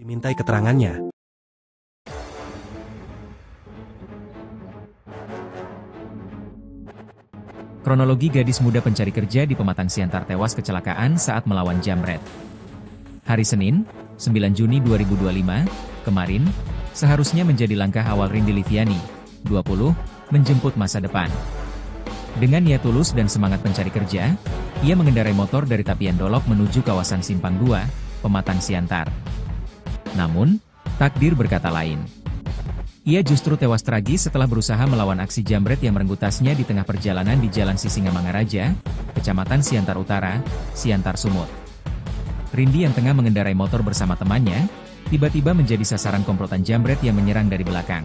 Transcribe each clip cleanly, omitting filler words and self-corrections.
Dimintai keterangannya. Kronologi gadis muda pencari kerja di Pematang Siantar tewas kecelakaan saat melawan jambret. Hari Senin, 9 Juni 2025, kemarin, seharusnya menjadi langkah awal Rindy Liviani, 20, menjemput masa depan. Dengan niat tulus dan semangat pencari kerja, ia mengendarai motor dari Tapian Dolok menuju kawasan Simpang 2, Pematang Siantar. Namun, takdir berkata lain. Ia justru tewas tragis setelah berusaha melawan aksi jambret yang merenggut tasnya di tengah perjalanan di Jalan Sisingamangaraja, Kecamatan Siantar Utara, Siantar Sumut. Rindy yang tengah mengendarai motor bersama temannya, tiba-tiba menjadi sasaran komplotan jambret yang menyerang dari belakang.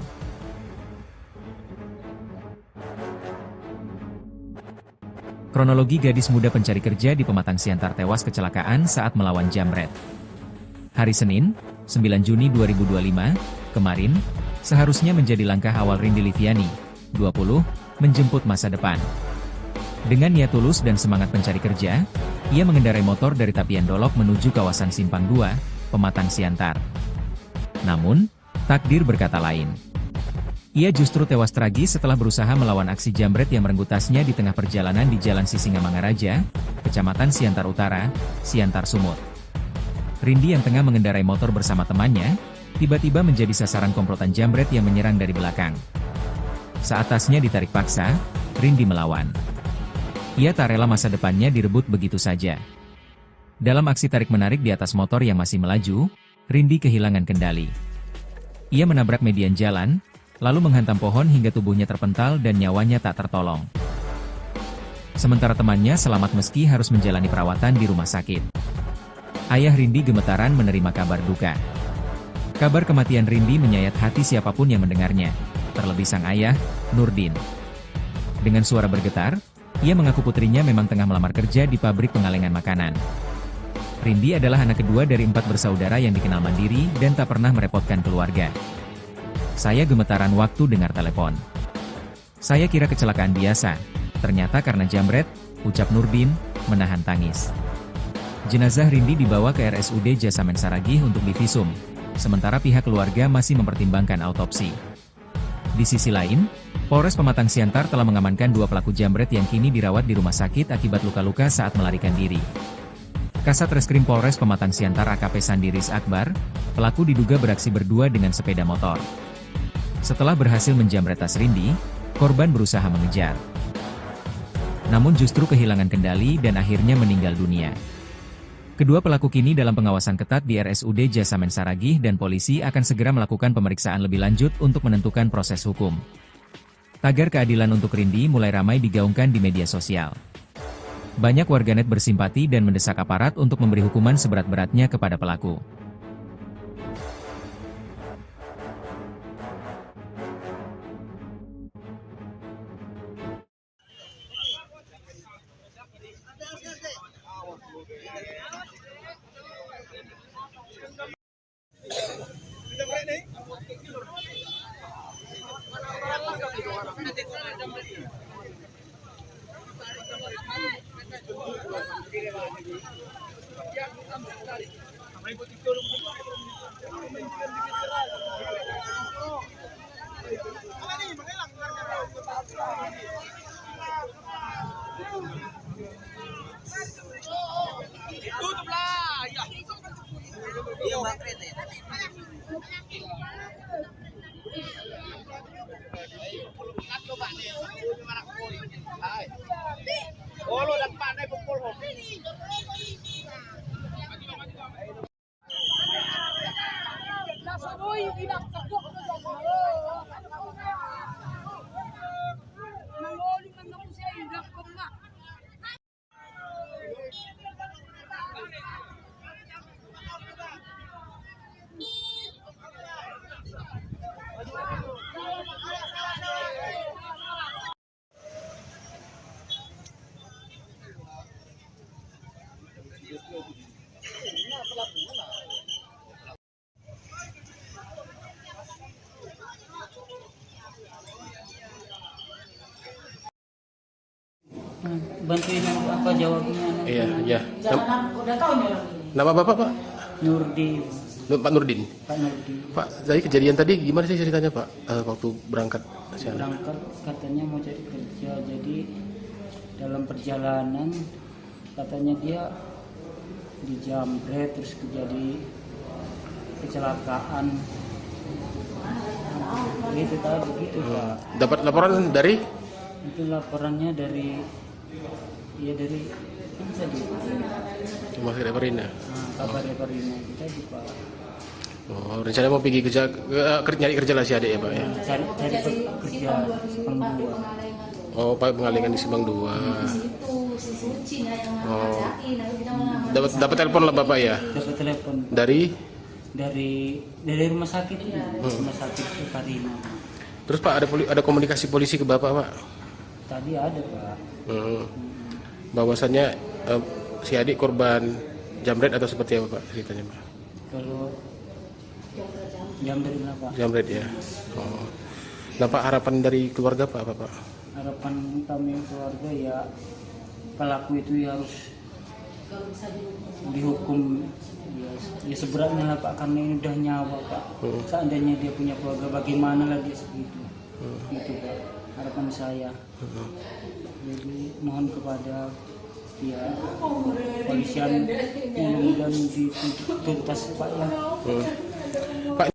Kronologi gadis muda pencari kerja di Pematang Siantar tewas kecelakaan saat melawan jambret. Hari Senin, 9 Juni 2025, kemarin, seharusnya menjadi langkah awal Rindy Liviani, 20, menjemput masa depan. Dengan niat tulus dan semangat pencari kerja, ia mengendarai motor dari Tapian Dolok menuju kawasan Simpang 2, Pematang Siantar. Namun, takdir berkata lain. Ia justru tewas tragis setelah berusaha melawan aksi jambret yang merenggut tasnya di tengah perjalanan di Jalan Sisingamangaraja, Kecamatan Siantar Utara, Siantar Sumut. Rindy yang tengah mengendarai motor bersama temannya, tiba-tiba menjadi sasaran komplotan jambret yang menyerang dari belakang. Saat tasnya ditarik paksa, Rindy melawan. Ia tak rela masa depannya direbut begitu saja. Dalam aksi tarik-menarik di atas motor yang masih melaju, Rindy kehilangan kendali. Ia menabrak median jalan, lalu menghantam pohon hingga tubuhnya terpental dan nyawanya tak tertolong. Sementara temannya selamat meski harus menjalani perawatan di rumah sakit. Ayah Rindy gemetaran menerima kabar duka. Kabar kematian Rindy menyayat hati siapapun yang mendengarnya, terlebih sang ayah, Nurdin. Dengan suara bergetar, ia mengaku putrinya memang tengah melamar kerja di pabrik pengalengan makanan. Rindy adalah anak kedua dari 4 bersaudara yang dikenal mandiri dan tak pernah merepotkan keluarga. Saya gemetaran waktu dengar telepon. Saya kira kecelakaan biasa, ternyata karena jambret, ucap Nurdin, menahan tangis. Jenazah Rindy dibawa ke RSUD Jasamen Saragih untuk divisum, sementara pihak keluarga masih mempertimbangkan autopsi. Di sisi lain, Polres Pematang Siantar telah mengamankan 2 pelaku jambret yang kini dirawat di rumah sakit akibat luka-luka saat melarikan diri. Kasat Reskrim Polres Pematang Siantar AKP Sandiris Akbar, pelaku diduga beraksi berdua dengan sepeda motor. Setelah berhasil menjambret tas Rindy, korban berusaha mengejar. Namun justru kehilangan kendali dan akhirnya meninggal dunia. Kedua pelaku kini dalam pengawasan ketat di RSUD Jasamen Saragih dan polisi akan segera melakukan pemeriksaan lebih lanjut untuk menentukan proses hukum. Tagar keadilan untuk Rindy mulai ramai digaungkan di media sosial. Banyak warganet bersimpati dan mendesak aparat untuk memberi hukuman seberat-beratnya kepada pelaku. Bantuin apa jawabnya. Iya, iya. Udah tahu nih orang ini. Nama Bapak, Pak? Nurdin. Pak Nurdin. Pak Nurdin. Pak, dari kejadian tadi gimana sih ceritanya Pak waktu berangkat? Berangkat katanya mau cari kerja, jadi dalam perjalanan katanya dia dijamret terus terjadi kecelakaan. Gitu tadi begitu Pak. Dapat laporan dari? Itu laporannya dari ini tadi. Rumah sakit Parina. Kabar Parina kita di Pak. Oh, rencana mau pergi kerja, nyari kerja lah si adik ya Pak ya? Cari kerja Simpang 2. Oh, Pak pengalingan di Simpang 2. Oh, dapat telepon lah Bapak ya? Dapat telepon Dari rumah sakit ini, rumah sakit Parina. Terus Pak ada komunikasi polisi ke Bapak Pak? Tadi ada Pak. Bahwasannya si adik korban jamret atau seperti apa Pak ceritanya Pak? Kalau jamret lah Pak. Jamret ya. Oh. Nah Pak, harapan dari keluarga Pak apa Pak? Harapan kami keluarga ya pelaku itu ya harus dihukum ya seberatnya lah Pak, karena ini udah nyawa Pak. Seandainya dia punya keluarga bagaimana lagi segitu. Gitu Pak harapan saya. Jadi mohon kepada ya polisian mudah-mudahan dituntas Pak ya. Pak,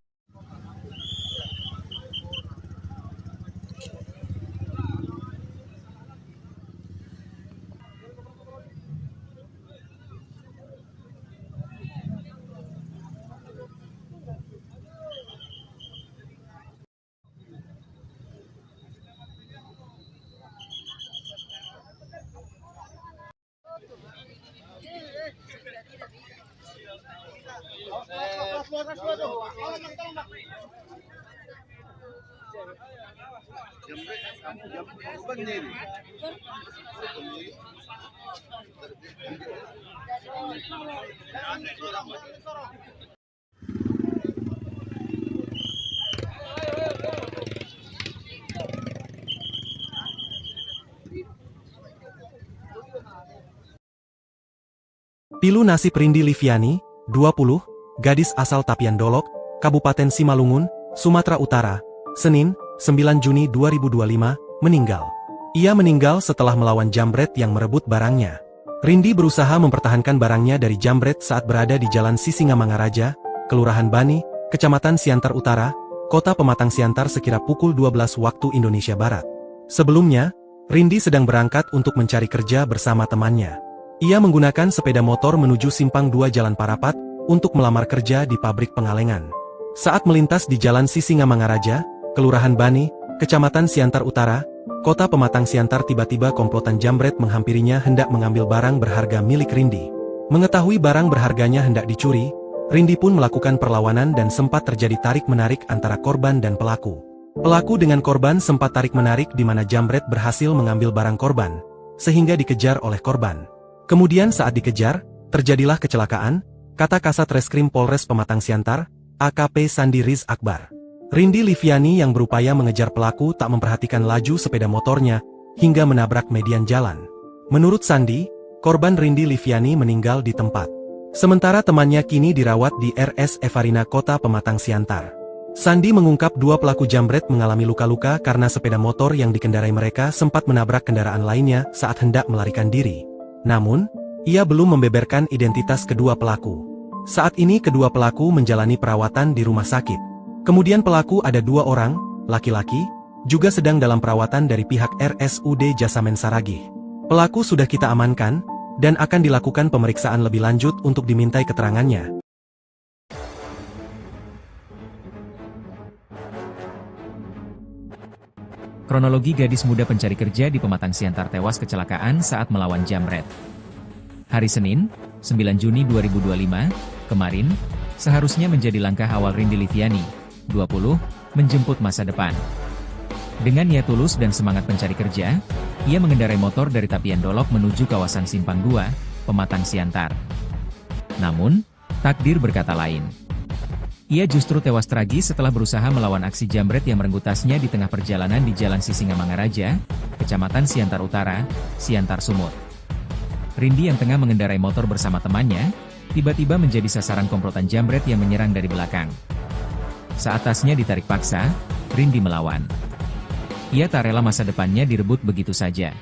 Pilu nasib Rindi Liviani, 20, gadis asal Tapian Dolok, Kabupaten Simalungun, Sumatera Utara, Senin, 9 Juni 2025, meninggal. Ia meninggal setelah melawan jambret yang merebut barangnya. Rindi berusaha mempertahankan barangnya dari jambret saat berada di Jalan Sisingamangaraja, Kelurahan Bani, Kecamatan Siantar Utara, Kota Pematang Siantar sekira pukul 12 waktu Indonesia Barat. Sebelumnya, Rindi sedang berangkat untuk mencari kerja bersama temannya. Ia menggunakan sepeda motor menuju Simpang 2 Jalan Parapat untuk melamar kerja di pabrik pengalengan. Saat melintas di Jalan Sisingamangaraja, Kelurahan Bani, Kecamatan Siantar Utara, Kota Pematang Siantar, tiba-tiba komplotan jambret menghampirinya hendak mengambil barang berharga milik Rindi. Mengetahui barang berharganya hendak dicuri, Rindi pun melakukan perlawanan dan sempat terjadi tarik-menarik antara korban dan pelaku. Pelaku dengan korban sempat tarik-menarik di mana jambret berhasil mengambil barang korban, sehingga dikejar oleh korban. Kemudian saat dikejar, terjadilah kecelakaan, kata Kasat Reskrim Polres Pematang Siantar, AKP Sandi Riz Akbar. Rindi Liviani yang berupaya mengejar pelaku tak memperhatikan laju sepeda motornya, hingga menabrak median jalan. Menurut Sandi, korban Rindi Liviani meninggal di tempat. Sementara temannya kini dirawat di RS Evarina Kota Pematang Siantar. Sandi mengungkap dua pelaku jambret mengalami luka-luka karena sepeda motor yang dikendarai mereka sempat menabrak kendaraan lainnya saat hendak melarikan diri. Namun, ia belum membeberkan identitas kedua pelaku. Saat ini kedua pelaku menjalani perawatan di rumah sakit. Kemudian pelaku ada 2 orang, laki-laki, juga sedang dalam perawatan dari pihak RSUD Jasamen Saragih. Pelaku sudah kita amankan, dan akan dilakukan pemeriksaan lebih lanjut untuk dimintai keterangannya. Kronologi gadis muda pencari kerja di Pematang Siantar tewas kecelakaan saat melawan jambret. Hari Senin, 9 Juni 2025, kemarin, seharusnya menjadi langkah awal Rindi Liviani, 20, menjemput masa depan. Dengan niat tulus dan semangat pencari kerja, ia mengendarai motor dari Tapian Dolok menuju kawasan Simpang 2, Pematang Siantar. Namun, takdir berkata lain. Ia justru tewas tragis setelah berusaha melawan aksi jambret yang merenggut tasnya di tengah perjalanan di Jalan Sisingamangaraja, Kecamatan Siantar Utara, Siantar Sumut. Rindi yang tengah mengendarai motor bersama temannya, tiba-tiba menjadi sasaran komplotan jambret yang menyerang dari belakang. Saat tasnya ditarik paksa, Rindi melawan. Ia tak rela masa depannya direbut begitu saja.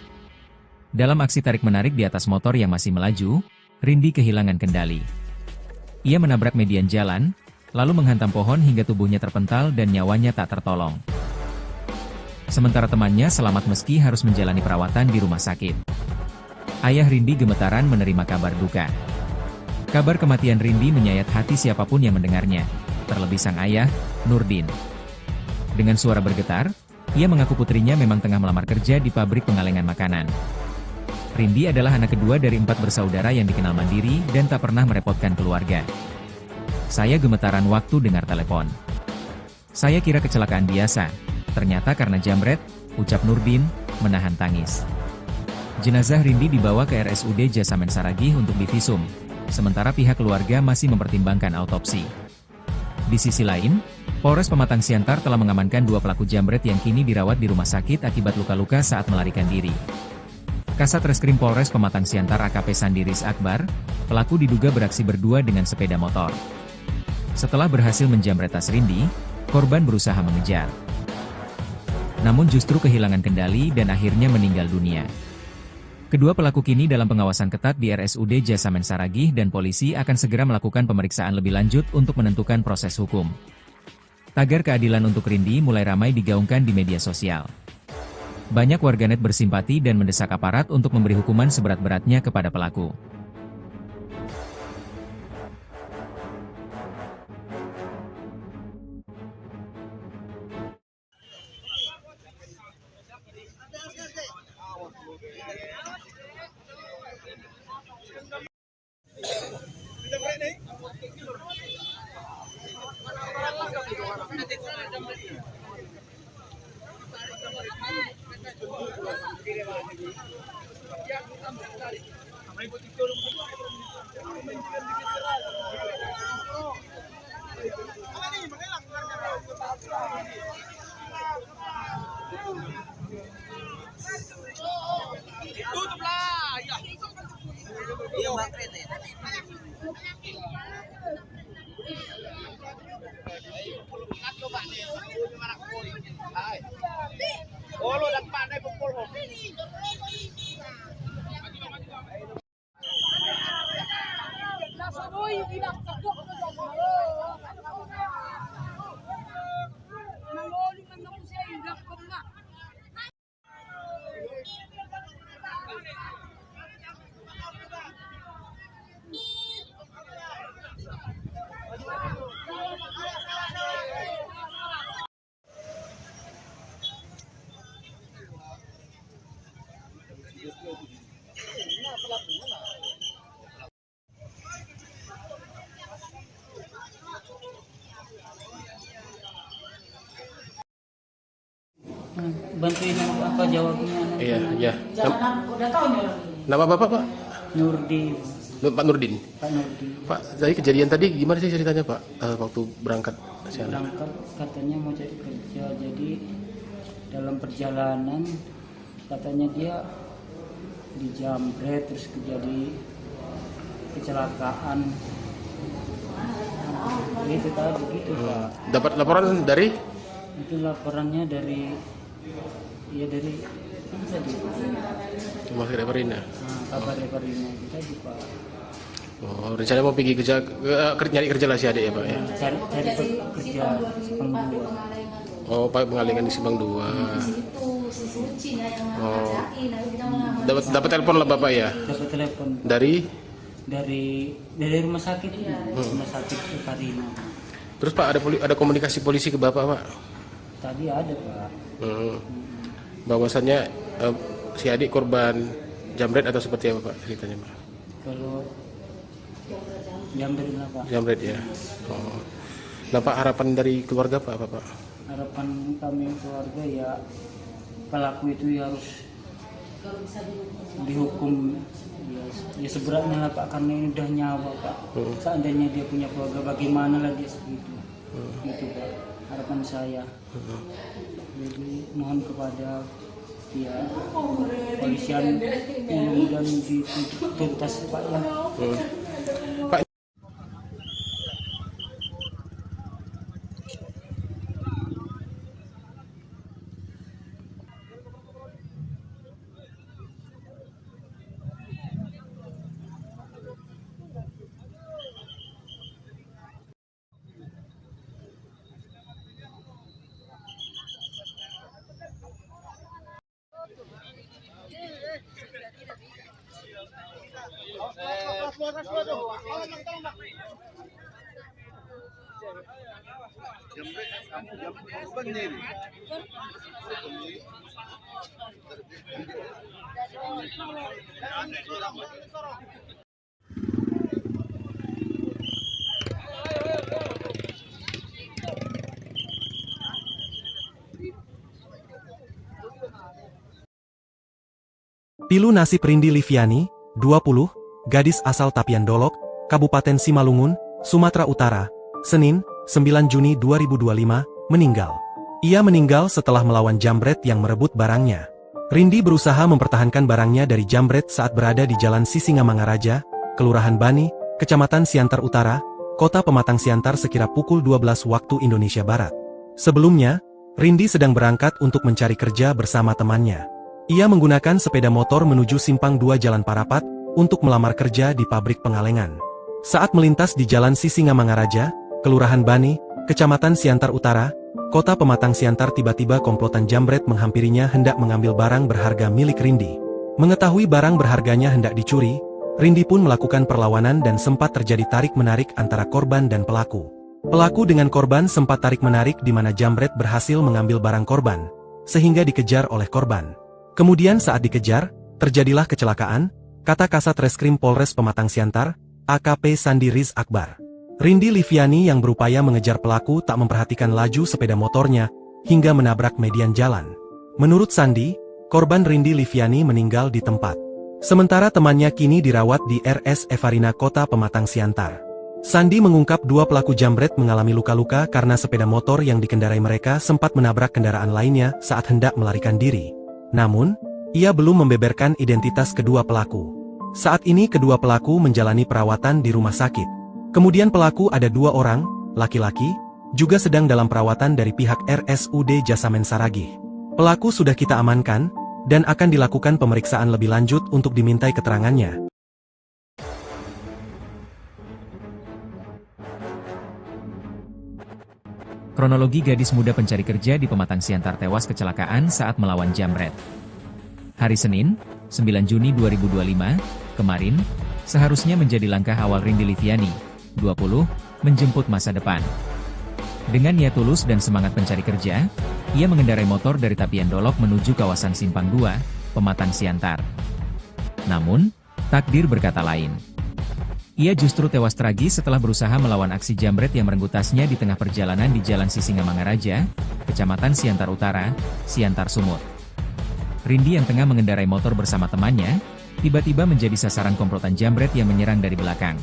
Dalam aksi tarik-menarik di atas motor yang masih melaju, Rindi kehilangan kendali. Ia menabrak median jalan, lalu menghantam pohon hingga tubuhnya terpental dan nyawanya tak tertolong. Sementara temannya selamat meski harus menjalani perawatan di rumah sakit. Ayah Rindi gemetaran menerima kabar duka. Kabar kematian Rindi menyayat hati siapapun yang mendengarnya, terlebih sang ayah, Nurdin. Dengan suara bergetar, ia mengaku putrinya memang tengah melamar kerja di pabrik pengalengan makanan. Rindi adalah anak kedua dari 4 bersaudara yang dikenal mandiri dan tak pernah merepotkan keluarga. Saya gemetaran waktu dengar telepon. Saya kira kecelakaan biasa, ternyata karena jambret, ucap Nurdin, menahan tangis. Jenazah Rindi dibawa ke RSUD Jasamen Saragih untuk divisum, sementara pihak keluarga masih mempertimbangkan autopsi. Di sisi lain, Polres Pematang Siantar telah mengamankan 2 pelaku jambret yang kini dirawat di rumah sakit akibat luka-luka saat melarikan diri. Kasat Reskrim Polres Pematang Siantar AKP Sandiris Akbar, pelaku diduga beraksi berdua dengan sepeda motor. Setelah berhasil menjambret tas Rindi, korban berusaha mengejar. Namun justru kehilangan kendali dan akhirnya meninggal dunia. Kedua pelaku kini dalam pengawasan ketat di RSUD Jasamen Saragih dan polisi akan segera melakukan pemeriksaan lebih lanjut untuk menentukan proses hukum. Tagar keadilan untuk Rindi mulai ramai digaungkan di media sosial. Banyak warganet bersimpati dan mendesak aparat untuk memberi hukuman seberat-beratnya kepada pelaku. Bantuin apa jawabnya? Iya, iya. Udah tahu nih orang ini. Nama Bapak, Pak? Nurdin. Pak Nurdin. Pak Nurdin. Pak, dari kejadian tadi gimana sih ceritanya, Pak? Waktu berangkat ke sana? Berangkat katanya mau cari kerja, jadi dalam perjalanan katanya dia dijambret terus terjadi kecelakaan. Itu tadi begitu, Pak. Dapat laporan dari? Itu laporannya dari dari apa tadi? Rumah sakit Reparina. Kabar Reparina kita di Pak. Oh, rencana mau pergi kerja, nyari kerja lah si adik ya, Pak ya? Cari kerja Simpang 2. Oh, Pak pengalengan di Simpang 2. Oh, dapat telepon lah Bapak ya? Dapat telepon dari rumah sakit, rumah sakit Reparina. Terus Pak ada komunikasi polisi ke Bapak, Pak? Tadi ada, Pak. Bahwasannya si adik korban jambret atau seperti apa, Pak, ceritanya, Pak? Kalau jambret lah, Pak. Jambret ya. Oh. Nah, Pak, harapan dari keluarga Pak apa, Pak? Harapan kami keluarga ya pelaku itu ya harus dihukum ya seberatnya lah, Pak, karena ini udah nyawa, Pak. Seandainya dia punya keluarga, bagaimana lagi segitu? Itu, Pak, harapan saya. Jadi mohon kepada pihak polisian mudah-mudahan dituntas, Pak, ya. Pak, Pilu nasib Rindi Liviani, 20, gadis asal Tapian Dolok, Kabupaten Simalungun, Sumatera Utara, Senin, 9 Juni 2025, meninggal. Ia meninggal setelah melawan jambret yang merebut barangnya. Rindi berusaha mempertahankan barangnya dari jambret saat berada di Jalan Sisingamangaraja, Kelurahan Bani, Kecamatan Siantar Utara, Kota Pematang Siantar sekira pukul 12 waktu Indonesia Barat. Sebelumnya, Rindi sedang berangkat untuk mencari kerja bersama temannya. Ia menggunakan sepeda motor menuju Simpang 2 Jalan Parapat untuk melamar kerja di pabrik pengalengan. Saat melintas di Jalan Sisingamangaraja, Kelurahan Bani, Kecamatan Siantar Utara, Kota Pematang Siantar, tiba-tiba komplotan jambret menghampirinya hendak mengambil barang berharga milik Rindi. Mengetahui barang berharganya hendak dicuri, Rindi pun melakukan perlawanan dan sempat terjadi tarik-menarik antara korban dan pelaku. Pelaku dengan korban sempat tarik-menarik di mana jambret berhasil mengambil barang korban, sehingga dikejar oleh korban. Kemudian saat dikejar, terjadilah kecelakaan, kata Kasat Reskrim Polres Pematang Siantar, AKP Sandi Riz Akbar. Rindi Liviani yang berupaya mengejar pelaku tak memperhatikan laju sepeda motornya, hingga menabrak median jalan. Menurut Sandi, korban Rindi Liviani meninggal di tempat. Sementara temannya kini dirawat di RS Evarina Kota Pematang Siantar. Sandi mengungkap dua pelaku jambret mengalami luka-luka karena sepeda motor yang dikendarai mereka sempat menabrak kendaraan lainnya saat hendak melarikan diri. Namun, ia belum membeberkan identitas kedua pelaku. Saat ini kedua pelaku menjalani perawatan di rumah sakit. Kemudian pelaku ada 2 orang, laki-laki, juga sedang dalam perawatan dari pihak RSUD Jasamen Saragih. Pelaku sudah kita amankan, dan akan dilakukan pemeriksaan lebih lanjut untuk dimintai keterangannya. Kronologi gadis muda pencari kerja di Pematang Siantar tewas kecelakaan saat melawan jambret. Hari Senin, 9 Juni 2025, kemarin, seharusnya menjadi langkah awal Rindi Liviani, 20, menjemput masa depan. Dengan niat tulus dan semangat pencari kerja, ia mengendarai motor dari Tapian Dolok menuju kawasan Simpang 2, Pematang Siantar. Namun, takdir berkata lain. Ia justru tewas tragis setelah berusaha melawan aksi jambret yang merenggut tasnya di tengah perjalanan di Jalan Sisingamangaraja, Kecamatan Siantar Utara, Siantar Sumut. Rindi yang tengah mengendarai motor bersama temannya, tiba-tiba menjadi sasaran komplotan jambret yang menyerang dari belakang.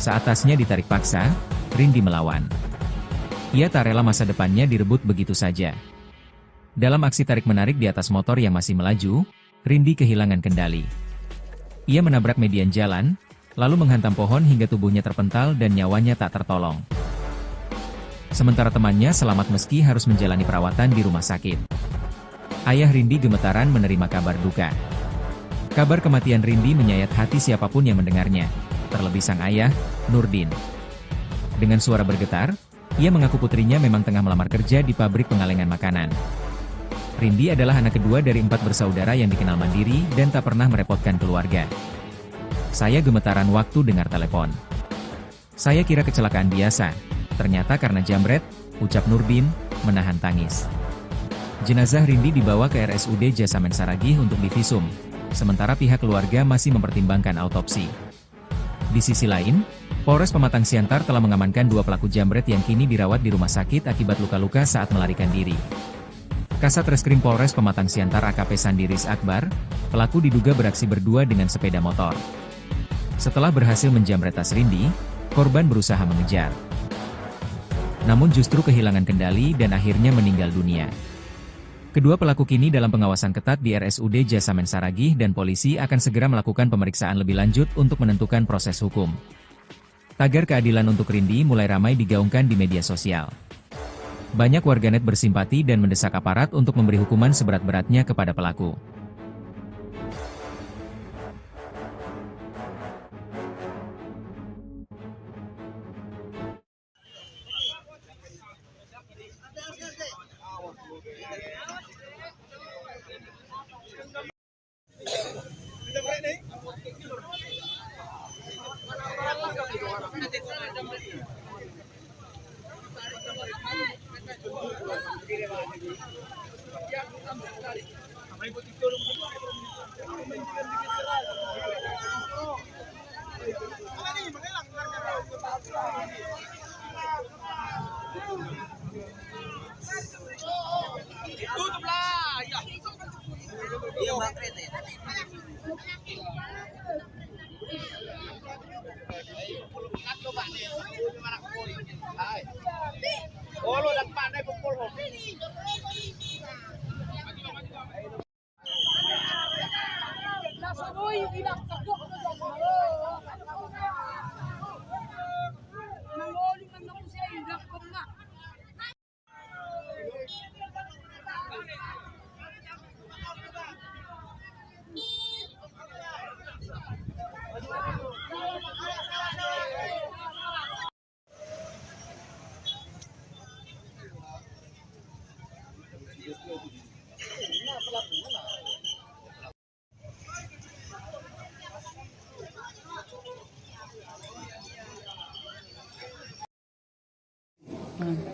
Saat tasnya ditarik paksa, Rindi melawan. Ia tak rela masa depannya direbut begitu saja. Dalam aksi tarik-menarik di atas motor yang masih melaju, Rindi kehilangan kendali. Ia menabrak median jalan, lalu menghantam pohon hingga tubuhnya terpental dan nyawanya tak tertolong. Sementara temannya selamat meski harus menjalani perawatan di rumah sakit. Ayah Rindi gemetaran menerima kabar duka. Kabar kematian Rindi menyayat hati siapapun yang mendengarnya, terlebih sang ayah, Nurdin. Dengan suara bergetar, ia mengaku putrinya memang tengah melamar kerja di pabrik pengalengan makanan. Rindi adalah anak kedua dari 4 bersaudara yang dikenal mandiri dan tak pernah merepotkan keluarga. Saya gemetaran waktu dengar telepon. Saya kira kecelakaan biasa, ternyata karena jambret, ucap Nurdin, menahan tangis. Jenazah Rindi dibawa ke RSUD Jasamen Saragih untuk divisum, sementara pihak keluarga masih mempertimbangkan autopsi. Di sisi lain, Polres Pematang Siantar telah mengamankan 2 pelaku jambret yang kini dirawat di rumah sakit akibat luka-luka saat melarikan diri. Kasat Reskrim Polres Pematang Siantar AKP Sandi Riz Akbar, pelaku diduga beraksi berdua dengan sepeda motor. Setelah berhasil menjambret tas Rindi, korban berusaha mengejar. Namun justru kehilangan kendali dan akhirnya meninggal dunia. Kedua pelaku kini dalam pengawasan ketat di RSUD Jasamen Saragih dan polisi akan segera melakukan pemeriksaan lebih lanjut untuk menentukan proses hukum. Tagar keadilan untuk Rindi mulai ramai digaungkan di media sosial. Banyak warganet bersimpati dan mendesak aparat untuk memberi hukuman seberat-beratnya kepada pelaku.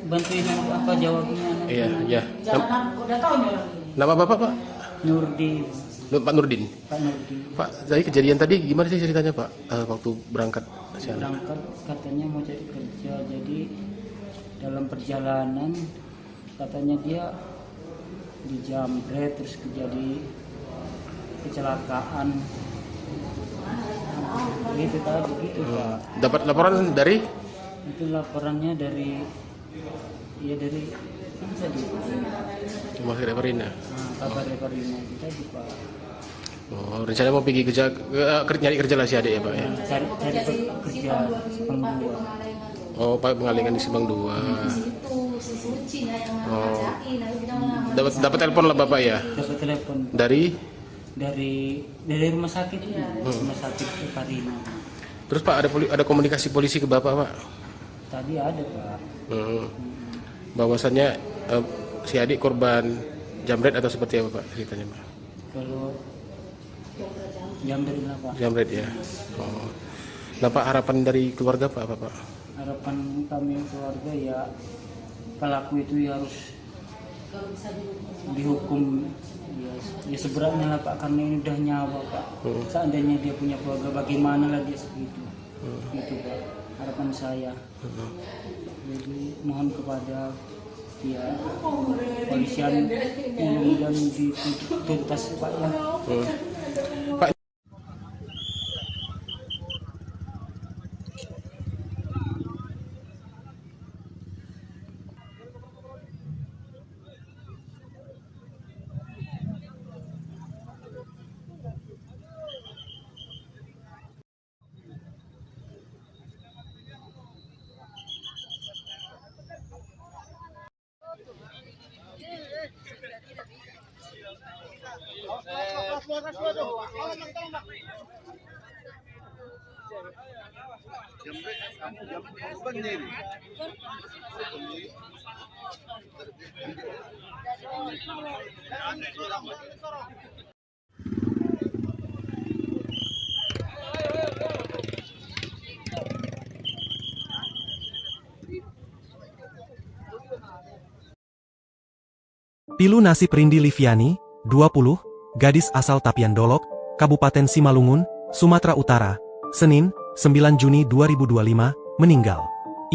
Bantuin apa jawabnya? Iya, iya. Jangan udah tahu nih orang ini. Nama Bapak, Pak? Nurdin, Pak Nurdin. Pak Nurdin. Pak, jadi kejadian tadi gimana sih ceritanya, Pak? Waktu berangkat siang. Berangkat katanya mau cari kerja, jadi dalam perjalanan katanya dia dijamret terus terjadi kecelakaan. Gitu tadi gitu Pak. Dapat laporan dari Itu laporannya dari dari mana tadi? Rumah Sakit Reparina. Kabar Reparina kita di Pak. Oh, rencana mau pergi kerja, nyari kerja lah si adik ya, Pak ya? Cari kerja Simpang 2. Oh, Pak pengalingan di Simpang 2. Oh. Dapat telepon lah Bapak ya? Dapat telepon Dari? dari rumah sakit rumah sakit Reparina. Terus Pak ada komunikasi polisi ke Bapak, Pak? Tadi ada Pak. Bahwasannya si adik korban jamret atau seperti apa Pak ceritanya, Pak? Kalau jam dari Pak. Jamret ya. Oh. Nah Pak, harapan dari keluarga Pak apa Pak? Harapan kami keluarga ya pelaku itu ya harus dihukum ya seberatnya lah Pak, karena ini udah nyawa Pak. Seandainya dia punya keluarga bagaimana lagi segitu. Gitu Pak harapan saya. Jadi mohon kepada ya polisian mudah-mudahan dituntas Pak ya. Pak, Pilu nasib Rindi Liviani, 20, gadis asal Tapian Dolok, Kabupaten Simalungun, Sumatera Utara, Senin, 9 Juni 2025, meninggal.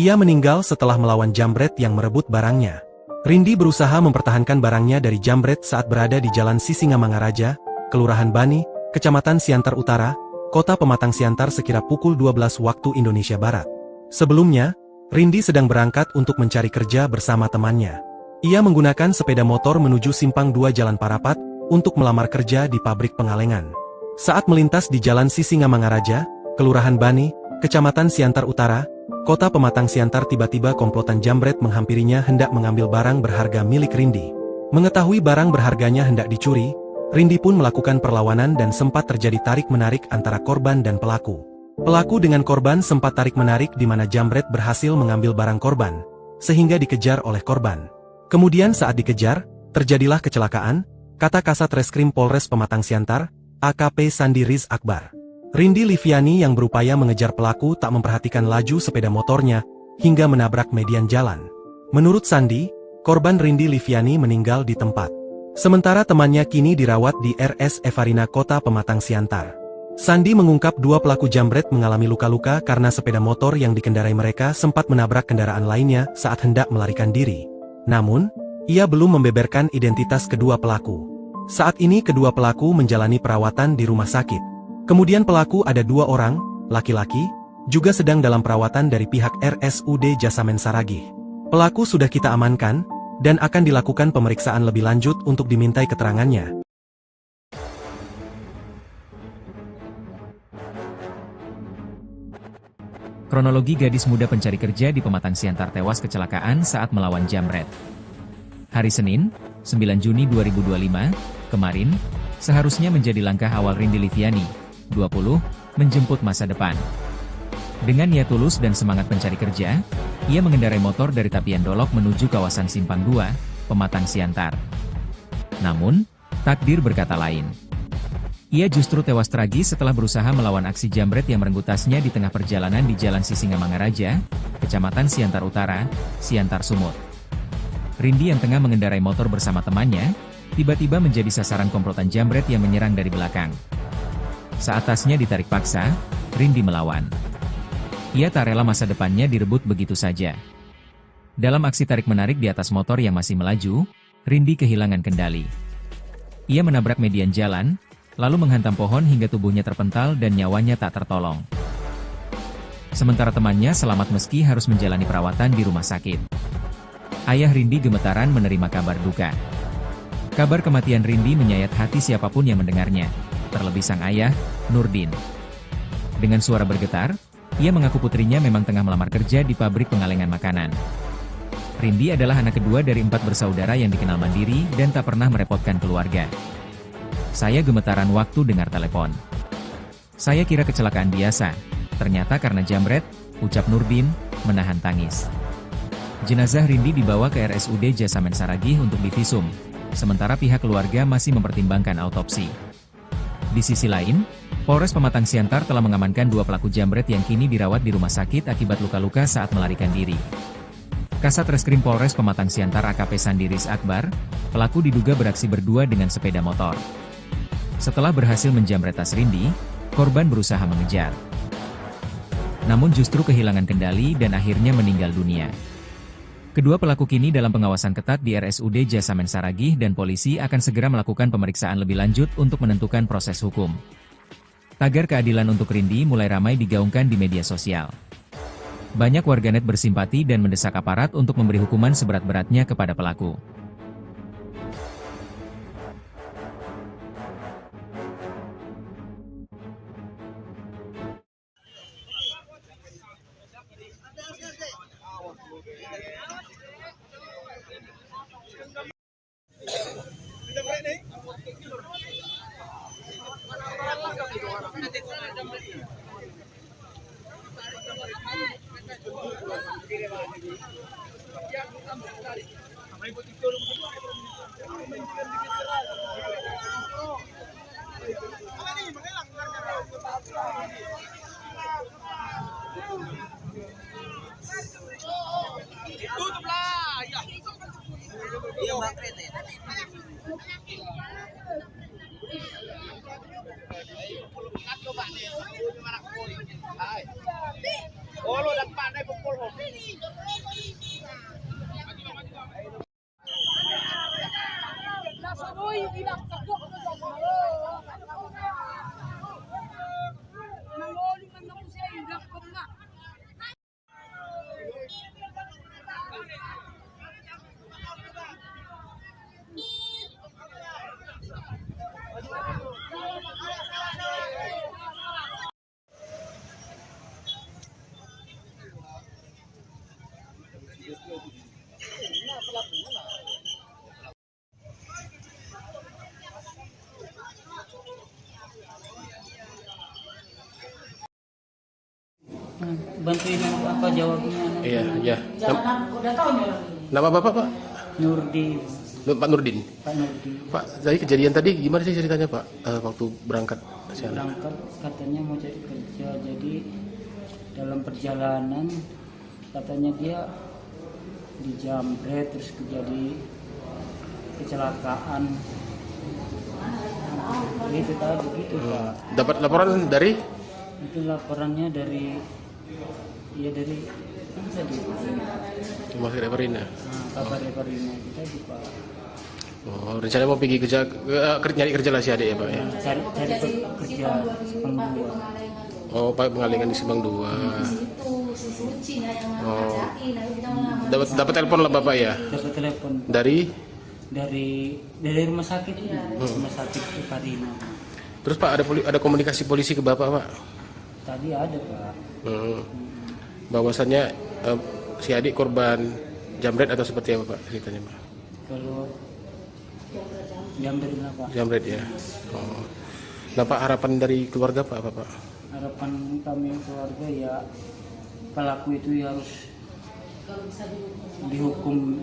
Ia meninggal setelah melawan jambret yang merebut barangnya. Rindi berusaha mempertahankan barangnya dari jambret saat berada di Jalan Sisingamangaraja, Kelurahan Bani, Kecamatan Siantar Utara, Kota Pematang Siantar sekira pukul 12 waktu Indonesia Barat. Sebelumnya, Rindi sedang berangkat untuk mencari kerja bersama temannya. Ia menggunakan sepeda motor menuju Simpang 2 Jalan Parapat untuk melamar kerja di pabrik pengalengan. Saat melintas di Jalan Sisingamangaraja, Kelurahan Bani, Kecamatan Siantar Utara, Kota Pematang Siantar, tiba-tiba komplotan jambret menghampirinya hendak mengambil barang berharga milik Rindi. Mengetahui barang berharganya hendak dicuri, Rindi pun melakukan perlawanan dan sempat terjadi tarik-menarik antara korban dan pelaku. Pelaku dengan korban sempat tarik-menarik di mana jambret berhasil mengambil barang korban, sehingga dikejar oleh korban. Kemudian saat dikejar, terjadilah kecelakaan, kata Kasat Reskrim Polres Pematang Siantar, AKP Sandi Riz Akbar. Rindi Liviani yang berupaya mengejar pelaku tak memperhatikan laju sepeda motornya hingga menabrak median jalan. Menurut Sandi, korban Rindi Liviani meninggal di tempat. Sementara temannya kini dirawat di RS Evarina Kota Pematang Siantar. Sandi mengungkap dua pelaku jambret mengalami luka-luka karena sepeda motor yang dikendarai mereka sempat menabrak kendaraan lainnya saat hendak melarikan diri. Namun, ia belum membeberkan identitas kedua pelaku. Saat ini kedua pelaku menjalani perawatan di rumah sakit. Kemudian pelaku ada dua orang, laki-laki, juga sedang dalam perawatan dari pihak RSUD Jasamen Saragih. Pelaku sudah kita amankan, dan akan dilakukan pemeriksaan lebih lanjut untuk dimintai keterangannya. Kronologi gadis muda pencari kerja di Pematang Siantar tewas kecelakaan saat melawan jambret. Hari Senin, 9 Juni 2025, kemarin, seharusnya menjadi langkah awal Rindi Liviani, 20, menjemput masa depan. Dengan niat tulus dan semangat pencari kerja, ia mengendarai motor dari Tapian Dolok menuju kawasan Simpang 2, Pematang Siantar. Namun, takdir berkata lain. Ia justru tewas tragis setelah berusaha melawan aksi jambret yang merenggut tasnya di tengah perjalanan di Jalan Sisingamangaraja, Kecamatan Siantar Utara, Siantar Sumut. Rindi yang tengah mengendarai motor bersama temannya, tiba-tiba menjadi sasaran komplotan jambret yang menyerang dari belakang. Saat tasnya ditarik paksa, Rindi melawan. Ia tak rela masa depannya direbut begitu saja. Dalam aksi tarik-menarik di atas motor yang masih melaju, Rindi kehilangan kendali. Ia menabrak median jalan, lalu menghantam pohon hingga tubuhnya terpental dan nyawanya tak tertolong. Sementara temannya selamat meski harus menjalani perawatan di rumah sakit. Ayah Rindi gemetaran menerima kabar duka. Kabar kematian Rindi menyayat hati siapapun yang mendengarnya, terlebih sang ayah, Nurdin. Dengan suara bergetar, ia mengaku putrinya memang tengah melamar kerja di pabrik pengalengan makanan. Rindi adalah anak kedua dari 4 bersaudara yang dikenal mandiri dan tak pernah merepotkan keluarga. Saya gemetaran waktu dengar telepon. Saya kira kecelakaan biasa, ternyata karena jambret, ucap Nurdin, menahan tangis. Jenazah Rindi dibawa ke RSUD Jasamen Saragih untuk divisum, sementara pihak keluarga masih mempertimbangkan autopsi. Di sisi lain, Polres Pematang Siantar telah mengamankan 2 pelaku jambret yang kini dirawat di rumah sakit akibat luka-luka saat melarikan diri. Kasat Reskrim Polres Pematang Siantar AKP Sandiris Akbar, pelaku diduga beraksi berdua dengan sepeda motor. Setelah berhasil menjambret tas Rindi, korban berusaha mengejar. Namun justru kehilangan kendali dan akhirnya meninggal dunia. Kedua pelaku kini dalam pengawasan ketat di RSUD Jasamen Saragih dan polisi akan segera melakukan pemeriksaan lebih lanjut untuk menentukan proses hukum. Tagar keadilan untuk Rindi mulai ramai digaungkan di media sosial. Banyak warganet bersimpati dan mendesak aparat untuk memberi hukuman seberat-beratnya kepada pelaku. Bantuin apa jawabnya? Iya, iya. Jangan udah tahu nih orang ini. Nama Bapak, Pak? Nurdin. Pak Nurdin. Pak Nurdi. Pak, tadi kejadian tadi gimana sih ceritanya Pak? Waktu berangkat ke sana? Berangkat katanya mau cari kerja, jadi dalam perjalanan katanya dia dijamret terus terjadi kecelakaan. Itu tadi begitu Pak. Dapat laporan dari Itu laporannya dari dari mana tadi? Rumah Sakit Reparina. Kabar Reparina kita di Pak. Oh, rencananya mau pergi kerja, nyari kerja lah si adik ya Pak ya? Cari kerja Simpang 2. Oh, Pak pengalingan di Simpang 2. Oh, dapat telepon lah Bapak ya? Dapat telepon Dari? dari rumah sakit ini, rumah sakit Reparina. Terus Pak ada komunikasi polisi ke Bapak Pak? Tadi ada Pak. Bahwasannya si adik korban jamret atau seperti apa Pak ceritanya Pak? Kalau jamret lah Pak. Jamret ya. Oh. Nah Pak, harapan dari keluarga Pak apa Pak? Harapan kami keluarga ya pelaku itu ya harus dihukum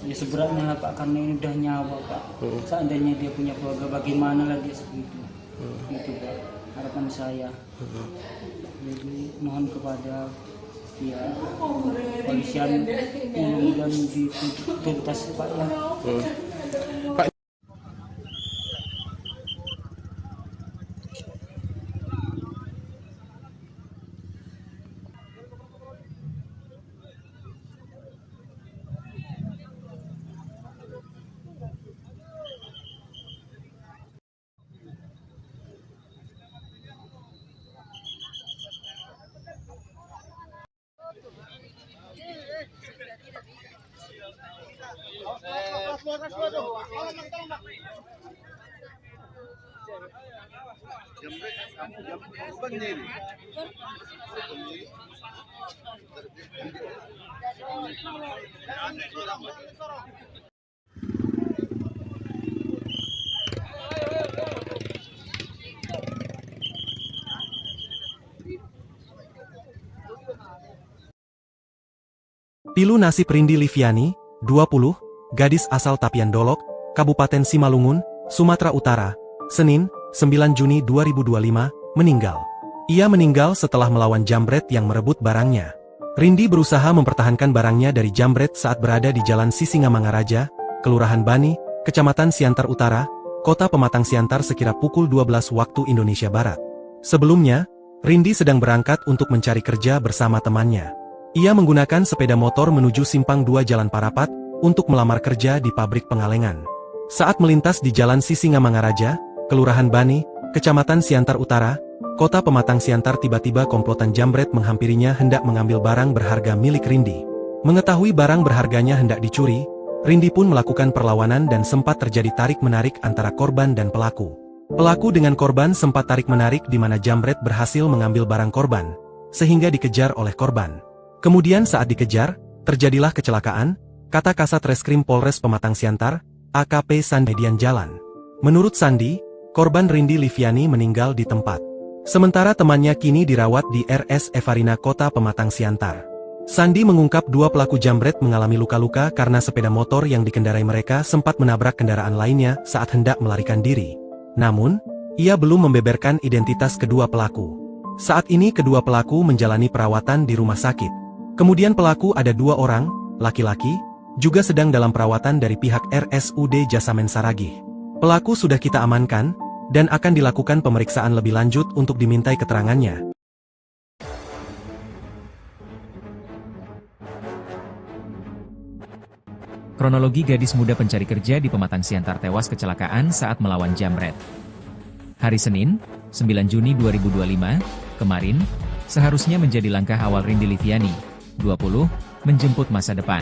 ya seberatnya lah Pak, karena ini udah nyawa Pak. Seandainya dia punya keluarga bagaimana lagi segitu. Itu Pak harapan saya. Jadi mohon kepada ya polisian mudah-mudahan dituntas Pak ya. Pak, Pilu nasib Rindi Liviani, 20, gadis asal Tapian Dolok, Kabupaten Simalungun, Sumatera Utara, Senin, 9 Juni 2025, meninggal. Ia meninggal setelah melawan jambret yang merebut barangnya. Rindi berusaha mempertahankan barangnya dari jambret saat berada di Jalan Sisingamangaraja, Kelurahan Bani, Kecamatan Siantar Utara, Kota Pematang Siantar sekira pukul 12 waktu Indonesia Barat. Sebelumnya, Rindi sedang berangkat untuk mencari kerja bersama temannya. Ia menggunakan sepeda motor menuju Simpang 2 Jalan Parapat untuk melamar kerja di pabrik pengalengan. Saat melintas di Jalan Sisingamangaraja, Kelurahan Bani, Kecamatan Siantar Utara, Kota Pematang Siantar, tiba-tiba komplotan jambret menghampirinya hendak mengambil barang berharga milik Rindi. Mengetahui barang berharganya hendak dicuri, Rindi pun melakukan perlawanan dan sempat terjadi tarik-menarik antara korban dan pelaku. Pelaku dengan korban sempat tarik-menarik di mana jambret berhasil mengambil barang korban, sehingga dikejar oleh korban. Kemudian saat dikejar, terjadilah kecelakaan, kata Kasat Reskrim Polres Pematang Siantar, AKP Sandi median jalan. Menurut Sandi, korban Rindi Liviani meninggal di tempat. Sementara temannya kini dirawat di RS Evarina Kota Pematang Siantar. Sandi mengungkap dua pelaku jambret mengalami luka-luka karena sepeda motor yang dikendarai mereka sempat menabrak kendaraan lainnya saat hendak melarikan diri. Namun, ia belum membeberkan identitas kedua pelaku. Saat ini kedua pelaku menjalani perawatan di rumah sakit. Kemudian pelaku ada dua orang, laki-laki, juga sedang dalam perawatan dari pihak RSUD Jasamen Saragih. Pelaku sudah kita amankan, dan akan dilakukan pemeriksaan lebih lanjut untuk dimintai keterangannya. Kronologi gadis muda pencari kerja di Pematang Siantar tewas kecelakaan saat melawan jambret. Hari Senin, 9 Juni 2025, kemarin, seharusnya menjadi langkah awal Rindi Liviani, 20, menjemput masa depan.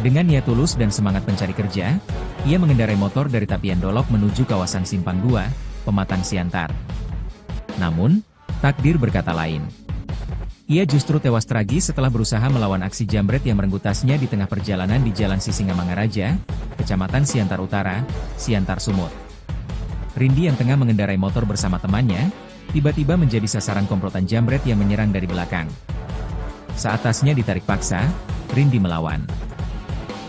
Dengan niat tulus dan semangat pencari kerja, ia mengendarai motor dari Tapian Dolok menuju kawasan Simpang 2, Pematang Siantar. Namun, takdir berkata lain. Ia justru tewas tragis setelah berusaha melawan aksi jambret yang merenggut tasnya di tengah perjalanan di Jalan Sisingamangaraja, Kecamatan Siantar Utara, Siantar Sumut. Rindi yang tengah mengendarai motor bersama temannya, tiba-tiba menjadi sasaran komplotan jambret yang menyerang dari belakang. Saat tasnya ditarik paksa, Rindi melawan.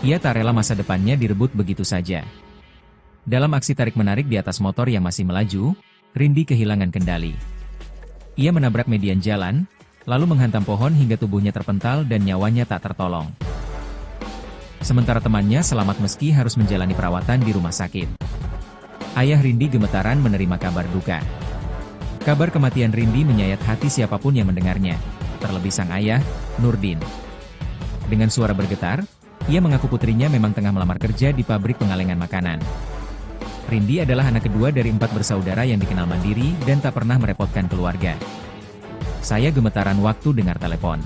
Ia tak rela masa depannya direbut begitu saja. Dalam aksi tarik-menarik di atas motor yang masih melaju, Rindi kehilangan kendali. Ia menabrak median jalan, lalu menghantam pohon hingga tubuhnya terpental dan nyawanya tak tertolong. Sementara temannya selamat meski harus menjalani perawatan di rumah sakit. Ayah Rindi gemetaran menerima kabar duka. Kabar kematian Rindi menyayat hati siapapun yang mendengarnya, terlebih sang ayah, Nurdin. Dengan suara bergetar, ia mengaku putrinya memang tengah melamar kerja di pabrik pengalengan makanan. Rindi adalah anak kedua dari 4 bersaudara yang dikenal mandiri dan tak pernah merepotkan keluarga. Saya gemetaran waktu dengar telepon.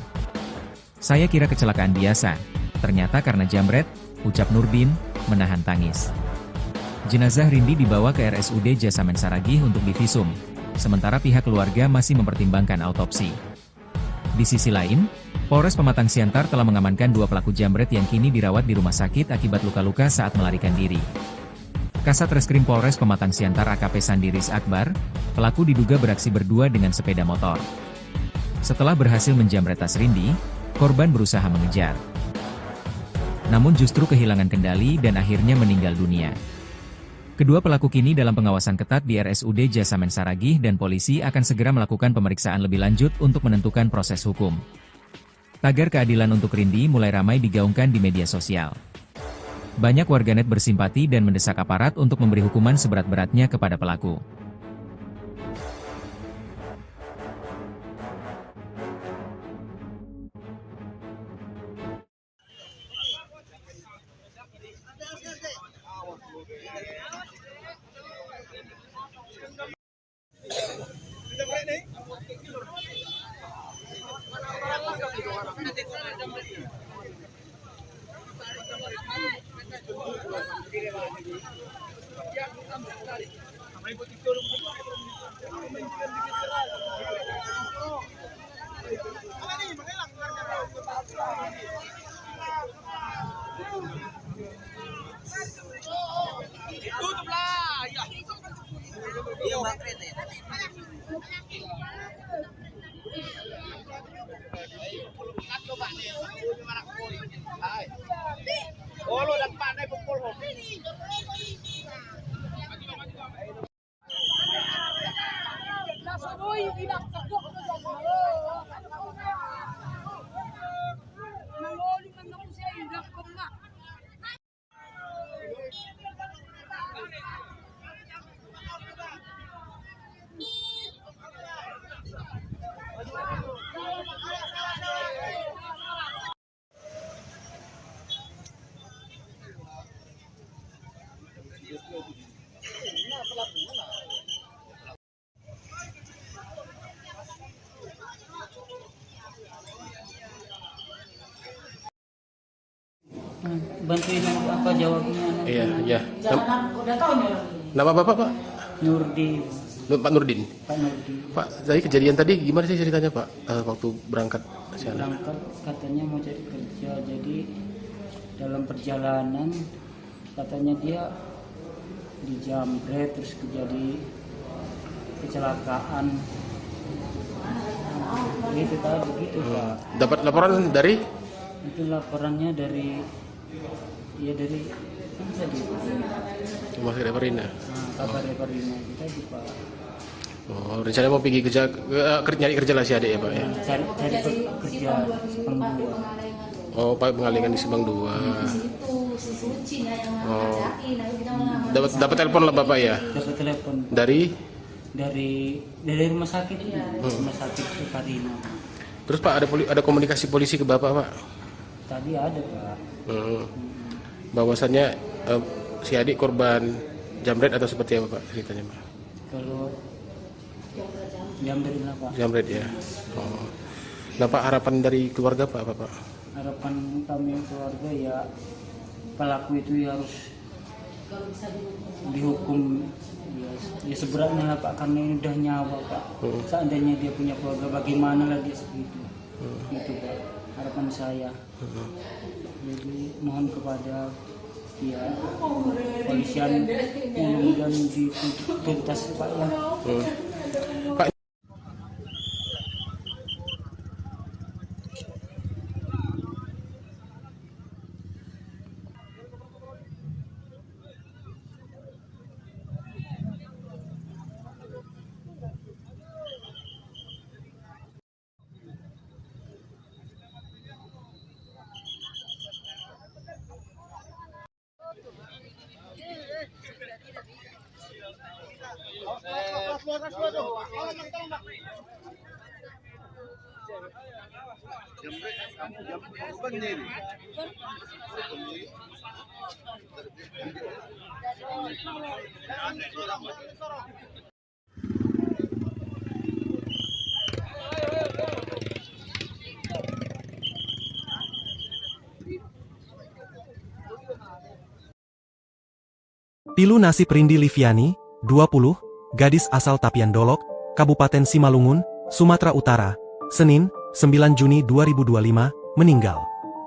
Saya kira kecelakaan biasa, ternyata karena jambret, ucap Nurdin, menahan tangis. Jenazah Rindi dibawa ke RSUD Jasamen Saragih untuk divisum, sementara pihak keluarga masih mempertimbangkan autopsi. Di sisi lain, Polres Pematang Siantar telah mengamankan 2 pelaku jambret yang kini dirawat di rumah sakit akibat luka-luka saat melarikan diri. Kasat Reskrim Polres Pematang Siantar AKP Sandiris Akbar, pelaku diduga beraksi berdua dengan sepeda motor. Setelah berhasil menjamret tas Rindi, korban berusaha mengejar. Namun justru kehilangan kendali dan akhirnya meninggal dunia. Kedua pelaku kini dalam pengawasan ketat di RSUD Jasamen Saragih dan polisi akan segera melakukan pemeriksaan lebih lanjut untuk menentukan proses hukum. Tagar keadilan untuk Rindi mulai ramai digaungkan di media sosial. Banyak warganet bersimpati dan mendesak aparat untuk memberi hukuman seberat-beratnya kepada pelaku. Bantuin apa jawabnya? Iya, iya. Jangan udah tahu nih orang ini. Nama Bapak, Pak? Nurdin, Pak Nurdin. Pak Nurdin. Pak, jadi kejadian tadi gimana sih ceritanya, Pak? Waktu berangkat ke sana. Berangkat katanya mau cari kerja, jadi dalam perjalanan katanya dia dijamret terus terjadi kecelakaan. Gitu tadi begitu Pak. Dapat laporan dari Itu laporannya dari mana tadi? Rumah Sakit Parina. Kabar Parina itu tadi Pak. Oh, rencana mau pergi kerja, nyari kerja lah si adik ya, Pak ya? Cari kerja Sepang 2. Oh, Pak pengalengan di Subang 2. Oh, dapat telepon lah Bapak ya? Dapat telepon Dari? dari rumah sakit itu, rumah sakit Parina. Terus Pak ada komunikasi polisi ke Bapak, Pak? Tadi ada Pak. Bahwasannya si adik korban jambret atau seperti apa Pak ceritanya, Pak? Kalau jambret lah Pak. Jambret ya. Oh. Nah Pak, harapan dari keluarga Pak apa Pak? Harapan kami keluarga ya pelaku itu ya harus dihukum ya seberatnya lah Pak, karena ini udah nyawa Pak. Seandainya dia punya keluarga bagaimana lagi segitu. Gitu Pak, harapan saya. Jadi mohon kepada ya polisian mudah-mudahan dituntas Pak ya. Pak, Pilu nasib Rindi Liviani, 20, gadis asal Tapian Dolok, Kabupaten Simalungun, Sumatera Utara, Senin, 9 Juni 2025, meninggal.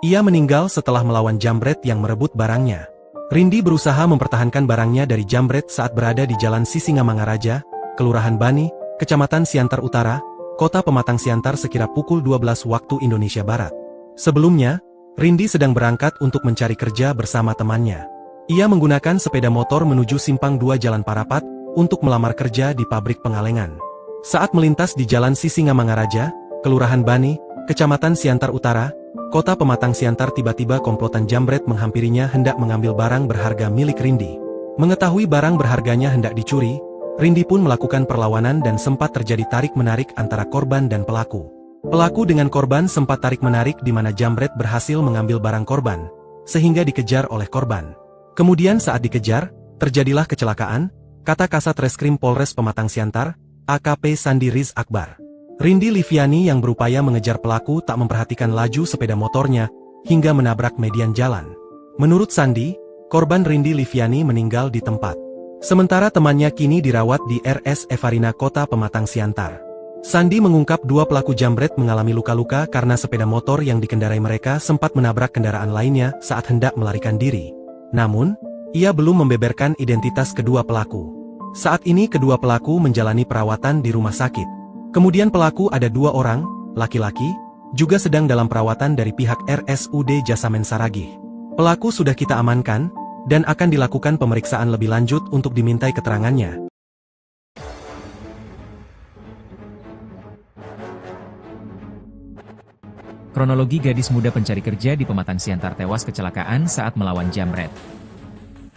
Ia meninggal setelah melawan jambret yang merebut barangnya. Rindi berusaha mempertahankan barangnya dari jambret saat berada di Jalan Sisingamangaraja, Kelurahan Bani, Kecamatan Siantar Utara, Kota Pematang Siantar sekira pukul 12 waktu Indonesia Barat. Sebelumnya, Rindi sedang berangkat untuk mencari kerja bersama temannya. Ia menggunakan sepeda motor menuju Simpang 2 Jalan Parapat untuk melamar kerja di pabrik pengalengan. Saat melintas di Jalan Sisingamangaraja, Kelurahan Bani, Kecamatan Siantar Utara, Kota Pematang Siantar, tiba-tiba komplotan jambret menghampirinya hendak mengambil barang berharga milik Rindi. Mengetahui barang berharganya hendak dicuri, Rindi pun melakukan perlawanan dan sempat terjadi tarik-menarik antara korban dan pelaku. Pelaku dengan korban sempat tarik-menarik di mana jambret berhasil mengambil barang korban, sehingga dikejar oleh korban. Kemudian saat dikejar, terjadilah kecelakaan, kata Kasat Reskrim Polres Pematang Siantar, AKP Sandi Riz Akbar. Rindi Liviani yang berupaya mengejar pelaku tak memperhatikan laju sepeda motornya, hingga menabrak median jalan. Menurut Sandi, korban Rindi Liviani meninggal di tempat. Sementara temannya kini dirawat di RS Evarina Kota Pematang Siantar. Sandi mengungkap dua pelaku jambret mengalami luka-luka karena sepeda motor yang dikendarai mereka sempat menabrak kendaraan lainnya saat hendak melarikan diri. Namun, ia belum membeberkan identitas kedua pelaku. Saat ini kedua pelaku menjalani perawatan di rumah sakit. Kemudian pelaku ada 2 orang, laki-laki, juga sedang dalam perawatan dari pihak RSUD Jasamen Saragih. Pelaku sudah kita amankan, dan akan dilakukan pemeriksaan lebih lanjut untuk dimintai keterangannya. Kronologi gadis muda pencari kerja di Pematang Siantar tewas kecelakaan saat melawan jambret.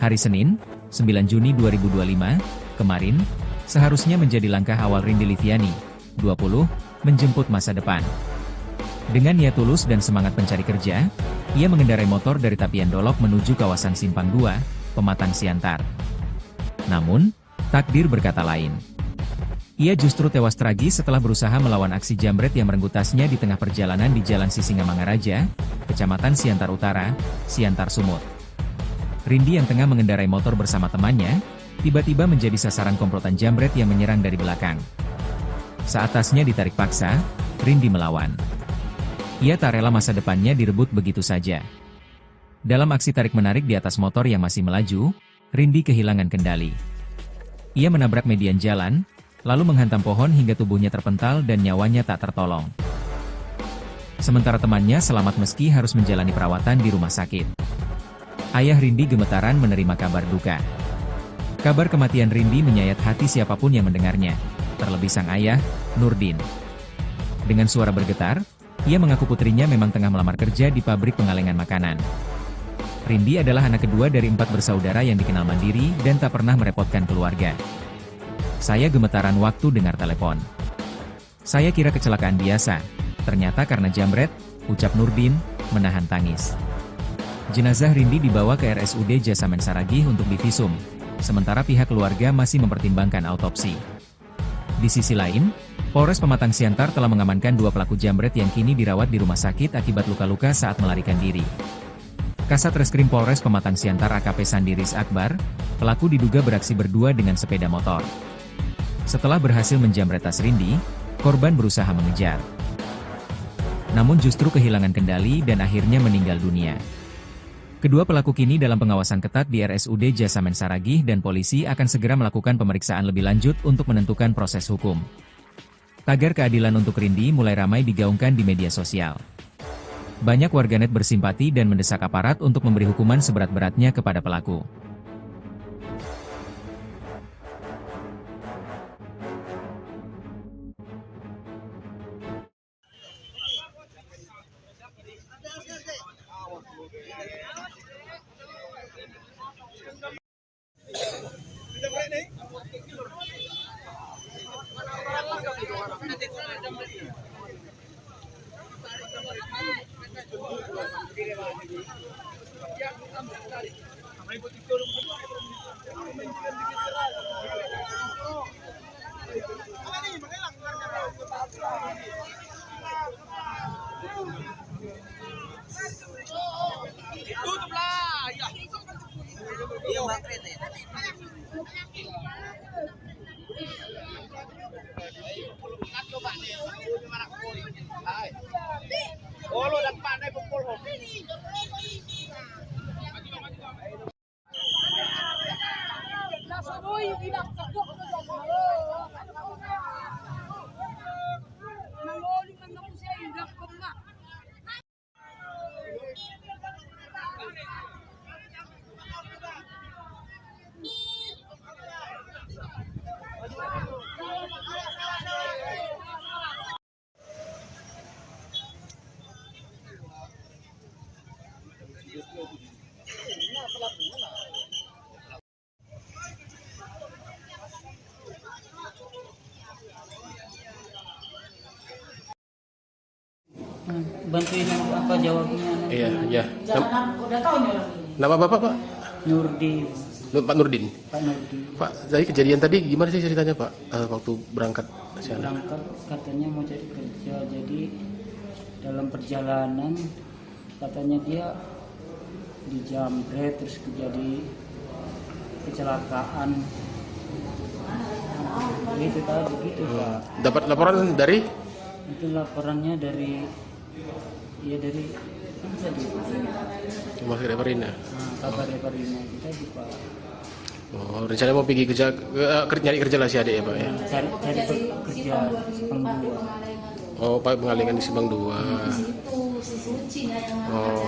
Hari Senin, 9 Juni 2025, kemarin, seharusnya menjadi langkah awal Rindi Liviani, 20, menjemput masa depan. Dengan niat tulus dan semangat pencari kerja, ia mengendarai motor dari Tapian Dolok menuju kawasan Simpang 2, Pematang Siantar. Namun, takdir berkata lain. Ia justru tewas tragis setelah berusaha melawan aksi jambret yang merenggut tasnya di tengah perjalanan di Jalan Sisingamangaraja, Kecamatan Siantar Utara, Siantar Sumut. Rindi yang tengah mengendarai motor bersama temannya, tiba-tiba menjadi sasaran komplotan jambret yang menyerang dari belakang. Saat tasnya ditarik paksa, Rindi melawan. Ia tak rela masa depannya direbut begitu saja. Dalam aksi tarik-menarik di atas motor yang masih melaju, Rindi kehilangan kendali. Ia menabrak median jalan, lalu menghantam pohon hingga tubuhnya terpental dan nyawanya tak tertolong. Sementara temannya selamat meski harus menjalani perawatan di rumah sakit. Ayah Rindi gemetaran menerima kabar duka. Kabar kematian Rindi menyayat hati siapapun yang mendengarnya, terlebih sang ayah, Nurdin. Dengan suara bergetar, ia mengaku putrinya memang tengah melamar kerja di pabrik pengalengan makanan. Rindi adalah anak kedua dari 4 bersaudara yang dikenal mandiri dan tak pernah merepotkan keluarga. Saya gemetaran waktu dengar telepon. Saya kira kecelakaan biasa, ternyata karena jambret, ucap Nurdin, menahan tangis. Jenazah Rindi dibawa ke RSUD Jasamen Saragih untuk divisum, sementara pihak keluarga masih mempertimbangkan autopsi. Di sisi lain, Polres Pematang Siantar telah mengamankan 2 pelaku jambret yang kini dirawat di rumah sakit akibat luka-luka saat melarikan diri. Kasat Reskrim Polres Pematang Siantar AKP Sandi Riz Akbar, pelaku diduga beraksi berdua dengan sepeda motor. Setelah berhasil menjambret tas Rindi, korban berusaha mengejar. Namun justru kehilangan kendali dan akhirnya meninggal dunia. Kedua pelaku kini dalam pengawasan ketat di RSUD Jasamen Saragih dan polisi akan segera melakukan pemeriksaan lebih lanjut untuk menentukan proses hukum. Tagar keadilan untuk Rindi mulai ramai digaungkan di media sosial. Banyak warganet bersimpati dan mendesak aparat untuk memberi hukuman seberat-beratnya kepada pelaku. Bantuin apa jawabnya? Iya, iya. Udah tahu nih orang ini. Nama Bapak, Pak? Nurdin, Pak Nurdin. Pak Nurdin. Pak, dari kejadian tadi gimana sih ceritanya, Pak? Waktu berangkat ke sana? Berangkat katanya mau cari kerja, jadi dalam perjalanan katanya dia dijamret terus terjadi kecelakaan. Gitu tadi gitu Pak. Dapat laporan dari? Itu laporannya dari dari apa tadi? Mas Reparina. Kabar Reparina kita di Pak. Oh, rencana mau pergi kerja, nyari kerja lah si adik ya, Pak ya? Cari kerja Simpang 2. Oh, Pak pengalingan di Simpang 2. Oh.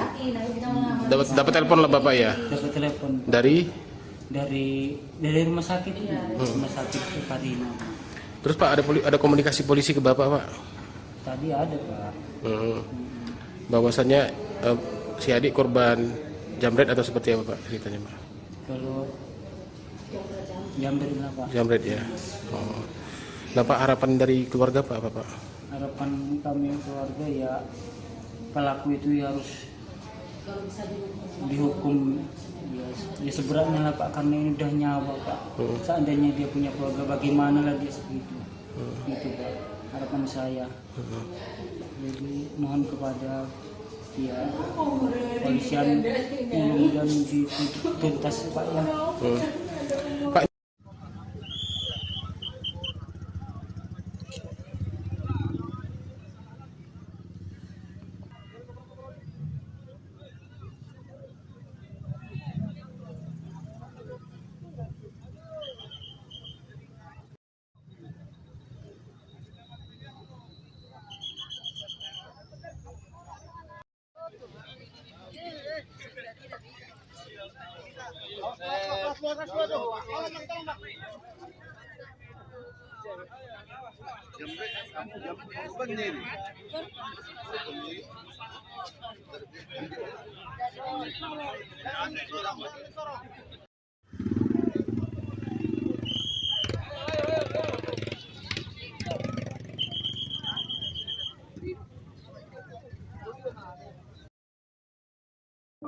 Dapat telepon lah Bapak ya? Dapat telepon dari rumah sakit ini, rumah sakit Reparina. Terus Pak ada komunikasi polisi ke Bapak, Pak? Tadi ada Pak. Bahwasannya si adik korban jamret atau seperti apa Pak ceritanya, Pak? Kalau jamret lah Pak. Jamret ya. Oh. Nah Pak, harapan dari keluarga Pak apa Pak? Harapan kami keluarga ya pelaku itu ya harus dihukum ya seberatnya lah Pak, karena ini udah nyawa Pak. Seandainya dia punya keluarga bagaimana lagi segitu. Gitu Pak, harapan saya. Jadi mohon kepada ya polisian mudah-mudahan dituntas Pak ya. Pak,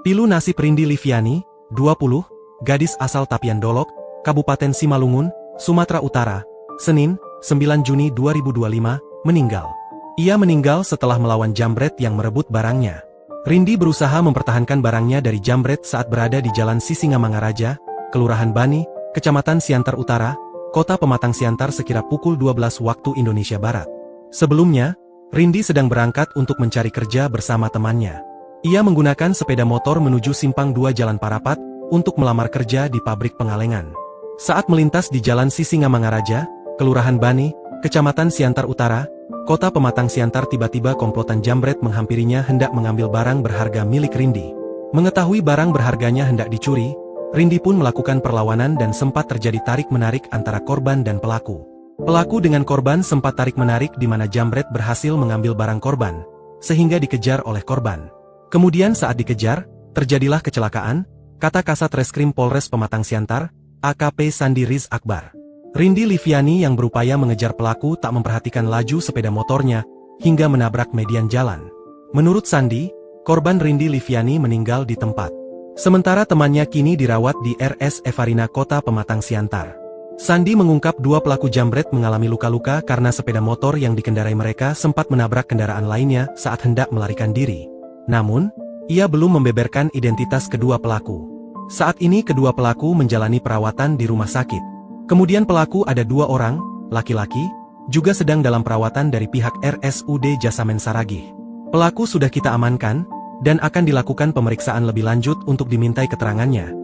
Pilu nasib Rindi Liviani, 20, gadis asal Tapian Dolok, Kabupaten Simalungun, Sumatera Utara, Senin, 9 Juni 2025, meninggal. Ia meninggal setelah melawan jambret yang merebut barangnya. Rindi berusaha mempertahankan barangnya dari jambret saat berada di Jalan Sisingamangaraja, Kelurahan Bani, Kecamatan Siantar Utara, Kota Pematang Siantar sekira pukul 12 waktu Indonesia Barat. Sebelumnya, Rindi sedang berangkat untuk mencari kerja bersama temannya. Ia menggunakan sepeda motor menuju Simpang 2 Jalan Parapat untuk melamar kerja di pabrik pengalengan. Saat melintas di Jalan Sisingamangaraja, Kelurahan Bani, Kecamatan Siantar Utara, Kota Pematang Siantar, tiba-tiba komplotan jambret menghampirinya hendak mengambil barang berharga milik Rindi. Mengetahui barang berharganya hendak dicuri, Rindi pun melakukan perlawanan dan sempat terjadi tarik-menarik antara korban dan pelaku. Pelaku dengan korban sempat tarik-menarik di mana jambret berhasil mengambil barang korban, sehingga dikejar oleh korban. Kemudian saat dikejar, terjadilah kecelakaan, kata Kasat Reskrim Polres Pematang Siantar, AKP Sandi Riz Akbar. Rindi Liviani yang berupaya mengejar pelaku tak memperhatikan laju sepeda motornya, hingga menabrak median jalan. Menurut Sandi, korban Rindi Liviani meninggal di tempat. Sementara temannya kini dirawat di RS Evarina Kota Pematang Siantar. Sandi mengungkap dua pelaku jambret mengalami luka-luka karena sepeda motor yang dikendarai mereka sempat menabrak kendaraan lainnya saat hendak melarikan diri. Namun, ia belum membeberkan identitas kedua pelaku. Saat ini kedua pelaku menjalani perawatan di rumah sakit. Kemudian pelaku ada dua orang, laki-laki, juga sedang dalam perawatan dari pihak RSUD Jasamen Saragih. Pelaku sudah kita amankan, dan akan dilakukan pemeriksaan lebih lanjut untuk dimintai keterangannya.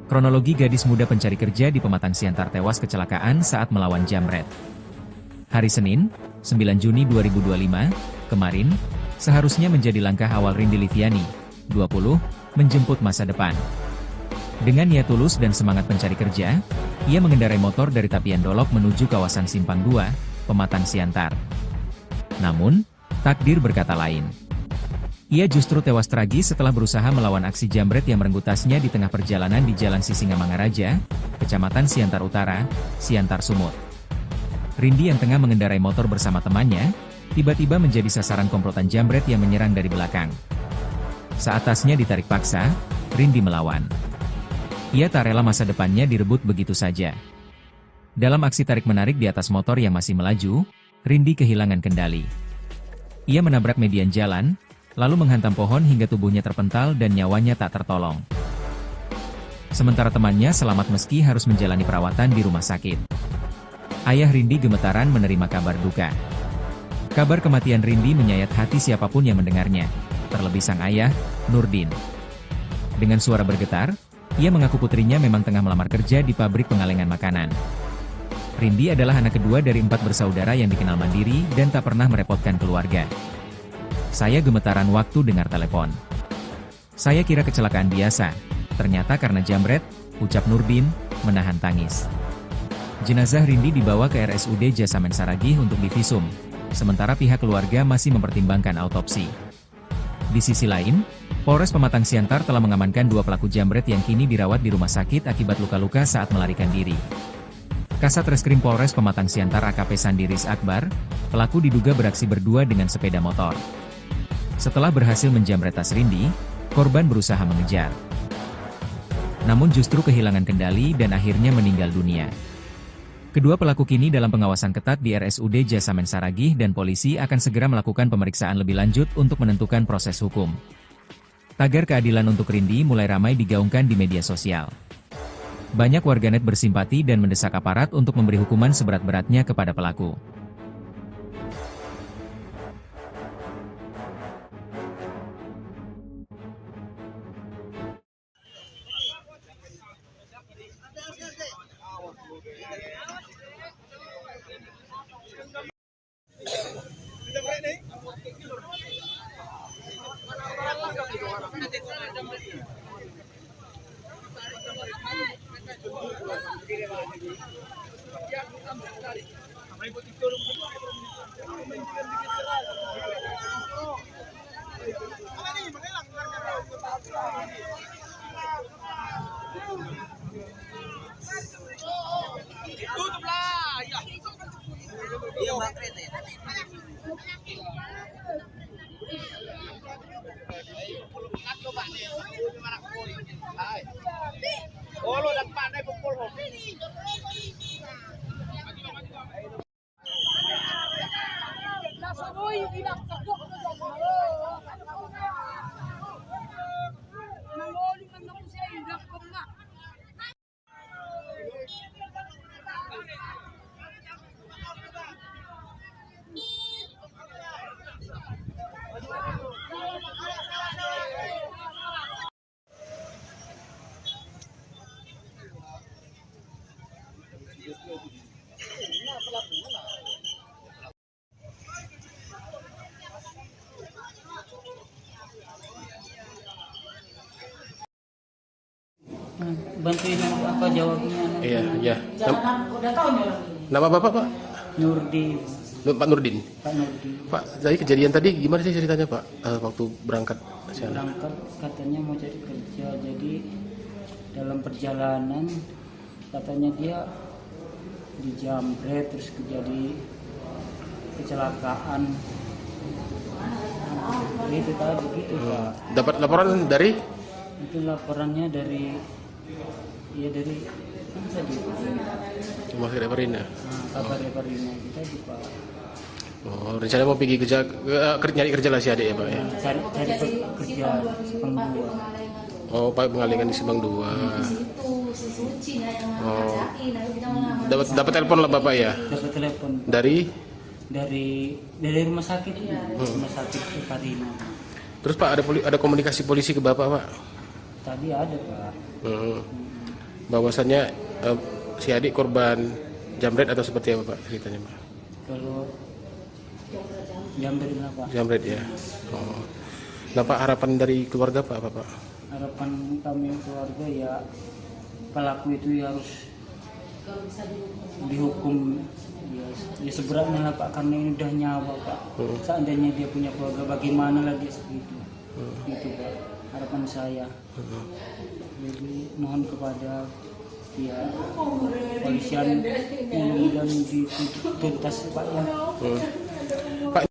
Kronologi gadis muda pencari kerja di Pematang Siantar tewas kecelakaan saat melawan jambret. Hari Senin, 9 Juni 2025, kemarin, seharusnya menjadi langkah awal Rindi Liviani, 20, menjemput masa depan. Dengan niat tulus dan semangat pencari kerja, ia mengendarai motor dari Tapian Dolok menuju kawasan Simpang 2, Pematang Siantar. Namun, takdir berkata lain. Ia justru tewas tragis setelah berusaha melawan aksi jambret yang merenggut tasnya di tengah perjalanan di Jalan Sisingamangaraja, Kecamatan Siantar Utara, Siantar Sumut. Rindi yang tengah mengendarai motor bersama temannya, tiba-tiba menjadi sasaran komplotan jambret yang menyerang dari belakang. Saat tasnya ditarik paksa, Rindi melawan. Ia tak rela masa depannya direbut begitu saja. Dalam aksi tarik-menarik di atas motor yang masih melaju, Rindi kehilangan kendali. Ia menabrak median jalan, lalu menghantam pohon hingga tubuhnya terpental dan nyawanya tak tertolong. Sementara temannya selamat meski harus menjalani perawatan di rumah sakit. Ayah Rindi gemetaran menerima kabar duka. Kabar kematian Rindi menyayat hati siapapun yang mendengarnya, terlebih sang ayah, Nurdin. Dengan suara bergetar, ia mengaku putrinya memang tengah melamar kerja di pabrik pengalengan makanan. Rindi adalah anak kedua dari 4 bersaudara yang dikenal mandiri dan tak pernah merepotkan keluarga. Saya gemetaran waktu dengar telepon. Saya kira kecelakaan biasa, ternyata karena jambret, ucap Nurdin, menahan tangis. Jenazah Rindi dibawa ke RSUD Jasamen Saragih untuk divisum, sementara pihak keluarga masih mempertimbangkan autopsi. Di sisi lain, Polres Pematang Siantar telah mengamankan 2 pelaku jambret yang kini dirawat di rumah sakit akibat luka-luka saat melarikan diri. Kasat Reskrim Polres Pematang Siantar AKP Sandiris Akbar, pelaku diduga beraksi berdua dengan sepeda motor. Setelah berhasil menjambret tas Rindi, korban berusaha mengejar. Namun justru kehilangan kendali dan akhirnya meninggal dunia. Kedua pelaku kini dalam pengawasan ketat di RSUD Jasamen Saragih dan polisi akan segera melakukan pemeriksaan lebih lanjut untuk menentukan proses hukum. Tagar keadilan untuk Rindi mulai ramai digaungkan di media sosial. Banyak warganet bersimpati dan mendesak aparat untuk memberi hukuman seberat-beratnya kepada pelaku. Bantuin apa jawabnya? Iya, iya. Jangan udah tahu nih orang ini. Nama Bapak, Pak? Nurdin, Pak Nurdin. Pak Nurdin. Pak, jadi kejadian tadi gimana sih ceritanya, Pak? Waktu berangkat ke sana. Berangkat katanya mau cari kerja, jadi dalam perjalanan katanya dia dijamret terus terjadi kecelakaan. Itu tadi gitu Pak. Dapat laporan dari Itu laporannya dari kan tadi Rumah Sakit Parina. kabar Parina kita di Pak. Oh, rencana mau pergi nyari kerja lah si adik ya Pak ya. Cari kerja Sepang 2. Oh, Pak mengalihkan di Subang 2. Oh. Dapat telepon lah Bapak ya. Dapat telepon Dari rumah sakit rumah sakit Parina. terus Pak ada komunikasi polisi ke Bapak Pak? Tadi ada Pak. Bahwasannya si adik korban jamret atau seperti apa Pak ceritanya Pak? Kalau jamret lah Pak. Jamret ya. Oh. Nah Pak, harapan dari keluarga Pak apa Pak? Harapan kami keluarga ya pelaku itu ya harus dihukum ya seberatnya lah Pak, karena ini udah nyawa Pak. Seandainya dia punya keluarga bagaimana lagi segitu. Itu Pak harapan saya. Jadi mohon kepada ya polisian dan dituntas Pak ya. Pak,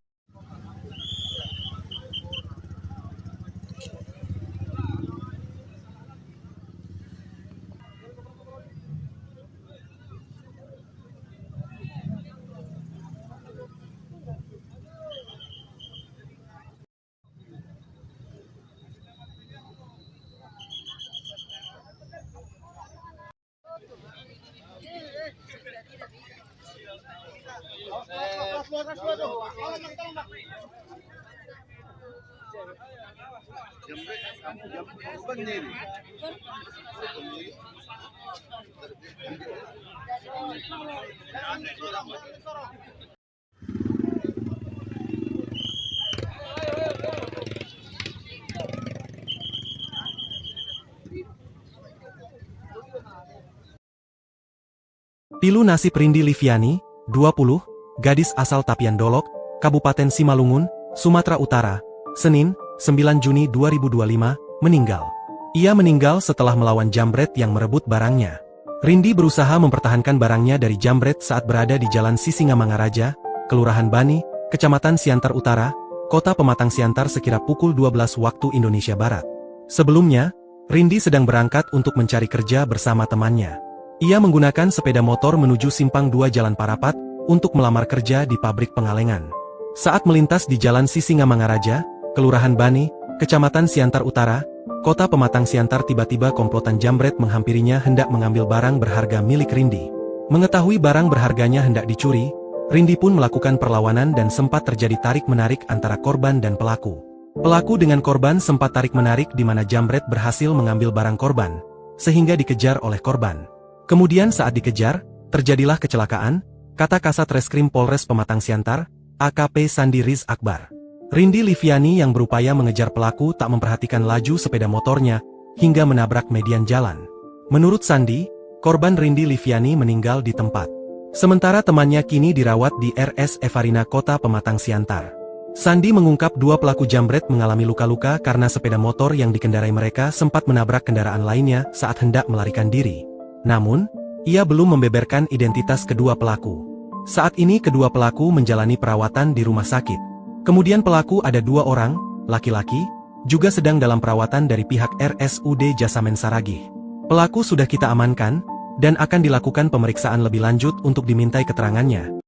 Pilu nasib Rindi Liviani, 20, gadis asal Tapian Dolok, Kabupaten Simalungun, Sumatera Utara, Senin, 9 Juni 2025, meninggal. Ia meninggal setelah melawan jambret yang merebut barangnya. Rindi berusaha mempertahankan barangnya dari jambret saat berada di Jalan Sisingamangaraja, Kelurahan Bani, Kecamatan Siantar Utara, Kota Pematang Siantar sekira pukul 12 waktu Indonesia Barat. Sebelumnya, Rindi sedang berangkat untuk mencari kerja bersama temannya. Ia menggunakan sepeda motor menuju Simpang 2 Jalan Parapat untuk melamar kerja di pabrik pengalengan. Saat melintas di Jalan Sisingamangaraja, Kelurahan Bani, Kecamatan Siantar Utara, Kota Pematang Siantar, tiba-tiba komplotan jambret menghampirinya hendak mengambil barang berharga milik Rindi. Mengetahui barang berharganya hendak dicuri, Rindi pun melakukan perlawanan dan sempat terjadi tarik-menarik antara korban dan pelaku. Pelaku dengan korban sempat tarik-menarik di mana jambret berhasil mengambil barang korban, sehingga dikejar oleh korban. Kemudian saat dikejar, terjadilah kecelakaan, kata Kasat Reskrim Polres Pematang Siantar, AKP Sandi Riz Akbar. Rindi Liviani yang berupaya mengejar pelaku tak memperhatikan laju sepeda motornya, hingga menabrak median jalan. Menurut Sandi, korban Rindi Liviani meninggal di tempat. Sementara temannya kini dirawat di RS Evarina Kota Pematang Siantar. Sandi mengungkap dua pelaku jambret mengalami luka-luka karena sepeda motor yang dikendarai mereka sempat menabrak kendaraan lainnya saat hendak melarikan diri. Namun, ia belum membeberkan identitas kedua pelaku. Saat ini kedua pelaku menjalani perawatan di rumah sakit. Kemudian pelaku ada 2 orang, laki-laki, juga sedang dalam perawatan dari pihak RSUD Jasamen Saragih. Pelaku sudah kita amankan, dan akan dilakukan pemeriksaan lebih lanjut untuk dimintai keterangannya.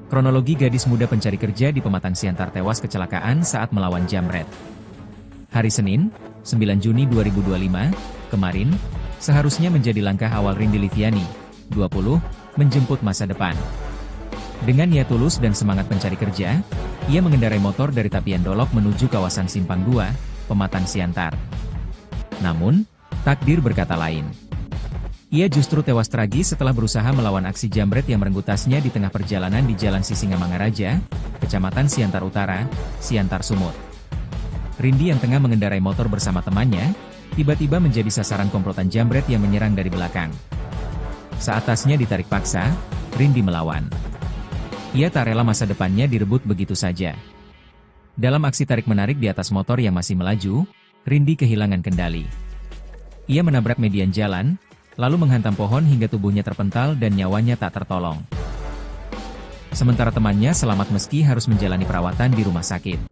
Kronologi gadis muda pencari kerja di Pematang Siantar tewas kecelakaan saat melawan jambret. Hari Senin, 9 Juni 2025, kemarin, seharusnya menjadi langkah awal Rindi Liviani, 20, menjemput masa depan. Dengan niat tulus dan semangat pencari kerja, ia mengendarai motor dari Tapian Dolok menuju kawasan Simpang 2, Pematang Siantar. Namun, takdir berkata lain. Ia justru tewas tragis setelah berusaha melawan aksi jambret yang merenggut tasnya di tengah perjalanan di Jalan Sisingamangaraja, Kecamatan Siantar Utara, Siantar Sumut. Rindi yang tengah mengendarai motor bersama temannya, tiba-tiba menjadi sasaran komplotan jambret yang menyerang dari belakang. Saat tasnya ditarik paksa, Rindi melawan. Ia tak rela masa depannya direbut begitu saja. Dalam aksi tarik-menarik di atas motor yang masih melaju, Rindi kehilangan kendali. Ia menabrak median jalan, lalu menghantam pohon hingga tubuhnya terpental dan nyawanya tak tertolong. Sementara temannya selamat meski harus menjalani perawatan di rumah sakit.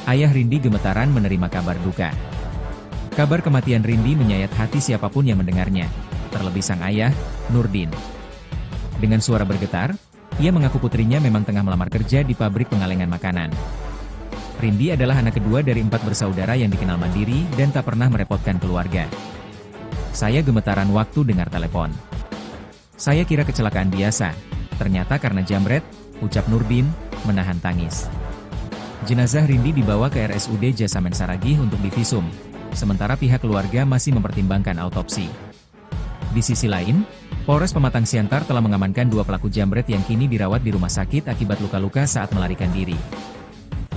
Ayah Rindi gemetaran menerima kabar duka. Kabar kematian Rindi menyayat hati siapapun yang mendengarnya, terlebih sang ayah, Nurdin. Dengan suara bergetar, ia mengaku putrinya memang tengah melamar kerja di pabrik pengalengan makanan. Rindi adalah anak kedua dari 4 bersaudara yang dikenal mandiri dan tak pernah merepotkan keluarga. Saya gemetaran waktu dengar telepon. Saya kira kecelakaan biasa, ternyata karena jambret, ucap Nurdin, menahan tangis. Jenazah Rindi dibawa ke RSUD Jasamen Saragih untuk divisum, sementara pihak keluarga masih mempertimbangkan autopsi. Di sisi lain, Polres Pematang Siantar telah mengamankan 2 pelaku jambret yang kini dirawat di rumah sakit akibat luka-luka saat melarikan diri.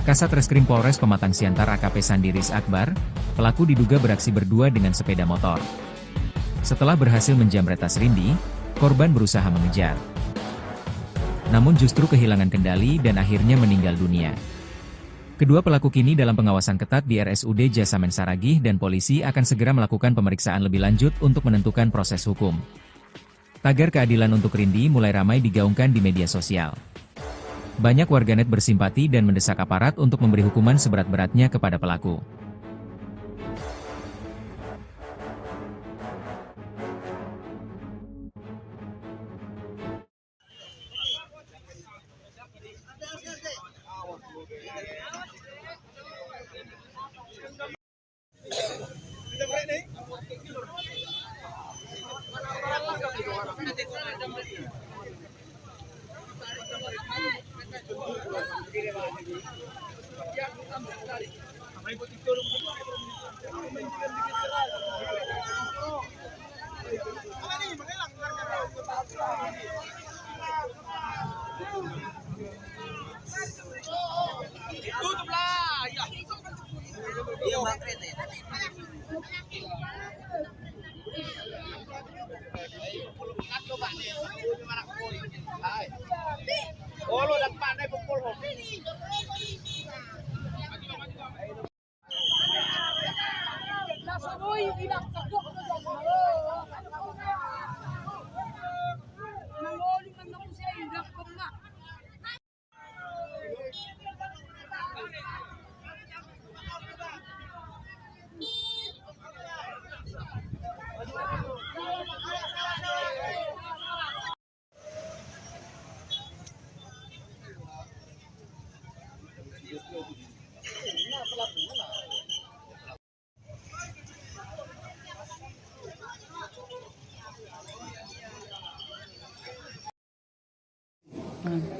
Kasat Reskrim Polres Pematang Siantar AKP Sandiris Akbar, pelaku diduga beraksi berdua dengan sepeda motor. Setelah berhasil menjamret tas Rindi, korban berusaha mengejar. Namun justru kehilangan kendali dan akhirnya meninggal dunia. Kedua pelaku kini dalam pengawasan ketat di RSUD Jasamen Saragih dan polisi akan segera melakukan pemeriksaan lebih lanjut untuk menentukan proses hukum. Tagar keadilan untuk Rindi mulai ramai digaungkan di media sosial. Banyak warganet bersimpati dan mendesak aparat untuk memberi hukuman seberat-beratnya kepada pelaku.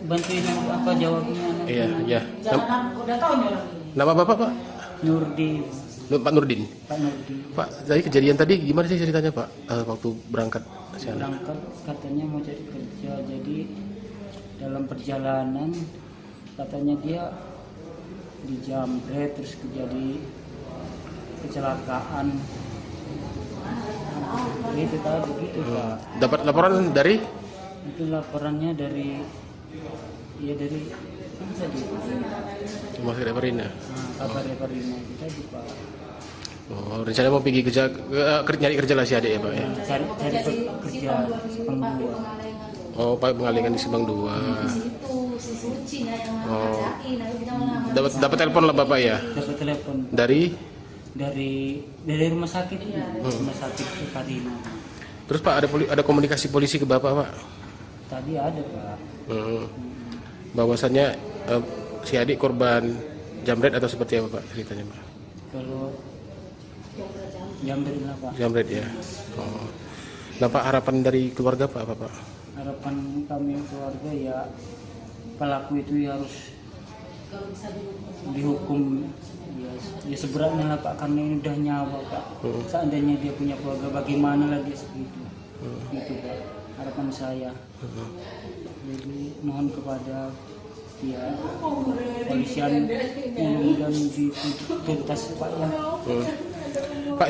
Bantuin apa jawabnya? Iya, iya. Jangan udah tahu nih orang ini. Nama Bapak, Pak? Nurdin, Pak Nurdin. Pak Nurdin. Pak, tadi kejadian tadi gimana sih ceritanya, Pak? Waktu berangkat ke sana. Berangkat katanya mau cari kerja, jadi dalam perjalanan katanya dia dijamret terus terjadi kecelakaan. Itu tadi begitu Pak. Dapat laporan dari Itu laporannya dari dari apa tadi? Rumah Sakit Marina. Kabar Rina kita di Pak. Oh, rencana mau pergi kerja, nyari kerja lah si adik ya, Pak ya. Cari kerja Sepang 2. Oh, Pak pengalingan di Subang 2. Oh. Dapat telepon lah Bapak ya. Dapat telepon Dari dari rumah sakit, rumah sakit Karina. Terus Pak ada komunikasi polisi ke Bapak, Pak? Tadi ada Pak. Bahwasannya si adik korban jambret atau seperti apa Pak ceritanya, Pak? Kalau jambret lah Pak. Jambret ya. Oh. Nah Pak, harapan dari keluarga Pak apa Pak? Harapan kami keluarga ya pelaku itu ya harus dihukum ya seberatnya lah Pak, karena ini udah nyawa Pak. Seandainya dia punya keluarga bagaimana lagi segitu. Gitu Pak, harapan saya. Jadi mohon kepada ya polisian mudah-mudahan dituntas Pak ya. Pak,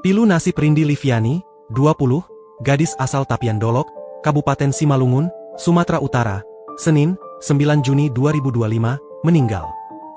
Pilu nasib Rindi Liviani, 20, gadis asal Tapian Dolok, Kabupaten Simalungun, Sumatera Utara, Senin, 9 Juni 2025, meninggal.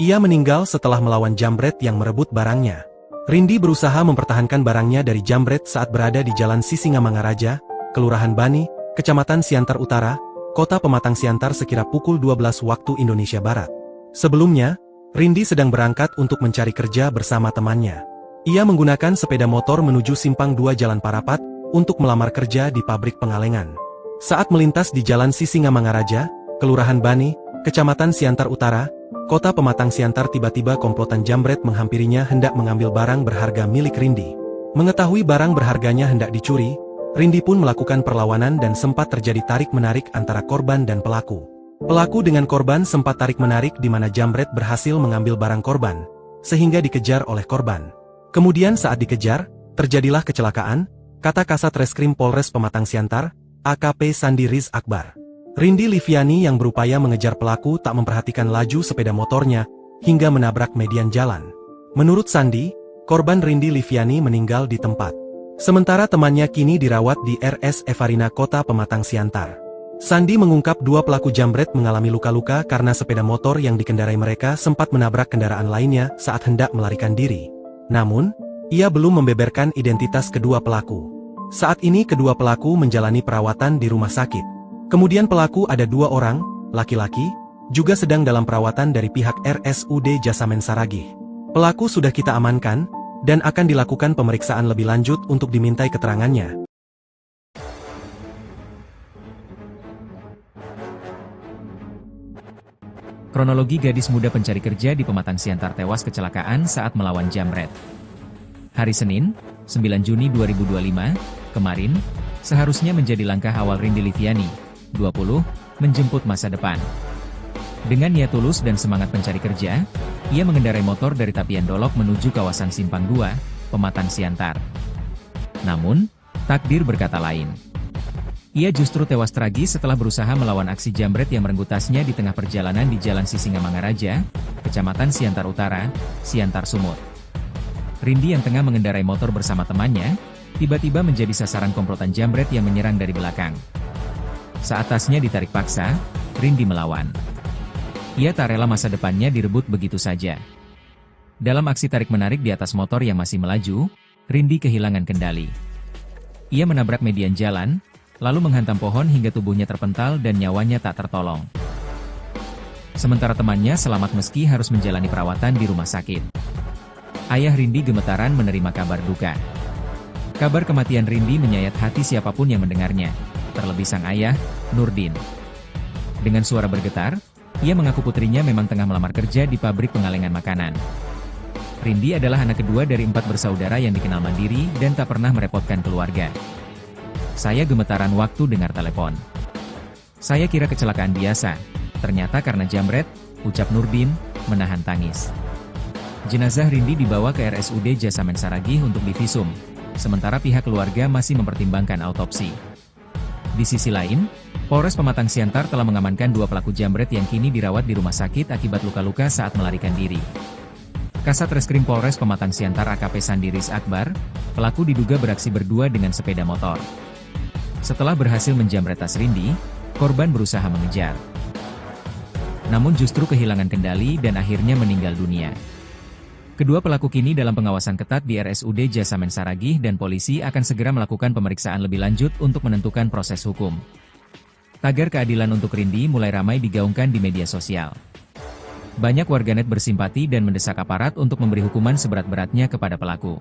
Ia meninggal setelah melawan jambret yang merebut barangnya. Rindi berusaha mempertahankan barangnya dari jambret saat berada di Jalan Sisingamangaraja, Kelurahan Bani, Kecamatan Siantar Utara, Kota Pematang Siantar sekira pukul 12 waktu Indonesia Barat. Sebelumnya, Rindi sedang berangkat untuk mencari kerja bersama temannya. Ia menggunakan sepeda motor menuju Simpang 2 Jalan Parapat untuk melamar kerja di pabrik pengalengan. Saat melintas di Jalan Sisingamangaraja, Kelurahan Bani, Kecamatan Siantar Utara, Kota Pematang Siantar, tiba-tiba komplotan jambret menghampirinya hendak mengambil barang berharga milik Rindi. Mengetahui barang berharganya hendak dicuri, Rindi pun melakukan perlawanan dan sempat terjadi tarik-menarik antara korban dan pelaku. Pelaku dengan korban sempat tarik-menarik di mana jambret berhasil mengambil barang korban, sehingga dikejar oleh korban. Kemudian saat dikejar, terjadilah kecelakaan, kata Kasat Reskrim Polres Pematang Siantar, AKP Sandi Riz Akbar. Rindi Liviani yang berupaya mengejar pelaku tak memperhatikan laju sepeda motornya, hingga menabrak median jalan. Menurut Sandi, korban Rindi Liviani meninggal di tempat. Sementara temannya kini dirawat di RS Evarina Kota Pematang Siantar. Sandi mengungkap dua pelaku jambret mengalami luka-luka karena sepeda motor yang dikendarai mereka sempat menabrak kendaraan lainnya saat hendak melarikan diri. Namun, ia belum membeberkan identitas kedua pelaku. Saat ini kedua pelaku menjalani perawatan di rumah sakit. Kemudian pelaku ada 2 orang, laki-laki, juga sedang dalam perawatan dari pihak RSUD Jasamen Saragih. Pelaku sudah kita amankan, dan akan dilakukan pemeriksaan lebih lanjut untuk dimintai keterangannya. Kronologi gadis muda pencari kerja di Pematang Siantar tewas kecelakaan saat melawan jambret. Hari Senin, 9 Juni 2025, kemarin, seharusnya menjadi langkah awal Rindi Liviani, 20, menjemput masa depan. Dengan niat tulus dan semangat pencari kerja, ia mengendarai motor dari Tapian Dolok menuju kawasan Simpang 2, Pematang Siantar. Namun, takdir berkata lain. Ia justru tewas tragis setelah berusaha melawan aksi jambret yang merenggut tasnya di tengah perjalanan di Jalan Sisingamangaraja, Kecamatan Siantar Utara, Siantar Sumut. Rindi yang tengah mengendarai motor bersama temannya, tiba-tiba menjadi sasaran komplotan jambret yang menyerang dari belakang. Saat tasnya ditarik paksa, Rindi melawan. Ia tak rela masa depannya direbut begitu saja. Dalam aksi tarik-menarik di atas motor yang masih melaju, Rindi kehilangan kendali. Ia menabrak median jalan, lalu menghantam pohon hingga tubuhnya terpental dan nyawanya tak tertolong. Sementara temannya selamat meski harus menjalani perawatan di rumah sakit. Ayah Rindi gemetaran menerima kabar duka. Kabar kematian Rindi menyayat hati siapapun yang mendengarnya, terlebih sang ayah, Nurdin. Dengan suara bergetar, ia mengaku putrinya memang tengah melamar kerja di pabrik pengalengan makanan. Rindi adalah anak kedua dari 4 bersaudara yang dikenal mandiri dan tak pernah merepotkan keluarga. Saya gemetaran waktu dengar telepon. Saya kira kecelakaan biasa, ternyata karena jambret, ucap Nurdin, menahan tangis. Jenazah Rindi dibawa ke RSUD Jasamen Saragih untuk divisum, sementara pihak keluarga masih mempertimbangkan autopsi. Di sisi lain, Polres Pematang Siantar telah mengamankan 2 pelaku jambret yang kini dirawat di rumah sakit akibat luka-luka saat melarikan diri. Kasat Reskrim Polres Pematang Siantar AKP Sandi Riz Akbar, pelaku diduga beraksi berdua dengan sepeda motor. Setelah berhasil menjambret tas Rindi, korban berusaha mengejar. Namun justru kehilangan kendali dan akhirnya meninggal dunia. Kedua pelaku kini dalam pengawasan ketat di RSUD Jasamen Saragih dan polisi akan segera melakukan pemeriksaan lebih lanjut untuk menentukan proses hukum. Tagar keadilan untuk Rindi mulai ramai digaungkan di media sosial. Banyak warganet bersimpati dan mendesak aparat untuk memberi hukuman seberat-beratnya kepada pelaku.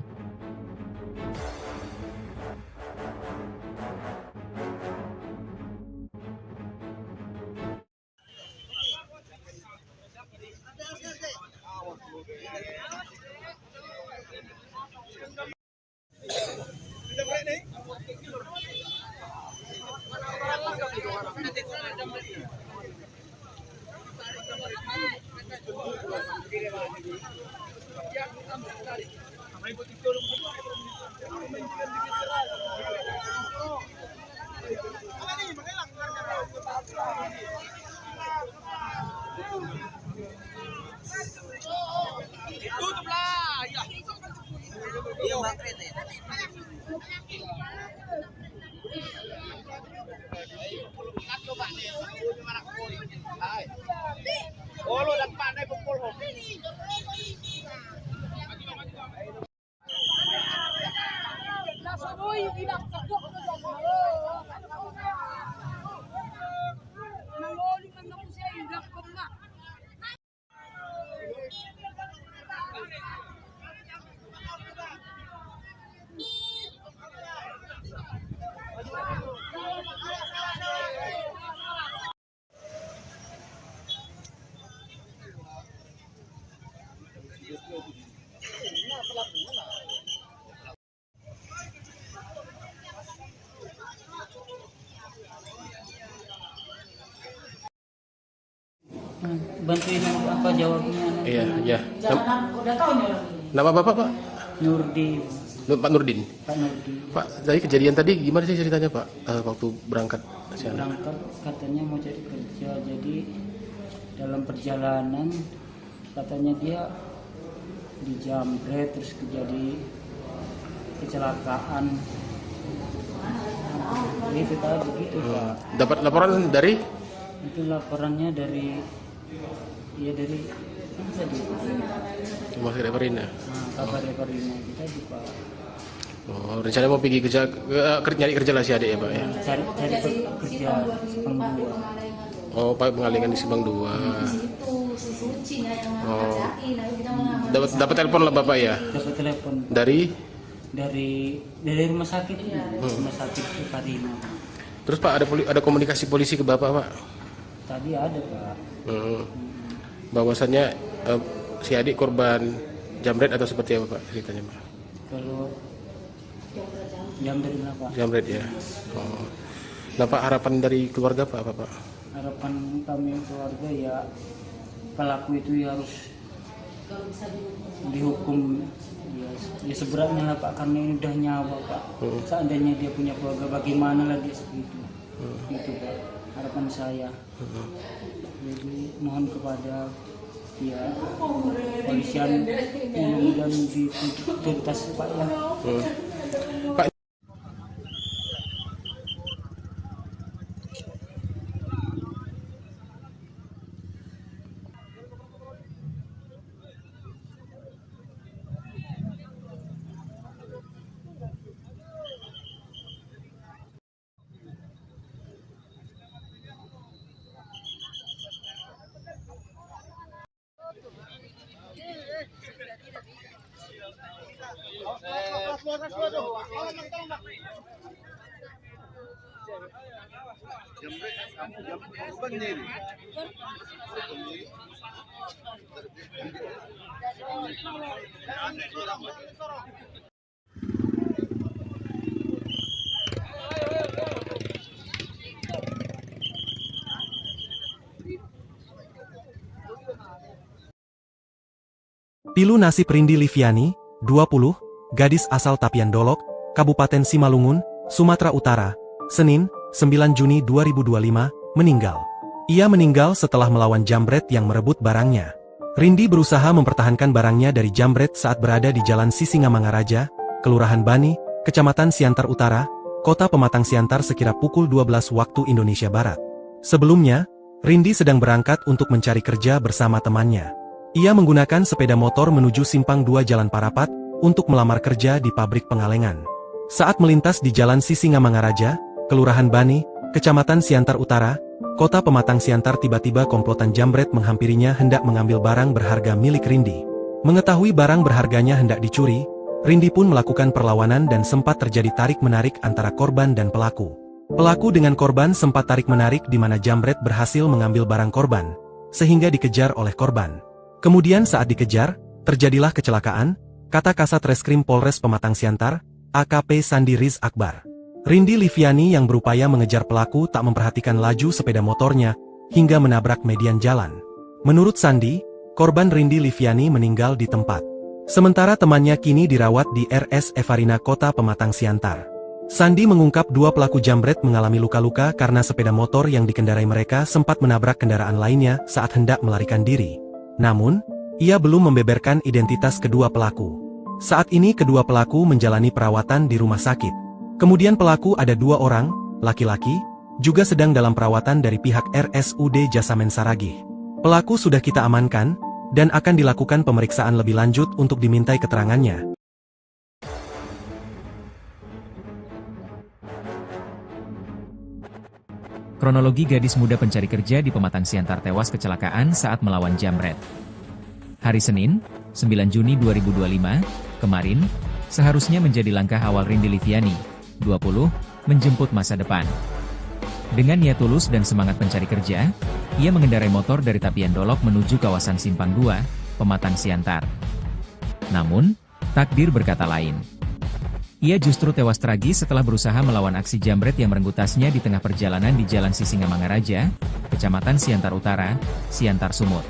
Bantuin apa jawabnya? Iya, iya. Jangan udah tahu nih orang ini. Nama Bapak, Pak? Nurdi, Pak Nurdin. Pak Nurdi. Pak, dari kejadian tadi gimana sih ceritanya, Pak? Waktu berangkat ke sana? Berangkat katanya mau cari kerja, jadi dalam perjalanan katanya dia dijamret terus terjadi kecelakaan. Itu tadi begitu Pak. Dapat laporan dari? Itu laporannya dari dari apa tadi? Rumah sakit Reparina. Kabar Reparina kita di Pak. Oh, rencana mau pergi kerja, nyari kerja lah si adik ya, Pak ya? Cari kerja Simpang 2. Oh, Pak pengalingan di Simpang 2. Oh, dapat telepon lah Bapak ya? Dapat telepon Dari? dari rumah sakit, rumah sakit Reparina. Terus Pak ada komunikasi polisi ke Bapak, Pak? Tadi ada Pak. Bahwasannya si adik korban jamret atau seperti apa Pak ceritanya, Pak? Kalau jamret apa? Jamret ya. Oh. Nah Pak, harapan dari keluarga Pak apa Pak? Harapan kami keluarga ya pelaku itu ya harus dihukum ya seberatnya lah Pak, karena ini udah nyawa Pak. Seandainya dia punya keluarga bagaimana lagi segitu. Itu Pak harapan saya. Jadi mohon kepada ya polisian mudah-mudahan dituntas Pak ya. Pak, Pilu nasib Rindi Liviani, 20, gadis asal Tapian Dolok, Kabupaten Simalungun, Sumatera Utara, Senin, 9 Juni 2025, meninggal. Ia meninggal setelah melawan jambret yang merebut barangnya. Rindi berusaha mempertahankan barangnya dari jambret saat berada di Jalan Sisingamangaraja, Kelurahan Bani, Kecamatan Siantar Utara, Kota Pematang Siantar sekira pukul 12 waktu Indonesia Barat. Sebelumnya, Rindi sedang berangkat untuk mencari kerja bersama temannya. Ia menggunakan sepeda motor menuju Simpang 2 Jalan Parapat untuk melamar kerja di pabrik pengalengan. Saat melintas di Jalan Sisingamangaraja, Kelurahan Bani, Kecamatan Siantar Utara, Kota Pematang Siantar, tiba-tiba komplotan jambret menghampirinya hendak mengambil barang berharga milik Rindi. Mengetahui barang berharganya hendak dicuri, Rindi pun melakukan perlawanan dan sempat terjadi tarik-menarik antara korban dan pelaku. Pelaku dengan korban sempat tarik-menarik di mana jambret berhasil mengambil barang korban, sehingga dikejar oleh korban. Kemudian saat dikejar, terjadilah kecelakaan, kata Kasat Reskrim Polres Pematang Siantar, AKP Sandi Riz Akbar. Rindi Liviani yang berupaya mengejar pelaku tak memperhatikan laju sepeda motornya hingga menabrak median jalan. Menurut Sandi, korban Rindi Liviani meninggal di tempat. Sementara temannya kini dirawat di RS Evarina Kota Pematang Siantar. Sandi mengungkap dua pelaku jambret mengalami luka-luka karena sepeda motor yang dikendarai mereka sempat menabrak kendaraan lainnya saat hendak melarikan diri. Namun, ia belum membeberkan identitas kedua pelaku. Saat ini kedua pelaku menjalani perawatan di rumah sakit. Kemudian pelaku ada dua orang, laki-laki, juga sedang dalam perawatan dari pihak RSUD Jasamen Saragih. Pelaku sudah kita amankan, dan akan dilakukan pemeriksaan lebih lanjut untuk dimintai keterangannya. Kronologi gadis muda pencari kerja di Pematang Siantar tewas kecelakaan saat melawan jambret. Hari Senin, 9 Juni 2025, kemarin, seharusnya menjadi langkah awal Rindi Liviani, 20, menjemput masa depan. Dengan niat tulus dan semangat pencari kerja, ia mengendarai motor dari Tapian Dolok menuju kawasan Simpang 2, Pematang Siantar. Namun, takdir berkata lain. Ia justru tewas tragis setelah berusaha melawan aksi jambret yang merenggut tasnya di tengah perjalanan di Jalan Sisingamangaraja, Kecamatan Siantar Utara, Siantar Sumut.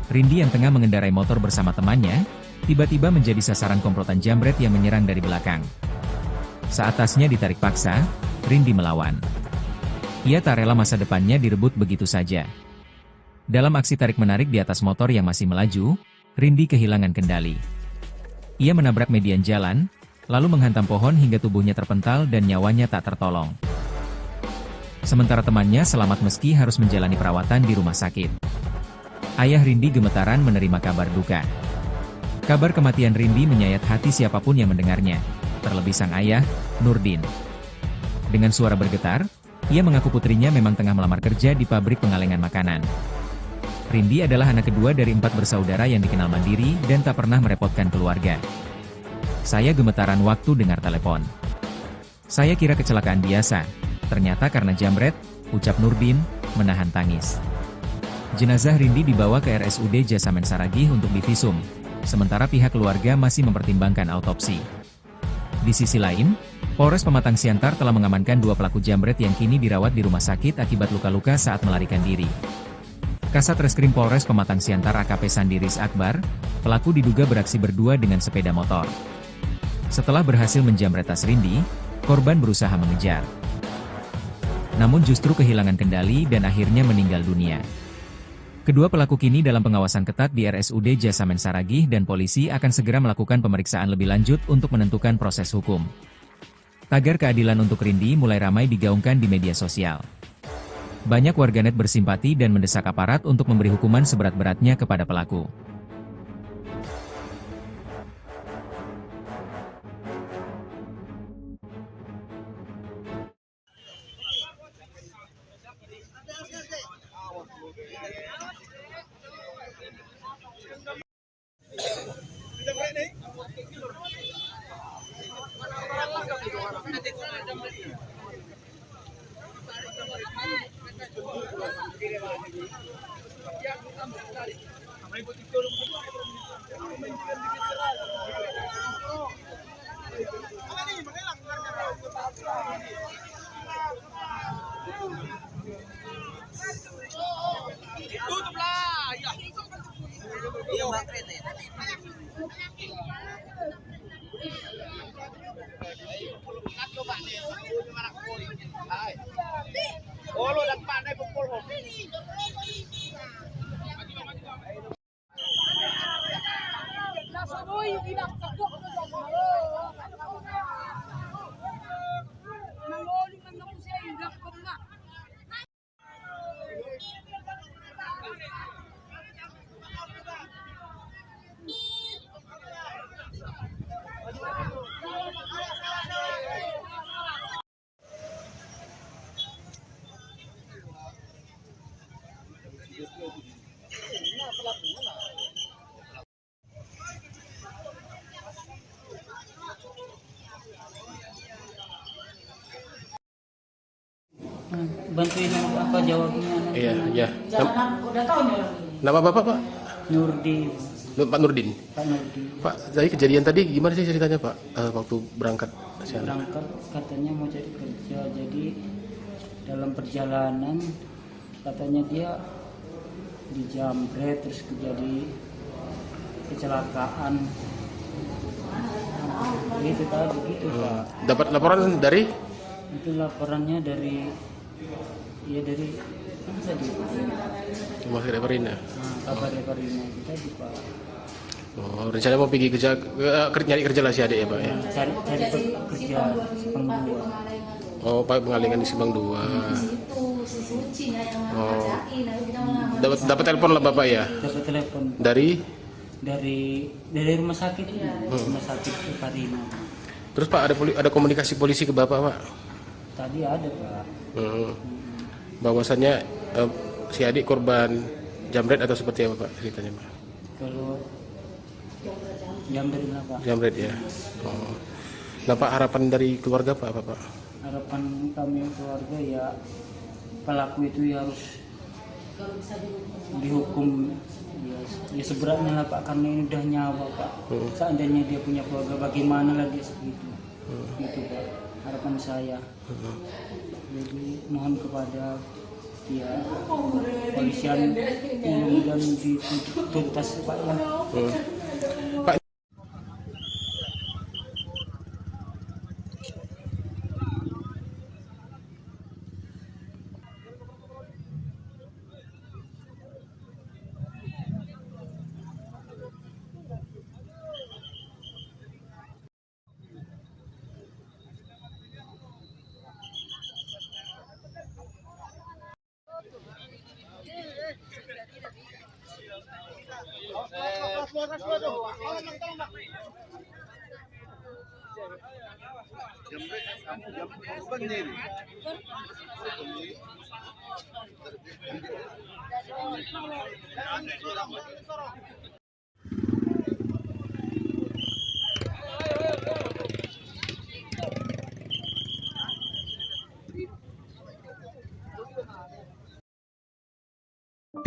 Rindi yang tengah mengendarai motor bersama temannya, tiba-tiba menjadi sasaran komplotan jambret yang menyerang dari belakang. Saat tasnya ditarik paksa, Rindi melawan. Ia tak rela masa depannya direbut begitu saja. Dalam aksi tarik-menarik di atas motor yang masih melaju, Rindi kehilangan kendali. Ia menabrak median jalan, lalu menghantam pohon hingga tubuhnya terpental dan nyawanya tak tertolong. Sementara temannya selamat meski harus menjalani perawatan di rumah sakit. Ayah Rindi gemetaran menerima kabar duka. Kabar kematian Rindi menyayat hati siapapun yang mendengarnya, terlebih sang ayah, Nurdin. Dengan suara bergetar, ia mengaku putrinya memang tengah melamar kerja di pabrik pengalengan makanan. Rindi adalah anak kedua dari 4 bersaudara yang dikenal mandiri dan tak pernah merepotkan keluarga. Saya gemetaran waktu dengar telepon. Saya kira kecelakaan biasa, ternyata karena jambret, ucap Nurdin, menahan tangis. Jenazah Rindi dibawa ke RSUD Jasamen Saragih untuk divisum, sementara pihak keluarga masih mempertimbangkan autopsi. Di sisi lain, Polres Pematang Siantar telah mengamankan 2 pelaku jambret yang kini dirawat di rumah sakit akibat luka-luka saat melarikan diri. Kasat Reskrim Polres Pematang Siantar AKP Sandiris Akbar, pelaku diduga beraksi berdua dengan sepeda motor. Setelah berhasil menjambret tas Rindi, korban berusaha mengejar. Namun justru kehilangan kendali dan akhirnya meninggal dunia. Kedua pelaku kini dalam pengawasan ketat di RSUD Jasamen Saragih dan polisi akan segera melakukan pemeriksaan lebih lanjut untuk menentukan proses hukum. Tagar keadilan untuk Rindi mulai ramai digaungkan di media sosial. Banyak warganet bersimpati dan mendesak aparat untuk memberi hukuman seberat-beratnya kepada pelaku. Bantuin apa jawabnya? Iya, iya. Jangan udah tahu nih orang ini. Nama Bapak, Pak? Nurdin. Pak Nurdin. Pak Nurdi. Pak, tadi kejadian tadi gimana sih ceritanya Pak? Waktu berangkat siang? Berangkat katanya mau cari kerja, jadi dalam perjalanan katanya dia dijamret terus terjadi kecelakaan. Gitu tadi gitu Pak. Dapat laporan dari Itu laporannya dari dari mana tadi? Rumah Sakit Reparina. Kabar Reparina itu tadi Pak. Oh, rencana mau pergi kerja, nyari kerja lah si adik ya Pak ya? Cari kerja Simpang 2. Oh, Pak mengalihkan di Simpang 2. Oh, dapat telepon lah Bapak ya? Dapat telepon Dari? dari rumah sakit, rumah sakit Reparina. Terus Pak ada komunikasi polisi ke Bapak Pak? Tadi ada Pak. Bahwasannya si adik korban jamret atau seperti apa Pak ceritanya Pak? Kalau jamret lah Pak. Jamret ya. Oh. Nah Pak, harapan dari keluarga Pak apa Pak? Harapan kami keluarga ya pelaku itu ya harus dihukum ya seberatnya lah Pak, karena ini udah nyawa Pak. Seandainya dia punya keluarga bagaimana lagi segitu. Gitu Pak, harapan saya. Jadi mohon kepada ya polisian dan dituntas Pak ya. Pak,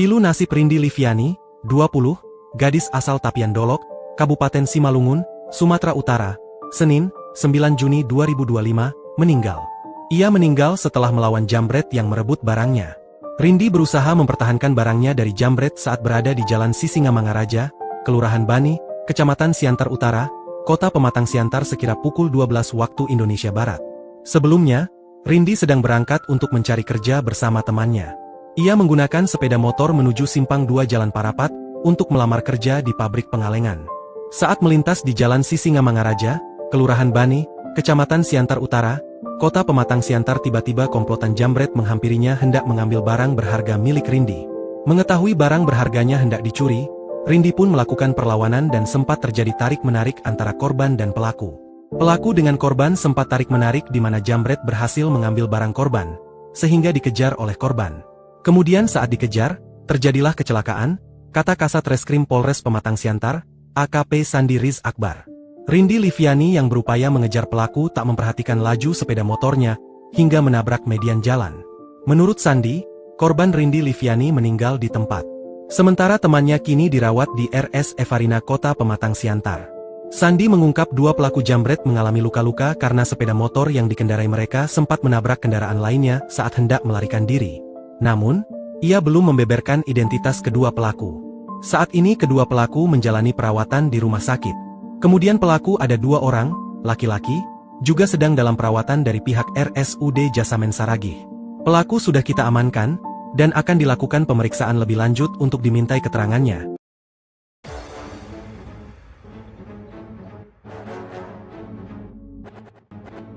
Pilu nasib Rindi Liviani, 20, gadis asal Tapian Dolok, Kabupaten Simalungun, Sumatera Utara, Senin, 9 Juni 2025, meninggal. Ia meninggal setelah melawan jambret yang merebut barangnya. Rindi berusaha mempertahankan barangnya dari jambret saat berada di Jalan Sisingamangaraja, Kelurahan Bani, Kecamatan Siantar Utara, Kota Pematang Siantar sekira pukul 12 waktu Indonesia Barat. Sebelumnya, Rindi sedang berangkat untuk mencari kerja bersama temannya. Ia menggunakan sepeda motor menuju Simpang 2 Jalan Parapat untuk melamar kerja di pabrik pengalengan. Saat melintas di Jalan Sisingamangaraja, Kelurahan Bani, Kecamatan Siantar Utara, Kota Pematang Siantar, tiba-tiba komplotan jambret menghampirinya hendak mengambil barang berharga milik Rindi. Mengetahui barang berharganya hendak dicuri, Rindi pun melakukan perlawanan dan sempat terjadi tarik-menarik antara korban dan pelaku. Pelaku dengan korban sempat tarik-menarik di mana jambret berhasil mengambil barang korban, sehingga dikejar oleh korban. Kemudian saat dikejar, terjadilah kecelakaan, kata Kasat Reskrim Polres Pematang Siantar, AKP Sandi Riz Akbar. Rindi Liviani yang berupaya mengejar pelaku tak memperhatikan laju sepeda motornya, hingga menabrak median jalan. Menurut Sandi, korban Rindi Liviani meninggal di tempat. Sementara temannya kini dirawat di RS Evarina Kota Pematang Siantar. Sandi mengungkap dua pelaku jambret mengalami luka-luka karena sepeda motor yang dikendarai mereka sempat menabrak kendaraan lainnya saat hendak melarikan diri. Namun, ia belum membeberkan identitas kedua pelaku. Saat ini kedua pelaku menjalani perawatan di rumah sakit. Kemudian pelaku ada 2 orang, laki-laki, juga sedang dalam perawatan dari pihak RSUD Jasamen Saragih. Pelaku sudah kita amankan, dan akan dilakukan pemeriksaan lebih lanjut untuk dimintai keterangannya.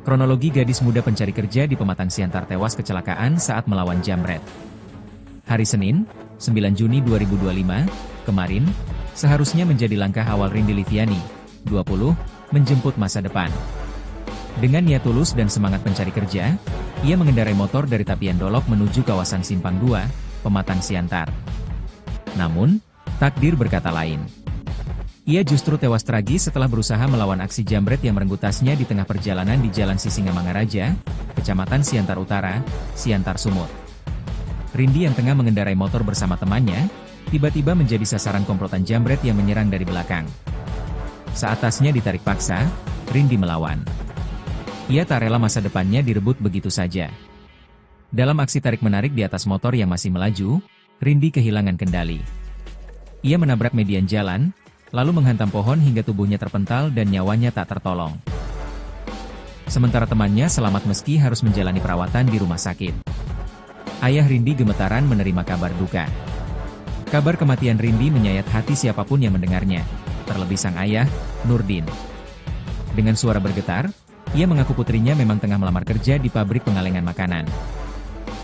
Kronologi gadis muda pencari kerja di Pematang Siantar tewas kecelakaan saat melawan jambret. Hari Senin, 9 Juni 2025, kemarin, seharusnya menjadi langkah awal Rindi Liviani, 20, menjemput masa depan. Dengan niat tulus dan semangat pencari kerja, ia mengendarai motor dari Tapian Dolok menuju kawasan Simpang 2, Pematang Siantar. Namun, takdir berkata lain. Ia justru tewas tragis setelah berusaha melawan aksi jambret yang merenggut tasnya di tengah perjalanan di Jalan Sisingamangaraja, Kecamatan Siantar Utara, Siantar Sumut. Rindi yang tengah mengendarai motor bersama temannya, tiba-tiba menjadi sasaran komplotan jambret yang menyerang dari belakang. Saat tasnya ditarik paksa, Rindi melawan. Ia tak rela masa depannya direbut begitu saja. Dalam aksi tarik-menarik di atas motor yang masih melaju, Rindi kehilangan kendali. Ia menabrak median jalan, lalu menghantam pohon hingga tubuhnya terpental dan nyawanya tak tertolong. Sementara temannya selamat meski harus menjalani perawatan di rumah sakit. Ayah Rindi gemetaran menerima kabar duka. Kabar kematian Rindi menyayat hati siapapun yang mendengarnya, terlebih sang ayah, Nurdin. Dengan suara bergetar, ia mengaku putrinya memang tengah melamar kerja di pabrik pengalengan makanan.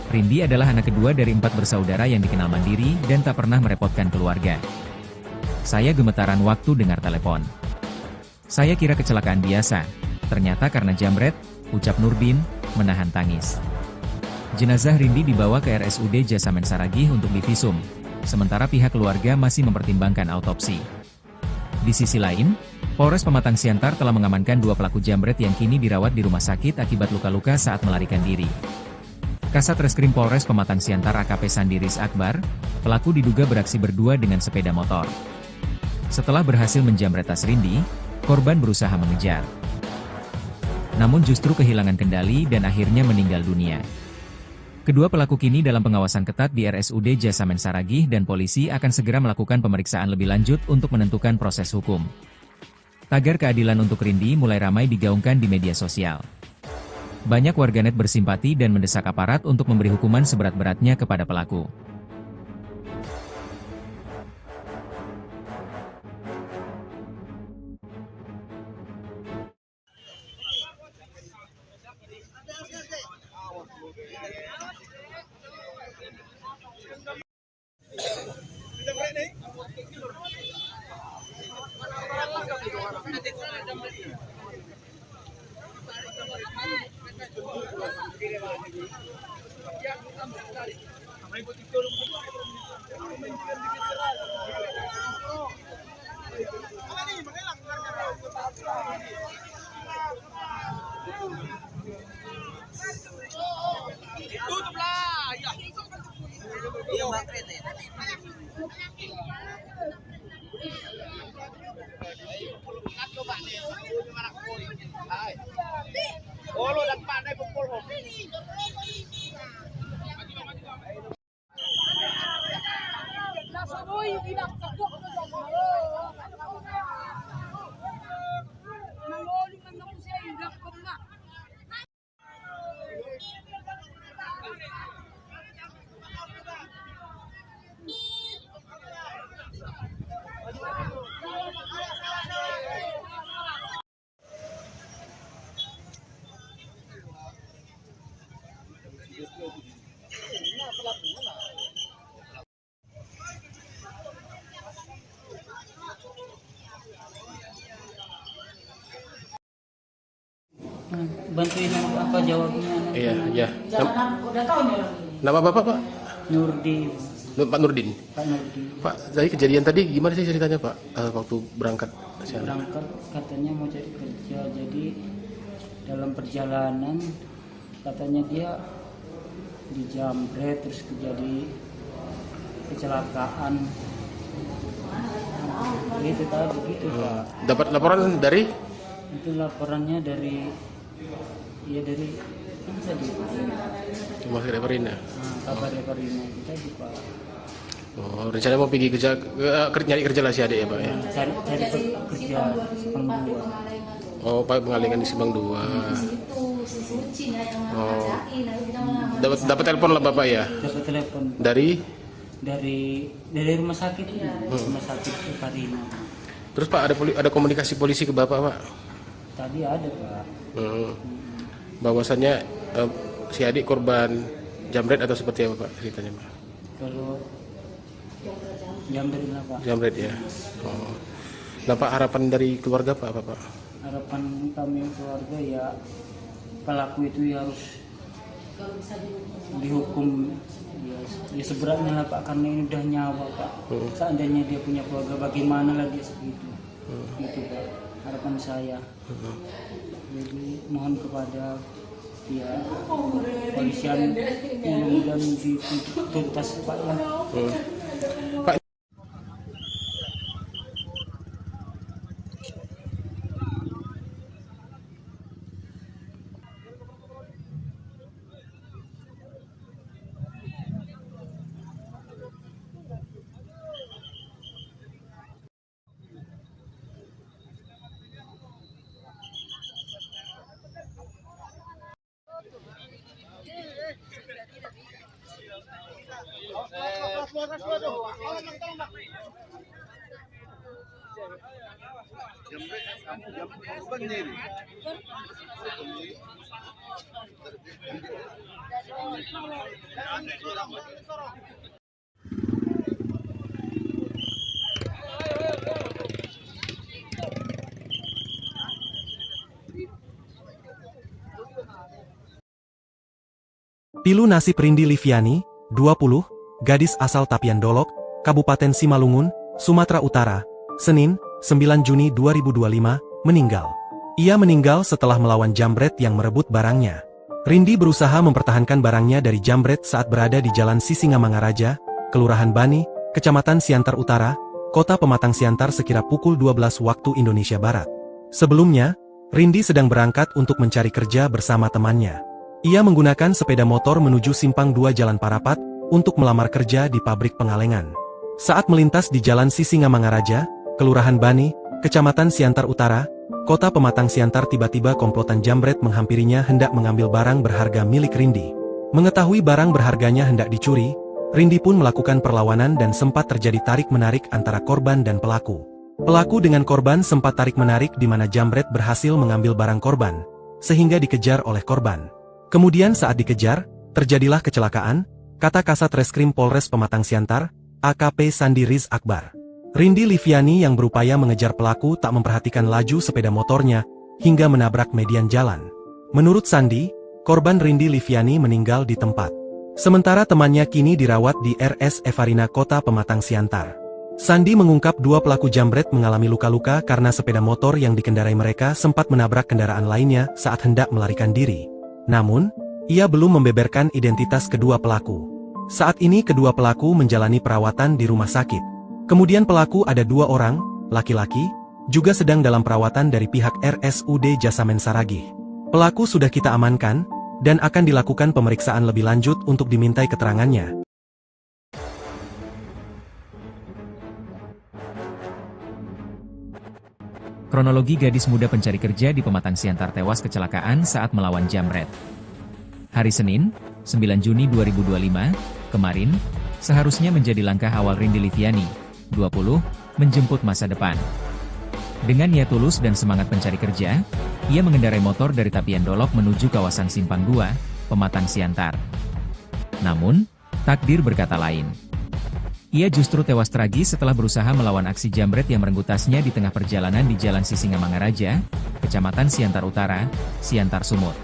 Rindi adalah anak kedua dari 4 bersaudara yang dikenal mandiri dan tak pernah merepotkan keluarga. Saya gemetaran waktu dengar telepon. Saya kira kecelakaan biasa, ternyata karena jambret, ucap Nurdin, menahan tangis. Jenazah Rindi dibawa ke RSUD Jasamen Saragih untuk divisum, sementara pihak keluarga masih mempertimbangkan autopsi. Di sisi lain, Polres Pematang Siantar telah mengamankan 2 pelaku jambret yang kini dirawat di rumah sakit akibat luka-luka saat melarikan diri. Kasat Reskrim Polres Pematang Siantar AKP Sandiris Akbar, pelaku diduga beraksi berdua dengan sepeda motor. Setelah berhasil menjambret tas Rindi, korban berusaha mengejar. Namun justru kehilangan kendali dan akhirnya meninggal dunia. Kedua pelaku kini dalam pengawasan ketat di RSUD Jasamen Saragih dan polisi akan segera melakukan pemeriksaan lebih lanjut untuk menentukan proses hukum. Tagar keadilan untuk Rindi mulai ramai digaungkan di media sosial. Banyak warganet bersimpati dan mendesak aparat untuk memberi hukuman seberat-beratnya kepada pelaku. Bantuin apa jawabnya? Iya, iya. Jangan udah tahu nih orang ini. Nama Bapak, Pak? Nurdin. Pak Nurdin. Pak Nurdin. Pak, dari kejadian tadi gimana sih ceritanya, Pak? Waktu berangkat ke sana? Berangkat katanya mau cari kerja, jadi dalam perjalanan katanya dia dijambret terus terjadi kecelakaan. Gitu tadi begitu, Pak. Dapat laporan dari? Itu laporannya dari mana tadi? Rumah sakit Perina. Kabar Perina itu tadi, Pak. Oh, rencana mau pergi kerja, nyari kerja lah si adik ya, Pak ya? Cari kerja Simpang 2. Oh, Pak pengalengan di Simpang 2. Oh, dapat telepon lah Bapak ya? Dapat telepon Dari rumah sakit, rumah sakit Perina. Terus Pak ada komunikasi polisi ke Bapak, Pak? Tadi ada, Pak. Bahwasannya si adik korban jambret atau seperti apa, Pak, ceritanya, Pak? Kalau jambret lah, Pak. Jambret ya. Oh. Nah, Pak, harapan dari keluarga Pak apa, Pak? Harapan kami keluarga ya pelaku itu ya harus dihukum ya seberatnya lah, Pak, karena ini udah nyawa, Pak. Seandainya dia punya keluarga, bagaimana lagi segitu? Gitu, Pak, harapan saya. Jadi mohon kepada ya polisian mudah-mudahan dituntas, Pak ya. Pak, Pilu nasib Rindi Liviani, 20, gadis asal Tapian Dolok, Kabupaten Simalungun, Sumatera Utara, Senin, 9 Juni 2025, meninggal. Ia meninggal setelah melawan jambret yang merebut barangnya. Rindi berusaha mempertahankan barangnya dari jambret saat berada di Jalan Sisingamangaraja, Kelurahan Bani, Kecamatan Siantar Utara, Kota Pematang Siantar sekira pukul 12 waktu Indonesia Barat. Sebelumnya, Rindi sedang berangkat untuk mencari kerja bersama temannya. Ia menggunakan sepeda motor menuju Simpang 2 Jalan Parapat untuk melamar kerja di pabrik pengalengan. Saat melintas di Jalan Sisingamangaraja, Kelurahan Bani, Kecamatan Siantar Utara, Kota Pematang Siantar, tiba-tiba komplotan jambret menghampirinya hendak mengambil barang berharga milik Rindi. Mengetahui barang berharganya hendak dicuri, Rindi pun melakukan perlawanan dan sempat terjadi tarik-menarik antara korban dan pelaku. Pelaku dengan korban sempat tarik-menarik di mana jambret berhasil mengambil barang korban, sehingga dikejar oleh korban. Kemudian saat dikejar, terjadilah kecelakaan, kata Kasat Reskrim Polres Pematang Siantar, AKP Sandi Riz Akbar. Rindi Liviani yang berupaya mengejar pelaku tak memperhatikan laju sepeda motornya, hingga menabrak median jalan. Menurut Sandi, korban Rindi Liviani meninggal di tempat. Sementara temannya kini dirawat di RS Evarina Kota Pematang Siantar. Sandi mengungkap dua pelaku jambret mengalami luka-luka karena sepeda motor yang dikendarai mereka sempat menabrak kendaraan lainnya saat hendak melarikan diri. Namun, ia belum membeberkan identitas kedua pelaku. Saat ini kedua pelaku menjalani perawatan di rumah sakit. Kemudian pelaku ada 2 orang, laki-laki, juga sedang dalam perawatan dari pihak RSUD Jasamen Saragih. Pelaku sudah kita amankan, dan akan dilakukan pemeriksaan lebih lanjut untuk dimintai keterangannya. Kronologi gadis muda pencari kerja di Pematang Siantar tewas kecelakaan saat melawan jambret. Hari Senin, 9 Juni 2025, kemarin, seharusnya menjadi langkah awal Rindi Liviani, 20, menjemput masa depan. Dengan niat tulus dan semangat pencari kerja, ia mengendarai motor dari Tapian Dolok menuju kawasan Simpang 2, Pematang Siantar. Namun, takdir berkata lain. Ia justru tewas tragis setelah berusaha melawan aksi jambret yang merenggut tasnya di tengah perjalanan di Jalan Sisingamangaraja, Kecamatan Siantar Utara, Siantar Sumut.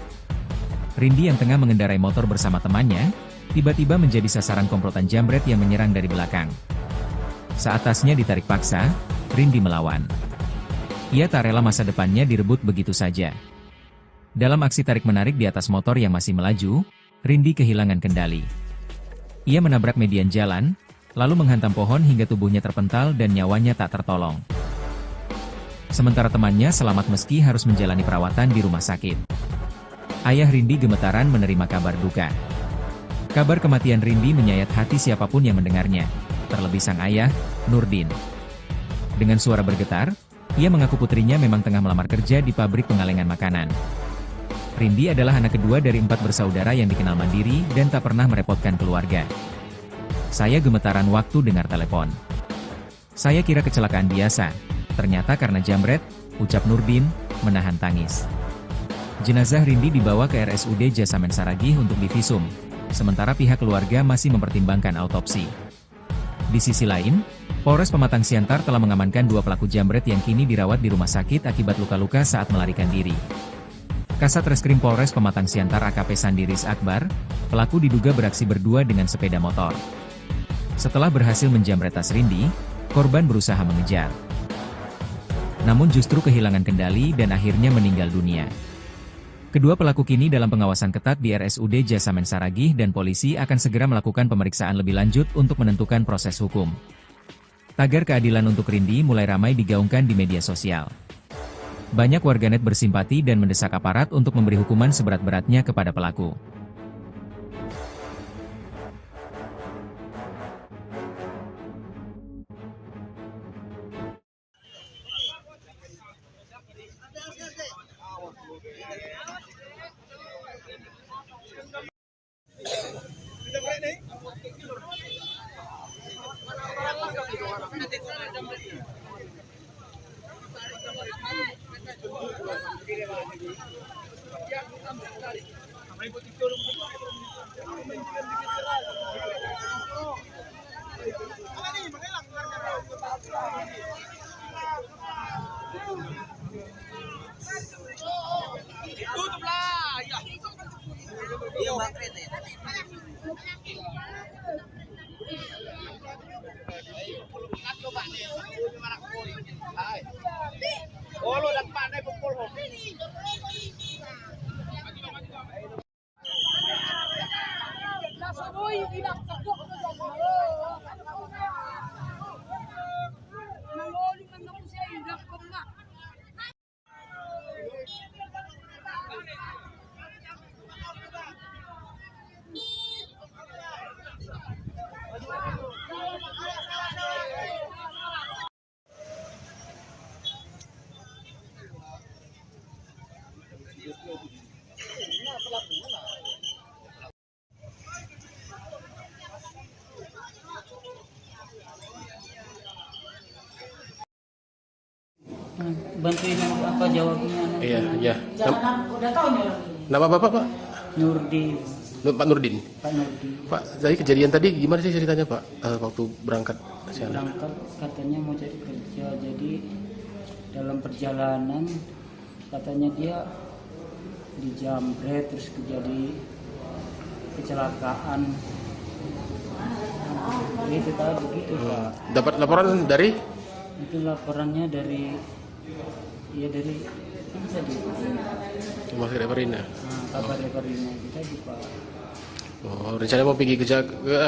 Rindi yang tengah mengendarai motor bersama temannya, tiba-tiba menjadi sasaran komplotan jambret yang menyerang dari belakang. Saat tasnya ditarik paksa, Rindi melawan. Ia tak rela masa depannya direbut begitu saja. Dalam aksi tarik-menarik di atas motor yang masih melaju, Rindi kehilangan kendali. Ia menabrak median jalan, lalu menghantam pohon hingga tubuhnya terpental dan nyawanya tak tertolong. Sementara temannya selamat meski harus menjalani perawatan di rumah sakit. Ayah Rindi gemetaran menerima kabar duka. Kabar kematian Rindi menyayat hati siapapun yang mendengarnya, terlebih sang ayah, Nurdin. Dengan suara bergetar, ia mengaku putrinya memang tengah melamar kerja di pabrik pengalengan makanan. Rindi adalah anak kedua dari 4 bersaudara yang dikenal mandiri dan tak pernah merepotkan keluarga. Saya gemetaran waktu dengar telepon. Saya kira kecelakaan biasa, ternyata karena jambret, ucap Nurdin, menahan tangis. Jenazah Rindi dibawa ke RSUD Jasamen Saragih untuk divisum, sementara pihak keluarga masih mempertimbangkan autopsi. Di sisi lain, Polres Pematang Siantar telah mengamankan 2 pelaku jambret yang kini dirawat di rumah sakit akibat luka-luka saat melarikan diri. Kasat Reskrim Polres Pematang Siantar AKP Sandi Riz Akbar, pelaku diduga beraksi berdua dengan sepeda motor. Setelah berhasil menjambret tas Rindi, korban berusaha mengejar. Namun justru kehilangan kendali dan akhirnya meninggal dunia. Kedua pelaku kini dalam pengawasan ketat di RSUD Jasamen Saragih dan polisi akan segera melakukan pemeriksaan lebih lanjut untuk menentukan proses hukum. Tagar keadilan untuk Rindi mulai ramai digaungkan di media sosial. Banyak warganet bersimpati dan mendesak aparat untuk memberi hukuman seberat-beratnya kepada pelaku. Bantuin apa jawabnya? Iya, iya. Jangan udah tahu nih orang ini. Nama Bapak, Pak? Nurdin, Pak Nurdin. Pak Nurdin. Pak, jadi kejadian tadi gimana sih ceritanya, Pak? Waktu berangkat ke sana? Berangkat katanya mau cari kerja, jadi dalam perjalanan katanya dia dijamret terus terjadi kecelakaan. Itu tadi begitu Pak. Dapat laporan dari? Itu laporannya dari mana tadi? Rumah sakit Parina. Kabar Parina itu tadi Pak. Oh, rencana mau pergi kerja,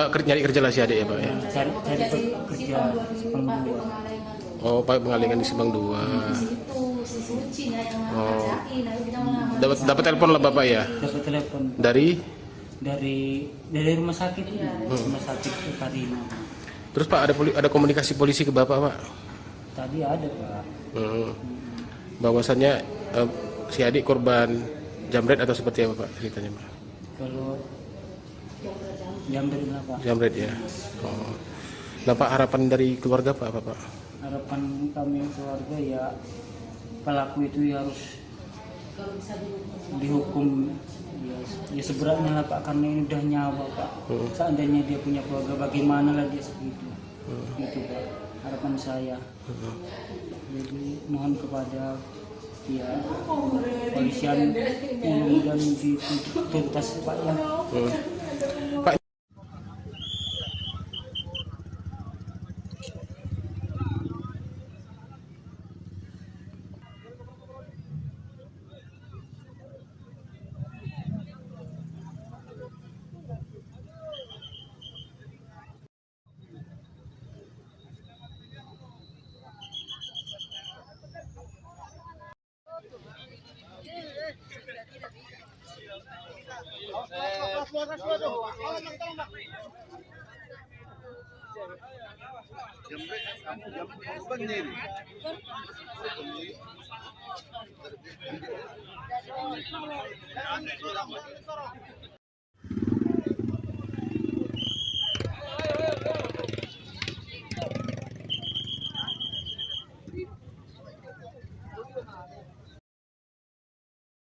nyari kerja lah si adik ya, Pak ya? Cari kerja Sepang 2. Oh, Pak pengalingan di Subang 2. Oh, dapat telepon lah Bapak ya? Dapat telepon Dari rumah sakit, rumah sakit Parina. terus Pak ada komunikasi polisi ke Bapak, Pak? Tadi ada Pak. Bahwasannya si adik korban jamret atau seperti apa Pak ceritanya, Pak? Kalau jamret lah Pak. Jamret ya. Oh. Nah Pak, harapan dari keluarga Pak apa Pak? Harapan kami keluarga ya pelaku itu ya harus dihukum ya seberatnya lah Pak, karena ini udah nyawa Pak. Seandainya dia punya keluarga bagaimana lagi segitu. Itu Pak harapan saya. Jadi mohon kepada ya polisian mudah-mudahan dituntas Pak ya. Pak,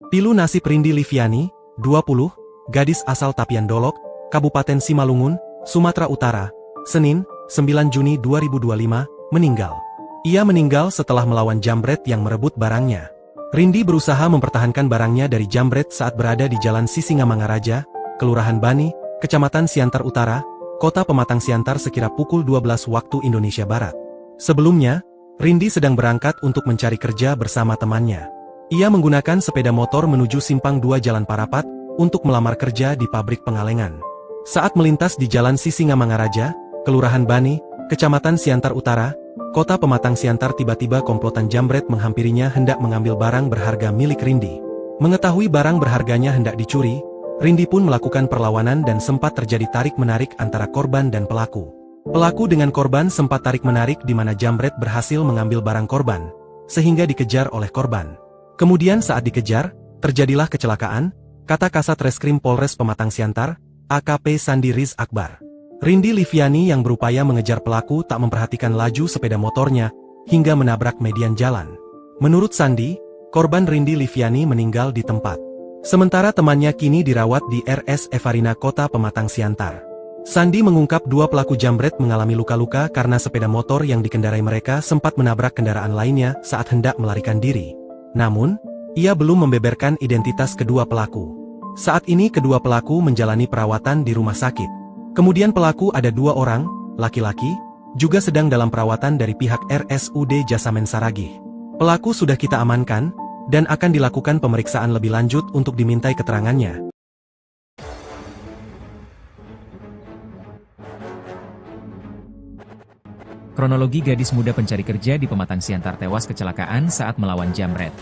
Pilu Nasib Rindi Liviani, 20, gadis asal Tapian Dolok, Kabupaten Simalungun, Sumatera Utara, Senin, 9 Juni 2025, meninggal. Ia meninggal setelah melawan jambret yang merebut barangnya. Rindi berusaha mempertahankan barangnya dari jambret saat berada di Jalan Sisingamangaraja, Kelurahan Bani, Kecamatan Siantar Utara, Kota Pematang Siantar sekira pukul 12 waktu Indonesia Barat. Sebelumnya, Rindi sedang berangkat untuk mencari kerja bersama temannya. Ia menggunakan sepeda motor menuju Simpang 2 Jalan Parapat untuk melamar kerja di pabrik pengalengan. Saat melintas di Jalan Sisingamangaraja, Kelurahan Bani, Kecamatan Siantar Utara, Kota Pematang Siantar, tiba-tiba komplotan jambret menghampirinya hendak mengambil barang berharga milik Rindi. Mengetahui barang berharganya hendak dicuri, Rindi pun melakukan perlawanan dan sempat terjadi tarik-menarik antara korban dan pelaku. Pelaku dengan korban sempat tarik-menarik di mana jambret berhasil mengambil barang korban, sehingga dikejar oleh korban. Kemudian saat dikejar, terjadilah kecelakaan, kata Kasat Reskrim Polres Pematang Siantar, AKP Sandi Riz Akbar. Rindi Liviani yang berupaya mengejar pelaku tak memperhatikan laju sepeda motornya hingga menabrak median jalan. Menurut Sandi, korban Rindi Liviani meninggal di tempat. Sementara temannya kini dirawat di RS Evarina Kota Pematang Siantar. Sandi mengungkap dua pelaku jambret mengalami luka-luka karena sepeda motor yang dikendarai mereka sempat menabrak kendaraan lainnya saat hendak melarikan diri. Namun, ia belum membeberkan identitas kedua pelaku. Saat ini kedua pelaku menjalani perawatan di rumah sakit. Kemudian pelaku ada dua orang, laki-laki, juga sedang dalam perawatan dari pihak RSUD Jasamen Saragih. Pelaku sudah kita amankan, dan akan dilakukan pemeriksaan lebih lanjut untuk dimintai keterangannya. Kronologi gadis muda pencari kerja di Pematang Siantar tewas kecelakaan saat melawan jambret.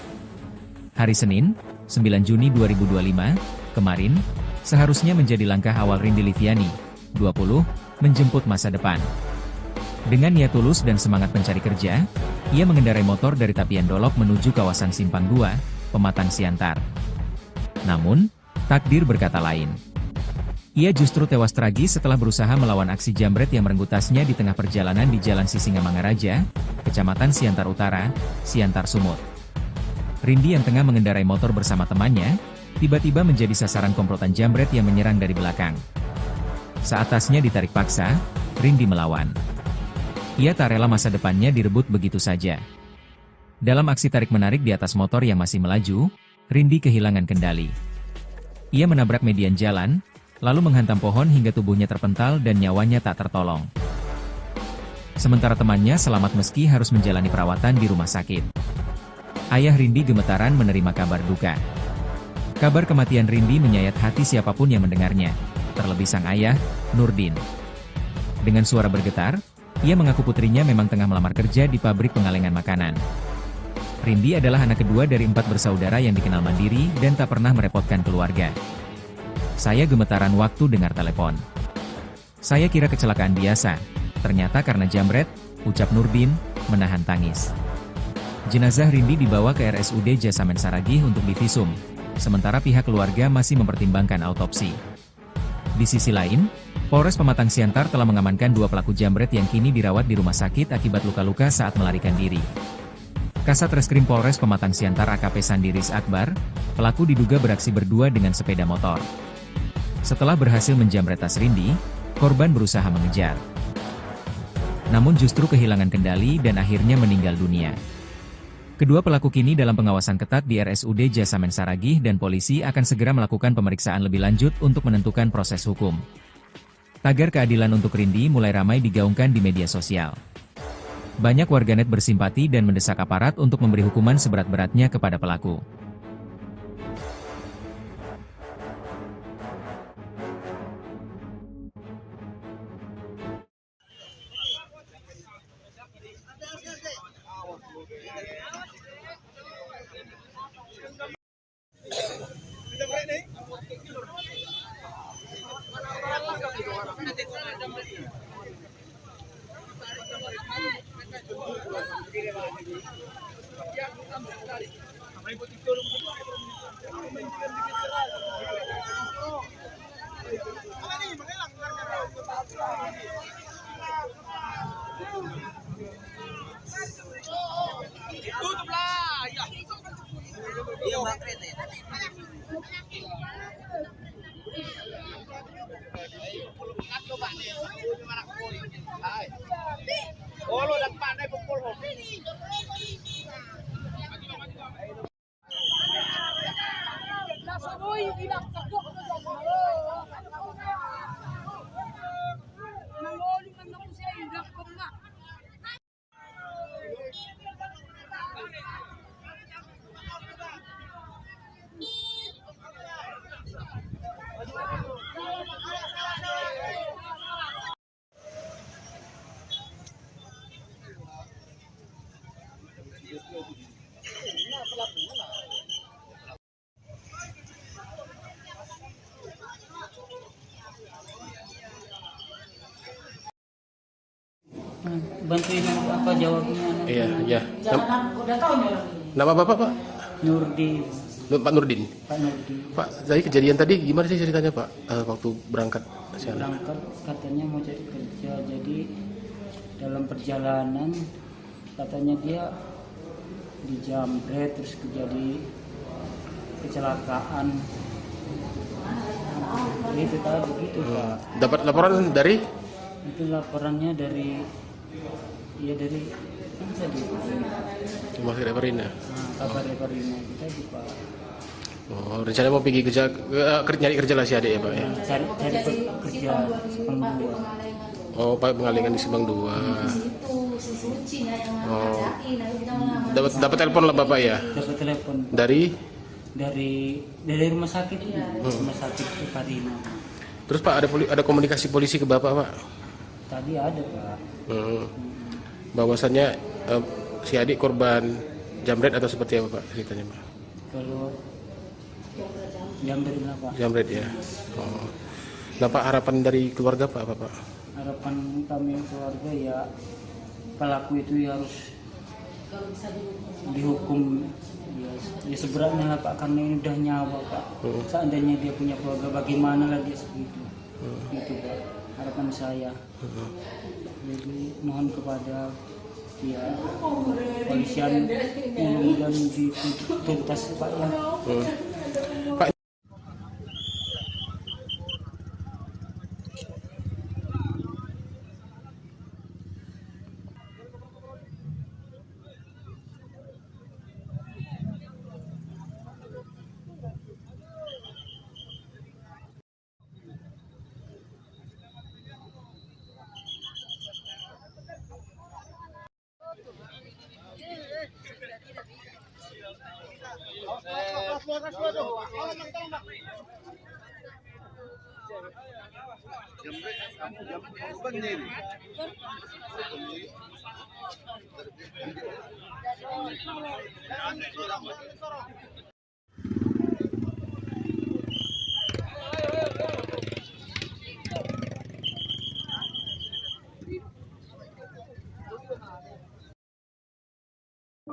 Hari Senin, 9 Juni 2025, kemarin, seharusnya menjadi langkah awal Rindi Liviani, 20, menjemput masa depan. Dengan niat tulus dan semangat pencari kerja, ia mengendarai motor dari Tapian Dolok menuju kawasan Simpang 2, Pematang Siantar. Namun, takdir berkata lain. Ia justru tewas tragis setelah berusaha melawan aksi jambret yang merenggut tasnya di tengah perjalanan di Jalan Sisingamangaraja, Kecamatan Siantar Utara, Siantar Sumut. Rindi yang tengah mengendarai motor bersama temannya, tiba-tiba menjadi sasaran komplotan jambret yang menyerang dari belakang. Saat tasnya ditarik paksa, Rindi melawan. Ia tak rela masa depannya direbut begitu saja. Dalam aksi tarik-menarik di atas motor yang masih melaju, Rindi kehilangan kendali. Ia menabrak median jalan, lalu menghantam pohon hingga tubuhnya terpental dan nyawanya tak tertolong. Sementara temannya selamat meski harus menjalani perawatan di rumah sakit. Ayah Rindi gemetaran menerima kabar duka. Kabar kematian Rindi menyayat hati siapapun yang mendengarnya, terlebih sang ayah, Nurdin. Dengan suara bergetar, ia mengaku putrinya memang tengah melamar kerja di pabrik pengalengan makanan. Rindi adalah anak kedua dari 4 bersaudara yang dikenal mandiri dan tak pernah merepotkan keluarga. Saya gemetaran waktu dengar telepon. Saya kira kecelakaan biasa, ternyata karena jambret, ucap Nurdin, menahan tangis. Jenazah Rindi dibawa ke RSUD Jasamen Saragih untuk divisum, sementara pihak keluarga masih mempertimbangkan autopsi. Di sisi lain, Polres Pematang Siantar telah mengamankan 2 pelaku jambret yang kini dirawat di rumah sakit akibat luka-luka saat melarikan diri. Kasat Reskrim Polres Pematang Siantar AKP Sandiris Akbar, pelaku diduga beraksi berdua dengan sepeda motor. Setelah berhasil menjambret tas Rindi, korban berusaha mengejar. Namun justru kehilangan kendali dan akhirnya meninggal dunia. Kedua pelaku kini dalam pengawasan ketat di RSUD Jasamen Saragih dan polisi akan segera melakukan pemeriksaan lebih lanjut untuk menentukan proses hukum. Tagar keadilan untuk Rindi mulai ramai digaungkan di media sosial. Banyak warganet bersimpati dan mendesak aparat untuk memberi hukuman seberat-beratnya kepada pelaku. Bantuin apa jawabnya? Iya, iya. Jangan udah tahu nih orang ini. Nama Bapak, Pak? Nurdin. Pak Nurdin. Pak Nurdin. Pak, dari kejadian tadi gimana sih ceritanya Pak? Waktu berangkat siaran? Berangkat katanya mau cari kerja, jadi dalam perjalanan katanya dia dijamret terus terjadi kecelakaan. Itu tadi begitu Pak. Dapat laporan dari Itu laporannya dari dari apa tadi? Mas Reparina. Kabar Reparina itu tadi Pak. Oh, rencana mau pergi kerja, nyari kerja lah si adik ya Pak ya? Cari kerja Sepang 2. Oh, Pak pengalingan di Simpang 2. Oh, dapat telepon lah Bapak ya? Dapat telepon Dari rumah sakit ini, rumah sakit Reparina. terus Pak ada komunikasi polisi ke Bapak Pak? Tadi ada Pak. Bahwasannya si adik korban jamret atau seperti apa Pak ceritanya Pak? Kalau jamret lah Pak. Jamret ya. Oh. Nah Pak, harapan dari keluarga Pak apa Pak? Harapan kami keluarga ya pelaku itu ya harus dihukum ya seberatnya lah Pak, karena ini udah nyawa Pak. Seandainya dia punya keluarga bagaimana lagi segitu. Itu Pak harapan saya. Jadi mohon kepada polisian dan dituntas Pak ya. Pak,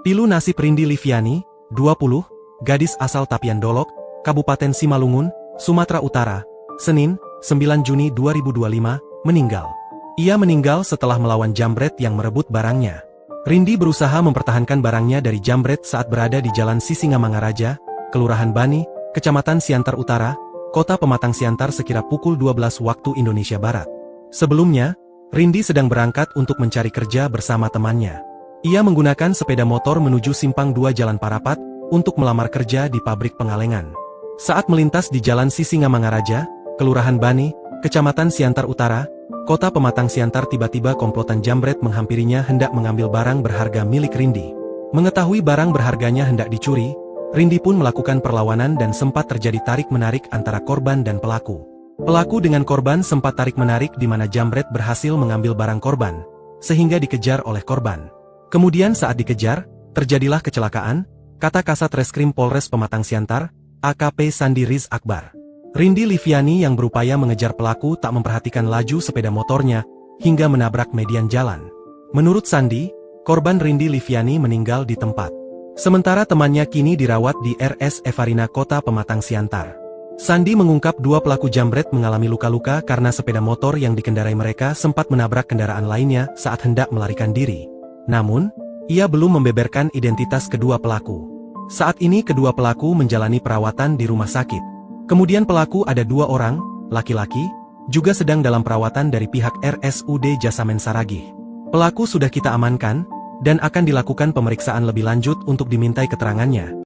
Pilu nasib Rindi Liviani, 20, gadis asal Tapian Dolok, Kabupaten Simalungun, Sumatera Utara, Senin, 9 Juni 2025, meninggal. Ia meninggal setelah melawan jambret yang merebut barangnya. Rindi berusaha mempertahankan barangnya dari jambret saat berada di Jalan Sisingamangaraja, Kelurahan Bani, Kecamatan Siantar Utara, Kota Pematang Siantar sekira pukul 12 waktu Indonesia Barat. Sebelumnya, Rindi sedang berangkat untuk mencari kerja bersama temannya. Ia menggunakan sepeda motor menuju Simpang 2 Jalan Parapat untuk melamar kerja di pabrik pengalengan. Saat melintas di Jalan Sisingamangaraja, Kelurahan Bani, Kecamatan Siantar Utara, Kota Pematang Siantar, tiba-tiba komplotan jambret menghampirinya hendak mengambil barang berharga milik Rindi. Mengetahui barang berharganya hendak dicuri, Rindi pun melakukan perlawanan dan sempat terjadi tarik-menarik antara korban dan pelaku. Pelaku dengan korban sempat tarik-menarik di mana jambret berhasil mengambil barang korban, sehingga dikejar oleh korban. Kemudian saat dikejar, terjadilah kecelakaan, kata Kasat Reskrim Polres Pematang Siantar, AKP Sandi Riz Akbar. Rindi Liviani yang berupaya mengejar pelaku tak memperhatikan laju sepeda motornya, hingga menabrak median jalan. Menurut Sandi, korban Rindi Liviani meninggal di tempat. Sementara temannya kini dirawat di RS Evarina Kota Pematang Siantar. Sandi mengungkap dua pelaku jambret mengalami luka-luka karena sepeda motor yang dikendarai mereka sempat menabrak kendaraan lainnya saat hendak melarikan diri. Namun, ia belum membeberkan identitas kedua pelaku. Saat ini kedua pelaku menjalani perawatan di rumah sakit. Kemudian pelaku ada 2 orang, laki-laki, juga sedang dalam perawatan dari pihak RSUD Jasamen Saragih. Pelaku sudah kita amankan, dan akan dilakukan pemeriksaan lebih lanjut untuk dimintai keterangannya.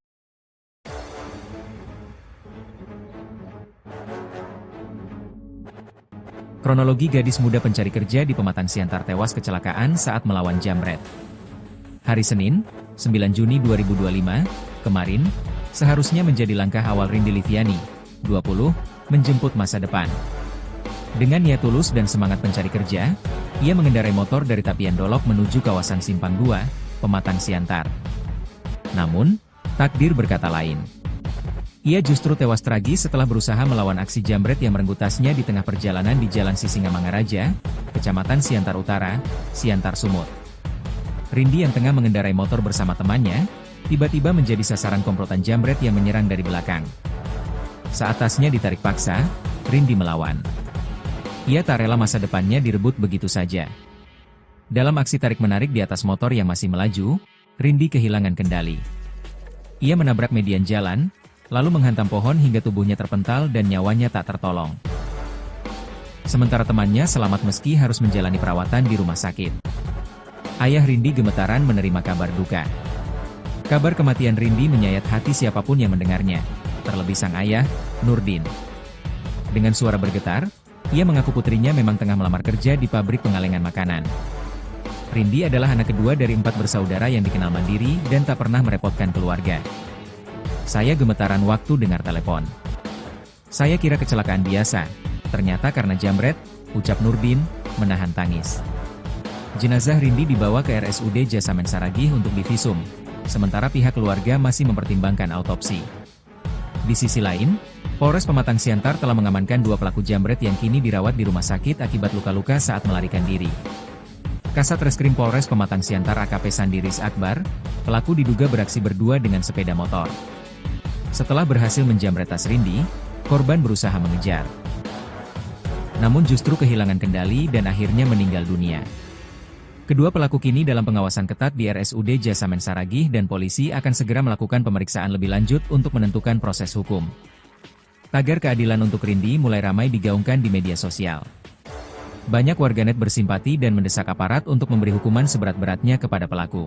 Kronologi gadis muda pencari kerja di Pematang Siantar tewas kecelakaan saat melawan jambret. Hari Senin, 9 Juni 2025, kemarin, seharusnya menjadi langkah awal Rindi Liviani, 20, menjemput masa depan. Dengan niat tulus dan semangat pencari kerja, ia mengendarai motor dari Tapian Dolok menuju kawasan Simpang 2, Pematang Siantar. Namun, takdir berkata lain. Ia justru tewas tragis setelah berusaha melawan aksi jambret yang merenggut tasnya di tengah perjalanan di Jalan Sisingamangaraja, Kecamatan Siantar Utara, Siantar Sumut. Rindi yang tengah mengendarai motor bersama temannya, tiba-tiba menjadi sasaran komplotan jambret yang menyerang dari belakang. Saat tasnya ditarik paksa, Rindi melawan. Ia tak rela masa depannya direbut begitu saja. Dalam aksi tarik-menarik di atas motor yang masih melaju, Rindi kehilangan kendali. Ia menabrak median jalan, lalu menghantam pohon hingga tubuhnya terpental dan nyawanya tak tertolong. Sementara temannya selamat meski harus menjalani perawatan di rumah sakit. Ayah Rindi gemetaran menerima kabar duka. Kabar kematian Rindi menyayat hati siapapun yang mendengarnya, terlebih sang ayah, Nurdin. Dengan suara bergetar, ia mengaku putrinya memang tengah melamar kerja di pabrik pengalengan makanan. Rindi adalah anak kedua dari 4 bersaudara yang dikenal mandiri dan tak pernah merepotkan keluarga. Saya gemetaran waktu dengar telepon. Saya kira kecelakaan biasa, ternyata karena jambret, ucap Nurdin, menahan tangis. Jenazah Rindi dibawa ke RSUD Jasamen Saragih untuk divisum, sementara pihak keluarga masih mempertimbangkan autopsi. Di sisi lain, Polres Pematang Siantar telah mengamankan 2 pelaku jambret yang kini dirawat di rumah sakit akibat luka-luka saat melarikan diri. Kasat Reskrim Polres Pematang Siantar AKP Sandiris Akbar, pelaku diduga beraksi berdua dengan sepeda motor. Setelah berhasil menjambret tas Rindi, korban berusaha mengejar. Namun justru kehilangan kendali dan akhirnya meninggal dunia. Kedua pelaku kini dalam pengawasan ketat di RSUD Jasamen Saragih dan polisi akan segera melakukan pemeriksaan lebih lanjut untuk menentukan proses hukum. Tagar keadilan untuk Rindi mulai ramai digaungkan di media sosial. Banyak warganet bersimpati dan mendesak aparat untuk memberi hukuman seberat-beratnya kepada pelaku.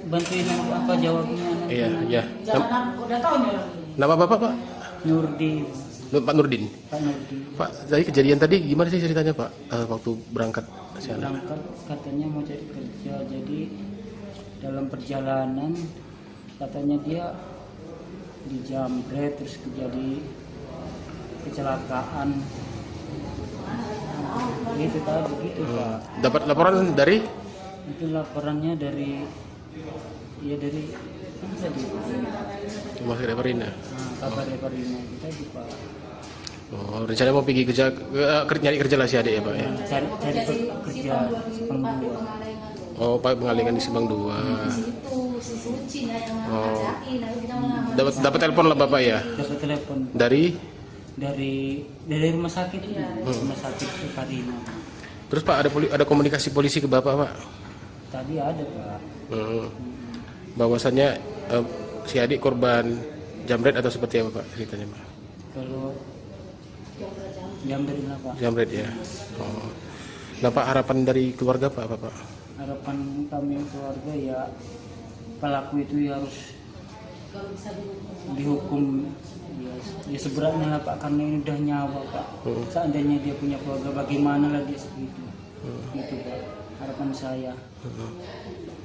Bantuin apa jawabnya? Iya, iya. Udah tahu nih orang ini. Nama Bapak, Pak? Nurdin. Pak Nurdin. Pak Nurdin. Pak, dari kejadian tadi gimana sih ceritanya, Pak? Waktu berangkat ke sana? Berangkat katanya mau cari kerja, jadi dalam perjalanan katanya dia dijambret terus terjadi kecelakaan. Itu tadi begitu Pak. Dapat laporan dari? Itu laporannya dari kan tadi Rumah Sakit Reparina. kabar Reparina kita di Pak. Oh, rencana mau pergi kerja, nyari kerja lah si adik ya, Pak ya? Cari kerja Sepang 2. Oh, Pak pengalengan di Subang 2. Oh. Dapat telepon lah Bapak ya? Dapat telepon Dari? dari rumah sakit ini, rumah sakit Reparina. Terus Pak ada komunikasi polisi ke Bapak, Pak? Tadi ada Pak. Bahwasannya si adik korban jambret atau seperti apa Pak ceritanya, Pak? Kalau jambret lah Pak. Jambret ya. Oh. Nah Pak, harapan dari keluarga Pak apa Pak? Harapan kami keluarga ya pelaku itu ya harus dihukum ya seberatnya lah Pak, karena ini udah nyawa Pak. Seandainya dia punya keluarga bagaimana lagi segitu. Itu Pak harapan saya.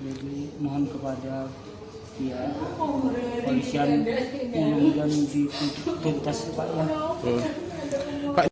Jadi mohon kepada ya polisian mudah-mudahan dituntas Pak ya. Pak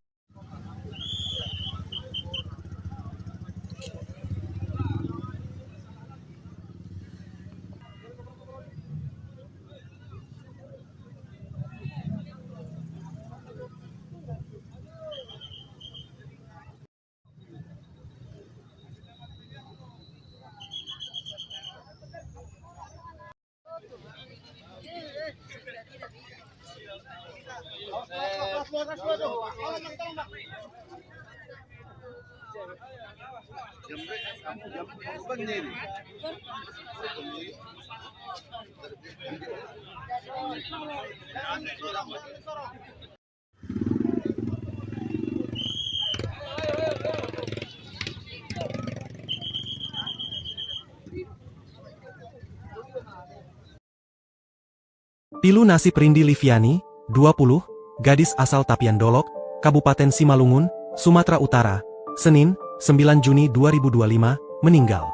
Pilu nasib Rindi Liviani, 20, gadis asal Tapian Dolok, Kabupaten Simalungun, Sumatera Utara, Senin, 9 Juni 2025, meninggal.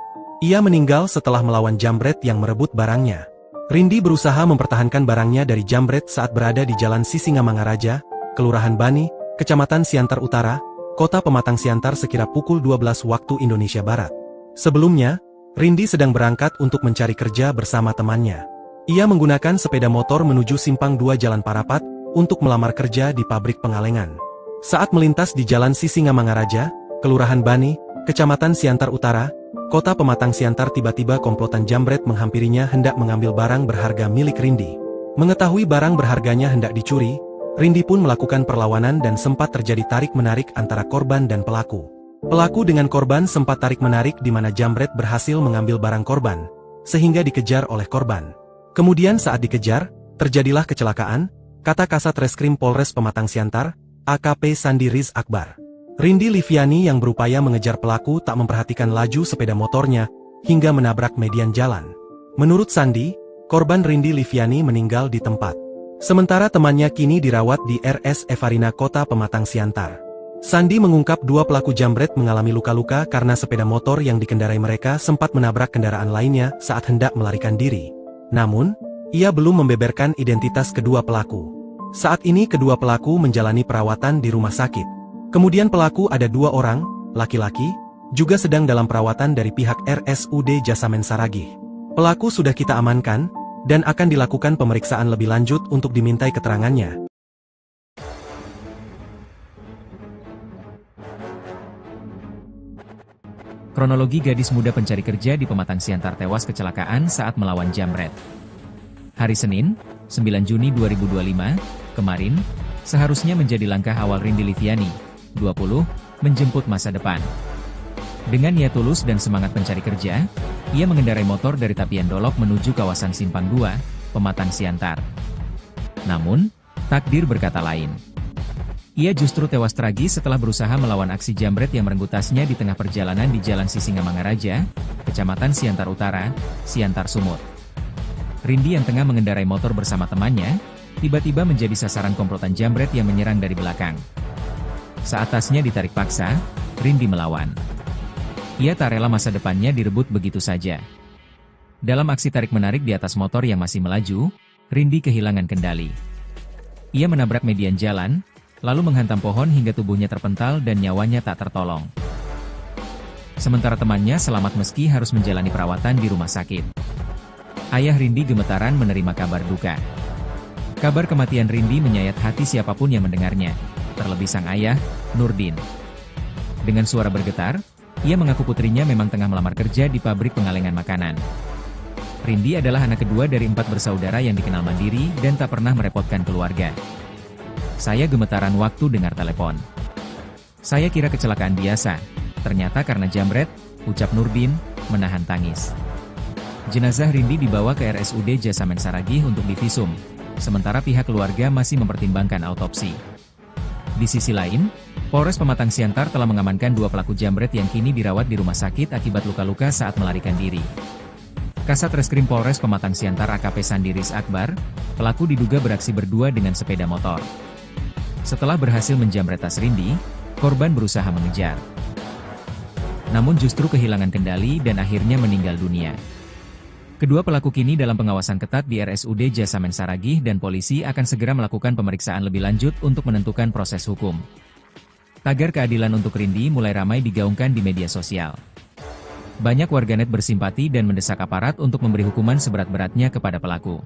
Ia meninggal setelah melawan jambret yang merebut barangnya. Rindi berusaha mempertahankan barangnya dari jambret saat berada di Jalan Sisingamangaraja, Kelurahan Bani, Kecamatan Siantar Utara, Kota Pematang Siantar sekira pukul 12 waktu Indonesia Barat. Sebelumnya, Rindi sedang berangkat untuk mencari kerja bersama temannya. Ia menggunakan sepeda motor menuju Simpang 2 Jalan Parapat untuk melamar kerja di pabrik pengalengan. Saat melintas di Jalan Sisingamangaraja, Kelurahan Bani, Kecamatan Siantar Utara, Kota Pematang Siantar, tiba-tiba komplotan jambret menghampirinya hendak mengambil barang berharga milik Rindi. Mengetahui barang berharganya hendak dicuri, Rindi pun melakukan perlawanan dan sempat terjadi tarik-menarik antara korban dan pelaku. Pelaku dengan korban sempat tarik-menarik di mana jambret berhasil mengambil barang korban, sehingga dikejar oleh korban. Kemudian saat dikejar, terjadilah kecelakaan, kata Kasat Reskrim Polres Pematang Siantar, AKP Sandi Riz Akbar. Rindi Liviani yang berupaya mengejar pelaku tak memperhatikan laju sepeda motornya, hingga menabrak median jalan. Menurut Sandi, korban Rindi Liviani meninggal di tempat. Sementara temannya kini dirawat di RS Evarina Kota Pematang Siantar. Sandi mengungkap dua pelaku jambret mengalami luka-luka karena sepeda motor yang dikendarai mereka sempat menabrak kendaraan lainnya saat hendak melarikan diri. Namun, ia belum membeberkan identitas kedua pelaku. Saat ini kedua pelaku menjalani perawatan di rumah sakit. Kemudian pelaku ada 2 orang, laki-laki, juga sedang dalam perawatan dari pihak RSUD Jasamen Saragih. Pelaku sudah kita amankan, dan akan dilakukan pemeriksaan lebih lanjut untuk dimintai keterangannya. Kronologi gadis muda pencari kerja di Pematang Siantar tewas kecelakaan saat melawan jambret. Hari Senin, 9 Juni 2025, kemarin, seharusnya menjadi langkah awal Rindi Liviani, 20, menjemput masa depan. Dengan niat tulus dan semangat pencari kerja, ia mengendarai motor dari Tapian Dolok menuju kawasan Simpang 2, Pematang Siantar. Namun, takdir berkata lain. Ia justru tewas tragis setelah berusaha melawan aksi jambret yang merenggut tasnya di tengah perjalanan di Jalan Sisingamangaraja, Kecamatan Siantar Utara, Siantar Sumut. Rindi yang tengah mengendarai motor bersama temannya, tiba-tiba menjadi sasaran komplotan jambret yang menyerang dari belakang. Saat tasnya ditarik paksa, Rindi melawan. Ia tak rela masa depannya direbut begitu saja. Dalam aksi tarik-menarik di atas motor yang masih melaju, Rindi kehilangan kendali. Ia menabrak median jalan, lalu menghantam pohon hingga tubuhnya terpental dan nyawanya tak tertolong. Sementara temannya selamat meski harus menjalani perawatan di rumah sakit. Ayah Rindi gemetaran menerima kabar duka. Kabar kematian Rindi menyayat hati siapapun yang mendengarnya, terlebih sang ayah, Nurdin. Dengan suara bergetar, ia mengaku putrinya memang tengah melamar kerja di pabrik pengalengan makanan. Rindi adalah anak kedua dari 4 bersaudara yang dikenal mandiri dan tak pernah merepotkan keluarga. Saya gemetaran waktu dengar telepon. Saya kira kecelakaan biasa, ternyata karena jambret, ucap Nurdin, menahan tangis. Jenazah Rindi dibawa ke RSUD Jasamen Saragih untuk divisum, sementara pihak keluarga masih mempertimbangkan autopsi. Di sisi lain, Polres Pematang Siantar telah mengamankan 2 pelaku jambret yang kini dirawat di rumah sakit akibat luka-luka saat melarikan diri. Kasat Reskrim Polres Pematang Siantar AKP Sandi Riz Akbar, pelaku diduga beraksi berdua dengan sepeda motor. Setelah berhasil menjambret tas Rindi, korban berusaha mengejar. Namun justru kehilangan kendali dan akhirnya meninggal dunia. Kedua pelaku kini dalam pengawasan ketat di RSUD Jasamen Saragih dan polisi akan segera melakukan pemeriksaan lebih lanjut untuk menentukan proses hukum. Tagar keadilan untuk Rindi mulai ramai digaungkan di media sosial. Banyak warganet bersimpati dan mendesak aparat untuk memberi hukuman seberat-beratnya kepada pelaku.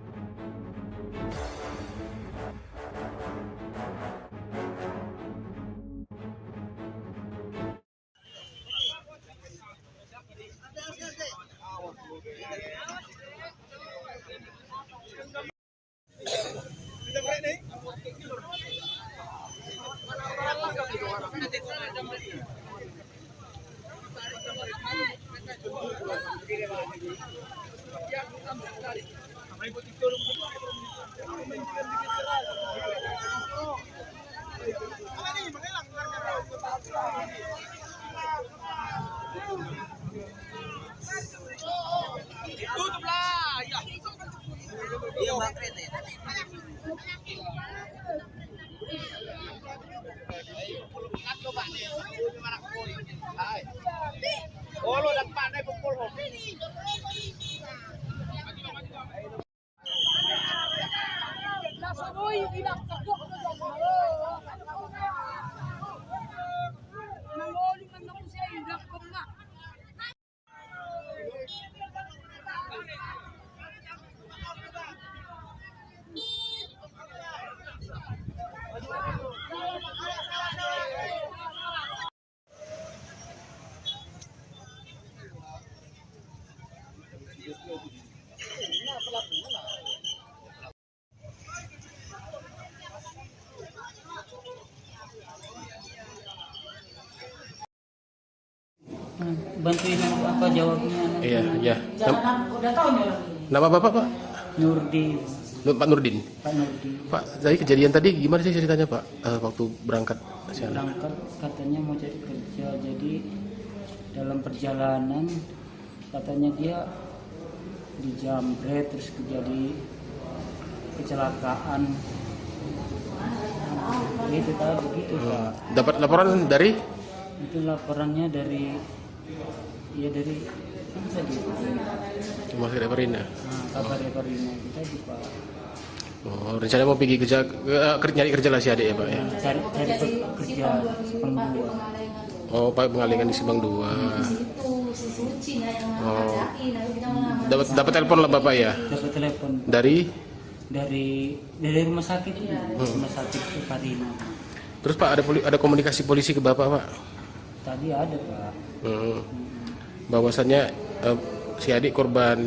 Bantuin apa jawabnya? Iya, iya. Jangan udah tahu nih orang ini. Nama Bapak, Pak? Nurdi, Pak Nurdin. Pak Nurdi. Pak, dari kejadian tadi gimana sih ceritanya, Pak? Waktu berangkat sana? Berangkat katanya mau cari kerja, jadi dalam perjalanan katanya dia dijamret terus terjadi kecelakaan. Itu tadi begitu Pak. Dapat laporan dari? Itu laporannya dari apa tadi? Mas Reparina. Kabar Reparina kita di Pak. Oh, rencana mau pergi kerja, nyari kerja lah si adik ya, Pak ya? Cari kerja Sepang 2. Oh, Pak pengalingan di Subang 2. Oh. Dapat telepon lah Bapak ya? Dapat telepon Dari? dari rumah sakit ini, rumah sakit Reparina. Terus Pak ada komunikasi polisi ke Bapak, Pak? Tadi ada Pak. Bahwasannya si adik korban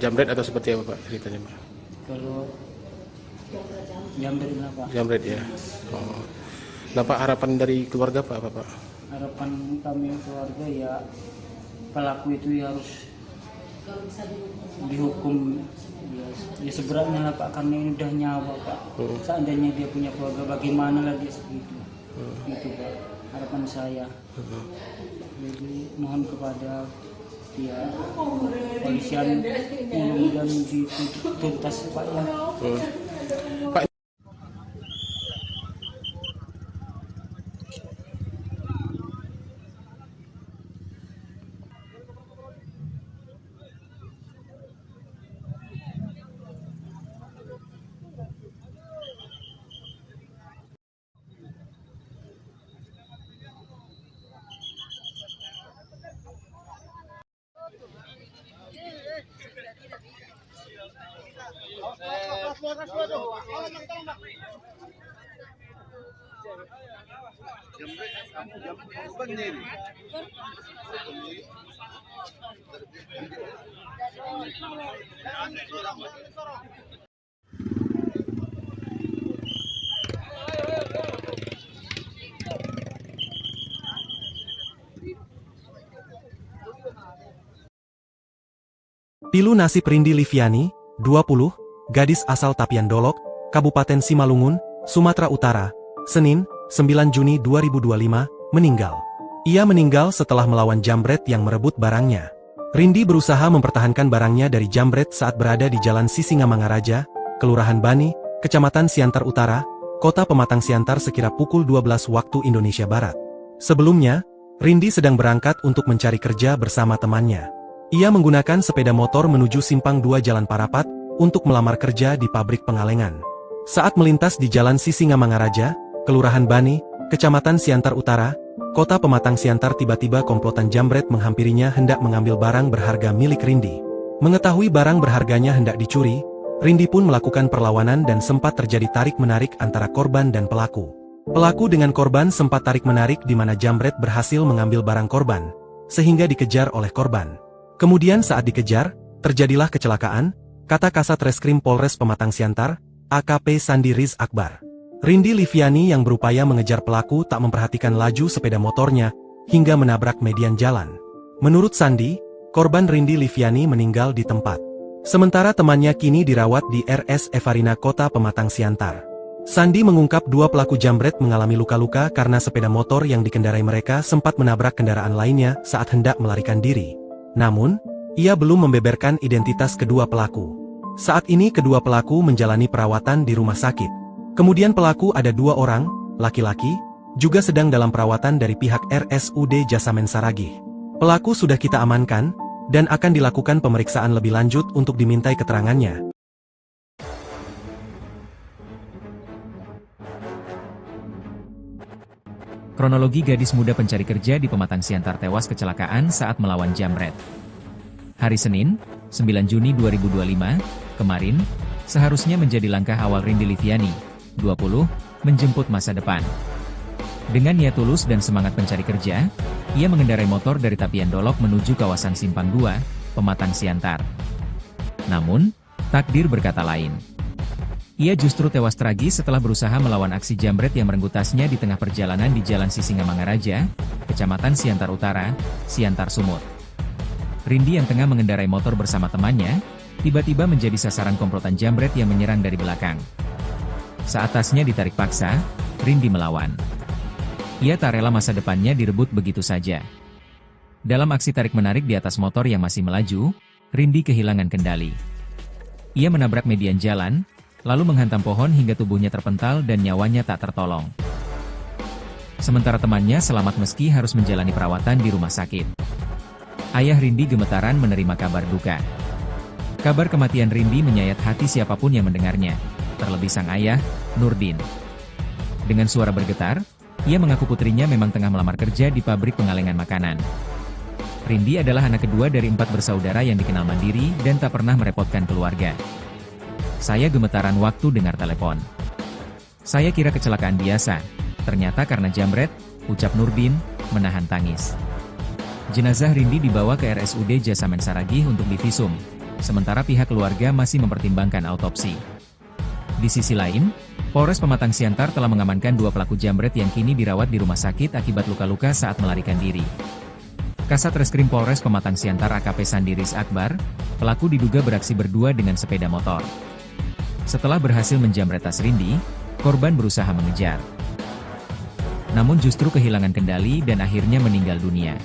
jamret atau seperti apa Pak ceritanya, Pak? Kalau jamret lah Pak. Jamret ya. Oh. Nah Pak, harapan dari keluarga Pak apa Pak? Harapan kami keluarga ya pelaku itu ya harus dihukum ya seberatnya lah Pak, karena ini udah nyawa Pak. Seandainya dia punya keluarga bagaimana lagi segitu. Itu Pak harapan saya. Jadi mohon kepada ya polisian mudah-mudahan dituntas Pak ya. Pak, Pilu nasib Rindi Liviani, 20, gadis asal Tapian Dolok, Kabupaten Simalungun, Sumatera Utara, Senin, 9 Juni 2025, meninggal. Ia meninggal setelah melawan jambret yang merebut barangnya. Rindi berusaha mempertahankan barangnya dari jambret saat berada di Jalan Sisingamangaraja, Kelurahan Bani, Kecamatan Siantar Utara, Kota Pematang Siantar sekira pukul 12 waktu Indonesia Barat. Sebelumnya, Rindi sedang berangkat untuk mencari kerja bersama temannya. Ia menggunakan sepeda motor menuju Simpang 2 Jalan Parapat untuk melamar kerja di pabrik pengalengan. Saat melintas di Jalan Sisingamangaraja, Kelurahan Bani, Kecamatan Siantar Utara, Kota Pematang Siantar, tiba-tiba komplotan jambret menghampirinya hendak mengambil barang berharga milik Rindi. Mengetahui barang berharganya hendak dicuri, Rindi pun melakukan perlawanan dan sempat terjadi tarik-menarik antara korban dan pelaku. Pelaku dengan korban sempat tarik-menarik di mana jambret berhasil mengambil barang korban, sehingga dikejar oleh korban. Kemudian saat dikejar, terjadilah kecelakaan, kata Kasat Reskrim Polres Pematang Siantar, AKP Sandi Riz Akbar. Rindi Liviani yang berupaya mengejar pelaku tak memperhatikan laju sepeda motornya hingga menabrak median jalan. Menurut Sandi, korban Rindi Liviani meninggal di tempat. Sementara temannya kini dirawat di RS Evarina Kota Pematang Siantar. Sandi mengungkap dua pelaku jambret mengalami luka-luka karena sepeda motor yang dikendarai mereka sempat menabrak kendaraan lainnya saat hendak melarikan diri. Namun, ia belum membeberkan identitas kedua pelaku. Saat ini kedua pelaku menjalani perawatan di rumah sakit. Kemudian pelaku ada dua orang, laki-laki, juga sedang dalam perawatan dari pihak RSUD Jasamen Saragih. Pelaku sudah kita amankan, dan akan dilakukan pemeriksaan lebih lanjut untuk dimintai keterangannya. Kronologi gadis muda pencari kerja di Pematang Siantar tewas kecelakaan saat melawan jambret. Hari Senin, 9 Juni 2025, kemarin, seharusnya menjadi langkah awal Rindi Liviani, 20, menjemput masa depan. Dengan niat tulus dan semangat pencari kerja, ia mengendarai motor dari Tapian Dolok menuju kawasan Simpang 2, Pematang Siantar. Namun, takdir berkata lain. Ia justru tewas tragis setelah berusaha melawan aksi jambret yang merenggut tasnya di tengah perjalanan di Jalan Sisingamangaraja, Kecamatan Siantar Utara, Siantar Sumut. Rindi yang tengah mengendarai motor bersama temannya, tiba-tiba menjadi sasaran komplotan jambret yang menyerang dari belakang. Saat tasnya ditarik paksa, Rindi melawan. Ia tak rela masa depannya direbut begitu saja. Dalam aksi tarik-menarik di atas motor yang masih melaju, Rindi kehilangan kendali. Ia menabrak median jalan, lalu menghantam pohon hingga tubuhnya terpental dan nyawanya tak tertolong. Sementara temannya selamat meski harus menjalani perawatan di rumah sakit. Ayah Rindi gemetaran menerima kabar duka. Kabar kematian Rindi menyayat hati siapapun yang mendengarnya, terlebih sang ayah, Nurdin. Dengan suara bergetar, ia mengaku putrinya memang tengah melamar kerja di pabrik pengalengan makanan. Rindi adalah anak kedua dari 4 bersaudara yang dikenal mandiri dan tak pernah merepotkan keluarga. Saya gemetaran waktu dengar telepon. Saya kira kecelakaan biasa, ternyata karena jambret, ucap Nurdin, menahan tangis. Jenazah Rindi dibawa ke RSUD Jasamen Saragih untuk divisum, sementara pihak keluarga masih mempertimbangkan autopsi. Di sisi lain, Polres Pematang Siantar telah mengamankan 2 pelaku jambret yang kini dirawat di rumah sakit akibat luka-luka saat melarikan diri. Kasat Reskrim Polres Pematang Siantar AKP Sandiris Akbar, pelaku diduga beraksi berdua dengan sepeda motor. Setelah berhasil menjambret tas Rindi, korban berusaha mengejar. Namun justru kehilangan kendali dan akhirnya meninggal dunia.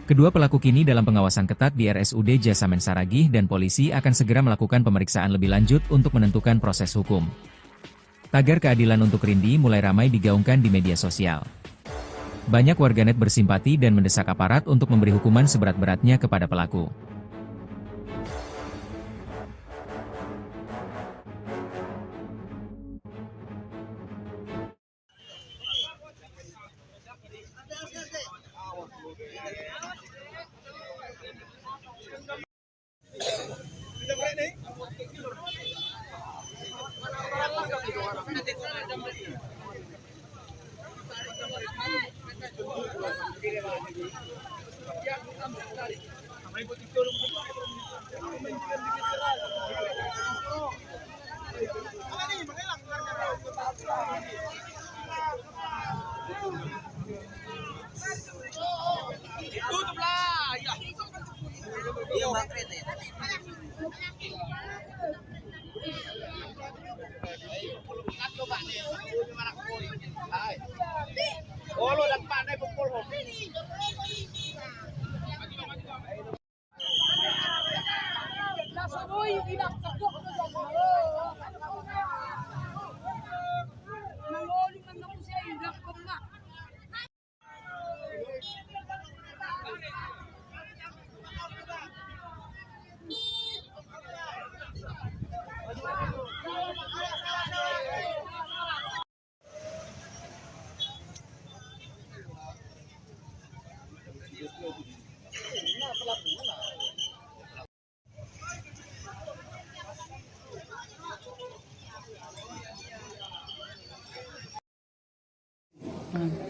Kedua pelaku kini dalam pengawasan ketat di RSUD Jasamen Saragih dan polisi akan segera melakukan pemeriksaan lebih lanjut untuk menentukan proses hukum. Tagar keadilan untuk Rindi mulai ramai digaungkan di media sosial. Banyak warganet bersimpati dan mendesak aparat untuk memberi hukuman seberat-beratnya kepada pelaku.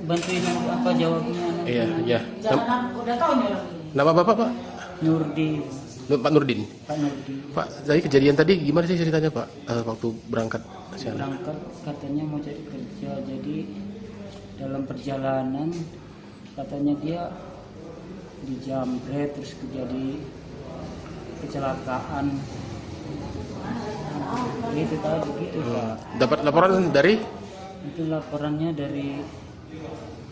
Bantuin apa jawabnya? Iya, iya. Jangan udah tahu nih orang ini. Nama Bapak, Pak? Nurdin. Pak Nurdin. Pak Nurdi. Pak, tadi kejadian tadi gimana sih ceritanya Pak? Waktu berangkat ke sana? Berangkat katanya mau cari kerja, jadi dalam perjalanan katanya dia dijamret terus terjadi kecelakaan. Itu tadi gitu Pak. Dapat laporan dari Itu laporannya dari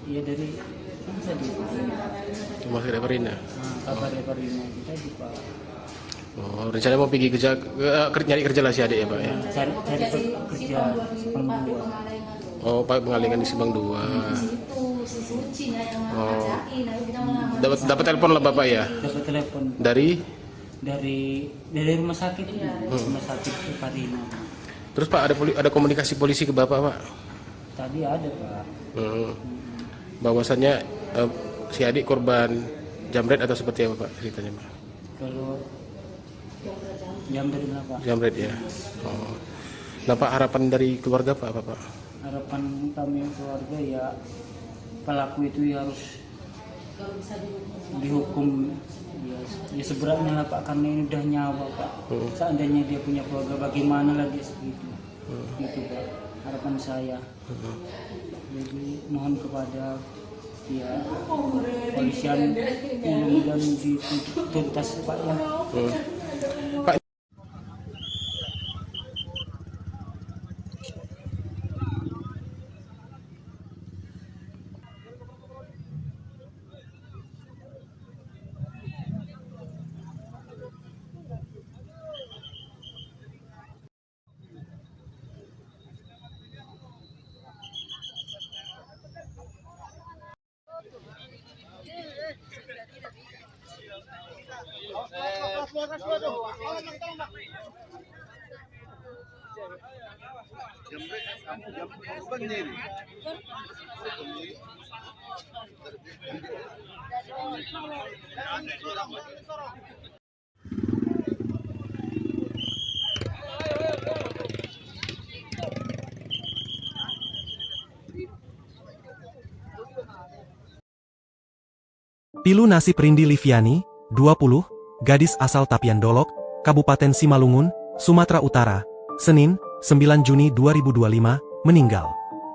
dari kan tadi Rumah Sakit Perina. kabar Perina kita di Pak. Oh, rencananya mau pergi kerja, nyari kerja lah si adik ya Pak ya? Cari kerja Simpang 2. Oh, Pak pengalingan di Simpang 2. Oh, dapat telepon lah Bapak ya? Dapat telepon Dari? dari rumah sakit rumah sakit Perina. Terus Pak ada komunikasi polisi ke Bapak Pak? Tadi ada Pak. Bahwasannya si adik korban jamret atau seperti apa Pak ceritanya Pak? Kalau jam dari berapa? Jamret ya. Oh. Nah Pak, harapan dari keluarga Pak apa Pak? Harapan kami keluarga ya pelaku itu ya harus dihukum ya seberatnya lah Pak, karena ini udah nyawa Pak. Seandainya dia punya keluarga bagaimana lagi segitu. Gitu Pak, harapan saya. Jadi mohon kepada ya polisian mudah-mudahan dituntas Pak ya. Pak, Pilu nasib Rindi Liviani, 20, gadis asal Tapian Dolok, Kabupaten Simalungun, Sumatera Utara, Senin, 9 Juni 2025, meninggal.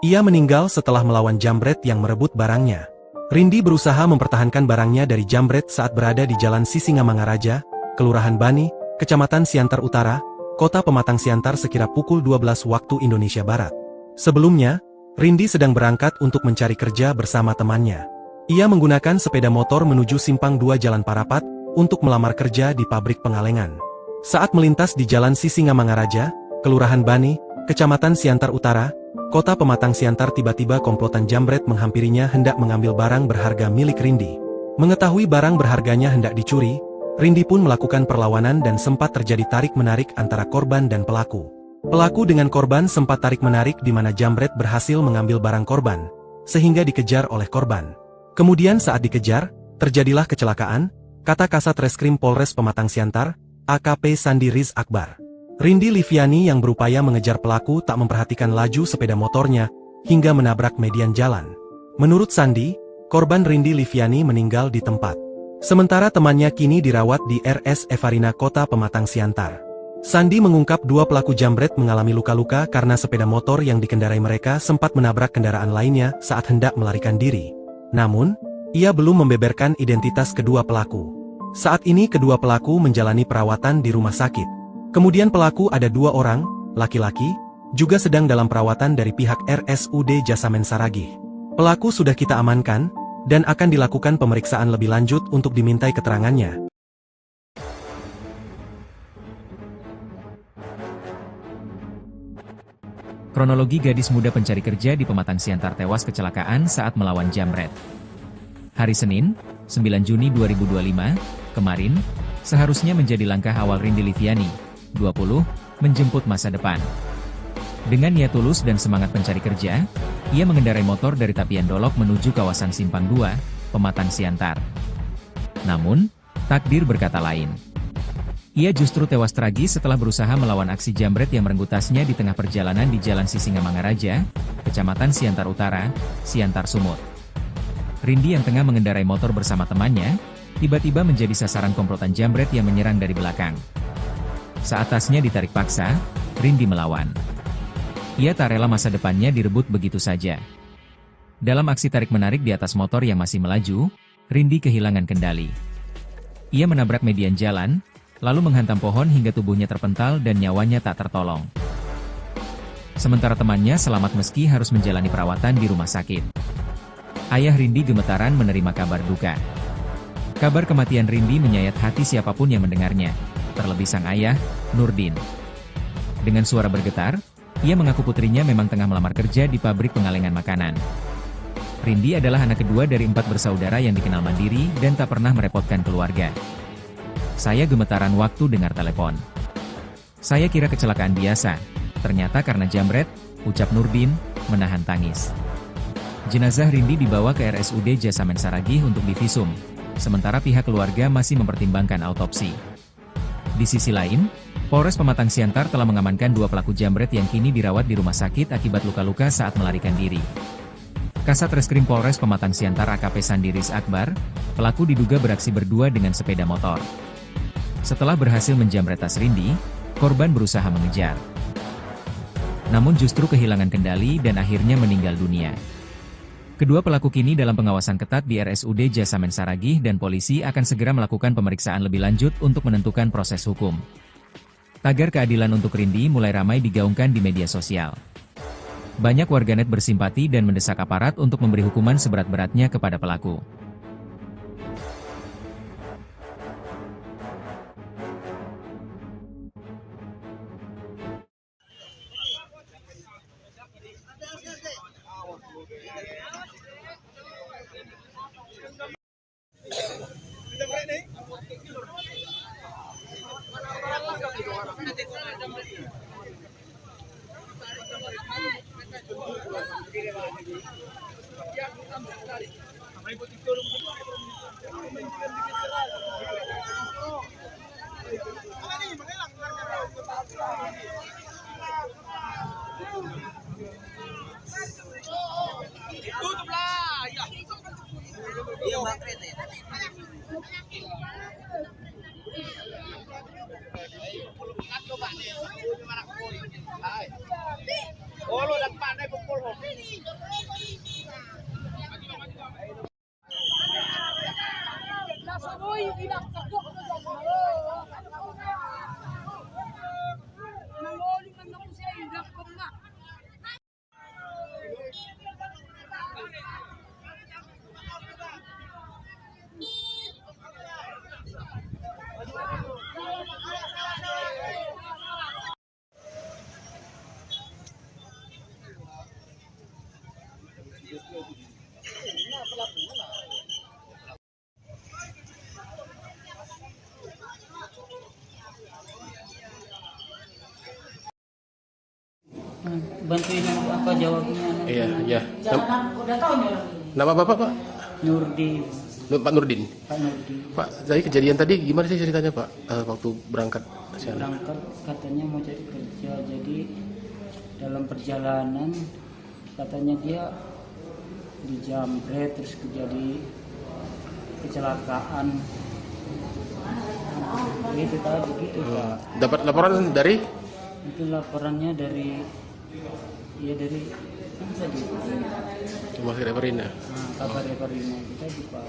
Ia meninggal setelah melawan jambret yang merebut barangnya. Rindi berusaha mempertahankan barangnya dari jambret saat berada di Jalan Sisingamangaraja, Kelurahan Bani, Kecamatan Siantar Utara, Kota Pematang Siantar sekira pukul 12 waktu Indonesia Barat. Sebelumnya, Rindi sedang berangkat untuk mencari kerja bersama temannya. Ia menggunakan sepeda motor menuju Simpang 2 Jalan Parapat untuk melamar kerja di pabrik pengalengan. Saat melintas di Jalan Sisingamangaraja, Kelurahan Bani, Kecamatan Siantar Utara, Kota Pematang Siantar, tiba-tiba komplotan jambret menghampirinya hendak mengambil barang berharga milik Rindi. Mengetahui barang berharganya hendak dicuri, Rindi pun melakukan perlawanan dan sempat terjadi tarik-menarik antara korban dan pelaku. Pelaku dengan korban sempat tarik-menarik di mana jambret berhasil mengambil barang korban, sehingga dikejar oleh korban. Kemudian saat dikejar, terjadilah kecelakaan, kata Kasat Reskrim Polres Pematang Siantar, AKP Sandi Riz Akbar. Rindi Liviani yang berupaya mengejar pelaku tak memperhatikan laju sepeda motornya, hingga menabrak median jalan. Menurut Sandi, korban Rindi Liviani meninggal di tempat. Sementara temannya kini dirawat di RS Evarina Kota Pematang Siantar. Sandi mengungkap dua pelaku jambret mengalami luka-luka karena sepeda motor yang dikendarai mereka sempat menabrak kendaraan lainnya saat hendak melarikan diri. Namun, ia belum membeberkan identitas kedua pelaku. Saat ini kedua pelaku menjalani perawatan di rumah sakit. Kemudian pelaku ada 2 orang, laki-laki, juga sedang dalam perawatan dari pihak RSUD Jasamen Saragih. Pelaku sudah kita amankan, dan akan dilakukan pemeriksaan lebih lanjut untuk dimintai keterangannya. Kronologi gadis muda pencari kerja di Pematang Siantar tewas kecelakaan saat melawan jambret. Hari Senin, 9 Juni 2025, kemarin, seharusnya menjadi langkah awal Rindi Liviani, 20, menjemput masa depan. Dengan niat tulus dan semangat pencari kerja, ia mengendarai motor dari Tapian Dolok menuju kawasan Simpang 2, Pematang Siantar. Namun, takdir berkata lain. Ia justru tewas tragis setelah berusaha melawan aksi jambret yang merenggut tasnya di tengah perjalanan di Jalan Sisingamangaraja, Kecamatan Siantar Utara, Siantar Sumut. Rindi yang tengah mengendarai motor bersama temannya, tiba-tiba menjadi sasaran komplotan jambret yang menyerang dari belakang. Saat tasnya ditarik paksa, Rindi melawan. Ia tak rela masa depannya direbut begitu saja. Dalam aksi tarik-menarik di atas motor yang masih melaju, Rindi kehilangan kendali. Ia menabrak median jalan, lalu menghantam pohon hingga tubuhnya terpental dan nyawanya tak tertolong. Sementara temannya selamat meski harus menjalani perawatan di rumah sakit. Ayah Rindi gemetaran menerima kabar duka. Kabar kematian Rindi menyayat hati siapapun yang mendengarnya, terlebih sang ayah, Nurdin. Dengan suara bergetar, ia mengaku putrinya memang tengah melamar kerja di pabrik pengalengan makanan. Rindi adalah anak kedua dari 4 bersaudara yang dikenal mandiri dan tak pernah merepotkan keluarga. Saya gemetaran waktu dengar telepon. Saya kira kecelakaan biasa, ternyata karena jambret, ucap Nurdin, menahan tangis. Jenazah Rindi dibawa ke RSUD Jasamen Saragih untuk divisum, sementara pihak keluarga masih mempertimbangkan autopsi. Di sisi lain, Polres Pematang Siantar telah mengamankan 2 pelaku jambret yang kini dirawat di rumah sakit akibat luka-luka saat melarikan diri. Kasat Reskrim Polres Pematang Siantar AKP Sandiris Akbar, pelaku diduga beraksi berdua dengan sepeda motor. Setelah berhasil menjambret tas Rindi, korban berusaha mengejar. Namun justru kehilangan kendali dan akhirnya meninggal dunia. Kedua pelaku kini dalam pengawasan ketat di RSUD Jasamen Saragih dan polisi akan segera melakukan pemeriksaan lebih lanjut untuk menentukan proses hukum. Tagar keadilan untuk Rindi mulai ramai digaungkan di media sosial. Banyak warganet bersimpati dan mendesak aparat untuk memberi hukuman seberat-beratnya kepada pelaku. Bantuin apa jawabnya? Iya, iya. Jangan udah tahu nih orang ini. Nama Bapak, Pak? Nurdin. Pak Nurdin. Pak Nurdin. Pak, tadi kejadian tadi gimana sih ceritanya, Pak? Waktu berangkat ke sana? Berangkat katanya mau cari kerja, jadi dalam perjalanan katanya dia dijambret terus terjadi kecelakaan. Gitu tadi gitu Pak. Dapat laporan dari? Itu laporannya dari dari mana tadi? Rumah sakit Reparina. Kabar Reparina itu tadi Pak.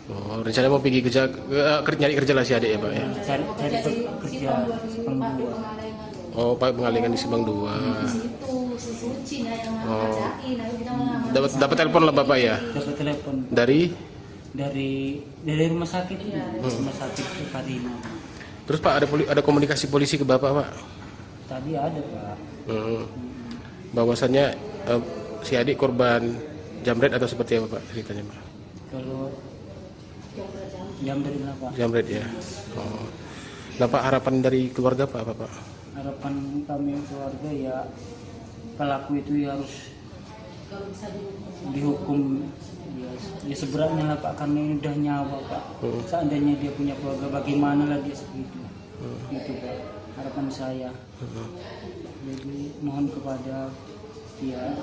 Oh, rencana mau pergi kerja, nyari kerja lah si adik ya, Pak ya? Cari kerja Simpang 2. Oh, Pak pengalingan di Simpang 2. Oh, dapat telepon lah Bapak ya? Dapat telepon Dari rumah sakit rumah sakit Reparina. Terus Pak ada komunikasi polisi ke Bapak, Pak? Tadi ada Pak. Bahwasannya si adik korban jambret atau seperti apa Pak ceritanya, Pak? Kalau jambret lah Pak. Jambret ya. Oh. Nah Pak, harapan dari keluarga Pak apa Pak? Harapan kami keluarga ya pelaku itu harus dihukum ya seberatnya lah Pak, karena ini udah nyawa Pak. Seandainya dia punya keluarga bagaimana lagi segitu. Gitu Pak, harapan saya. Jadi mohon kepada pihak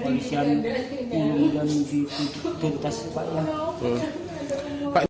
polisian mudah-mudahan dituntas Pak ya. Pak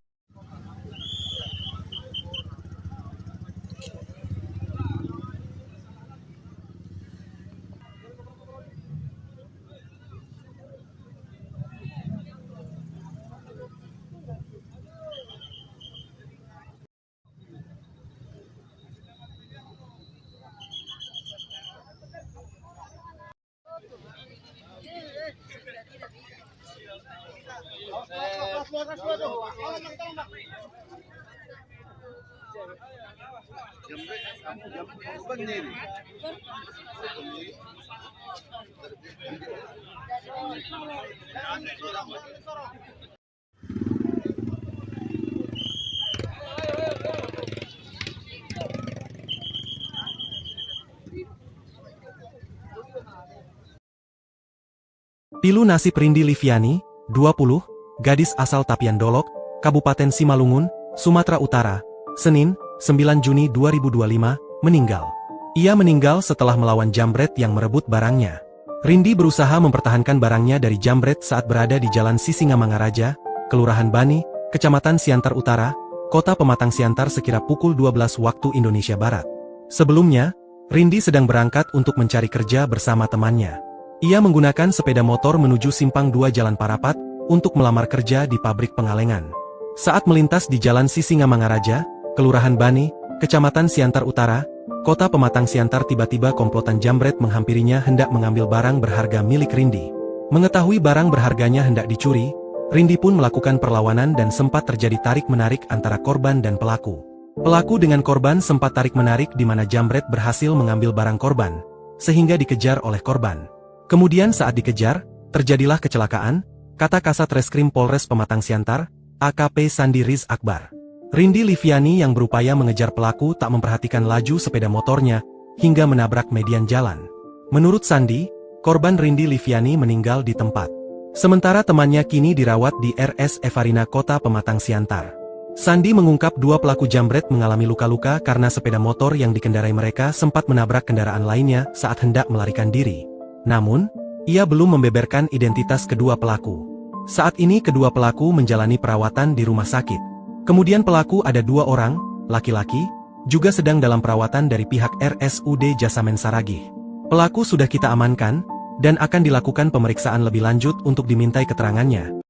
Pilu nasib Rindi Liviani, 20, gadis asal Tapian Dolok, Kabupaten Simalungun, Sumatera Utara, Senin, 9 Juni 2025, meninggal. Ia meninggal setelah melawan jambret yang merebut barangnya. Rindi berusaha mempertahankan barangnya dari jambret saat berada di Jalan Sisingamangaraja, Kelurahan Bani, Kecamatan Siantar Utara, Kota Pematang Siantar sekira pukul 12 waktu Indonesia Barat. Sebelumnya, Rindi sedang berangkat untuk mencari kerja bersama temannya. Ia menggunakan sepeda motor menuju Simpang 2 Jalan Parapat untuk melamar kerja di pabrik pengalengan. Saat melintas di Jalan Sisingamangaraja, Kelurahan Bani, Kecamatan Siantar Utara, Kota Pematang Siantar, tiba-tiba komplotan jambret menghampirinya hendak mengambil barang berharga milik Rindi. Mengetahui barang berharganya hendak dicuri, Rindi pun melakukan perlawanan dan sempat terjadi tarik-menarik antara korban dan pelaku. Pelaku dengan korban sempat tarik-menarik di mana jambret berhasil mengambil barang korban, sehingga dikejar oleh korban. Kemudian saat dikejar, terjadilah kecelakaan, kata Kasat Reskrim Polres Pematang Siantar, AKP Sandi Riz Akbar. Rindi Liviani yang berupaya mengejar pelaku tak memperhatikan laju sepeda motornya, hingga menabrak median jalan. Menurut Sandi, korban Rindi Liviani meninggal di tempat. Sementara temannya kini dirawat di RS Evarina Kota Pematang Siantar. Sandi mengungkap dua pelaku jambret mengalami luka-luka karena sepeda motor yang dikendarai mereka sempat menabrak kendaraan lainnya saat hendak melarikan diri. Namun, ia belum membeberkan identitas kedua pelaku. Saat ini kedua pelaku menjalani perawatan di rumah sakit. Kemudian pelaku ada 2 orang, laki-laki, juga sedang dalam perawatan dari pihak RSUD Jasamen Saragih. Pelaku sudah kita amankan, dan akan dilakukan pemeriksaan lebih lanjut untuk dimintai keterangannya.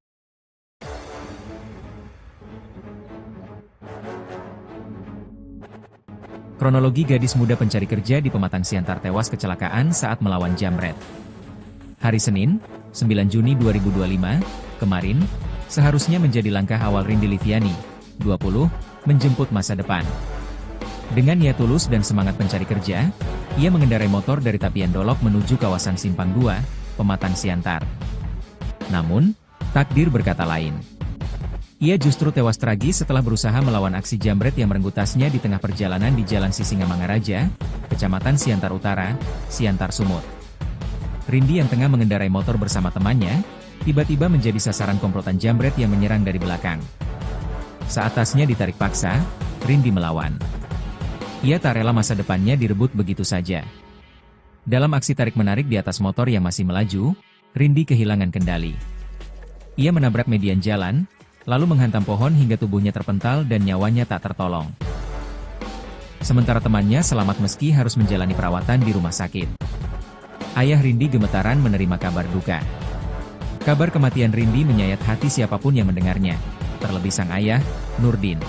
Kronologi gadis muda pencari kerja di Pematang Siantar tewas kecelakaan saat melawan jambret. Hari Senin, 9 Juni 2025, kemarin, seharusnya menjadi langkah awal Rindi Liviani, 20, menjemput masa depan. Dengan niat tulus dan semangat pencari kerja, ia mengendarai motor dari Tapian Dolok menuju kawasan Simpang 2, Pematang Siantar. Namun, takdir berkata lain. Ia justru tewas tragis setelah berusaha melawan aksi jambret yang merenggut tasnya di tengah perjalanan di Jalan Sisingamangaraja, Kecamatan Siantar Utara, Siantar Sumut. Rindi yang tengah mengendarai motor bersama temannya, tiba-tiba menjadi sasaran komplotan jambret yang menyerang dari belakang. Saat tasnya ditarik paksa, Rindi melawan. Ia tak rela masa depannya direbut begitu saja. Dalam aksi tarik-menarik di atas motor yang masih melaju, Rindi kehilangan kendali. Ia menabrak median jalan, lalu menghantam pohon hingga tubuhnya terpental dan nyawanya tak tertolong. Sementara temannya selamat meski harus menjalani perawatan di rumah sakit. Ayah Rindi gemetaran menerima kabar duka. Kabar kematian Rindi menyayat hati siapapun yang mendengarnya, terlebih sang ayah, Nurdin.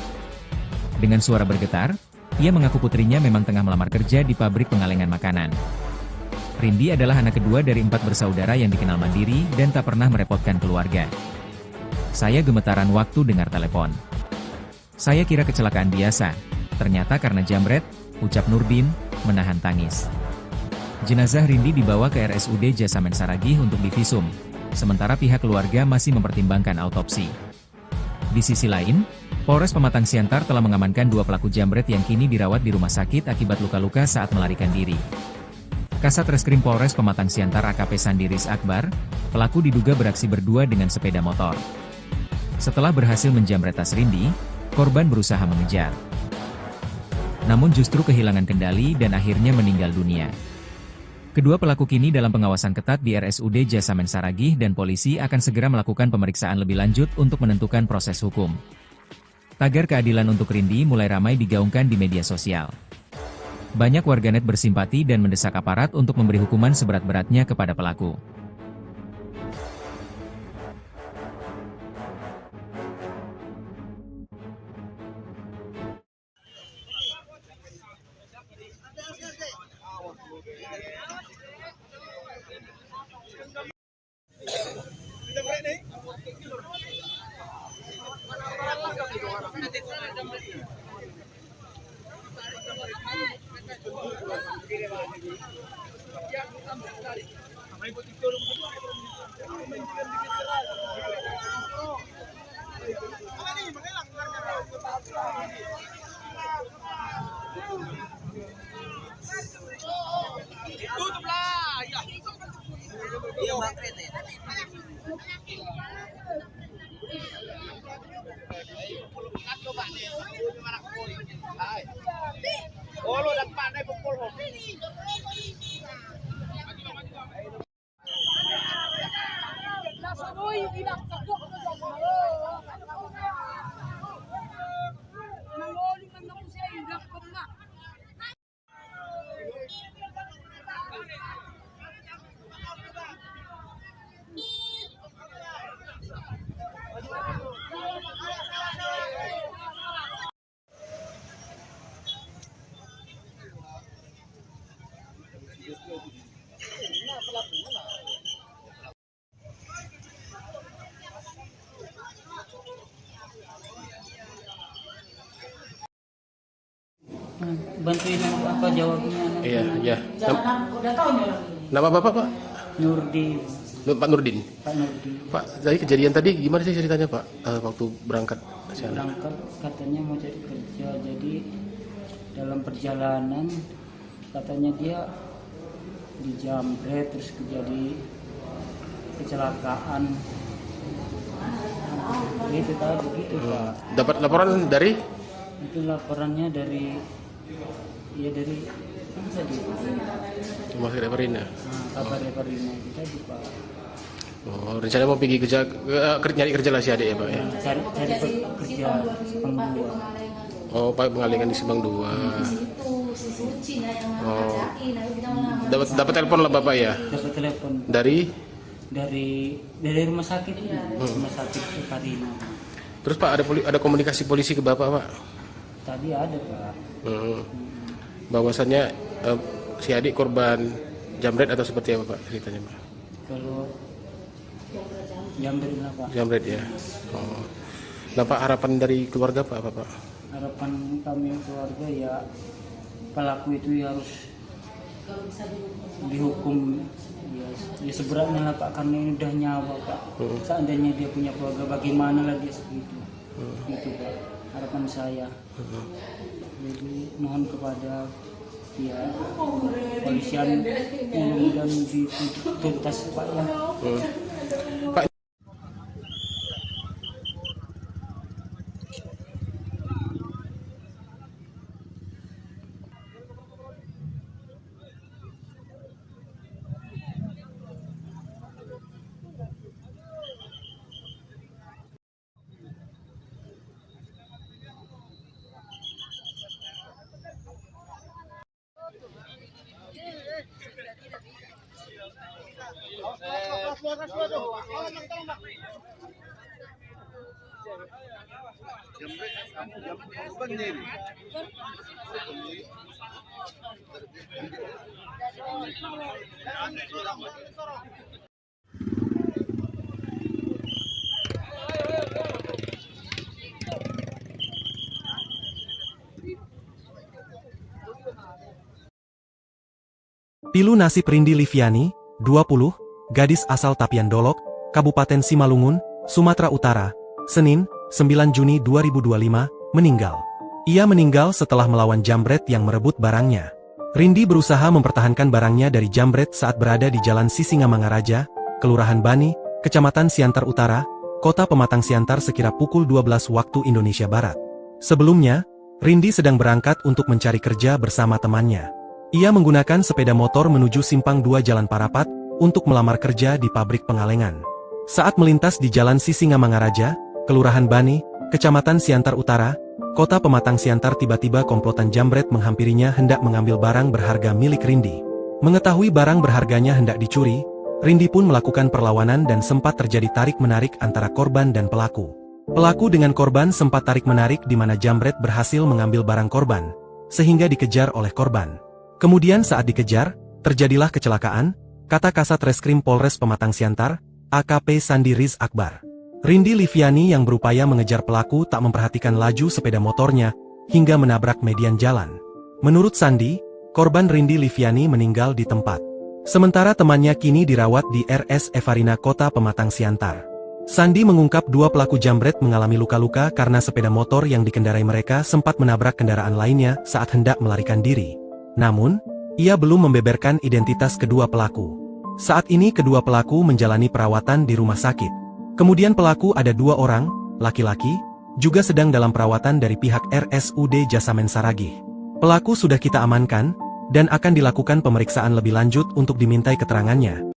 Dengan suara bergetar, ia mengaku putrinya memang tengah melamar kerja di pabrik pengalengan makanan. Rindi adalah anak kedua dari 4 bersaudara yang dikenal mandiri dan tak pernah merepotkan keluarga. Saya gemetaran waktu dengar telepon. Saya kira kecelakaan biasa, ternyata karena jambret, ucap Nurdin, menahan tangis. Jenazah Rindi dibawa ke RSUD Jasamen Saragih untuk divisum, sementara pihak keluarga masih mempertimbangkan autopsi. Di sisi lain, Polres Pematang Siantar telah mengamankan 2 pelaku jambret yang kini dirawat di rumah sakit akibat luka-luka saat melarikan diri. Kasat Reskrim Polres Pematang Siantar AKP Sandi Riz Akbar, pelaku diduga beraksi berdua dengan sepeda motor. Setelah berhasil menjambret tas Rindi, korban berusaha mengejar. Namun justru kehilangan kendali dan akhirnya meninggal dunia. Kedua pelaku kini dalam pengawasan ketat di RSUD Jasamen Saragih dan polisi akan segera melakukan pemeriksaan lebih lanjut untuk menentukan proses hukum. Tagar keadilan untuk Rindi mulai ramai digaungkan di media sosial. Banyak warganet bersimpati dan mendesak aparat untuk memberi hukuman seberat-beratnya kepada pelaku. Bantuin apa jawabnya? Iya, iya. Jangan udah tahu nih orang ini. Nama Bapak, Pak? Nurdi, Pak Nurdin. Pak Nurdi. Pak, tadi kejadian tadi gimana sih ceritanya, Pak? Waktu berangkat ke sana? Berangkat katanya mau cari kerja, jadi dalam perjalanan katanya dia dijamret terus terjadi kecelakaan. Gitu tadi begitu Pak. Dapat laporan dari? Itu laporannya dari dari mana tadi? Rumah sakit Reparina. Kabar Reparina itu tadi Pak. Oh, rencana mau pergi kerja, nyari kerja lah si adik ya, Pak ya? Cari kerja Simpang 2. Oh, Pak mengalihkan di Simpang 2. Oh, dapat telepon lah Bapak ya? Dapat telepon Dari? dari rumah sakit, rumah sakit Reparina. Terus Pak ada komunikasi polisi ke Bapak, Pak? Tadi ada Pak. Bahwasannya si adik korban jamret atau seperti apa Pak ceritanya, Pak? Kalau jamret lah Pak. Jamret ya. Oh. Nah Pak, harapan dari keluarga Pak apa Pak? Harapan kami keluarga ya pelaku itu ya harus dihukum ya seberatnya lah Pak, karena ini udah nyawa Pak. Seandainya dia punya keluarga bagaimana lagi segitu. Gitu Pak, harapan saya. Jadi mohon kepada ya polisian mudah-mudahan dituntas Pak ya. Pak, Pilu nasib Rindi Liviani, 20, gadis asal Tapian Dolok, Kabupaten Simalungun, Sumatera Utara, Senin, 9 Juni 2025, meninggal. Ia meninggal setelah melawan jambret yang merebut barangnya. Rindi berusaha mempertahankan barangnya dari jambret saat berada di Jalan Sisingamangaraja, Kelurahan Bani, Kecamatan Siantar Utara, Kota Pematang Siantar sekira pukul 12 waktu Indonesia Barat. Sebelumnya, Rindi sedang berangkat untuk mencari kerja bersama temannya. Ia menggunakan sepeda motor menuju Simpang 2 Jalan Parapat untuk melamar kerja di pabrik pengalengan. Saat melintas di Jalan Sisingamangaraja, Kelurahan Bani, Kecamatan Siantar Utara, Kota Pematang Siantar, tiba-tiba komplotan jambret menghampirinya hendak mengambil barang berharga milik Rindi. Mengetahui barang berharganya hendak dicuri, Rindi pun melakukan perlawanan dan sempat terjadi tarik-menarik antara korban dan pelaku. Pelaku dengan korban sempat tarik-menarik di mana jambret berhasil mengambil barang korban, sehingga dikejar oleh korban. Kemudian saat dikejar, terjadilah kecelakaan, kata Kasat Reskrim Polres Pematang Siantar, AKP Sandi Riz Akbar. Rindi Liviani yang berupaya mengejar pelaku tak memperhatikan laju sepeda motornya hingga menabrak median jalan. Menurut Sandi, korban Rindi Liviani meninggal di tempat. Sementara temannya kini dirawat di RS Evarina Kota Pematang Siantar. Sandi mengungkap dua pelaku jambret mengalami luka-luka karena sepeda motor yang dikendarai mereka sempat menabrak kendaraan lainnya saat hendak melarikan diri. Namun, ia belum membeberkan identitas kedua pelaku. Saat ini kedua pelaku menjalani perawatan di rumah sakit. Kemudian pelaku ada dua orang, laki-laki, juga sedang dalam perawatan dari pihak RSUD Jasamen Saragih. Pelaku sudah kita amankan, dan akan dilakukan pemeriksaan lebih lanjut untuk dimintai keterangannya.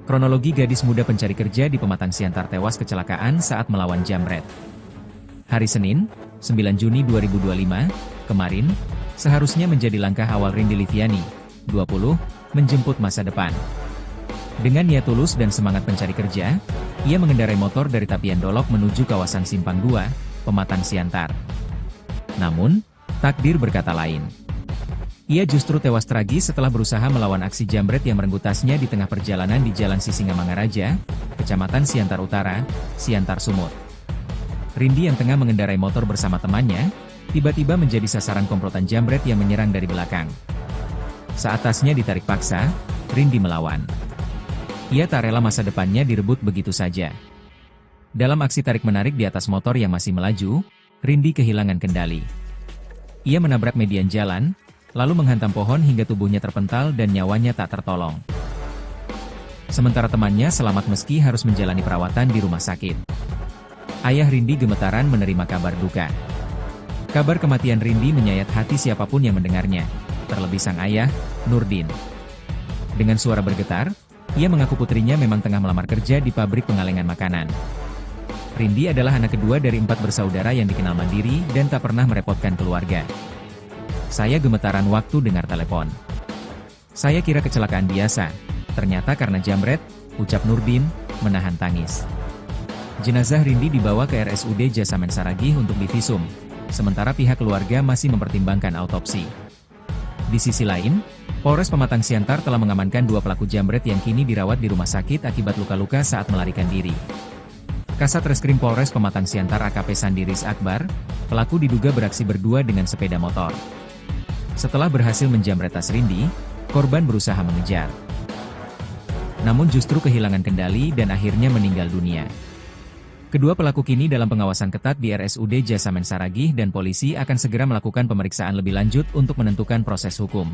Kronologi gadis muda pencari kerja di Pematang Siantar tewas kecelakaan saat melawan jambret. Hari Senin, 9 Juni 2025, kemarin, seharusnya menjadi langkah awal Rindi Liviani, 20, menjemput masa depan. Dengan niat tulus dan semangat pencari kerja, ia mengendarai motor dari Tapian Dolok menuju kawasan Simpang 2, Pematang Siantar. Namun, takdir berkata lain. Ia justru tewas tragis setelah berusaha melawan aksi jambret yang merenggut tasnya di tengah perjalanan di Jalan Sisingamangaraja, Kecamatan Siantar Utara, Siantar Sumut. Rindi yang tengah mengendarai motor bersama temannya, tiba-tiba menjadi sasaran komplotan jambret yang menyerang dari belakang. Saat tasnya ditarik paksa, Rindi melawan. Ia tak rela masa depannya direbut begitu saja. Dalam aksi tarik-menarik di atas motor yang masih melaju, Rindi kehilangan kendali. Ia menabrak median jalan, lalu menghantam pohon hingga tubuhnya terpental dan nyawanya tak tertolong. Sementara temannya selamat meski harus menjalani perawatan di rumah sakit. Ayah Rindi gemetaran menerima kabar duka. Kabar kematian Rindi menyayat hati siapapun yang mendengarnya, terlebih sang ayah, Nurdin. Dengan suara bergetar, ia mengaku putrinya memang tengah melamar kerja di pabrik pengalengan makanan. Rindi adalah anak kedua dari 4 bersaudara yang dikenal mandiri dan tak pernah merepotkan keluarga. Saya gemetaran waktu dengar telepon. Saya kira kecelakaan biasa, ternyata karena jambret, ucap Nurdin, menahan tangis. Jenazah Rindi dibawa ke RSUD Jasamen Saragih untuk divisum, sementara pihak keluarga masih mempertimbangkan autopsi. Di sisi lain, Polres Pematang Siantar telah mengamankan 2 pelaku jambret yang kini dirawat di rumah sakit akibat luka-luka saat melarikan diri. Kasat Reskrim Polres Pematang Siantar AKP Sandiris Akbar, pelaku diduga beraksi berdua dengan sepeda motor. Setelah berhasil menjambret tas Rindi, korban berusaha mengejar. Namun justru kehilangan kendali dan akhirnya meninggal dunia. Kedua pelaku kini dalam pengawasan ketat di RSUD Jasamen Saragih dan polisi akan segera melakukan pemeriksaan lebih lanjut untuk menentukan proses hukum.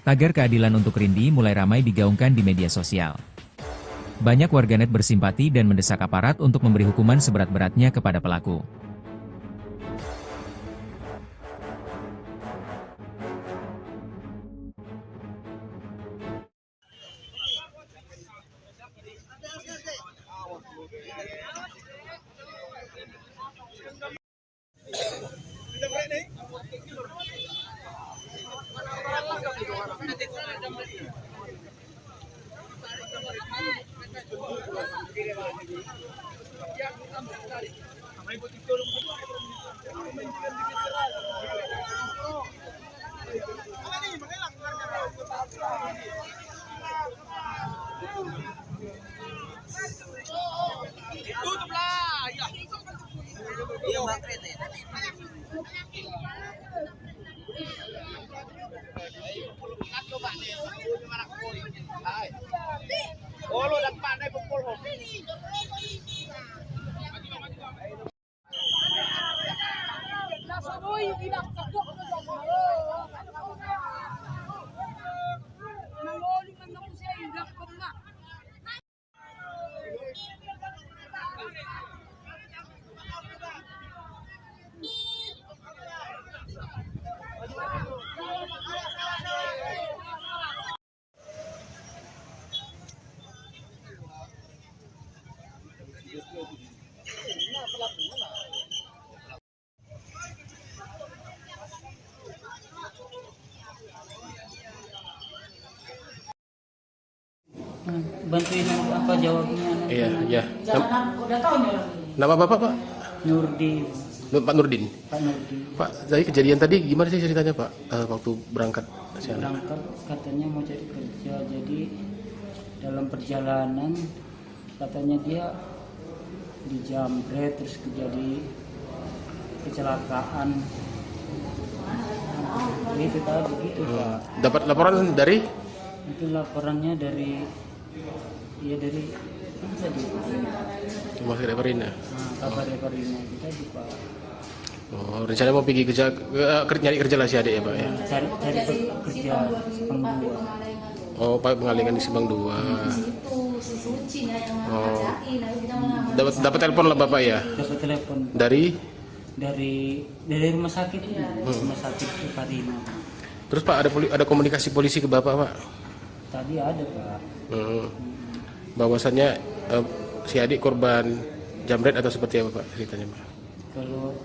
Tagar keadilan untuk Rindi mulai ramai digaungkan di media sosial. Banyak warganet bersimpati dan mendesak aparat untuk memberi hukuman seberat-beratnya kepada pelaku. Bantuin apa jawabnya? Iya, iya. Jangan udah tahu nih orang ini. Nama Bapak, Pak? Nurdin. Pak Nurdin. Pak Nurdi. Pak, dari kejadian tadi gimana sih ceritanya Pak waktu berangkat? Berangkat katanya mau cari kerja, jadi dalam perjalanan katanya dia dijamret terus terjadi kecelakaan. Itu tadi gitu Pak. Dapat laporan dari Itu laporannya dari dari apa tadi? Rumah Sakit Perina. Kabar Perina itu tadi Pak. Oh, rencana mau pergi kerja, nyari kerja lah si adik ya Pak ya? Cari kerja Simpang 2. Oh, Pak mengalihkan di Simpang 2. Oh, dapat telepon lah Bapak ya? Dapat telepon Dari? dari rumah sakit rumah sakit Perina. Terus Pak ada komunikasi polisi ke Bapak Pak? Tadi ada Pak. Bahwasannya si adik korban jamret atau seperti apa Pak ceritanya Pak? Kalau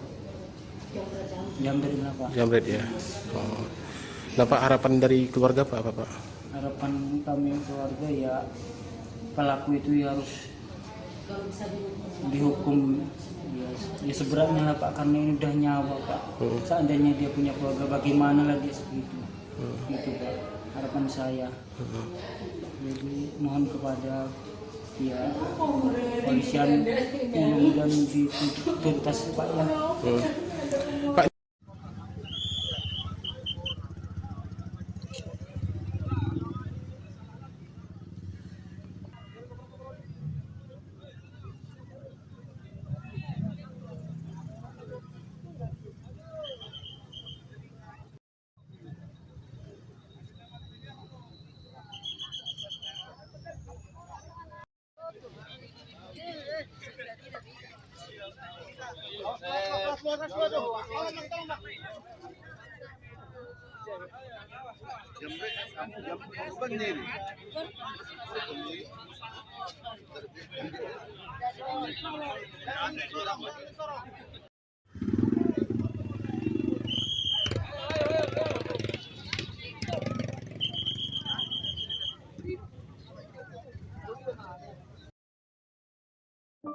jamret lah Pak. Jamret ya. Oh. Nah Pak, harapan dari keluarga Pak apa Pak? Harapan kami keluarga ya pelaku itu ya harus dihukum ya seberatnya lah Pak, karena ini udah nyawa Pak. Seandainya dia punya keluarga bagaimana lagi segitu. Gitu Pak, harapan saya. Jadi mohon kepada ya polisian mudah-mudahan dituntas Pak ya. Pak,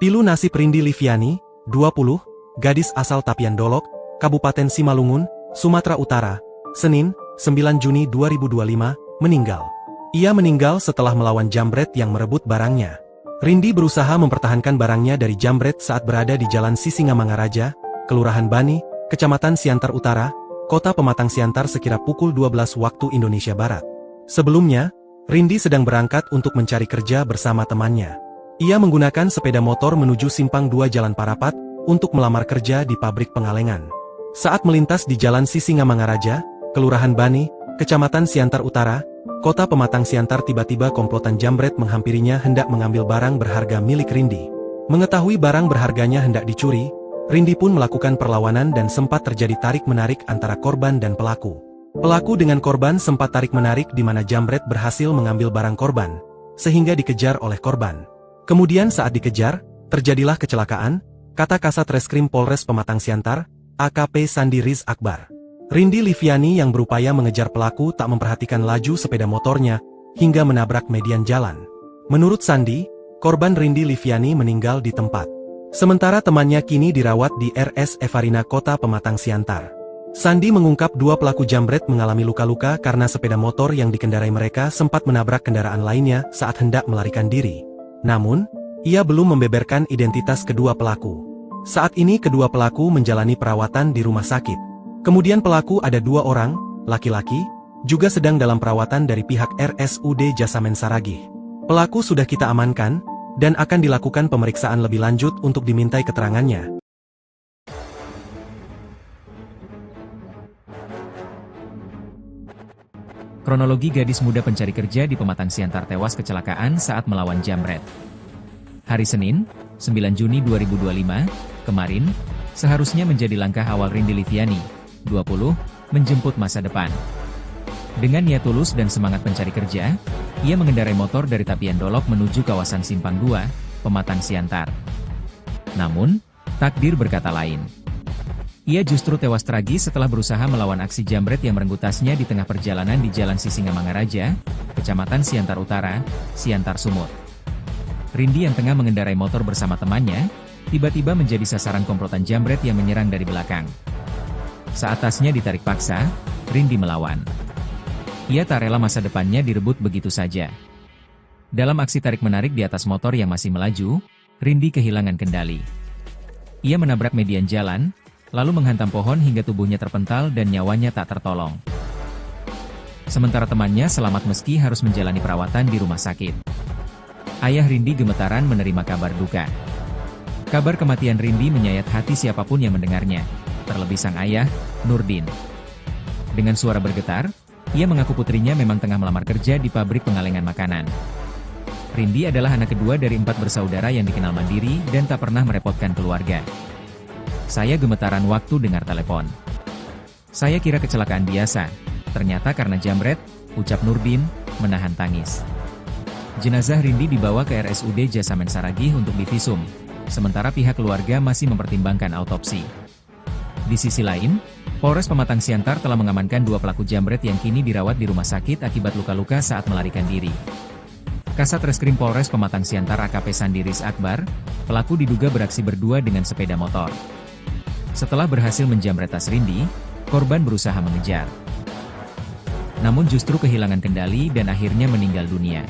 Pilu nasib Rindi Liviani, 20, gadis asal Tapian Dolok, Kabupaten Simalungun, Sumatera Utara, Senin, 9 Juni 2025, meninggal. Ia meninggal setelah melawan jambret yang merebut barangnya. Rindi berusaha mempertahankan barangnya dari jambret saat berada di Jalan Sisingamangaraja, Kelurahan Bani, Kecamatan Siantar Utara, Kota Pematang Siantar sekira pukul 12 waktu Indonesia Barat. Sebelumnya, Rindi sedang berangkat untuk mencari kerja bersama temannya. Ia menggunakan sepeda motor menuju Simpang 2 Jalan Parapat untuk melamar kerja di pabrik pengalengan. Saat melintas di Jalan Sisingamangaraja, Kelurahan Bani, Kecamatan Siantar Utara, Kota Pematang Siantar, tiba-tiba komplotan jambret menghampirinya hendak mengambil barang berharga milik Rindi. Mengetahui barang berharganya hendak dicuri, Rindi pun melakukan perlawanan dan sempat terjadi tarik-menarik antara korban dan pelaku. Pelaku dengan korban sempat tarik-menarik di mana jambret berhasil mengambil barang korban, sehingga dikejar oleh korban. Kemudian saat dikejar, terjadilah kecelakaan, kata Kasat Reskrim Polres Pematang Siantar, AKP Sandi Riz Akbar. Rindi Liviani yang berupaya mengejar pelaku tak memperhatikan laju sepeda motornya, hingga menabrak median jalan. Menurut Sandi, korban Rindi Liviani meninggal di tempat. Sementara temannya kini dirawat di RS Evarina Kota Pematang Siantar. Sandi mengungkap dua pelaku jambret mengalami luka-luka karena sepeda motor yang dikendarai mereka sempat menabrak kendaraan lainnya saat hendak melarikan diri. Namun, ia belum membeberkan identitas kedua pelaku. Saat ini kedua pelaku menjalani perawatan di rumah sakit. Kemudian pelaku ada 2 orang, laki-laki, juga sedang dalam perawatan dari pihak RSUD Jasamen Saragih. Pelaku sudah kita amankan, dan akan dilakukan pemeriksaan lebih lanjut untuk dimintai keterangannya. Kronologi gadis muda pencari kerja di Pematang Siantar tewas kecelakaan saat melawan jambret. Hari Senin, 9 Juni 2025, kemarin, seharusnya menjadi langkah awal Rindi Liviani, 20, menjemput masa depan. Dengan niat tulus dan semangat pencari kerja, ia mengendarai motor dari Tapian Dolok menuju kawasan Simpang 2, Pematang Siantar. Namun, takdir berkata lain. Ia justru tewas tragis setelah berusaha melawan aksi jambret yang merenggut tasnya di tengah perjalanan di Jalan Sisingamangaraja, Kecamatan Siantar Utara, Siantar Sumut. Rindi yang tengah mengendarai motor bersama temannya, tiba-tiba menjadi sasaran komplotan jambret yang menyerang dari belakang. Saat tasnya ditarik paksa, Rindi melawan. Ia tak rela masa depannya direbut begitu saja. Dalam aksi tarik-menarik di atas motor yang masih melaju, Rindi kehilangan kendali. Ia menabrak median jalan, lalu menghantam pohon hingga tubuhnya terpental dan nyawanya tak tertolong. Sementara temannya selamat meski harus menjalani perawatan di rumah sakit. Ayah Rindi gemetaran menerima kabar duka. Kabar kematian Rindi menyayat hati siapapun yang mendengarnya, terlebih sang ayah, Nurdin. Dengan suara bergetar, ia mengaku putrinya memang tengah melamar kerja di pabrik pengalengan makanan. Rindi adalah anak kedua dari 4 bersaudara yang dikenal mandiri dan tak pernah merepotkan keluarga. Saya gemetaran waktu dengar telepon. Saya kira kecelakaan biasa, ternyata karena jambret, ucap Nurdin, menahan tangis. Jenazah Rindi dibawa ke RSUD Jasamen Saragih untuk divisum, sementara pihak keluarga masih mempertimbangkan autopsi. Di sisi lain, Polres Pematang Siantar telah mengamankan 2 pelaku jambret yang kini dirawat di rumah sakit akibat luka-luka saat melarikan diri. Kasat Reskrim Polres Pematang Siantar AKP Sandiris Akbar, pelaku diduga beraksi berdua dengan sepeda motor. Setelah berhasil menjambret tas Rindi, korban berusaha mengejar. Namun justru kehilangan kendali dan akhirnya meninggal dunia.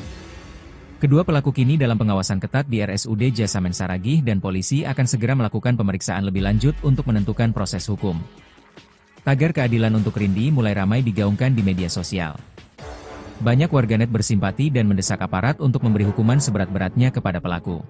Kedua pelaku kini dalam pengawasan ketat di RSUD Jasamen Saragih dan polisi akan segera melakukan pemeriksaan lebih lanjut untuk menentukan proses hukum. Tagar keadilan untuk Rindi mulai ramai digaungkan di media sosial. Banyak warganet bersimpati dan mendesak aparat untuk memberi hukuman seberat-beratnya kepada pelaku.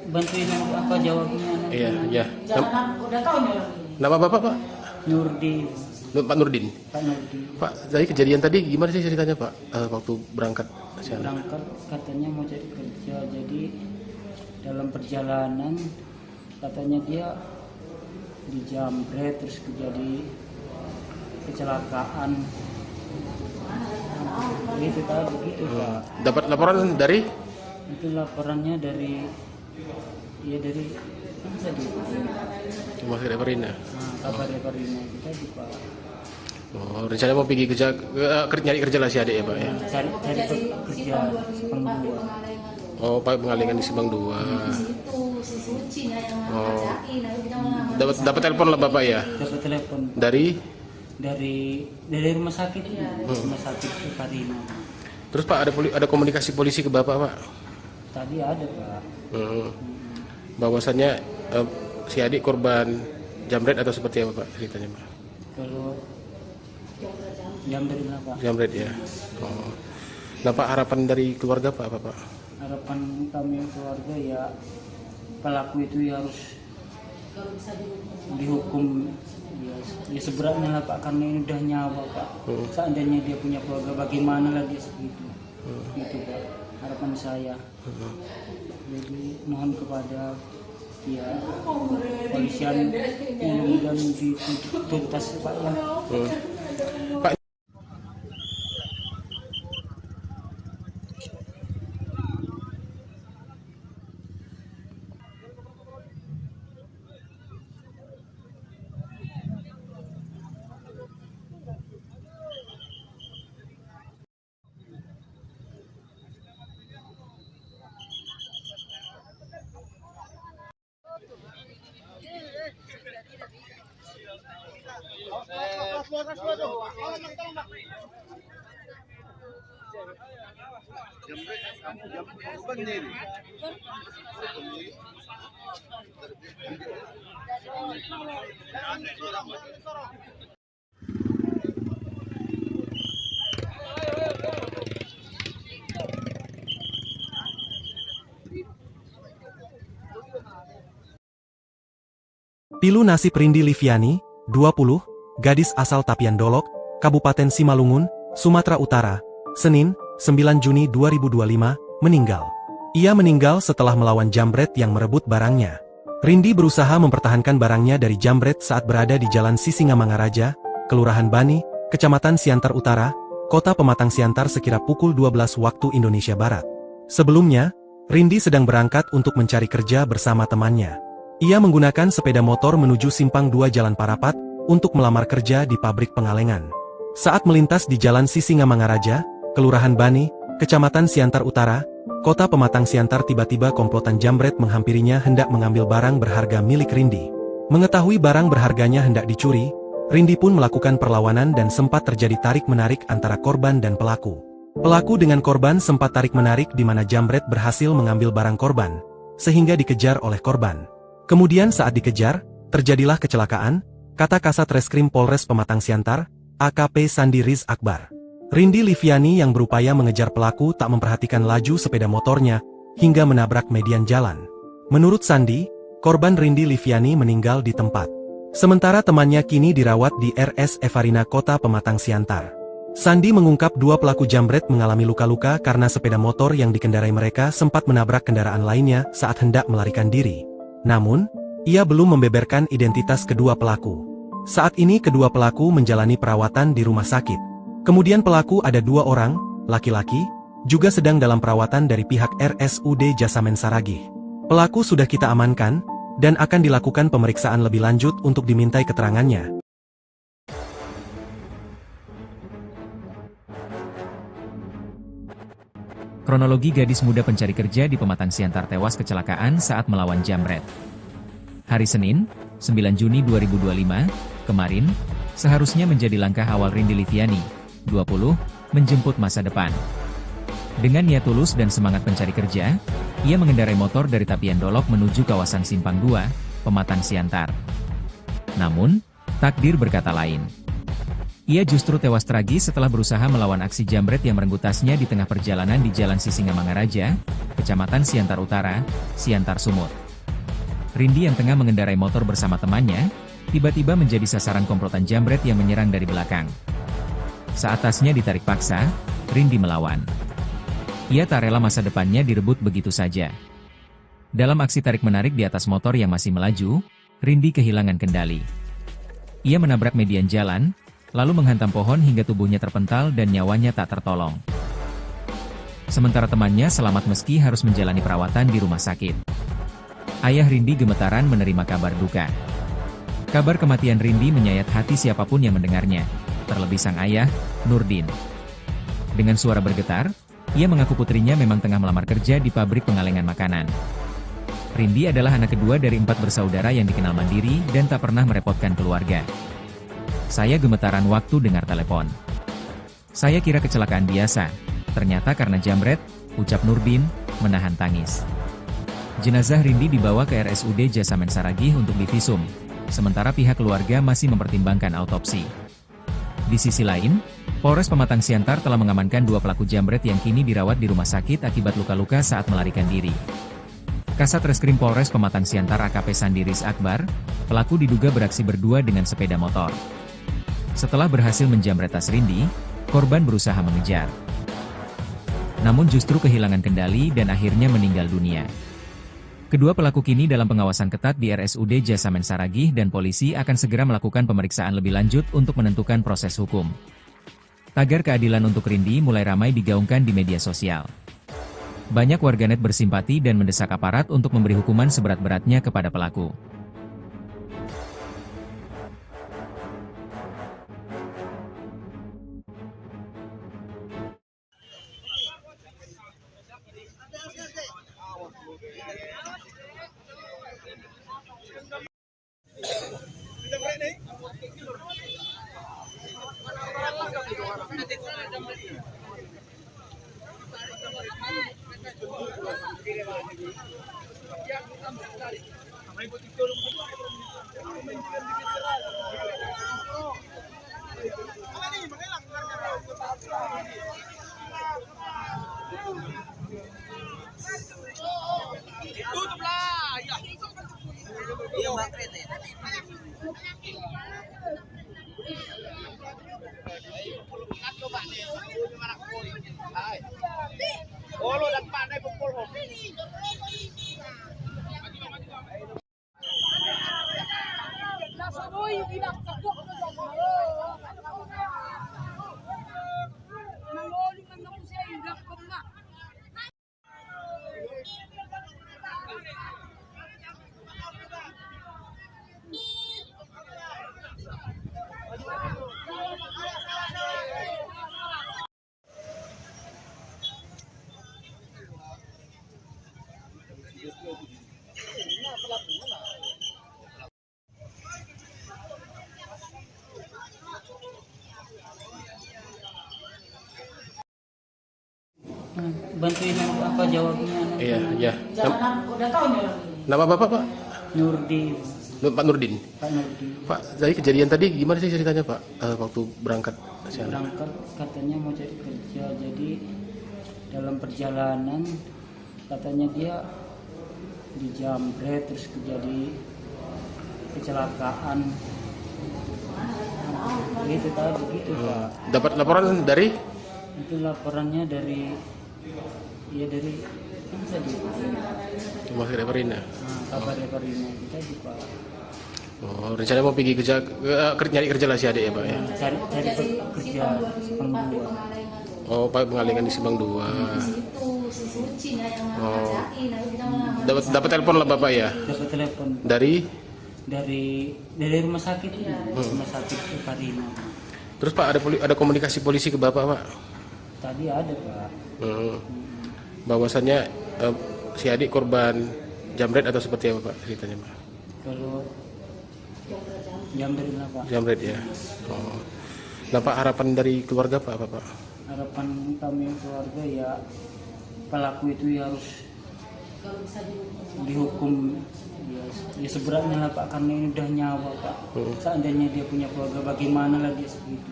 Bantuin apa jawabnya? Iya, ya. Jangan udah tahu nih orang ini. Nama Bapak, Pak? Nurdin. Pak Nurdin. Pak Nurdin. Pak, dari kejadian tadi gimana sih ceritanya, Pak? Waktu berangkat ke sana? Berangkat katanya mau cari kerja, jadi dalam perjalanan katanya dia dijambret terus terjadi kecelakaan. Begitu tadi begitu, Pak. Dapat laporan dari? Itu laporannya dari mana tadi? Rumah sakit Parina. Kabar Parina itu tadi, Pak. Oh, rencana mau pergi kerja, nyari kerja lah si adik ya, Pak ya? Cari kerja Sepang 2. Oh, Pak pengalingan di Simpang 2. Oh, dapat telepon lah Bapak ya? Dapat telepon Dari rumah sakit, rumah sakit Parina. terus Pak ada komunikasi polisi ke Bapak, Pak? Tadi ada, Pak. Bahwasannya si adik korban jambret atau seperti apa, Pak, ceritanya, Pak? Kalau jambret lah, Pak. Jambret ya. Oh. Nah, Pak, harapan dari keluarga Pak apa, Pak? Harapan kami keluarga ya pelaku itu ya harus dihukum ya seberatnya lah, Pak, karena ini udah nyawa, Pak. Seandainya dia punya keluarga, bagaimana lagi segitu? Gitu, Pak, harapan saya. Jadi mohon kepada ya polisian yang dan dituntas, Pak, ya. Pak, Pilu nasib Rindi Liviani, 20, gadis asal Tapian Dolok, Kabupaten Simalungun, Sumatera Utara, Senin, 9 Juni 2025, meninggal. Ia meninggal setelah melawan jambret yang merebut barangnya. Rindi berusaha mempertahankan barangnya dari jambret saat berada di Jalan Sisingamangaraja, Kelurahan Bani, Kecamatan Siantar Utara, Kota Pematang Siantar sekira pukul 12 waktu Indonesia Barat. Sebelumnya, Rindi sedang berangkat untuk mencari kerja bersama temannya. Ia menggunakan sepeda motor menuju Simpang 2 Jalan Parapat untuk melamar kerja di pabrik pengalengan. Saat melintas di Jalan Sisingamangaraja, Kelurahan Bani, Kecamatan Siantar Utara, Kota Pematang Siantar, tiba-tiba komplotan jambret menghampirinya hendak mengambil barang berharga milik Rindi. Mengetahui barang berharganya hendak dicuri, Rindi pun melakukan perlawanan dan sempat terjadi tarik-menarik antara korban dan pelaku. Pelaku dengan korban sempat tarik-menarik di mana jambret berhasil mengambil barang korban, sehingga dikejar oleh korban. Kemudian saat dikejar, terjadilah kecelakaan, kata Kasat Reskrim Polres Pematang Siantar, AKP Sandi Riz Akbar. Rindi Liviani yang berupaya mengejar pelaku tak memperhatikan laju sepeda motornya, hingga menabrak median jalan. Menurut Sandi, korban Rindi Liviani meninggal di tempat. Sementara temannya kini dirawat di RS Evarina Kota Pematang Siantar. Sandi mengungkap dua pelaku jambret mengalami luka-luka karena sepeda motor yang dikendarai mereka sempat menabrak kendaraan lainnya saat hendak melarikan diri. Namun, ia belum membeberkan identitas kedua pelaku. Saat ini kedua pelaku menjalani perawatan di rumah sakit. Kemudian pelaku ada 2 orang, laki-laki, juga sedang dalam perawatan dari pihak RSUD Jasamen Saragih. Pelaku sudah kita amankan, dan akan dilakukan pemeriksaan lebih lanjut untuk dimintai keterangannya. Kronologi gadis muda pencari kerja di Pematang Siantar tewas kecelakaan saat melawan jambret. Hari Senin, 9 Juni 2025, kemarin, seharusnya menjadi langkah awal Rindi Liviani, 20, menjemput masa depan. Dengan niat tulus dan semangat pencari kerja, ia mengendarai motor dari Tapian Dolok menuju kawasan Simpang 2, Pematang Siantar. Namun, takdir berkata lain. Ia justru tewas tragis setelah berusaha melawan aksi jambret yang merenggut tasnya di tengah perjalanan di Jalan Sisingamangaraja, Kecamatan Siantar Utara, Siantar Sumut. Rindi yang tengah mengendarai motor bersama temannya, tiba-tiba menjadi sasaran komplotan jambret yang menyerang dari belakang. Saat tasnya ditarik paksa, Rindi melawan. Ia tak rela masa depannya direbut begitu saja. Dalam aksi tarik-menarik di atas motor yang masih melaju, Rindi kehilangan kendali. Ia menabrak median jalan, lalu menghantam pohon hingga tubuhnya terpental dan nyawanya tak tertolong. Sementara temannya selamat meski harus menjalani perawatan di rumah sakit. Ayah Rindi gemetaran menerima kabar duka. Kabar kematian Rindi menyayat hati siapapun yang mendengarnya, terlebih sang ayah, Nurdin. Dengan suara bergetar, ia mengaku putrinya memang tengah melamar kerja di pabrik pengalengan makanan. Rindi adalah anak kedua dari 4 bersaudara yang dikenal mandiri dan tak pernah merepotkan keluarga. Saya gemetaran waktu dengar telepon. Saya kira kecelakaan biasa, ternyata karena jambret, ucap Nurdin, menahan tangis. Jenazah Rindi dibawa ke RSUD Jasamen Saragih untuk divisum, sementara pihak keluarga masih mempertimbangkan autopsi. Di sisi lain, Polres Pematang Siantar telah mengamankan 2 pelaku jambret yang kini dirawat di rumah sakit akibat luka-luka saat melarikan diri. Kasat Reskrim Polres Pematang Siantar AKP Sandi Riz Akbar, pelaku diduga beraksi berdua dengan sepeda motor. Setelah berhasil menjambret tas Rindi, korban berusaha mengejar. Namun justru kehilangan kendali dan akhirnya meninggal dunia. Kedua pelaku kini dalam pengawasan ketat di RSUD Jasamen Saragih dan polisi akan segera melakukan pemeriksaan lebih lanjut untuk menentukan proses hukum. Tagar keadilan untuk Rindi mulai ramai digaungkan di media sosial. Banyak warganet bersimpati dan mendesak aparat untuk memberi hukuman seberat-beratnya kepada pelaku. Bantuin apa jawabnya? Iya, iya. Jangan udah tahu nih orang ini. Nama Bapak, Pak? Nurdi, Pak Nurdin. Pak Nurdi. Pak, dari kejadian tadi gimana sih ceritanya, Pak? Waktu berangkat ke sana? Berangkat katanya mau cari kerja, jadi dalam perjalanan katanya dia dijamret terus terjadi kecelakaan. Gitu tadi begitu Pak. Dapat laporan dari? Itu laporannya dari apa tadi? Rumah Sakit Perina. Kabar Perina kita di Pak. Oh, rencana mau pergi kerja, nyari kerja lah si adik ya, Pak ya? Cari kerja Sepang 2. Oh, Pak pengalingan di Simpang 2. Oh. Dapat telepon lah Bapak ya? Dapat telepon Dari? dari rumah sakit rumah sakit Perina. Terus Pak ada komunikasi polisi ke Bapak, Pak? Tadi ada Pak. Bahwasannya si adik korban jamret atau seperti apa Pak ceritanya, Pak? Kalau jamret lah Pak. Jamret ya. Oh. Nah Pak, harapan dari keluarga Pak apa Pak? Harapan kami keluarga ya pelaku itu ya harus dihukum ya seberatnya lah Pak, karena ini udah nyawa Pak. Seandainya dia punya keluarga bagaimana lagi segitu.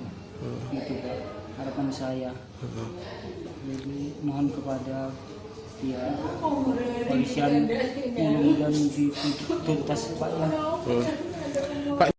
Gitu Pak, harapan saya. Jadi mohon kepada ya polisian mudah-mudahan dituntas Pak ya. Pak,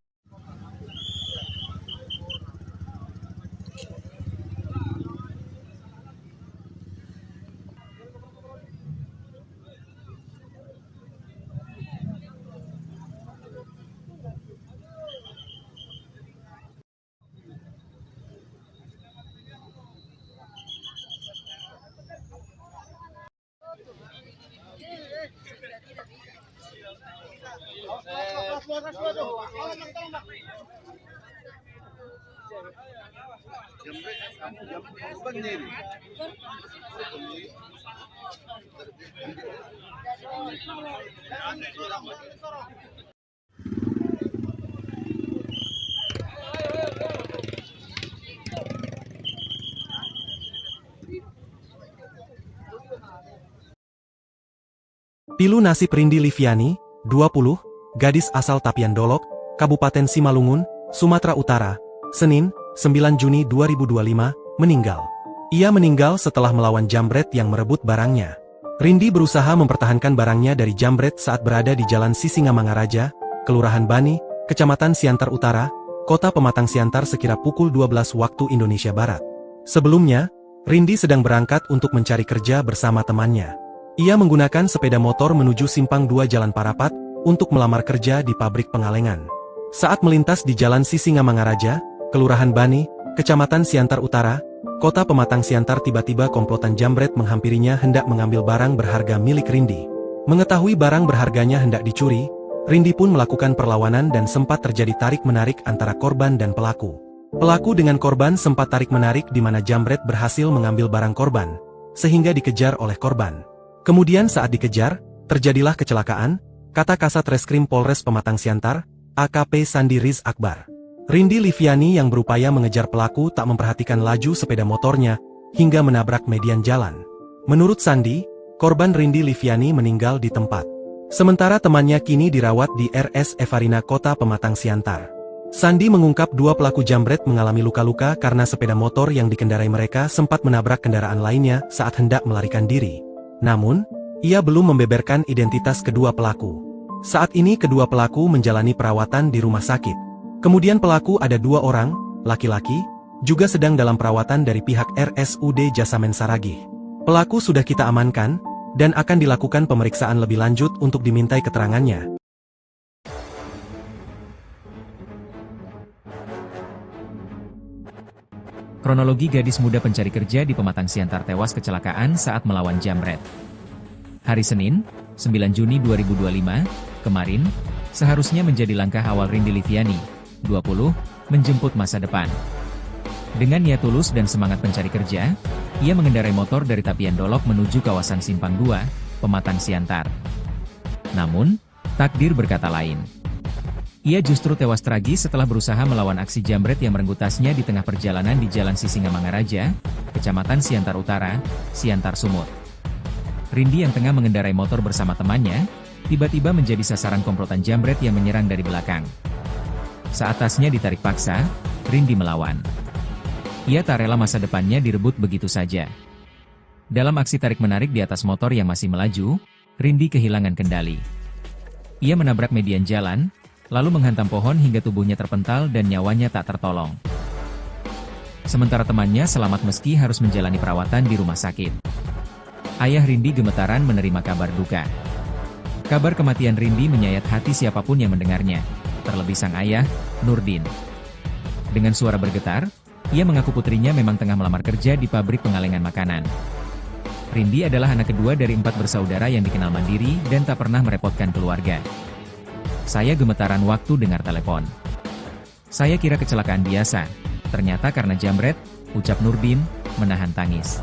Pilu nasib Rindi Liviani, 20, gadis asal Tapian Dolok, Kabupaten Simalungun, Sumatera Utara, Senin, 9 Juni 2025, meninggal. Ia meninggal setelah melawan jambret yang merebut barangnya. Rindi berusaha mempertahankan barangnya dari jambret saat berada di Jalan Sisingamangaraja, Kelurahan Bani, Kecamatan Siantar Utara, Kota Pematang Siantar sekira pukul 12 waktu Indonesia Barat. Sebelumnya, Rindi sedang berangkat untuk mencari kerja bersama temannya. Ia menggunakan sepeda motor menuju Simpang 2 Jalan Parapat untuk melamar kerja di pabrik pengalengan. Saat melintas di Jalan Sisingamangaraja, Kelurahan Bani, Kecamatan Siantar Utara, Kota Pematang Siantar, tiba-tiba komplotan jambret menghampirinya hendak mengambil barang berharga milik Rindi. Mengetahui barang berharganya hendak dicuri, Rindi pun melakukan perlawanan dan sempat terjadi tarik-menarik antara korban dan pelaku. Pelaku dengan korban sempat tarik-menarik di mana jambret berhasil mengambil barang korban, sehingga dikejar oleh korban. Kemudian saat dikejar, terjadilah kecelakaan, kata Kasat Reskrim Polres Pematang Siantar, AKP Sandi Riz Akbar. Rindi Liviani yang berupaya mengejar pelaku tak memperhatikan laju sepeda motornya hingga menabrak median jalan. Menurut Sandi, korban Rindi Liviani meninggal di tempat. Sementara temannya kini dirawat di RS Evarina Kota Pematang Siantar. Sandi mengungkap dua pelaku jambret mengalami luka-luka karena sepeda motor yang dikendarai mereka sempat menabrak kendaraan lainnya saat hendak melarikan diri. Namun, ia belum membeberkan identitas kedua pelaku. Saat ini kedua pelaku menjalani perawatan di rumah sakit. Kemudian pelaku ada dua orang, laki-laki, juga sedang dalam perawatan dari pihak RSUD Jasamen Saragih. Pelaku sudah kita amankan, dan akan dilakukan pemeriksaan lebih lanjut untuk dimintai keterangannya. Kronologi gadis muda pencari kerja di Pematang Siantar tewas kecelakaan saat melawan jambret. Hari Senin, 9 Juni 2025, kemarin, seharusnya menjadi langkah awal Rindi Liviani, 20, menjemput masa depan. Dengan niat tulus dan semangat pencari kerja, ia mengendarai motor dari Tapian Dolok menuju kawasan Simpang 2, Pematang Siantar. Namun, takdir berkata lain. Ia justru tewas tragis setelah berusaha melawan aksi jambret yang merenggut tasnya di tengah perjalanan di Jalan Sisingamangaraja, Kecamatan Siantar Utara, Siantar Sumut. Rindi yang tengah mengendarai motor bersama temannya, tiba-tiba menjadi sasaran komplotan jambret yang menyerang dari belakang. Saat tasnya ditarik paksa, Rindi melawan. Ia tak rela masa depannya direbut begitu saja. Dalam aksi tarik-menarik di atas motor yang masih melaju, Rindi kehilangan kendali. Ia menabrak median jalan, lalu menghantam pohon hingga tubuhnya terpental dan nyawanya tak tertolong. Sementara temannya selamat meski harus menjalani perawatan di rumah sakit. Ayah Rindi gemetaran menerima kabar duka. Kabar kematian Rindi menyayat hati siapapun yang mendengarnya, terlebih sang ayah, Nurdin. Dengan suara bergetar, ia mengaku putrinya memang tengah melamar kerja di pabrik pengalengan makanan. Rindi adalah anak kedua dari 4 bersaudara yang dikenal mandiri dan tak pernah merepotkan keluarga. Saya gemetaran waktu dengar telepon. Saya kira kecelakaan biasa, ternyata karena jambret, ucap Nurdin, menahan tangis.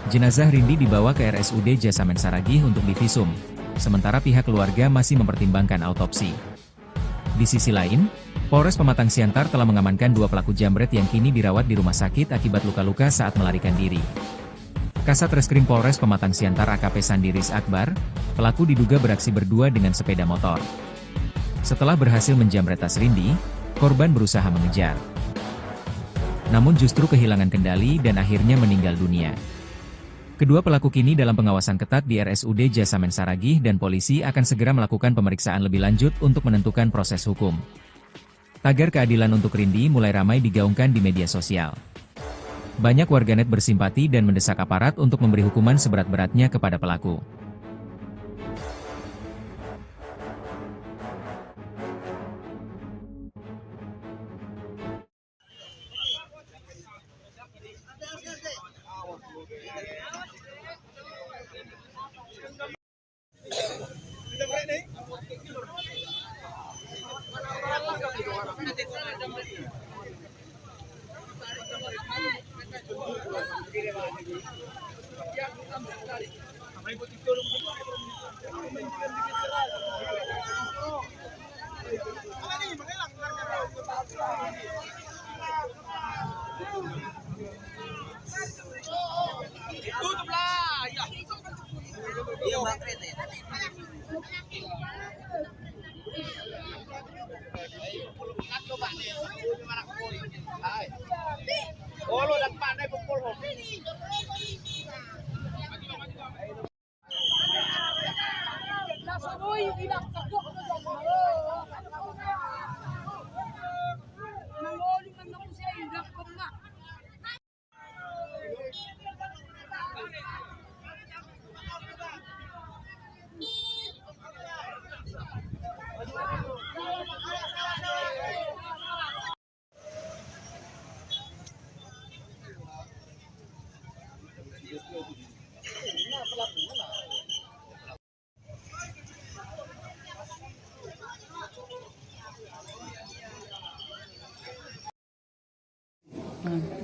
Jenazah Rindi dibawa ke RSUD Jasamen Saragih untuk divisum, sementara pihak keluarga masih mempertimbangkan autopsi. Di sisi lain, Polres Pematang Siantar telah mengamankan 2 pelaku jambret yang kini dirawat di rumah sakit akibat luka-luka saat melarikan diri. Kasat Reskrim Polres Pematang Siantar AKP Sandiris Akbar, pelaku diduga beraksi berdua dengan sepeda motor. Setelah berhasil menjambret tas Rindi, korban berusaha mengejar. Namun justru kehilangan kendali dan akhirnya meninggal dunia. Kedua pelaku kini dalam pengawasan ketat di RSUD Jasamen Saragih dan polisi akan segera melakukan pemeriksaan lebih lanjut untuk menentukan proses hukum. Tagar keadilan untuk Rindi mulai ramai digaungkan di media sosial. Banyak warganet bersimpati dan mendesak aparat untuk memberi hukuman seberat-beratnya kepada pelaku.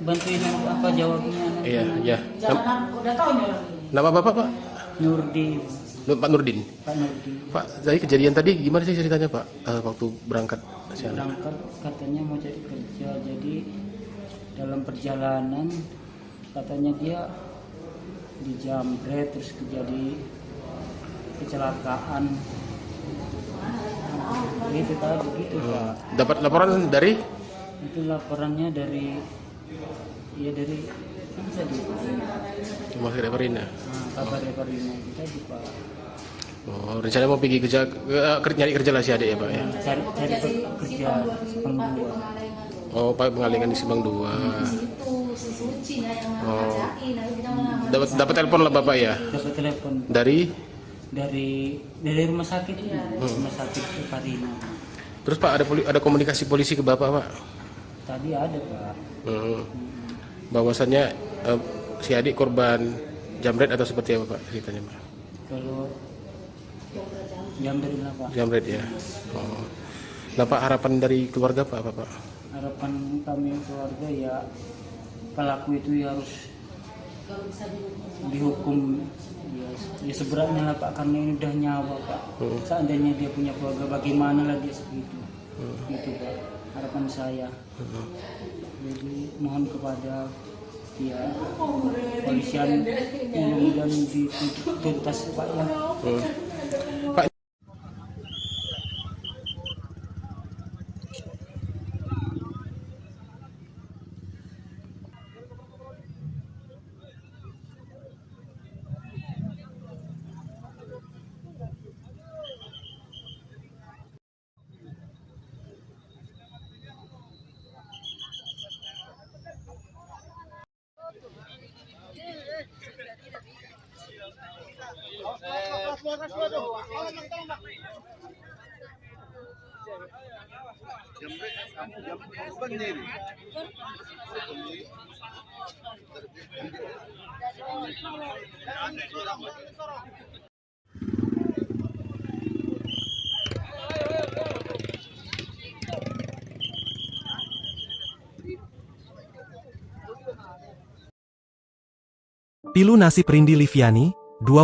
Bantuin aku apa jawabnya. Iya, iya. Jangan udah tahu nih orang ini. Nama Bapak, Pak? Nurdin. Pak Nurdin. Pak Nurdin. Pak, jadi kejadian tadi gimana sih ceritanya Pak? Waktu berangkat siang? Berangkat katanya mau cari kerja, jadi dalam perjalanan katanya dia dijamret terus terjadi kecelakaan. Itu tadi begitu Pak. Dapat laporan dari? Itu laporannya dari kan tadi Rumah Sakit Reparina. kabar Reparina itu tadi Pak. Oh, rencana mau pergi nyari kerja lah si adik ya Pak ya? Cari kerja Simpang 2. Oh, Pak pengalingan di Simpang 2. Oh, dapat telepon lah Bapak ya? Dapat telepon Dari? dari rumah sakit ini, rumah sakit Reparina. Terus Pak ada komunikasi polisi ke Bapak Pak? Tadi ada Pak. Bahwasannya si adik korban jamret atau seperti apa Pak ceritanya Pak? Kalau jamret lah Pak. Jamret ya. Oh. Nah Pak, harapan dari keluarga Pak apa Pak? Harapan kami keluarga ya pelaku itu ya harus dihukum ya seberatnya lah Pak, karena ini udah nyawa Pak. Seandainya dia punya keluarga bagaimana lah dia segitu. Gitu Pak harapan saya. Jadi mohon kepada ya polisian mudah-mudahan dituntas Pak ya. Pak, Pilu nasib Rindi Liviani, 20,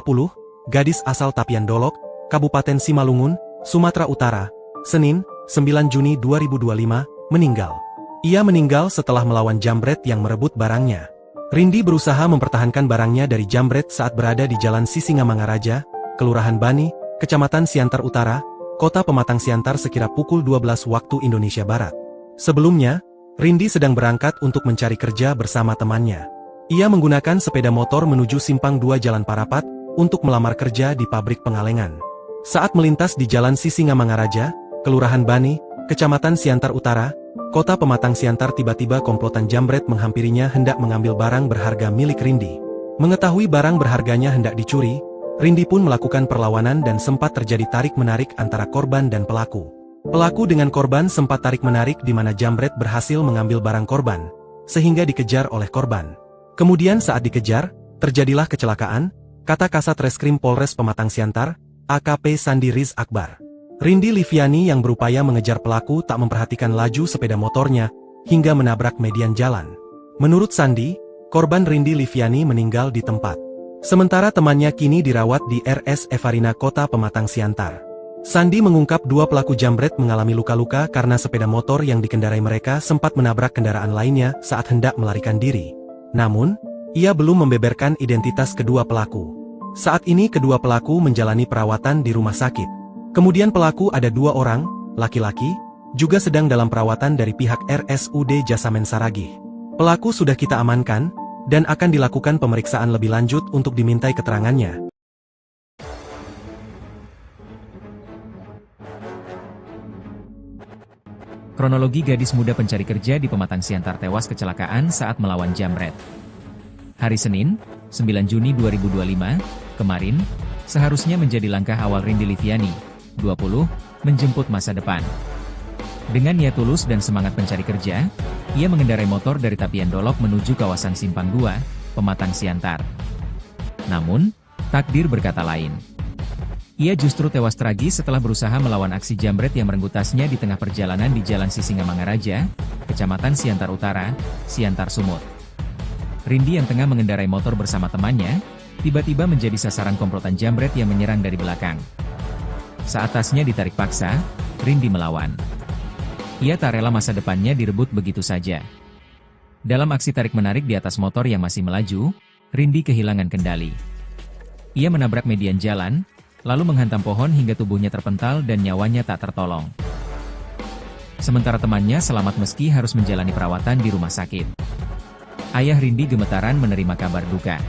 gadis asal Tapian Dolok, Kabupaten Simalungun, Sumatera Utara, Senin, 9 Juni 2025, meninggal. Ia meninggal setelah melawan jambret yang merebut barangnya. Rindi berusaha mempertahankan barangnya dari jambret saat berada di Jalan Sisingamangaraja, Kelurahan Bani, Kecamatan Siantar Utara, Kota Pematang Siantar sekira pukul 12 waktu Indonesia Barat. Sebelumnya, Rindi sedang berangkat untuk mencari kerja bersama temannya. Ia menggunakan sepeda motor menuju Simpang 2 Jalan Parapat untuk melamar kerja di pabrik pengalengan. Saat melintas di Jalan Sisingamangaraja, Kelurahan Bani, Kecamatan Siantar Utara, Kota Pematang Siantar, tiba-tiba komplotan jambret menghampirinya hendak mengambil barang berharga milik Rindi. Mengetahui barang berharganya hendak dicuri, Rindi pun melakukan perlawanan dan sempat terjadi tarik-menarik antara korban dan pelaku. Pelaku dengan korban sempat tarik-menarik di mana jambret berhasil mengambil barang korban, sehingga dikejar oleh korban. Kemudian saat dikejar, terjadilah kecelakaan, kata Kasat Reskrim Polres Pematang Siantar, AKP Sandi Riz Akbar. Rindi Liviani yang berupaya mengejar pelaku tak memperhatikan laju sepeda motornya, hingga menabrak median jalan. Menurut Sandi, korban Rindi Liviani meninggal di tempat. Sementara temannya kini dirawat di RS Evarina Kota Pematang Siantar. Sandi mengungkap dua pelaku jambret mengalami luka-luka karena sepeda motor yang dikendarai mereka sempat menabrak kendaraan lainnya saat hendak melarikan diri. Namun, ia belum membeberkan identitas kedua pelaku. Saat ini kedua pelaku menjalani perawatan di rumah sakit. Kemudian pelaku ada 2 orang, laki-laki, juga sedang dalam perawatan dari pihak RSUD Jasamen Saragih. Pelaku sudah kita amankan, dan akan dilakukan pemeriksaan lebih lanjut untuk dimintai keterangannya. Kronologi gadis muda pencari kerja di Pematang Siantar tewas kecelakaan saat melawan jambret. Hari Senin, 9 Juni 2025, kemarin, seharusnya menjadi langkah awal Rindi Liviani, 20, menjemput masa depan. Dengan niat tulus dan semangat pencari kerja, ia mengendarai motor dari Tapian Dolok menuju kawasan Simpang 2, Pematang Siantar. Namun, takdir berkata lain. Ia justru tewas tragis setelah berusaha melawan aksi jambret yang merenggut tasnya di tengah perjalanan di Jalan Sisingamangaraja, Kecamatan Siantar Utara, Siantar Sumut. Rindi yang tengah mengendarai motor bersama temannya, Tiba-tiba menjadi sasaran komplotan jambret yang menyerang dari belakang. Saat tasnya ditarik paksa, Rindi melawan. Ia tak rela masa depannya direbut begitu saja. Dalam aksi tarik-menarik di atas motor yang masih melaju, Rindi kehilangan kendali. Ia menabrak median jalan, lalu menghantam pohon hingga tubuhnya terpental dan nyawanya tak tertolong. Sementara temannya selamat meski harus menjalani perawatan di rumah sakit. Ayah Rindi gemetaran menerima kabar duka.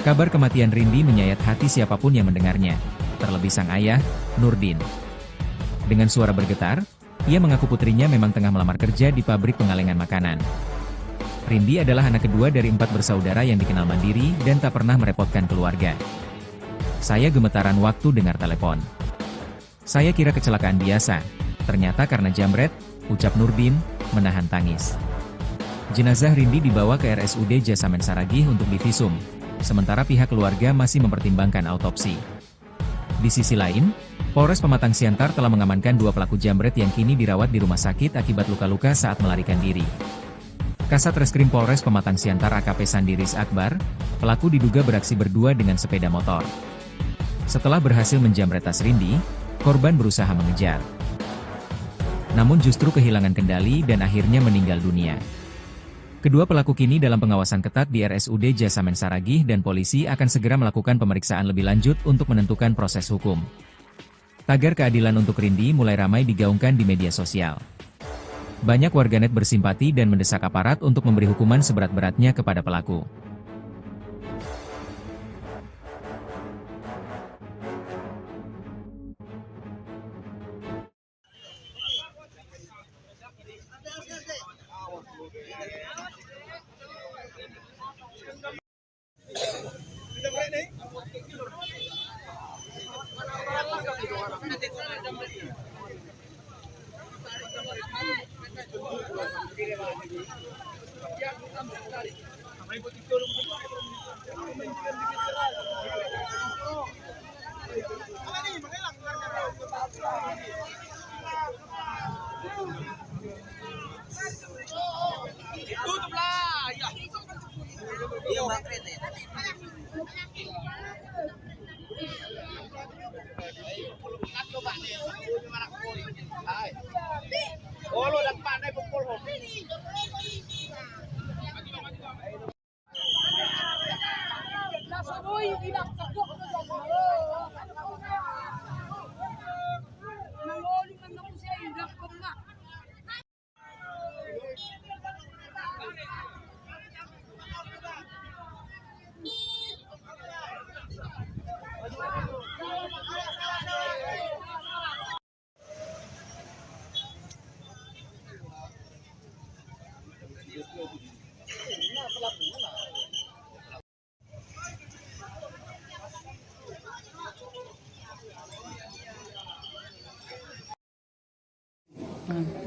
Kabar kematian Rindi menyayat hati siapapun yang mendengarnya, terlebih sang ayah, Nurdin. Dengan suara bergetar, ia mengaku putrinya memang tengah melamar kerja di pabrik pengalengan makanan. Rindi adalah anak kedua dari 4 bersaudara yang dikenal mandiri dan tak pernah merepotkan keluarga. Saya gemetaran waktu dengar telepon. Saya kira kecelakaan biasa. Ternyata karena jambret, ucap Nurdin, menahan tangis. Jenazah Rindi dibawa ke RSUD Jasamen Saragih untuk divisum, sementara pihak keluarga masih mempertimbangkan autopsi. Di sisi lain, Polres Pematang Siantar telah mengamankan 2 pelaku jambret yang kini dirawat di rumah sakit akibat luka-luka saat melarikan diri. Kasat Reskrim Polres Pematang Siantar AKP Sandiris Akbar, pelaku diduga beraksi berdua dengan sepeda motor. Setelah berhasil menjambret tas Rindi, korban berusaha mengejar. Namun justru kehilangan kendali dan akhirnya meninggal dunia. Kedua pelaku kini dalam pengawasan ketat di RSUD Jasamen Saragih dan polisi akan segera melakukan pemeriksaan lebih lanjut untuk menentukan proses hukum. Tagar keadilan untuk Rindi mulai ramai digaungkan di media sosial. Banyak warganet bersimpati dan mendesak aparat untuk memberi hukuman seberat-beratnya kepada pelaku.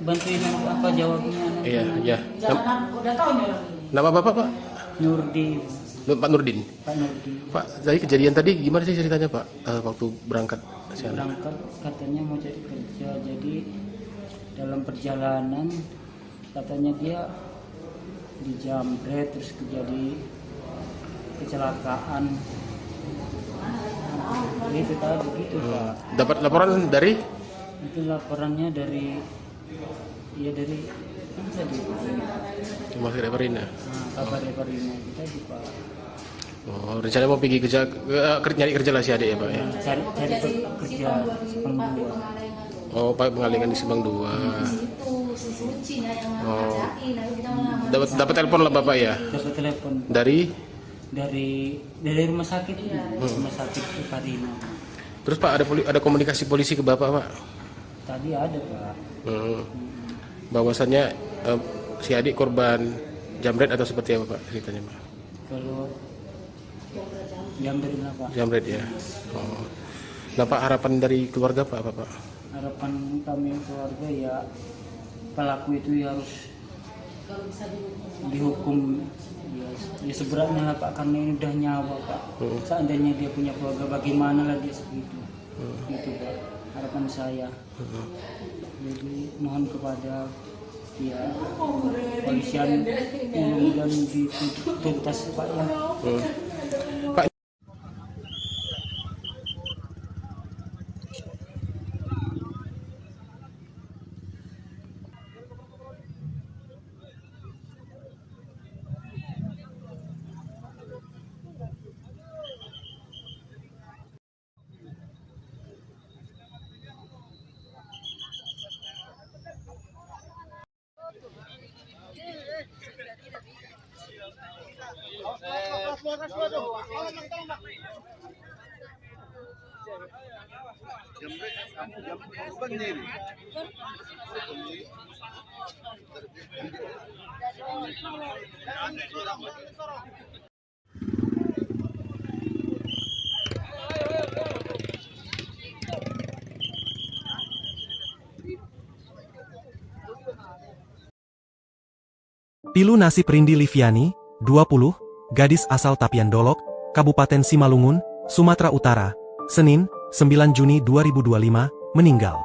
Bantuin apa jawabnya? Iya, iya. Udah tahu nih orang ini. Nama Bapak, Pak? Nurdin. Pak Nurdin. Pak Nurdin. Pak, dari kejadian tadi gimana sih ceritanya, Pak? Waktu berangkat ke sana? Berangkat katanya mau cari kerja, jadi dalam perjalanan katanya dia dijambret terus terjadi kecelakaan. Itu tadi gitu Pak. Dapat laporan dari? Itu laporannya dari kan tadi Mas Reparina. kabar Reparina kita di Pak. Oh, rencana mau pergi kerja, nyari kerja lah si adik ya, Pak ya? Cari kerja Sepang 2. Oh, Pak pengalengan di Subang 2. Oh. Dapat telepon lah Bapak ya? Dapat telepon Dari? dari rumah sakit, rumah sakit Reparina. Terus Pak ada komunikasi polisi ke Bapak, Pak? Tadi ada Pak. Bahwasannya si adik korban jambret atau seperti apa Pak ceritanya, Pak? Kalau jambret lah Pak. Jambret ya. Oh. Nah Pak, harapan dari keluarga Pak apa Pak? Harapan kami keluarga ya pelaku itu harus dihukum ya seberatnya lah Pak, karena ini udah nyawa Pak. Seandainya dia punya keluarga bagaimana lah dia segitu. Gitu Pak, harapan saya. Jadi mohon kepada ya polisian dan dituntas Pak ya. Pak Pilu nasib Rindi Liviani, 20, gadis asal Tapian Dolok, Kabupaten Simalungun, Sumatera Utara, Senin, 9 Juni 2025, meninggal.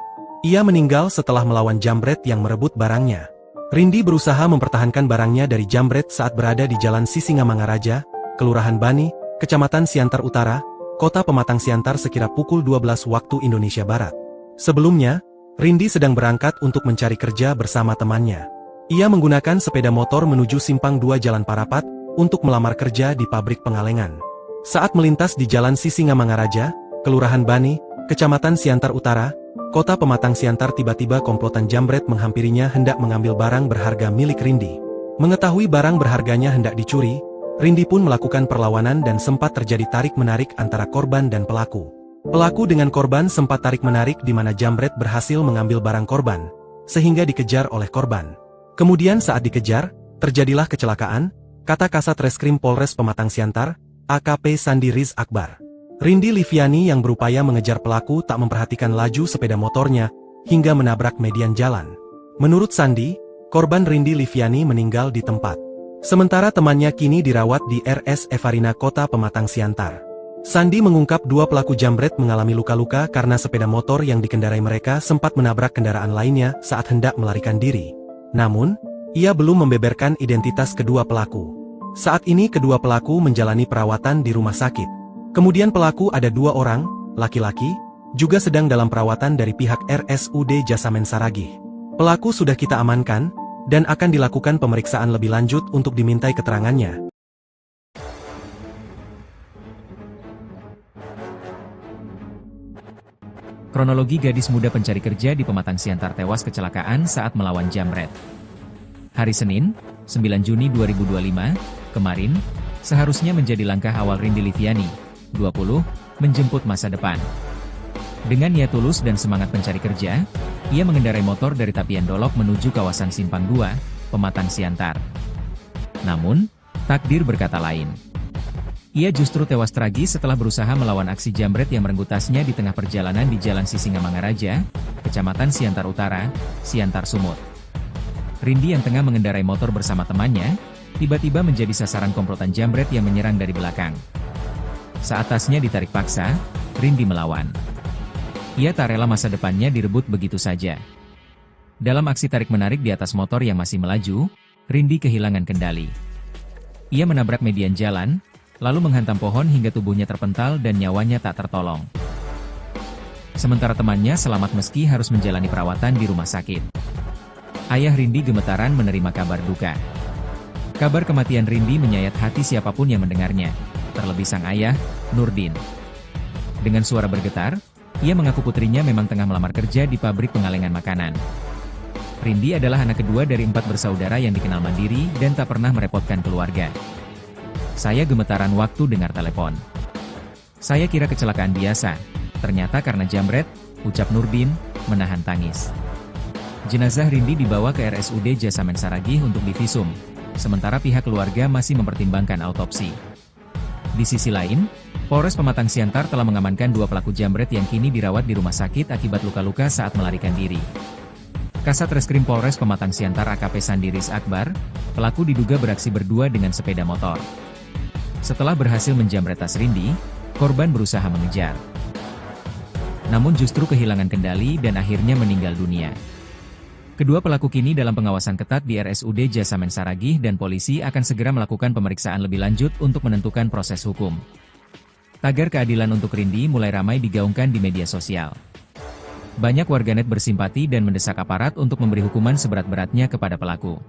Ia meninggal setelah melawan jambret yang merebut barangnya. Rindi berusaha mempertahankan barangnya dari jambret saat berada di Jalan Sisingamangaraja, Kelurahan Bani, Kecamatan Siantar Utara, Kota Pematang Siantar sekira pukul 12 waktu Indonesia Barat. Sebelumnya, Rindi sedang berangkat untuk mencari kerja bersama temannya. Ia menggunakan sepeda motor menuju Simpang 2 Jalan Parapat untuk melamar kerja di pabrik pengalengan. Saat melintas di Jalan Sisingamangaraja, Kelurahan Bani, Kecamatan Siantar Utara, Kota Pematang Siantar, tiba-tiba komplotan jambret menghampirinya hendak mengambil barang berharga milik Rindi. Mengetahui barang berharganya hendak dicuri, Rindi pun melakukan perlawanan dan sempat terjadi tarik-menarik antara korban dan pelaku. Pelaku dengan korban sempat tarik-menarik di mana jambret berhasil mengambil barang korban, sehingga dikejar oleh korban. Kemudian saat dikejar, terjadilah kecelakaan, kata Kasat Reskrim Polres Pematang Siantar, AKP Sandi Riz Akbar. Rindi Liviani yang berupaya mengejar pelaku tak memperhatikan laju sepeda motornya, hingga menabrak median jalan. Menurut Sandi, korban Rindi Liviani meninggal di tempat. Sementara temannya kini dirawat di RS Evarina Kota Pematang Siantar. Sandi mengungkap dua pelaku jambret mengalami luka-luka karena sepeda motor yang dikendarai mereka sempat menabrak kendaraan lainnya saat hendak melarikan diri. Namun, ia belum membeberkan identitas kedua pelaku. Saat ini kedua pelaku menjalani perawatan di rumah sakit. Kemudian pelaku ada 2 orang, laki-laki, juga sedang dalam perawatan dari pihak RSUD Jasamen Saragih. Pelaku sudah kita amankan, dan akan dilakukan pemeriksaan lebih lanjut untuk dimintai keterangannya. Kronologi gadis muda pencari kerja di Pematang Siantar tewas kecelakaan saat melawan jambret. Hari Senin, 9 Juni 2025, kemarin, seharusnya menjadi langkah awal Rindi Liviani, 20, menjemput masa depan. Dengan niat tulus dan semangat pencari kerja, ia mengendarai motor dari Tapian Dolok menuju kawasan Simpang 2, Pematang Siantar. Namun, takdir berkata lain. Ia justru tewas tragis setelah berusaha melawan aksi jambret yang merenggut tasnya di tengah perjalanan di Jalan Sisingamangaraja, Kecamatan Siantar Utara, Siantar Sumut. Rindi yang tengah mengendarai motor bersama temannya, tiba-tiba menjadi sasaran komplotan jambret yang menyerang dari belakang. Saat tasnya ditarik paksa, Rindi melawan. Ia tak rela masa depannya direbut begitu saja. Dalam aksi tarik-menarik di atas motor yang masih melaju, Rindi kehilangan kendali. Ia menabrak median jalan, lalu menghantam pohon hingga tubuhnya terpental dan nyawanya tak tertolong. Sementara temannya selamat meski harus menjalani perawatan di rumah sakit. Ayah Rindi gemetaran menerima kabar duka. Kabar kematian Rindi menyayat hati siapapun yang mendengarnya, terlebih sang ayah, Nurdin. Dengan suara bergetar, ia mengaku putrinya memang tengah melamar kerja di pabrik pengalengan makanan. Rindi adalah anak kedua dari 4 bersaudara yang dikenal mandiri dan tak pernah merepotkan keluarga. Saya gemetaran waktu dengar telepon. Saya kira kecelakaan biasa, ternyata karena jambret, ucap Nurdin, menahan tangis. Jenazah Rindi dibawa ke RSUD Jasamen Saragih untuk divisum, sementara pihak keluarga masih mempertimbangkan autopsi. Di sisi lain, Polres Pematang Siantar telah mengamankan 2 pelaku jambret yang kini dirawat di rumah sakit akibat luka-luka saat melarikan diri. Kasat Reskrim Polres Pematang Siantar AKP Sandi Riz Akbar, pelaku diduga beraksi berdua dengan sepeda motor. Setelah berhasil menjambret tas Rindi, korban berusaha mengejar. Namun justru kehilangan kendali dan akhirnya meninggal dunia. Kedua pelaku kini dalam pengawasan ketat di RSUD Jasamen Saragih dan polisi akan segera melakukan pemeriksaan lebih lanjut untuk menentukan proses hukum. Tagar keadilan untuk Rindi mulai ramai digaungkan di media sosial. Banyak warganet bersimpati dan mendesak aparat untuk memberi hukuman seberat-beratnya kepada pelaku.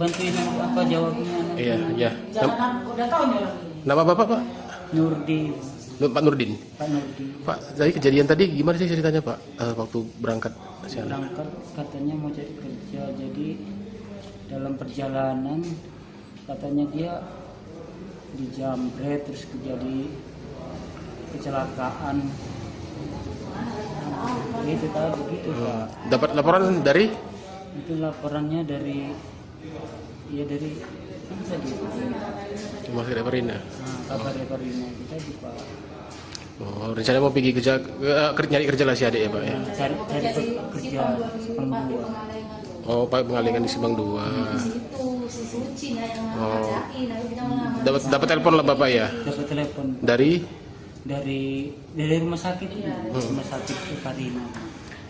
Bantuin apa jawabnya? Iya, iya. Jangan udah tahu nih orang ini. Nama Bapak, Pak? Nurdi, Pak Nurdin. Pak Nurdi. Pak, dari kejadian tadi gimana sih ceritanya, Pak? Waktu berangkat siang. Berangkat katanya mau cari kerja, jadi dalam perjalanan katanya dia dijamret terus terjadi kecelakaan. Gitu tadi begitu Pak. Dapat laporan dari Itu laporannya dari dari mana tadi? Rumah Sakit Perina. Nah, kabar Perina itu tadi Pak. Oh, rencana mau pergi kerja, nyari kerja lah si adik ya, Pak ya? Cari kerja Simpang 2. Oh, Pak mengalihkan di Simpang 2. Oh, dapat telepon lah Bapak ya? Dapat telepon Dari? dari rumah sakit, rumah sakit Perina.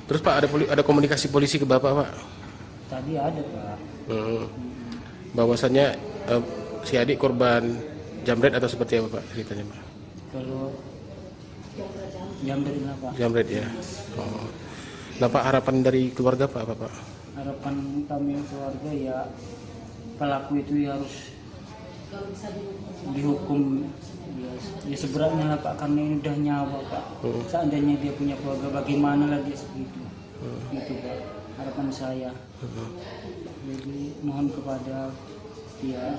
Terus Pak ada komunikasi polisi ke Bapak, Pak? Tadi ada Pak. Bahwasannya si adik korban jamret atau seperti apa Pak ceritanya, Pak? Kalau jamret lah Pak. Jamret ya. Oh. Nah Pak, harapan dari keluarga Pak apa Pak? Harapan kami keluarga ya pelaku itu ya harus dihukum ya seberatnya lah Pak, karena ini udah nyawa Pak. Seandainya dia punya keluarga bagaimana lagi segitu. Gitu Pak, harapan saya. Jadi mohon kepada ya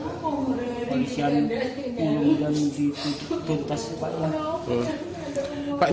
polisian mudah-mudahan dituntas Pak ya. Pak,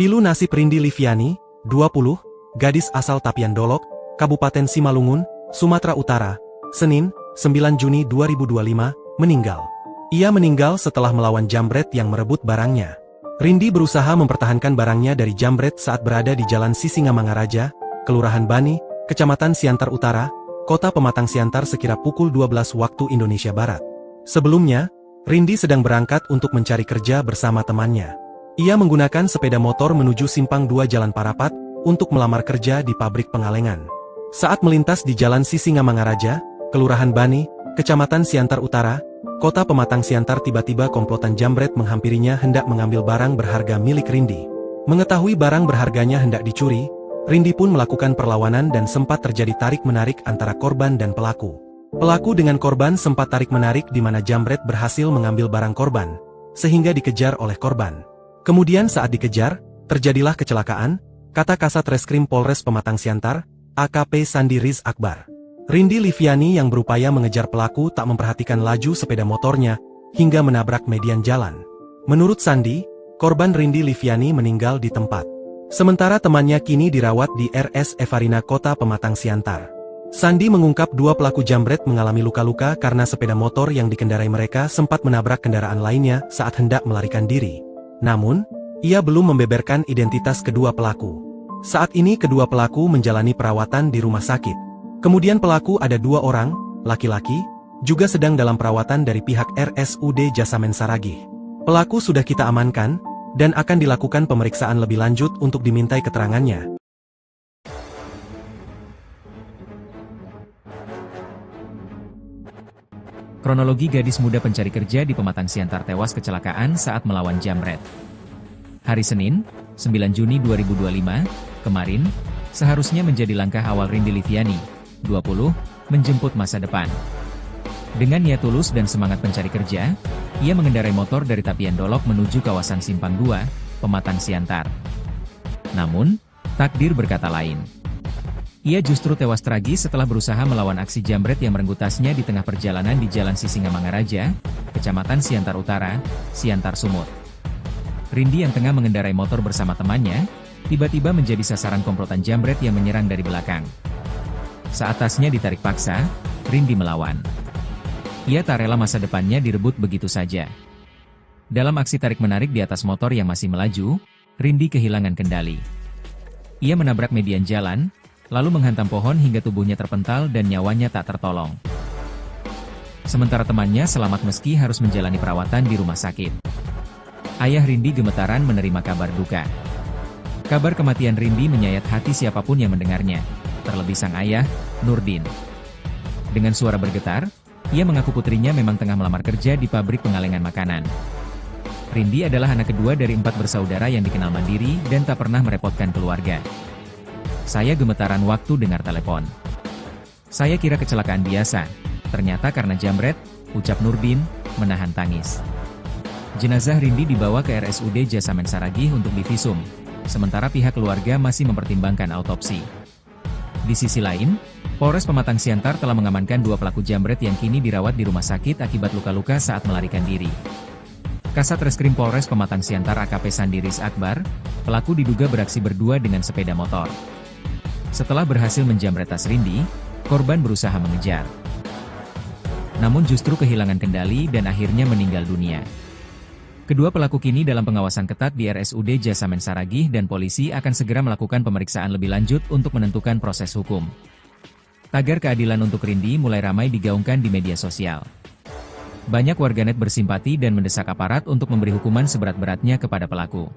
Pilu nasib Rindi Liviani, 20, gadis asal Tapian Dolok, Kabupaten Simalungun, Sumatera Utara, Senin, 9 Juni 2025, meninggal. Ia meninggal setelah melawan jambret yang merebut barangnya. Rindi berusaha mempertahankan barangnya dari jambret saat berada di Jalan Sisingamangaraja, Kelurahan Bani, Kecamatan Siantar Utara, Kota Pematang Siantar sekira pukul 12 waktu Indonesia Barat. Sebelumnya, Rindi sedang berangkat untuk mencari kerja bersama temannya. Ia menggunakan sepeda motor menuju Simpang 2 Jalan Parapat untuk melamar kerja di pabrik pengalengan. Saat melintas di Jalan Sisingamangaraja, Kelurahan Bani, Kecamatan Siantar Utara, Kota Pematang Siantar, tiba-tiba komplotan jambret menghampirinya hendak mengambil barang berharga milik Rindi. Mengetahui barang berharganya hendak dicuri, Rindi pun melakukan perlawanan dan sempat terjadi tarik-menarik antara korban dan pelaku. Pelaku dengan korban sempat tarik-menarik di mana jambret berhasil mengambil barang korban, sehingga dikejar oleh korban. Kemudian saat dikejar, terjadilah kecelakaan, kata Kasat Reskrim Polres Pematang Siantar, AKP Sandi Riz Akbar. Rindi Liviani yang berupaya mengejar pelaku tak memperhatikan laju sepeda motornya, hingga menabrak median jalan. Menurut Sandi, korban Rindi Liviani meninggal di tempat. Sementara temannya kini dirawat di RS Evarina Kota Pematang Siantar. Sandi mengungkap dua pelaku jambret mengalami luka-luka karena sepeda motor yang dikendarai mereka sempat menabrak kendaraan lainnya saat hendak melarikan diri. Namun, ia belum membeberkan identitas kedua pelaku. Saat ini kedua pelaku menjalani perawatan di rumah sakit. Kemudian pelaku ada dua orang, laki-laki, juga sedang dalam perawatan dari pihak RSUD Jasamen Saragih. Pelaku sudah kita amankan, dan akan dilakukan pemeriksaan lebih lanjut untuk dimintai keterangannya. Kronologi gadis muda pencari kerja di Pematang Siantar tewas kecelakaan saat melawan jambret. Hari Senin, 9 Juni 2025, kemarin, seharusnya menjadi langkah awal Rindy Liviani, 20, menjemput masa depan. Dengan niat tulus dan semangat pencari kerja, ia mengendarai motor dari Tapian Dolok menuju kawasan Simpang 2, Pematang Siantar. Namun, takdir berkata lain. Ia justru tewas tragis setelah berusaha melawan aksi jambret yang merenggut tasnya di tengah perjalanan di Jalan Sisingamangaraja, Kecamatan Siantar Utara, Siantar Sumut. Rindy yang tengah mengendarai motor bersama temannya, tiba-tiba menjadi sasaran komplotan jambret yang menyerang dari belakang. Saat tasnya ditarik paksa, Rindy melawan. Ia tak rela masa depannya direbut begitu saja. Dalam aksi tarik-menarik di atas motor yang masih melaju, Rindy kehilangan kendali. Ia menabrak median jalan, lalu menghantam pohon hingga tubuhnya terpental dan nyawanya tak tertolong. Sementara temannya selamat meski harus menjalani perawatan di rumah sakit. Ayah Rindy gemetaran menerima kabar duka. Kabar kematian Rindy menyayat hati siapapun yang mendengarnya, terlebih sang ayah, Nurdin. Dengan suara bergetar, ia mengaku putrinya memang tengah melamar kerja di pabrik pengalengan makanan. Rindy adalah anak kedua dari 4 bersaudara yang dikenal mandiri dan tak pernah merepotkan keluarga. Saya gemetaran waktu dengar telepon. Saya kira kecelakaan biasa, ternyata karena jambret, ucap Nurdin, menahan tangis. Jenazah Rindy dibawa ke RSUD Jasamen Saragih untuk divisum, sementara pihak keluarga masih mempertimbangkan autopsi. Di sisi lain, Polres Pematang Siantar telah mengamankan 2 pelaku jambret yang kini dirawat di rumah sakit akibat luka-luka saat melarikan diri. Kasat Reskrim Polres Pematang Siantar AKP Sandiris Akbar, pelaku diduga beraksi berdua dengan sepeda motor. Setelah berhasil menjambret tas Rindy, korban berusaha mengejar. Namun justru kehilangan kendali dan akhirnya meninggal dunia. Kedua pelaku kini dalam pengawasan ketat di RSUD Jasamen Saragih dan polisi akan segera melakukan pemeriksaan lebih lanjut untuk menentukan proses hukum. Tagar keadilan untuk Rindy mulai ramai digaungkan di media sosial. Banyak warganet bersimpati dan mendesak aparat untuk memberi hukuman seberat-beratnya kepada pelaku.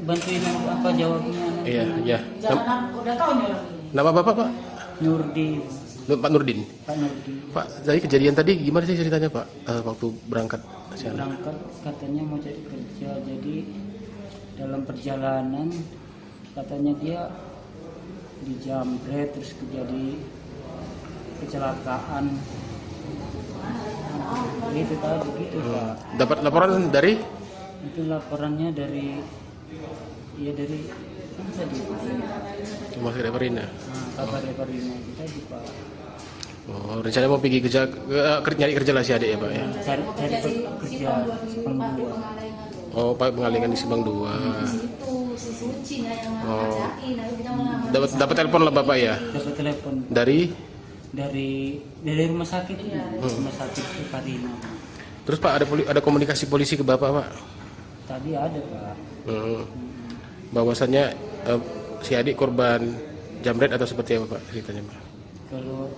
Bantuin apa jawabnya? Iya, iya. Jangan udah tahu nih orang ini. Nama Bapak, Pak? Nurdin, Pak Nurdin. Pak Nurdin. Pak, dari kejadian tadi gimana sih ceritanya, Pak? Waktu berangkat ke sana? Berangkat katanya mau cari kerja, jadi dalam perjalanan katanya dia dijambret terus kecelakaan. Itu tadi gitu Pak. Dapat laporan dari Itu laporannya dari apa tadi? Rumah Sakit Perina. Kabar Perina itu tadi Pak. Oh, rencana mau pergi kerja, nyari kerja lah si adik ya Pak ya? Cari kerja Sepang 2. Oh, Pak mengalihkan di Subang 2. Oh, dapat telepon lah Bapak ya? Dapat telepon Dari? dari rumah sakit rumah sakit Perina. Terus Pak ada komunikasi polisi ke Bapak Pak? Tadi ada Pak. Bahwasannya si adik korban jamret atau seperti apa Pak ceritanya Pak? Kalau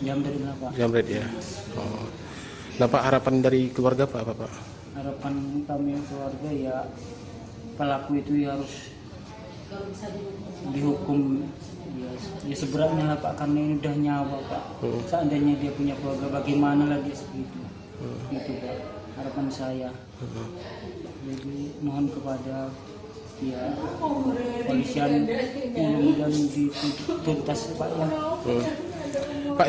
Jamret lah Pak. Jamret ya. Oh. Nah Pak, harapan dari keluarga Pak apa Pak? Harapan kami keluarga ya pelaku itu ya harus dihukum ya seberatnya lah Pak, karena ini udah nyawa Pak. Seandainya dia punya keluarga bagaimana lagi segitu. Gitu Pak, harapan saya. Jadi mohon kepada ya polisian mudah-mudahan dituntas Pak ya. Pak,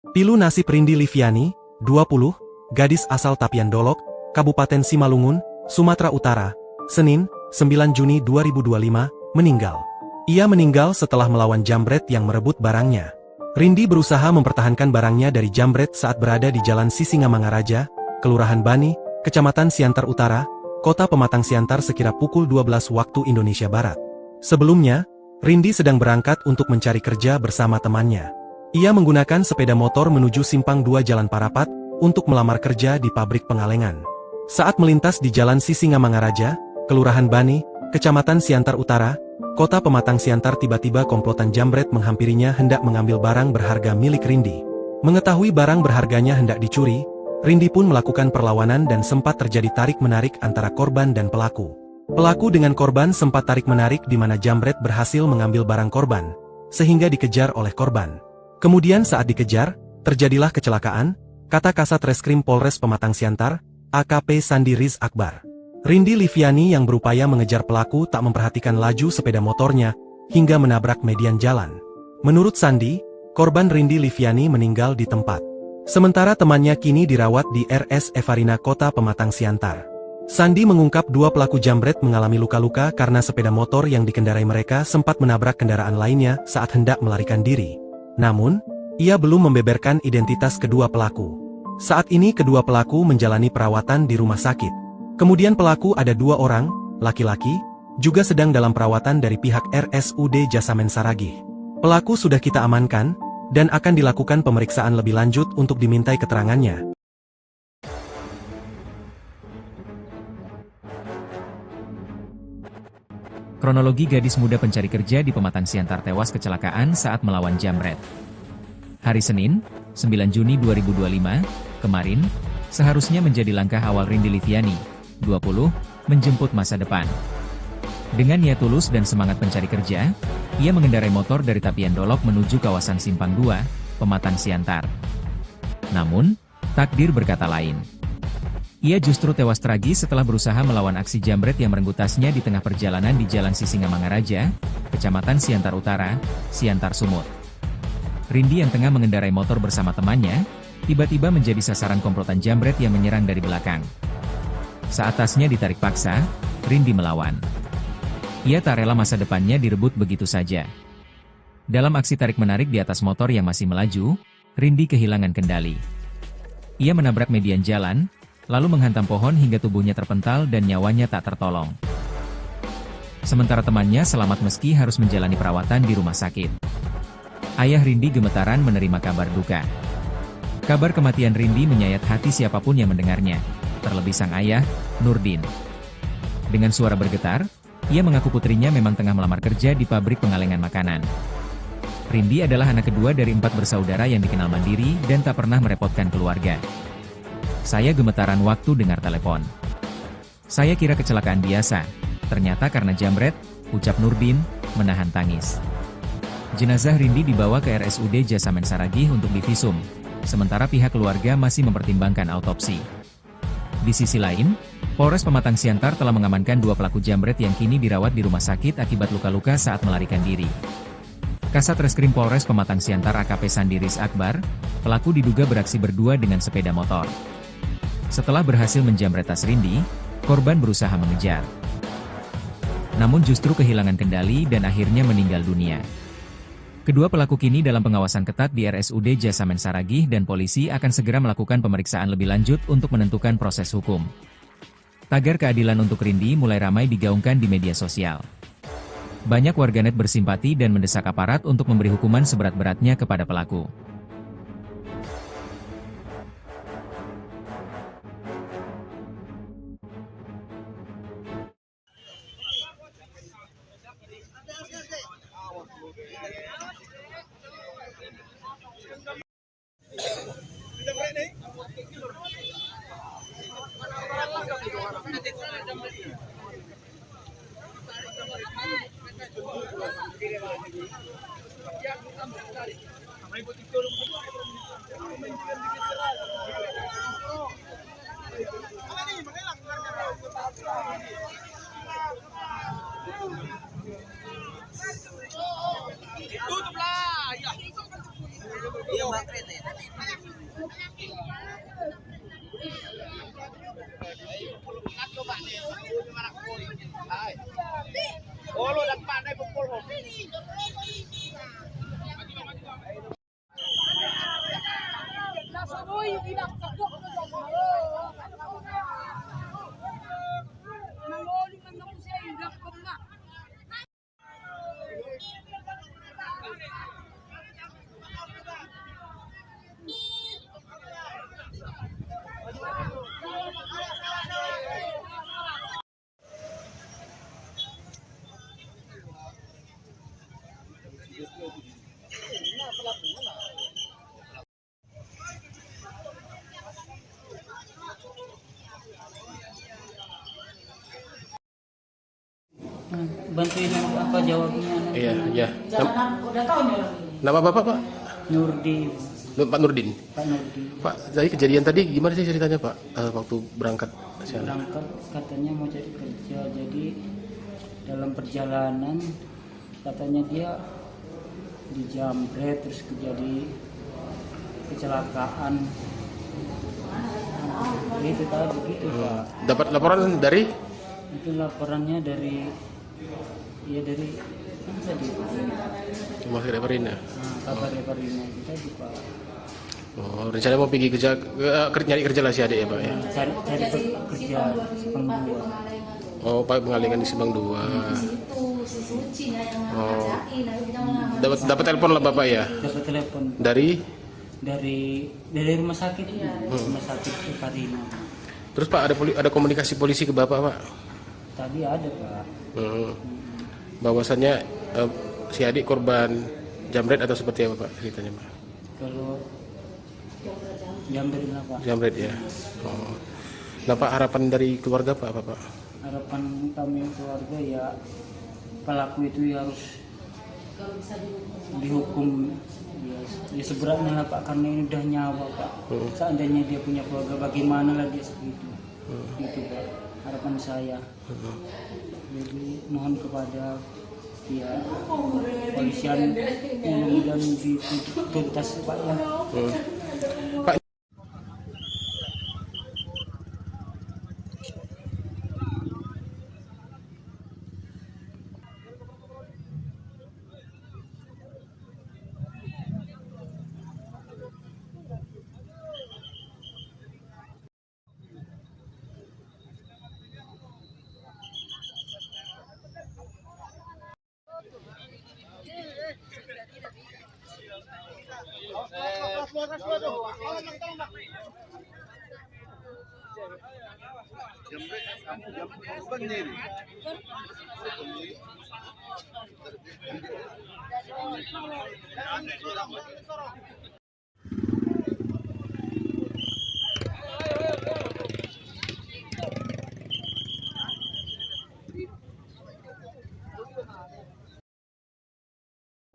Pilu nasib Rindi Liviani, 20, gadis asal Tapian Dolok, Kabupaten Simalungun, Sumatera Utara, Senin, 9 Juni 2025, meninggal. Ia meninggal setelah melawan jambret yang merebut barangnya. Rindi berusaha mempertahankan barangnya dari jambret saat berada di Jalan Sisingamangaraja, Kelurahan Bani, Kecamatan Siantar Utara, Kota Pematang Siantar sekira pukul 12 waktu Indonesia Barat. Sebelumnya, Rindi sedang berangkat untuk mencari kerja bersama temannya. Ia menggunakan sepeda motor menuju Simpang 2 Jalan Parapat untuk melamar kerja di pabrik pengalengan. Saat melintas di Jalan Sisingamangaraja, Kelurahan Bani, Kecamatan Siantar Utara, Kota Pematang Siantar, tiba-tiba komplotan jambret menghampirinya hendak mengambil barang berharga milik Rindi. Mengetahui barang berharganya hendak dicuri, Rindi pun melakukan perlawanan dan sempat terjadi tarik-menarik antara korban dan pelaku. Pelaku dengan korban sempat tarik-menarik di mana jambret berhasil mengambil barang korban, sehingga dikejar oleh korban. Kemudian saat dikejar, terjadilah kecelakaan, kata Kasat Reskrim Polres Pematang Siantar, AKP Sandi Riz Akbar. Rindi Liviani yang berupaya mengejar pelaku tak memperhatikan laju sepeda motornya, hingga menabrak median jalan. Menurut Sandi, korban Rindi Liviani meninggal di tempat. Sementara temannya kini dirawat di RS Evarina Kota Pematang Siantar. Sandi mengungkap dua pelaku jambret mengalami luka-luka karena sepeda motor yang dikendarai mereka sempat menabrak kendaraan lainnya saat hendak melarikan diri. Namun, ia belum membeberkan identitas kedua pelaku. Saat ini kedua pelaku menjalani perawatan di rumah sakit. Kemudian pelaku ada 2 orang, laki-laki, juga sedang dalam perawatan dari pihak RSUD Jasamen Saragih. Pelaku sudah kita amankan, dan akan dilakukan pemeriksaan lebih lanjut untuk dimintai keterangannya. Kronologi gadis muda pencari kerja di Pematang Siantar tewas kecelakaan saat melawan jambret. Hari Senin, 9 Juni 2025, kemarin, seharusnya menjadi langkah awal Rindi Liviani, 20, menjemput masa depan. Dengan niat tulus dan semangat pencari kerja, ia mengendarai motor dari Tapian Dolok menuju kawasan Simpang 2, Pematang Siantar. Namun, takdir berkata lain. Ia justru tewas tragis setelah berusaha melawan aksi jambret yang merenggut tasnya di tengah perjalanan di Jalan Sisingamangaraja, Kecamatan Siantar Utara, Siantar Sumut. Rindi yang tengah mengendarai motor bersama temannya, tiba-tiba menjadi sasaran komplotan jambret yang menyerang dari belakang. Saat tasnya ditarik paksa, Rindi melawan. Ia tak rela masa depannya direbut begitu saja. Dalam aksi tarik-menarik di atas motor yang masih melaju, Rindi kehilangan kendali. Ia menabrak median jalan, lalu menghantam pohon hingga tubuhnya terpental dan nyawanya tak tertolong. Sementara temannya selamat meski harus menjalani perawatan di rumah sakit. Ayah Rindi gemetaran menerima kabar duka. Kabar kematian Rindi menyayat hati siapapun yang mendengarnya, terlebih sang ayah, Nurdin. Dengan suara bergetar, ia mengaku putrinya memang tengah melamar kerja di pabrik pengalengan makanan. Rindi adalah anak kedua dari 4 bersaudara yang dikenal mandiri dan tak pernah merepotkan keluarga. Saya gemetaran waktu dengar telepon. Saya kira kecelakaan biasa, ternyata karena jambret, ucap Nurdin, menahan tangis. Jenazah Rindi dibawa ke RSUD Jasamen Saragih untuk divisum, sementara pihak keluarga masih mempertimbangkan autopsi. Di sisi lain, Polres Pematang Siantar telah mengamankan 2 pelaku jambret yang kini dirawat di rumah sakit akibat luka-luka saat melarikan diri. Kasat Reskrim Polres Pematang Siantar AKP Sandiris Akbar, pelaku diduga beraksi berdua dengan sepeda motor. Setelah berhasil menjamret tas Rindi, korban berusaha mengejar. Namun justru kehilangan kendali dan akhirnya meninggal dunia. Kedua pelaku kini dalam pengawasan ketat di RSUD Jasamen Saragih dan polisi akan segera melakukan pemeriksaan lebih lanjut untuk menentukan proses hukum. Tagar keadilan untuk Rindi mulai ramai digaungkan di media sosial. Banyak warganet bersimpati dan mendesak aparat untuk memberi hukuman seberat-beratnya kepada pelaku. Bantuin apa jawabnya? Iya, iya. Udah tahu nih orang ini. Nama Bapak, Pak? Nurdin, Pak Nurdin. Pak Nurdin. Pak, jadi kejadian tadi gimana sih ceritanya, Pak? Waktu berangkat ke sana? Berangkat katanya mau cari kerja, jadi dalam perjalanan katanya dia dijamret terus terjadi kecelakaan. Itu tadi begitu Pak. Dapat laporan dari? Itu laporannya dari mana tadi? Rumah sakit Parina. Kabar Parina itu tadi Pak. Oh, rencana mau pergi kerja, nyari kerja lah si adik ya, Pak ya? Cari kerja Sepang 2. Oh, Pak pengalingan di Sebang 2. Oh, dapat telepon lah Bapak ya? Dapat telepon Dari? dari rumah sakit, rumah sakit Parina. Terus Pak ada komunikasi polisi ke Bapak, Pak? Tadi ada Pak. Bahwasannya si adik korban jambret atau seperti apa Pak ceritanya, Pak? Kalau jambret lah Pak. Jambret ya. Oh. Nah Pak, harapan dari keluarga Pak apa Pak? Harapan kami keluarga ya pelaku itu ya harus dihukum ya seberatnya lah Pak, karena ini udah nyawa Pak. Seandainya dia punya keluarga bagaimana lagi seperti itu. Itu Pak harapan saya. Jadi mohon kepada pihak polisian mudah-mudahan dituntas Pak ya. Pak,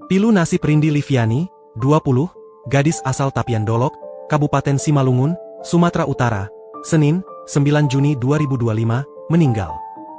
Pilu nasib Rindi Liviani, 20, gadis asal Tapian Dolok, Kabupaten Simalungun, Sumatera Utara, Senin, 9 Juni 2025, meninggal.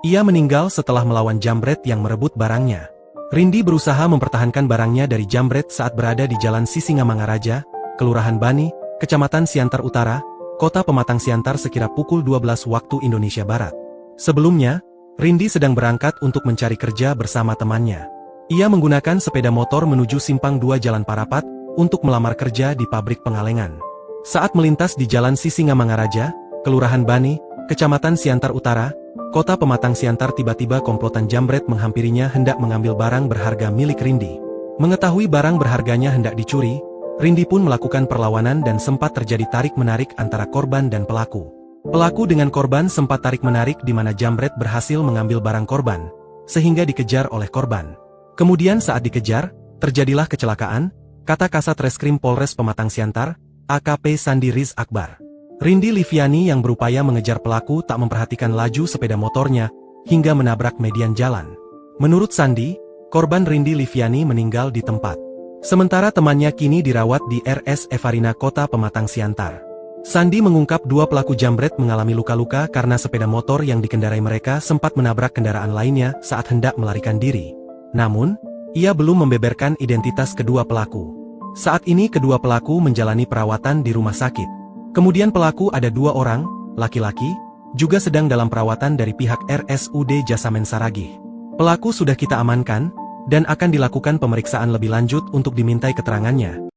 Ia meninggal setelah melawan jambret yang merebut barangnya. Rindi berusaha mempertahankan barangnya dari jambret saat berada di Jalan Sisingamangaraja, Kelurahan Bani, Kecamatan Siantar Utara, Kota Pematang Siantar sekira pukul 12 waktu Indonesia Barat. Sebelumnya, Rindi sedang berangkat untuk mencari kerja bersama temannya. Ia menggunakan sepeda motor menuju Simpang 2 Jalan Parapat untuk melamar kerja di pabrik pengalengan. Saat melintas di Jalan Sisingamangaraja, Kelurahan Bani, Kecamatan Siantar Utara, Kota Pematang Siantar, tiba-tiba komplotan jambret menghampirinya hendak mengambil barang berharga milik Rindi. Mengetahui barang berharganya hendak dicuri, Rindi pun melakukan perlawanan dan sempat terjadi tarik-menarik antara korban dan pelaku. Pelaku dengan korban sempat tarik-menarik di mana jambret berhasil mengambil barang korban, sehingga dikejar oleh korban. Kemudian saat dikejar, terjadilah kecelakaan, kata Kasat Reskrim Polres Pematang Siantar, AKP Sandi Riz Akbar. Rindi Liviani yang berupaya mengejar pelaku tak memperhatikan laju sepeda motornya, hingga menabrak median jalan. Menurut Sandi, korban Rindi Liviani meninggal di tempat. Sementara temannya kini dirawat di RS Evarina Kota Pematang Siantar. Sandi mengungkap dua pelaku jambret mengalami luka-luka karena sepeda motor yang dikendarai mereka sempat menabrak kendaraan lainnya saat hendak melarikan diri. Namun, ia belum membeberkan identitas kedua pelaku. Saat ini kedua pelaku menjalani perawatan di rumah sakit. Kemudian pelaku ada 2 orang, laki-laki, juga sedang dalam perawatan dari pihak RSUD Jasamen Saragih. Pelaku sudah kita amankan, dan akan dilakukan pemeriksaan lebih lanjut untuk dimintai keterangannya.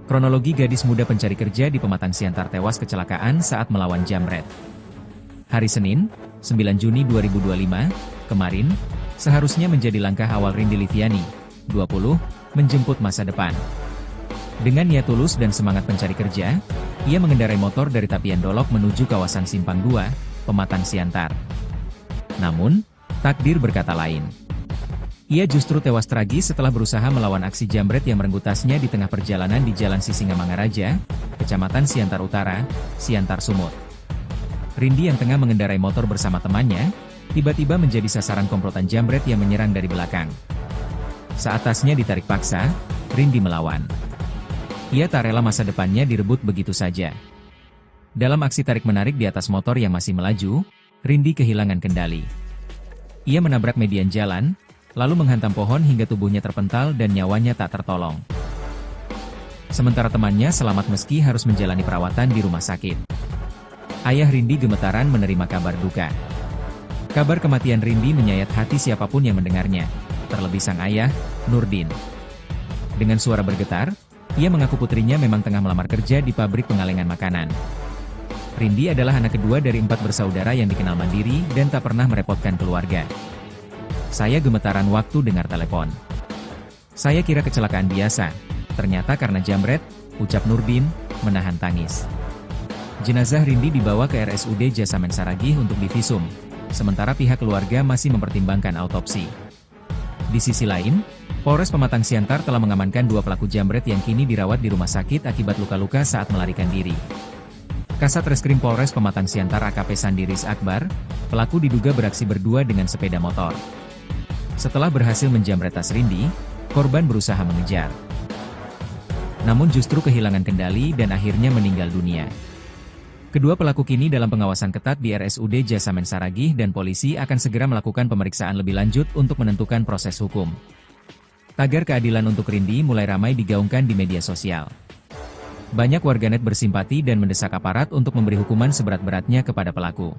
Kronologi gadis muda pencari kerja di Pematang Siantar tewas kecelakaan saat melawan jambret. Hari Senin, 9 Juni 2025, kemarin, seharusnya menjadi langkah awal Rindi Liviani, 20, menjemput masa depan. Dengan niat tulus dan semangat pencari kerja, ia mengendarai motor dari Tapian Dolok menuju kawasan Simpang 2, Pematang Siantar. Namun, takdir berkata lain. Ia justru tewas tragis setelah berusaha melawan aksi jambret yang merenggut tasnya di tengah perjalanan di Jalan Sisingamangaraja, Kecamatan Siantar Utara, Siantar Sumut. Rindi yang tengah mengendarai motor bersama temannya, tiba-tiba menjadi sasaran komplotan jambret yang menyerang dari belakang. Saat tasnya ditarik paksa, Rindi melawan. Ia tak rela masa depannya direbut begitu saja. Dalam aksi tarik-menarik di atas motor yang masih melaju, Rindi kehilangan kendali. Ia menabrak median jalan, lalu menghantam pohon hingga tubuhnya terpental dan nyawanya tak tertolong. Sementara temannya selamat meski harus menjalani perawatan di rumah sakit. Ayah Rindi gemetaran menerima kabar duka. Kabar kematian Rindi menyayat hati siapapun yang mendengarnya, terlebih sang ayah, Nurdin. Dengan suara bergetar, ia mengaku putrinya memang tengah melamar kerja di pabrik pengalengan makanan. Rindi adalah anak kedua dari 4 bersaudara yang dikenal mandiri dan tak pernah merepotkan keluarga. Saya gemetaran waktu dengar telepon. Saya kira kecelakaan biasa, ternyata karena jambret, ucap Nurdin, menahan tangis. Jenazah Rindi dibawa ke RSUD Jasamen Saragih untuk divisum, sementara pihak keluarga masih mempertimbangkan autopsi. Di sisi lain, Polres Pematang Siantar telah mengamankan 2 pelaku jambret yang kini dirawat di rumah sakit akibat luka-luka saat melarikan diri. Kasat Reskrim Polres Pematang Siantar AKP Sandi Riz Akbar, pelaku diduga beraksi berdua dengan sepeda motor. Setelah berhasil menjambret tas Rindi, korban berusaha mengejar. Namun justru kehilangan kendali dan akhirnya meninggal dunia. Kedua pelaku kini dalam pengawasan ketat di RSUD Jasamen Saragih dan polisi akan segera melakukan pemeriksaan lebih lanjut untuk menentukan proses hukum. Tagar keadilan untuk Rindi mulai ramai digaungkan di media sosial. Banyak warganet bersimpati dan mendesak aparat untuk memberi hukuman seberat-beratnya kepada pelaku.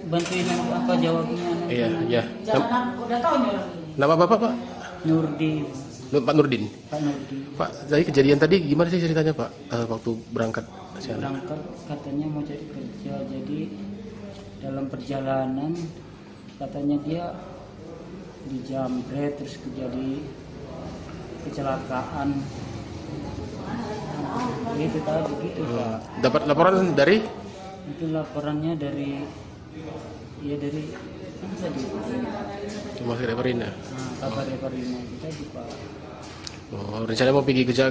Bantuin apa jawabnya? Iya, iya. Jangan udah tahu nih orang ini. Nama Bapak, Pak? Nurdin, Pak Nurdin. Pak Nurdin. Pak, dari kejadian tadi gimana sih ceritanya, Pak? Waktu berangkat si anak? Berangkat katanya mau cari kerja, jadi dalam perjalanan katanya dia dijamret terus terjadi kecelakaan. Itu tadi gitu Pak. Dapat laporan dari? Itu laporannya dari apa tadi? Rumah sakit Parina. Kabar Parina itu tadi Pak. Oh, rencana mau pergi kerja,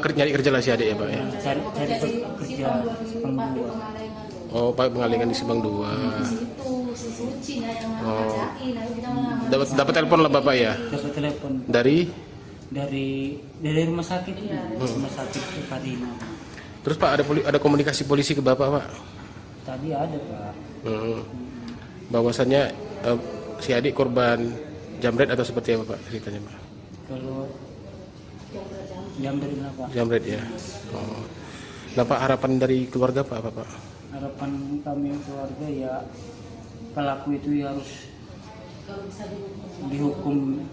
nyari kerja lah si adik ya, Pak ya? Cari kerja Sepang 2. Oh, Pak pengalingan di Subang 2. Oh, dapat telepon lah Bapak ya? Dapat telepon Dari? dari rumah sakit rumah sakit Parina. Terus Pak ada komunikasi polisi ke Bapak, Pak? Tadi ada Pak. Bahwasannya si adik korban jamret atau seperti apa Pak ceritanya, Pak? Kalau jamret lah Pak. Jamret ya. Oh. Nah Pak, harapan dari keluarga Pak apa Pak? Harapan kami keluarga ya pelaku itu ya harus dihukum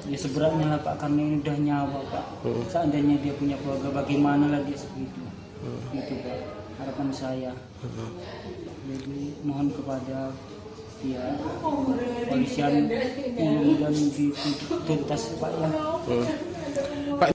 ya seberatnya lah Pak, karena ini udah nyawa Pak. Seandainya dia punya keluarga bagaimana lagi segitu. Itu Pak harapan saya. Jadi mohon kepada ya polisian ini dan dituntas Pak ya. Pak,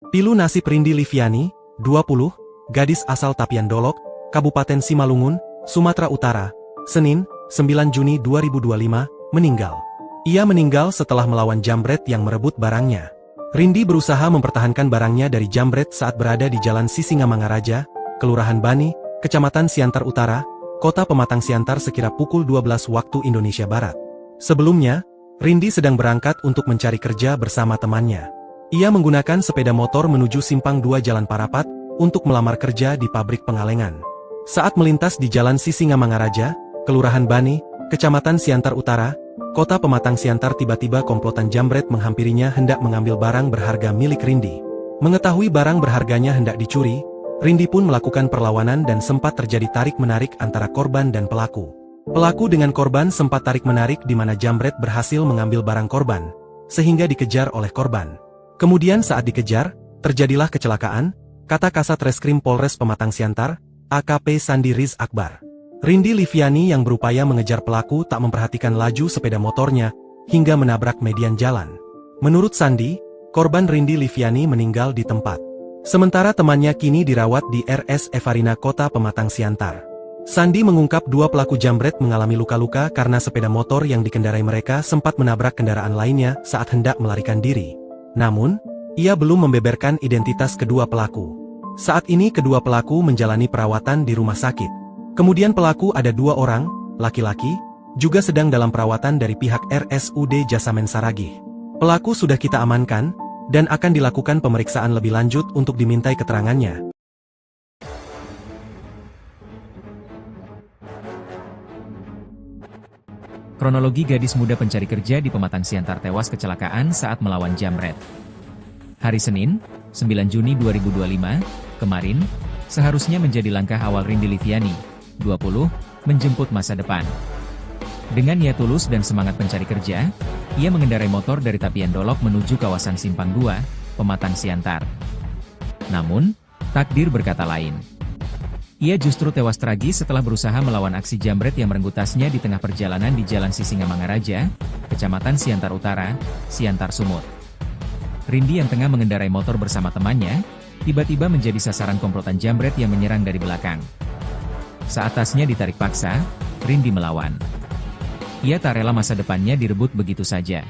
Pilu Nasib Rindi Liviani, 20, gadis asal Tapian Dolok, Kabupaten Simalungun, Sumatera Utara, Senin, 9 Juni 2025, meninggal. Ia meninggal setelah melawan jambret yang merebut barangnya. Rindi berusaha mempertahankan barangnya dari jambret saat berada di Jalan Sisingamangaraja, Kelurahan Bani, Kecamatan Siantar Utara, Kota Pematang Siantar sekira pukul 12 waktu Indonesia Barat. Sebelumnya, Rindi sedang berangkat untuk mencari kerja bersama temannya. Ia menggunakan sepeda motor menuju Simpang 2 Jalan Parapat untuk melamar kerja di pabrik pengalengan. Saat melintas di Jalan Sisingamangaraja, Kelurahan Bani, Kecamatan Siantar Utara, Kota Pematang Siantar, tiba-tiba komplotan jambret menghampirinya hendak mengambil barang berharga milik Rindi. Mengetahui barang berharganya hendak dicuri, Rindi pun melakukan perlawanan dan sempat terjadi tarik-menarik antara korban dan pelaku. Pelaku dengan korban sempat tarik-menarik di mana jambret berhasil mengambil barang korban, sehingga dikejar oleh korban. Kemudian saat dikejar, terjadilah kecelakaan, kata Kasat Reskrim Polres Pematang Siantar, AKP Sandi Riz Akbar. Rindi Liviani yang berupaya mengejar pelaku tak memperhatikan laju sepeda motornya hingga menabrak median jalan. Menurut Sandi, korban Rindi Liviani meninggal di tempat. Sementara temannya kini dirawat di RS Evarina Kota Pematang Siantar. Sandi mengungkap dua pelaku jambret mengalami luka-luka karena sepeda motor yang dikendarai mereka sempat menabrak kendaraan lainnya saat hendak melarikan diri. Namun, ia belum membeberkan identitas kedua pelaku. Saat ini kedua pelaku menjalani perawatan di rumah sakit. Kemudian pelaku ada dua orang, laki-laki, juga sedang dalam perawatan dari pihak RSUD Jasamen Saragih. Pelaku sudah kita amankan, dan akan dilakukan pemeriksaan lebih lanjut untuk dimintai keterangannya. Kronologi gadis muda pencari kerja di Pematang Siantar tewas kecelakaan saat melawan jambret. Hari Senin, 9 Juni 2025, kemarin, seharusnya menjadi langkah awal Rindi Liviani, 20, menjemput masa depan. Dengan niat tulus dan semangat pencari kerja, ia mengendarai motor dari Tapian Dolok menuju kawasan Simpang 2, Pematang Siantar. Namun, takdir berkata lain. Ia justru tewas tragis setelah berusaha melawan aksi jambret yang merenggut tasnya di tengah perjalanan di Jalan Sisingamangaraja, Kecamatan Siantar Utara, Siantar Sumut. Rindi yang tengah mengendarai motor bersama temannya, tiba-tiba menjadi sasaran komplotan jambret yang menyerang dari belakang. Saat tasnya ditarik paksa, Rindi melawan. Ia tak rela masa depannya direbut begitu saja.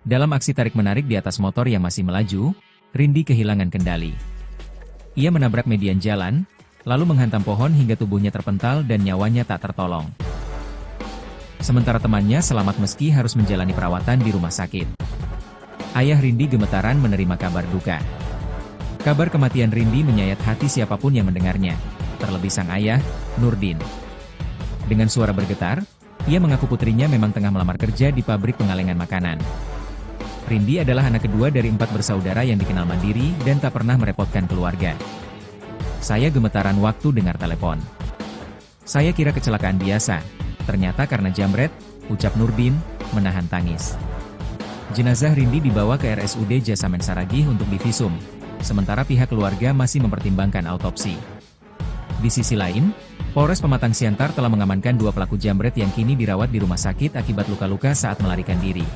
Dalam aksi tarik-menarik di atas motor yang masih melaju, Rindi kehilangan kendali. Ia menabrak median jalan, lalu menghantam pohon hingga tubuhnya terpental dan nyawanya tak tertolong. Sementara temannya selamat meski harus menjalani perawatan di rumah sakit. Ayah Rindi gemetaran menerima kabar duka. Kabar kematian Rindi menyayat hati siapapun yang mendengarnya, terlebih sang ayah, Nurdin. Dengan suara bergetar, ia mengaku putrinya memang tengah melamar kerja di pabrik pengalengan makanan. Rindi adalah anak kedua dari 4 bersaudara yang dikenal mandiri dan tak pernah merepotkan keluarga. Saya gemetaran waktu dengar telepon. Saya kira kecelakaan biasa, ternyata karena jambret, ucap Nurdin, menahan tangis. Jenazah Rindi dibawa ke RSUD Jasamen Saragih untuk divisum, sementara pihak keluarga masih mempertimbangkan autopsi. Di sisi lain, Polres Pematang Siantar telah mengamankan 2 pelaku jambret yang kini dirawat di rumah sakit akibat luka-luka saat melarikan diri.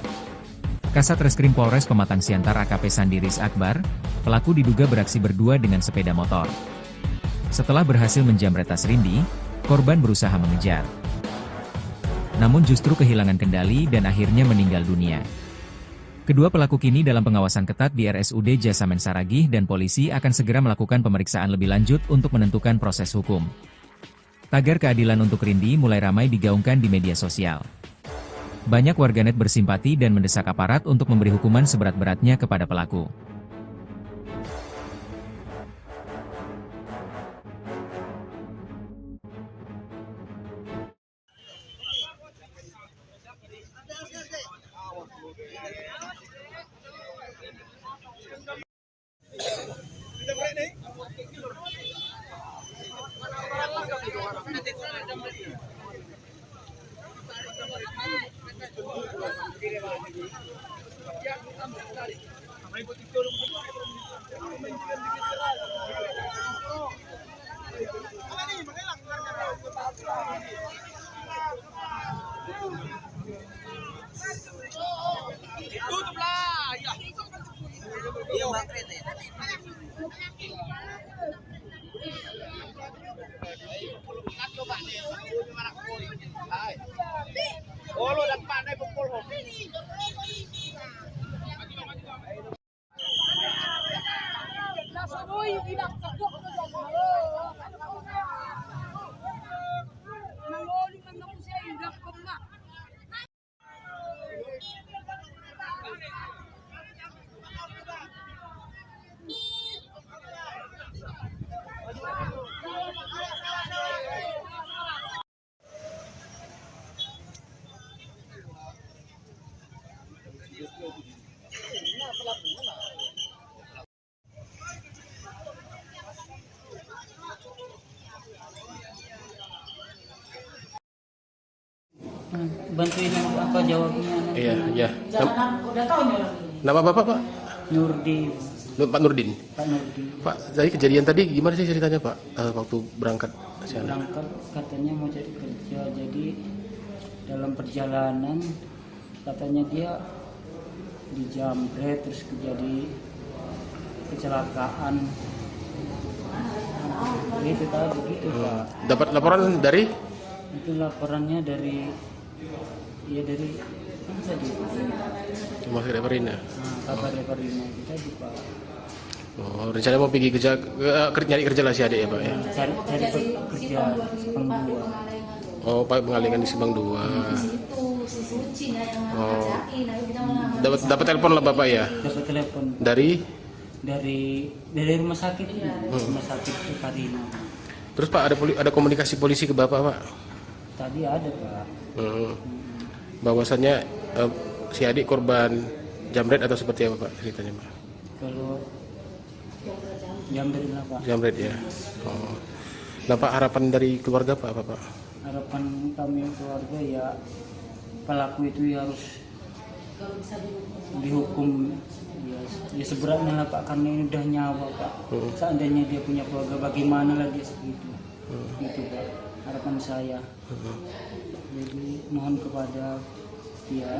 Kasat Reskrim Polres Pematang Siantar AKP Sandiris Akbar, pelaku diduga beraksi berdua dengan sepeda motor. Setelah berhasil menjambret tas Rindi, korban berusaha mengejar. Namun justru kehilangan kendali dan akhirnya meninggal dunia. Kedua pelaku kini dalam pengawasan ketat di RSUD Jasamen Saragih dan polisi akan segera melakukan pemeriksaan lebih lanjut untuk menentukan proses hukum. Tagar keadilan untuk Rindi mulai ramai digaungkan di media sosial. Banyak warganet bersimpati dan mendesak aparat untuk memberi hukuman seberat-beratnya kepada pelaku. Bantuin apa jawabnya? Iya, iya. Jangan udah tahu nih orang ini. Nama Bapak, Pak? Nurdin, Pak Nurdin. Pak Nurdin. Pak, jadi kejadian tadi gimana sih ceritanya, Pak? Waktu berangkat berangkat katanya mau cari kerja, jadi dalam perjalanan katanya dia dijamret terus terjadi kecelakaan. Gitu tadi begitu Pak. Dapat laporan dari Itu laporannya dari mana tadi? Rumah Sakit Perina. Kabar Perina itu tadi Pak. Oh, rencana mau pergi kerja, nyari kerja lah si adik ya Pak ya? Cari kerja Sepang 2. Oh, Pak mengalihkan di Subang 2. Oh, dapat telepon lah Bapak ya? Dapat telepon Dari? dari rumah sakit, rumah sakit Perina. Terus Pak ada komunikasi polisi ke Bapak Pak? Tadi ada Pak. Bahwasannya si adik korban jamret atau seperti apa Pak ceritanya Pak? Kalau jamret lah Pak. Jamret ya. Oh. Nah Pak, harapan dari keluarga Pak apa Pak? Harapan kami keluarga ya pelaku itu ya harus dihukum ya seberatnya lah Pak, karena ini udah nyawa Pak. Seandainya dia punya keluarga bagaimana lagi segitu. Gitu Pak, harapan saya. Jadi mohon kepada ya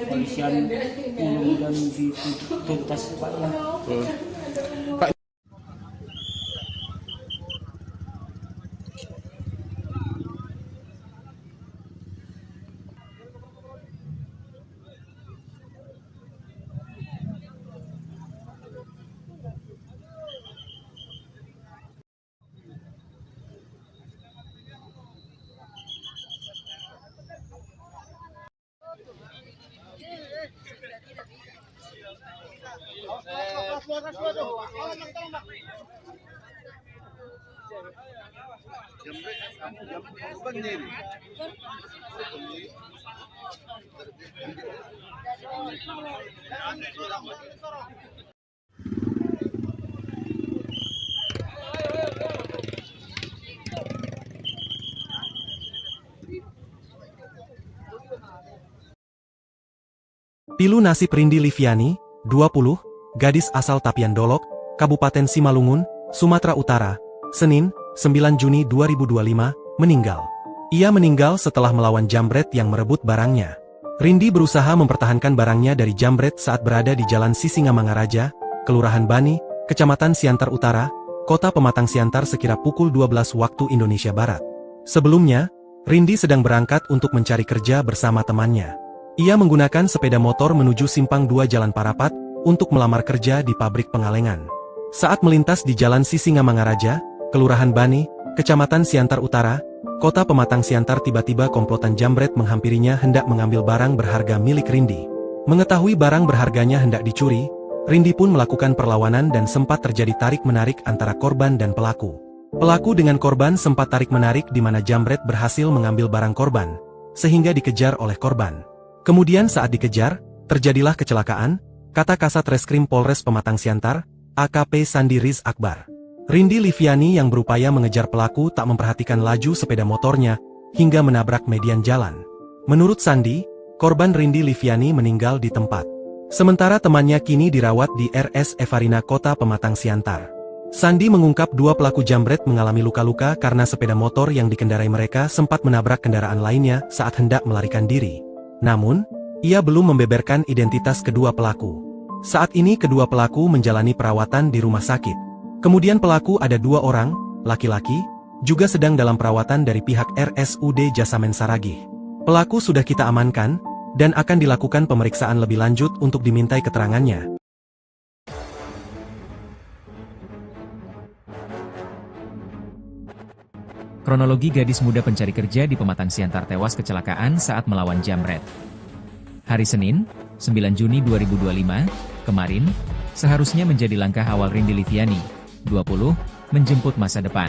polisian mudah-mudahan dituntas Pak ya. Pak, Pilu nasib Rindi Liviani, 20, gadis asal Tapian Dolok, Kabupaten Simalungun, Sumatera Utara, Senin, 9 Juni 2025, meninggal. Ia meninggal setelah melawan jambret yang merebut barangnya. Rindi berusaha mempertahankan barangnya dari jambret saat berada di Jalan Sisingamangaraja, Kelurahan Bani, Kecamatan Siantar Utara, Kota Pematang Siantar sekira pukul 12 waktu Indonesia Barat. Sebelumnya, Rindi sedang berangkat untuk mencari kerja bersama temannya. Ia menggunakan sepeda motor menuju Simpang 2 Jalan Parapat untuk melamar kerja di pabrik pengalengan. Saat melintas di Jalan Sisingamangaraja, Kelurahan Bani, Kecamatan Siantar Utara, Kota Pematang Siantar, tiba-tiba komplotan jambret menghampirinya hendak mengambil barang berharga milik Rindi. Mengetahui barang berharganya hendak dicuri, Rindi pun melakukan perlawanan dan sempat terjadi tarik-menarik antara korban dan pelaku. Pelaku dengan korban sempat tarik-menarik di mana jambret berhasil mengambil barang korban, sehingga dikejar oleh korban. Kemudian saat dikejar, terjadilah kecelakaan, kata Kasat Reskrim Polres Pematang Siantar, AKP Sandi Riz Akbar. Rindi Liviani yang berupaya mengejar pelaku tak memperhatikan laju sepeda motornya, hingga menabrak median jalan. Menurut Sandi, korban Rindi Liviani meninggal di tempat. Sementara temannya kini dirawat di RS Evarina Kota Pematang Siantar. Sandi mengungkap dua pelaku jambret mengalami luka-luka karena sepeda motor yang dikendarai mereka sempat menabrak kendaraan lainnya saat hendak melarikan diri. Namun, ia belum membeberkan identitas kedua pelaku. Saat ini kedua pelaku menjalani perawatan di rumah sakit. Kemudian pelaku ada 2 orang, laki-laki, juga sedang dalam perawatan dari pihak RSUD Jasamen Saragih. Pelaku sudah kita amankan, dan akan dilakukan pemeriksaan lebih lanjut untuk dimintai keterangannya. Kronologi gadis muda pencari kerja di Pematang Siantar tewas kecelakaan saat melawan jambret. Hari Senin, 9 Juni 2025, kemarin, seharusnya menjadi langkah awal Rindi Liviani, 20, menjemput masa depan.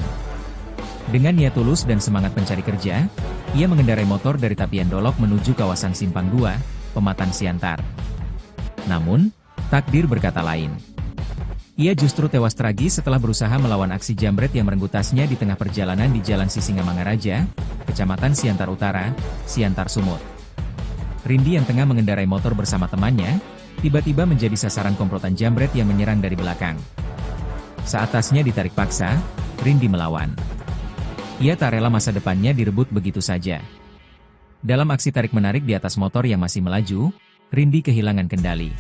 Dengan niat tulus dan semangat pencari kerja, ia mengendarai motor dari Tapian Dolok menuju kawasan Simpang 2, Pematang Siantar. Namun, takdir berkata lain. Ia justru tewas tragis setelah berusaha melawan aksi jambret yang merenggut tasnya di tengah perjalanan di Jalan Sisingamangaraja, Kecamatan Siantar Utara, Siantar Sumut. Rindi yang tengah mengendarai motor bersama temannya, tiba-tiba menjadi sasaran komplotan jambret yang menyerang dari belakang. Saat tasnya ditarik paksa, Rindi melawan. Ia tak rela masa depannya direbut begitu saja. Dalam aksi tarik-menarik di atas motor yang masih melaju, Rindi kehilangan kendali.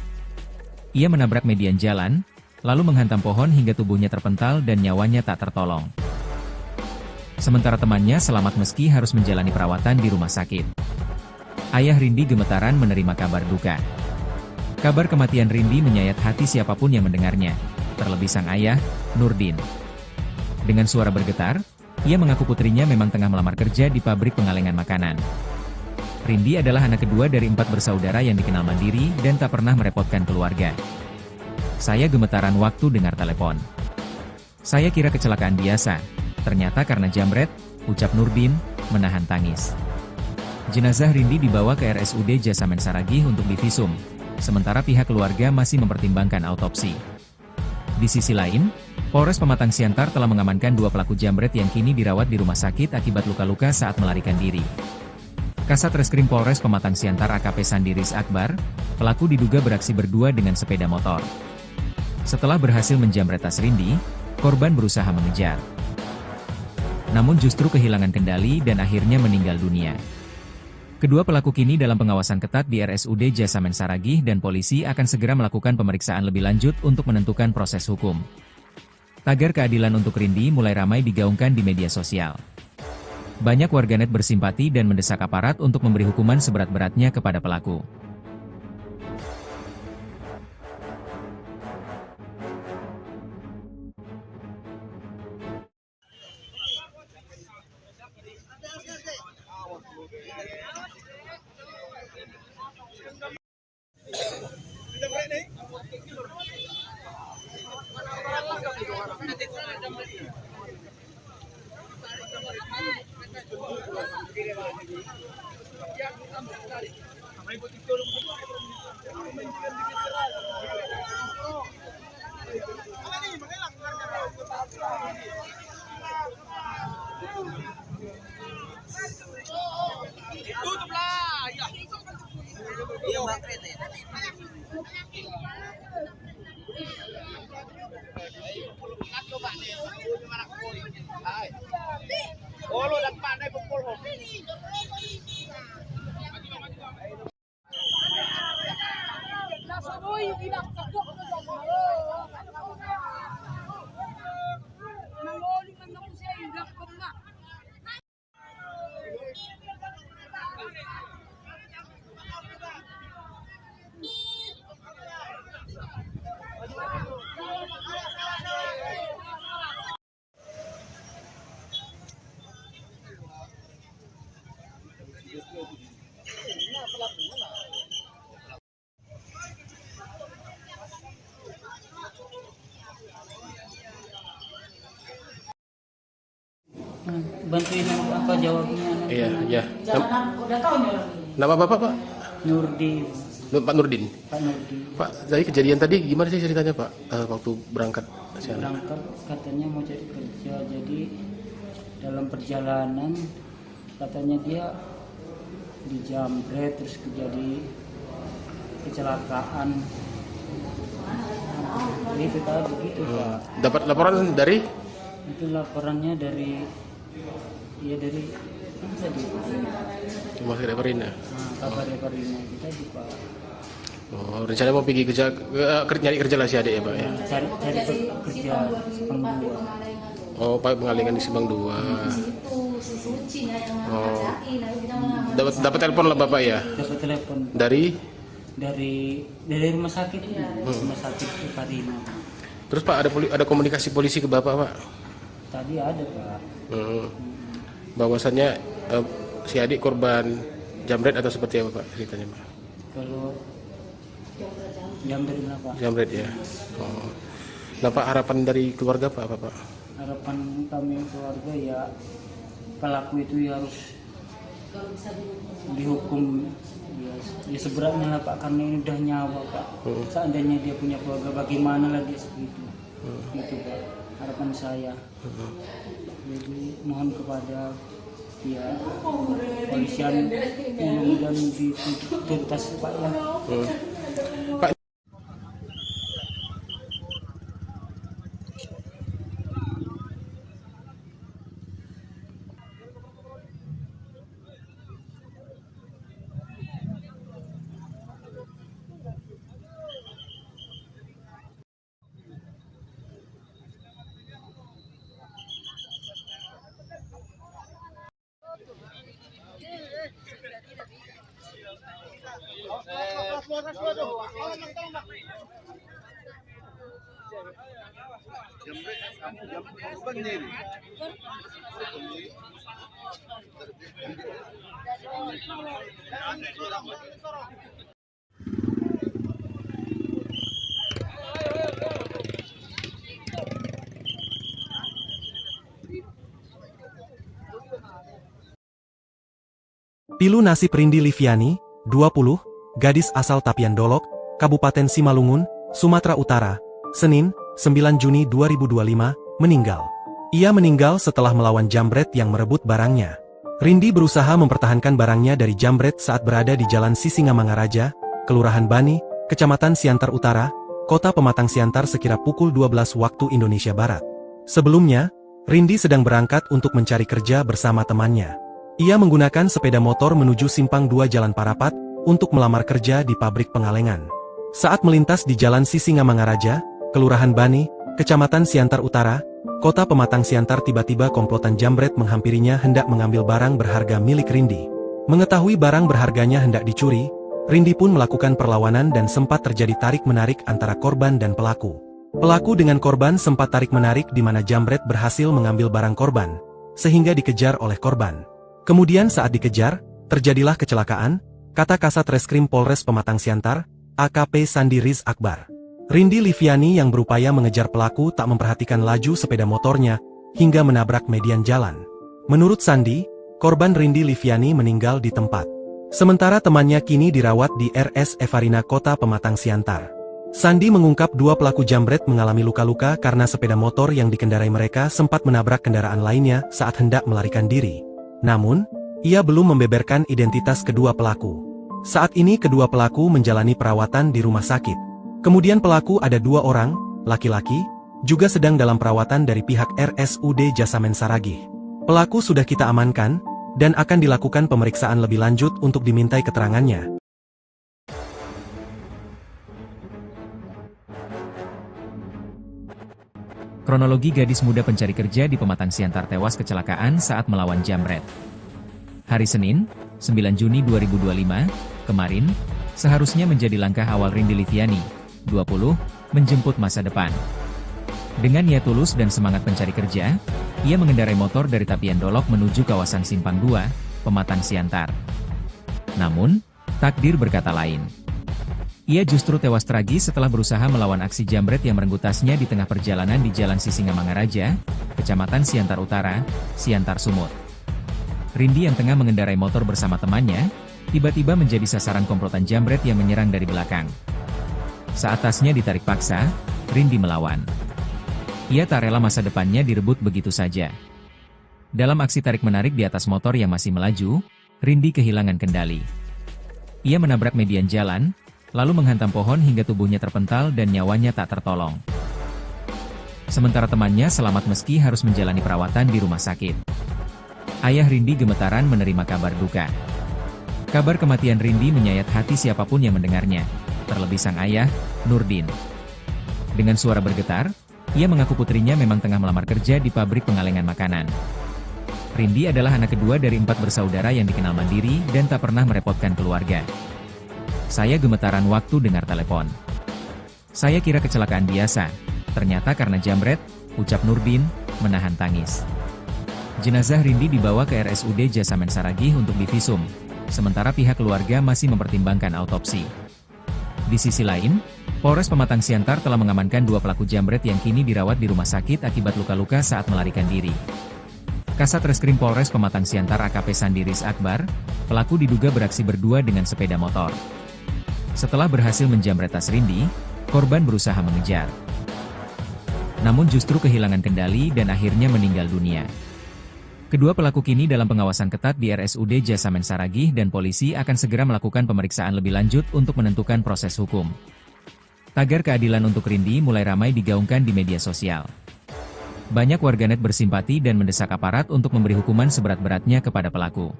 Ia menabrak median jalan, lalu menghantam pohon hingga tubuhnya terpental dan nyawanya tak tertolong. Sementara temannya selamat meski harus menjalani perawatan di rumah sakit. Ayah Rindi gemetaran menerima kabar duka. Kabar kematian Rindi menyayat hati siapapun yang mendengarnya, terlebih sang ayah, Nurdin. Dengan suara bergetar, ia mengaku putrinya memang tengah melamar kerja di pabrik pengalengan makanan. Rindi adalah anak kedua dari 4 bersaudara yang dikenal mandiri dan tak pernah merepotkan keluarga. Saya gemetaran waktu dengar telepon. Saya kira kecelakaan biasa, ternyata karena jambret, ucap Nurdin, menahan tangis. Jenazah Rindi dibawa ke RSUD Jasamen Saragih untuk divisum, sementara pihak keluarga masih mempertimbangkan autopsi. Di sisi lain, Polres Pematang Siantar telah mengamankan 2 pelaku jambret yang kini dirawat di rumah sakit akibat luka-luka saat melarikan diri. Kasat Reskrim Polres Pematang Siantar AKP Sandiris Akbar, pelaku diduga beraksi berdua dengan sepeda motor. Setelah berhasil menjamret tas Rindi, korban berusaha mengejar. Namun justru kehilangan kendali dan akhirnya meninggal dunia. Kedua pelaku kini dalam pengawasan ketat di RSUD Jasamen Saragih dan polisi akan segera melakukan pemeriksaan lebih lanjut untuk menentukan proses hukum. Tagar keadilan untuk Rindi mulai ramai digaungkan di media sosial. Banyak warganet bersimpati dan mendesak aparat untuk memberi hukuman seberat-beratnya kepada pelaku. Bantuin apa jawabnya? Iya, iya. Jangan udah tahu nih orang ini. Nama Bapak, Pak? Nurdin, Pak Nurdin. Pak Nurdin. Pak, dari kejadian tadi gimana sih ceritanya, Pak? Waktu berangkat ke sana? Berangkat katanya mau cari kerja, jadi dalam perjalanan katanya dia dijamret terus terjadi kecelakaan. Itu tadi begitu Pak. Dapat laporan dari? Itu laporannya dari apa tadi? Rumah sakit Parina. Kabar Parina itu tadi Pak. Oh, rencana mau pergi kerja, nyari kerja lah si adik ya, Pak ya? Cari kerja Sepang 2. Oh, Pak pengalingan di Subang 2. Oh, dapat telepon lah Bapak ya? Dapat telepon Dari rumah sakit, rumah sakit Parina. terus Pak ada komunikasi polisi ke Bapak, Pak? Tadi ada Pak. Bahwasannya si adik korban jambret atau seperti apa Pak ceritanya, Pak? Kalau jambret apa? Jambret ya. Oh. Nah Pak, harapan dari keluarga Pak apa Pak? Harapan kami keluarga ya pelaku itu ya harus dihukum ya seberatnya lah Pak, karena ini udah nyawa Pak. Seandainya dia punya keluarga bagaimana lagi segitu. Gitu Pak, harapan saya. Jadi mohon kepada ya polisian mudah-mudahan dituntas Pak ya. Pak, Pilu nasib Rindi Liviani, 20, gadis asal Tapian Dolok, Kabupaten Simalungun, Sumatera Utara, Senin, 9 Juni 2025, meninggal. Ia meninggal setelah melawan jambret yang merebut barangnya. Rindi berusaha mempertahankan barangnya dari jambret saat berada di Jalan Sisingamangaraja, Kelurahan Bani, Kecamatan Siantar Utara, Kota Pematang Siantar sekira pukul 12 waktu Indonesia Barat. Sebelumnya, Rindi sedang berangkat untuk mencari kerja bersama temannya. Ia menggunakan sepeda motor menuju Simpang 2 Jalan Parapat untuk melamar kerja di pabrik pengalengan. Saat melintas di Jalan Sisingamangaraja, Kelurahan Bani, Kecamatan Siantar Utara, Kota Pematang Siantar, tiba-tiba komplotan jambret menghampirinya hendak mengambil barang berharga milik Rindi. Mengetahui barang berharganya hendak dicuri, Rindi pun melakukan perlawanan dan sempat terjadi tarik-menarik antara korban dan pelaku. Pelaku dengan korban sempat tarik-menarik di mana jambret berhasil mengambil barang korban, sehingga dikejar oleh korban. Kemudian saat dikejar, terjadilah kecelakaan, kata Kasat Reskrim Polres Pematang Siantar, AKP Sandi Riz Akbar. Rindi Liviani yang berupaya mengejar pelaku tak memperhatikan laju sepeda motornya, hingga menabrak median jalan. Menurut Sandi, korban Rindi Liviani meninggal di tempat. Sementara temannya kini dirawat di RS Evarina Kota Pematang Siantar. Sandi mengungkap dua pelaku jambret mengalami luka-luka karena sepeda motor yang dikendarai mereka sempat menabrak kendaraan lainnya saat hendak melarikan diri. Namun, ia belum membeberkan identitas kedua pelaku. Saat ini kedua pelaku menjalani perawatan di rumah sakit. Kemudian pelaku ada 2 orang, laki-laki, juga sedang dalam perawatan dari pihak RSUD Jasamen Saragih. Pelaku sudah kita amankan, dan akan dilakukan pemeriksaan lebih lanjut untuk dimintai keterangannya. Kronologi gadis muda pencari kerja di Pematang Siantar tewas kecelakaan saat melawan jambret. Hari Senin, 9 Juni 2025, kemarin, seharusnya menjadi langkah awal Rindi Liviani, 20, menjemput masa depan. Dengan niat tulus dan semangat pencari kerja, ia mengendarai motor dari Tapian Dolok menuju kawasan Simpang 2, Pematang Siantar. Namun, takdir berkata lain. Ia justru tewas tragis setelah berusaha melawan aksi jambret yang merenggut tasnya di tengah perjalanan di Jalan Sisingamangaraja, Kecamatan Siantar Utara, Siantar Sumut. Rindi yang tengah mengendarai motor bersama temannya, tiba-tiba menjadi sasaran komplotan jambret yang menyerang dari belakang. Saat tasnya ditarik paksa, Rindi melawan. Ia tak rela masa depannya direbut begitu saja. Dalam aksi tarik-menarik di atas motor yang masih melaju, Rindi kehilangan kendali. Ia menabrak median jalan, lalu menghantam pohon hingga tubuhnya terpental dan nyawanya tak tertolong. Sementara temannya selamat meski harus menjalani perawatan di rumah sakit. Ayah Rindi gemetaran menerima kabar duka. Kabar kematian Rindi menyayat hati siapapun yang mendengarnya, terlebih sang ayah, Nurdin. Dengan suara bergetar, ia mengaku putrinya memang tengah melamar kerja di pabrik pengalengan makanan. Rindi adalah anak kedua dari 4 bersaudara yang dikenal mandiri dan tak pernah merepotkan keluarga. Saya gemetaran waktu dengar telepon. Saya kira kecelakaan biasa, ternyata karena jambret, ucap Nurdin, menahan tangis. Jenazah Rindi dibawa ke RSUD Jasamen Saragih untuk divisum, sementara pihak keluarga masih mempertimbangkan autopsi. Di sisi lain, Polres Pematang Siantar telah mengamankan 2 pelaku jambret yang kini dirawat di rumah sakit akibat luka-luka saat melarikan diri. Kasat Reskrim Polres Pematang Siantar AKP Sandi Riz Akbar, pelaku diduga beraksi berdua dengan sepeda motor. Setelah berhasil menjambret tas Rindi, korban berusaha mengejar. Namun justru kehilangan kendali dan akhirnya meninggal dunia. Kedua pelaku kini dalam pengawasan ketat di RSUD Jasamen Saragih dan polisi akan segera melakukan pemeriksaan lebih lanjut untuk menentukan proses hukum. Tagar keadilan untuk Rindi mulai ramai digaungkan di media sosial. Banyak warganet bersimpati dan mendesak aparat untuk memberi hukuman seberat-beratnya kepada pelaku.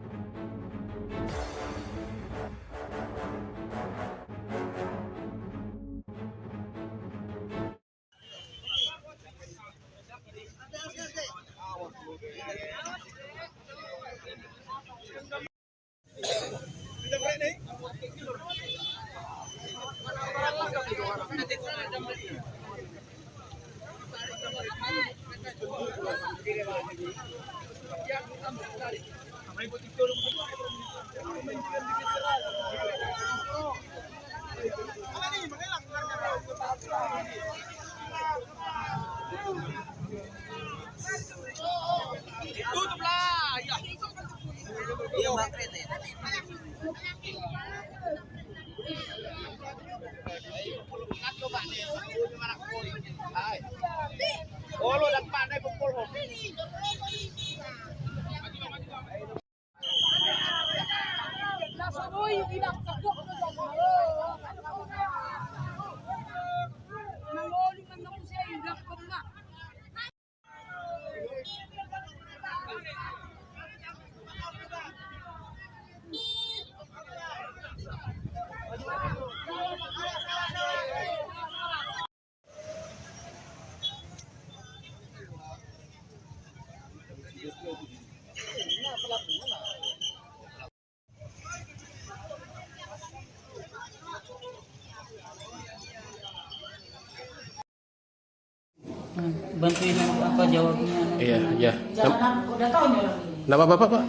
Bantuin apa jawabnya? Iya, iya. Jangan udah tahu nih orang ini. Nama Bapak, Pak?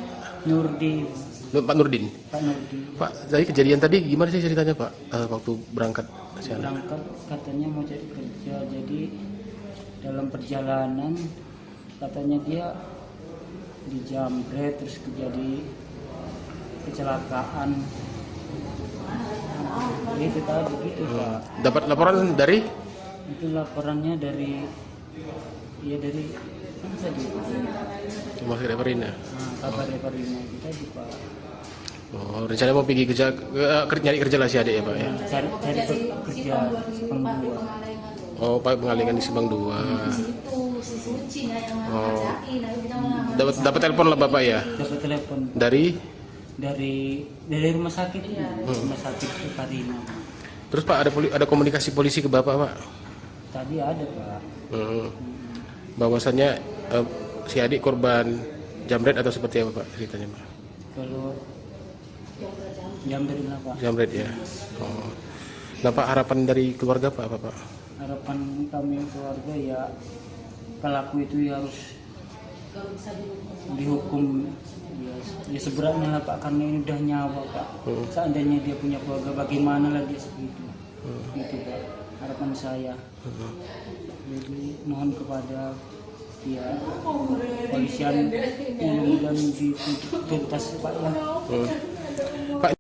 Nurdin, Pak Nurdin. Pak Nurdin. Pak, jadi kejadian tadi gimana sih ceritanya, Pak? Waktu berangkat ke sana. Berangkat katanya mau cari kerja, jadi dalam perjalanan katanya dia dijamret terus terjadi kecelakaan. Itu tadi gitu Pak. Dapat laporan dari Itu laporannya dari mana tadi? Rumah Sakit Perina. Kabar Reparina itu tadi Pak. Oh, rencana mau pergi kerja, nyari kerja lah si adik ya, Pak ya? Cari kerja Sepang 2. Oh, Pak pengalingan di Subang 2. Oh, dapat telepon lah Bapak ya? Dapat telepon Dari? dari rumah sakit, rumah sakit Reparina. Terus Pak ada komunikasi polisi ke Bapak, Pak? Tadi ada Pak. Bahwasannya si adik korban jamret atau seperti apa Pak ceritanya, Pak? Kalau jamret lah Pak. Jamret ya. Oh. Nah Pak, harapan dari keluarga Pak apa Pak? Harapan kami keluarga ya pelaku itu ya harus dihukum ya seberatnya lah Pak, karena ini udah nyawa Pak. Seandainya dia punya keluarga bagaimana lagi segitu. Gitu Pak, harapan saya. Jadi mohon kepada ya polisian mudah-mudahan dituntas Pak ya. Pak,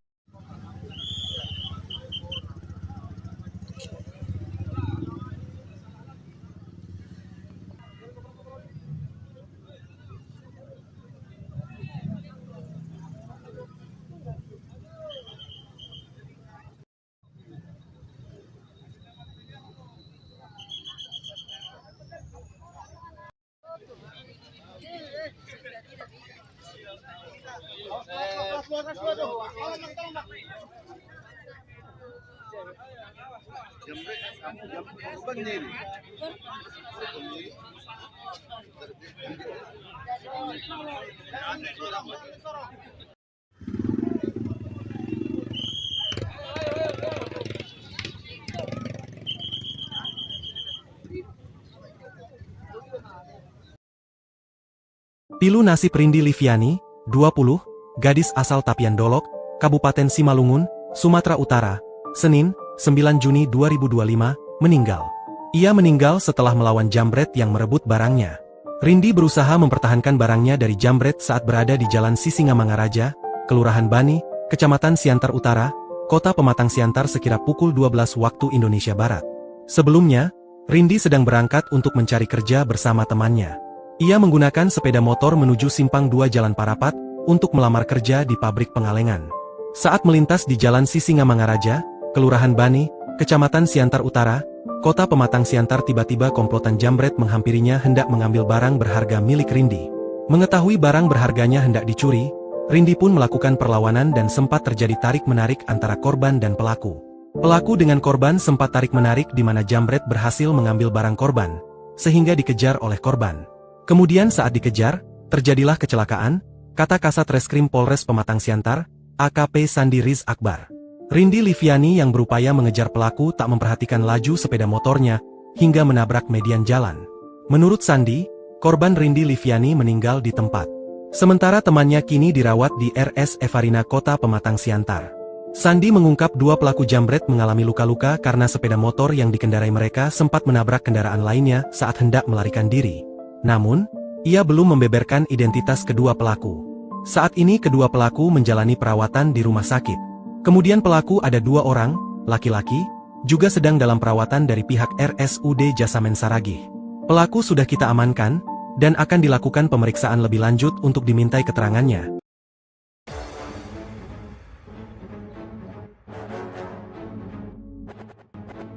Pilu Nasib Rindi Liviani, 20, gadis asal Tapian Dolok, Kabupaten Simalungun, Sumatera Utara, Senin, 9 Juni 2025, meninggal. Ia meninggal setelah melawan jambret yang merebut barangnya. Rindi berusaha mempertahankan barangnya dari jambret saat berada di Jalan Sisingamangaraja, Kelurahan Bani, Kecamatan Siantar Utara, Kota Pematang Siantar sekira pukul 12 waktu Indonesia Barat. Sebelumnya, Rindi sedang berangkat untuk mencari kerja bersama temannya. Ia menggunakan sepeda motor menuju Simpang 2 Jalan Parapat untuk melamar kerja di pabrik pengalengan. Saat melintas di Jalan Sisingamangaraja, Kelurahan Bani, Kecamatan Siantar Utara, Kota Pematang Siantar, tiba-tiba komplotan jambret menghampirinya hendak mengambil barang berharga milik Rindi. Mengetahui barang berharganya hendak dicuri, Rindi pun melakukan perlawanan dan sempat terjadi tarik-menarik antara korban dan pelaku. Pelaku dengan korban sempat tarik-menarik di mana jambret berhasil mengambil barang korban, sehingga dikejar oleh korban. Kemudian saat dikejar, terjadilah kecelakaan, kata Kasat Reskrim Polres Pematang Siantar, AKP Sandi Riz Akbar. Rindi Liviani yang berupaya mengejar pelaku tak memperhatikan laju sepeda motornya hingga menabrak median jalan. Menurut Sandi, korban Rindi Liviani meninggal di tempat. Sementara temannya kini dirawat di RS Evarina Kota Pematang Siantar. Sandi mengungkap dua pelaku jambret mengalami luka-luka karena sepeda motor yang dikendarai mereka sempat menabrak kendaraan lainnya saat hendak melarikan diri. Namun, ia belum membeberkan identitas kedua pelaku. Saat ini kedua pelaku menjalani perawatan di rumah sakit. Kemudian pelaku ada dua orang, laki-laki, juga sedang dalam perawatan dari pihak RSUD Jasamen Saragih. Pelaku sudah kita amankan, dan akan dilakukan pemeriksaan lebih lanjut untuk dimintai keterangannya.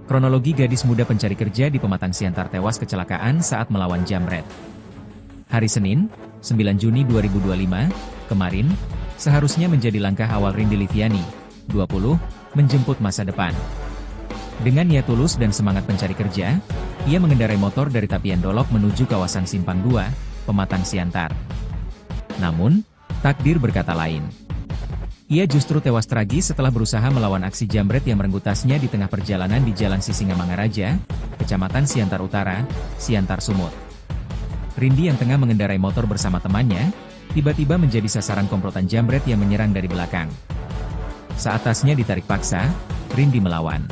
Kronologi gadis muda pencari kerja di Pematang Siantar tewas kecelakaan saat melawan jambret. Hari Senin, 9 Juni 2025, kemarin, seharusnya menjadi langkah awal Rindi Liviani, 20, menjemput masa depan. Dengan niat tulus dan semangat pencari kerja, ia mengendarai motor dari Tapian Dolok menuju kawasan Simpang 2, Pematang Siantar. Namun, takdir berkata lain. Ia justru tewas tragis setelah berusaha melawan aksi jambret yang merenggut tasnya di tengah perjalanan di Jalan Sisingamangaraja, Kecamatan Siantar Utara, Siantar Sumut. Rindi yang tengah mengendarai motor bersama temannya, tiba-tiba menjadi sasaran komplotan jambret yang menyerang dari belakang. Saat tasnya ditarik paksa, Rindi melawan.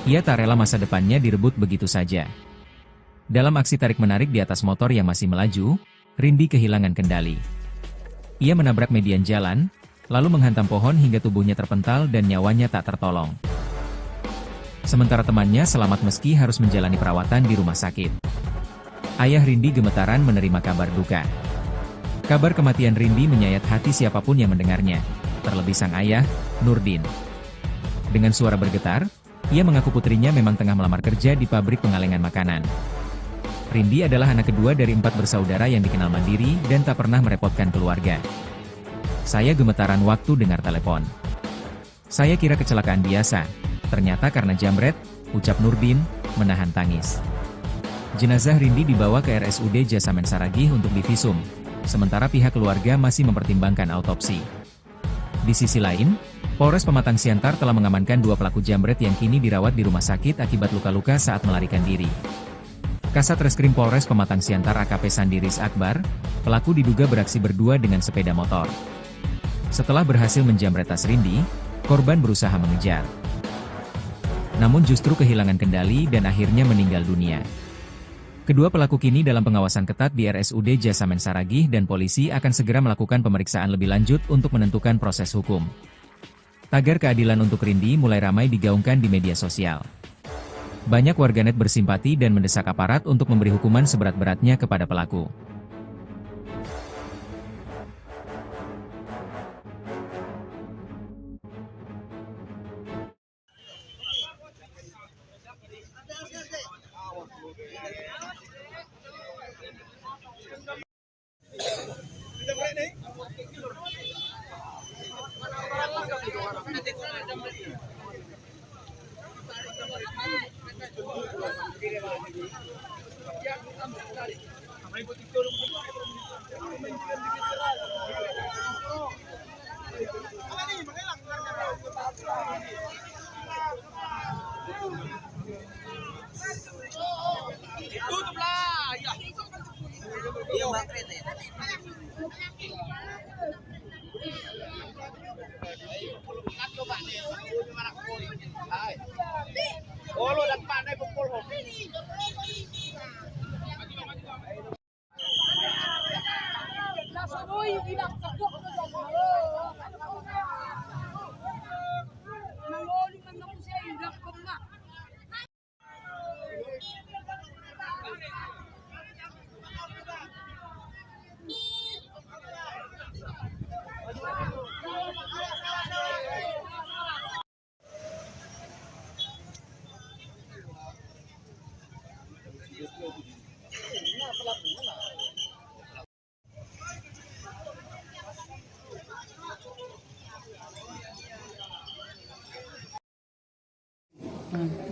Ia tak rela masa depannya direbut begitu saja. Dalam aksi tarik-menarik di atas motor yang masih melaju, Rindi kehilangan kendali. Ia menabrak median jalan, lalu menghantam pohon hingga tubuhnya terpental dan nyawanya tak tertolong. Sementara temannya selamat meski harus menjalani perawatan di rumah sakit. Ayah Rindi gemetaran menerima kabar duka. Kabar kematian Rindi menyayat hati siapapun yang mendengarnya, terlebih sang ayah, Nurdin. Dengan suara bergetar, ia mengaku putrinya memang tengah melamar kerja di pabrik pengalengan makanan. Rindi adalah anak kedua dari 4 bersaudara yang dikenal mandiri dan tak pernah merepotkan keluarga. Saya gemetaran waktu dengar telepon. Saya kira kecelakaan biasa, ternyata karena jambret, ucap Nurdin, menahan tangis. Jenazah Rindi dibawa ke RSUD Jasamen Saragih untuk divisum, sementara pihak keluarga masih mempertimbangkan autopsi. Di sisi lain, Polres Pematang Siantar telah mengamankan 2 pelaku jambret yang kini dirawat di rumah sakit akibat luka-luka saat melarikan diri. Kasat Reskrim Polres Pematang Siantar AKP Sandiris Akbar, pelaku diduga beraksi berdua dengan sepeda motor. Setelah berhasil menjambret tas Rindi, korban berusaha mengejar. Namun justru kehilangan kendali dan akhirnya meninggal dunia. Kedua pelaku kini dalam pengawasan ketat di RSUD Jasamen Saragih dan polisi akan segera melakukan pemeriksaan lebih lanjut untuk menentukan proses hukum. Tagar keadilan untuk Rindi mulai ramai digaungkan di media sosial. Banyak warganet bersimpati dan mendesak aparat untuk memberi hukuman seberat-beratnya kepada pelaku.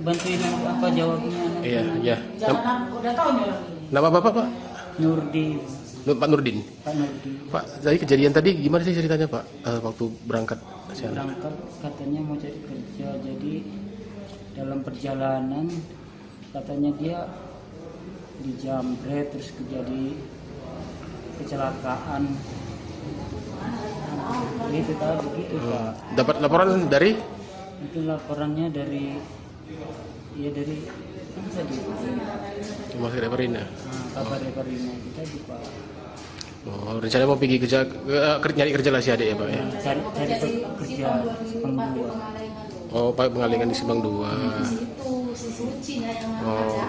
Bantuin apa jawabnya? Iya, iya. Jangan udah tahu nih orang ini. Nama Bapak, Pak? Nurdin. Pak Nurdin. Pak Nurdin. Pak, dari kejadian tadi gimana sih ceritanya Pak? Waktu berangkat sana? Berangkat katanya mau cari kerja, jadi dalam perjalanan katanya dia dijamret terus terjadi kecelakaan. Itu tadi gitu Pak. Dapat laporan dari? Itu laporannya dari apa tadi? Mas Reparina. Kabar Reparina kita di Pak. Oh, rencana mau pergi kerja, nyari kerja lah si adik ya Pak ya? Cari kerja Simpang 2. Oh, Pak mengalihkan di Simpang 2. Oh,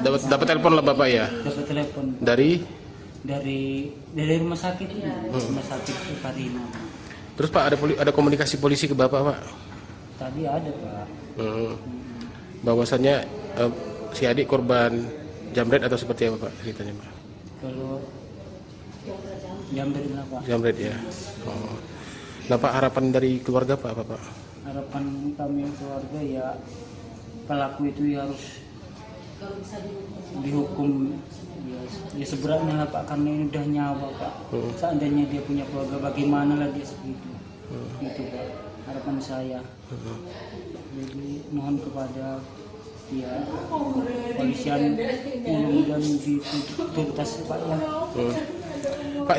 dapat telepon lah Bapak ya? Dapat telepon dari rumah sakit ini, rumah sakit Reparina. Terus Pak ada komunikasi polisi ke Bapak Pak? Tadi ada Pak. Bahwasannya si adik korban jamret atau seperti apa Pak ceritanya Pak? Kalau jamret lah Pak. Jamret ya. Oh. Nah Pak, harapan dari keluarga Pak apa Pak? Harapan kami keluarga ya pelaku itu ya harus dihukum ya seberatnya lah Pak, karena ini udah nyawa Pak. Seandainya dia punya keluarga bagaimana lagi segitu. Itu Pak harapan saya. Jadi mohon kepada ya polisian dan dituntas Pak ya. Pak,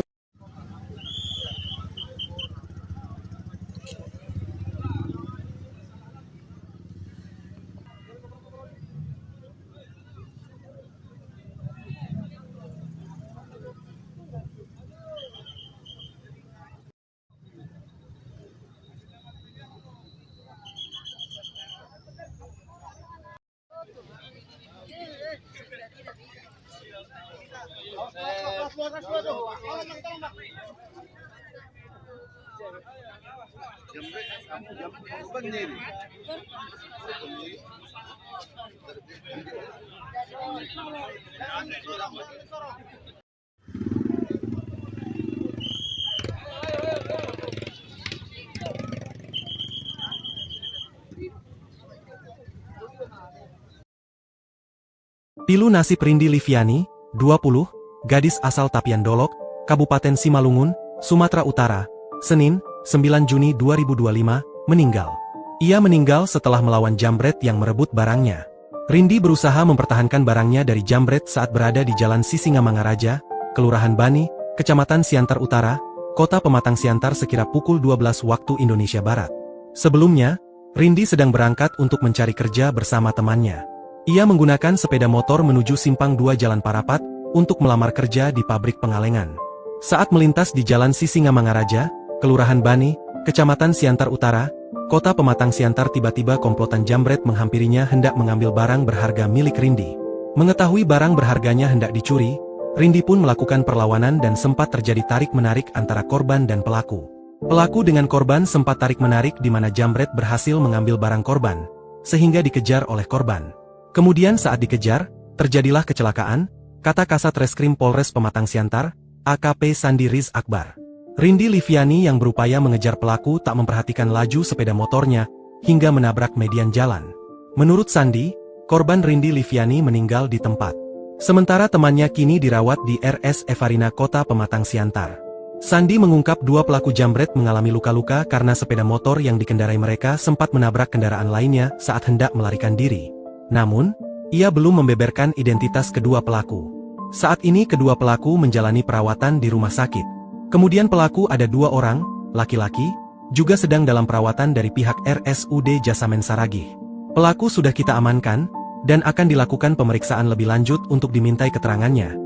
Pilu nasib Rindi Liviani, 20, gadis asal Tapian Dolok, Kabupaten Simalungun, Sumatera Utara, Senin, 9 Juni 2025, meninggal. Ia meninggal setelah melawan jambret yang merebut barangnya. Rindi berusaha mempertahankan barangnya dari jambret saat berada di Jalan Sisingamangaraja, Kelurahan Bani, Kecamatan Siantar Utara, Kota Pematang Siantar sekira pukul 12 waktu Indonesia Barat. Sebelumnya, Rindi sedang berangkat untuk mencari kerja bersama temannya. Ia menggunakan sepeda motor menuju Simpang 2 Jalan Parapat untuk melamar kerja di pabrik pengalengan. Saat melintas di Jalan Sisingamangaraja, Kelurahan Bani, Kecamatan Siantar Utara, Kota Pematang Siantar, tiba-tiba komplotan jambret menghampirinya hendak mengambil barang berharga milik Rindi. Mengetahui barang berharganya hendak dicuri, Rindi pun melakukan perlawanan dan sempat terjadi tarik-menarik antara korban dan pelaku. Pelaku dengan korban sempat tarik-menarik di mana jambret berhasil mengambil barang korban, sehingga dikejar oleh korban. Kemudian saat dikejar, terjadilah kecelakaan, kata Kasat Reskrim Polres Pematang Siantar, AKP Sandi Riz Akbar. Rindi Liviani yang berupaya mengejar pelaku tak memperhatikan laju sepeda motornya, hingga menabrak median jalan. Menurut Sandi, korban Rindi Liviani meninggal di tempat. Sementara temannya kini dirawat di RS Evarina Kota Pematang Siantar. Sandi mengungkap dua pelaku jambret mengalami luka-luka karena sepeda motor yang dikendarai mereka sempat menabrak kendaraan lainnya saat hendak melarikan diri. Namun, ia belum membeberkan identitas kedua pelaku. Saat ini kedua pelaku menjalani perawatan di rumah sakit. Kemudian pelaku ada 2 orang, laki-laki, juga sedang dalam perawatan dari pihak RSUD Jasamen Saragih. Pelaku sudah kita amankan, dan akan dilakukan pemeriksaan lebih lanjut untuk dimintai keterangannya.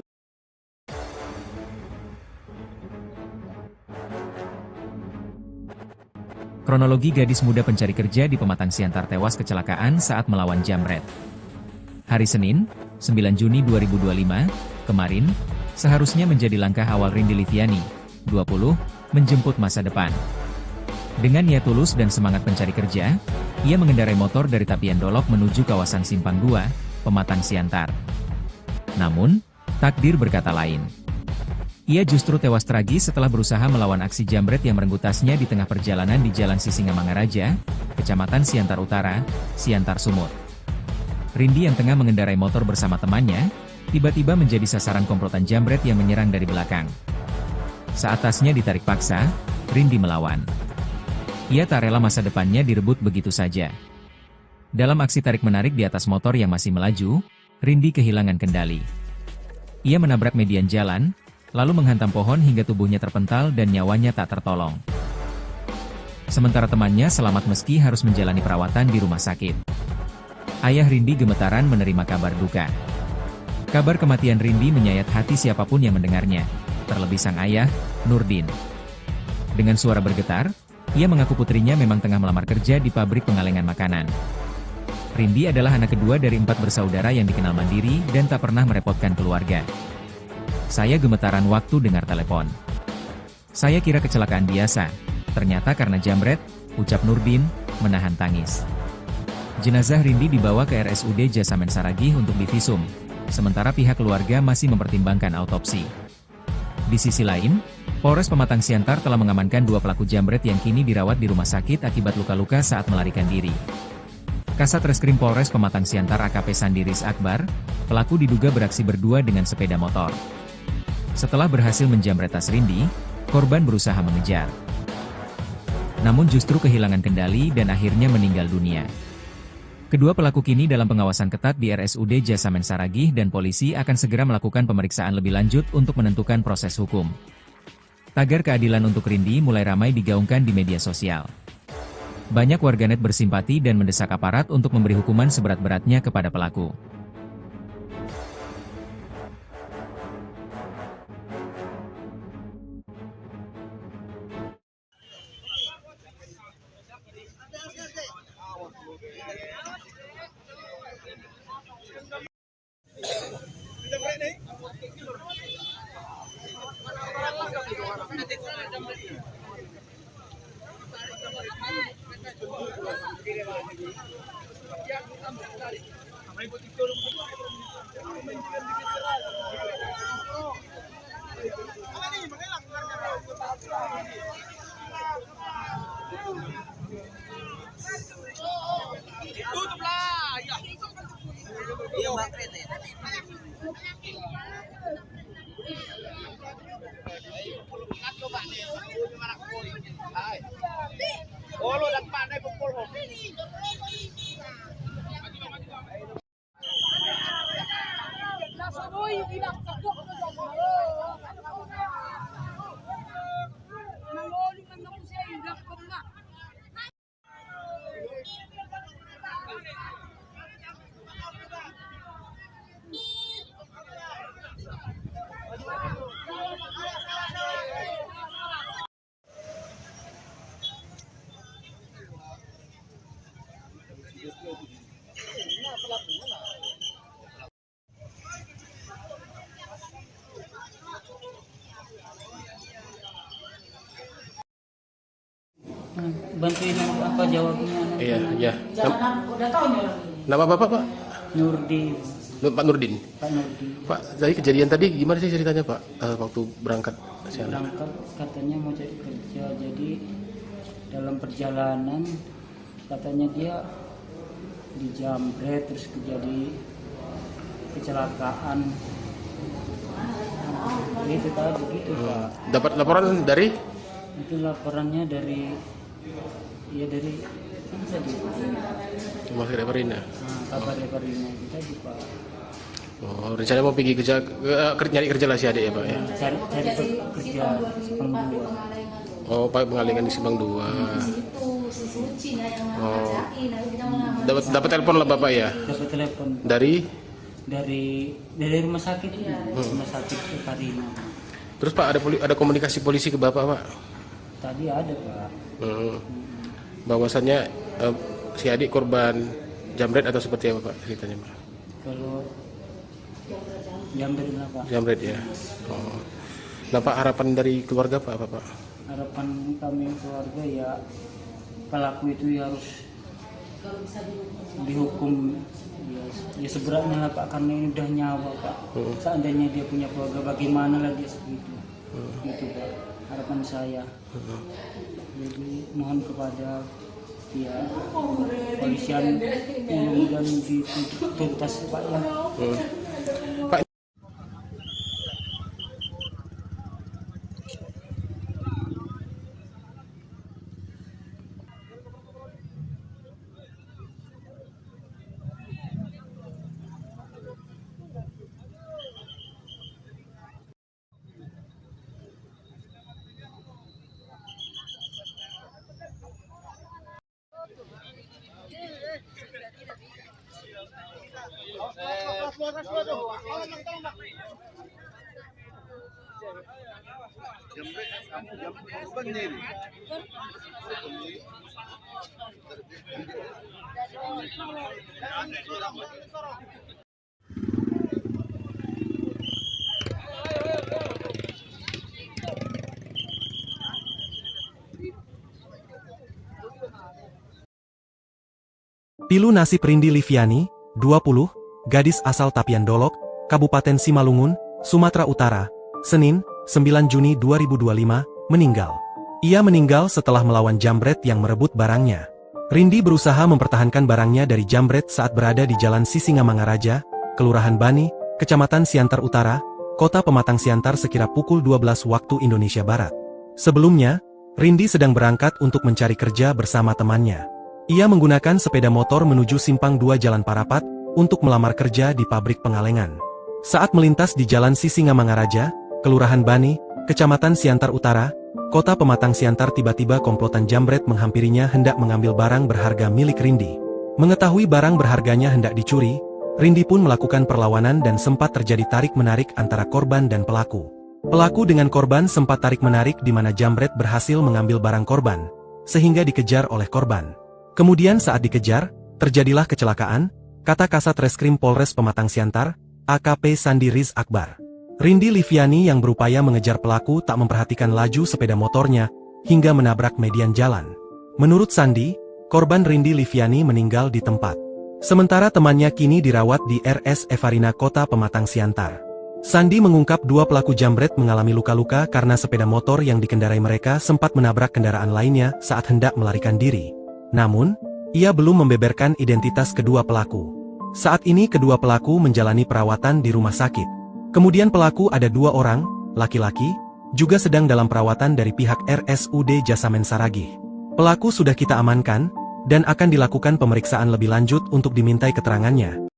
Kronologi gadis muda pencari kerja di Pematang Siantar tewas kecelakaan saat melawan jambret. Hari Senin, 9 Juni 2025, kemarin, seharusnya menjadi langkah awal Rindi Liviani, 20, menjemput masa depan. Dengan niat tulus dan semangat pencari kerja, ia mengendarai motor dari Tapian Dolok menuju kawasan Simpang 2, Pematang Siantar. Namun, takdir berkata lain. Ia justru tewas tragis setelah berusaha melawan aksi jambret yang merenggut tasnya di tengah perjalanan di Jalan Sisingamangaraja, Kecamatan Siantar Utara, Siantar Sumut. Rindi yang tengah mengendarai motor bersama temannya, tiba-tiba menjadi sasaran komplotan jambret yang menyerang dari belakang. Saat tasnya ditarik paksa, Rindi melawan. Ia tak rela masa depannya direbut begitu saja. Dalam aksi tarik-menarik di atas motor yang masih melaju, Rindi kehilangan kendali. Ia menabrak median jalan, lalu menghantam pohon hingga tubuhnya terpental dan nyawanya tak tertolong. Sementara temannya selamat meski harus menjalani perawatan di rumah sakit. Ayah Rindi gemetaran menerima kabar duka. Kabar kematian Rindi menyayat hati siapapun yang mendengarnya, terlebih sang ayah, Nurdin. Dengan suara bergetar, ia mengaku putrinya memang tengah melamar kerja di pabrik pengalengan makanan. Rindi adalah anak kedua dari 4 bersaudara yang dikenal mandiri dan tak pernah merepotkan keluarga. Saya gemetaran waktu dengar telepon. Saya kira kecelakaan biasa. Ternyata karena jambret, ucap Nurdin, menahan tangis. Jenazah Rindi dibawa ke RSUD Jasamen Saragih untuk divisum, sementara pihak keluarga masih mempertimbangkan autopsi. Di sisi lain, Polres Pematang Siantar telah mengamankan 2 pelaku jambret yang kini dirawat di rumah sakit akibat luka-luka saat melarikan diri. Kasat Reskrim Polres Pematang Siantar AKP Sandiris Akbar, pelaku diduga beraksi berdua dengan sepeda motor. Setelah berhasil menjambret tas Rindi, korban berusaha mengejar. Namun justru kehilangan kendali dan akhirnya meninggal dunia. Kedua pelaku kini dalam pengawasan ketat di RSUD Jasamen Saragih dan polisi akan segera melakukan pemeriksaan lebih lanjut untuk menentukan proses hukum. Tagar keadilan untuk Rindi mulai ramai digaungkan di media sosial. Banyak warganet bersimpati dan mendesak aparat untuk memberi hukuman seberat-beratnya kepada pelaku. Bantuin apa jawabnya? Iya, iya. Jangan udah tahu nih orang ini. Nama Bapak, Pak? Nurdin. Pak Nurdin. Pak Nurdin. Pak, dari kejadian tadi gimana sih ceritanya, Pak? Waktu berangkat ke sana? Berangkat katanya mau cari kerja, jadi dalam perjalanan katanya dia dijambret terus terjadi kecelakaan. Itu tadi begitu, Pak. Dapat laporan dari? Itu laporannya dari kan tadi Rumah Sakit Reparina. kabar Reparina itu tadi, Pak. Oh, rencana mau pergi kerja, nyari kerja lah si adik ya, Pak ya? Cari kerja Simpang 2. Oh, Pak pengalengan di Simpang 2. Oh. Dapat telepon lah Bapak ya? Dapat telepon Dari rumah sakit, rumah sakit Reparina. terus Pak ada komunikasi polisi ke Bapak, Pak? Tadi ada, Pak. Bahwasannya si adik korban jambret atau seperti apa, Pak, ceritanya, Pak? Kalau jambret lah, Pak. Jambret ya. Oh. Nah, Pak, harapan dari keluarga Pak apa, Pak? Harapan kami keluarga ya pelaku itu ya harus dihukum ya seberatnya lah, Pak, karena ini udah nyawa, Pak. Seandainya dia punya keluarga, bagaimana lagi segitu? Gitu, Pak. Harapan saya. Jadi mohon kepada pihak polisian yang dan dituntas, Pak, ya. Pak, Pilu nasib Rindi Liviani, 20, gadis asal Tapian Dolok, Kabupaten Simalungun, Sumatera Utara, Senin, 9 Juni 2025, meninggal. Ia meninggal setelah melawan jambret yang merebut barangnya. Rindi berusaha mempertahankan barangnya dari jambret saat berada di Jalan Sisingamangaraja, Kelurahan Bani, Kecamatan Siantar Utara, Kota Pematang Siantar sekira pukul 12 waktu Indonesia Barat. Sebelumnya, Rindi sedang berangkat untuk mencari kerja bersama temannya. Ia menggunakan sepeda motor menuju Simpang 2 Jalan Parapat untuk melamar kerja di pabrik pengalengan. Saat melintas di Jalan Sisingamangaraja, Kelurahan Bani, Kecamatan Siantar Utara, Kota Pematang Siantar, tiba-tiba komplotan jambret menghampirinya hendak mengambil barang berharga milik Rindi. Mengetahui barang berharganya hendak dicuri, Rindi pun melakukan perlawanan dan sempat terjadi tarik-menarik antara korban dan pelaku. Pelaku dengan korban sempat tarik-menarik di mana jambret berhasil mengambil barang korban, sehingga dikejar oleh korban. Kemudian saat dikejar, terjadilah kecelakaan, kata Kasat Reskrim Polres Pematang Siantar, AKP Sandi Riz Akbar. Rindi Liviani yang berupaya mengejar pelaku tak memperhatikan laju sepeda motornya, hingga menabrak median jalan. Menurut Sandi, korban Rindi Liviani meninggal di tempat. Sementara temannya kini dirawat di RS Evarina Kota Pematang Siantar. Sandi mengungkap dua pelaku jambret mengalami luka-luka karena sepeda motor yang dikendarai mereka sempat menabrak kendaraan lainnya saat hendak melarikan diri. Namun, ia belum membeberkan identitas kedua pelaku. Saat ini kedua pelaku menjalani perawatan di rumah sakit. Kemudian pelaku ada 2 orang, laki-laki, juga sedang dalam perawatan dari pihak RSUD Jasamen Saragih. Pelaku sudah kita amankan, dan akan dilakukan pemeriksaan lebih lanjut untuk dimintai keterangannya.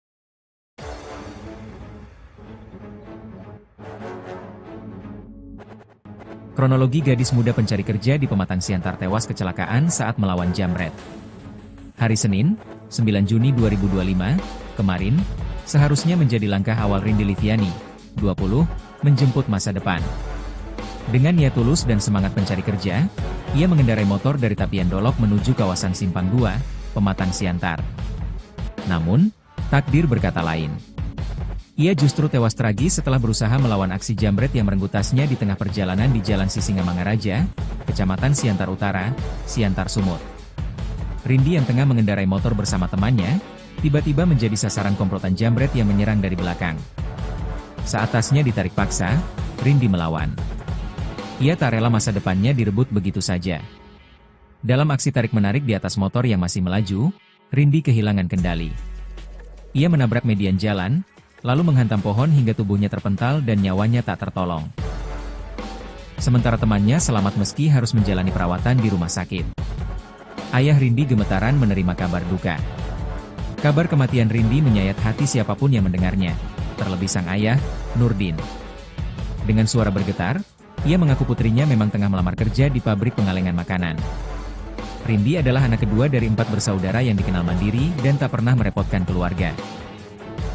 Kronologi gadis muda pencari kerja di Pematang Siantar tewas kecelakaan saat melawan jambret. Hari Senin, 9 Juni 2025, kemarin, seharusnya menjadi langkah awal Rindi Liviani, 20, menjemput masa depan. Dengan niat tulus dan semangat pencari kerja, ia mengendarai motor dari Tapian Dolok menuju kawasan Simpang 2, Pematang Siantar. Namun, takdir berkata lain. Ia justru tewas tragis setelah berusaha melawan aksi jambret yang merenggut tasnya di tengah perjalanan di Jalan Sisingamangaraja, Kecamatan Siantar Utara, Siantar Sumut. Rindi yang tengah mengendarai motor bersama temannya, tiba-tiba menjadi sasaran komplotan jambret yang menyerang dari belakang. Saat tasnya ditarik paksa, Rindi melawan. Ia tak rela masa depannya direbut begitu saja. Dalam aksi tarik-menarik di atas motor yang masih melaju, Rindi kehilangan kendali. Ia menabrak median jalan, lalu menghantam pohon hingga tubuhnya terpental dan nyawanya tak tertolong. Sementara temannya selamat meski harus menjalani perawatan di rumah sakit. Ayah Rindi gemetaran menerima kabar duka. Kabar kematian Rindi menyayat hati siapapun yang mendengarnya, terlebih sang ayah, Nurdin. Dengan suara bergetar, ia mengaku putrinya memang tengah melamar kerja di pabrik pengalengan makanan. Rindi adalah anak kedua dari 4 bersaudara yang dikenal mandiri dan tak pernah merepotkan keluarga.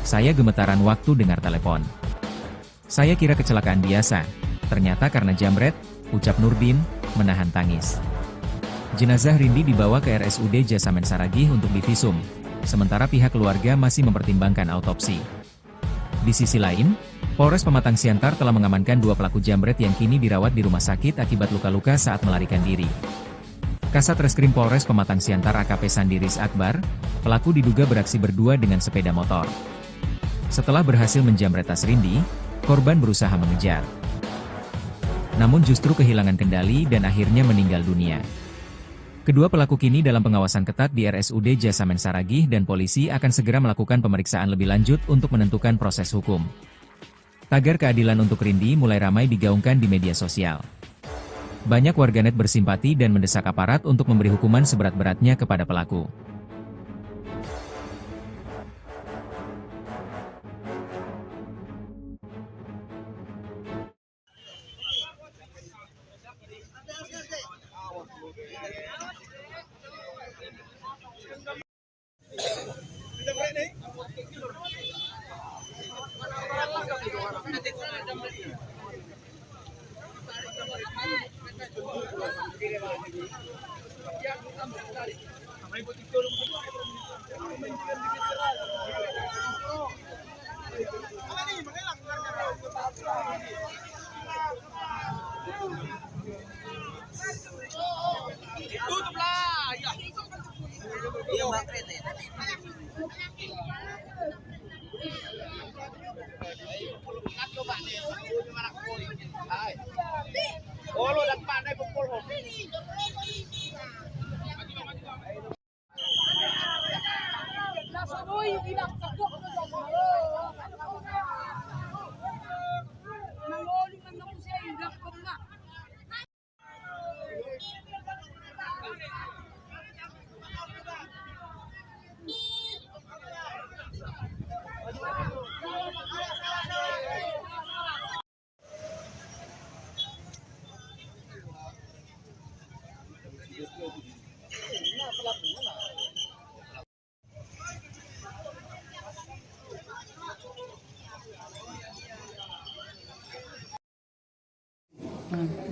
Saya gemetaran waktu dengar telepon. Saya kira kecelakaan biasa, ternyata karena jambret, ucap Nurdin, menahan tangis. Jenazah Rindi dibawa ke RSUD Jasamen Saragih untuk divisum, sementara pihak keluarga masih mempertimbangkan autopsi. Di sisi lain, Polres Pematang Siantar telah mengamankan 2 pelaku jambret yang kini dirawat di rumah sakit akibat luka-luka saat melarikan diri. Kasat Reskrim Polres Pematang Siantar AKP Sandi Riz Akbar, pelaku diduga beraksi berdua dengan sepeda motor. Setelah berhasil menjambret tas Rindi, korban berusaha mengejar. Namun justru kehilangan kendali dan akhirnya meninggal dunia. Kedua pelaku kini dalam pengawasan ketat di RSUD Jasamen Saragih dan polisi akan segera melakukan pemeriksaan lebih lanjut untuk menentukan proses hukum. Tagar keadilan untuk Rindi mulai ramai digaungkan di media sosial. Banyak warganet bersimpati dan mendesak aparat untuk memberi hukuman seberat-beratnya kepada pelaku.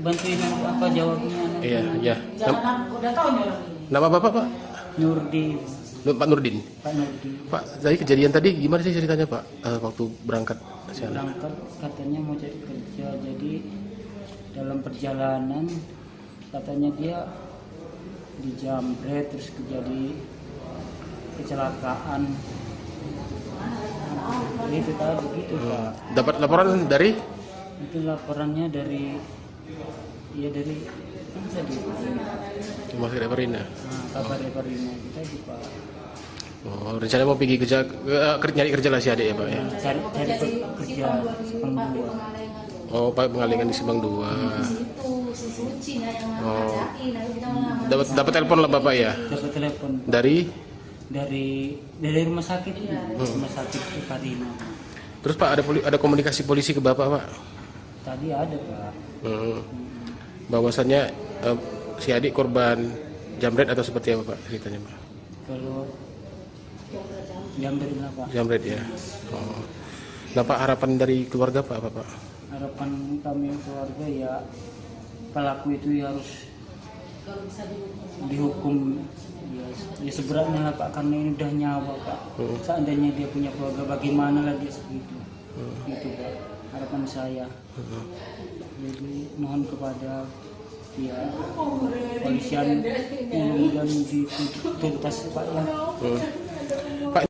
Bantuin apa jawabnya? Iya, iya. Jangan udah tahu nih orang ini. Nama Bapak, Pak? Nurdi, Pak Nurdin. Pak Nurdi. Pak, tadi kejadian tadi gimana sih ceritanya, Pak? Waktu berangkat ke sana? Berangkat katanya mau cari kerja, jadi dalam perjalanan katanya dia dijamret terus terjadi kecelakaan. Itu tadi begitu Pak. Dapat laporan dari? Itu laporannya dari dari kan tadi Rumah Sakit Perina. kabar Perina kita di Pak. Oh, rencana mau pergi kerja, nyari kerja lah si adik ya, Pak ya? Cari kerja Sepang 2. Oh, Pak pengalingan di Subang 2. Oh, dapat telepon lah Bapak ya? Dapat telepon Dari? dari rumah sakit rumah sakit Perina. Terus Pak ada komunikasi polisi ke Bapak, Pak? Tadi ada Pak. Bahwasannya si adik korban jamret atau seperti apa Pak ceritanya, Pak? Kalau jamret lah Pak. Jamret ya. Oh. Nah Pak, harapan dari keluarga Pak apa Pak? Harapan kami keluarga ya pelaku itu ya harus dihukum ya seberatnya lah Pak, karena ini udah nyawa Pak. Seandainya dia punya keluarga bagaimana lagi segitu. Gitu Pak harapan saya. Jadi mohon kepada ya polisian mudah-mudahan dituntas Pak ya. Pak,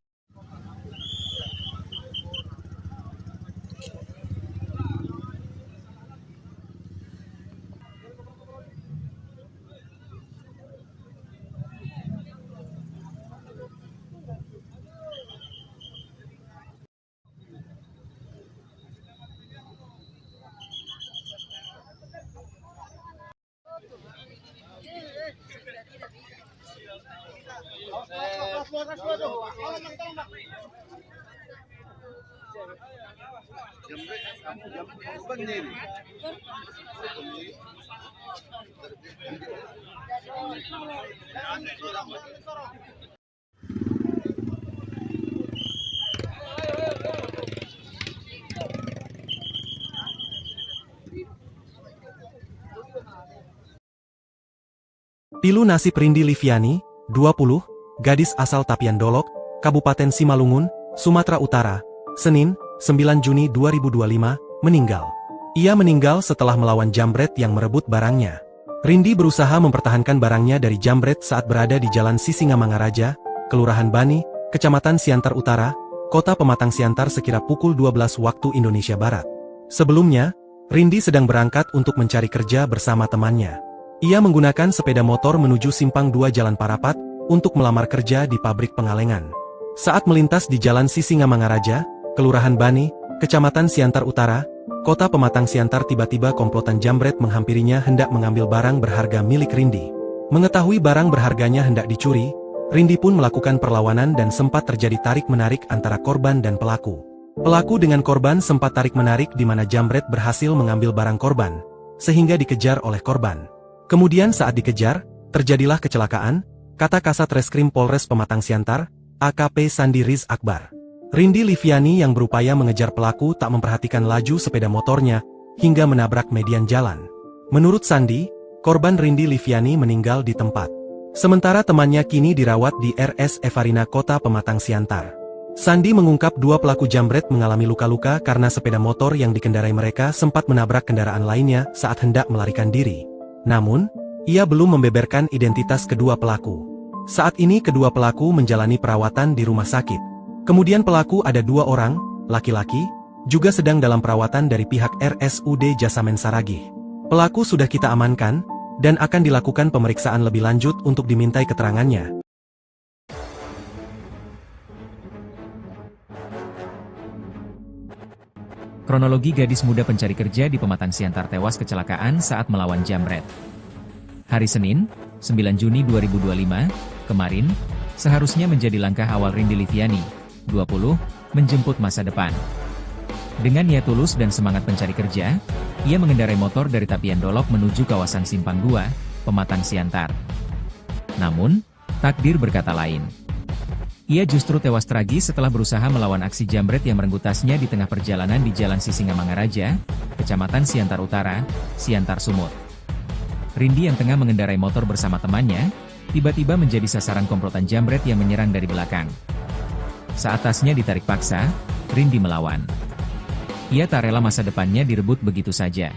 Pilu nasib Rindi Liviani, 20, gadis asal Tapian Dolok, Kabupaten Simalungun, Sumatera Utara, Senin, 9 Juni 2025, meninggal. Ia meninggal setelah melawan jambret yang merebut barangnya. Rindi berusaha mempertahankan barangnya dari jambret saat berada di Jalan Sisingamangaraja, Kelurahan Bani, Kecamatan Siantar Utara, Kota Pematang Siantar sekira pukul 12 waktu Indonesia Barat. Sebelumnya, Rindi sedang berangkat untuk mencari kerja bersama temannya. Ia menggunakan sepeda motor menuju Simpang 2 Jalan Parapat untuk melamar kerja di pabrik pengalengan. Saat melintas di Jalan Sisingamangaraja, Kelurahan Bani, Kecamatan Siantar Utara, Kota Pematang Siantar, tiba-tiba komplotan jambret menghampirinya hendak mengambil barang berharga milik Rindi. Mengetahui barang berharganya hendak dicuri, Rindi pun melakukan perlawanan dan sempat terjadi tarik-menarik antara korban dan pelaku. Pelaku dengan korban sempat tarik-menarik di mana jambret berhasil mengambil barang korban, sehingga dikejar oleh korban. Kemudian saat dikejar, terjadilah kecelakaan, kata Kasat Reskrim Polres Pematang Siantar, AKP Sandi Riz Akbar. Rindi Liviani yang berupaya mengejar pelaku tak memperhatikan laju sepeda motornya hingga menabrak median jalan. Menurut Sandi, korban Rindi Liviani meninggal di tempat. Sementara temannya kini dirawat di RS Evarina Kota Pematang Siantar. Sandi mengungkap dua pelaku jambret mengalami luka-luka karena sepeda motor yang dikendarai mereka sempat menabrak kendaraan lainnya saat hendak melarikan diri. Namun, ia belum membeberkan identitas kedua pelaku. Saat ini kedua pelaku menjalani perawatan di rumah sakit. Kemudian pelaku ada dua orang, laki-laki, juga sedang dalam perawatan dari pihak RSUD Jasamen Saragih. Pelaku sudah kita amankan, dan akan dilakukan pemeriksaan lebih lanjut untuk dimintai keterangannya. Kronologi gadis muda pencari kerja di Pematang Siantar tewas kecelakaan saat melawan jambret. Hari Senin, 9 Juni 2025, kemarin, seharusnya menjadi langkah awal Rindi Liviani, 20, menjemput masa depan. Dengan niat tulus dan semangat pencari kerja, ia mengendarai motor dari Tapian Dolok menuju kawasan Simpang 2, Pematang Siantar. Namun, takdir berkata lain. Ia justru tewas tragis setelah berusaha melawan aksi jambret yang merenggut tasnya di tengah perjalanan di Jalan Sisingamangaraja, Kecamatan Siantar Utara, Siantar Sumut. Rindi yang tengah mengendarai motor bersama temannya, tiba-tiba menjadi sasaran komplotan jambret yang menyerang dari belakang. Saat tasnya ditarik paksa, Rindi melawan. Ia tak rela masa depannya direbut begitu saja.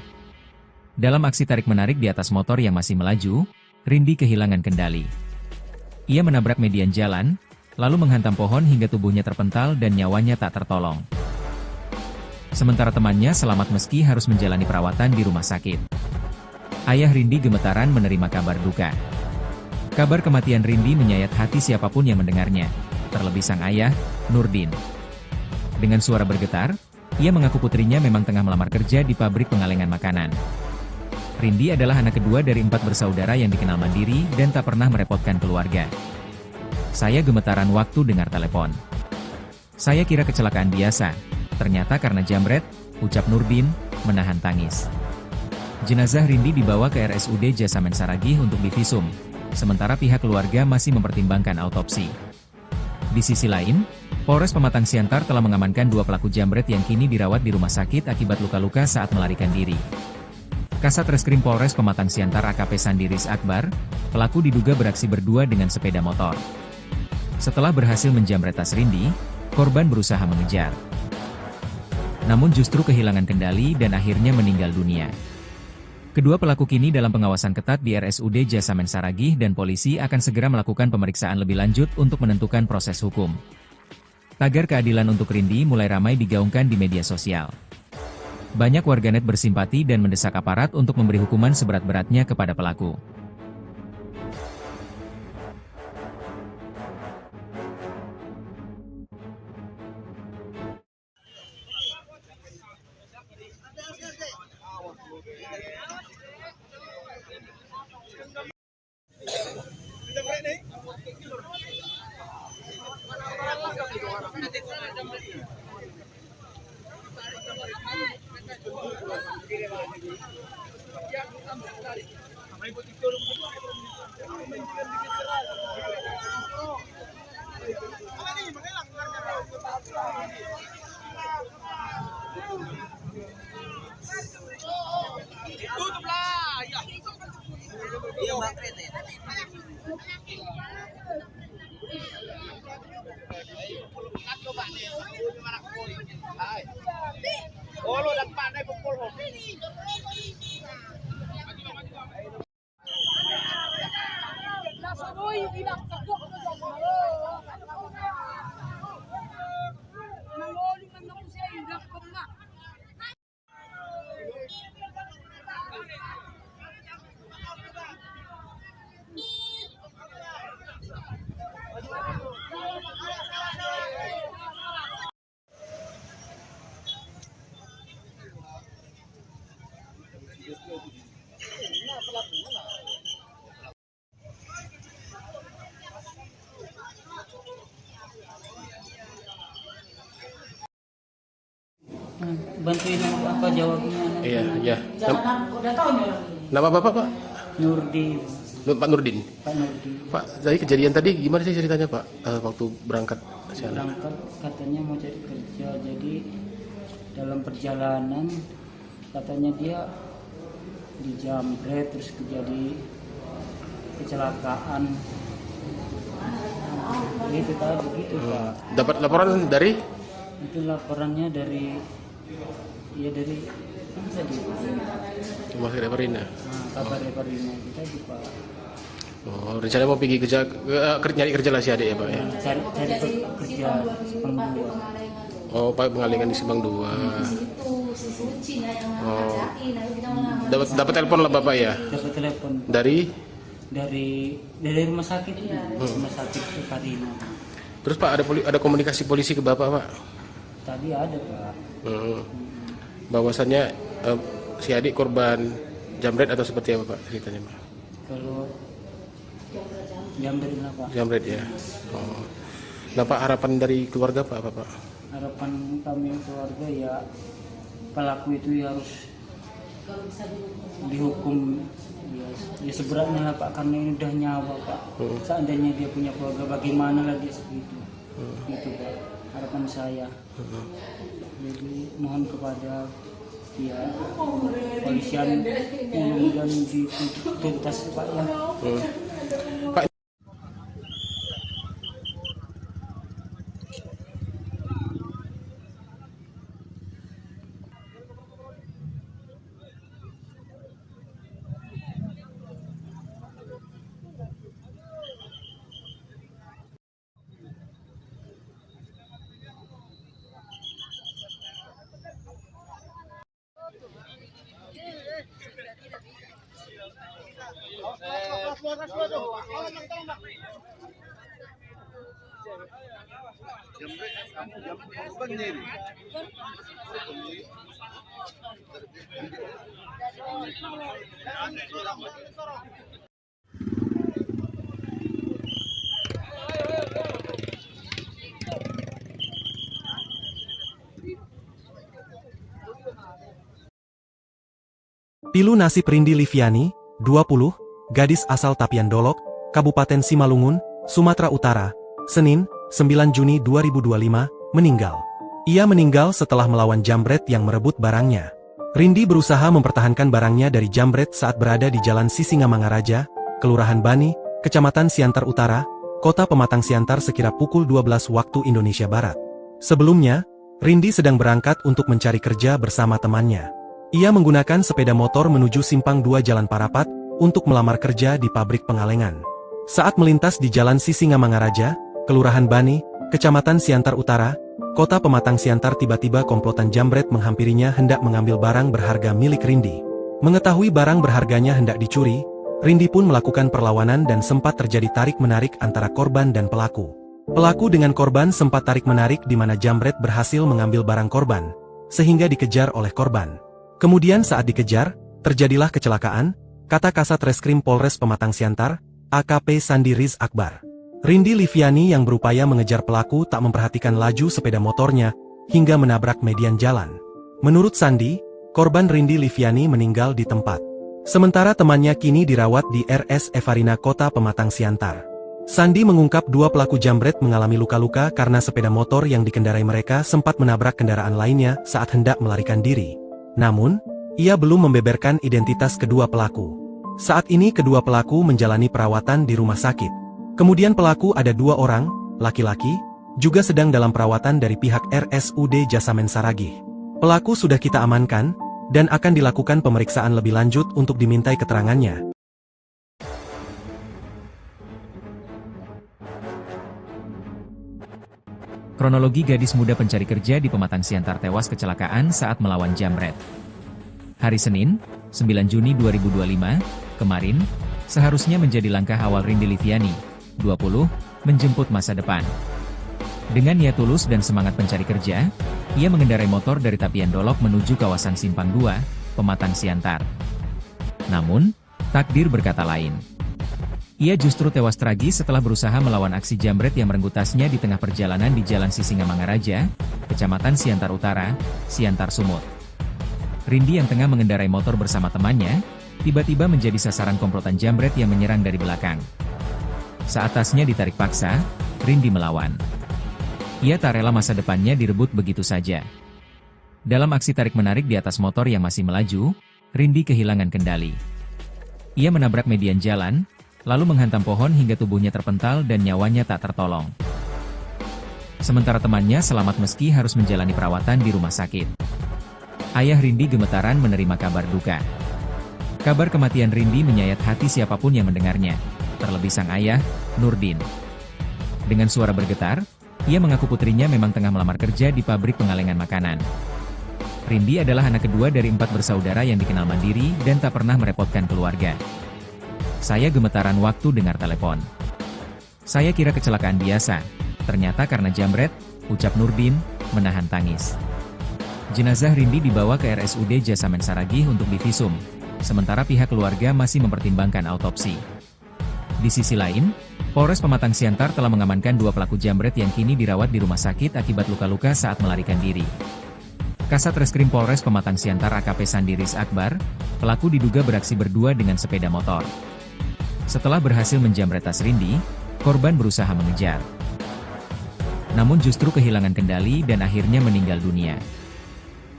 Dalam aksi tarik-menarik di atas motor yang masih melaju, Rindi kehilangan kendali. Ia menabrak median jalan, lalu menghantam pohon hingga tubuhnya terpental dan nyawanya tak tertolong. Sementara temannya selamat meski harus menjalani perawatan di rumah sakit. Ayah Rindi gemetaran menerima kabar duka. Kabar kematian Rindi menyayat hati siapapun yang mendengarnya, terlebih sang ayah, Nurdin. Dengan suara bergetar, ia mengaku putrinya memang tengah melamar kerja di pabrik pengalengan makanan. Rindi adalah anak kedua dari 4 bersaudara yang dikenal mandiri dan tak pernah merepotkan keluarga. Saya gemetaran waktu dengar telepon. Saya kira kecelakaan biasa, ternyata karena jambret, ucap Nurdin, menahan tangis. Jenazah Rindi dibawa ke RSUD Jasamen Saragih untuk divisum, sementara pihak keluarga masih mempertimbangkan autopsi. Di sisi lain, Polres Pematang Siantar telah mengamankan 2 pelaku jambret yang kini dirawat di rumah sakit akibat luka-luka saat melarikan diri. Kasat Reskrim Polres Pematang Siantar AKP Sandiris Akbar, pelaku diduga beraksi berdua dengan sepeda motor. Setelah berhasil menjambret tas Rindi, korban berusaha mengejar. Namun justru kehilangan kendali dan akhirnya meninggal dunia. Kedua pelaku kini dalam pengawasan ketat di RSUD Jasamen Saragih dan polisi akan segera melakukan pemeriksaan lebih lanjut untuk menentukan proses hukum. Tagar keadilan untuk Rindi mulai ramai digaungkan di media sosial. Banyak warganet bersimpati dan mendesak aparat untuk memberi hukuman seberat-beratnya kepada pelaku. Bantuin apa jawabnya? Iya, iya. Jangan udah tahu nih orang ini. Nama Bapak, Pak? Nurdin, Pak Nurdin. Pak Nurdin. Pak, jadi kejadian tadi gimana sih ceritanya, Pak? Waktu berangkat sana? berangkat katanya mau cari kerja, jadi dalam perjalanan katanya dia dijamret terus terjadi kecelakaan. Itu tadi begitu Pak. Dapat laporan dari Itu laporannya dari dari mana tadi? Rumah Sakit Perina. Kabar Reparina itu tadi Pak. Oh, rencana mau pergi kerja, nyari kerja lah si adik ya Pak ya? Cari kerja Simpang 2. Oh, Pak mengalihkan di Simpang 2. Oh, dapat telepon lah Bapak ya? Dapat telepon Dari? dari rumah sakit rumah sakit Reparina. Terus Pak ada komunikasi polisi ke Bapak Pak? Tadi ada Pak. Bahwasannya si adik korban jamret atau seperti apa Pak ceritanya Pak? Kalau jamret lah Pak. Jamret ya. Oh. Nah Pak, harapan dari keluarga Pak apa Pak? Harapan kami keluarga ya pelaku itu ya harus dihukum ya seberatnya lah Pak, karena ini udah nyawa Pak. Seandainya dia punya keluarga bagaimana lagi segitu. Gitu Pak harapan saya. Jadi mohon kepada ya polisian mudah-mudahan dituntas Pak ya. Pak, Pilu nasib Rindi Liviani, 20, gadis asal Tapian Dolok, Kabupaten Simalungun, Sumatera Utara, Senin, 9 Juni 2025, meninggal. Ia meninggal setelah melawan jambret yang merebut barangnya. Rindi berusaha mempertahankan barangnya dari jambret saat berada di Jalan Sisingamangaraja, Kelurahan Bani, Kecamatan Siantar Utara, Kota Pematang Siantar sekira pukul 12 waktu Indonesia Barat. Sebelumnya, Rindi sedang berangkat untuk mencari kerja bersama temannya. Ia menggunakan sepeda motor menuju Simpang 2 Jalan Parapat untuk melamar kerja di pabrik pengalengan. Saat melintas di Jalan Sisingamangaraja, Kelurahan Bani, Kecamatan Siantar Utara, Kota Pematang Siantar, tiba-tiba komplotan jambret menghampirinya hendak mengambil barang berharga milik Rindi. Mengetahui barang berharganya hendak dicuri, Rindi pun melakukan perlawanan dan sempat terjadi tarik-menarik antara korban dan pelaku. Pelaku dengan korban sempat tarik-menarik di mana jambret berhasil mengambil barang korban, sehingga dikejar oleh korban. Kemudian saat dikejar, terjadilah kecelakaan, kata Kasat Reskrim Polres Pematang Siantar, AKP Sandi Riz Akbar. Rindi Liviani yang berupaya mengejar pelaku tak memperhatikan laju sepeda motornya, hingga menabrak median jalan. Menurut Sandi, korban Rindi Liviani meninggal di tempat. Sementara temannya kini dirawat di RS Evarina Kota Pematang Siantar. Sandi mengungkap dua pelaku jambret mengalami luka-luka karena sepeda motor yang dikendarai mereka sempat menabrak kendaraan lainnya saat hendak melarikan diri. Namun, ia belum membeberkan identitas kedua pelaku. Saat ini kedua pelaku menjalani perawatan di rumah sakit. Kemudian pelaku ada dua orang, laki-laki, juga sedang dalam perawatan dari pihak RSUD Jasamen Saragih. Pelaku sudah kita amankan, dan akan dilakukan pemeriksaan lebih lanjut untuk dimintai keterangannya. Kronologi gadis muda pencari kerja di Pematang Siantar tewas kecelakaan saat melawan jambret. Hari Senin, 9 Juni 2025, kemarin, seharusnya menjadi langkah awal Rindi Liviani, 20, menjemput masa depan. Dengan niat tulus dan semangat pencari kerja, ia mengendarai motor dari Tapian Dolok menuju kawasan Simpang 2, Pematang Siantar. Namun, takdir berkata lain. Ia justru tewas tragis setelah berusaha melawan aksi jambret yang merenggut tasnya di tengah perjalanan di Jalan Sisingamangaraja, Kecamatan Siantar Utara, Siantar Sumut. Rindi yang tengah mengendarai motor bersama temannya, tiba-tiba menjadi sasaran komplotan jambret yang menyerang dari belakang. Saat tasnya ditarik paksa, Rindi melawan. Ia tak rela masa depannya direbut begitu saja. Dalam aksi tarik-menarik di atas motor yang masih melaju, Rindi kehilangan kendali. Ia menabrak median jalan, lalu menghantam pohon hingga tubuhnya terpental dan nyawanya tak tertolong. Sementara temannya selamat meski harus menjalani perawatan di rumah sakit. Ayah Rindi gemetaran menerima kabar duka. Kabar kematian Rindi menyayat hati siapapun yang mendengarnya, terlebih sang ayah, Nurdin. Dengan suara bergetar, ia mengaku putrinya memang tengah melamar kerja di pabrik pengalengan makanan. Rindi adalah anak kedua dari 4 bersaudara yang dikenal mandiri dan tak pernah merepotkan keluarga. Saya gemetaran waktu dengar telepon. Saya kira kecelakaan biasa, ternyata karena jambret, ucap Nurdin, menahan tangis. Jenazah Rindi dibawa ke RSUD Jasamen Saragih untuk divisum, sementara pihak keluarga masih mempertimbangkan autopsi. Di sisi lain, Polres Pematang Siantar telah mengamankan 2 pelaku jambret yang kini dirawat di rumah sakit akibat luka-luka saat melarikan diri. Kasat Reskrim Polres Pematang Siantar AKP Sandiris Akbar, pelaku diduga beraksi berdua dengan sepeda motor. Setelah berhasil menjamret tas Rindi, korban berusaha mengejar. Namun justru kehilangan kendali dan akhirnya meninggal dunia.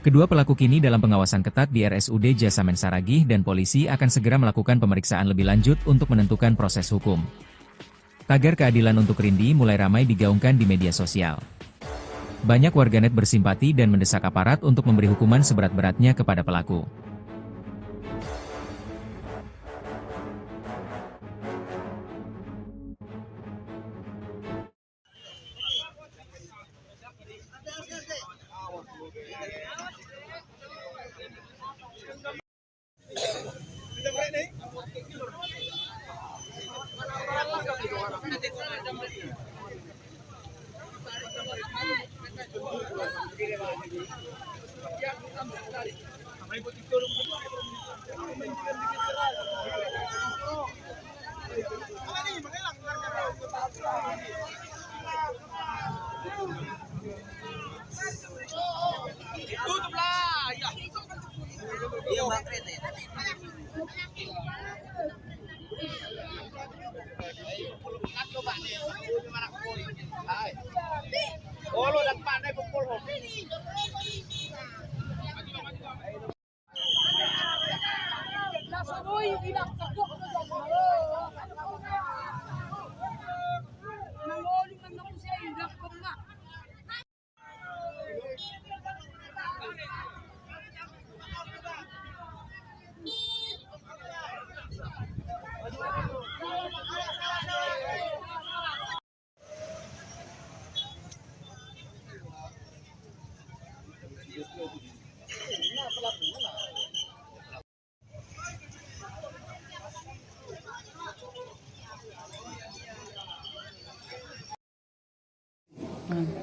Kedua pelaku kini dalam pengawasan ketat di RSUD Jasamen Saragih dan polisi akan segera melakukan pemeriksaan lebih lanjut untuk menentukan proses hukum. Tagar keadilan untuk Rindi mulai ramai digaungkan di media sosial. Banyak warganet bersimpati dan mendesak aparat untuk memberi hukuman seberat-beratnya kepada pelaku.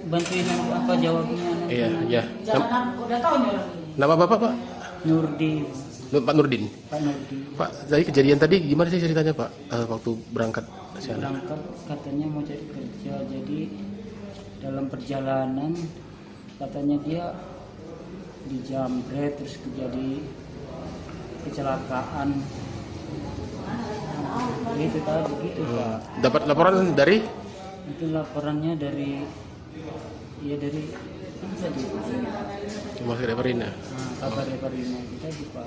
Bantuin apa jawabnya? Iya, ya. Jangan udah tahu nih orang ini. Nama Bapak, Pak? Nurdin, Pak Nurdin. Pak Nurdin. Pak, dari kejadian tadi gimana sih ceritanya, Pak? Waktu berangkat ke sana? Berangkat katanya mau cari kerja, jadi dalam perjalanan katanya dia dijamret terus terjadi kecelakaan. Gitu tadi gitu Pak. Dapat laporan dari? Itu laporannya dari apa tadi? Rumah sakit Parina. Kabar Parina kita di Pak.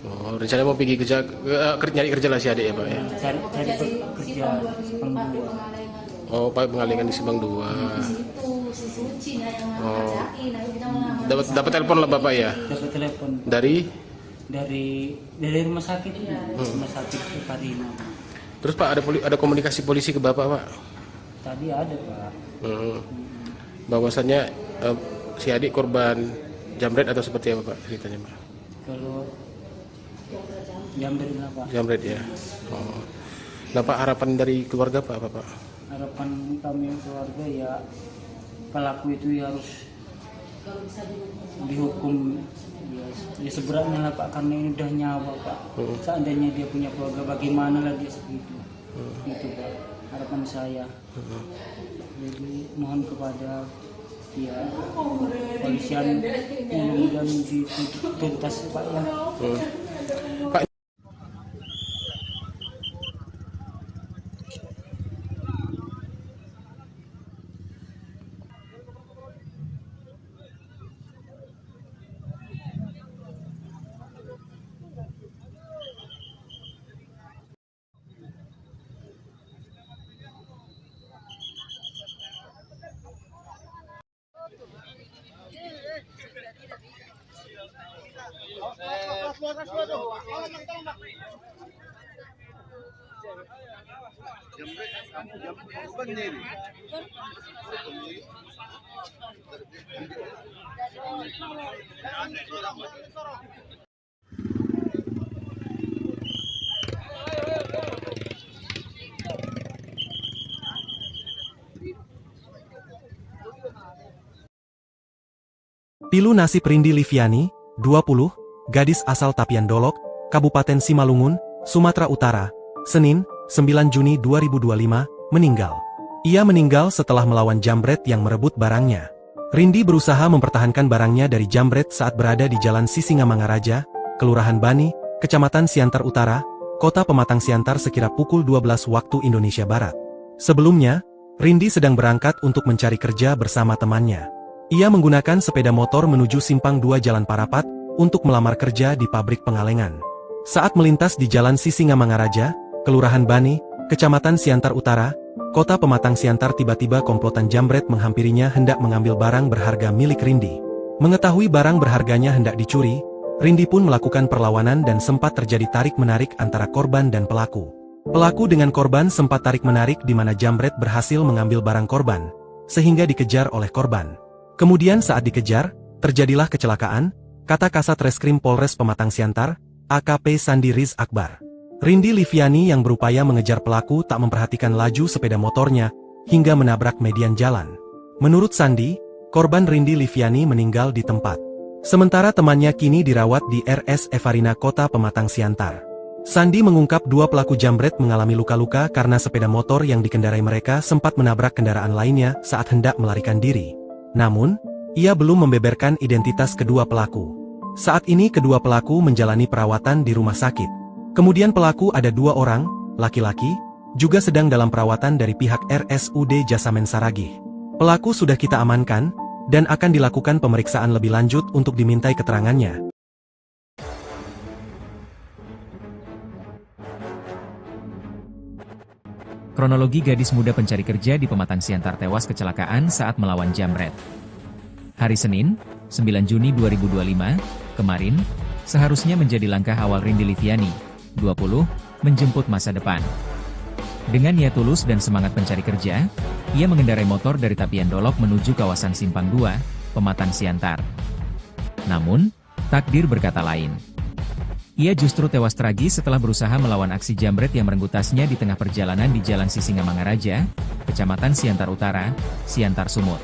Oh, rencana mau pergi kerja, nyari kerja lah si adik ya, Pak ya? Cari kerja Simpang 2. Oh, Pak pengalingan di Simpang 2. Oh, dapat telepon lah Bapak ya? Dapat telepon dari rumah sakit rumah sakit Parina. Terus Pak ada komunikasi polisi ke Bapak, Pak? Tadi ada Pak. Bahwasannya si adik korban jambret atau seperti apa Pak ceritanya, Pak? Kalau jambret lah Pak. Jambret ya. Oh. Nah Pak, harapan dari keluarga Pak apa Pak? Harapan kami keluarga ya pelaku itu ya harus dihukum ya seberatnya lah Pak, karena ini udah nyawa Pak. Seandainya dia punya keluarga bagaimana lagi segitu. Itu Pak harapan saya. Jadi mohon kepada ya polisian mudah-mudahan dituntas Pak ya. Pak, Pilu nasib Rindi Liviani, 20, gadis asal Tapian Dolok, Kabupaten Simalungun, Sumatera Utara, Senin, 9 Juni 2025, meninggal. Ia meninggal setelah melawan jambret yang merebut barangnya. Rindi berusaha mempertahankan barangnya dari jambret saat berada di Jalan Sisingamangaraja, Kelurahan Bani, Kecamatan Siantar Utara, Kota Pematang Siantar sekira pukul 12 waktu Indonesia Barat. Sebelumnya, Rindi sedang berangkat untuk mencari kerja bersama temannya. Ia menggunakan sepeda motor menuju Simpang 2 Jalan Parapat untuk melamar kerja di pabrik pengalengan. Saat melintas di Jalan Sisingamangaraja, Kelurahan Bani, Kecamatan Siantar Utara, Kota Pematang Siantar, tiba-tiba komplotan jambret menghampirinya hendak mengambil barang berharga milik Rindi. Mengetahui barang berharganya hendak dicuri, Rindi pun melakukan perlawanan dan sempat terjadi tarik-menarik antara korban dan pelaku. Pelaku dengan korban sempat tarik-menarik di mana jambret berhasil mengambil barang korban, sehingga dikejar oleh korban. Kemudian saat dikejar, terjadilah kecelakaan, kata Kasat Reskrim Polres Pematang Siantar, AKP Sandi Riz Akbar. Rindi Liviani yang berupaya mengejar pelaku tak memperhatikan laju sepeda motornya, hingga menabrak median jalan. Menurut Sandi, korban Rindi Liviani meninggal di tempat. Sementara temannya kini dirawat di RS Evarina Kota Pematang Siantar. Sandi mengungkap dua pelaku jambret mengalami luka-luka karena sepeda motor yang dikendarai mereka sempat menabrak kendaraan lainnya saat hendak melarikan diri. Namun, ia belum membeberkan identitas kedua pelaku. Saat ini kedua pelaku menjalani perawatan di rumah sakit. Kemudian pelaku ada 2 orang, laki-laki, juga sedang dalam perawatan dari pihak RSUD Jasamen Saragih. Pelaku sudah kita amankan, dan akan dilakukan pemeriksaan lebih lanjut untuk dimintai keterangannya. Kronologi gadis muda pencari kerja di Pematang Siantar tewas kecelakaan saat melawan jambret. Hari Senin, 9 Juni 2025, kemarin, seharusnya menjadi langkah awal Rindi Liviani, 20, menjemput masa depan. Dengan niat tulus dan semangat pencari kerja, ia mengendarai motor dari Tapian Dolok menuju kawasan Simpang 2, Pematang Siantar. Namun, takdir berkata lain. Ia justru tewas tragis setelah berusaha melawan aksi jambret yang merenggut tasnya di tengah perjalanan di Jalan Sisingamangaraja, Kecamatan Siantar Utara, Siantar Sumut.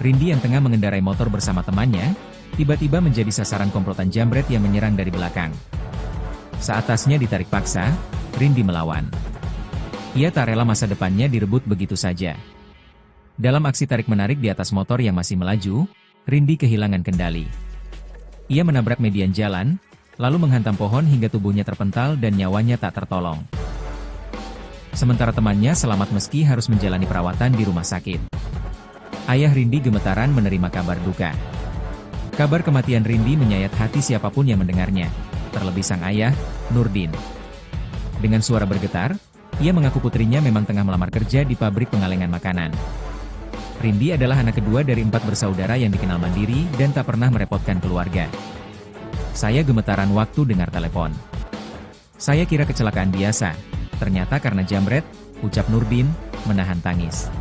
Rindi yang tengah mengendarai motor bersama temannya, tiba-tiba menjadi sasaran komplotan jambret yang menyerang dari belakang. Saat tasnya ditarik paksa, Rindi melawan. Ia tak rela masa depannya direbut begitu saja. Dalam aksi tarik-menarik di atas motor yang masih melaju, Rindi kehilangan kendali. Ia menabrak median jalan, lalu menghantam pohon hingga tubuhnya terpental dan nyawanya tak tertolong. Sementara temannya selamat meski harus menjalani perawatan di rumah sakit. Ayah Rindi gemetaran menerima kabar duka. Kabar kematian Rindi menyayat hati siapapun yang mendengarnya, terlebih sang ayah, Nurdin. Dengan suara bergetar, ia mengaku putrinya memang tengah melamar kerja di pabrik pengalengan makanan. Rindi adalah anak kedua dari 4 bersaudara yang dikenal mandiri dan tak pernah merepotkan keluarga. Saya gemetaran waktu dengar telepon. Saya kira kecelakaan biasa, ternyata karena jambret, ucap Nurdin, menahan tangis.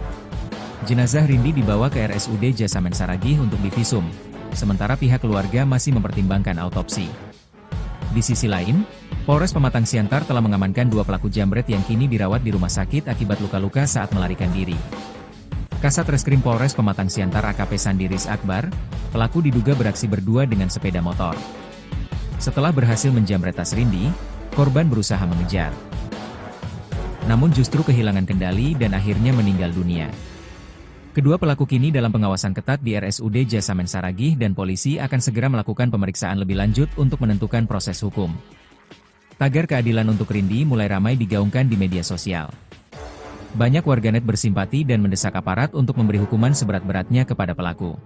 Jenazah Rindi dibawa ke RSUD Jasamen Saragih untuk divisum, sementara pihak keluarga masih mempertimbangkan autopsi. Di sisi lain, Polres Pematang Siantar telah mengamankan 2 pelaku jambret yang kini dirawat di rumah sakit akibat luka-luka saat melarikan diri. Kasat Reskrim Polres Pematang Siantar AKP Sandi Riz Akbar, pelaku diduga beraksi berdua dengan sepeda motor. Setelah berhasil menjambret tas Rindi, korban berusaha mengejar. Namun justru kehilangan kendali dan akhirnya meninggal dunia. Kedua pelaku kini dalam pengawasan ketat di RSUD Jasamen Saragih dan polisi akan segera melakukan pemeriksaan lebih lanjut untuk menentukan proses hukum. Tagar keadilan untuk Rindi mulai ramai digaungkan di media sosial. Banyak warganet bersimpati dan mendesak aparat untuk memberi hukuman seberat-beratnya kepada pelaku.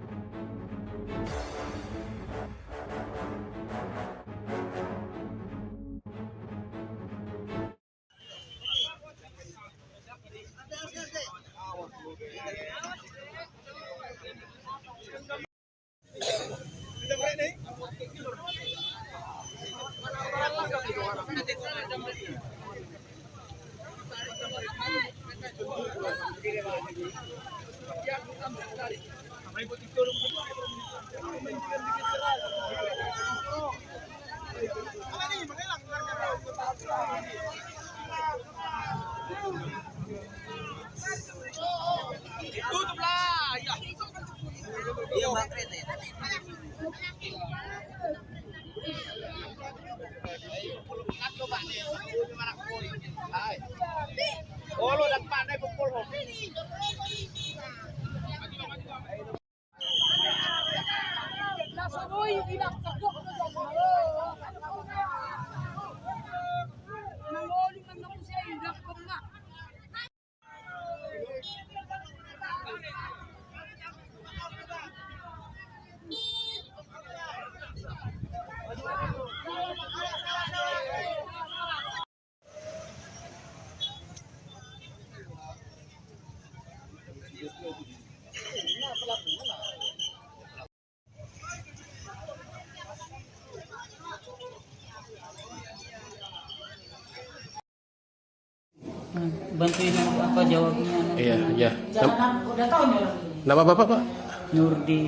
Bantuin apa jawabnya? Iya, iya. Jangan udah tahu nih orang ini. Nama Bapak, Pak? Nurdi,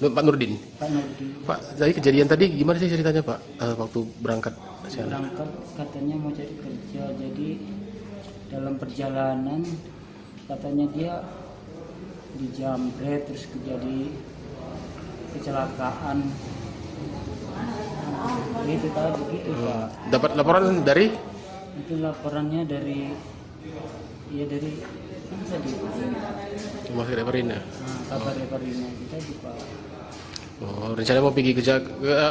Pak Nurdin. Pak Nurdi. Pak, dari kejadian tadi gimana sih ceritanya, Pak? Waktu berangkat ke sana? Berangkat katanya mau cari kerja, jadi dalam perjalanan katanya dia dijamret terus terjadi kecelakaan. Itu tadi gitu Pak. Dapat laporan dari? Itu laporannya dari apa tadi? Rumah sakit Parina. Kabar Parina kita di Pak. Oh, rencana mau pergi kerja,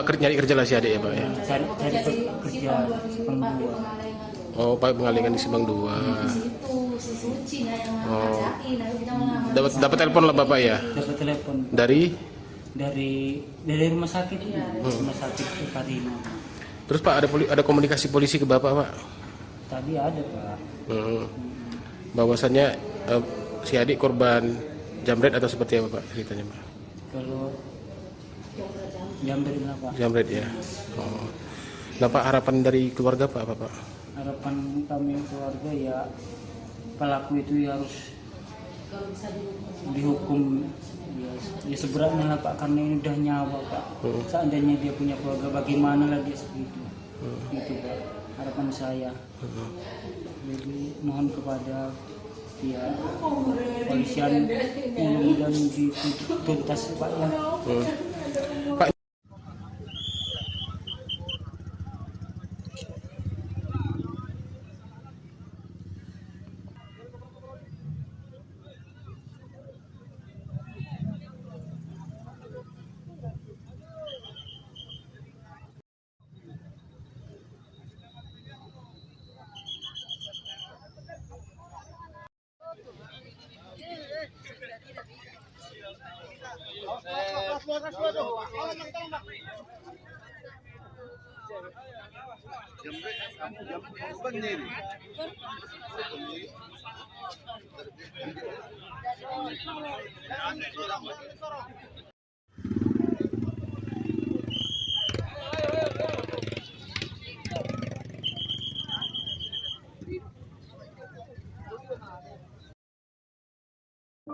nyari kerja lah si adik ya, Pak ya? Cari kerja Sepang 2. Oh, Pak pengalingan di Simpang 2. Oh. Dapat telepon lah Bapak ya? Dapat telepon Dari? dari rumah sakit rumah sakit Parina. Terus Pak ada komunikasi polisi ke Bapak, Pak? Tadi ada Pak. Bahwasannya si adik korban jamret atau seperti apa Pak ceritanya, Pak? Kalau jamret lah Pak. Jamret ya. Oh. Nah Pak, harapan dari keluarga Pak apa Pak? Harapan kami keluarga ya pelaku itu ya harus dihukum ya seberatnya lah Pak, karena ini udah nyawa Pak. Seandainya dia punya keluarga bagaimana lagi segitu. Itu Pak harapan saya. Jadi mohon kepada ya polisian mudah-mudahan dituntas Pak ya. Pak,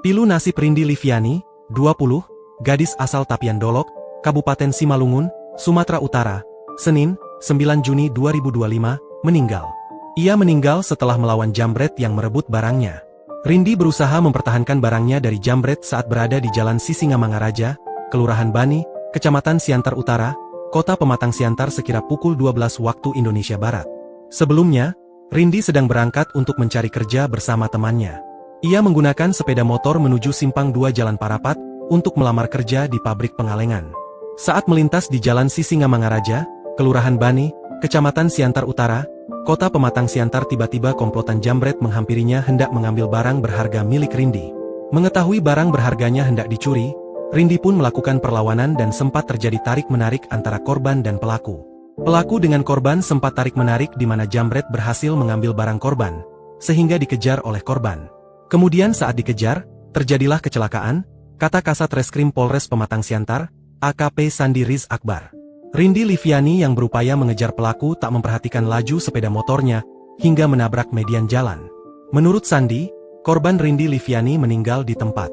Pilu nasib Rindi Liviani, 20, gadis asal Tapian Dolok, Kabupaten Simalungun, Sumatera Utara, Senin, 9 Juni 2025, meninggal. Ia meninggal setelah melawan jambret yang merebut barangnya. Rindi berusaha mempertahankan barangnya dari jambret saat berada di Jalan Sisingamangaraja, Kelurahan Bani, Kecamatan Siantar Utara, Kota Pematang Siantar sekira pukul 12 waktu Indonesia Barat. Sebelumnya, Rindi sedang berangkat untuk mencari kerja bersama temannya. Ia menggunakan sepeda motor menuju Simpang 2 Jalan Parapat untuk melamar kerja di pabrik pengalengan. Saat melintas di Jalan Sisingamangaraja, Kelurahan Bani, Kecamatan Siantar Utara, Kota Pematang Siantar, tiba-tiba komplotan jambret menghampirinya hendak mengambil barang berharga milik Rindi. Mengetahui barang berharganya hendak dicuri, Rindi pun melakukan perlawanan dan sempat terjadi tarik-menarik antara korban dan pelaku. Pelaku dengan korban sempat tarik-menarik di mana jambret berhasil mengambil barang korban, sehingga dikejar oleh korban. Kemudian saat dikejar, terjadilah kecelakaan, kata Kasat Reskrim Polres Pematang Siantar, AKP Sandi Riz Akbar. Rindi Liviani yang berupaya mengejar pelaku tak memperhatikan laju sepeda motornya, hingga menabrak median jalan. Menurut Sandi, korban Rindi Liviani meninggal di tempat.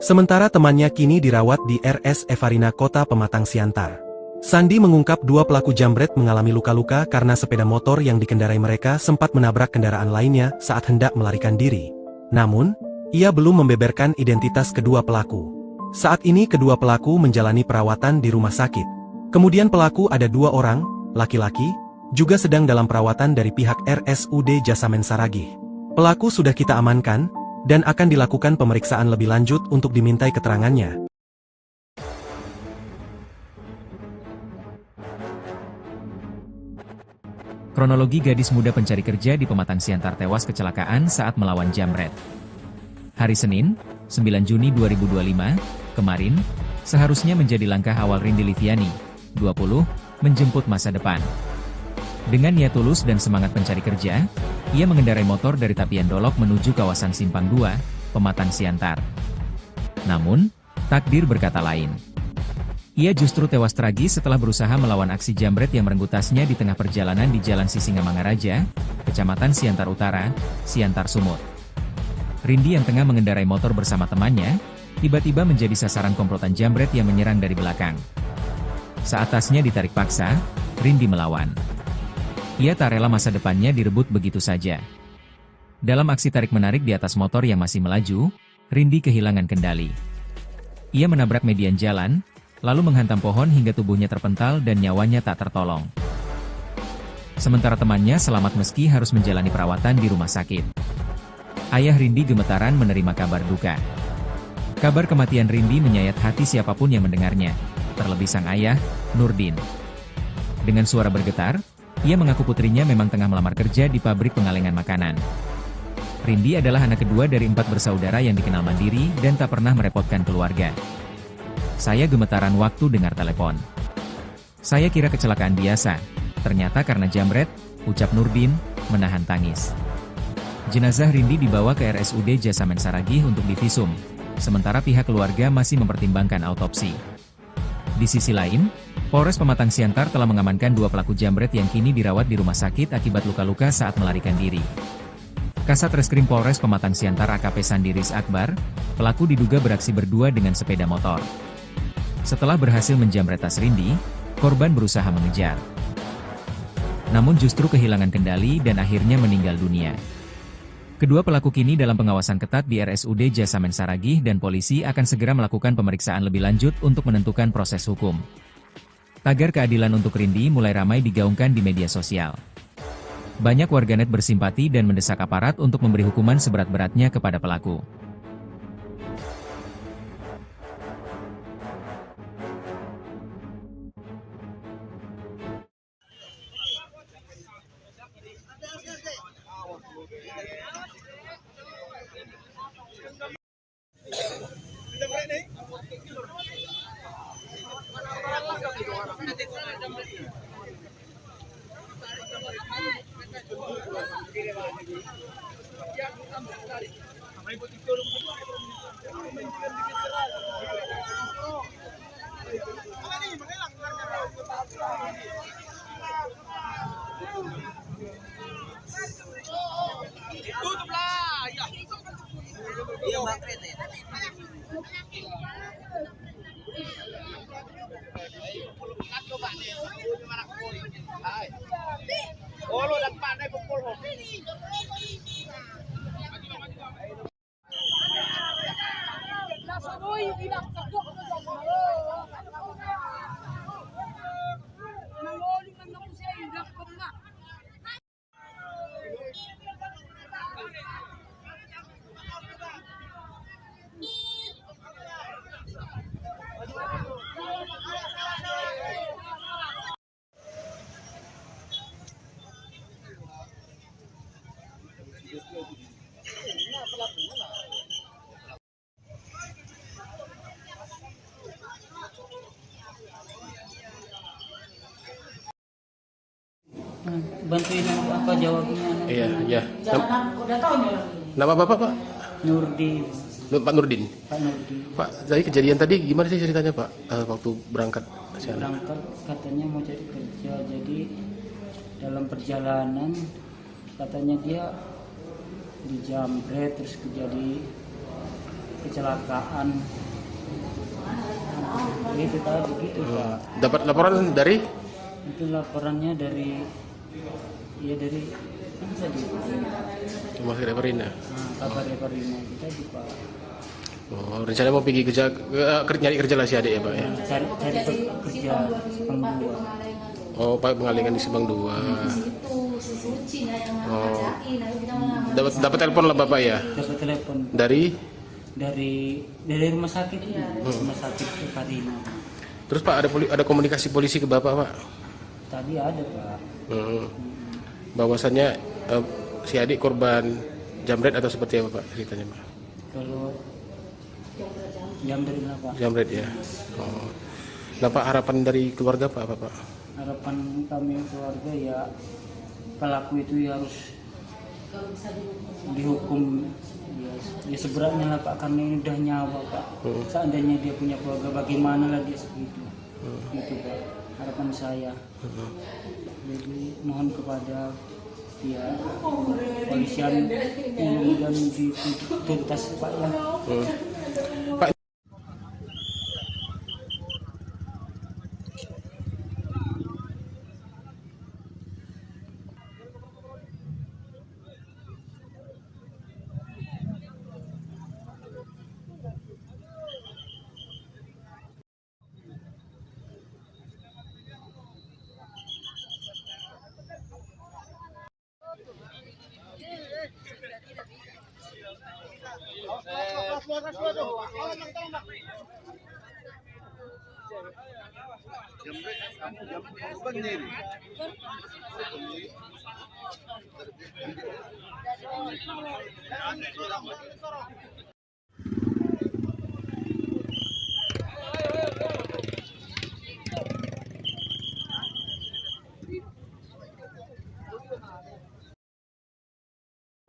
Sementara temannya kini dirawat di RS Evarina Kota Pematang Siantar. Sandi mengungkap dua pelaku jambret mengalami luka-luka karena sepeda motor yang dikendarai mereka sempat menabrak kendaraan lainnya saat hendak melarikan diri. Namun, ia belum membeberkan identitas kedua pelaku. Saat ini kedua pelaku menjalani perawatan di rumah sakit. Kemudian pelaku ada dua orang, laki-laki, juga sedang dalam perawatan dari pihak RSUD Jasamen Saragih. Pelaku sudah kita amankan, dan akan dilakukan pemeriksaan lebih lanjut untuk dimintai keterangannya. Kronologi gadis muda pencari kerja di Pematang Siantar tewas kecelakaan saat melawan jambret. Hari Senin, 9 Juni 2025, kemarin, seharusnya menjadi langkah awal Rindy Liviani, 20, menjemput masa depan. Dengan niat tulus dan semangat pencari kerja, ia mengendarai motor dari Tapian Dolok menuju kawasan Simpang 2, Pematang Siantar. Namun, takdir berkata lain. Ia justru tewas tragis setelah berusaha melawan aksi jambret yang merenggut tasnya di tengah perjalanan di Jalan Sisingamangaraja, Kecamatan Siantar Utara, Siantar Sumut. Rindy yang tengah mengendarai motor bersama temannya, tiba-tiba menjadi sasaran komplotan jambret yang menyerang dari belakang. Saat tasnya ditarik paksa, Rindy melawan. Ia tak rela masa depannya direbut begitu saja. Dalam aksi tarik-menarik di atas motor yang masih melaju, Rindy kehilangan kendali. Ia menabrak median jalan, lalu menghantam pohon hingga tubuhnya terpental dan nyawanya tak tertolong. Sementara temannya selamat meski harus menjalani perawatan di rumah sakit. Ayah Rindy gemetaran menerima kabar duka. Kabar kematian Rindy menyayat hati siapapun yang mendengarnya, terlebih sang ayah, Nurdin. Dengan suara bergetar, ia mengaku putrinya memang tengah melamar kerja di pabrik pengalengan makanan. Rindy adalah anak kedua dari 4 bersaudara yang dikenal mandiri dan tak pernah merepotkan keluarga. Saya gemetaran waktu dengar telepon. Saya kira kecelakaan biasa, ternyata karena jambret, ucap Nurdin, menahan tangis. Jenazah Rindy dibawa ke RSUD Jasamen Saragih untuk divisum, sementara pihak keluarga masih mempertimbangkan autopsi. Di sisi lain, Polres Pematang Siantar telah mengamankan 2 pelaku jambret yang kini dirawat di rumah sakit akibat luka-luka saat melarikan diri. Kasat Reskrim Polres Pematang Siantar AKP Sandiris Akbar, pelaku diduga beraksi berdua dengan sepeda motor. Setelah berhasil menjambret tas Rindy, korban berusaha mengejar. Namun justru kehilangan kendali dan akhirnya meninggal dunia. Kedua pelaku kini dalam pengawasan ketat di RSUD Jasamen Saragih dan polisi akan segera melakukan pemeriksaan lebih lanjut untuk menentukan proses hukum. Tagar keadilan untuk Rindy mulai ramai digaungkan di media sosial. Banyak warganet bersimpati dan mendesak aparat untuk memberi hukuman seberat-beratnya kepada pelaku. Bantuin apa jawabnya? Iya, iya. Jangan udah tahu nih orang ini. Nama Bapak, Pak? Nurdin, Pak Nurdin. Pak Nurdin. Pak, dari kejadian tadi gimana sih ceritanya, Pak? Waktu berangkat ke sana. Berangkat katanya mau cari kerja, jadi dalam perjalanan katanya dia dijambret terus jadi kecelakaan. Itu tadi gitu Pak. Dapat laporan dari Itu laporannya dari apa tadi? Rumah Sakit Perina. Kabar Perina itu tadi Pak. Oh, rencana mau pergi kerja, nyari kerja lah si adik ya Pak ya? Cari kerja Sepang 2. Oh, Pak mengalihkan di Subang 2. Oh, dapat telepon lah Bapak ya? Dapat telepon Dari? dari rumah sakit, rumah sakit Perina. Terus Pak ada komunikasi polisi ke Bapak Pak? Tadi ada Pak. Bahwasannya si adik korban jamret atau seperti apa Pak ceritanya Pak? Kalau Jamret lah Pak. Jamret ya. Oh. Nah Pak, harapan dari keluarga Pak apa Pak? Harapan kami keluarga ya pelaku itu ya harus dihukum ya seberatnya lah Pak, karena ini udah nyawa Pak. Seandainya dia punya keluarga bagaimana lagi segitu. Itu Pak harapan saya. Jadi mohon kepada ya polisian dan dituntas Pak ya. Pak,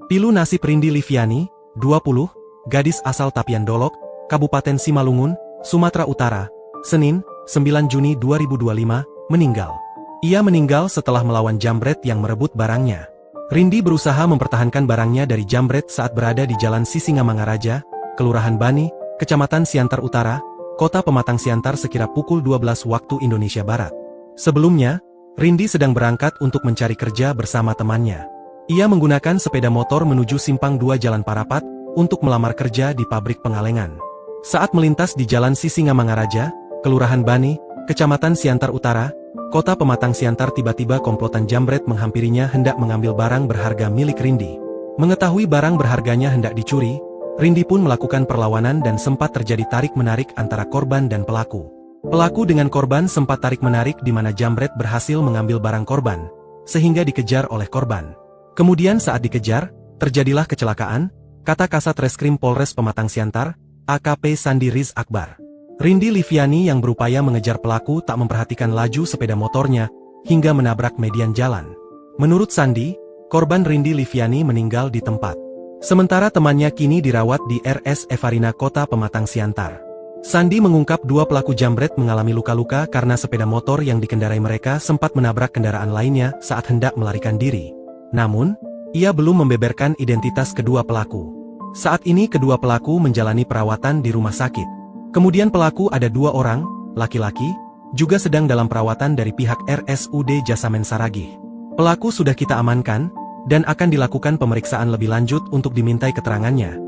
Pilu nasib Rindi Liviani, 20, gadis asal Tapian Dolok, Kabupaten Simalungun, Sumatera Utara, Senin, 9 Juni 2025, meninggal. Ia meninggal setelah melawan jambret yang merebut barangnya. Rindi berusaha mempertahankan barangnya dari jambret saat berada di Jalan Sisingamangaraja, Kelurahan Bani, Kecamatan Siantar Utara, Kota Pematang Siantar sekira pukul 12 waktu Indonesia Barat. Sebelumnya, Rindi sedang berangkat untuk mencari kerja bersama temannya. Ia menggunakan sepeda motor menuju Simpang 2 Jalan Parapat untuk melamar kerja di pabrik pengalengan. Saat melintas di Jalan Sisingamangaraja, Kelurahan Bani, Kecamatan Siantar Utara, Kota Pematang Siantar, tiba-tiba komplotan jambret menghampirinya hendak mengambil barang berharga milik Rindi. Mengetahui barang berharganya hendak dicuri, Rindi pun melakukan perlawanan dan sempat terjadi tarik-menarik antara korban dan pelaku. Pelaku dengan korban sempat tarik-menarik di mana jambret berhasil mengambil barang korban, sehingga dikejar oleh korban. Kemudian saat dikejar, terjadilah kecelakaan, kata Kasat Reskrim Polres Pematang Siantar, AKP Sandi Riz Akbar. Rindi Liviani yang berupaya mengejar pelaku tak memperhatikan laju sepeda motornya, hingga menabrak median jalan. Menurut Sandi, korban Rindi Liviani meninggal di tempat. Sementara temannya kini dirawat di RS Evarina Kota Pematang Siantar. Sandi mengungkap dua pelaku jambret mengalami luka-luka karena sepeda motor yang dikendarai mereka sempat menabrak kendaraan lainnya saat hendak melarikan diri. Namun, ia belum membeberkan identitas kedua pelaku. Saat ini kedua pelaku menjalani perawatan di rumah sakit. Kemudian pelaku ada 2 orang, laki-laki, juga sedang dalam perawatan dari pihak RSUD Jasamen Saragih. Pelaku sudah kita amankan, dan akan dilakukan pemeriksaan lebih lanjut untuk dimintai keterangannya.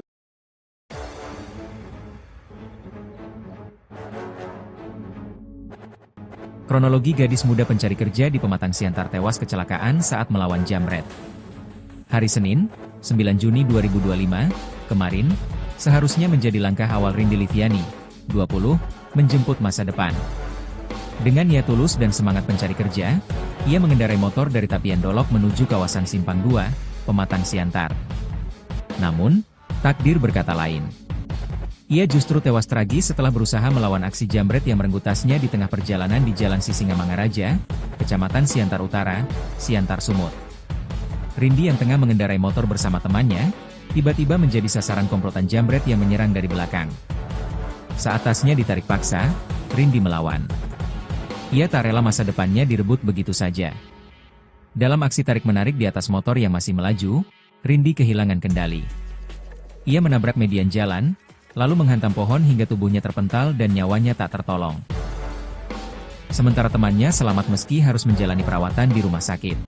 Kronologi gadis muda pencari kerja di Pematang Siantar tewas kecelakaan saat melawan jambret. Hari Senin, 9 Juni 2025, kemarin, seharusnya menjadi langkah awal Rindi Liviani, 20, menjemput masa depan. Dengan niat tulus dan semangat pencari kerja, ia mengendarai motor dari Tapian Dolok menuju kawasan Simpang 2, Pematang Siantar. Namun, takdir berkata lain. Ia justru tewas tragis setelah berusaha melawan aksi jambret yang merenggut tasnya di tengah perjalanan di Jalan Sisingamangaraja, Kecamatan Siantar Utara, Siantar Sumut. Rindi yang tengah mengendarai motor bersama temannya, tiba-tiba menjadi sasaran komplotan jambret yang menyerang dari belakang. Saat tasnya ditarik paksa, Rindi melawan. Ia tak rela masa depannya direbut begitu saja. Dalam aksi tarik-menarik di atas motor yang masih melaju, Rindi kehilangan kendali. Ia menabrak median jalan, lalu menghantam pohon hingga tubuhnya terpental dan nyawanya tak tertolong. Sementara temannya selamat meski harus menjalani perawatan di rumah sakit.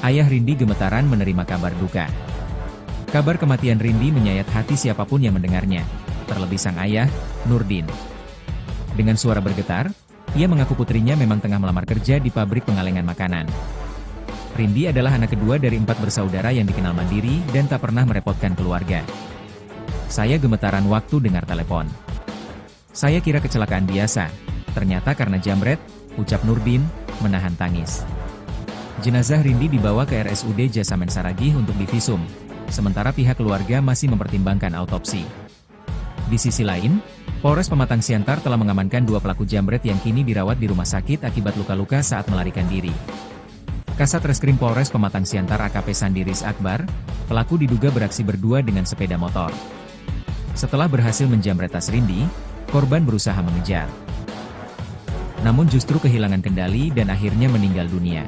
Ayah Rindi gemetaran menerima kabar duka. Kabar kematian Rindi menyayat hati siapapun yang mendengarnya, terlebih sang ayah, Nurdin. Dengan suara bergetar, ia mengaku putrinya memang tengah melamar kerja di pabrik pengalengan makanan. Rindi adalah anak kedua dari 4 bersaudara yang dikenal mandiri dan tak pernah merepotkan keluarga. Saya gemetaran waktu dengar telepon. Saya kira kecelakaan biasa, ternyata karena jambret, ucap Nurdin, menahan tangis. Jenazah Rindi dibawa ke RSUD Jasamen Saragih untuk divisum, sementara pihak keluarga masih mempertimbangkan autopsi. Di sisi lain, Polres Pematang Siantar telah mengamankan 2 pelaku jambret yang kini dirawat di rumah sakit akibat luka-luka saat melarikan diri. Kasat Reskrim Polres Pematang Siantar AKP Sandiris Akbar, pelaku diduga beraksi berdua dengan sepeda motor. Setelah berhasil menjamret tas Rindi, korban berusaha mengejar. Namun justru kehilangan kendali dan akhirnya meninggal dunia.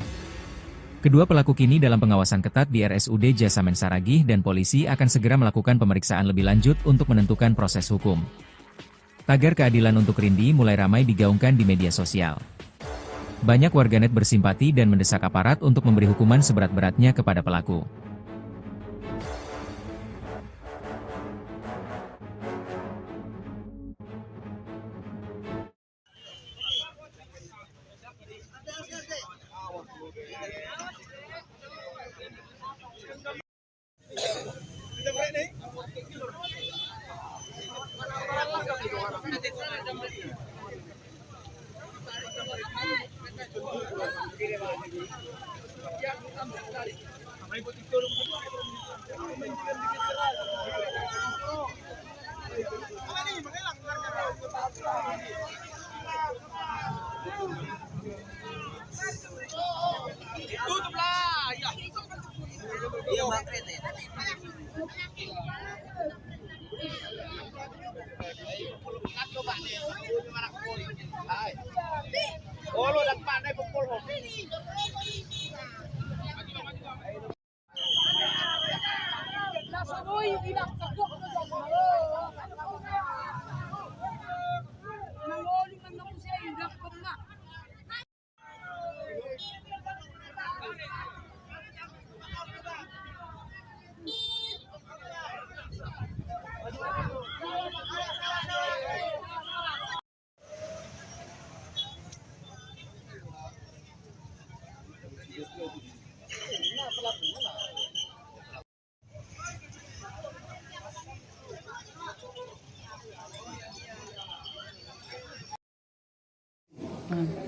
Kedua pelaku kini dalam pengawasan ketat di RSUD Jasamen Saragih dan polisi akan segera melakukan pemeriksaan lebih lanjut untuk menentukan proses hukum. Tagar keadilan untuk Rindi mulai ramai digaungkan di media sosial. Banyak warganet bersimpati dan mendesak aparat untuk memberi hukuman seberat-beratnya kepada pelaku.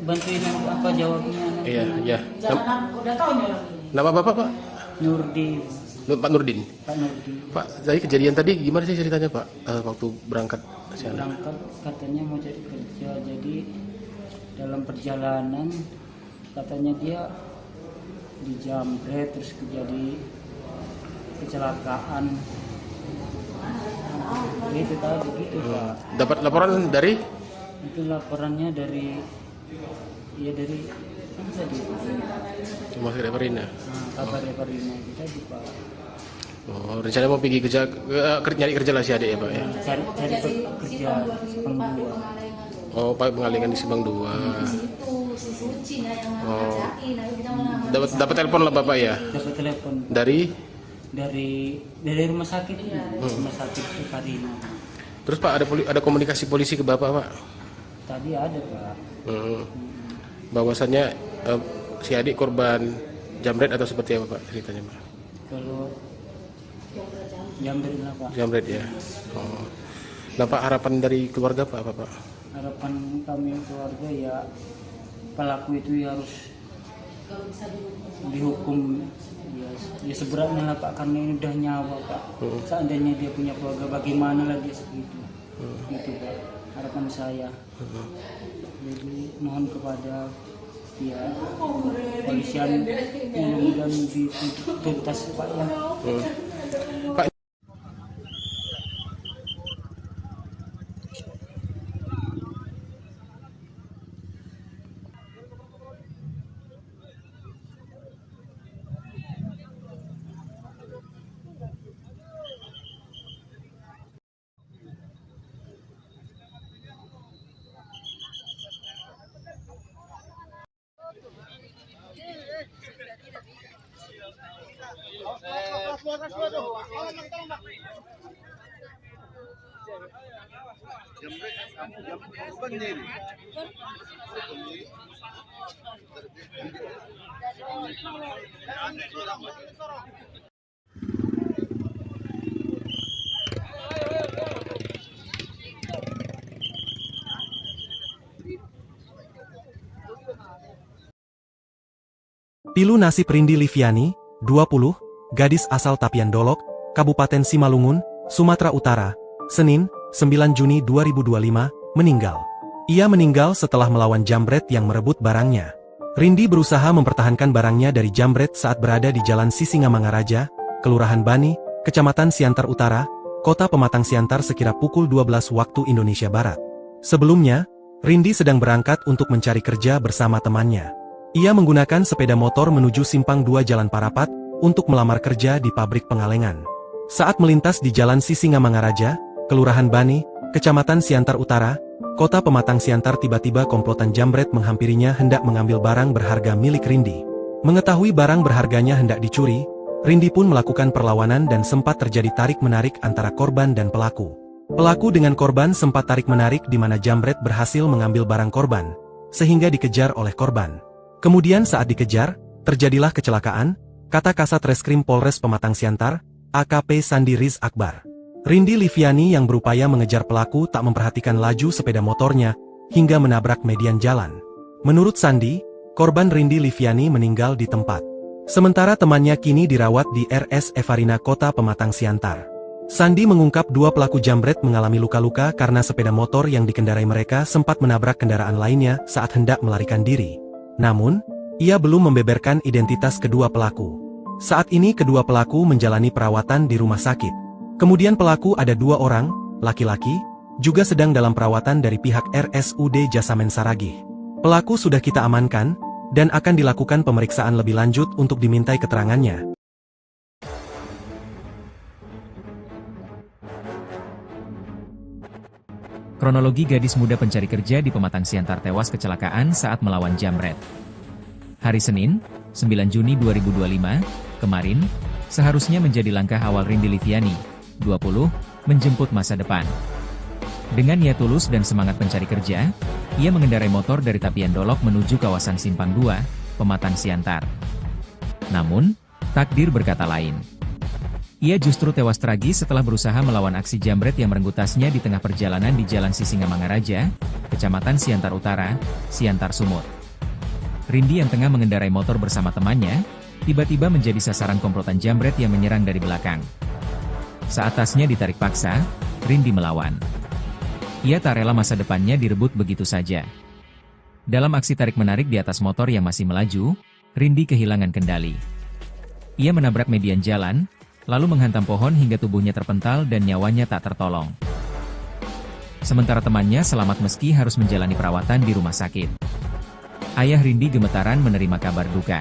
Bantuin apa jawabnya? Iya, iya. Jangan udah tahu nih orang ini. Nama Bapak, Pak? Nurdin, Pak Nurdin. Pak Nurdin. Pak, jadi kejadian tadi gimana sih ceritanya, Pak? Waktu berangkat ke sana. Berangkat katanya mau cari kerja, jadi dalam perjalanan katanya dia dijamret terus terjadi kecelakaan. Gitu tadi begitu Pak. Dapat laporan dari Itu laporannya dari apa tadi? Rumah Sakit Perina. Kabar Perina itu tadi Pak. Oh, rencana mau pergi kerja, nyari kerja lah si adik ya, Pak ya? Cari kerja Sepang 2. Oh, Pak pengalingan di Subang 2. Oh, dapat telepon lah Bapak ya? Dapat telepon Dari? dari rumah sakit rumah sakit Perina. Terus Pak ada komunikasi polisi ke Bapak, Pak? Tadi ada Pak. Bahwasannya si adik korban jambret atau seperti apa Pak ceritanya, Pak? Kalau jambret lah Pak. Jambret ya. Oh. Nah Pak, harapan dari keluarga Pak apa Pak? Harapan kami keluarga ya pelaku itu ya harus dihukum ya seberatnya lah Pak, karena ini udah nyawa Pak. Seandainya dia punya keluarga bagaimana lagi segitu. Gitu Pak, harapan saya. Jadi mohon kepada ya polisian mudah-mudahan dituntas Pak ya. Pak, Pilu nasib Rindi Liviani, 20, gadis asal Tapian Dolok, Kabupaten Simalungun, Sumatera Utara, Senin, 9 Juni 2025, meninggal. Ia meninggal setelah melawan jambret yang merebut barangnya. Rindi berusaha mempertahankan barangnya dari jambret saat berada di Jalan Sisingamangaraja, Kelurahan Bani, Kecamatan Siantar Utara, Kota Pematang Siantar sekira pukul 12 waktu Indonesia Barat. Sebelumnya, Rindi sedang berangkat untuk mencari kerja bersama temannya. Ia menggunakan sepeda motor menuju Simpang 2 Jalan Parapat untuk melamar kerja di pabrik pengalengan. Saat melintas di Jalan Sisingamangaraja, Kelurahan Bani, Kecamatan Siantar Utara, Kota Pematang Siantar, tiba-tiba komplotan jambret menghampirinya hendak mengambil barang berharga milik Rindi. Mengetahui barang berharganya hendak dicuri, Rindi pun melakukan perlawanan dan sempat terjadi tarik-menarik antara korban dan pelaku. Pelaku dengan korban sempat tarik-menarik di mana jambret berhasil mengambil barang korban, sehingga dikejar oleh korban. Kemudian saat dikejar, terjadilah kecelakaan, kata Kasat Reskrim Polres Pematang Siantar, AKP Sandi Riz Akbar. Rindi Liviani yang berupaya mengejar pelaku tak memperhatikan laju sepeda motornya, hingga menabrak median jalan. Menurut Sandi, korban Rindi Liviani meninggal di tempat. Sementara temannya kini dirawat di RS Evarina Kota Pematang Siantar. Sandi mengungkap dua pelaku jambret mengalami luka-luka karena sepeda motor yang dikendarai mereka sempat menabrak kendaraan lainnya saat hendak melarikan diri. Namun, ia belum membeberkan identitas kedua pelaku. Saat ini kedua pelaku menjalani perawatan di rumah sakit. Kemudian pelaku ada 2 orang, laki-laki, juga sedang dalam perawatan dari pihak RSUD Jasamen Saragih. Pelaku sudah kita amankan, dan akan dilakukan pemeriksaan lebih lanjut untuk dimintai keterangannya. Kronologi gadis muda pencari kerja di Pematang Siantar tewas kecelakaan saat melawan jambret. Hari Senin, 9 Juni 2025, kemarin, seharusnya menjadi langkah awal Rindi Liviani, 20, menjemput masa depan. Dengan niat tulus dan semangat pencari kerja, ia mengendarai motor dari Tapian Dolok menuju kawasan Simpang 2, Pematang Siantar. Namun, takdir berkata lain. Ia justru tewas tragis setelah berusaha melawan aksi jambret yang merenggut tasnya di tengah perjalanan di Jalan Sisingamangaraja, Kecamatan Siantar Utara, Siantar Sumut. Rindi yang tengah mengendarai motor bersama temannya, tiba-tiba menjadi sasaran komplotan jambret yang menyerang dari belakang. Saat tasnya ditarik paksa, Rindi melawan. Ia tak rela masa depannya direbut begitu saja. Dalam aksi tarik-menarik di atas motor yang masih melaju, Rindi kehilangan kendali. Ia menabrak median jalan, lalu menghantam pohon hingga tubuhnya terpental dan nyawanya tak tertolong. Sementara temannya selamat meski harus menjalani perawatan di rumah sakit. Ayah Rindi gemetaran menerima kabar duka.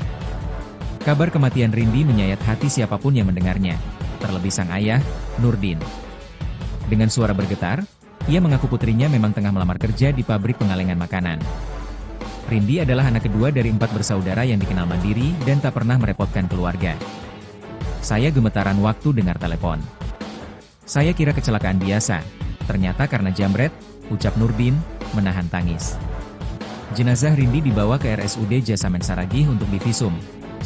Kabar kematian Rindi menyayat hati siapapun yang mendengarnya, terlebih sang ayah, Nurdin. Dengan suara bergetar, ia mengaku putrinya memang tengah melamar kerja di pabrik pengalengan makanan. Rindi adalah anak kedua dari 4 bersaudara yang dikenal mandiri dan tak pernah merepotkan keluarga. Saya gemetaran waktu dengar telepon. Saya kira kecelakaan biasa, ternyata karena jambret, ucap Nurdin, menahan tangis. Jenazah Rindi dibawa ke RSUD Jasamen Saragih untuk divisum,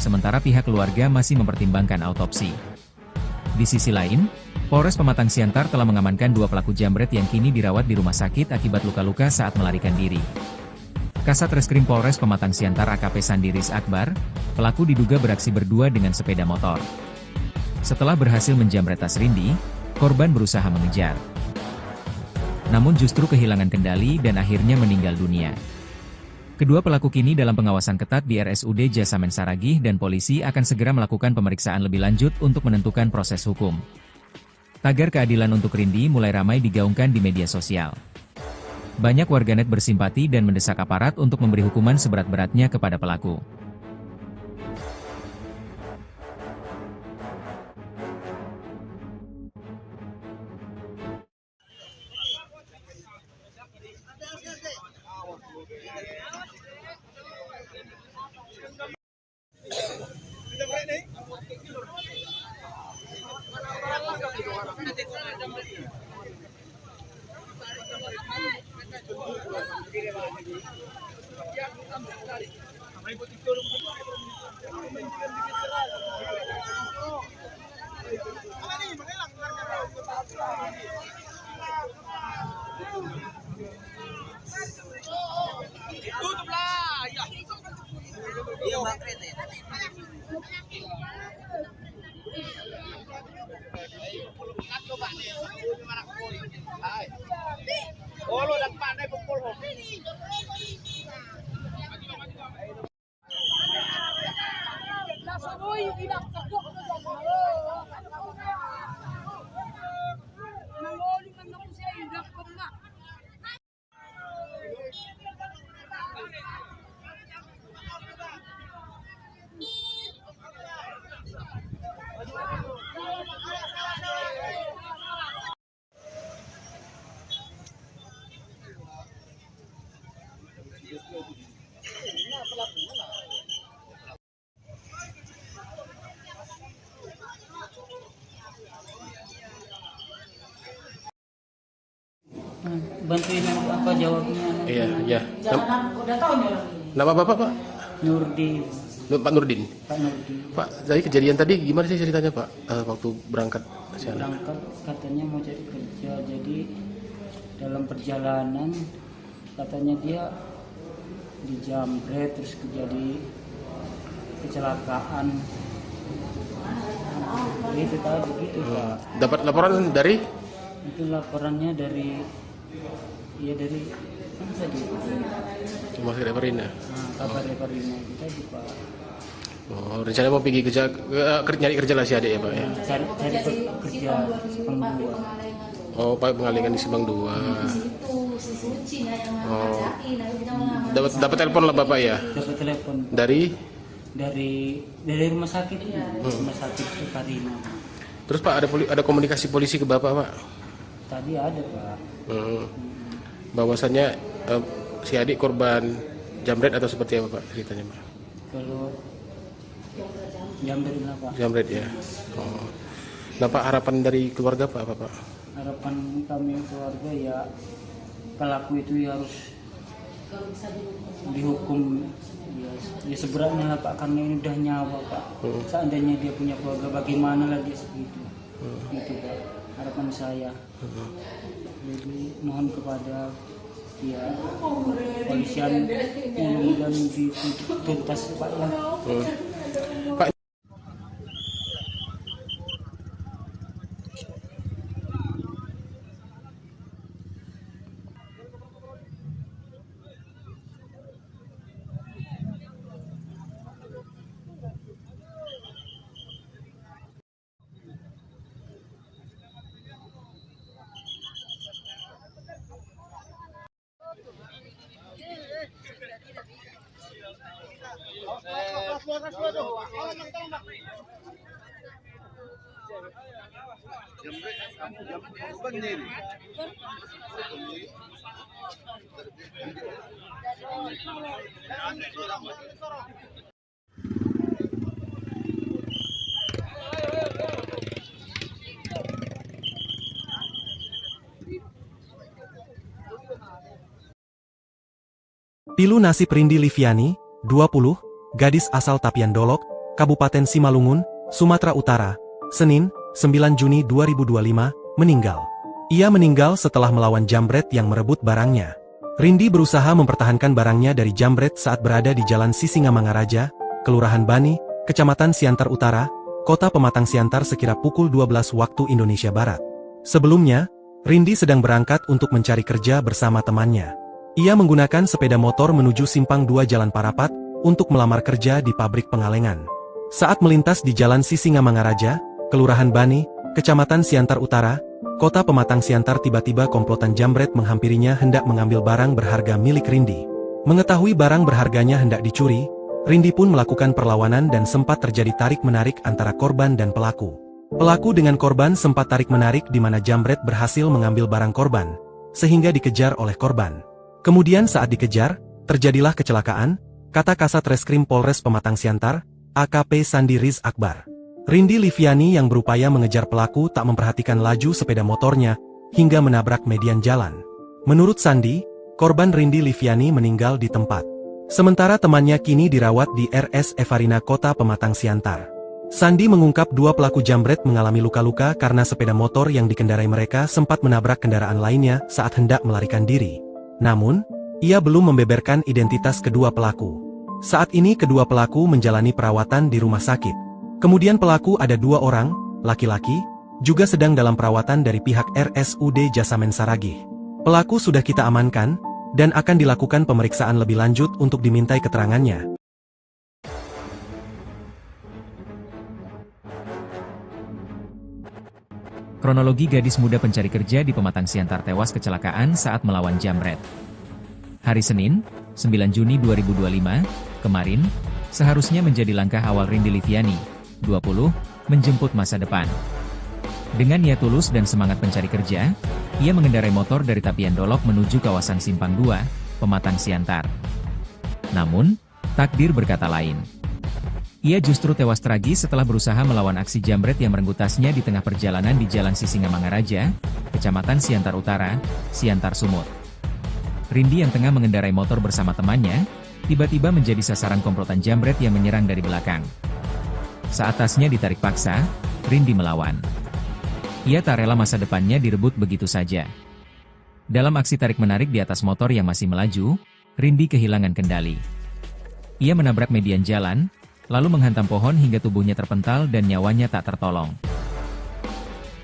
sementara pihak keluarga masih mempertimbangkan autopsi. Di sisi lain, Polres Pematang Siantar telah mengamankan 2 pelaku jambret yang kini dirawat di rumah sakit akibat luka-luka saat melarikan diri. Kasat Reskrim Polres Pematang Siantar AKP Sandi Riz Akbar, pelaku diduga beraksi berdua dengan sepeda motor. Setelah berhasil menjambret tas Rindi, korban berusaha mengejar. Namun justru kehilangan kendali dan akhirnya meninggal dunia. Kedua pelaku kini dalam pengawasan ketat di RSUD Jasamen Saragih dan polisi akan segera melakukan pemeriksaan lebih lanjut untuk menentukan proses hukum. Tagar keadilan untuk Rindi mulai ramai digaungkan di media sosial. Banyak warganet bersimpati dan mendesak aparat untuk memberi hukuman seberat-beratnya kepada pelaku. Bantuin apa jawabnya? Iya, iya. Jangan udah tahu nih orang ini. Nama Bapak, Pak? Nurdin, Pak Nurdin. Pak Nurdin. Pak, dari kejadian tadi gimana sih ceritanya, Pak? Waktu berangkat ke sana. Berangkat katanya mau cari kerja, jadi dalam perjalanan katanya dia dijamret terus terjadi kecelakaan. Itu tadi gitu Pak. Dapat laporan dari Itu laporannya dari kan tadi Rumah Sakit Perina. kabar Reparina kita di Pak. Oh, rencana mau pergi kerja, nyari kerja lah si adik ya, Pak ya. Cari kerja Sepang 2. Oh, Pak pengalingan di Subang 2. Oh. Dapat telepon lah Bapak ya. Dapat telepon Dari dari rumah sakit, rumah sakit Reparina. terus Pak ada komunikasi polisi ke Bapak, Pak? Tadi ada Pak. Bahwasannya si adik korban jamret atau seperti apa, Pak, ceritanya, Pak? Kalau jamret lah Pak. Jamret ya. Oh. Nah, Pak, harapan dari keluarga Pak apa, Pak? Harapan kami keluarga ya pelaku itu ya harus dihukum ya seberatnya lah Pak, karena ini udah nyawa Pak. Seandainya dia punya keluarga bagaimana lagi segitu. Itu Pak harapan saya. Jadi mohon kepada ya polisian mudah-mudahan dituntas Pak ya. Pak, Pilu nasib Rindi Liviani, 20, gadis asal Tapian Dolok, Kabupaten Simalungun, Sumatera Utara, Senin, 9 Juni 2025, meninggal. Ia meninggal setelah melawan jambret yang merebut barangnya. Rindi berusaha mempertahankan barangnya dari jambret saat berada di Jalan Sisingamangaraja, Kelurahan Bani, Kecamatan Siantar Utara, Kota Pematang Siantar sekira pukul 12 waktu Indonesia Barat. Sebelumnya, Rindi sedang berangkat untuk mencari kerja bersama temannya. Ia menggunakan sepeda motor menuju Simpang 2 Jalan Parapat untuk melamar kerja di pabrik pengalengan. Saat melintas di Jalan Sisingamangaraja, Kelurahan Bani, Kecamatan Siantar Utara, Kota Pematang Siantar, tiba-tiba komplotan jambret menghampirinya hendak mengambil barang berharga milik Rindi. Mengetahui barang berharganya hendak dicuri, Rindi pun melakukan perlawanan dan sempat terjadi tarik-menarik antara korban dan pelaku. Pelaku dengan korban sempat tarik-menarik di mana jambret berhasil mengambil barang korban, sehingga dikejar oleh korban. Kemudian saat dikejar, terjadilah kecelakaan, kata Kasat Reskrim Polres Pematang Siantar, AKP Sandi Riz Akbar. Rindi Liviani yang berupaya mengejar pelaku tak memperhatikan laju sepeda motornya, hingga menabrak median jalan. Menurut Sandi, korban Rindi Liviani meninggal di tempat. Sementara temannya kini dirawat di RS Evarina Kota Pematang Siantar. Sandi mengungkap dua pelaku jambret mengalami luka-luka karena sepeda motor yang dikendarai mereka sempat menabrak kendaraan lainnya saat hendak melarikan diri. Namun, ia belum membeberkan identitas kedua pelaku. Saat ini kedua pelaku menjalani perawatan di rumah sakit. Kemudian pelaku ada dua orang, laki-laki, juga sedang dalam perawatan dari pihak RSUD Jasamen Saragih. Pelaku sudah kita amankan, dan akan dilakukan pemeriksaan lebih lanjut untuk dimintai keterangannya. Kronologi gadis muda pencari kerja di Pematang Siantar tewas kecelakaan saat melawan jambret. Hari Senin, 9 Juni 2025, kemarin, seharusnya menjadi langkah awal Rindi Liviani, 20, menjemput masa depan. Dengan niat tulus dan semangat pencari kerja, ia mengendarai motor dari Tapian Dolok menuju kawasan Simpang 2, Pematang Siantar. Namun, takdir berkata lain. Ia justru tewas tragis setelah berusaha melawan aksi jambret yang merenggut tasnya di tengah perjalanan di Jalan Sisingamangaraja, Kecamatan Siantar Utara, Siantar Sumut. Rindi yang tengah mengendarai motor bersama temannya, tiba-tiba menjadi sasaran komplotan jambret yang menyerang dari belakang. Saat tasnya ditarik paksa, Rindi melawan. Ia tak rela masa depannya direbut begitu saja. Dalam aksi tarik-menarik di atas motor yang masih melaju, Rindi kehilangan kendali. Ia menabrak median jalan, lalu menghantam pohon hingga tubuhnya terpental dan nyawanya tak tertolong.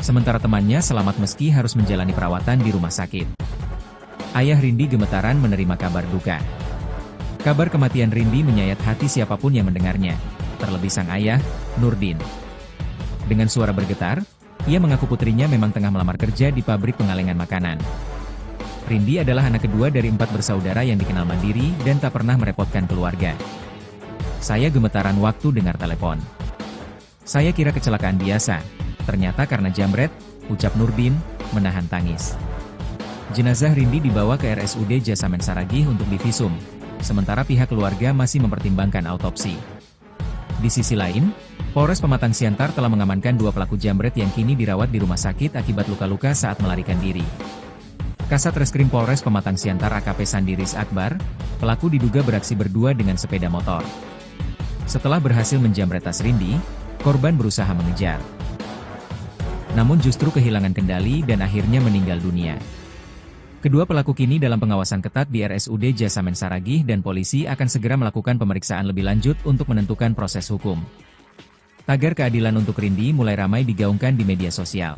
Sementara temannya selamat meski harus menjalani perawatan di rumah sakit. Ayah Rindi gemetaran menerima kabar duka. Kabar kematian Rindi menyayat hati siapapun yang mendengarnya, terlebih sang ayah, Nurdin. Dengan suara bergetar, ia mengaku putrinya memang tengah melamar kerja di pabrik pengalengan makanan. Rindi adalah anak kedua dari 4 bersaudara yang dikenal mandiri dan tak pernah merepotkan keluarga. Saya gemetaran waktu dengar telepon. Saya kira kecelakaan biasa, ternyata karena jambret, ucap Nurdin, menahan tangis. Jenazah Rindi dibawa ke RSUD Jasamen Saragih untuk divisum, sementara pihak keluarga masih mempertimbangkan autopsi. Di sisi lain, Polres Pematang Siantar telah mengamankan 2 pelaku jambret yang kini dirawat di rumah sakit akibat luka-luka saat melarikan diri. Kasat Reskrim Polres Pematang Siantar AKP Sandiris Akbar, pelaku diduga beraksi berdua dengan sepeda motor. Setelah berhasil menjambret tas Rindi, korban berusaha mengejar. Namun justru kehilangan kendali dan akhirnya meninggal dunia. Kedua pelaku kini dalam pengawasan ketat di RSUD Jasamen Saragih dan polisi akan segera melakukan pemeriksaan lebih lanjut untuk menentukan proses hukum. Tagar keadilan untuk Rindi mulai ramai digaungkan di media sosial.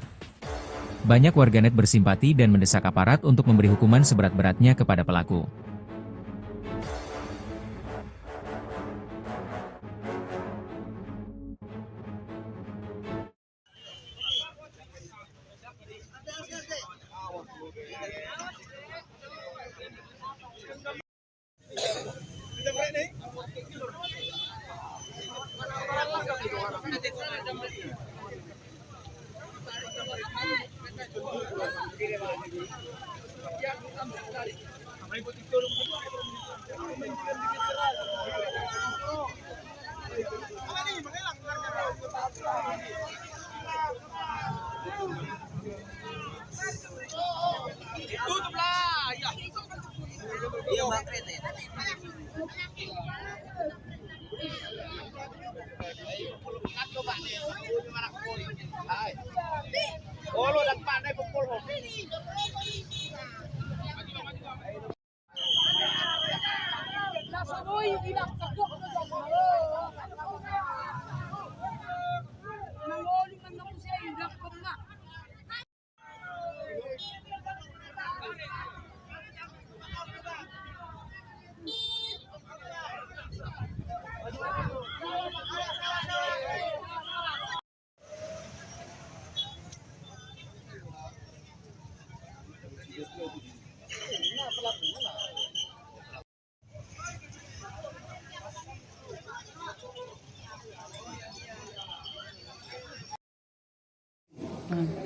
Banyak warganet bersimpati dan mendesak aparat untuk memberi hukuman seberat-beratnya kepada pelaku.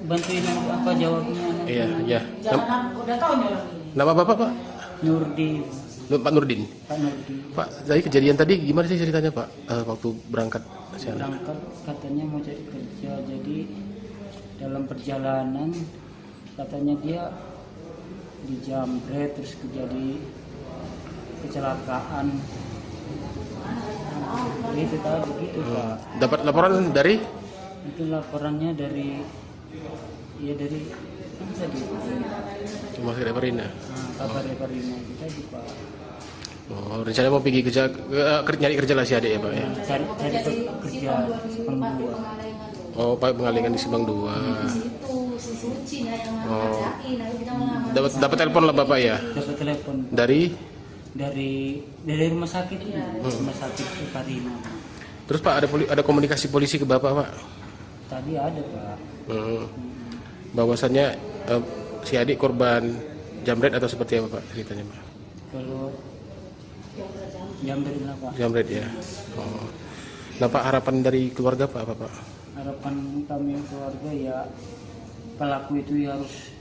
Bantuin apa jawabnya? Iya, iya. Udah tahu nih orang ini. Nama Bapak, Pak? Nurdin. Pak Nurdin. Pak Nurdin. Pak, jadi kejadian tadi gimana sih ceritanya, Pak? Waktu berangkat ke sana? Berangkat katanya mau cari kerja, jadi dalam perjalanan katanya dia dijamret, terus terjadi kecelakaan. Itu tadi gitu Pak. Dapat laporan dari Itu laporannya dari kan tadi Rumah Sakit Parina. kabar Parina itu tadi Pak. Oh, rencana mau pergi kerja, nyari kerja lah si adik ya Pak ya? Cari kerja Simpang 2. Oh, Pak mengalihkan di Simpang 2. Oh, dapat telepon lah Bapak ya? Dapat telepon Dari? dari rumah sakit ini, rumah sakit Parina. Terus Pak ada komunikasi polisi ke Bapak Pak? Tadi ada Pak. Bahwasannya si adik korban jamret atau seperti apa Pak ceritanya Pak? Kalau jamret lah Pak. Jamret ya. Oh. Nah Pak, harapan dari keluarga Pak apa Pak? Harapan kami keluarga ya pelaku itu ya harus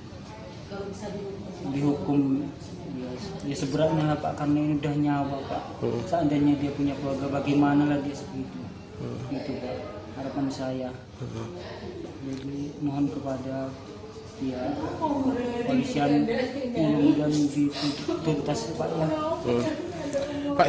dihukum ya seberatnya lah Pak, karena ini udah nyawa Pak. Seandainya dia punya keluarga bagaimana lagi seperti itu Pak, harapan saya. Jadi mohon kepada ya polisian mudah-mudahan dituntas Pak ya. Pak,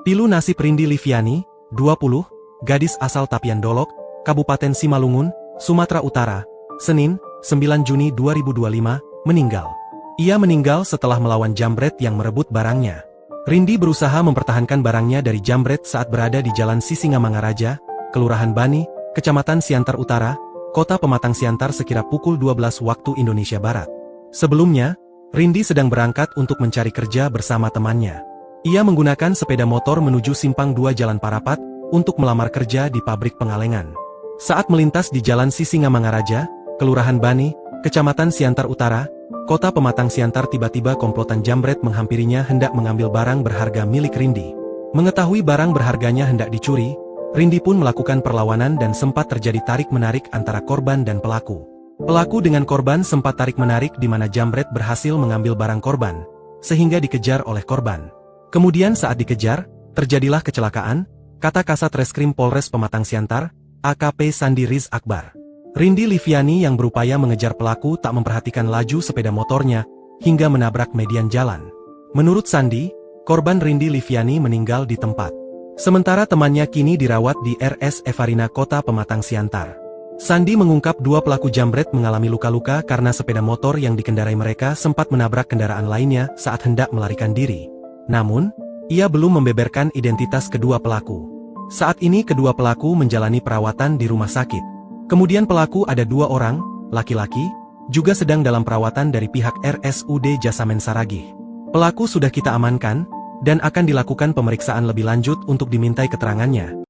Pilu nasib Rindi Liviani, 20, gadis asal Tapian Dolok, Kabupaten Simalungun, Sumatera Utara, Senin, 9 Juni 2025, meninggal. Ia meninggal setelah melawan jambret yang merebut barangnya. Rindi berusaha mempertahankan barangnya dari jambret saat berada di Jalan Sisingamangaraja, Kelurahan Bani, Kecamatan Siantar Utara, Kota Pematang Siantar sekira pukul 12 waktu Indonesia Barat. Sebelumnya, Rindi sedang berangkat untuk mencari kerja bersama temannya. Ia menggunakan sepeda motor menuju Simpang 2 Jalan Parapat untuk melamar kerja di pabrik pengalengan. Saat melintas di Jalan Sisingamangaraja, Kelurahan Bani, Kecamatan Siantar Utara, Kota Pematang Siantar, tiba-tiba komplotan jambret menghampirinya hendak mengambil barang berharga milik Rindi. Mengetahui barang berharganya hendak dicuri, Rindi pun melakukan perlawanan dan sempat terjadi tarik-menarik antara korban dan pelaku. Pelaku dengan korban sempat tarik-menarik di mana jambret berhasil mengambil barang korban, sehingga dikejar oleh korban. Kemudian saat dikejar, terjadilah kecelakaan, kata Kasat Reskrim Polres Pematang Siantar, AKP Sandi Riz Akbar. Rindi Liviani yang berupaya mengejar pelaku tak memperhatikan laju sepeda motornya, hingga menabrak median jalan. Menurut Sandi, korban Rindi Liviani meninggal di tempat. Sementara temannya kini dirawat di RS Evarina Kota Pematang Siantar. Sandi mengungkap dua pelaku jambret mengalami luka-luka karena sepeda motor yang dikendarai mereka sempat menabrak kendaraan lainnya saat hendak melarikan diri. Namun, ia belum membeberkan identitas kedua pelaku. Saat ini kedua pelaku menjalani perawatan di rumah sakit. Kemudian pelaku ada dua orang, laki-laki, juga sedang dalam perawatan dari pihak RSUD Jasamen Saragih. Pelaku sudah kita amankan, dan akan dilakukan pemeriksaan lebih lanjut untuk dimintai keterangannya.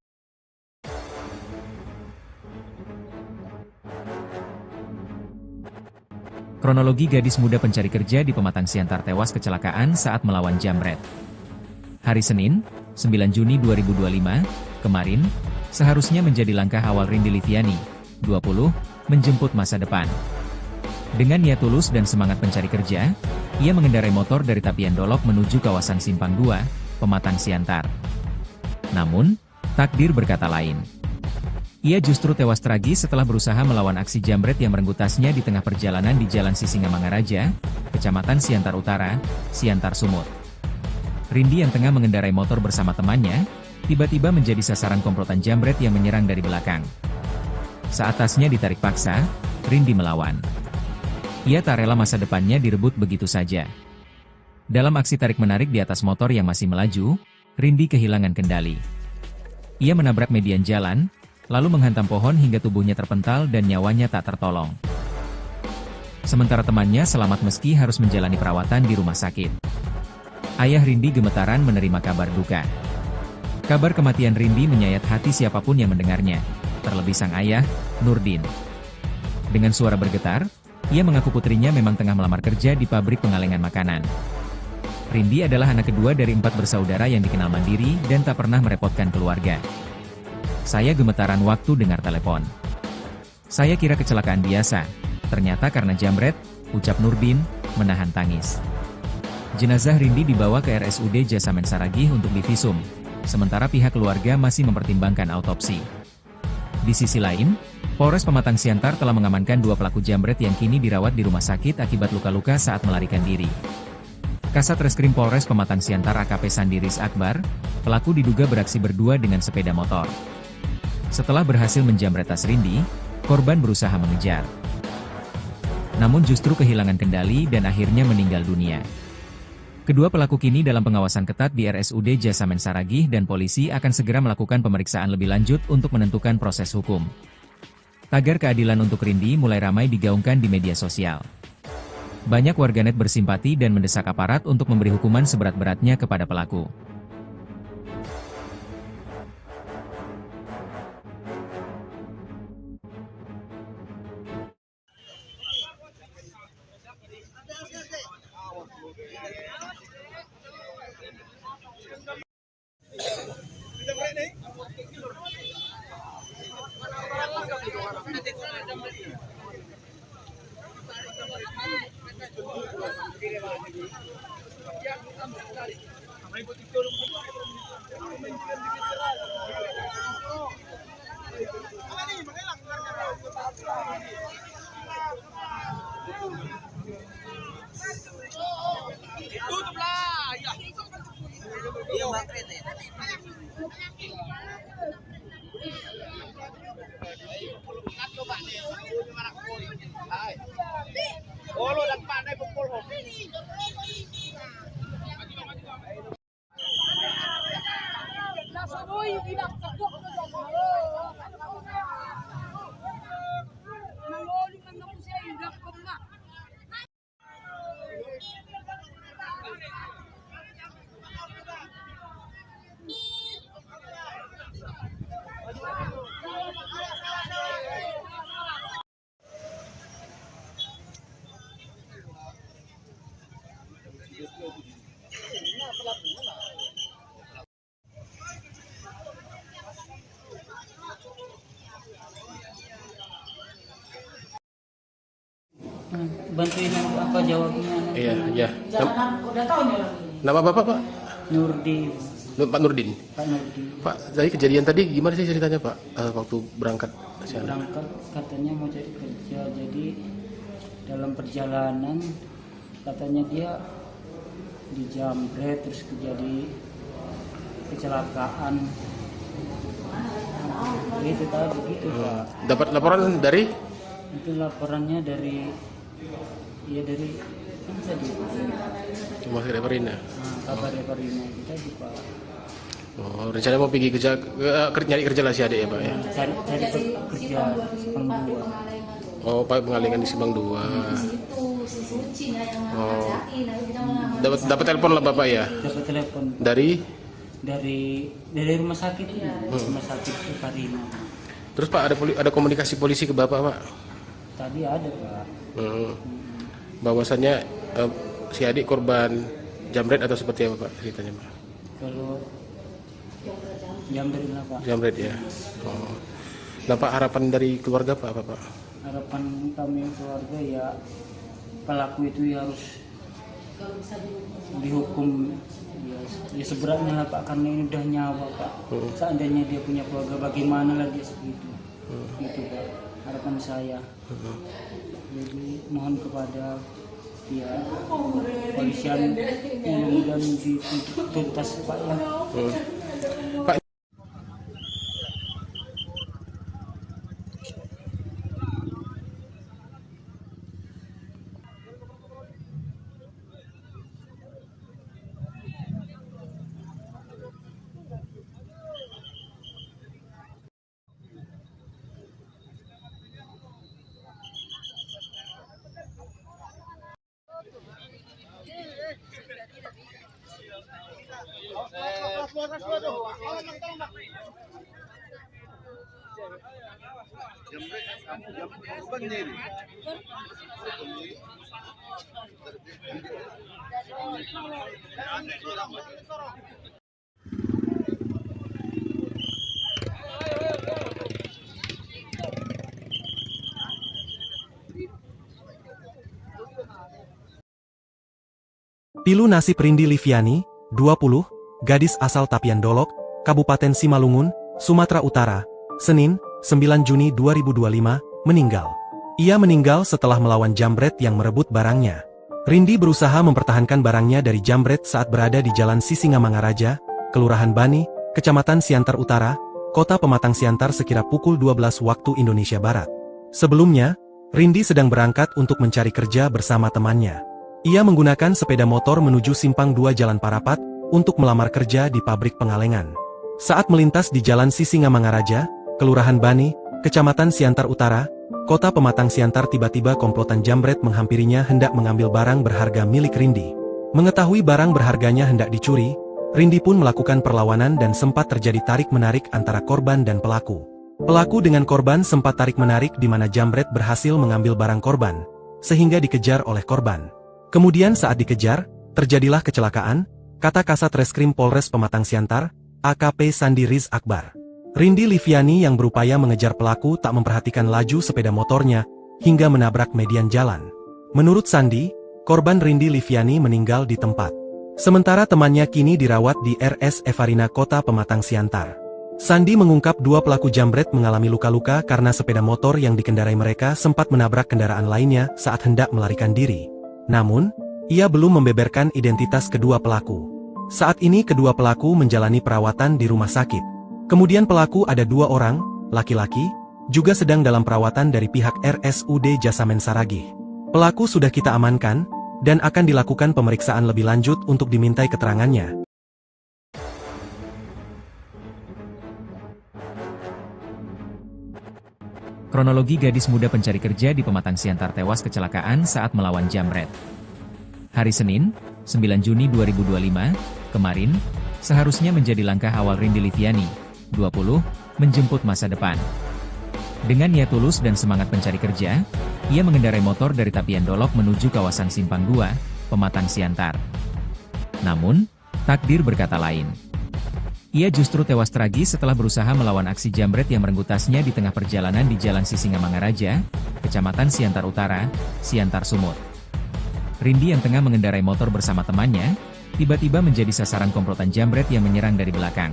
Kronologi gadis muda pencari kerja di Pematang Siantar tewas kecelakaan saat melawan jambret. Hari Senin, 9 Juni 2025, kemarin, seharusnya menjadi langkah awal Rindi Liviani, 20, menjemput masa depan. Dengan niat tulus dan semangat pencari kerja, ia mengendarai motor dari Tapian Dolok menuju kawasan Simpang 2, Pematang Siantar. Namun, takdir berkata lain. Ia justru tewas tragis setelah berusaha melawan aksi jambret yang merenggut tasnya di tengah perjalanan di Jalan Sisingamangaraja, Kecamatan Siantar Utara, Siantar Sumut. Rindi yang tengah mengendarai motor bersama temannya, tiba-tiba menjadi sasaran komplotan jambret yang menyerang dari belakang. Saat tasnya ditarik paksa, Rindi melawan. Ia tak rela masa depannya direbut begitu saja. Dalam aksi tarik-menarik di atas motor yang masih melaju, Rindi kehilangan kendali. Ia menabrak median jalan, lalu menghantam pohon hingga tubuhnya terpental dan nyawanya tak tertolong. Sementara temannya selamat meski harus menjalani perawatan di rumah sakit. Ayah Rindi gemetaran menerima kabar duka. Kabar kematian Rindi menyayat hati siapapun yang mendengarnya, terlebih sang ayah, Nurdin. Dengan suara bergetar, ia mengaku putrinya memang tengah melamar kerja di pabrik pengalengan makanan. Rindi adalah anak kedua dari 4 bersaudara yang dikenal mandiri dan tak pernah merepotkan keluarga. Saya gemetaran waktu dengar telepon. Saya kira kecelakaan biasa, ternyata karena jambret, ucap Nurdin, menahan tangis. Jenazah Rindi dibawa ke RSUD Jasamen Saragih untuk divisum, sementara pihak keluarga masih mempertimbangkan autopsi. Di sisi lain, Polres Pematang Siantar telah mengamankan 2 pelaku jambret yang kini dirawat di rumah sakit akibat luka-luka saat melarikan diri. Kasat Reskrim Polres Pematang Siantar AKP Sandiris Akbar, pelaku diduga beraksi berdua dengan sepeda motor. Setelah berhasil menjambret tas Rindi, korban berusaha mengejar. Namun justru kehilangan kendali dan akhirnya meninggal dunia. Kedua pelaku kini dalam pengawasan ketat di RSUD Jasamen Saragih dan polisi akan segera melakukan pemeriksaan lebih lanjut untuk menentukan proses hukum. Tagar keadilan untuk Rindi mulai ramai digaungkan di media sosial. Banyak warganet bersimpati dan mendesak aparat untuk memberi hukuman seberat-beratnya kepada pelaku. Bantuin aku apa jawabnya? Iya, iya. Jangan udah tahu nih orang ini. Nama Bapak, Pak? Nurdin, Pak Nurdin. Pak Nurdin. Pak, dari kejadian tadi gimana sih ceritanya, Pak? Waktu berangkat ke sana? Berangkat katanya mau cari kerja, jadi dalam perjalanan katanya dia dijambret terus terjadi kecelakaan. Itu tadi begitu Pak. Dapat laporan dari? Itu laporannya dari kan tadi Rumah sakit Reparina. kabar Reparina kita di Pak. Oh, rencana mau pergi kerja, nyari kerja lah si adik ya, Pak ya? Cari kerja Sepang 2. Oh, Pak pengalengan di Simpang 2. Oh, dapat telepon lah Bapak ya? Dapat telepon Dari? dari rumah sakit ini, rumah sakit Reparina. Terus Pak ada komunikasi polisi ke Bapak, Pak? Tadi ada Pak. Bahwasannya si adik korban jambret atau seperti apa Pak ceritanya, Pak? Kalau jambret lah Pak. Jambret ya. Oh. Nah Pak, harapan dari keluarga Pak apa Pak? Harapan kami keluarga ya pelaku itu ya harus dihukum ya seberatnya lah Pak, karena ini udah nyawa Pak. Seandainya dia punya keluarga bagaimana lagi segitu. Gitu Pak, harapan saya. Jadi mohon kepada ya polisian mudah-mudahan dituntas Pak ya. Pak, Pilu nasib Rindi Liviani, 20, gadis asal Tapian Dolok, Kabupaten Simalungun, Sumatera Utara, Senin, 9 Juni 2025, meninggal. Ia meninggal setelah melawan jambret yang merebut barangnya. Rindi berusaha mempertahankan barangnya dari jambret saat berada di Jalan Sisingamangaraja, Kelurahan Bani, Kecamatan Siantar Utara, Kota Pematang Siantar sekira pukul 12 waktu Indonesia Barat. Sebelumnya, Rindi sedang berangkat untuk mencari kerja bersama temannya. Ia menggunakan sepeda motor menuju Simpang 2 Jalan Parapat untuk melamar kerja di pabrik pengalengan. Saat melintas di Jalan Sisingamangaraja, Kelurahan Bani, Kecamatan Siantar Utara, Kota Pematang Siantar, tiba-tiba komplotan jambret menghampirinya hendak mengambil barang berharga milik Rindi. Mengetahui barang berharganya hendak dicuri, Rindi pun melakukan perlawanan dan sempat terjadi tarik-menarik antara korban dan pelaku. Pelaku dengan korban sempat tarik-menarik di mana jambret berhasil mengambil barang korban, sehingga dikejar oleh korban. Kemudian saat dikejar, terjadilah kecelakaan, kata Kasat Reskrim Polres Pematang Siantar, AKP Sandi Riz Akbar. Rindi Liviani yang berupaya mengejar pelaku tak memperhatikan laju sepeda motornya, hingga menabrak median jalan. Menurut Sandi, korban Rindi Liviani meninggal di tempat. Sementara temannya kini dirawat di RS Evarina Kota Pematang Siantar. Sandi mengungkap dua pelaku jambret mengalami luka-luka karena sepeda motor yang dikendarai mereka sempat menabrak kendaraan lainnya saat hendak melarikan diri. Namun, ia belum membeberkan identitas kedua pelaku. Saat ini kedua pelaku menjalani perawatan di rumah sakit. Kemudian pelaku ada 2 orang, laki-laki, juga sedang dalam perawatan dari pihak RSUD Jasamen Saragih. Pelaku sudah kita amankan, dan akan dilakukan pemeriksaan lebih lanjut untuk dimintai keterangannya. Kronologi gadis muda pencari kerja di Pematang Siantar tewas kecelakaan saat melawan jambret. Hari Senin, 9 Juni 2025, kemarin, seharusnya menjadi langkah awal Rindi Liviani, 20, menjemput masa depan. Dengan niat tulus dan semangat pencari kerja, ia mengendarai motor dari Tapian Dolok menuju kawasan Simpang 2, Pematang Siantar. Namun, takdir berkata lain. Ia justru tewas tragis setelah berusaha melawan aksi jambret yang merenggut tasnya di tengah perjalanan di Jalan Sisingamangaraja, Kecamatan Siantar Utara, Siantar Sumut. Rindi yang tengah mengendarai motor bersama temannya, tiba-tiba menjadi sasaran komplotan jambret yang menyerang dari belakang.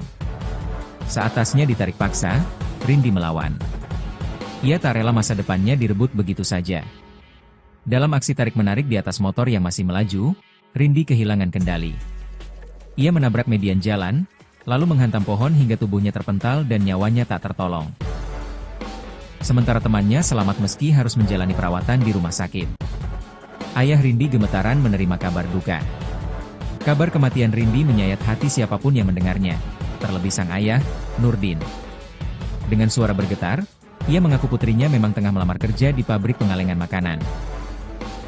Saat tasnya ditarik paksa, Rindi melawan. Ia tak rela masa depannya direbut begitu saja. Dalam aksi tarik-menarik di atas motor yang masih melaju, Rindi kehilangan kendali. Ia menabrak median jalan, lalu menghantam pohon hingga tubuhnya terpental dan nyawanya tak tertolong. Sementara temannya selamat meski harus menjalani perawatan di rumah sakit. Ayah Rindi gemetaran menerima kabar duka. Kabar kematian Rindi menyayat hati siapapun yang mendengarnya, terlebih sang ayah, Nurdin. Dengan suara bergetar, ia mengaku putrinya memang tengah melamar kerja di pabrik pengalengan makanan.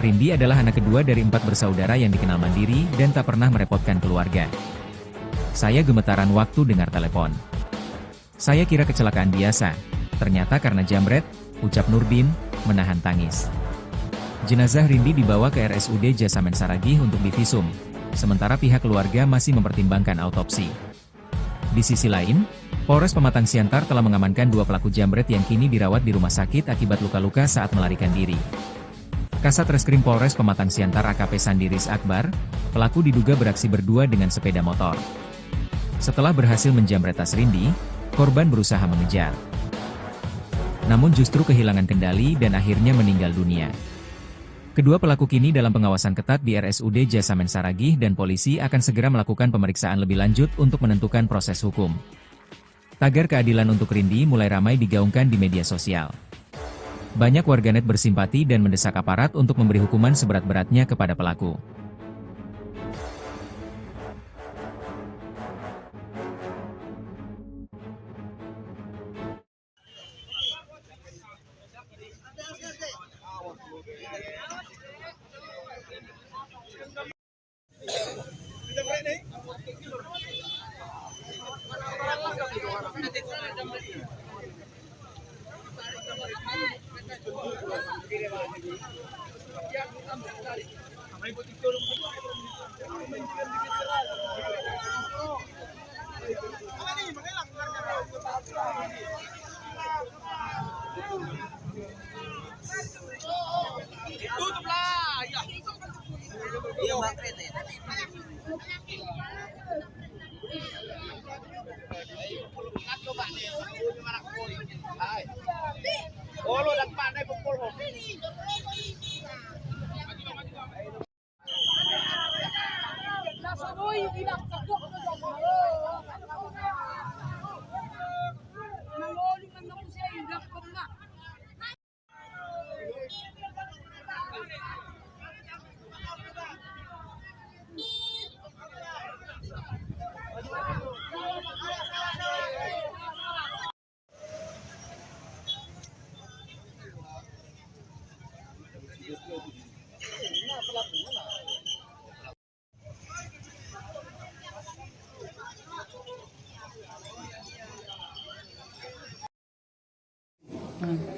Rindi adalah anak kedua dari 4 bersaudara yang dikenal mandiri dan tak pernah merepotkan keluarga. Saya gemetaran waktu dengar telepon. Saya kira kecelakaan biasa, ternyata karena jambret, ucap Nurdin, menahan tangis. Jenazah Rindi dibawa ke RSUD Jasamen Saragih untuk divisum, sementara pihak keluarga masih mempertimbangkan autopsi. Di sisi lain, Polres Pematang Siantar telah mengamankan 2 pelaku jambret yang kini dirawat di rumah sakit akibat luka-luka saat melarikan diri. Kasat Reskrim Polres Pematang Siantar AKP Sandi Riz Akbar, pelaku diduga beraksi berdua dengan sepeda motor. Setelah berhasil menjambret tas Rindi, korban berusaha mengejar. Namun justru kehilangan kendali dan akhirnya meninggal dunia. Kedua pelaku kini dalam pengawasan ketat di RSUD Jasamen Saragih dan polisi akan segera melakukan pemeriksaan lebih lanjut untuk menentukan proses hukum. Tagar keadilan untuk Rindi mulai ramai digaungkan di media sosial. Banyak warganet bersimpati dan mendesak aparat untuk memberi hukuman seberat-beratnya kepada pelaku.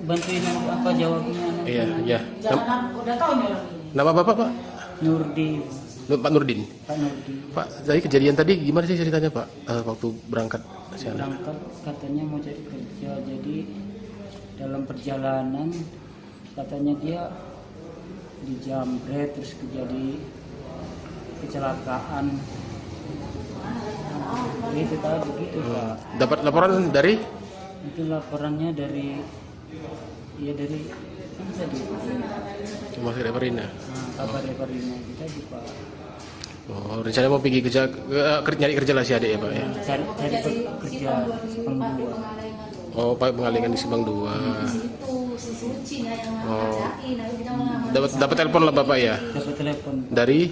Bantuin apa jawabnya? Iya, iya. Jangan udah tahu nih orang ini. Nama Bapak, Pak? Nurdi, Pak Nurdin. Pak Nurdi. Pak, jadi kejadian tadi gimana sih ceritanya, Pak? Waktu berangkat ke sana. Berangkat katanya mau cari kerja, jadi dalam perjalanan katanya dia dijamret terus terjadi kecelakaan. Itu tadi begitu Pak. Dapat laporan dari Itu laporannya dari kan tadi Rumah Sakit Perina. kabar Perina kita di Pak. Oh, rencana mau pergi kerja, nyari kerja lah si adik ya, Pak ya. Cari kerja Simpang 2. Oh, Pak pengalingan di Simpang 2. Oh. Dapat telepon lah Bapak ya. Dapat telepon Dari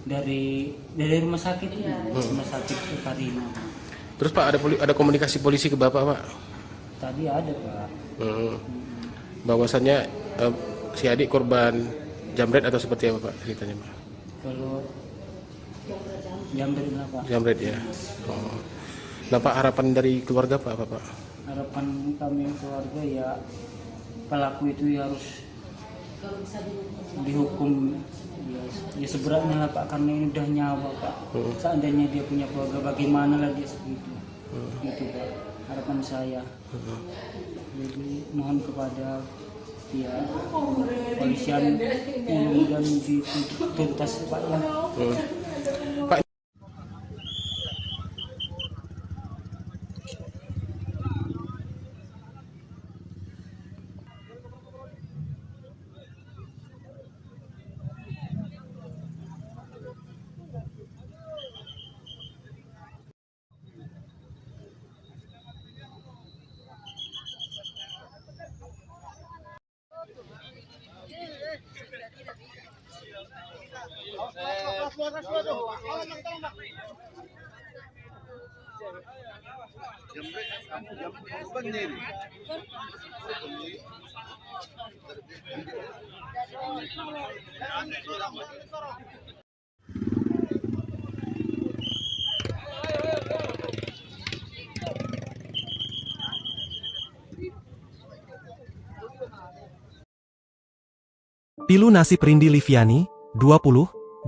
dari rumah sakit rumah sakit Perina. Terus Pak ada komunikasi polisi ke Bapak, Pak? Tadi ada Pak. Bahwasannya si adik korban jamret atau seperti apa Pak ceritanya, Pak? Kalau jamret lah Pak. Jamret ya. Oh. Nah Pak, harapan dari keluarga Pak apa Pak? Harapan kami keluarga ya pelaku itu ya harus dihukum ya seberatnya lah Pak, karena ini udah nyawa Pak. Seandainya dia punya keluarga bagaimana lagi segitu. Gitu Pak, harapan saya. Jadi mohon kepada ya polisian mudah-mudahan dituntas Pak ya. Pak, Pilu nasib Rindi Liviani, 20,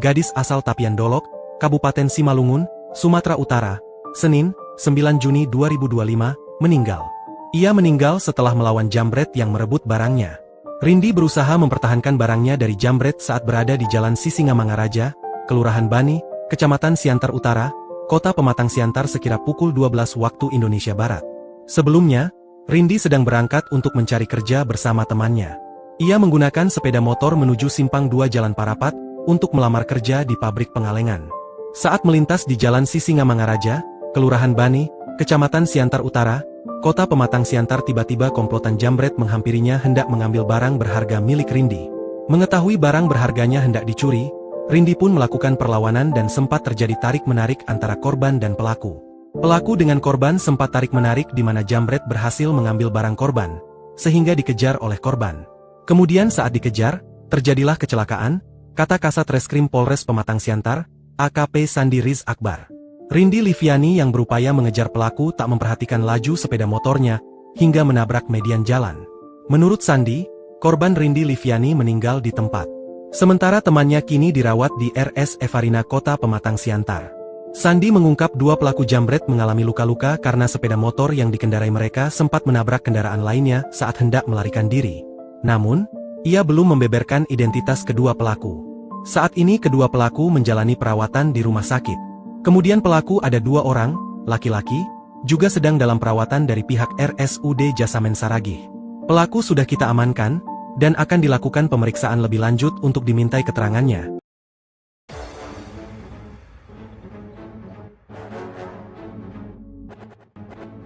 gadis asal Tapian Dolok, Kabupaten Simalungun, Sumatera Utara, Senin, 9 Juni 2025, meninggal. Ia meninggal setelah melawan jambret yang merebut barangnya. Rindi berusaha mempertahankan barangnya dari jambret saat berada di Jalan Sisingamangaraja, Kelurahan Bani, Kecamatan Siantar Utara, Kota Pematang Siantar sekira pukul 12 waktu Indonesia Barat. Sebelumnya, Rindi sedang berangkat untuk mencari kerja bersama temannya. Ia menggunakan sepeda motor menuju Simpang 2 Jalan Parapat untuk melamar kerja di pabrik pengalengan. Saat melintas di Jalan Sisingamangaraja, Kelurahan Bani, Kecamatan Siantar Utara, Kota Pematang Siantar, tiba-tiba komplotan jambret menghampirinya hendak mengambil barang berharga milik Rindi. Mengetahui barang berharganya hendak dicuri, Rindi pun melakukan perlawanan dan sempat terjadi tarik-menarik antara korban dan pelaku. Pelaku dengan korban sempat tarik-menarik di mana jambret berhasil mengambil barang korban, sehingga dikejar oleh korban. Kemudian saat dikejar, terjadilah kecelakaan, kata Kasat Reskrim Polres Pematang Siantar, AKP Sandi Riz Akbar. Rindi Liviani yang berupaya mengejar pelaku tak memperhatikan laju sepeda motornya hingga menabrak median jalan. Menurut Sandi, korban Rindi Liviani meninggal di tempat. Sementara temannya kini dirawat di RS Evarina Kota Pematang Siantar. Sandi mengungkap dua pelaku jambret mengalami luka-luka karena sepeda motor yang dikendarai mereka sempat menabrak kendaraan lainnya saat hendak melarikan diri. Namun, ia belum membeberkan identitas kedua pelaku. Saat ini kedua pelaku menjalani perawatan di rumah sakit. Kemudian pelaku ada dua orang, laki-laki, juga sedang dalam perawatan dari pihak RSUD Jasamen Saragih. Pelaku sudah kita amankan, dan akan dilakukan pemeriksaan lebih lanjut untuk dimintai keterangannya.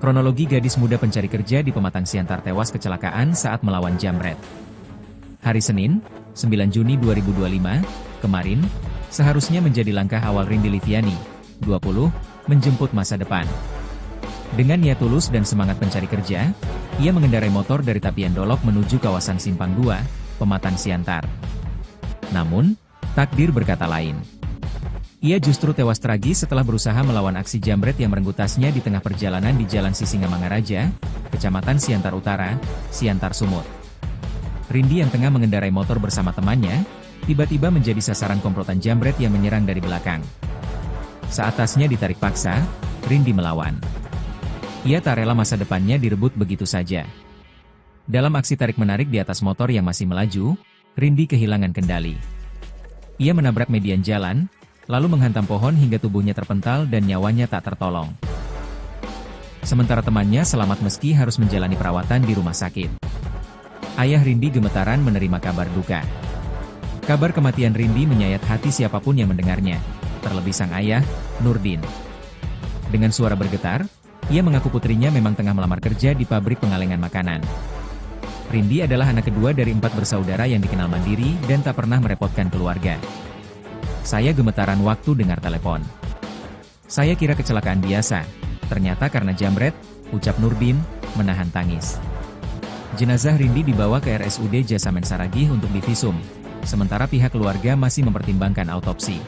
Kronologi gadis muda pencari kerja di Pematang Siantar tewas kecelakaan saat melawan jambret. Hari Senin, 9 Juni 2025, kemarin, seharusnya menjadi langkah awal Rindi Liviani, 20, menjemput masa depan. Dengan niat tulus dan semangat pencari kerja, ia mengendarai motor dari Tapian Dolok menuju kawasan Simpang 2, Pematang Siantar. Namun, takdir berkata lain. Ia justru tewas tragis setelah berusaha melawan aksi jambret yang merenggut tasnya di tengah perjalanan di Jalan Sisingamangaraja, Kecamatan Siantar Utara, Siantar Sumut. Rindi yang tengah mengendarai motor bersama temannya, tiba-tiba menjadi sasaran komplotan jambret yang menyerang dari belakang. Saat tasnya ditarik paksa, Rindi melawan. Ia tak rela masa depannya direbut begitu saja. Dalam aksi tarik-menarik di atas motor yang masih melaju, Rindi kehilangan kendali. Ia menabrak median jalan, lalu menghantam pohon hingga tubuhnya terpental dan nyawanya tak tertolong. Sementara temannya selamat meski harus menjalani perawatan di rumah sakit. Ayah Rindi gemetaran menerima kabar duka. Kabar kematian Rindi menyayat hati siapapun yang mendengarnya, terlebih sang ayah, Nurdin. Dengan suara bergetar, ia mengaku putrinya memang tengah melamar kerja di pabrik pengalengan makanan. Rindi adalah anak kedua dari 4 bersaudara yang dikenal mandiri dan tak pernah merepotkan keluarga. Saya gemetaran waktu dengar telepon. Saya kira kecelakaan biasa, ternyata karena jambret, ucap Nurdin, menahan tangis. Jenazah Rindi dibawa ke RSUD Jasamen Saragih untuk divisum, sementara pihak keluarga masih mempertimbangkan autopsi.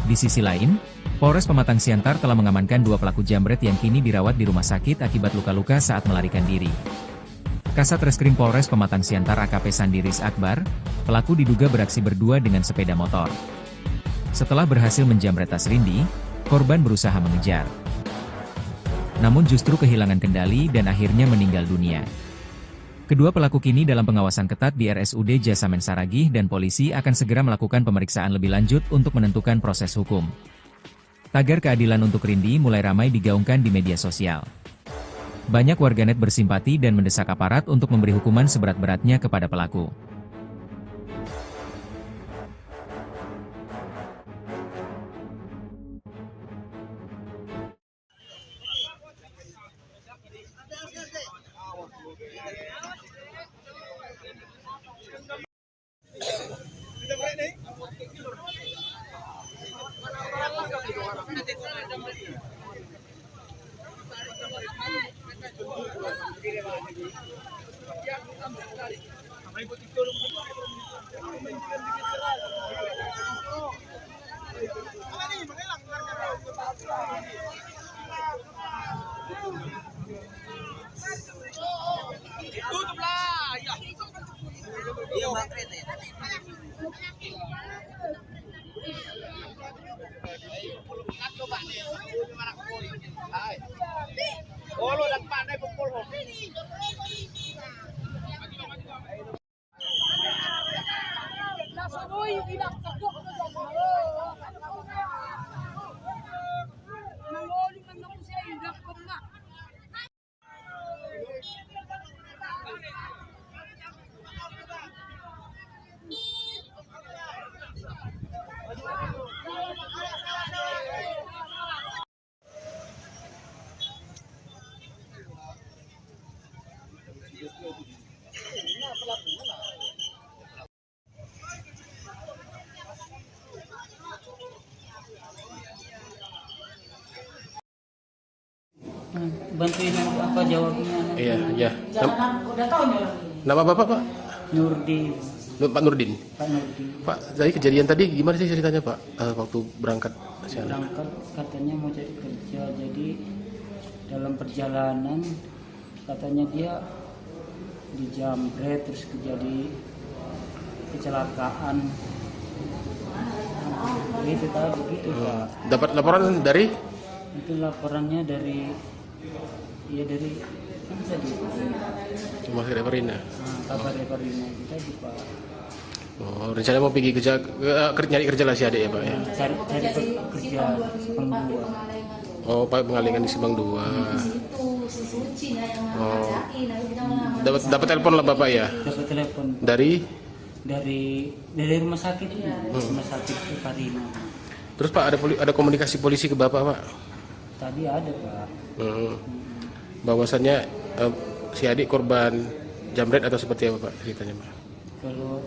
Di sisi lain, Polres Pematang Siantar telah mengamankan 2 pelaku jambret yang kini dirawat di rumah sakit akibat luka-luka saat melarikan diri. Kasat Reskrim Polres Pematang Siantar AKP Sandiris Akbar, pelaku diduga beraksi berdua dengan sepeda motor. Setelah berhasil menjambret tas Rindi, korban berusaha mengejar. Namun justru kehilangan kendali dan akhirnya meninggal dunia. Kedua pelaku kini dalam pengawasan ketat di RSUD Jasamen Saragih dan polisi akan segera melakukan pemeriksaan lebih lanjut untuk menentukan proses hukum. Tagar keadilan untuk Rindi mulai ramai digaungkan di media sosial. Banyak warganet bersimpati dan mendesak aparat untuk memberi hukuman seberat-beratnya kepada pelaku. Bantuin aku apa jawabnya? Iya, iya. Jangan udah tahu nih orang ini. Nama Bapak, Pak? Nurdin. Pak Nurdin. Pak Nurdin. Pak, dari kejadian tadi gimana sih ceritanya Pak? Waktu berangkat si anak? Berangkat katanya mau cari kerja, jadi dalam perjalanan katanya dia dijamret terus terjadi kecelakaan. Itu tadi begitu Pak. Dapat laporan dari Itu laporannya dari kan tadi Rumah Sakit Reparina. kabar Reparina itu tadi Pak. Oh, rencana mau pergi nyari kerja lah si adik ya Pak ya? Cari kerja Simpang 2. Oh, Pak pengalingan di Simpang 2. Oh, dapat telepon lah Bapak ya? Dapat telepon Dari? dari rumah sakit rumah sakit Reparina. Terus Pak ada komunikasi polisi ke Bapak Pak? Tadi ada Pak. Bahwasannya si adik korban jamret atau seperti apa Pak ceritanya Pak? Kalau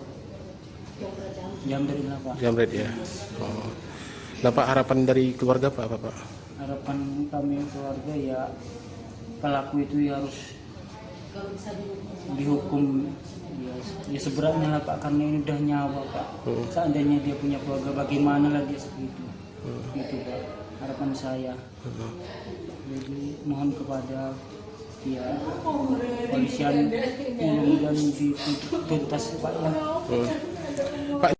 jamret lah Pak. Jamret ya. Oh. Nah Pak, harapan dari keluarga Pak apa Pak? Harapan kami keluarga ya pelaku itu ya harus dihukum ya seberatnya lah Pak, karena ini udah nyawa Pak. Seandainya dia punya keluarga bagaimana lagi segitu. Gitu Pak harapan saya. Jadi mohon kepada ya polisian mudah-mudahan dituntas Pak ya. Pak,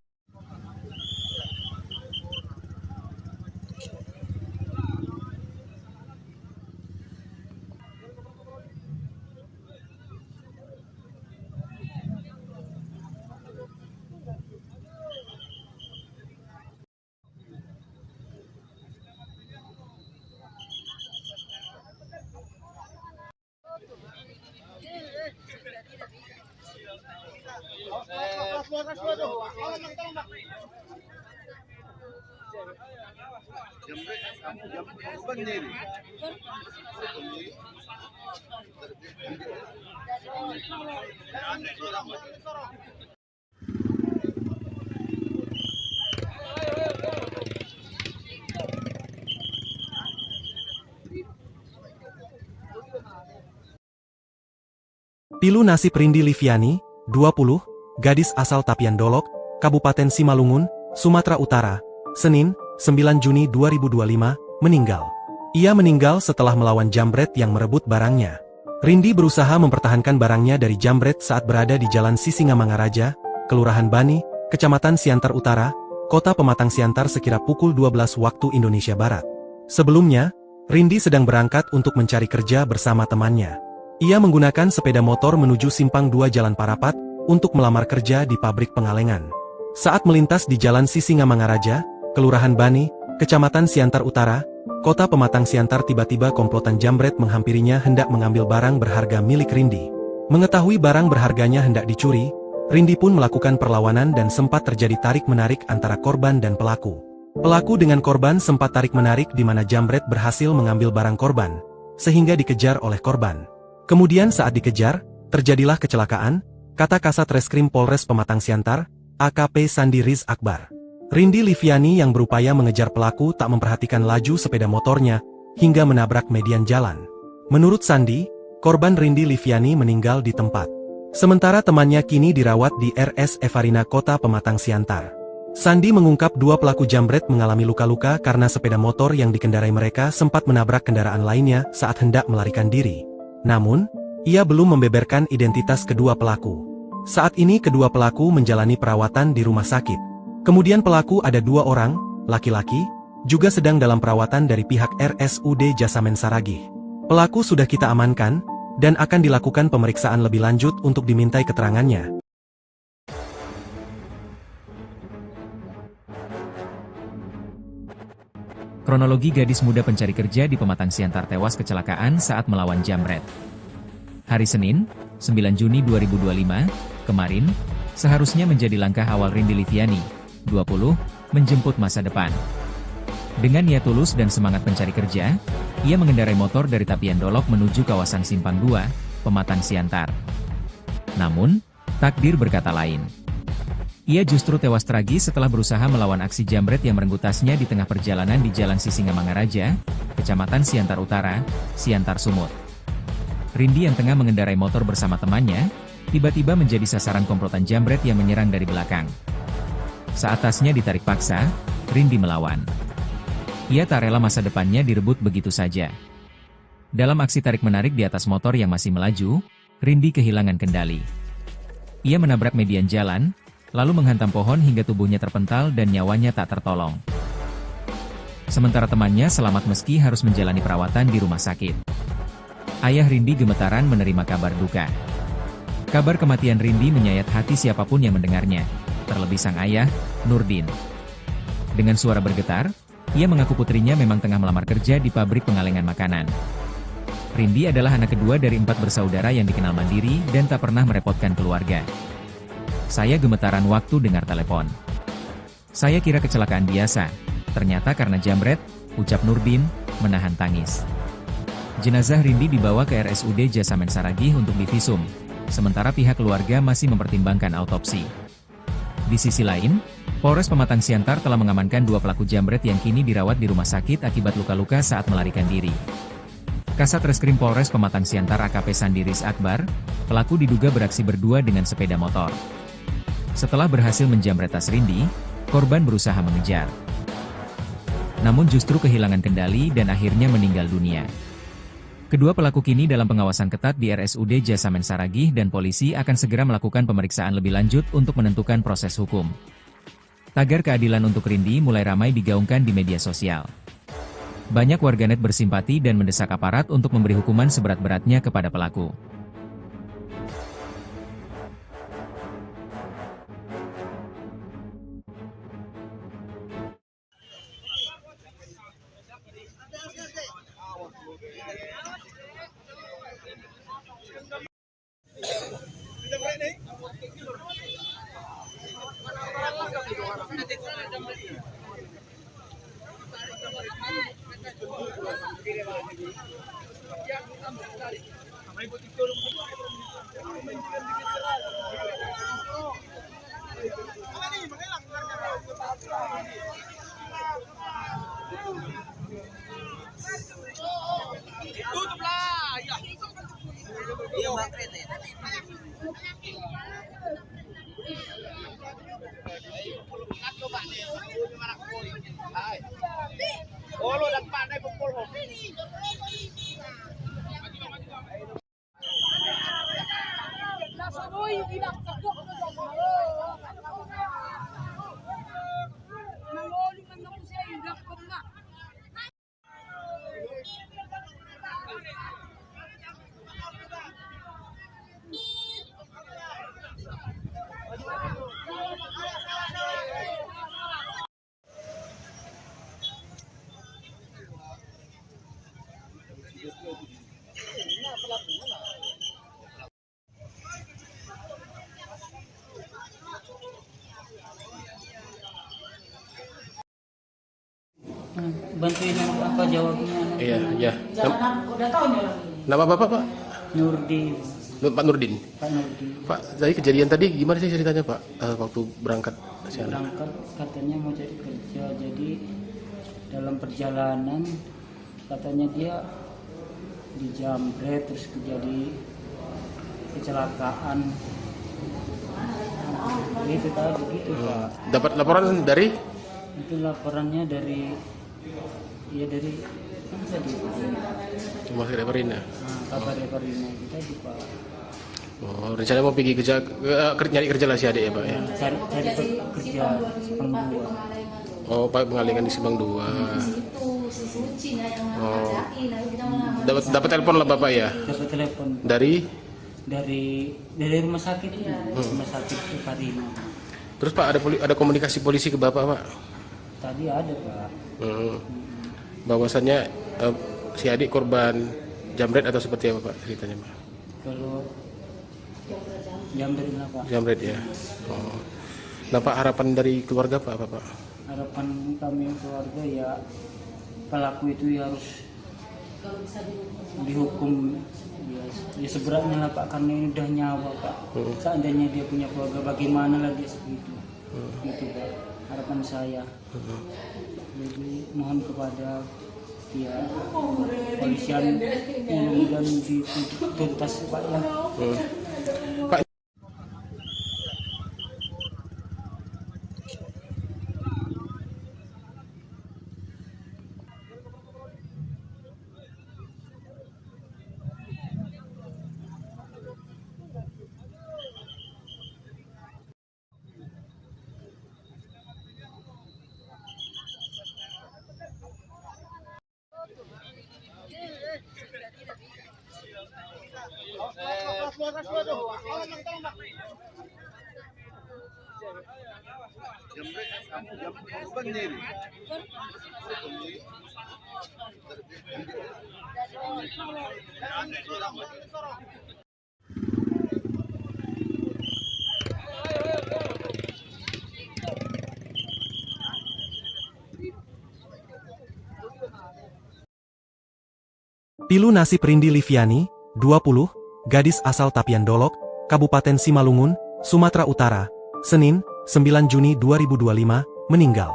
Pilu nasib Rindi Liviani, 20, gadis asal Tapian Dolok, Kabupaten Simalungun, Sumatera Utara, Senin, 9 Juni 2025, meninggal. Ia meninggal setelah melawan jambret yang merebut barangnya. Rindi berusaha mempertahankan barangnya dari jambret saat berada di Jalan Sisingamangaraja, Kelurahan Bani, Kecamatan Siantar Utara, Kota Pematang Siantar sekira pukul 12 waktu Indonesia Barat. Sebelumnya, Rindi sedang berangkat untuk mencari kerja bersama temannya. Ia menggunakan sepeda motor menuju Simpang 2 Jalan Parapat untuk melamar kerja di pabrik pengalengan. Saat melintas di Jalan Sisingamangaraja, Kelurahan Bani, Kecamatan Siantar Utara, Kota Pematang Siantar, tiba-tiba komplotan jambret menghampirinya hendak mengambil barang berharga milik Rindi. Mengetahui barang berharganya hendak dicuri, Rindi pun melakukan perlawanan dan sempat terjadi tarik-menarik antara korban dan pelaku. Pelaku dengan korban sempat tarik-menarik di mana jambret berhasil mengambil barang korban, sehingga dikejar oleh korban. Kemudian saat dikejar, terjadilah kecelakaan, kata Kasat Reskrim Polres Pematang Siantar, AKP Sandi Riz Akbar. Rindi Liviani yang berupaya mengejar pelaku tak memperhatikan laju sepeda motornya, hingga menabrak median jalan. Menurut Sandi, korban Rindi Liviani meninggal di tempat. Sementara temannya kini dirawat di RS Evarina Kota Pematang Siantar. Sandi mengungkap dua pelaku jambret mengalami luka-luka karena sepeda motor yang dikendarai mereka sempat menabrak kendaraan lainnya saat hendak melarikan diri. Namun, ia belum membeberkan identitas kedua pelaku. Saat ini kedua pelaku menjalani perawatan di rumah sakit. Kemudian pelaku ada 2 orang, laki-laki, juga sedang dalam perawatan dari pihak RSUD Jasamen Saragih. Pelaku sudah kita amankan, dan akan dilakukan pemeriksaan lebih lanjut untuk dimintai keterangannya. Kronologi gadis muda pencari kerja di Pematang Siantar tewas kecelakaan saat melawan jambret. Hari Senin, 9 Juni 2025, kemarin, seharusnya menjadi langkah awal Rindi Liviani, 20, menjemput masa depan. Dengan niat tulus dan semangat pencari kerja, ia mengendarai motor dari Tapian Dolok menuju kawasan Simpang 2, Pematang Siantar. Namun, takdir berkata lain. Ia justru tewas tragis setelah berusaha melawan aksi jambret yang merenggut tasnya di tengah perjalanan di Jalan Sisingamangaraja, Kecamatan Siantar Utara, Siantar Sumut. Rindi yang tengah mengendarai motor bersama temannya, tiba-tiba menjadi sasaran komplotan jambret yang menyerang dari belakang. Saat tasnya ditarik paksa, Rindi melawan. Ia tak rela masa depannya direbut begitu saja. Dalam aksi tarik-menarik di atas motor yang masih melaju, Rindi kehilangan kendali. Ia menabrak median jalan, lalu menghantam pohon hingga tubuhnya terpental dan nyawanya tak tertolong. Sementara temannya selamat meski harus menjalani perawatan di rumah sakit. Ayah Rindi gemetaran menerima kabar duka. Kabar kematian Rindi menyayat hati siapapun yang mendengarnya, terlebih sang ayah, Nurdin. Dengan suara bergetar, ia mengaku putrinya memang tengah melamar kerja di pabrik pengalengan makanan. Rindi adalah anak kedua dari 4 bersaudara yang dikenal mandiri dan tak pernah merepotkan keluarga. Saya gemetaran waktu dengar telepon. Saya kira kecelakaan biasa, ternyata karena jambret, ucap Nurdin, menahan tangis. Jenazah Rindi dibawa ke RSUD Jasamen Saragih untuk divisum, sementara pihak keluarga masih mempertimbangkan autopsi. Di sisi lain, Polres Pematang Siantar telah mengamankan 2 pelaku jambret yang kini dirawat di rumah sakit akibat luka-luka saat melarikan diri. Kasat Reskrim Polres Pematang Siantar AKP Sandiris Akbar, pelaku diduga beraksi berdua dengan sepeda motor. Setelah berhasil menjambret tas Rindi, korban berusaha mengejar. Namun justru kehilangan kendali dan akhirnya meninggal dunia. Kedua pelaku kini dalam pengawasan ketat di RSUD Jasamen Saragih dan polisi akan segera melakukan pemeriksaan lebih lanjut untuk menentukan proses hukum. Tagar keadilan untuk Rindi mulai ramai digaungkan di media sosial. Banyak warganet bersimpati dan mendesak aparat untuk memberi hukuman seberat-beratnya kepada pelaku. Bantuin apa jawabnya? Iya, iya. Udah tahu nih orang ini. Nama Bapak, Pak? Nurdin. Pak Nurdin. Pak Nurdin. Pak, tadi kejadian tadi gimana sih ceritanya, Pak? Waktu berangkat ke sana? Berangkat katanya mau cari kerja, jadi dalam perjalanan katanya dia dijambret terus terjadi kecelakaan. Itu tadi gitu Pak. Dapat laporan dari? Itu laporannya dari dari kan tadi Rumah Sakit Perina. kabar Perina kita di Pak. Oh, rencana mau pergi kerja, nyari kerja lah si adik ya, Pak ya? Cari kerja Simpang 2. Oh, Pak pengalengan di Simpang 2. Oh, dapat telepon lah Bapak ya? Dapat telepon Dari? dari rumah sakit itu, rumah sakit Perina. Terus Pak ada komunikasi polisi ke Bapak, Pak? Tadi ada Pak. Bahwasannya si adik korban jambret atau seperti apa Pak ceritanya, Pak? Kalau jambret apa? Jambret ya. Oh. Nah Pak, harapan dari keluarga Pak apa Pak? Harapan kami keluarga ya pelaku itu ya harus dihukum ya seberatnya lah Pak, karena ini udah nyawa Pak. Seandainya dia punya keluarga bagaimana lagi segitu. Gitu Pak, harapan saya. Jadi mohon kepada ya polisian mudah-mudahan dituntas Pak ya. Pak Pilu nasib Rindi Liviani, 20, gadis asal Tapian Dolok, Kabupaten Simalungun, Sumatera Utara, Senin, 9 Juni 2025, meninggal.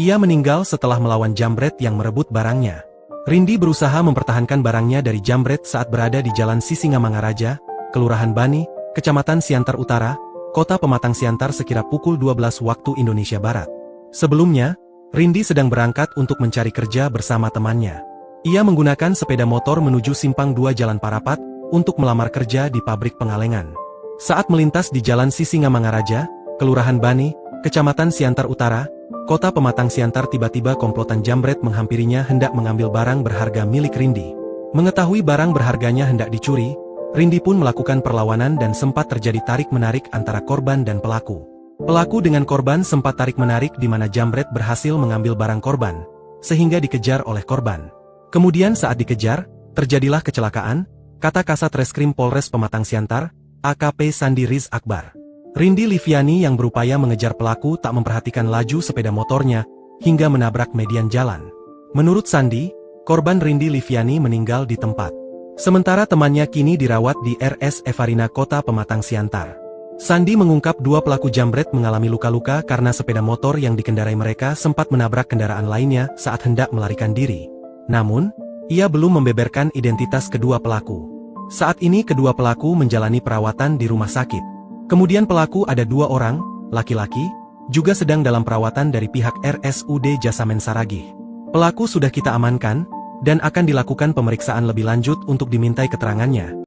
Ia meninggal setelah melawan jambret yang merebut barangnya. Rindi berusaha mempertahankan barangnya dari jambret saat berada di Jalan Sisingamangaraja, Kelurahan Bani, Kecamatan Siantar Utara, Kota Pematang Siantar sekira pukul 12 waktu Indonesia Barat. Sebelumnya, Rindi sedang berangkat untuk mencari kerja bersama temannya. Ia menggunakan sepeda motor menuju Simpang 2 Jalan Parapat untuk melamar kerja di pabrik pengalengan. Saat melintas di Jalan Sisingamangaraja, Kelurahan Bani, Kecamatan Siantar Utara, Kota Pematang Siantar, tiba-tiba komplotan jambret menghampirinya hendak mengambil barang berharga milik Rindi. Mengetahui barang berharganya hendak dicuri, Rindi pun melakukan perlawanan dan sempat terjadi tarik-menarik antara korban dan pelaku. Pelaku dengan korban sempat tarik-menarik di mana jambret berhasil mengambil barang korban, sehingga dikejar oleh korban. Kemudian saat dikejar, terjadilah kecelakaan, kata Kasat Reskrim Polres Pematang Siantar, AKP Sandi Riz Akbar. Rindi Liviani yang berupaya mengejar pelaku tak memperhatikan laju sepeda motornya, hingga menabrak median jalan. Menurut Sandi, korban Rindi Liviani meninggal di tempat. Sementara temannya kini dirawat di RS Evarina Kota Pematang Siantar. Sandi mengungkap dua pelaku jambret mengalami luka-luka karena sepeda motor yang dikendarai mereka sempat menabrak kendaraan lainnya saat hendak melarikan diri. Namun, ia belum membeberkan identitas kedua pelaku. Saat ini kedua pelaku menjalani perawatan di rumah sakit. Kemudian pelaku ada 2 orang, laki-laki, juga sedang dalam perawatan dari pihak RSUD Jasamen Saragih. Pelaku sudah kita amankan, dan akan dilakukan pemeriksaan lebih lanjut untuk dimintai keterangannya.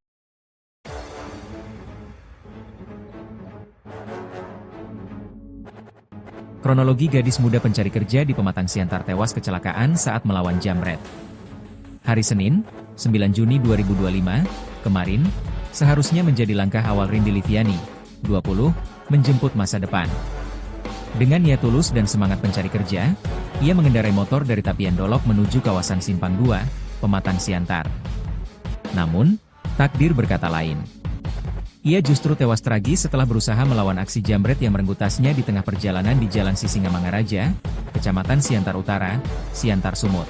Kronologi gadis muda pencari kerja di Pematang Siantar tewas kecelakaan saat melawan jambret. Hari Senin, 9 Juni 2025, kemarin, seharusnya menjadi langkah awal Rindi Liviani, 20, menjemput masa depan. Dengan niat tulus dan semangat pencari kerja, ia mengendarai motor dari Tapian Dolok menuju kawasan Simpang 2, Pematang Siantar. Namun, takdir berkata lain. Ia justru tewas tragis setelah berusaha melawan aksi jambret yang merenggut tasnya di tengah perjalanan di Jalan Sisingamangaraja, Kecamatan Siantar Utara, Siantar Sumut.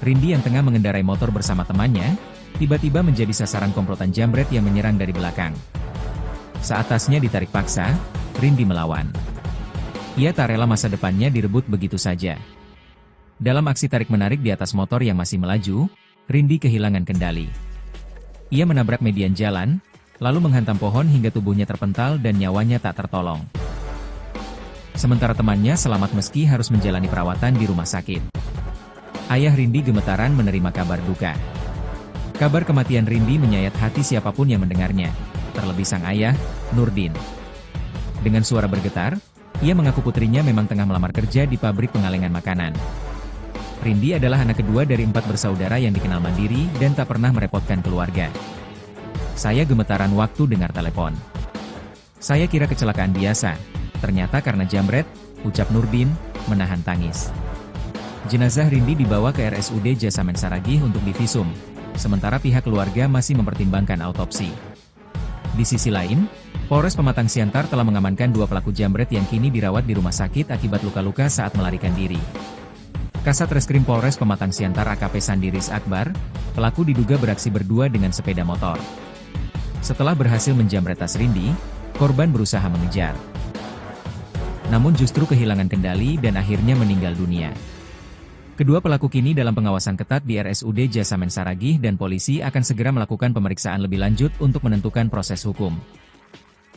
Rindi yang tengah mengendarai motor bersama temannya, tiba-tiba menjadi sasaran komplotan jambret yang menyerang dari belakang. Saat tasnya ditarik paksa, Rindi melawan. Ia tak rela masa depannya direbut begitu saja. Dalam aksi tarik-menarik di atas motor yang masih melaju, Rindi kehilangan kendali. Ia menabrak median jalan, lalu menghantam pohon hingga tubuhnya terpental dan nyawanya tak tertolong. Sementara temannya selamat meski harus menjalani perawatan di rumah sakit. Ayah Rindi gemetaran menerima kabar duka. Kabar kematian Rindi menyayat hati siapapun yang mendengarnya, terlebih sang ayah, Nurdin. Dengan suara bergetar, ia mengaku putrinya memang tengah melamar kerja di pabrik pengalengan makanan. Rindi adalah anak kedua dari 4 bersaudara yang dikenal mandiri dan tak pernah merepotkan keluarga. Saya gemetaran waktu dengar telepon. Saya kira kecelakaan biasa, ternyata karena jambret, ucap Nurdin, menahan tangis. Jenazah Rindi dibawa ke RSUD Jasamen Saragih untuk divisum, sementara pihak keluarga masih mempertimbangkan autopsi. Di sisi lain, Polres Pematang Siantar telah mengamankan 2 pelaku jambret yang kini dirawat di rumah sakit akibat luka-luka saat melarikan diri. Kasat Reskrim Polres Pematang Siantar AKP Sandi Riz Akbar, pelaku diduga beraksi berdua dengan sepeda motor. Setelah berhasil menjambret tas Rindi, korban berusaha mengejar. Namun justru kehilangan kendali dan akhirnya meninggal dunia. Kedua pelaku kini dalam pengawasan ketat di RSUD Jasamen Saragih dan polisi akan segera melakukan pemeriksaan lebih lanjut untuk menentukan proses hukum.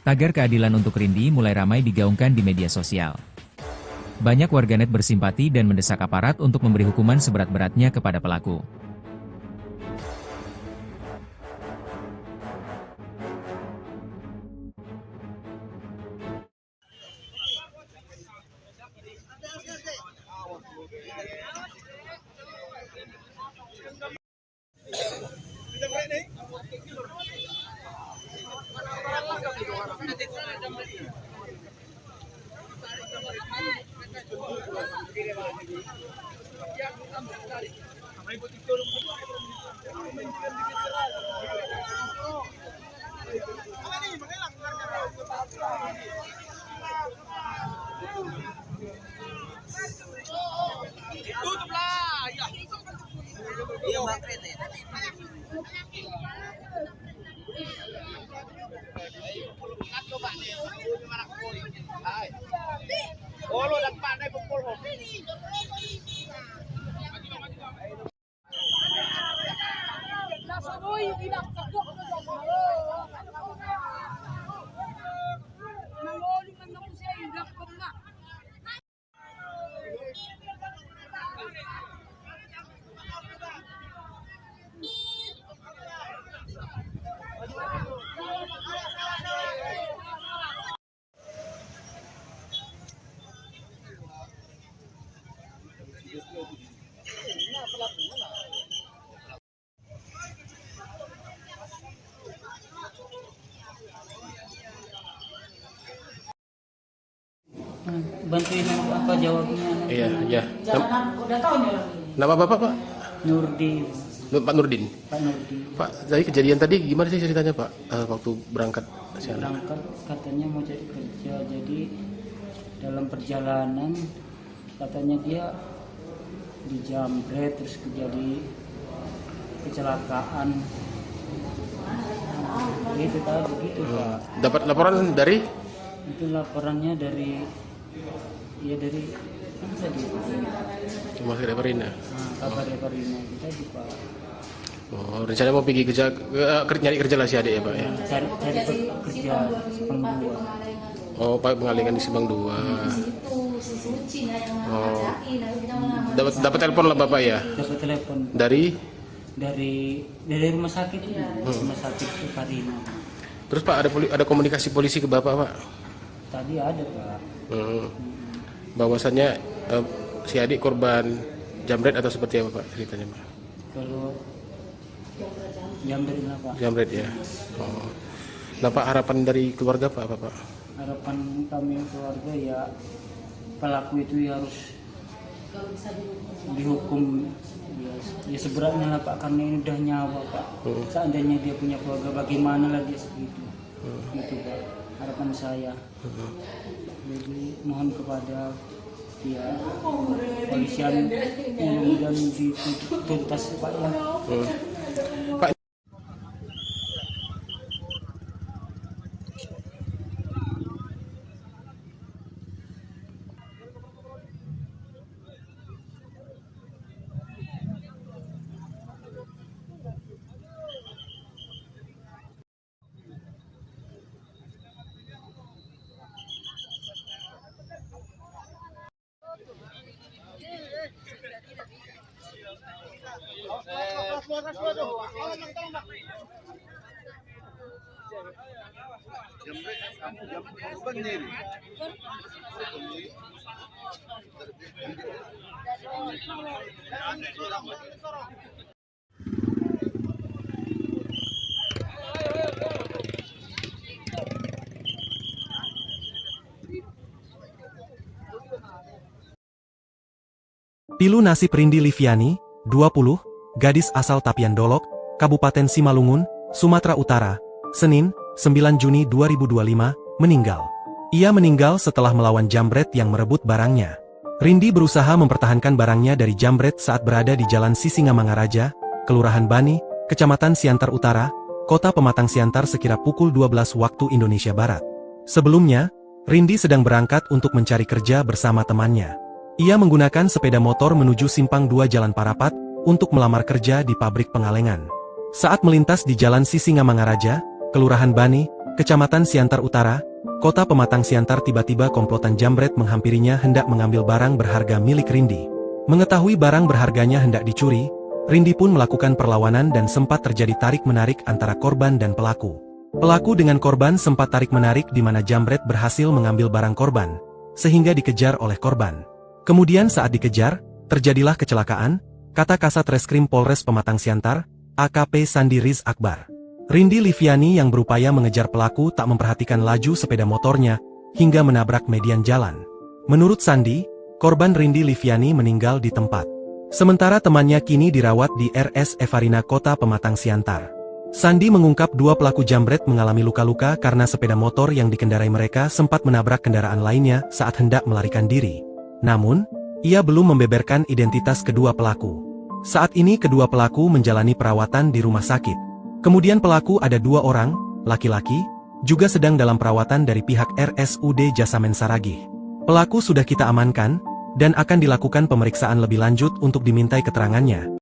Tagar keadilan untuk Rindi mulai ramai digaungkan di media sosial. Banyak warganet bersimpati dan mendesak aparat untuk memberi hukuman seberat-beratnya kepada pelaku. Bantuin apa jawabnya? Iya, iya. Jangan udah tahu nih orang ini. Nama Bapak, Pak? Nurdi, Pak Nurdin. Pak Nurdi. Pak, dari kejadian tadi gimana sih ceritanya, Pak? Waktu berangkat sana? Berangkat katanya mau cari kerja, jadi dalam perjalanan katanya dia dijamret terus terjadi kecelakaan. Gitu tadi begitu Pak. Dapat laporan dari? Itu laporannya dari dari kan tadi Rumah Sakit Parina. kabar Parina itu tadi Pak. Oh, rencana mau pergi kerja, nyari kerja lah si adik ya, Pak ya? Cari kerja Simpang 2. Oh, Pak mengalihkan di Simpang 2. Oh, dapat telepon lah Bapak ya? Dapat telepon Dari? dari rumah sakit rumah sakit Parina. Terus Pak ada komunikasi polisi ke Bapak, Pak? Tadi ada Pak. Bahwasannya si adik korban jamret atau seperti apa Pak ceritanya, Pak? Kalau jamret lah Pak. Jamret ya. Oh. Nah Pak, harapan dari keluarga Pak apa Pak? Harapan kami keluarga ya pelaku itu ya harus dihukum ya seberatnya lah Pak, karena ini udah nyawa Pak. Seandainya dia punya keluarga bagaimana lagi segitu. Gitu Pak, harapan saya. Jadi mohon kepada ya polisian mudah-mudahan dituntas Pak ya. Pak, Pilu nasib Rindi Liviani, 20, gadis asal Tapian Dolok, Kabupaten Simalungun, Sumatera Utara, Senin, 9 Juni 2025, meninggal. Ia meninggal setelah melawan jambret yang merebut barangnya. Rindi berusaha mempertahankan barangnya dari jambret saat berada di Jalan Sisingamangaraja, Kelurahan Bani, Kecamatan Siantar Utara, Kota Pematang Siantar sekira pukul 12 waktu Indonesia Barat. Sebelumnya, Rindi sedang berangkat untuk mencari kerja bersama temannya. Ia menggunakan sepeda motor menuju Simpang 2 Jalan Parapat untuk melamar kerja di pabrik pengalengan. Saat melintas di Jalan Sisingamangaraja, Kelurahan Bani, Kecamatan Siantar Utara, Kota Pematang Siantar, tiba-tiba komplotan jambret menghampirinya hendak mengambil barang berharga milik Rindi. Mengetahui barang berharganya hendak dicuri, Rindi pun melakukan perlawanan dan sempat terjadi tarik-menarik antara korban dan pelaku. Pelaku dengan korban sempat tarik-menarik di mana jambret berhasil mengambil barang korban, sehingga dikejar oleh korban. Kemudian saat dikejar, terjadilah kecelakaan, kata Kasat Reskrim Polres Pematang Siantar, AKP Sandi Riz Akbar. Rindi Liviani yang berupaya mengejar pelaku tak memperhatikan laju sepeda motornya hingga menabrak median jalan. Menurut Sandi, korban Rindi Liviani meninggal di tempat. Sementara temannya kini dirawat di RS Evarina Kota Pematang Siantar. Sandi mengungkap dua pelaku jambret mengalami luka-luka karena sepeda motor yang dikendarai mereka sempat menabrak kendaraan lainnya saat hendak melarikan diri. Namun, ia belum membeberkan identitas kedua pelaku. Saat ini kedua pelaku menjalani perawatan di rumah sakit. Kemudian pelaku ada dua orang, laki-laki, juga sedang dalam perawatan dari pihak RSUD Jasamen Saragih. Pelaku sudah kita amankan, dan akan dilakukan pemeriksaan lebih lanjut untuk dimintai keterangannya.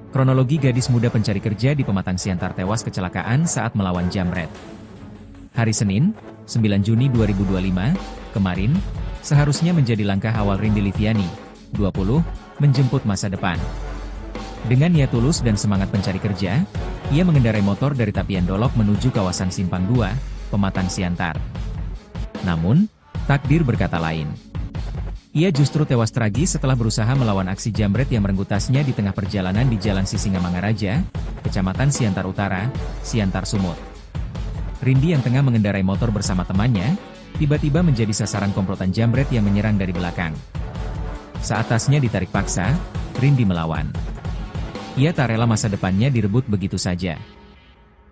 Kronologi gadis muda pencari kerja di Pematang Siantar tewas kecelakaan saat melawan jambret. Hari Senin, 9 Juni 2025, kemarin, seharusnya menjadi langkah awal Rindi Liviani, 20, menjemput masa depan. Dengan niat tulus dan semangat pencari kerja, ia mengendarai motor dari Tapian Dolok menuju kawasan Simpang 2, Pematang Siantar. Namun, takdir berkata lain. Ia justru tewas tragis setelah berusaha melawan aksi jambret yang merenggut tasnya di tengah perjalanan di Jalan Sisingamangaraja, Kecamatan Siantar Utara, Siantar Sumut. Rindi yang tengah mengendarai motor bersama temannya, tiba-tiba menjadi sasaran komplotan jambret yang menyerang dari belakang. Saat tasnya ditarik paksa, Rindi melawan. Ia tak rela masa depannya direbut begitu saja.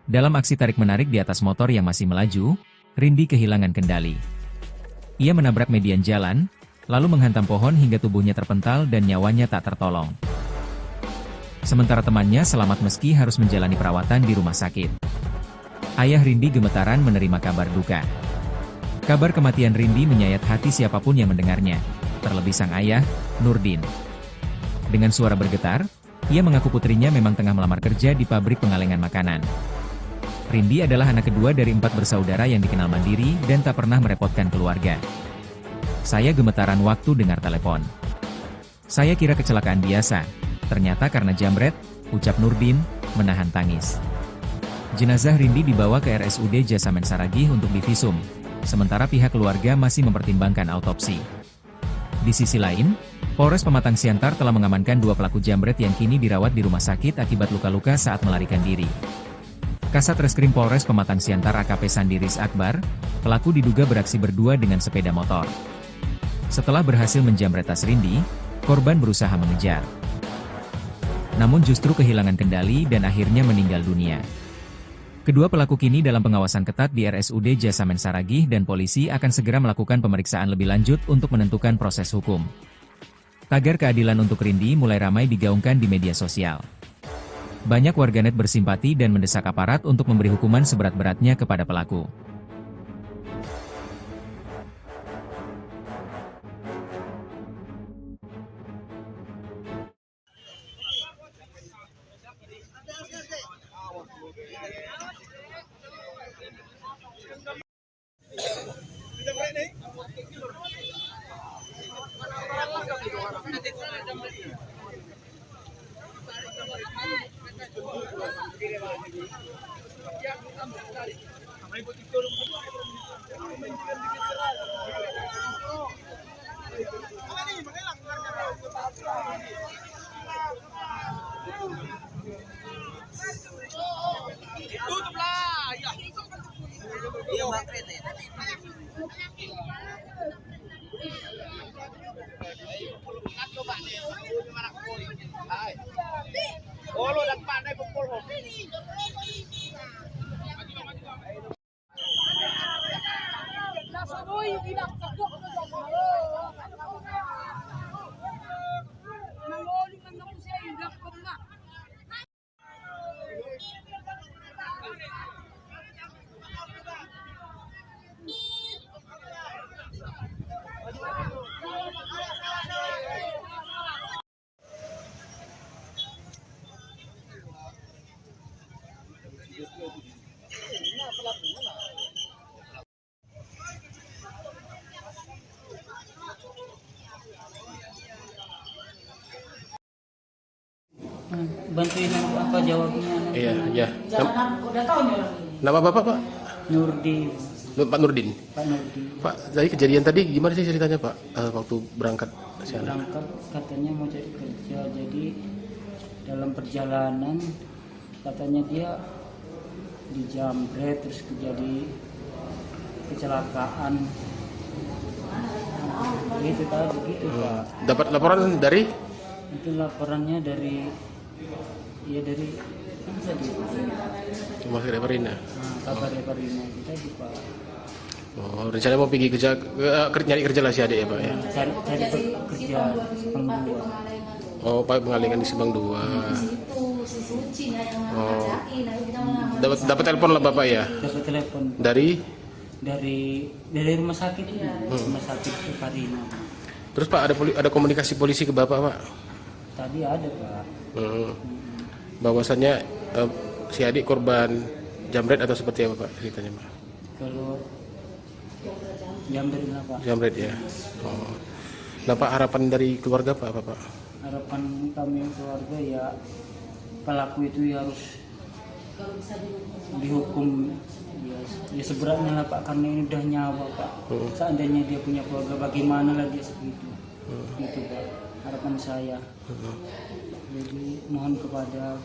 Dalam aksi tarik-menarik di atas motor yang masih melaju, Rindi kehilangan kendali. Ia menabrak median jalan, lalu menghantam pohon hingga tubuhnya terpental dan nyawanya tak tertolong. Sementara temannya selamat meski harus menjalani perawatan di rumah sakit. Ayah Rindi gemetaran menerima kabar duka. Kabar kematian Rindi menyayat hati siapapun yang mendengarnya, terlebih sang ayah, Nurdin. Dengan suara bergetar, ia mengaku putrinya memang tengah melamar kerja di pabrik pengalengan makanan. Rindi adalah anak kedua dari 4 bersaudara yang dikenal mandiri dan tak pernah merepotkan keluarga. Saya gemetaran waktu dengar telepon. Saya kira kecelakaan biasa, ternyata karena jambret, ucap Nurdin, menahan tangis. Jenazah Rindi dibawa ke RSUD Jasamen Saragih untuk divisum, sementara pihak keluarga masih mempertimbangkan autopsi. Di sisi lain, Polres Pematang Siantar telah mengamankan 2 pelaku jambret yang kini dirawat di rumah sakit akibat luka-luka saat melarikan diri. Kasat Reskrim Polres Pematang Siantar AKP Sandiris Akbar, pelaku diduga beraksi berdua dengan sepeda motor. Setelah berhasil menjambret tas Rindi, korban berusaha mengejar. Namun justru kehilangan kendali dan akhirnya meninggal dunia. Kedua pelaku kini dalam pengawasan ketat di RSUD Jasamen Saragih dan polisi akan segera melakukan pemeriksaan lebih lanjut untuk menentukan proses hukum. Tagar keadilan untuk Rindi mulai ramai digaungkan di media sosial. Banyak warganet bersimpati dan mendesak aparat untuk memberi hukuman seberat-beratnya kepada pelaku. Bantuin apa jawabnya? Iya, iya. Jangan udah tahu nih orang ini. Nama Bapak, Pak? Nurdin. Pak Nurdin. Pak Nurdi. Pak, dari kejadian tadi gimana sih ceritanya Pak waktu berangkat ke sana? Berangkat katanya mau cari kerja, jadi dalam perjalanan katanya dia dijamret terus terjadi kecelakaan. Gitu tadi gitu Pak. Dapat laporan dari Itu laporannya dari dari mana tadi? Rumah Sakit Parina. Kabar Parina itu tadi Pak. Oh, rencana mau pergi kerja, nyari kerja lah si adik ya Pak ya? Cari kerja Simpang 2. Oh, Pak mengalihkan di Simpang 2. Oh, dapat telepon lah Bapak ya? Dapat telepon Dari? dari rumah sakit rumah sakit Parina. Terus Pak ada komunikasi polisi ke Bapak Pak? Tadi ada Pak. Bahwasannya si adik korban jamret atau seperti apa Pak ceritanya Pak? Kalau jamret lah Pak. Jamret ya. Oh. Nah Pak, harapan dari keluarga Pak apa Pak? Harapan kami keluarga ya pelaku itu ya harus dihukum ya seberatnya lah Pak, karena ini udah nyawa Pak. Seandainya dia punya keluarga bagaimana lagi segitu. Gitu Pak harapan saya. Jadi mohon kepada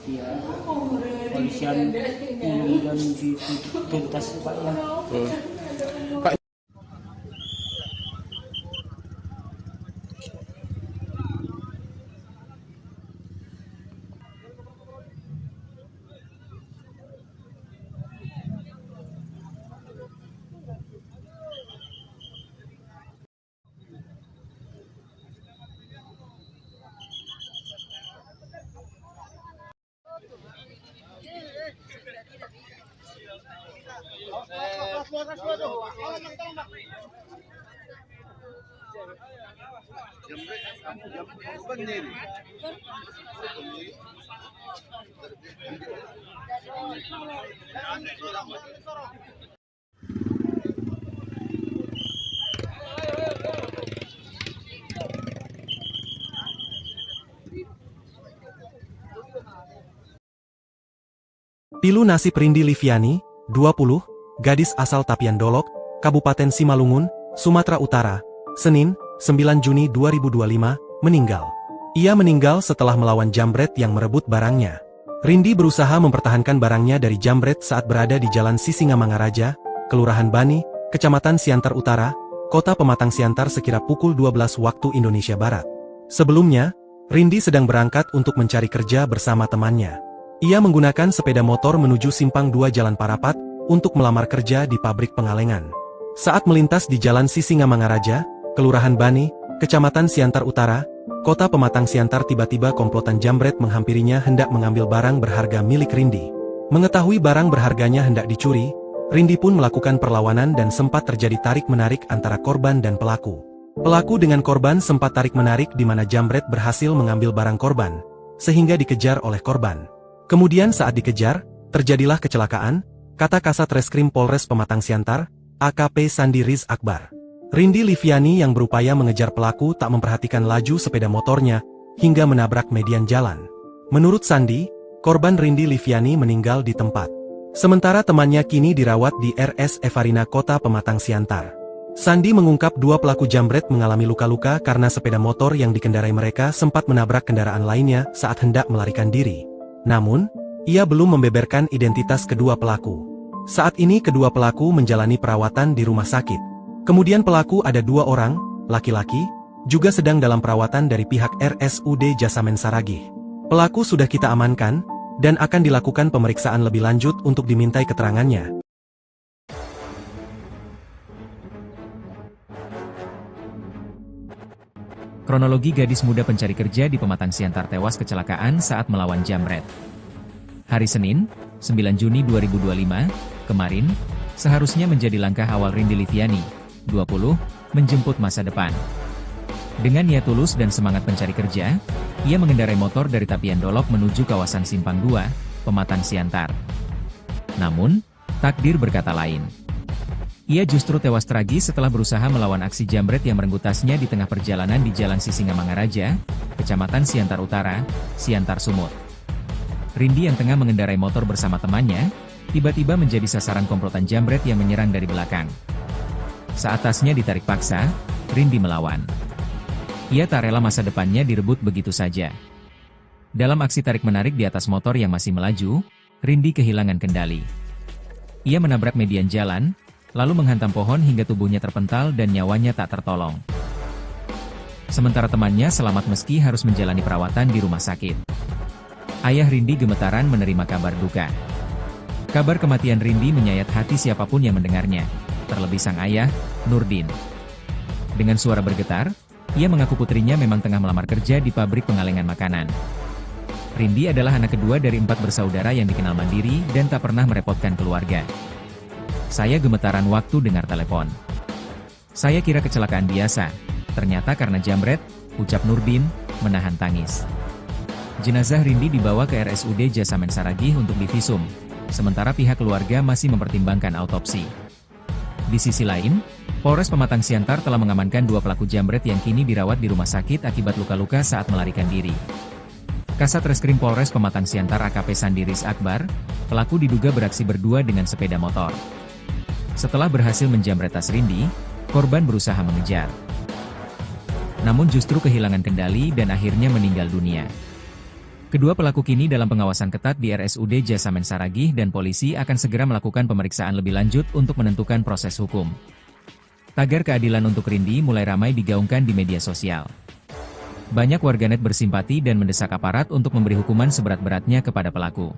ya polisian mudah-mudahan dituntas Pak ya. Pak, Pilu nasib Rindi Liviani, 20, gadis asal Tapian Dolok, Kabupaten Simalungun, Sumatera Utara, Senin, 9 Juni 2025, meninggal. Ia meninggal setelah melawan jambret yang merebut barangnya. Rindi berusaha mempertahankan barangnya dari jambret saat berada di Jalan Sisingamangaraja, Kelurahan Bani, Kecamatan Siantar Utara, Kota Pematang Siantar sekira pukul 12 waktu Indonesia Barat. Sebelumnya, Rindi sedang berangkat untuk mencari kerja bersama temannya. Ia menggunakan sepeda motor menuju Simpang 2 Jalan Parapat untuk melamar kerja di pabrik pengalengan. Saat melintas di Jalan Sisingamangaraja, Kelurahan Bani, Kecamatan Siantar Utara, Kota Pematang Siantar, tiba-tiba komplotan jambret menghampirinya hendak mengambil barang berharga milik Rindi. Mengetahui barang berharganya hendak dicuri, Rindi pun melakukan perlawanan dan sempat terjadi tarik-menarik antara korban dan pelaku. Pelaku dengan korban sempat tarik-menarik di mana jambret berhasil mengambil barang korban, sehingga dikejar oleh korban. Kemudian saat dikejar, terjadilah kecelakaan, kata Kasat Reskrim Polres Pematang Siantar, AKP Sandi Riz Akbar. Rindi Liviani yang berupaya mengejar pelaku tak memperhatikan laju sepeda motornya, hingga menabrak median jalan. Menurut Sandi, korban Rindi Liviani meninggal di tempat. Sementara temannya kini dirawat di RS Evarina Kota Pematang Siantar. Sandi mengungkap dua pelaku jambret mengalami luka-luka karena sepeda motor yang dikendarai mereka sempat menabrak kendaraan lainnya saat hendak melarikan diri. Namun, ia belum membeberkan identitas kedua pelaku. Saat ini kedua pelaku menjalani perawatan di rumah sakit. Kemudian pelaku ada 2 orang, laki-laki, juga sedang dalam perawatan dari pihak RSUD Jasamen Saragih. Pelaku sudah kita amankan, dan akan dilakukan pemeriksaan lebih lanjut untuk dimintai keterangannya. Kronologi gadis muda pencari kerja di Pematang Siantar tewas kecelakaan saat melawan jambret. Hari Senin, 9 Juni 2025, kemarin, seharusnya menjadi langkah awal Rindi Liviani, 20, menjemput masa depan. Dengan niat tulus dan semangat pencari kerja, ia mengendarai motor dari Tapian Dolok menuju kawasan Simpang 2, Pematang Siantar. Namun, takdir berkata lain. Ia justru tewas tragis setelah berusaha melawan aksi jambret yang merenggut tasnya di tengah perjalanan di Jalan Sisingamangaraja, Kecamatan Siantar Utara, Siantar Sumut. Rindi yang tengah mengendarai motor bersama temannya, tiba-tiba menjadi sasaran komplotan jambret yang menyerang dari belakang. Saat tasnya ditarik paksa, Rindi melawan. Ia tak rela masa depannya direbut begitu saja. Dalam aksi tarik-menarik di atas motor yang masih melaju, Rindi kehilangan kendali. Ia menabrak median jalan, lalu menghantam pohon hingga tubuhnya terpental dan nyawanya tak tertolong. Sementara temannya selamat meski harus menjalani perawatan di rumah sakit. Ayah Rindi gemetaran menerima kabar duka. Kabar kematian Rindi menyayat hati siapapun yang mendengarnya, terlebih sang ayah, Nurdin. Dengan suara bergetar, ia mengaku putrinya memang tengah melamar kerja di pabrik pengalengan makanan. Rindi adalah anak kedua dari 4 bersaudara yang dikenal mandiri dan tak pernah merepotkan keluarga. Saya gemetaran waktu dengar telepon. Saya kira kecelakaan biasa, ternyata karena jambret, ucap Nurdin, menahan tangis. Jenazah Rindi dibawa ke RSUD Jasamen Saragih untuk divisum, sementara pihak keluarga masih mempertimbangkan autopsi. Di sisi lain, Polres Pematang Siantar telah mengamankan 2 pelaku jambret yang kini dirawat di rumah sakit akibat luka-luka saat melarikan diri. Kasat Reskrim Polres Pematang Siantar AKP Sandiris Akbar, pelaku diduga beraksi berdua dengan sepeda motor. Setelah berhasil menjambret tas Rindi, korban berusaha mengejar. Namun justru kehilangan kendali dan akhirnya meninggal dunia. Kedua pelaku kini dalam pengawasan ketat di RSUD Jasamen Saragih dan polisi akan segera melakukan pemeriksaan lebih lanjut untuk menentukan proses hukum. Tagar keadilan untuk Rindi mulai ramai digaungkan di media sosial. Banyak warganet bersimpati dan mendesak aparat untuk memberi hukuman seberat-beratnya kepada pelaku.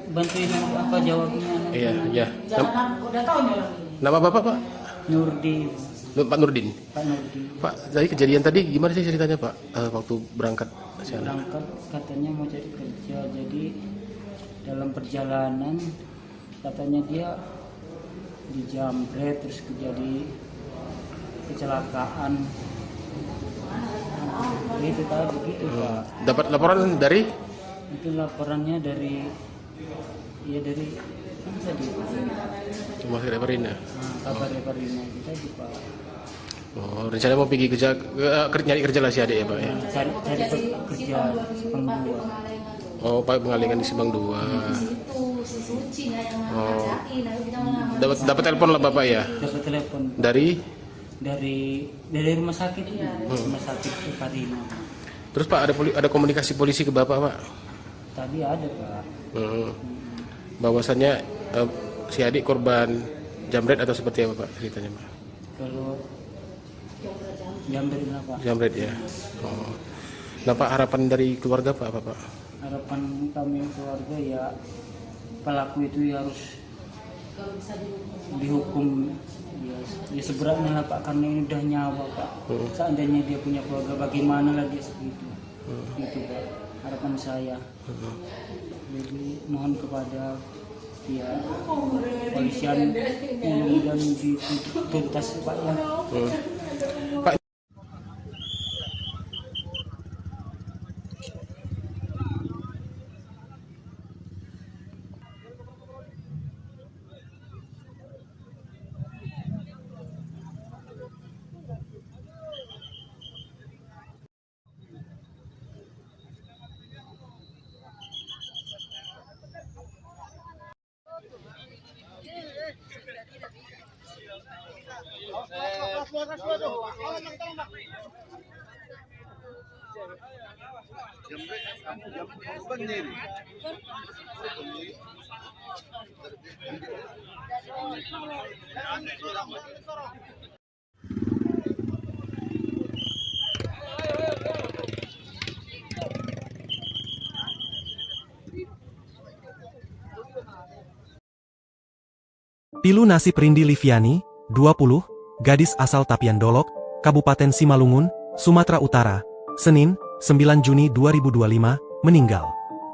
Bantuin apa jawabnya? Iya, iya. Jangan udah tahu nih orang ini. Nama Bapak, Pak? Nurdin, Pak Nurdin. Pak Nurdin. Pak, dari kejadian tadi gimana sih ceritanya, Pak? Waktu berangkat ke sana? Berangkat katanya mau cari kerja, jadi dalam perjalanan katanya dia dijambret terus terjadi kecelakaan. Itu tadi begitu, Pak. Dapat laporan dari? Itu laporannya dari mana tadi? Rumah sakit Parina. Kabar Parina kita di Pak. Oh, rencana mau pergi kerja, nyari kerja lah si adik ya, Pak ya? Cari kerja Sepang 2. Oh, Pak pengalengan di Sebang 2. Oh, dapat telepon lah Bapak ya? Dapat telepon Dari? dari rumah sakit, rumah sakit Parina. Terus Pak ada komunikasi polisi ke Bapak, Pak? Tadi ada, Pak. Bahwasannya si adik korban jambret atau seperti apa, Pak, ceritanya, Pak? Kalau jambret apa? Jambret ya. Oh. Nah, Pak, harapan dari keluarga Pak apa, Pak? Harapan kami keluarga ya pelaku itu ya harus dihukum ya seberatnya lah, Pak, karena ini udah nyawa, Pak. Seandainya dia punya keluarga bagaimana lagi segitu. Itu, Pak, harapan saya. Jadi mohon kepada ya polisian mudah-mudahan dituntas, Pak, ya. Pak, Pilu nasib Rindi Liviani, 20, gadis asal Tapian Dolok, Kabupaten Simalungun, Sumatera Utara, Senin, 9 Juni 2025, meninggal.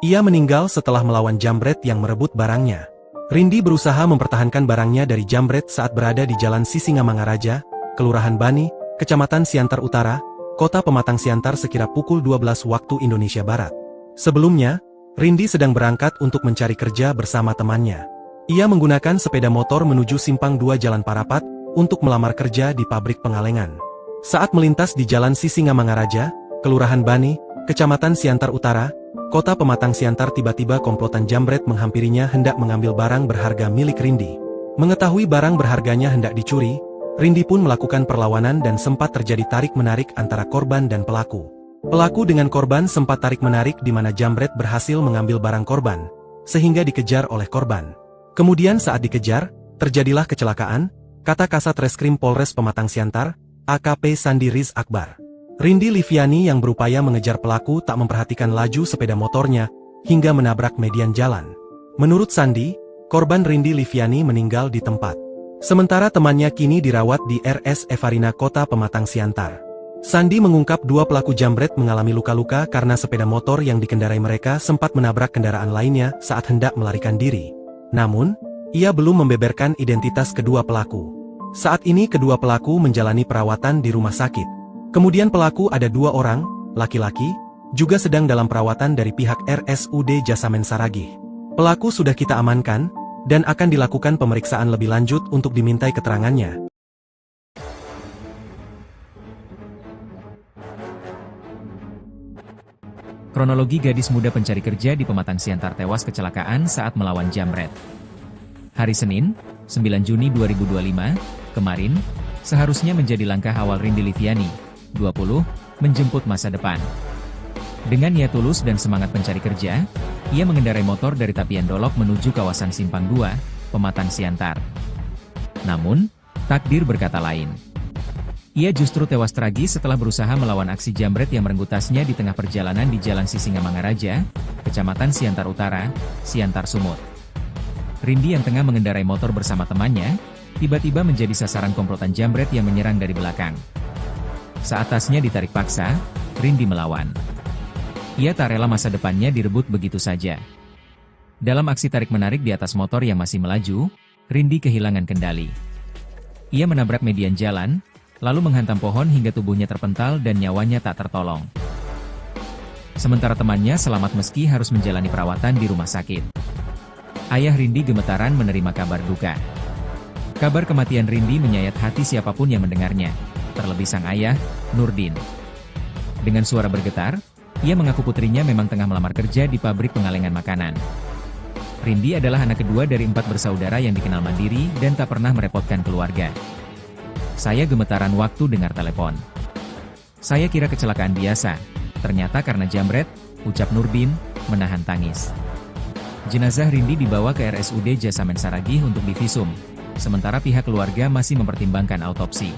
Ia meninggal setelah melawan jambret yang merebut barangnya. Rindi berusaha mempertahankan barangnya dari jambret saat berada di Jalan Sisingamangaraja, Kelurahan Bani, Kecamatan Siantar Utara, Kota Pematang Siantar sekira pukul 12 waktu Indonesia Barat. Sebelumnya, Rindi sedang berangkat untuk mencari kerja bersama temannya. Ia menggunakan sepeda motor menuju Simpang 2 Jalan Parapat untuk melamar kerja di pabrik pengalengan. Saat melintas di Jalan Sisingamangaraja, Kelurahan Bani, Kecamatan Siantar Utara, Kota Pematang Siantar, tiba-tiba komplotan jambret menghampirinya hendak mengambil barang berharga milik Rindi. Mengetahui barang berharganya hendak dicuri, Rindi pun melakukan perlawanan dan sempat terjadi tarik-menarik antara korban dan pelaku. Pelaku dengan korban sempat tarik-menarik di mana jambret berhasil mengambil barang korban, sehingga dikejar oleh korban. Kemudian saat dikejar, terjadilah kecelakaan, kata Kasat Reskrim Polres Pematang Siantar, AKP Sandi Riz Akbar. Rindi Liviani yang berupaya mengejar pelaku tak memperhatikan laju sepeda motornya, hingga menabrak median jalan. Menurut Sandi, korban Rindi Liviani meninggal di tempat. Sementara temannya kini dirawat di RS Evarina Kota Pematang Siantar. Sandi mengungkap dua pelaku jambret mengalami luka-luka karena sepeda motor yang dikendarai mereka sempat menabrak kendaraan lainnya saat hendak melarikan diri. Namun, ia belum membeberkan identitas kedua pelaku. Saat ini kedua pelaku menjalani perawatan di rumah sakit. Kemudian pelaku ada 2 orang, laki-laki, juga sedang dalam perawatan dari pihak RSUD Jasamen Saragih. Pelaku sudah kita amankan, dan akan dilakukan pemeriksaan lebih lanjut untuk dimintai keterangannya. Kronologi gadis muda pencari kerja di Pematang Siantar tewas kecelakaan saat melawan jambret. Hari Senin, 9 Juni 2025, kemarin, seharusnya menjadi langkah awal Rindi Liviani, 20, menjemput masa depan. Dengan niat tulus dan semangat pencari kerja, ia mengendarai motor dari Tapian Dolok menuju kawasan Simpang 2, Pematang Siantar. Namun, takdir berkata lain. Ia justru tewas tragis setelah berusaha melawan aksi jambret yang merenggut tasnya di tengah perjalanan di Jalan Sisingamangaraja, Kecamatan Siantar Utara, Siantar Sumut. Rindi yang tengah mengendarai motor bersama temannya, tiba-tiba menjadi sasaran komplotan jambret yang menyerang dari belakang. Saat tasnya ditarik paksa, Rindi melawan. Ia tak rela masa depannya direbut begitu saja. Dalam aksi tarik-menarik di atas motor yang masih melaju, Rindi kehilangan kendali. Ia menabrak median jalan, lalu menghantam pohon hingga tubuhnya terpental dan nyawanya tak tertolong. Sementara temannya selamat meski harus menjalani perawatan di rumah sakit. Ayah Rindi gemetaran menerima kabar duka. Kabar kematian Rindi menyayat hati siapapun yang mendengarnya, terlebih sang ayah, Nurdin. Dengan suara bergetar, ia mengaku putrinya memang tengah melamar kerja di pabrik pengalengan makanan. Rindi adalah anak kedua dari 4 bersaudara yang dikenal mandiri dan tak pernah merepotkan keluarga. Saya gemetaran waktu dengar telepon. Saya kira kecelakaan biasa, ternyata karena jambret, ucap Nurdin, menahan tangis. Jenazah Rindi dibawa ke RSUD Jasamen Saragih untuk divisum, sementara pihak keluarga masih mempertimbangkan autopsi.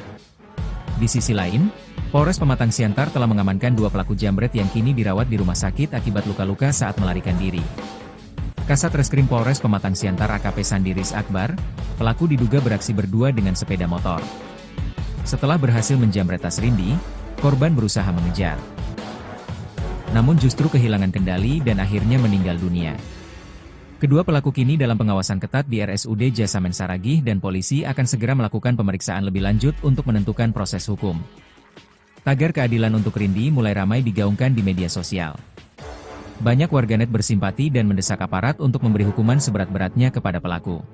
Di sisi lain, Polres Pematang Siantar telah mengamankan 2 pelaku jambret yang kini dirawat di rumah sakit akibat luka-luka saat melarikan diri. Kasat Reskrim Polres Pematang Siantar AKP Sandi Riz Akbar, pelaku diduga beraksi berdua dengan sepeda motor. Setelah berhasil menjambret tas Rindi, korban berusaha mengejar. Namun justru kehilangan kendali dan akhirnya meninggal dunia. Kedua pelaku kini dalam pengawasan ketat di RSUD Jasamen Saragih dan polisi akan segera melakukan pemeriksaan lebih lanjut untuk menentukan proses hukum. Tagar keadilan untuk Rindi mulai ramai digaungkan di media sosial. Banyak warganet bersimpati dan mendesak aparat untuk memberi hukuman seberat-beratnya kepada pelaku.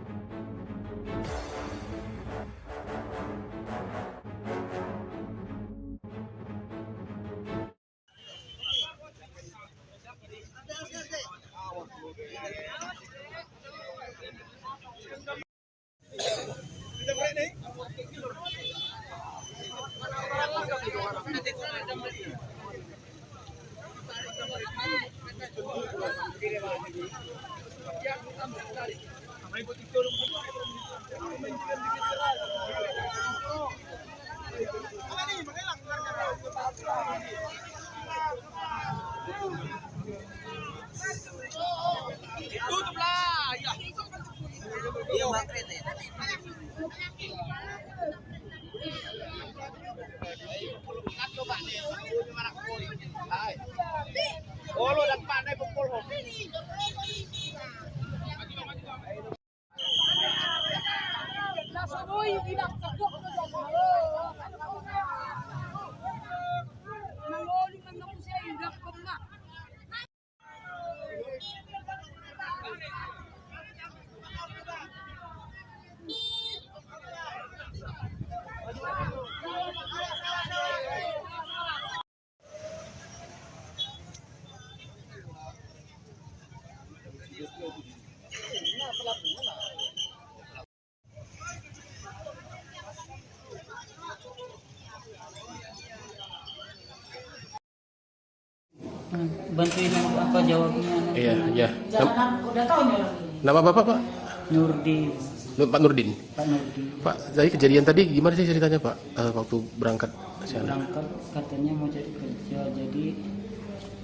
Bantuin apa jawabnya? Iya, iya. Jangan udah tahu nih orang ini. Nama Bapak, Pak? Nurdin, Pak Nurdin. Pak Nurdin. Pak, dari kejadian tadi gimana sih ceritanya, Pak? Waktu berangkat ke sana. Berangkat katanya mau cari kerja, jadi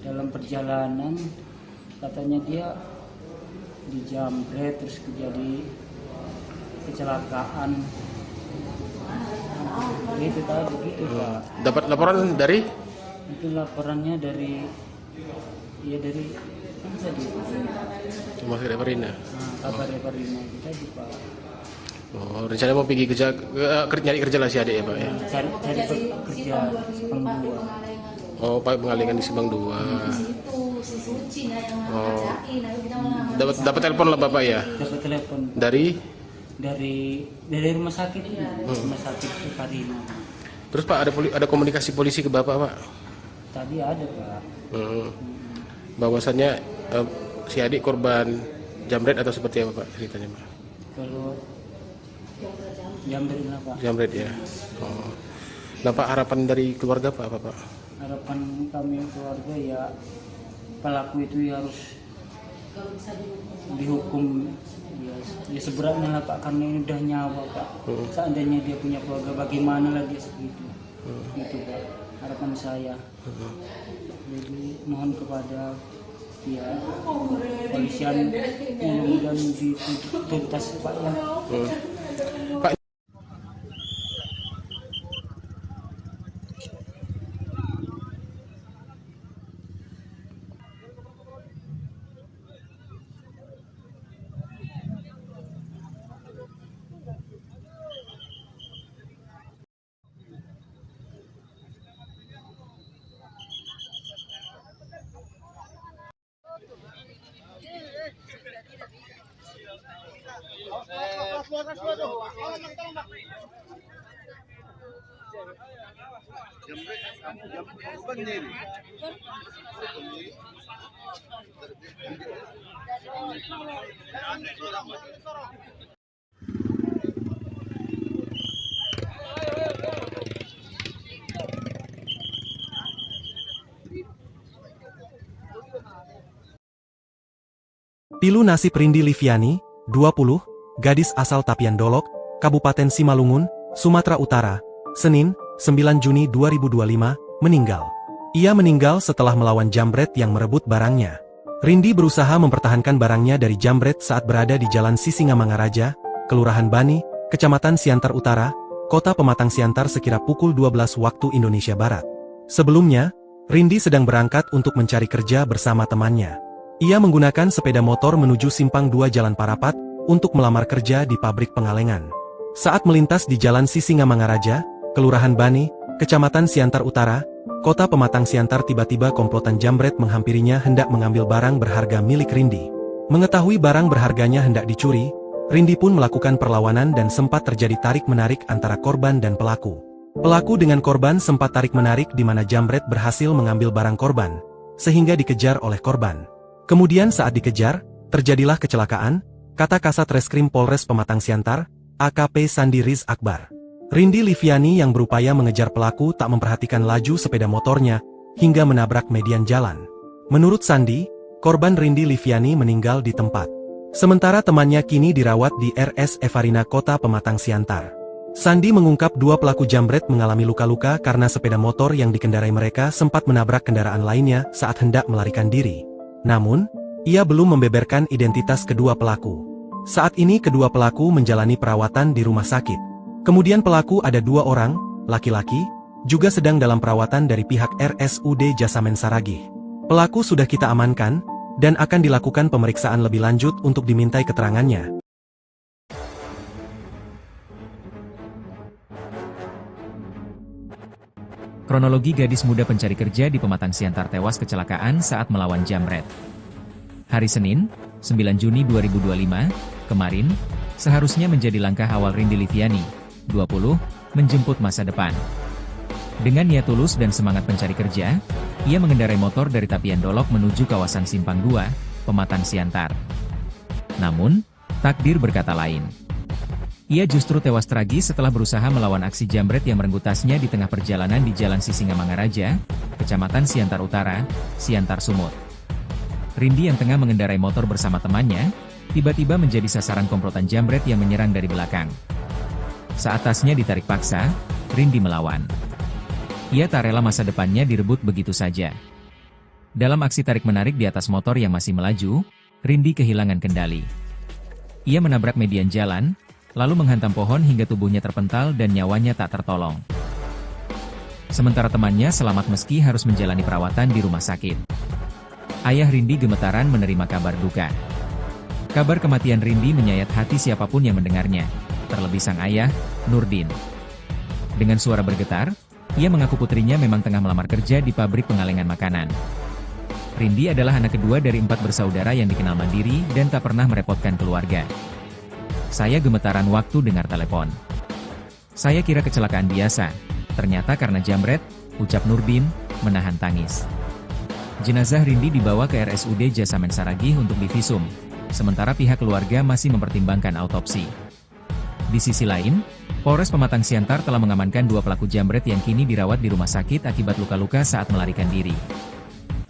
dalam perjalanan katanya dia dijamret terus terjadi kecelakaan. Itu tadi gitu Pak. Dapat laporan dari Itu laporannya dari apa tadi? Rumah Sakit Parina. Kabar Parina itu tadi Pak. Oh, rencana mau pergi kerja, nyari kerja lah si adik ya, Pak ya. Cari kerja Sepang 2. Oh, Pak pengalingan di Subang 2. Oh. Dapat telepon lah Bapak ya. Dapat telepon Dari dari rumah sakit rumah sakit Parina. Terus Pak ada komunikasi polisi ke Bapak, Pak? Tadi ada Pak. Bahwasannya si adik korban jamret atau seperti apa Pak ceritanya, Pak? Kalau jamret lah Pak. Jamret ya. Oh. Nah Pak, harapan dari keluarga Pak apa Pak? Harapan kami keluarga ya pelaku itu ya harus dihukum ya seberatnya lah Pak, karena ini udah nyawa Pak. Seandainya dia punya keluarga bagaimana lagi segitu. Itu Pak harapan saya. Jadi mohon kepada ya polisian mudah-mudahan dituntas Pak ya. Pak, Pilu nasib Rindi Liviani, 20, gadis asal Tapian Dolok, Kabupaten Simalungun, Sumatera Utara, Senin, 9 Juni 2025, meninggal. Ia meninggal setelah melawan jambret yang merebut barangnya. Rindi berusaha mempertahankan barangnya dari jambret saat berada di Jalan Sisingamangaraja, Kelurahan Bani, Kecamatan Siantar Utara, Kota Pematang Siantar sekira pukul 12 waktu Indonesia Barat. Sebelumnya, Rindi sedang berangkat untuk mencari kerja bersama temannya. Ia menggunakan sepeda motor menuju Simpang 2 Jalan Parapat untuk melamar kerja di pabrik pengalengan. Saat melintas di Jalan Sisingamangaraja, Kelurahan Bani, Kecamatan Siantar Utara, Kota Pematang Siantar, tiba-tiba komplotan jambret menghampirinya hendak mengambil barang berharga milik Rindi. Mengetahui barang berharganya hendak dicuri, Rindi pun melakukan perlawanan dan sempat terjadi tarik-menarik antara korban dan pelaku. Pelaku dengan korban sempat tarik-menarik di mana jambret berhasil mengambil barang korban, sehingga dikejar oleh korban. Kemudian saat dikejar, terjadilah kecelakaan, kata Kasat Reskrim Polres Pematang Siantar, AKP Sandi Riz Akbar. Rindi Liviani yang berupaya mengejar pelaku tak memperhatikan laju sepeda motornya hingga menabrak median jalan. Menurut Sandi, korban Rindi Liviani meninggal di tempat. Sementara temannya kini dirawat di RS Evarina Kota Pematang Siantar. Sandi mengungkap dua pelaku jambret mengalami luka-luka karena sepeda motor yang dikendarai mereka sempat menabrak kendaraan lainnya saat hendak melarikan diri. Namun, ia belum membeberkan identitas kedua pelaku. Saat ini kedua pelaku menjalani perawatan di rumah sakit. Kemudian pelaku ada dua orang, laki-laki, juga sedang dalam perawatan dari pihak RSUD Jasamen Saragih. Pelaku sudah kita amankan, dan akan dilakukan pemeriksaan lebih lanjut untuk dimintai keterangannya. Kronologi gadis muda pencari kerja di Pematang Siantar tewas kecelakaan saat melawan jambret. Hari Senin, 9 Juni 2025, kemarin, seharusnya menjadi langkah awal Rindi Liviani, 20, menjemput masa depan. Dengan niat tulus dan semangat pencari kerja, ia mengendarai motor dari Tapian Dolok menuju kawasan Simpang 2, Pematang Siantar. Namun, takdir berkata lain. Ia justru tewas tragis setelah berusaha melawan aksi jambret yang merenggut tasnya di tengah perjalanan di Jalan Sisingamangaraja, Kecamatan Siantar Utara, Siantar Sumut. Rindi yang tengah mengendarai motor bersama temannya, tiba-tiba menjadi sasaran komplotan jambret yang menyerang dari belakang. Saat tasnya ditarik paksa, Rindi melawan. Ia tak rela masa depannya direbut begitu saja. Dalam aksi tarik-menarik di atas motor yang masih melaju, Rindi kehilangan kendali. Ia menabrak median jalan, lalu menghantam pohon hingga tubuhnya terpental dan nyawanya tak tertolong. Sementara temannya selamat meski harus menjalani perawatan di rumah sakit. Ayah Rindi gemetaran menerima kabar duka. Kabar kematian Rindi menyayat hati siapapun yang mendengarnya, terlebih sang ayah, Nurdin. Dengan suara bergetar, ia mengaku putrinya memang tengah melamar kerja di pabrik pengalengan makanan. Rindi adalah anak kedua dari 4 bersaudara yang dikenal mandiri dan tak pernah merepotkan keluarga. Saya gemetaran waktu dengar telepon. Saya kira kecelakaan biasa, ternyata karena jambret, ucap Nurdin, menahan tangis. Jenazah Rindi dibawa ke RSUD Jasamen Saragih untuk divisum, sementara pihak keluarga masih mempertimbangkan autopsi. Di sisi lain, Polres Pematang Siantar telah mengamankan 2 pelaku jambret yang kini dirawat di rumah sakit akibat luka-luka saat melarikan diri.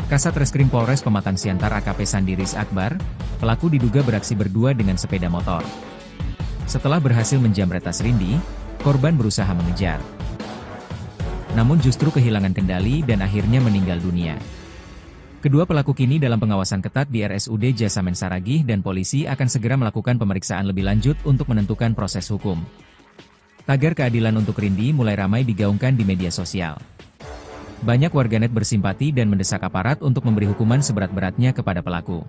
Kasat Reskrim Polres Pematang Siantar AKP Sandiris Akbar, pelaku diduga beraksi berdua dengan sepeda motor. Setelah berhasil menjambret tas Rindi, korban berusaha mengejar. Namun justru kehilangan kendali dan akhirnya meninggal dunia. Kedua pelaku kini dalam pengawasan ketat di RSUD Jasamen Saragih dan polisi akan segera melakukan pemeriksaan lebih lanjut untuk menentukan proses hukum. Tagar keadilan untuk Rindi mulai ramai digaungkan di media sosial. Banyak warganet bersimpati dan mendesak aparat untuk memberi hukuman seberat-beratnya kepada pelaku.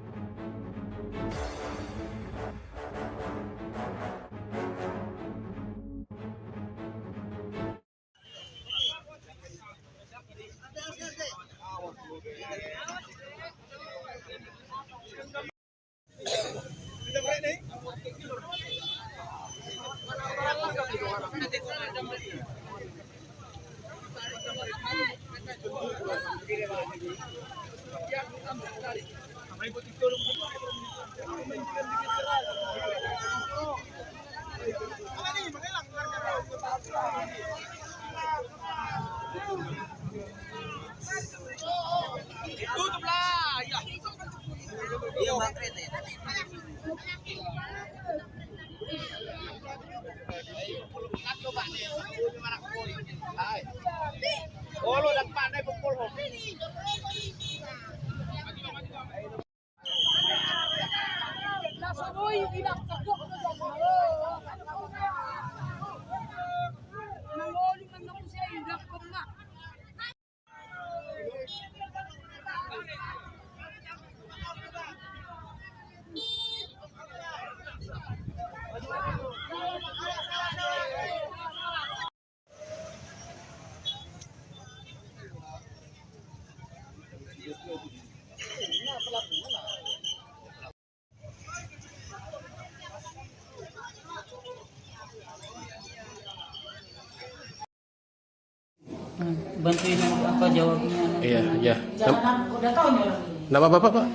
Bantuin apa jawabnya? Iya, iya. Jangan udah tahu nih orang ini. Nama Bapak, Pak?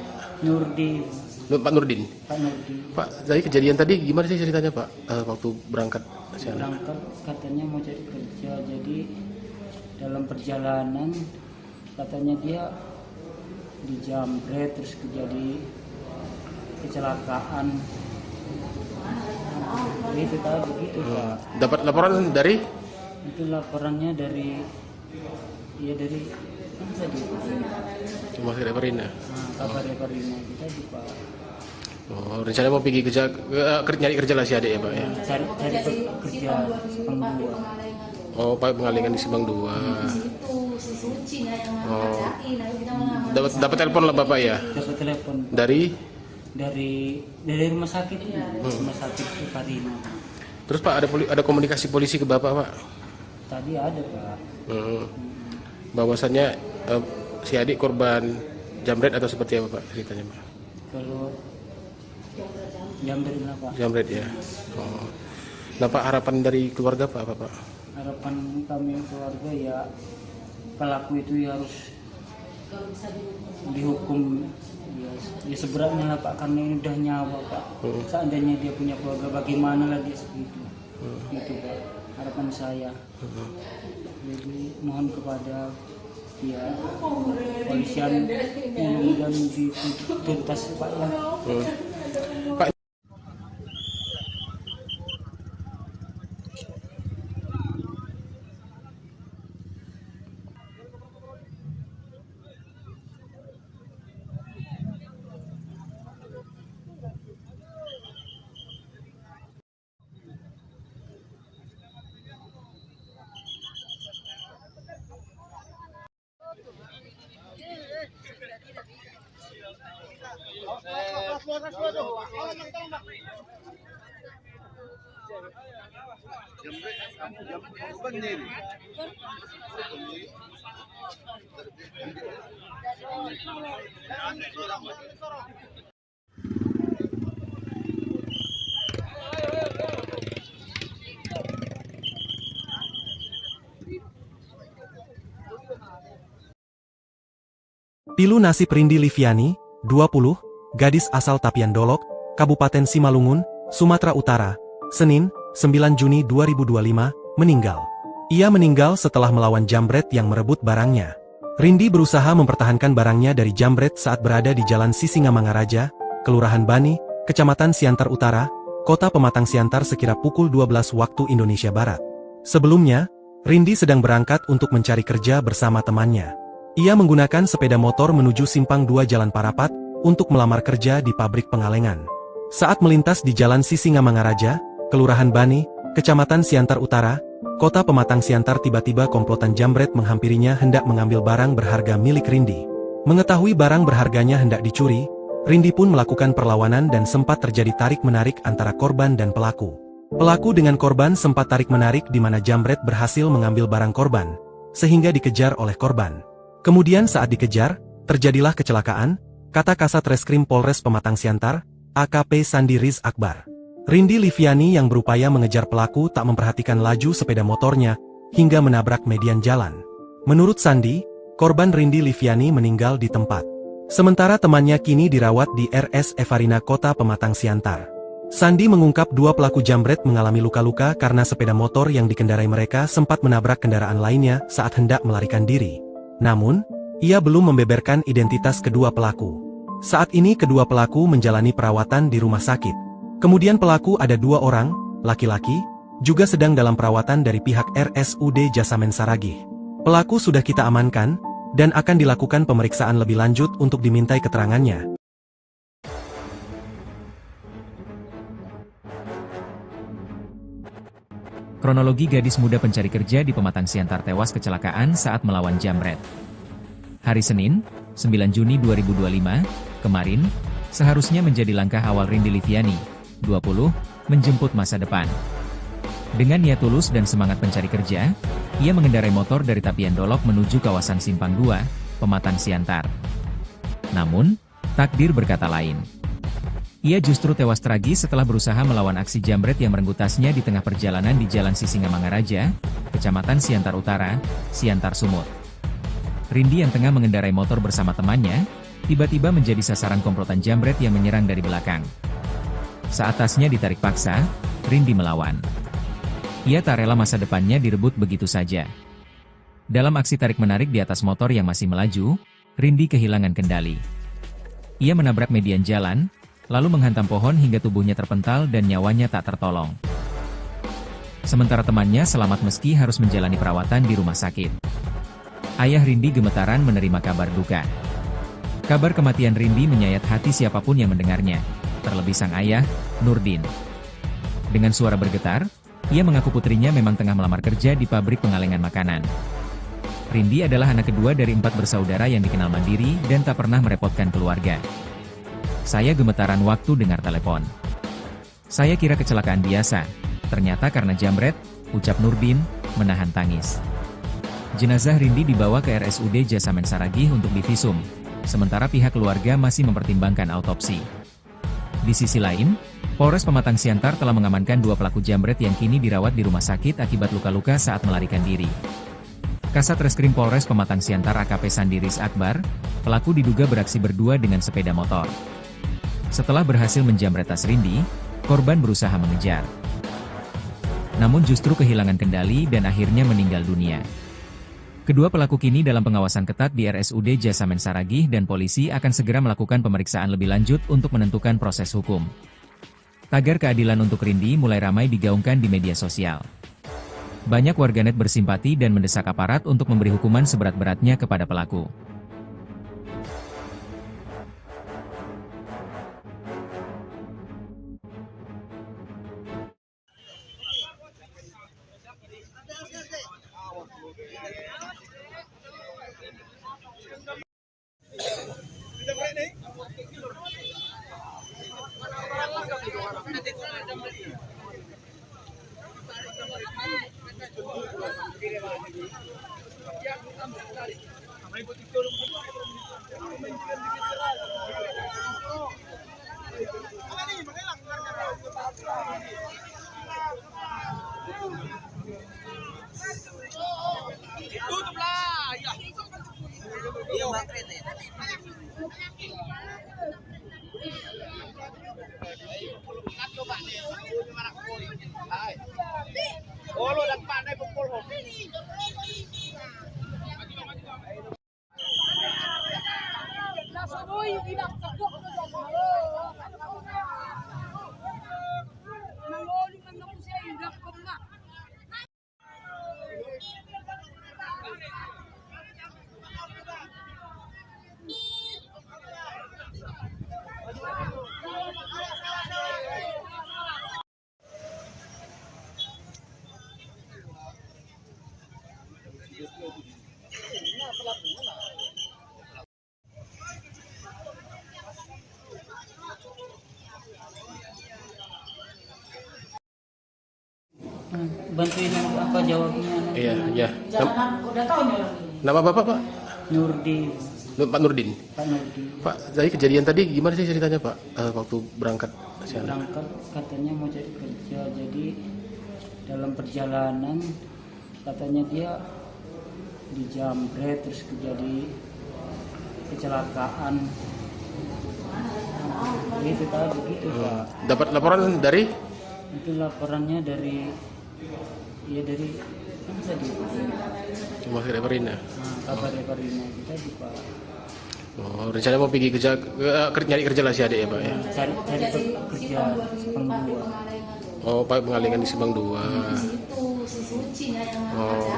Nurdin, Pak Nurdin. Pak Nurdin. Pak, dari kejadian tadi gimana sih ceritanya, Pak? Waktu berangkat berangkat katanya mau cari kerja, jadi dalam perjalanan katanya dia dijamret terus terjadi kecelakaan. Itu tadi gitu Pak. Dapat laporan dari Itu laporannya dari apa tadi? Rumah Sakit Parina. Kabar Parina kita tadi Pak. Oh, rencana mau pergi kerja, nyari kerja lah si adik ya Pak ya? Cari kerja Simpang 2. Oh, Pak pengalingan di Simpang 2. Oh, dapat telepon lah Bapak ya? Dapat telepon Dari? dari rumah sakit rumah sakit Parina. Terus Pak ada komunikasi polisi ke Bapak Pak? Tadi ada Pak. Bahwasannya si adik korban jamret atau seperti apa Pak ceritanya Pak? Kalau jamret lah Pak. Jamret ya. Oh. Nah Pak, harapan dari keluarga Pak apa Pak? Harapan kami keluarga ya pelaku itu ya harus dihukum ya seberatnya lah Pak, karena ini udah nyawa Pak. Seandainya dia punya keluarga bagaimana lagi segitu. Itu Pak harapan saya. Jadi mohon kepada ya polisian mudah-mudahan dituntas Pak ya. Pak, Pilu nasib Rindi Liviani, 20, gadis asal Tapian Dolok, Kabupaten Simalungun, Sumatera Utara, Senin, 9 Juni 2025, meninggal. Ia meninggal setelah melawan jambret yang merebut barangnya. Rindi berusaha mempertahankan barangnya dari jambret saat berada di Jalan Sisingamangaraja, Kelurahan Bani, Kecamatan Siantar Utara, Kota Pematang Siantar sekira pukul 12 waktu Indonesia Barat. Sebelumnya, Rindi sedang berangkat untuk mencari kerja bersama temannya. Ia menggunakan sepeda motor menuju Simpang 2 Jalan Parapat untuk melamar kerja di pabrik pengalengan. Saat melintas di Jalan Sisingamangaraja, Kelurahan Bani, Kecamatan Siantar Utara, Kota Pematang Siantar, tiba-tiba komplotan jambret menghampirinya hendak mengambil barang berharga milik Rindi. Mengetahui barang berharganya hendak dicuri, Rindi pun melakukan perlawanan dan sempat terjadi tarik-menarik antara korban dan pelaku. Pelaku dengan korban sempat tarik-menarik di mana jambret berhasil mengambil barang korban, sehingga dikejar oleh korban. Kemudian saat dikejar, terjadilah kecelakaan, kata Kasat Reskrim Polres Pematang Siantar, AKP Sandi Riz Akbar. Rindi Liviani yang berupaya mengejar pelaku tak memperhatikan laju sepeda motornya, hingga menabrak median jalan. Menurut Sandi, korban Rindi Liviani meninggal di tempat. Sementara temannya kini dirawat di RS Evarina Kota Pematang Siantar. Sandi mengungkap dua pelaku jambret mengalami luka-luka karena sepeda motor yang dikendarai mereka sempat menabrak kendaraan lainnya saat hendak melarikan diri. Namun, ia belum membeberkan identitas kedua pelaku. Saat ini kedua pelaku menjalani perawatan di rumah sakit. Kemudian pelaku ada 2 orang, laki-laki, juga sedang dalam perawatan dari pihak RSUD Jasamen Saragih. Pelaku sudah kita amankan, dan akan dilakukan pemeriksaan lebih lanjut untuk dimintai keterangannya. Kronologi gadis muda pencari kerja di Pematang Siantar tewas kecelakaan saat melawan jambret. Hari Senin, 9 Juni 2025, kemarin, seharusnya menjadi langkah awal Rindi Liviani, 20, menjemput masa depan. Dengan niat tulus dan semangat pencari kerja, ia mengendarai motor dari Tapian Dolok menuju kawasan Simpang 2, Pematang Siantar. Namun, takdir berkata lain. Ia justru tewas tragis setelah berusaha melawan aksi jambret yang merenggut tasnya di tengah perjalanan di Jalan Sisingamangaraja, Kecamatan Siantar Utara, Siantar Sumut. Rindi yang tengah mengendarai motor bersama temannya, tiba-tiba menjadi sasaran komplotan jambret yang menyerang dari belakang. Saat tasnya ditarik paksa, Rindi melawan. Ia tak rela masa depannya direbut begitu saja. Dalam aksi tarik-menarik di atas motor yang masih melaju, Rindi kehilangan kendali. Ia menabrak median jalan, lalu menghantam pohon hingga tubuhnya terpental dan nyawanya tak tertolong. Sementara temannya selamat meski harus menjalani perawatan di rumah sakit. Ayah Rindi gemetaran menerima kabar duka. Kabar kematian Rindi menyayat hati siapapun yang mendengarnya, terlebih sang ayah, Nurdin. Dengan suara bergetar, ia mengaku putrinya memang tengah melamar kerja di pabrik pengalengan makanan. Rindi adalah anak kedua dari 4 bersaudara yang dikenal mandiri dan tak pernah merepotkan keluarga. Saya gemetaran waktu dengar telepon. Saya kira kecelakaan biasa, ternyata karena jambret, ucap Nurdin, menahan tangis. Jenazah Rindi dibawa ke RSUD Jasamen Saragih untuk divisum, sementara pihak keluarga masih mempertimbangkan autopsi. Di sisi lain, Polres Pematang Siantar telah mengamankan 2 pelaku jambret yang kini dirawat di rumah sakit akibat luka-luka saat melarikan diri. Kasat Reskrim Polres Pematang Siantar AKP Sandiris Akbar, pelaku diduga beraksi berdua dengan sepeda motor. Setelah berhasil menjambret tas Rindi, korban berusaha mengejar. Namun justru kehilangan kendali dan akhirnya meninggal dunia. Kedua pelaku kini dalam pengawasan ketat di RSUD Jasamen Saragih dan polisi akan segera melakukan pemeriksaan lebih lanjut untuk menentukan proses hukum. Tagar keadilan untuk Rindi mulai ramai digaungkan di media sosial. Banyak warganet bersimpati dan mendesak aparat untuk memberi hukuman seberat-beratnya kepada pelaku. Bantuin apa jawabnya? Iya, iya. Jangan udah tahu nih orang ini. Nama Bapak, Pak? Nurdin. Pak Nurdin. Pak Nurdin. Pak, dari kejadian tadi gimana sih ceritanya, Pak? Waktu berangkat ke sana? Berangkat katanya mau cari kerja, jadi dalam perjalanan katanya dia dijambret terus terjadi kecelakaan. Itu tadi gitu Pak. Dapat laporan dari? Itu laporannya dari kan tadi Rumah Sakit Emerina. kabar Emerina kita di Pak. Oh, rencana mau pergi kerja, nyari kerja lah si adik ya, Pak ya? Cari kerja Sepang 2. Oh, Pak pengalengan di Subang 2. Oh.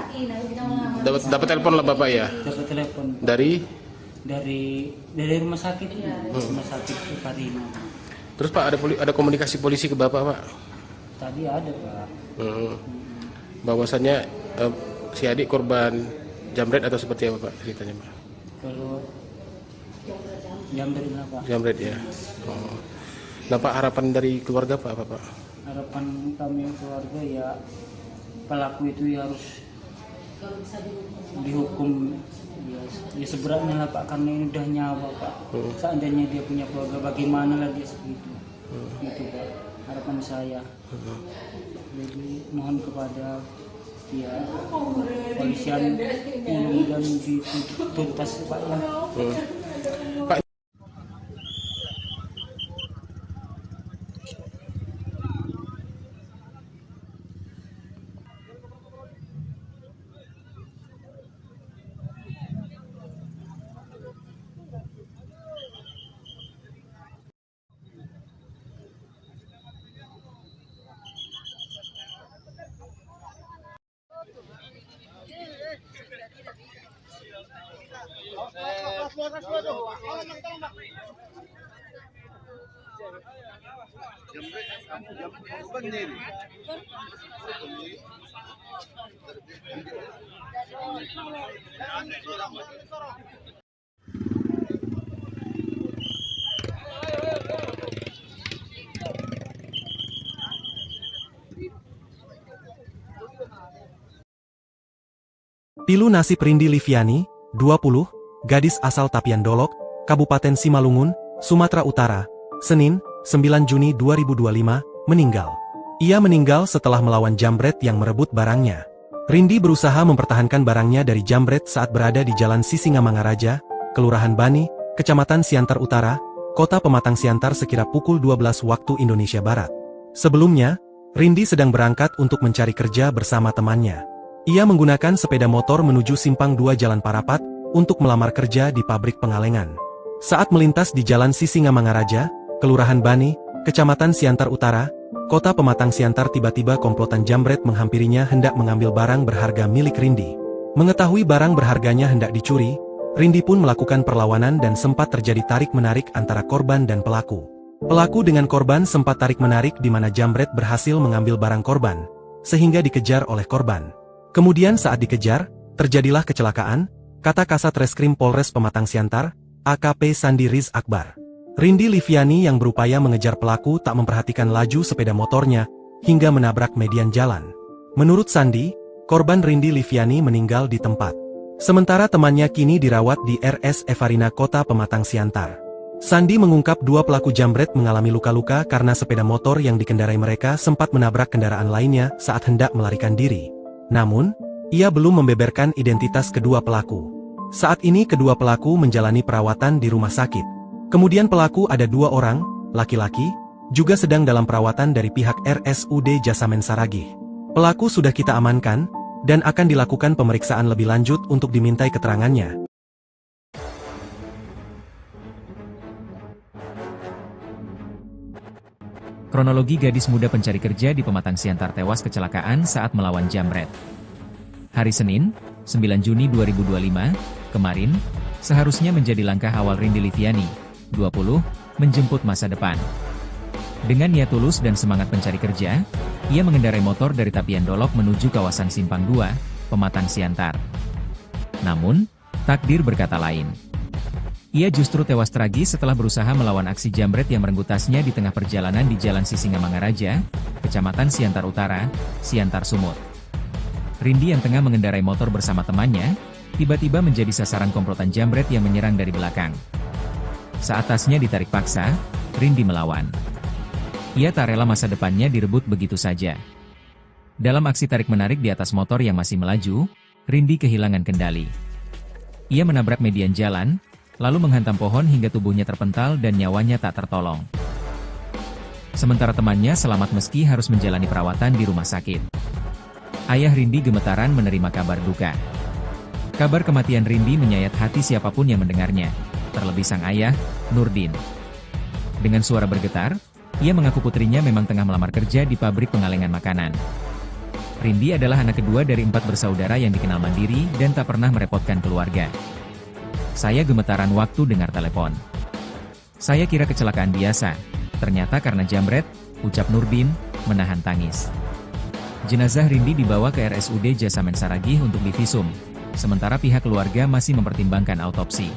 Dapat telepon lah Bapak ya? Dapat telepon Dari? dari rumah sakit rumah sakit Emerina. Terus Pak ada komunikasi polisi ke Bapak, Pak? Tadi ada Pak. Bahwasannya si adik korban jambret atau seperti apa Pak ceritanya, Pak? Kalau jambret lah Pak. Jambret ya. Oh. Nah Pak, harapan dari keluarga Pak apa Pak? Harapan kami keluarga ya pelaku itu ya harus dihukum ya seberatnya lah Pak, karena ini udah nyawa Pak. Seandainya dia punya keluarga bagaimana lagi segitu. Gitu Pak, harapan saya. Jadi mohon kepada ya polisian mudah-mudahan dituntas Pak ya. Pak, Pilu nasib Rindi Liviani, 20, gadis asal Tapian Dolok, Kabupaten Simalungun, Sumatera Utara, Senin, 9 Juni 2025, meninggal. Ia meninggal setelah melawan jambret yang merebut barangnya. Rindi berusaha mempertahankan barangnya dari jambret saat berada di Jalan Sisingamangaraja, Kelurahan Bani, Kecamatan Siantar Utara, Kota Pematang Siantar sekira pukul 12 waktu Indonesia Barat. Sebelumnya, Rindi sedang berangkat untuk mencari kerja bersama temannya. Ia menggunakan sepeda motor menuju Simpang 2 Jalan Parapat untuk melamar kerja di pabrik pengalengan. Saat melintas di Jalan Sisingamangaraja, Kelurahan Bani, Kecamatan Siantar Utara, Kota Pematang Siantar, tiba-tiba komplotan jambret menghampirinya hendak mengambil barang berharga milik Rindi. Mengetahui barang berharganya hendak dicuri, Rindi pun melakukan perlawanan dan sempat terjadi tarik-menarik antara korban dan pelaku. Pelaku dengan korban sempat tarik-menarik di mana jambret berhasil mengambil barang korban, sehingga dikejar oleh korban. Kemudian saat dikejar, terjadilah kecelakaan, kata Kasat Reskrim Polres Pematang Siantar, AKP Sandi Riz Akbar. Rindi Liviani yang berupaya mengejar pelaku tak memperhatikan laju sepeda motornya, hingga menabrak median jalan. Menurut Sandi, korban Rindi Liviani meninggal di tempat. Sementara temannya kini dirawat di RS Evarina Kota Pematang Siantar. Sandi mengungkap dua pelaku jambret mengalami luka-luka karena sepeda motor yang dikendarai mereka sempat menabrak kendaraan lainnya saat hendak melarikan diri. Namun, ia belum membeberkan identitas kedua pelaku. Saat ini kedua pelaku menjalani perawatan di rumah sakit. Kemudian pelaku ada 2 orang, laki-laki, juga sedang dalam perawatan dari pihak RSUD Jasamen Saragih. Pelaku sudah kita amankan, dan akan dilakukan pemeriksaan lebih lanjut untuk dimintai keterangannya. Kronologi gadis muda pencari kerja di Pematang Siantar tewas kecelakaan saat melawan jambret. Hari Senin, 9 Juni 2025, kemarin, seharusnya menjadi langkah awal Rindi Liviani, 20, menjemput masa depan. Dengan niat tulus dan semangat pencari kerja, ia mengendarai motor dari Tapian Dolok menuju kawasan Simpang 2, Pematang Siantar. Namun, takdir berkata lain. Ia justru tewas tragis setelah berusaha melawan aksi jambret yang merenggut tasnya di tengah perjalanan di Jalan Sisingamangaraja, Kecamatan Siantar Utara, Siantar Sumut. Rindi yang tengah mengendarai motor bersama temannya, tiba-tiba menjadi sasaran komplotan jambret yang menyerang dari belakang. Saat tasnya ditarik paksa, Rindi melawan. Ia tak rela masa depannya direbut begitu saja. Dalam aksi tarik-menarik di atas motor yang masih melaju, Rindi kehilangan kendali. Ia menabrak median jalan, lalu menghantam pohon hingga tubuhnya terpental dan nyawanya tak tertolong. Sementara temannya selamat meski harus menjalani perawatan di rumah sakit. Ayah Rindi gemetaran menerima kabar duka. Kabar kematian Rindi menyayat hati siapapun yang mendengarnya, terlebih sang ayah, Nurdin. Dengan suara bergetar, ia mengaku putrinya memang tengah melamar kerja di pabrik pengalengan makanan. Rindi adalah anak kedua dari 4 bersaudara yang dikenal mandiri dan tak pernah merepotkan keluarga. Saya gemetaran waktu dengar telepon. Saya kira kecelakaan biasa, ternyata karena jambret, ucap Nurdin, menahan tangis. Jenazah Rindi dibawa ke RSUD Jasamen Saragih untuk divisum, sementara pihak keluarga masih mempertimbangkan autopsi.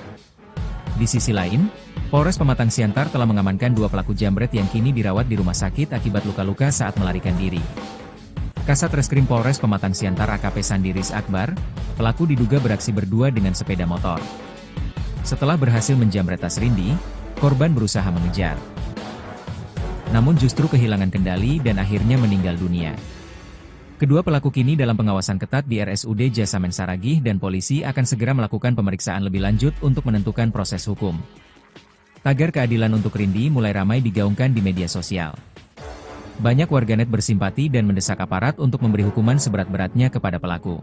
Di sisi lain, Polres Pematang Siantar telah mengamankan 2 pelaku jambret yang kini dirawat di rumah sakit akibat luka-luka saat melarikan diri. Kasat Reskrim Polres Pematang Siantar AKP Sandi Riz Akbar, pelaku diduga beraksi berdua dengan sepeda motor. Setelah berhasil menjambret tas Rindi, korban berusaha mengejar. Namun justru kehilangan kendali dan akhirnya meninggal dunia. Kedua pelaku kini dalam pengawasan ketat di RSUD Jasamen Saragih dan polisi akan segera melakukan pemeriksaan lebih lanjut untuk menentukan proses hukum. Tagar keadilan untuk Rindi mulai ramai digaungkan di media sosial. Banyak warganet bersimpati dan mendesak aparat untuk memberi hukuman seberat-beratnya kepada pelaku.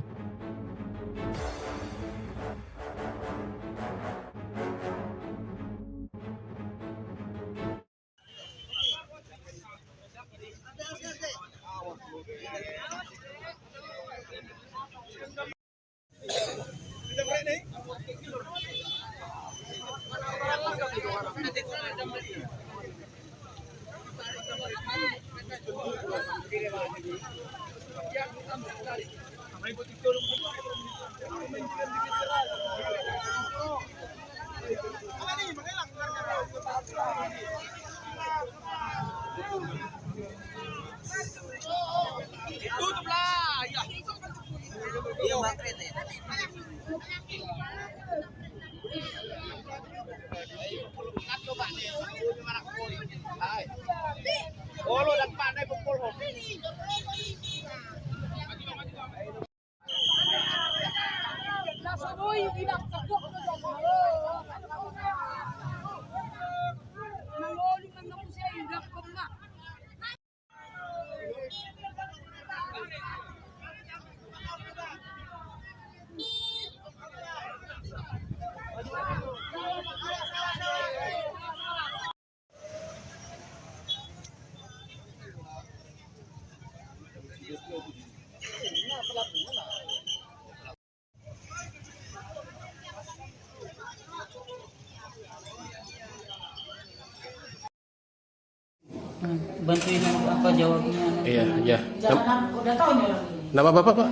Bantuin apa jawabnya? Iya, iya. Jangan udah tahu nih orang ini. Nama Bapak, Pak?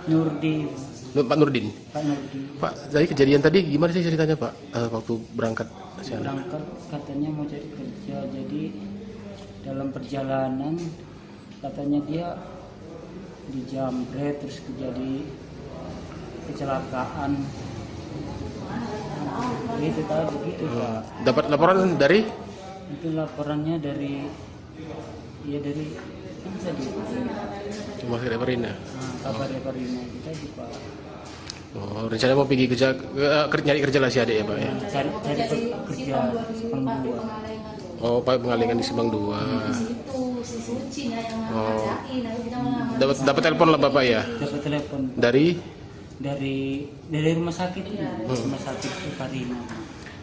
Nurdi, Pak Nurdin. Pak Nurdi. Pak, dari kejadian tadi gimana sih ceritanya, Pak? Waktu berangkat ke sana? Berangkat katanya mau cari kerja, jadi dalam perjalanan katanya dia dijamret terus terjadi kecelakaan. Itu tadi begitu Pak. Dapat laporan dari? Itu laporannya dari dari kan tadi Rumah Sakit Parina. kabar Parina kita di Pak. Oh, rencana mau pergi kerja, nyari kerja lah si adik ya, Pak ya? Cari kerja Simpang 2. Oh, Pak pengalingan di Simpang 2. Oh, dapat telepon lah Bapak ya? Dapat telepon Dari? dari rumah sakit ini, rumah sakit Parina.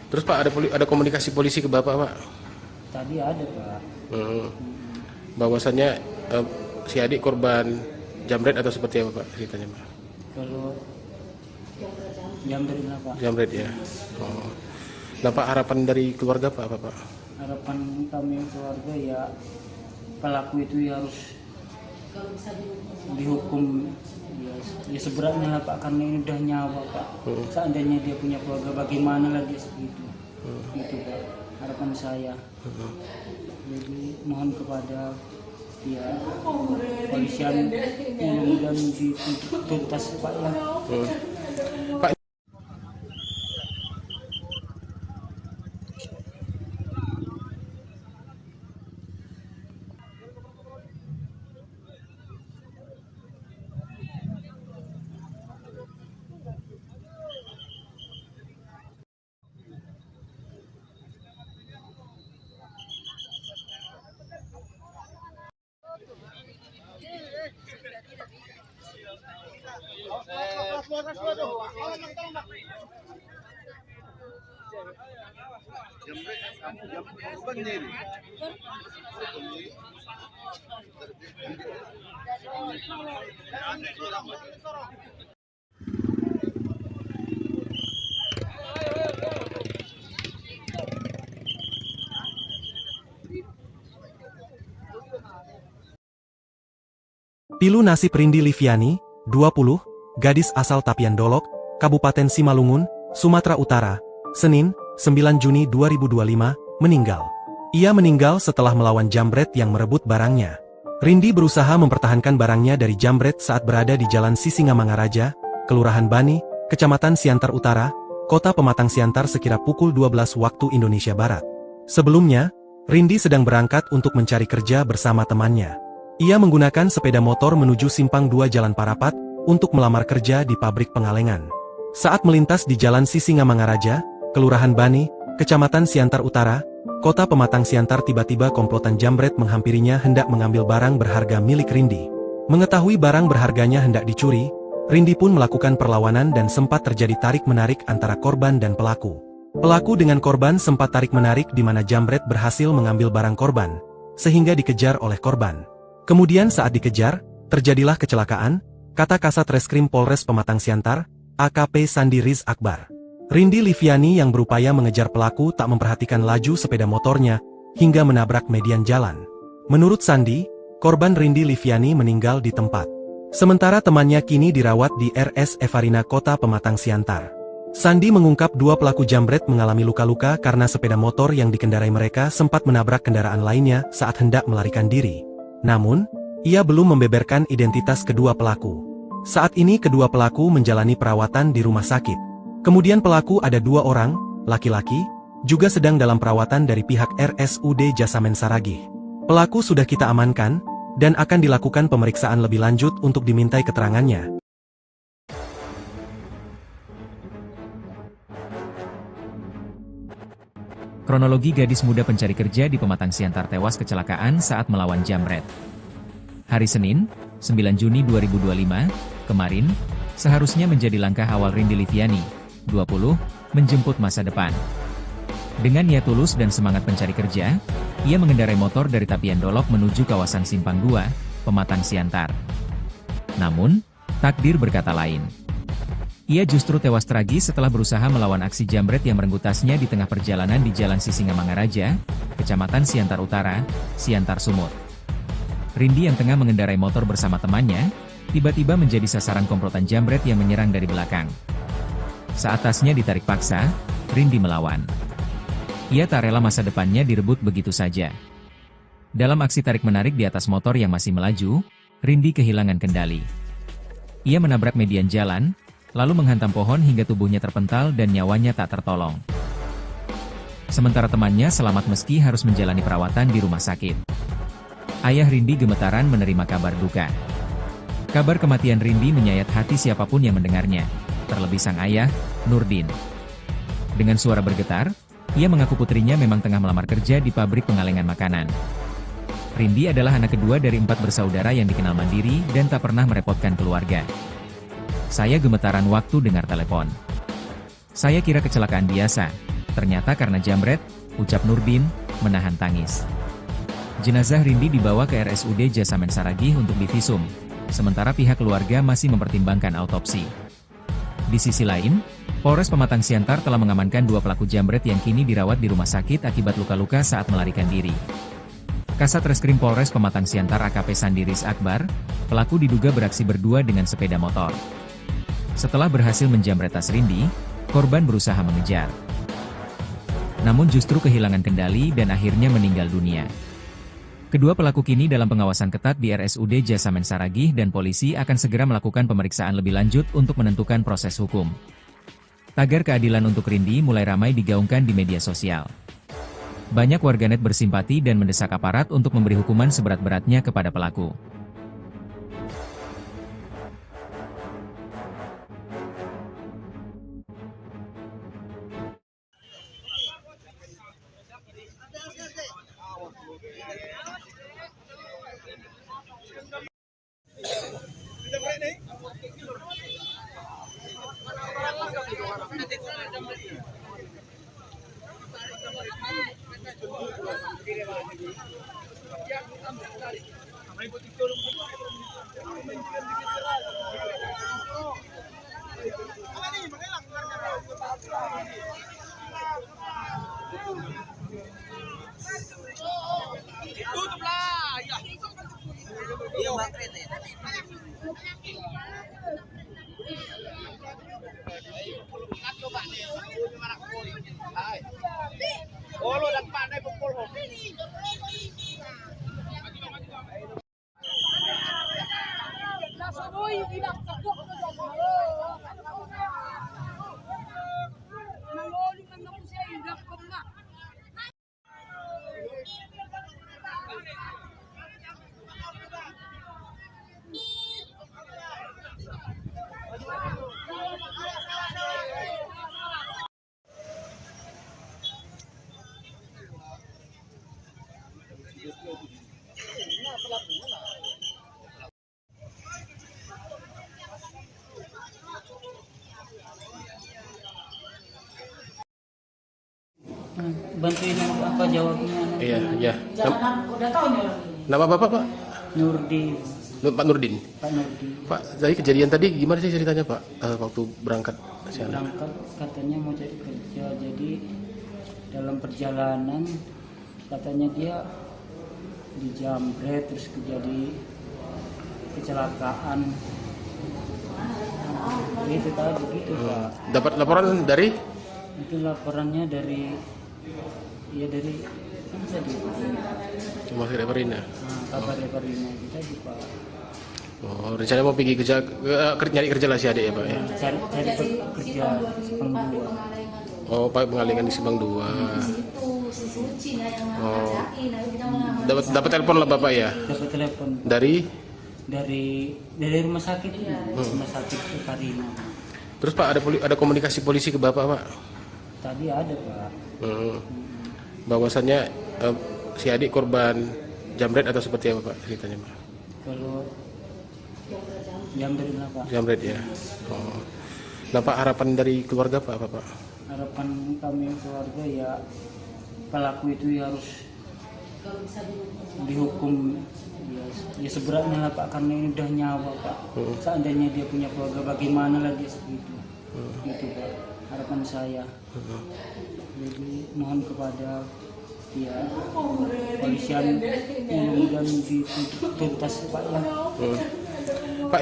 Terus Pak ada komunikasi polisi ke Bapak, Pak? Tadi ada Pak. Bahwasannya si adik korban jamret atau seperti apa Pak ceritanya, Pak? Kalau jamret apa? Jamret ya. Oh. Nah Pak, harapan dari keluarga Pak apa Pak? Harapan kami keluarga ya pelaku itu ya harus dihukum ya seberatnya lah Pak, karena ini udah nyawa Pak. Seandainya dia punya keluarga bagaimana lagi segitu. Itu Pak harapan saya. Jadi mohon kepada ya polisian mudah-mudahan dituntas Pak ya. Pak, Pilu nasib Rindi Liviani, 20, gadis asal Tapian Dolok, Kabupaten Simalungun, Sumatera Utara, Senin, 9 Juni 2025, meninggal. Ia meninggal setelah melawan jambret yang merebut barangnya. Rindi berusaha mempertahankan barangnya dari jambret saat berada di Jalan Sisingamangaraja, Kelurahan Bani, Kecamatan Siantar Utara, Kota Pematang Siantar sekira pukul 12 waktu Indonesia Barat. Sebelumnya, Rindi sedang berangkat untuk mencari kerja bersama temannya. Ia menggunakan sepeda motor menuju Simpang 2 Jalan Parapat untuk melamar kerja di pabrik pengalengan. Saat melintas di Jalan Sisingamangaraja, Kelurahan Bani, Kecamatan Siantar Utara, Kota Pematang Siantar, tiba-tiba komplotan jambret menghampirinya hendak mengambil barang berharga milik Rindi. Mengetahui barang berharganya hendak dicuri, Rindi pun melakukan perlawanan dan sempat terjadi tarik-menarik antara korban dan pelaku. Pelaku dengan korban sempat tarik-menarik di mana jambret berhasil mengambil barang korban, sehingga dikejar oleh korban. Kemudian saat dikejar, terjadilah kecelakaan, kata Kasat Reskrim Polres Pematang Siantar, AKP Sandi Riz Akbar. Rindi Liviani yang berupaya mengejar pelaku tak memperhatikan laju sepeda motornya, hingga menabrak median jalan. Menurut Sandi, korban Rindi Liviani meninggal di tempat. Sementara temannya kini dirawat di RS Evarina Kota Pematang Siantar. Sandi mengungkap dua pelaku jambret mengalami luka-luka karena sepeda motor yang dikendarai mereka sempat menabrak kendaraan lainnya saat hendak melarikan diri. Namun, ia belum membeberkan identitas kedua pelaku. Saat ini kedua pelaku menjalani perawatan di rumah sakit. Kemudian pelaku ada dua orang, laki-laki, juga sedang dalam perawatan dari pihak RSUD Jasamen Saragih. Pelaku sudah kita amankan, dan akan dilakukan pemeriksaan lebih lanjut untuk dimintai keterangannya. Kronologi gadis muda pencari kerja di Pematang Siantar tewas kecelakaan saat melawan jambret. Hari Senin, 9 Juni 2025, kemarin, seharusnya menjadi langkah awal Rindy Liviani, 20, menjemput masa depan. Dengan niat tulus dan semangat pencari kerja, ia mengendarai motor dari Tapian Dolok menuju kawasan Simpang 2, Pematang Siantar. Namun, takdir berkata lain. Ia justru tewas tragis setelah berusaha melawan aksi jambret yang merenggut tasnya di tengah perjalanan di Jalan Sisingamangaraja, Kecamatan Siantar Utara, Siantar Sumut. Rindy yang tengah mengendarai motor bersama temannya, tiba-tiba menjadi sasaran komplotan jambret yang menyerang dari belakang. Saat tasnya ditarik paksa, Rindy melawan. Ia tak rela masa depannya direbut begitu saja. Dalam aksi tarik-menarik di atas motor yang masih melaju, Rindy kehilangan kendali. Ia menabrak median jalan, lalu menghantam pohon hingga tubuhnya terpental dan nyawanya tak tertolong. Sementara temannya selamat meski harus menjalani perawatan di rumah sakit. Ayah Rindy gemetaran menerima kabar duka. Kabar kematian Rindy menyayat hati siapapun yang mendengarnya, terlebih sang ayah, Nurdin. Dengan suara bergetar, ia mengaku putrinya memang tengah melamar kerja di pabrik pengalengan makanan. Rindy adalah anak kedua dari 4 bersaudara yang dikenal mandiri dan tak pernah merepotkan keluarga. Saya gemetaran waktu dengar telepon. Saya kira kecelakaan biasa, ternyata karena jambret, ucap Nurdin, menahan tangis. Jenazah Rindy dibawa ke RSUD Jasamen Saragih untuk divisum, sementara pihak keluarga masih mempertimbangkan autopsi. Di sisi lain, Polres Pematang Siantar telah mengamankan 2 pelaku jambret yang kini dirawat di rumah sakit akibat luka-luka saat melarikan diri. Kasat Reskrim Polres Pematang Siantar AKP Sandiris Akbar, pelaku diduga beraksi berdua dengan sepeda motor. Setelah berhasil menjambret tas Rindy, korban berusaha mengejar. Namun justru kehilangan kendali dan akhirnya meninggal dunia. Kedua pelaku kini dalam pengawasan ketat di RSUD Jasamen Saragih dan polisi akan segera melakukan pemeriksaan lebih lanjut untuk menentukan proses hukum. Tagar keadilan untuk Rindy mulai ramai digaungkan di media sosial. Banyak warganet bersimpati dan mendesak aparat untuk memberi hukuman seberat-beratnya kepada pelaku. Bantuin apa jawabnya? Iya, iya. Jangan udah tahu nih orang ini. Nama Bapak, Pak? Nurdin, Pak Nurdin. Pak Nurdin. Pak, dari kejadian tadi gimana sih ceritanya, Pak? Waktu berangkat ke sana? Berangkat katanya mau cari kerja, jadi dalam perjalanan katanya dia dijambret terus kecelakaan. Itu tadi gitu Pak. Dapat laporan dari Itu laporannya dari dari kan tadi Rumah Sakit Perina. kabar Perina itu tadi Pak. Oh, rencana mau pergi kerja, nyari kerja lah si adik ya Pak ya? Cari kerja Simpang 2. Oh, Pak mengalihkan di Simpang 2. Oh, dapat telepon lah Bapak ya? Dapat telepon Dari? dari rumah sakit ini, rumah sakit Perina. Terus Pak ada komunikasi polisi ke Bapak Pak? Tadi ada Pak. Bahwasannya si adik korban jamret atau seperti apa Pak ceritanya Pak? Kalau Jamret lah Pak. Jamret ya. Oh. Nah Pak, harapan dari keluarga Pak apa Pak? Harapan kami keluarga ya pelaku itu ya harus dihukum ya seberatnya lah Pak, karena ini udah nyawa Pak. Seandainya dia punya keluarga bagaimana lagi segitu. Gitu Pak harapan saya. Jadi mohon kepada ya polisian mudah-mudahan dituntas Pak ya. Pak,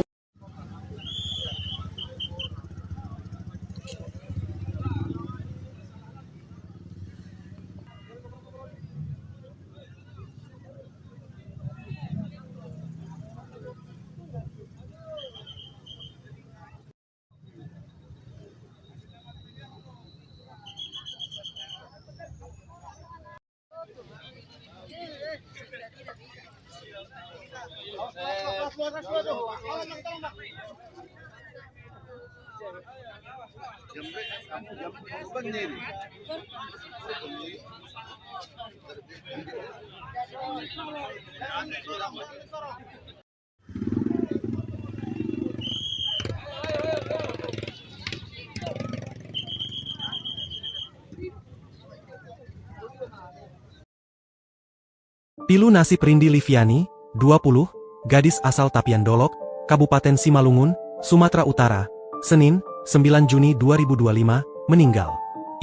Pilu nasib Rindi Liviani, 20, gadis asal Tapian Dolok, Kabupaten Simalungun, Sumatera Utara, Senin, 9 Juni 2025, meninggal.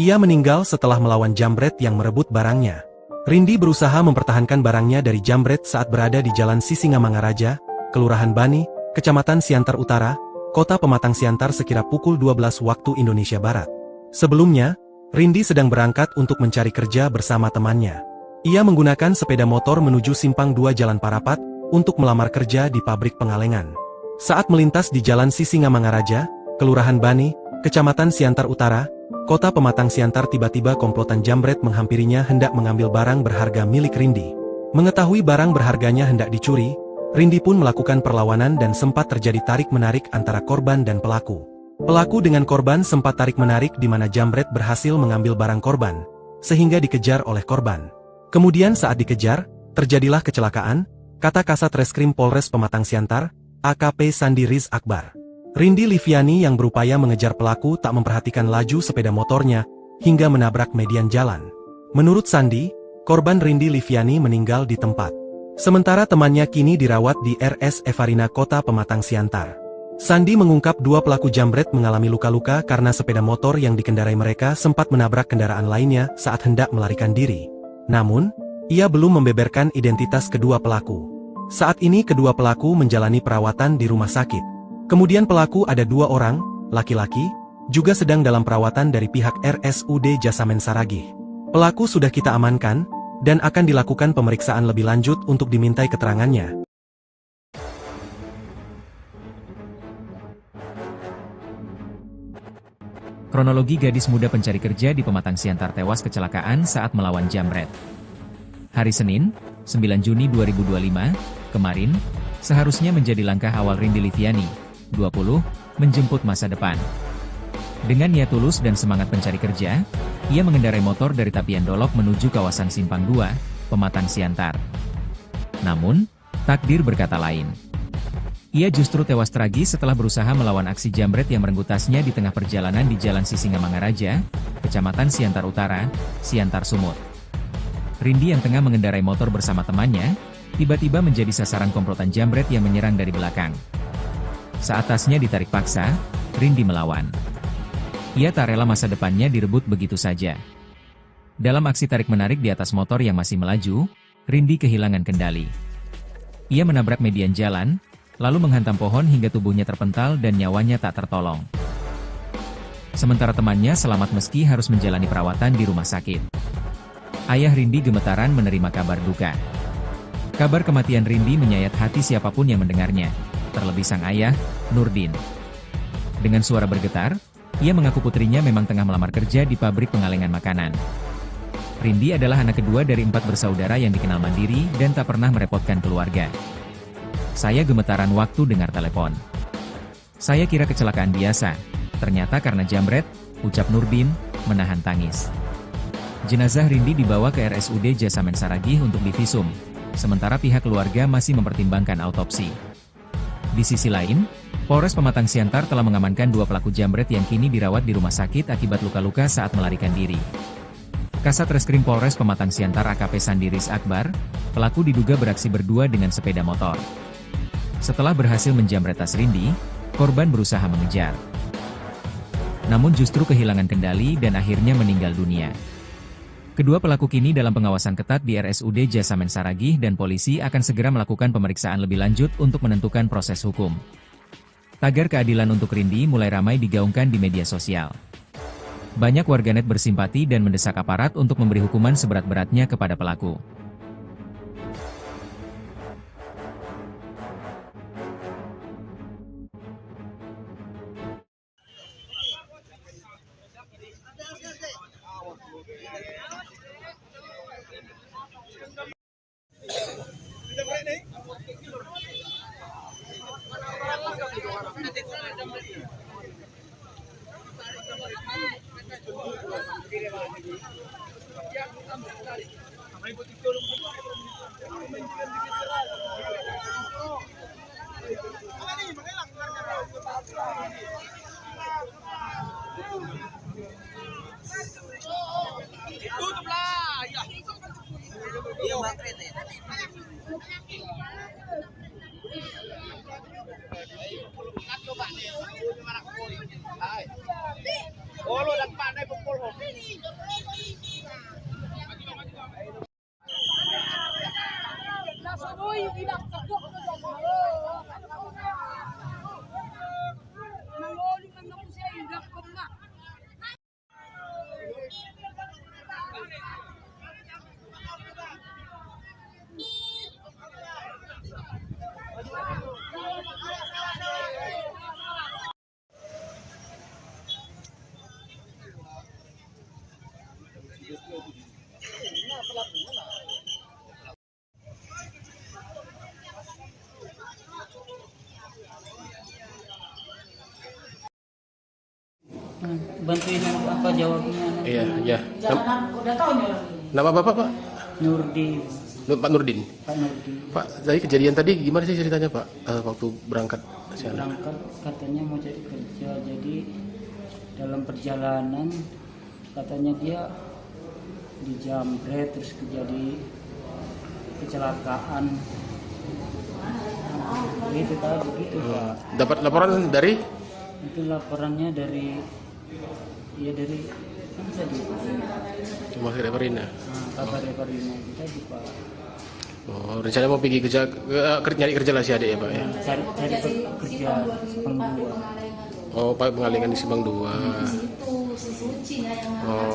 Ia meninggal setelah melawan jambret yang merebut barangnya. Rindi berusaha mempertahankan barangnya dari jambret saat berada di Jalan Sisingamangaraja, Kelurahan Bani, Kecamatan Siantar Utara, Kota Pematang Siantar sekira pukul 12 waktu Indonesia Barat. Sebelumnya, Rindi sedang berangkat untuk mencari kerja bersama temannya. Ia menggunakan sepeda motor menuju Simpang 2 Jalan Parapat untuk melamar kerja di pabrik pengalengan. Saat melintas di Jalan Sisingamangaraja, Kelurahan Bani, Kecamatan Siantar Utara, Kota Pematang Siantar, tiba-tiba komplotan jambret menghampirinya hendak mengambil barang berharga milik Rindi. Mengetahui barang berharganya hendak dicuri, Rindi pun melakukan perlawanan dan sempat terjadi tarik-menarik antara korban dan pelaku. Pelaku dengan korban sempat tarik-menarik di mana jambret berhasil mengambil barang korban, sehingga dikejar oleh korban. Kemudian saat dikejar, terjadilah kecelakaan, kata Kasat Reskrim Polres Pematang Siantar, AKP Sandi Riz Akbar. Rindi Liviani yang berupaya mengejar pelaku tak memperhatikan laju sepeda motornya, hingga menabrak median jalan. Menurut Sandi, korban Rindi Liviani meninggal di tempat. Sementara temannya kini dirawat di RS Evarina Kota Pematang Siantar. Sandi mengungkap dua pelaku jambret mengalami luka-luka karena sepeda motor yang dikendarai mereka sempat menabrak kendaraan lainnya saat hendak melarikan diri. Namun, ia belum membeberkan identitas kedua pelaku. Saat ini kedua pelaku menjalani perawatan di rumah sakit. Kemudian pelaku ada 2 orang, laki-laki, juga sedang dalam perawatan dari pihak RSUD Jasamen Saragih. Pelaku sudah kita amankan, dan akan dilakukan pemeriksaan lebih lanjut untuk dimintai keterangannya. Kronologi gadis muda pencari kerja di Pematang Siantar tewas kecelakaan saat melawan jambret. Hari Senin, 9 Juni 2025, kemarin, seharusnya menjadi langkah awal Rindi Liviani, 20, menjemput masa depan. Dengan niat tulus dan semangat pencari kerja, ia mengendarai motor dari Tapian Dolok menuju kawasan Simpang 2, Pematang Siantar. Namun, takdir berkata lain. Ia justru tewas tragis setelah berusaha melawan aksi jambret yang merenggut tasnya di tengah perjalanan di Jalan Sisingamangaraja, Kecamatan Siantar Utara, Siantar Sumut. Rindi yang tengah mengendarai motor bersama temannya, tiba-tiba menjadi sasaran komplotan jambret yang menyerang dari belakang. Saat tasnya ditarik paksa, Rindi melawan. Ia tak rela masa depannya direbut begitu saja. Dalam aksi tarik-menarik di atas motor yang masih melaju, Rindi kehilangan kendali. Ia menabrak median jalan, lalu menghantam pohon hingga tubuhnya terpental dan nyawanya tak tertolong. Sementara temannya selamat meski harus menjalani perawatan di rumah sakit. Ayah Rindi gemetaran menerima kabar duka. Kabar kematian Rindi menyayat hati siapapun yang mendengarnya, terlebih sang ayah, Nurdin. Dengan suara bergetar, ia mengaku putrinya memang tengah melamar kerja di pabrik pengalengan makanan. Rindi adalah anak kedua dari 4 bersaudara yang dikenal mandiri dan tak pernah merepotkan keluarga. Saya gemetaran waktu dengar telepon. Saya kira kecelakaan biasa, ternyata karena jambret, ucap Nurdin, menahan tangis. Jenazah Rindi dibawa ke RSUD Jasamen Saragih untuk divisum, sementara pihak keluarga masih mempertimbangkan autopsi. Di sisi lain, Polres Pematang Siantar telah mengamankan 2 pelaku jambret yang kini dirawat di rumah sakit akibat luka-luka saat melarikan diri. Kasat Reskrim Polres Pematang Siantar AKP Sandiris Akbar, pelaku diduga beraksi berdua dengan sepeda motor. Setelah berhasil menjambret tas Rindi, korban berusaha mengejar. Namun justru kehilangan kendali dan akhirnya meninggal dunia. Kedua pelaku kini dalam pengawasan ketat di RSUD Jasamen Saragih dan polisi akan segera melakukan pemeriksaan lebih lanjut untuk menentukan proses hukum. Tagar keadilan untuk Rindi mulai ramai digaungkan di media sosial. Banyak warganet bersimpati dan mendesak aparat untuk memberi hukuman seberat-beratnya kepada pelaku. Bantuin apa jawabnya? Iya, iya. Jangan udah tahu nih orang ini. Nama Bapak, Pak? Nurdin, Pak Nurdin. Pak Nurdin. Pak, dari kejadian tadi gimana sih ceritanya, Pak? Waktu berangkat ke sana? Berangkat katanya mau cari kerja, jadi dalam perjalanan katanya dia dijambret terus terjadi kecelakaan. Itu tadi gitu Pak. Dapat laporan dari? Itu laporannya dari dari kan tadi Rumah Sakit Reparina. kabar Reparina kita di Pak. Oh, rencana mau pergi kerja, nyari kerja lah si adik ya, Pak ya? Cari kerja Simpang 2. Oh, Pak pengalingan di Simpang 2. Oh,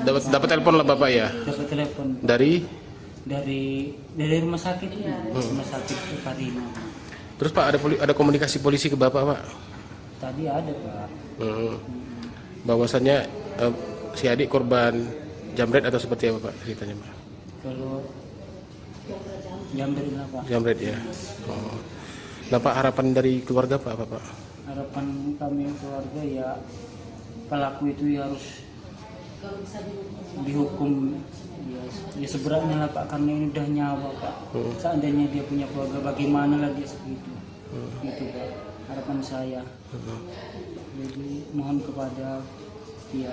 dapat telepon lah Bapak ya? Dapat telepon Dari? dari rumah sakit rumah sakit Reparina. Terus Pak ada komunikasi polisi ke Bapak, Pak? Tadi ada Pak. Bahwasannya si adik korban jambret atau seperti apa Pak ceritanya, Pak? Kalau jambret apa? Jambret ya. Oh. Nah Pak, harapan dari keluarga Pak apa Pak? Harapan kami keluarga ya pelaku itu ya harus dihukum ya seberatnya lah Pak, karena ini udah nyawa Pak. Seandainya dia punya keluarga bagaimana lagi seperti itu Pak, harapan saya. Jadi mohon kepada ya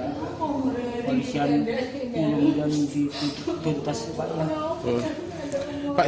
polisian mudah-mudahan dituntas Pak ya. Pak,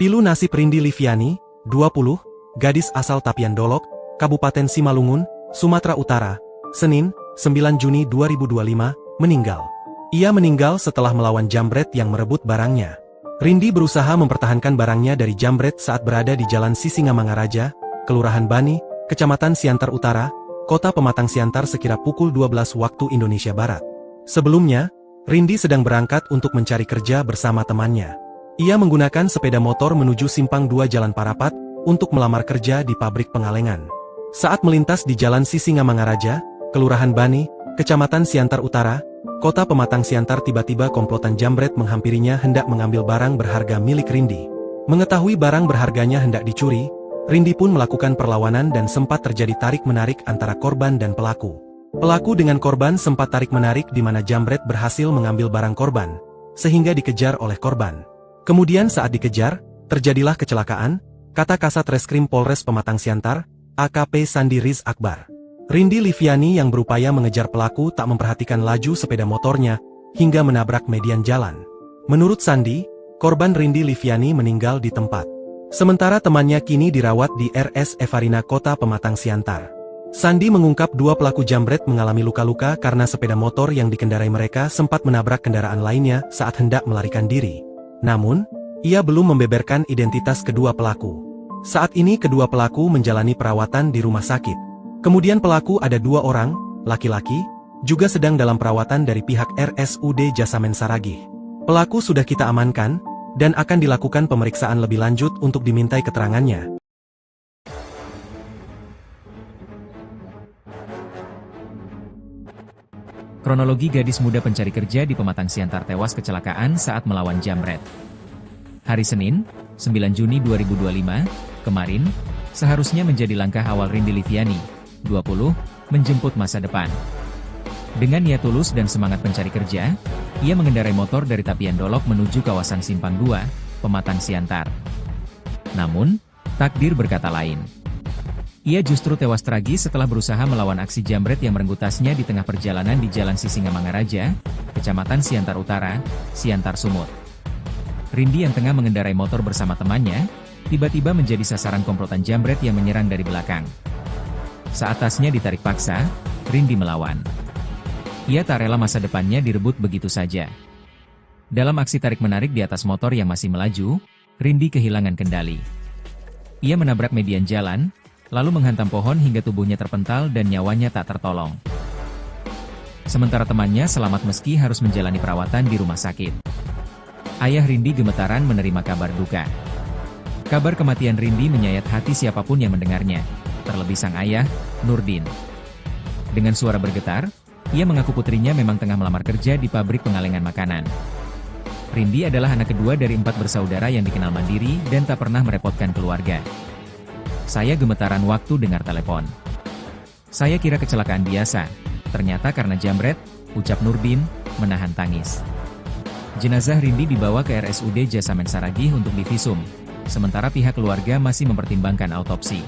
Pilu nasib Rindi Liviani, 20, gadis asal Tapian Dolok, Kabupaten Simalungun, Sumatera Utara, Senin, 9 Juni 2025, meninggal. Ia meninggal setelah melawan jambret yang merebut barangnya. Rindi berusaha mempertahankan barangnya dari jambret saat berada di Jalan Sisingamangaraja, Kelurahan Bani, Kecamatan Siantar Utara, Kota Pematang Siantar sekira pukul 12 waktu Indonesia Barat. Sebelumnya, Rindi sedang berangkat untuk mencari kerja bersama temannya. Ia menggunakan sepeda motor menuju Simpang 2 Jalan Parapat untuk melamar kerja di pabrik pengalengan. Saat melintas di Jalan Sisingamangaraja, Kelurahan Bani, Kecamatan Siantar Utara, Kota Pematang Siantar, tiba-tiba komplotan jambret menghampirinya hendak mengambil barang berharga milik Rindi. Mengetahui barang berharganya hendak dicuri, Rindi pun melakukan perlawanan dan sempat terjadi tarik-menarik antara korban dan pelaku. Pelaku dengan korban sempat tarik-menarik di mana jambret berhasil mengambil barang korban, sehingga dikejar oleh korban. Kemudian saat dikejar, terjadilah kecelakaan, kata Kasat Reskrim Polres Pematang Siantar, AKP Sandi Riz Akbar. Rindi Liviani yang berupaya mengejar pelaku tak memperhatikan laju sepeda motornya, hingga menabrak median jalan. Menurut Sandi, korban Rindi Liviani meninggal di tempat. Sementara temannya kini dirawat di RS Evarina Kota Pematang Siantar. Sandi mengungkap dua pelaku jambret mengalami luka-luka karena sepeda motor yang dikendarai mereka sempat menabrak kendaraan lainnya saat hendak melarikan diri. Namun, ia belum membeberkan identitas kedua pelaku. Saat ini kedua pelaku menjalani perawatan di rumah sakit. Kemudian pelaku ada 2 orang, laki-laki, juga sedang dalam perawatan dari pihak RSUD Jasamen Saragih. Pelaku sudah kita amankan, dan akan dilakukan pemeriksaan lebih lanjut untuk dimintai keterangannya. Kronologi gadis muda pencari kerja di Pematang Siantar tewas kecelakaan saat melawan jambret. Hari Senin, 9 Juni 2025, kemarin, seharusnya menjadi langkah awal Rindi Liviani, 20, menjemput masa depan. Dengan niat tulus dan semangat pencari kerja, ia mengendarai motor dari Tapian Dolok menuju kawasan Simpang 2, Pematang Siantar. Namun, takdir berkata lain. Ia justru tewas tragis setelah berusaha melawan aksi jambret yang merenggut tasnya di tengah perjalanan di Jalan Sisingamangaraja, Kecamatan Siantar Utara, Siantar Sumut. Rindi yang tengah mengendarai motor bersama temannya, tiba-tiba menjadi sasaran komplotan jambret yang menyerang dari belakang. Saat tasnya ditarik paksa, Rindi melawan. Ia tak rela masa depannya direbut begitu saja. Dalam aksi tarik-menarik di atas motor yang masih melaju, Rindi kehilangan kendali. Ia menabrak median jalan, lalu menghantam pohon hingga tubuhnya terpental dan nyawanya tak tertolong. Sementara temannya selamat meski harus menjalani perawatan di rumah sakit. Ayah Rindi gemetaran menerima kabar duka. Kabar kematian Rindi menyayat hati siapapun yang mendengarnya, terlebih sang ayah, Nurdin. Dengan suara bergetar, ia mengaku putrinya memang tengah melamar kerja di pabrik pengalengan makanan. Rindi adalah anak kedua dari 4 bersaudara yang dikenal mandiri dan tak pernah merepotkan keluarga. Saya gemetaran waktu dengar telepon. Saya kira kecelakaan biasa, ternyata karena jambret, ucap Nurdin, menahan tangis. Jenazah Rindi dibawa ke RSUD Jasamen Saragih untuk divisum, sementara pihak keluarga masih mempertimbangkan autopsi.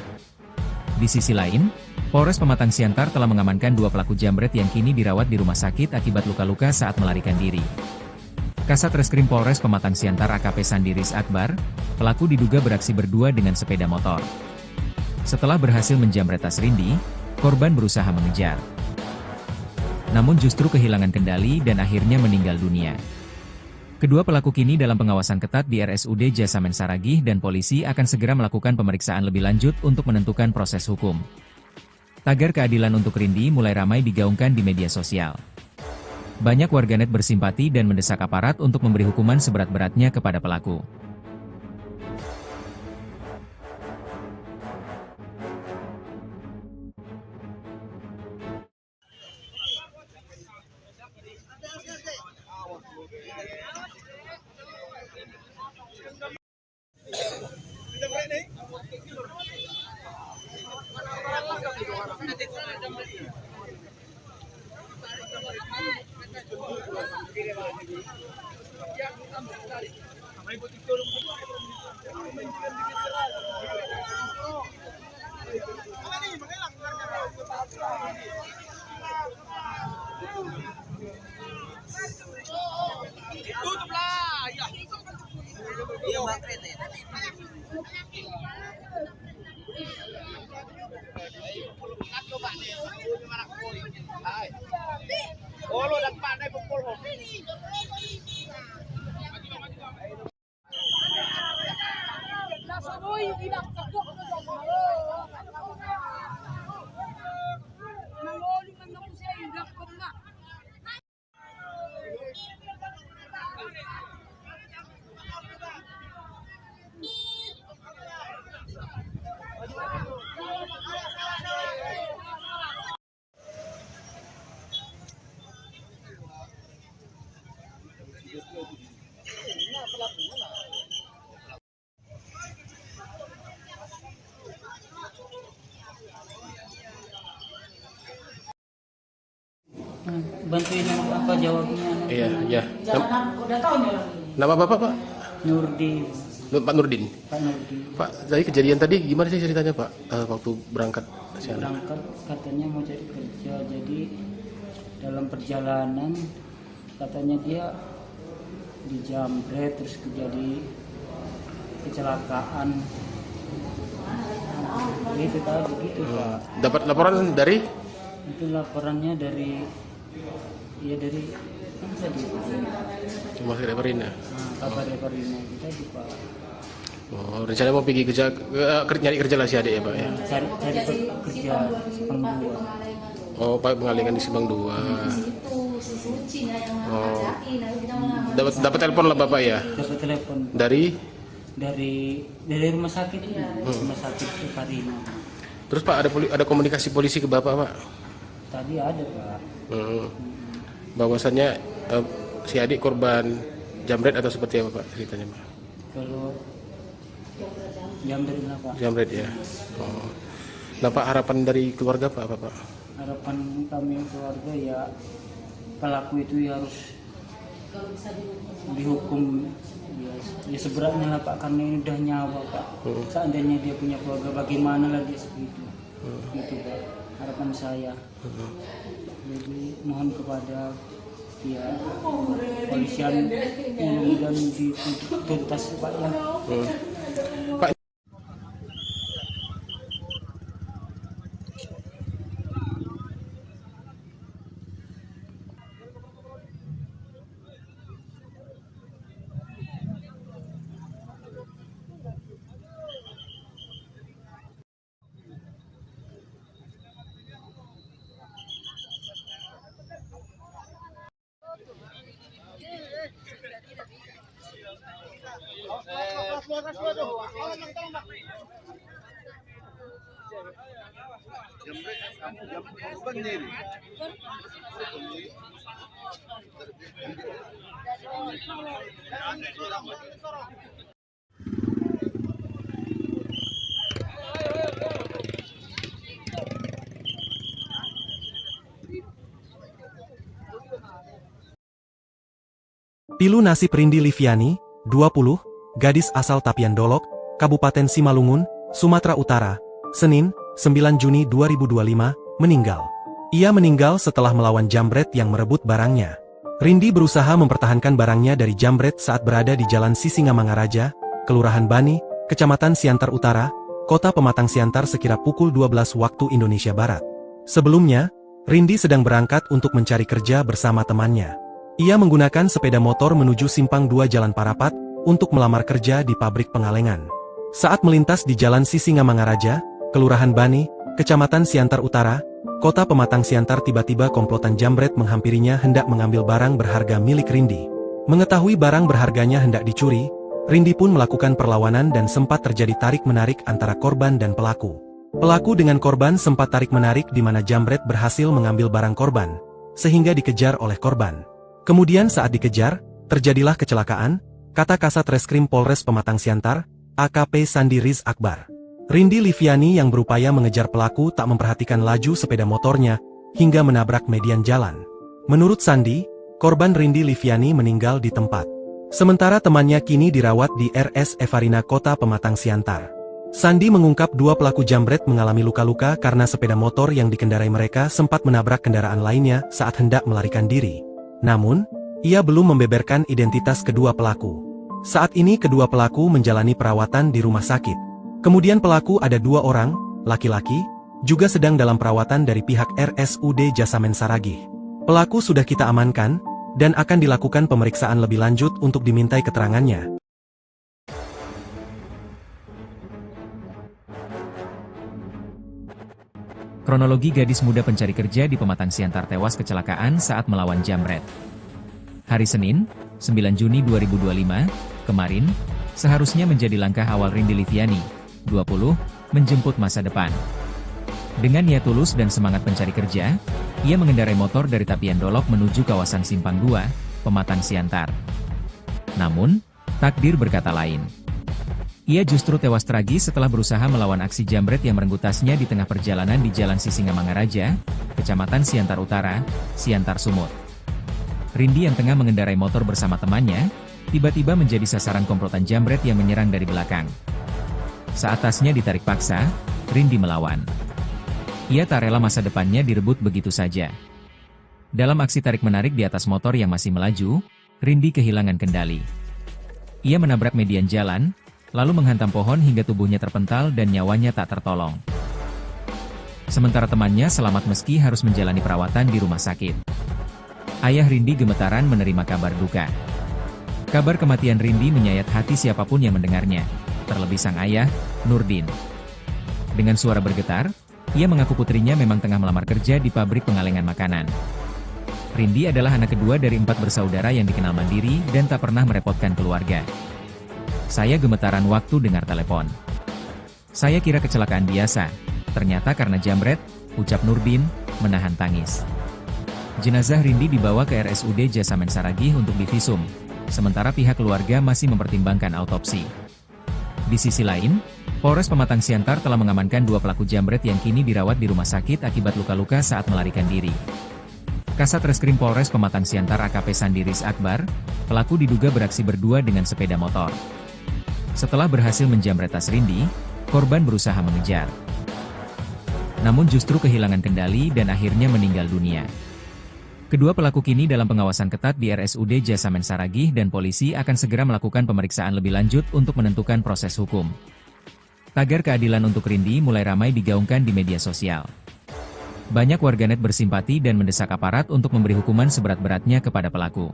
Di sisi lain, Polres Pematang Siantar telah mengamankan 2 pelaku jambret yang kini dirawat di rumah sakit akibat luka-luka saat melarikan diri. Kasat Reskrim Polres Pematang Siantar AKP Sandi Riz Akbar, pelaku diduga beraksi berdua dengan sepeda motor. Setelah berhasil menjambret tas Rindi, korban berusaha mengejar. Namun justru kehilangan kendali dan akhirnya meninggal dunia. Kedua pelaku kini dalam pengawasan ketat di RSUD Jasamen Saragih dan polisi akan segera melakukan pemeriksaan lebih lanjut untuk menentukan proses hukum. Tagar keadilan untuk Rindi mulai ramai digaungkan di media sosial. Banyak warganet bersimpati dan mendesak aparat untuk memberi hukuman seberat-beratnya kepada pelaku. Bantuin apa jawabnya? Iya, iya. Jangan udah tahu nih orang ini. Nama Bapak, Pak? Nurdin, Pak Nurdin. Pak Nurdin. Pak, dari kejadian tadi gimana sih ceritanya, Pak? Waktu berangkat ke sana? Berangkat katanya mau cari kerja, jadi dalam perjalanan katanya dia dijamret terus terjadi kecelakaan. Gitu tadi gitu Pak. Dapat laporan dari? Itu laporannya dari dari kan tadi Cuma Reparina. kabar Reparina kita di Pak. Oh, rencana mau pergi kerja, nyari kerja lah si adik ya, Pak ya? Cari kerja Simpang 2. Oh, Pak mengalihkan di Simpang 2. Oh, dapat telepon lah Bapak ya? Dapat telepon Dari? dari rumah sakit rumah sakit Reparina. Terus Pak ada komunikasi polisi ke Bapak, Pak? Tadi ada Pak. Bahwasannya si adik korban jamret atau seperti apa Pak ceritanya, Pak? Kalau jamret lah Pak. Jamret ya. Oh. Nah Pak, harapan dari keluarga Pak apa Pak? Harapan kami keluarga ya pelaku itu ya harus dihukum ya seberatnya lah Pak, karena ini udah nyawa Pak. Seandainya dia punya keluarga bagaimana lagi segitu. Gitu Pak, harapan saya. Jadi mohon kepada ya polisian mudah-mudahan dituntas Pak ya. Pak, Pilu nasib Rindi Liviani, 20, gadis asal Tapian Dolok, Kabupaten Simalungun, Sumatera Utara, Senin, 9 Juni 2025, meninggal. Ia meninggal setelah melawan jambret yang merebut barangnya. Rindi berusaha mempertahankan barangnya dari jambret saat berada di Jalan Sisingamangaraja, Kelurahan Bani, Kecamatan Siantar Utara, Kota Pematang Siantar sekira pukul 12 waktu Indonesia Barat. Sebelumnya, Rindi sedang berangkat untuk mencari kerja bersama temannya. Ia menggunakan sepeda motor menuju Simpang 2 Jalan Parapat untuk melamar kerja di pabrik pengalengan. Saat melintas di Jalan Sisingamangaraja, Kelurahan Bani, Kecamatan Siantar Utara, Kota Pematang Siantar, tiba-tiba komplotan jambret menghampirinya hendak mengambil barang berharga milik Rindi. Mengetahui barang berharganya hendak dicuri, Rindi pun melakukan perlawanan dan sempat terjadi tarik-menarik antara korban dan pelaku. Pelaku dengan korban sempat tarik-menarik di mana jambret berhasil mengambil barang korban, sehingga dikejar oleh korban. Kemudian saat dikejar, terjadilah kecelakaan, kata Kasat Reskrim Polres Pematang Siantar, AKP Sandi Riz Akbar. Rindi Liviani yang berupaya mengejar pelaku tak memperhatikan laju sepeda motornya, hingga menabrak median jalan. Menurut Sandi, korban Rindi Liviani meninggal di tempat. Sementara temannya kini dirawat di RS Evarina Kota Pematang Siantar. Sandi mengungkap dua pelaku jambret mengalami luka-luka karena sepeda motor yang dikendarai mereka sempat menabrak kendaraan lainnya saat hendak melarikan diri. Namun, ia belum membeberkan identitas kedua pelaku. Saat ini kedua pelaku menjalani perawatan di rumah sakit. Kemudian pelaku ada dua orang, laki-laki, juga sedang dalam perawatan dari pihak RSUD Jasamen Saragih. Pelaku sudah kita amankan, dan akan dilakukan pemeriksaan lebih lanjut untuk dimintai keterangannya. Kronologi gadis muda pencari kerja di Pematang Siantar tewas kecelakaan saat melawan jambret. Hari Senin, 9 Juni 2025, kemarin, seharusnya menjadi langkah awal Rindi Liviani, 20, menjemput masa depan. Dengan niat tulus dan semangat pencari kerja, ia mengendarai motor dari Tapian Dolok menuju kawasan Simpang 2, Pematang Siantar. Namun, takdir berkata lain. Ia justru tewas tragis setelah berusaha melawan aksi jambret yang merenggut tasnya di tengah perjalanan di Jalan Sisingamangaraja, Kecamatan Siantar Utara, Siantar Sumut. Rindi yang tengah mengendarai motor bersama temannya, tiba-tiba menjadi sasaran komplotan jambret yang menyerang dari belakang. Saat tasnya ditarik paksa, Rindi melawan. Ia tak rela masa depannya direbut begitu saja. Dalam aksi tarik-menarik di atas motor yang masih melaju, Rindi kehilangan kendali. Ia menabrak median jalan, lalu menghantam pohon hingga tubuhnya terpental dan nyawanya tak tertolong. Sementara temannya selamat meski harus menjalani perawatan di rumah sakit. Ayah Rindi gemetaran menerima kabar duka. Kabar kematian Rindi menyayat hati siapapun yang mendengarnya, terlebih sang ayah, Nurdin. Dengan suara bergetar, ia mengaku putrinya memang tengah melamar kerja di pabrik pengalengan makanan. Rindi adalah anak kedua dari 4 bersaudara yang dikenal mandiri dan tak pernah merepotkan keluarga. Saya gemetaran waktu dengar telepon. Saya kira kecelakaan biasa, ternyata karena jambret, ucap Nurdin, menahan tangis. Jenazah Rindi dibawa ke RSUD Jasamen Saragih untuk divisum, sementara pihak keluarga masih mempertimbangkan autopsi. Di sisi lain, Polres Pematang Siantar telah mengamankan 2 pelaku jambret yang kini dirawat di rumah sakit akibat luka-luka saat melarikan diri. Kasat Reskrim Polres Pematang Siantar AKP Sandiris Akbar, pelaku diduga beraksi berdua dengan sepeda motor. Setelah berhasil menjambret tas Rindi, korban berusaha mengejar. Namun justru kehilangan kendali dan akhirnya meninggal dunia. Kedua pelaku kini dalam pengawasan ketat di RSUD Jasamen Saragih dan polisi akan segera melakukan pemeriksaan lebih lanjut untuk menentukan proses hukum. Tagar keadilan untuk Rindi mulai ramai digaungkan di media sosial. Banyak warganet bersimpati dan mendesak aparat untuk memberi hukuman seberat-beratnya kepada pelaku.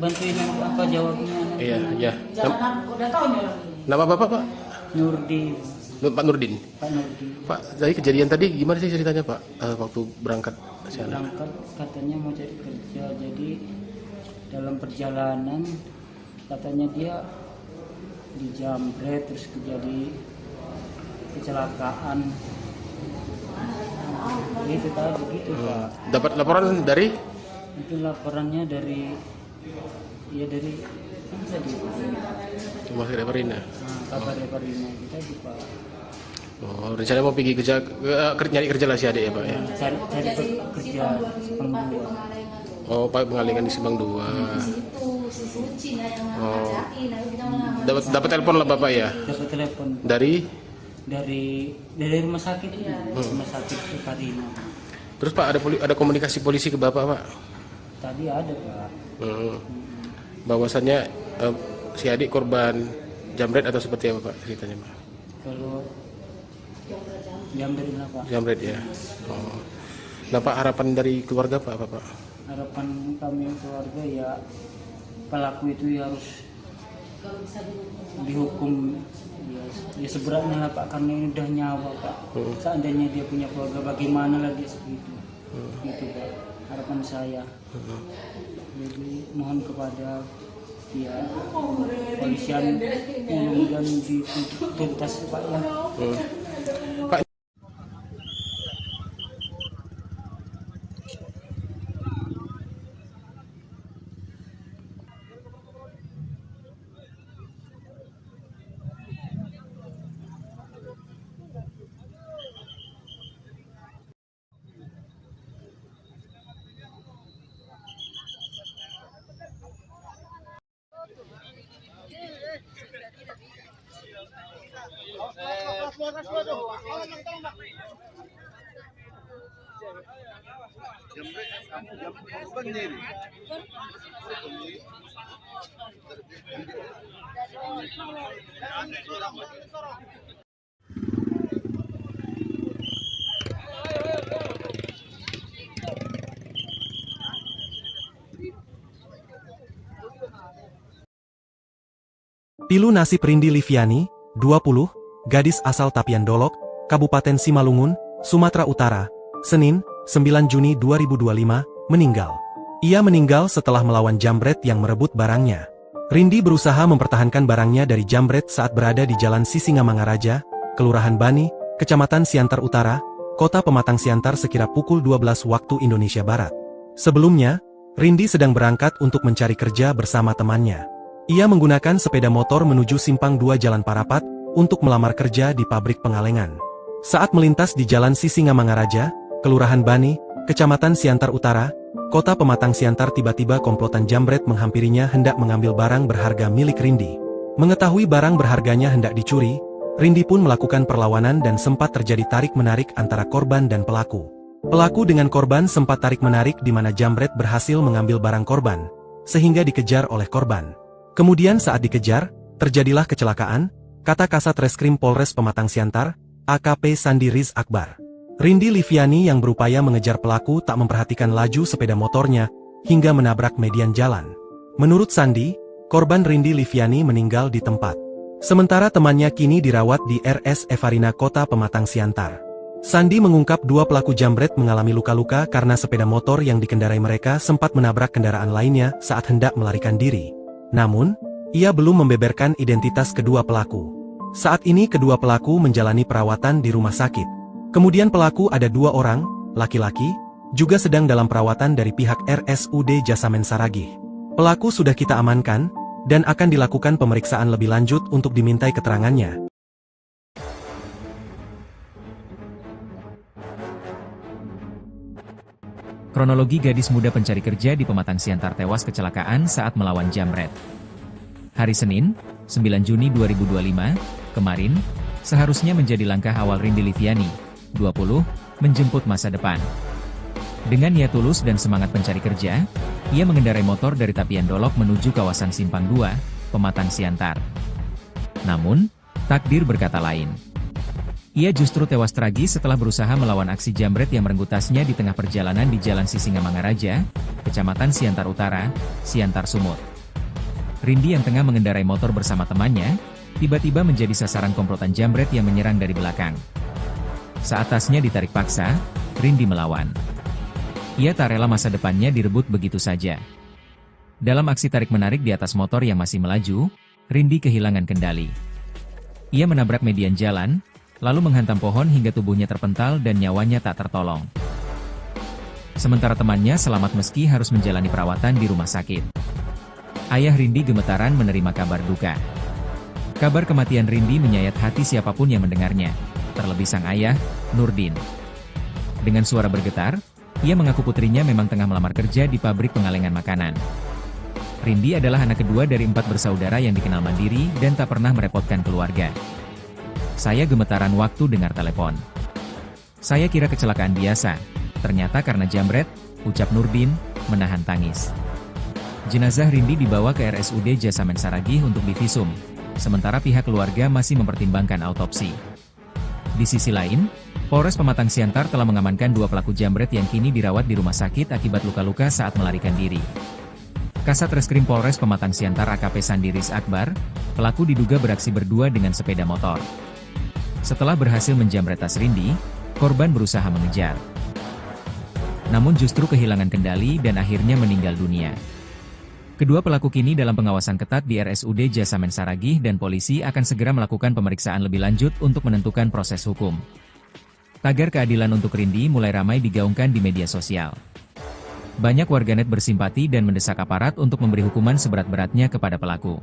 Bantuin apa jawabnya? Iya, iya. Jangan udah tahu nih orang ini. Nama Bapak, Pak? Nurdin, Pak Nurdin. Pak Nurdin. Pak, dari kejadian tadi gimana sih ceritanya, Pak? Waktu berangkat ke sana? Berangkat katanya mau cari kerja, jadi dalam perjalanan katanya dia dijamret, terus terjadi kecelakaan. Itu tadi gitu Pak. Dapat laporan dari Itu laporannya dari kan tadi Rumah Sakit Perina. kabar Parina itu tadi Pak. Oh, rencana mau pergi kerja, nyari kerja lah si adik ya Pak ya. Cari kerja Simpang 2. Oh, Pak mengalihkan di Simpang 2. Oh, dapat telepon lah Bapak ya Dapat telepon dari. dari rumah sakit rumah sakit Parina. Terus Pak ada komunikasi polisi ke Bapak Pak? Tadi ada Pak. Bahwasannya si adik korban jamret atau seperti apa Pak ceritanya Pak? Kalau jamret lah Pak. Jamret ya. Oh. Nah Pak, harapan dari keluarga Pak apa Pak? Harapan kami keluarga ya pelaku itu ya harus dihukum ya seberatnya lah Pak, karena ini udah nyawa Pak. Seandainya dia punya keluarga bagaimana lagi segitu. Gitu Pak harapan saya. Jadi mohon kepada ya polisian mudah-mudahan dituntas Pak ya. Pak, Pilu nasib Rindi Liviani, 20, gadis asal Tapian Dolok, Kabupaten Simalungun, Sumatera Utara, Senin, 9 Juni 2025, meninggal. Ia meninggal setelah melawan jambret yang merebut barangnya. Rindi berusaha mempertahankan barangnya dari jambret saat berada di Jalan Sisingamangaraja, Kelurahan Bani, Kecamatan Siantar Utara, Kota Pematang Siantar sekira pukul 12 waktu Indonesia Barat. Sebelumnya, Rindi sedang berangkat untuk mencari kerja bersama temannya. Ia menggunakan sepeda motor menuju Simpang 2 Jalan Parapat untuk melamar kerja di pabrik pengalengan. Saat melintas di Jalan Sisingamangaraja, Kelurahan Bani, Kecamatan Siantar Utara, Kota Pematang Siantar, tiba-tiba komplotan jambret menghampirinya hendak mengambil barang berharga milik Rindi. Mengetahui barang berharganya hendak dicuri, Rindi pun melakukan perlawanan dan sempat terjadi tarik-menarik antara korban dan pelaku. Pelaku dengan korban sempat tarik-menarik di mana jambret berhasil mengambil barang korban, sehingga dikejar oleh korban. Kemudian saat dikejar, terjadilah kecelakaan, kata Kasat Reskrim Polres Pematang Siantar, AKP Sandi Riz Akbar. Rindi Liviani yang berupaya mengejar pelaku tak memperhatikan laju sepeda motornya, hingga menabrak median jalan. Menurut Sandi, korban Rindi Liviani meninggal di tempat. Sementara temannya kini dirawat di RS Evarina Kota Pematang Siantar. Sandi mengungkap dua pelaku jambret mengalami luka-luka karena sepeda motor yang dikendarai mereka sempat menabrak kendaraan lainnya saat hendak melarikan diri. Namun, ia belum membeberkan identitas kedua pelaku. Saat ini kedua pelaku menjalani perawatan di rumah sakit. Kemudian pelaku ada dua orang, laki-laki, juga sedang dalam perawatan dari pihak RSUD Jasamen Saragih. Pelaku sudah kita amankan, dan akan dilakukan pemeriksaan lebih lanjut untuk dimintai keterangannya. Kronologi gadis muda pencari kerja di Pematang Siantar tewas kecelakaan saat melawan jambret. Hari Senin, 9 Juni 2025, kemarin, seharusnya menjadi langkah awal Rindi Liviani, 20, menjemput masa depan. Dengan niat tulus dan semangat pencari kerja, ia mengendarai motor dari Tapian Dolok menuju kawasan Simpang 2, Pematang Siantar. Namun, takdir berkata lain. Ia justru tewas tragis setelah berusaha melawan aksi jambret yang merenggut tasnya di tengah perjalanan di Jalan Sisingamangaraja, Kecamatan Siantar Utara, Siantar Sumut. Rindi yang tengah mengendarai motor bersama temannya, tiba-tiba menjadi sasaran komplotan jambret yang menyerang dari belakang. Saat tasnya ditarik paksa, Rindi melawan. Ia tak rela masa depannya direbut begitu saja. Dalam aksi tarik-menarik di atas motor yang masih melaju, Rindi kehilangan kendali. Ia menabrak median jalan, lalu menghantam pohon hingga tubuhnya terpental dan nyawanya tak tertolong. Sementara temannya selamat meski harus menjalani perawatan di rumah sakit. Ayah Rindi gemetaran menerima kabar duka. Kabar kematian Rindi menyayat hati siapapun yang mendengarnya, terlebih sang ayah, Nurdin. Dengan suara bergetar, ia mengaku putrinya memang tengah melamar kerja di pabrik pengalengan makanan. Rindi adalah anak kedua dari 4 bersaudara yang dikenal mandiri dan tak pernah merepotkan keluarga. Saya gemetaran waktu dengar telepon. Saya kira kecelakaan biasa, ternyata karena jambret, ucap Nurdin, menahan tangis. Jenazah Rindi dibawa ke RSUD Jasamen Saragih untuk divisum, sementara pihak keluarga masih mempertimbangkan autopsi. Di sisi lain, Polres Pematang Siantar telah mengamankan 2 pelaku jambret yang kini dirawat di rumah sakit akibat luka-luka saat melarikan diri. Kasat Reskrim Polres Pematang Siantar AKP Sandiris Akbar, pelaku diduga beraksi berdua dengan sepeda motor. Setelah berhasil menjamret tas Rindi, korban berusaha mengejar. Namun justru kehilangan kendali dan akhirnya meninggal dunia. Kedua pelaku kini dalam pengawasan ketat di RSUD Jasamen Saragih dan polisi akan segera melakukan pemeriksaan lebih lanjut untuk menentukan proses hukum. Tagar keadilan untuk Rindi mulai ramai digaungkan di media sosial. Banyak warganet bersimpati dan mendesak aparat untuk memberi hukuman seberat-beratnya kepada pelaku.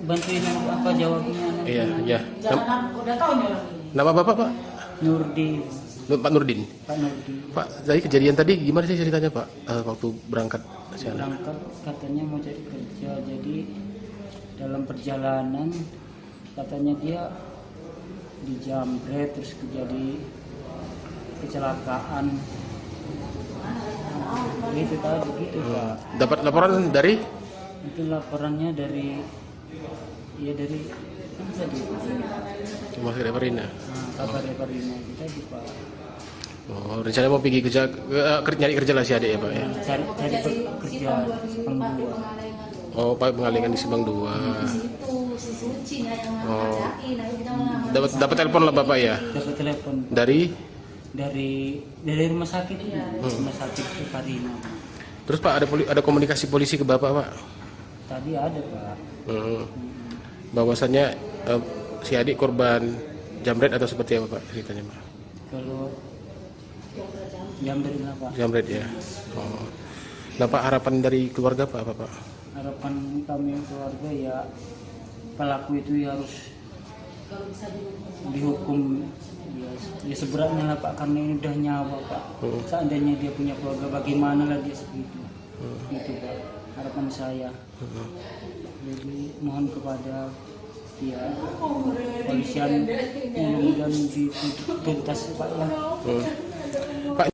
Bantuin apa jawabnya? Iya, iya. Jangan udah tahu nih orang ini. Nama Bapak, Pak? Nurdin, Pak Nurdin. Pak Nurdin. Pak, dari kejadian tadi gimana sih ceritanya, Pak? Waktu berangkat ke sana. Berangkat katanya mau cari kerja, jadi dalam perjalanan katanya dia dijamret terus terjadi kecelakaan. Gitu tadi gitu Pak. Dapat laporan dari Itu laporannya dari apa tadi? Rumah Sakit Parina. Kabar Parina itu tadi Pak. Oh, rencana mau pergi kerja, nyari kerja lah si adik ya, Pak ya. Cari kerja Subang 2. Oh, Pak pengalengan di Subang 2. Oh. Dapat telepon lah Bapak ya. Dapat telepon Dari dari rumah sakit rumah sakit Parina. Terus Pak ada komunikasi polisi ke Bapak, Pak? Tadi ada Pak. Bahwasannya si adik korban jambret atau seperti apa, Pak, ceritanya, Pak? Kalau jambret lah Pak. Jambret ya. Oh. Nah, Pak, harapan dari keluarga Pak apa, Pak? Harapan kami keluarga ya pelaku itu ya harus dihukum ya seberatnya lah Pak, karena ini udah nyawa Pak. Seandainya dia punya keluarga bagaimana lagi segitu. Gitu Pak, harapan saya. Jadi mohon kepada ya polisian mudah-mudahan dituntas Pak ya. Pak,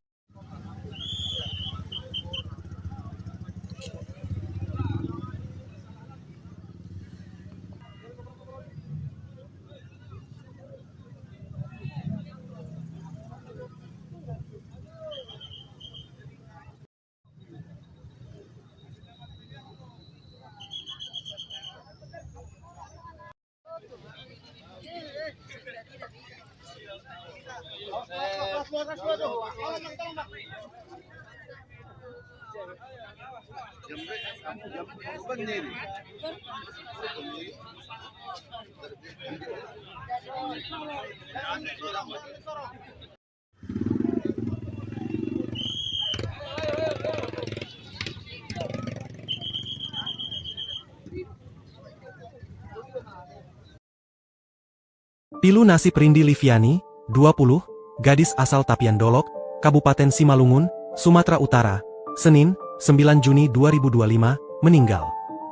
Pilu nasib Rindi Liviani, 20, gadis asal Tapian Dolok, Kabupaten Simalungun, Sumatera Utara, Senin, 9 Juni 2025, meninggal.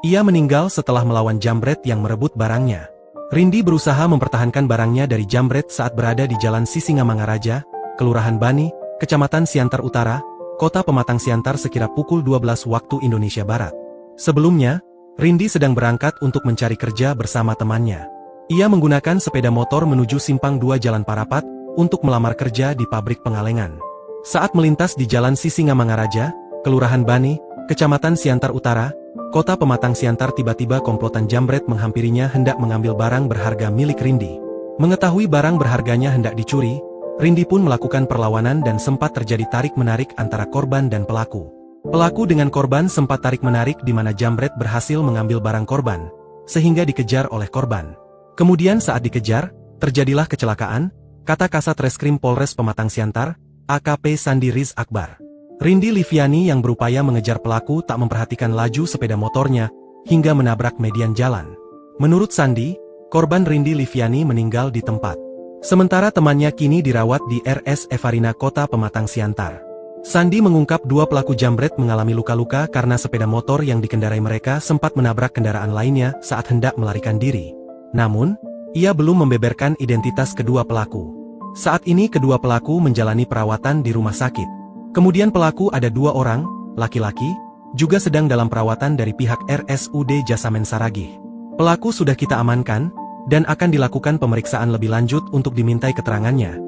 Ia meninggal setelah melawan jambret yang merebut barangnya. Rindi berusaha mempertahankan barangnya dari jambret saat berada di Jalan Sisingamangaraja, Kelurahan Bani, Kecamatan Siantar Utara, Kota Pematang Siantar sekira pukul 12 waktu Indonesia Barat. Sebelumnya, Rindi sedang berangkat untuk mencari kerja bersama temannya. Ia menggunakan sepeda motor menuju Simpang 2 Jalan Parapat untuk melamar kerja di pabrik pengalengan. Saat melintas di Jalan Sisingamangaraja, Kelurahan Bani, Kecamatan Siantar Utara, Kota Pematang Siantar, tiba-tiba komplotan jambret menghampirinya hendak mengambil barang berharga milik Rindi. Mengetahui barang berharganya hendak dicuri, Rindi pun melakukan perlawanan dan sempat terjadi tarik-menarik antara korban dan pelaku. Pelaku dengan korban sempat tarik-menarik di mana jambret berhasil mengambil barang korban, sehingga dikejar oleh korban. Kemudian saat dikejar, terjadilah kecelakaan, kata Kasat Reskrim Polres Pematang Siantar, AKP Sandi Riz Akbar. Rindi Liviani yang berupaya mengejar pelaku tak memperhatikan laju sepeda motornya, hingga menabrak median jalan. Menurut Sandi, korban Rindi Liviani meninggal di tempat. Sementara temannya kini dirawat di RS Evarina Kota Pematang Siantar. Sandi mengungkap dua pelaku jambret mengalami luka-luka karena sepeda motor yang dikendarai mereka sempat menabrak kendaraan lainnya saat hendak melarikan diri. Namun, ia belum membeberkan identitas kedua pelaku. Saat ini kedua pelaku menjalani perawatan di rumah sakit. Kemudian pelaku ada 2 orang, laki-laki, juga sedang dalam perawatan dari pihak RSUD Jasamen Saragih. Pelaku sudah kita amankan, dan akan dilakukan pemeriksaan lebih lanjut untuk dimintai keterangannya.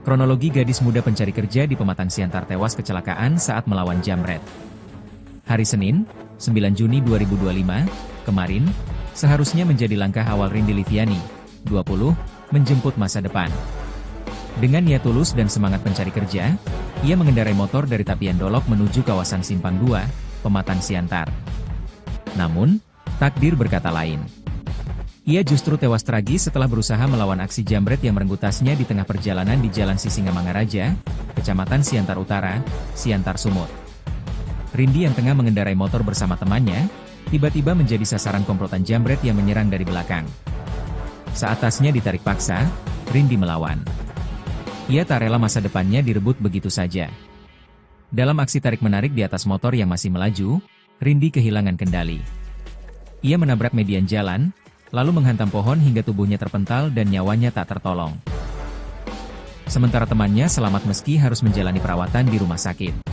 Kronologi gadis muda pencari kerja di Pematang Siantar tewas kecelakaan saat melawan jambret. Hari Senin, 9 Juni 2025, kemarin, seharusnya menjadi langkah awal Rindi Liviani, 20, menjemput masa depan. Dengan niat tulus dan semangat pencari kerja, ia mengendarai motor dari Tapian Dolok menuju kawasan Simpang 2, Pematang Siantar. Namun, takdir berkata lain. Ia justru tewas tragis setelah berusaha melawan aksi jambret yang merenggut tasnya di tengah perjalanan di Jalan Sisingamangaraja, Kecamatan Siantar Utara, Siantar Sumut. Rindi yang tengah mengendarai motor bersama temannya, tiba-tiba menjadi sasaran komplotan jambret yang menyerang dari belakang. Saat tasnya ditarik paksa, Rindi melawan. Ia tak rela masa depannya direbut begitu saja. Dalam aksi tarik-menarik di atas motor yang masih melaju, Rindi kehilangan kendali. Ia menabrak median jalan, lalu menghantam pohon hingga tubuhnya terpental dan nyawanya tak tertolong. Sementara temannya selamat meski harus menjalani perawatan di rumah sakit.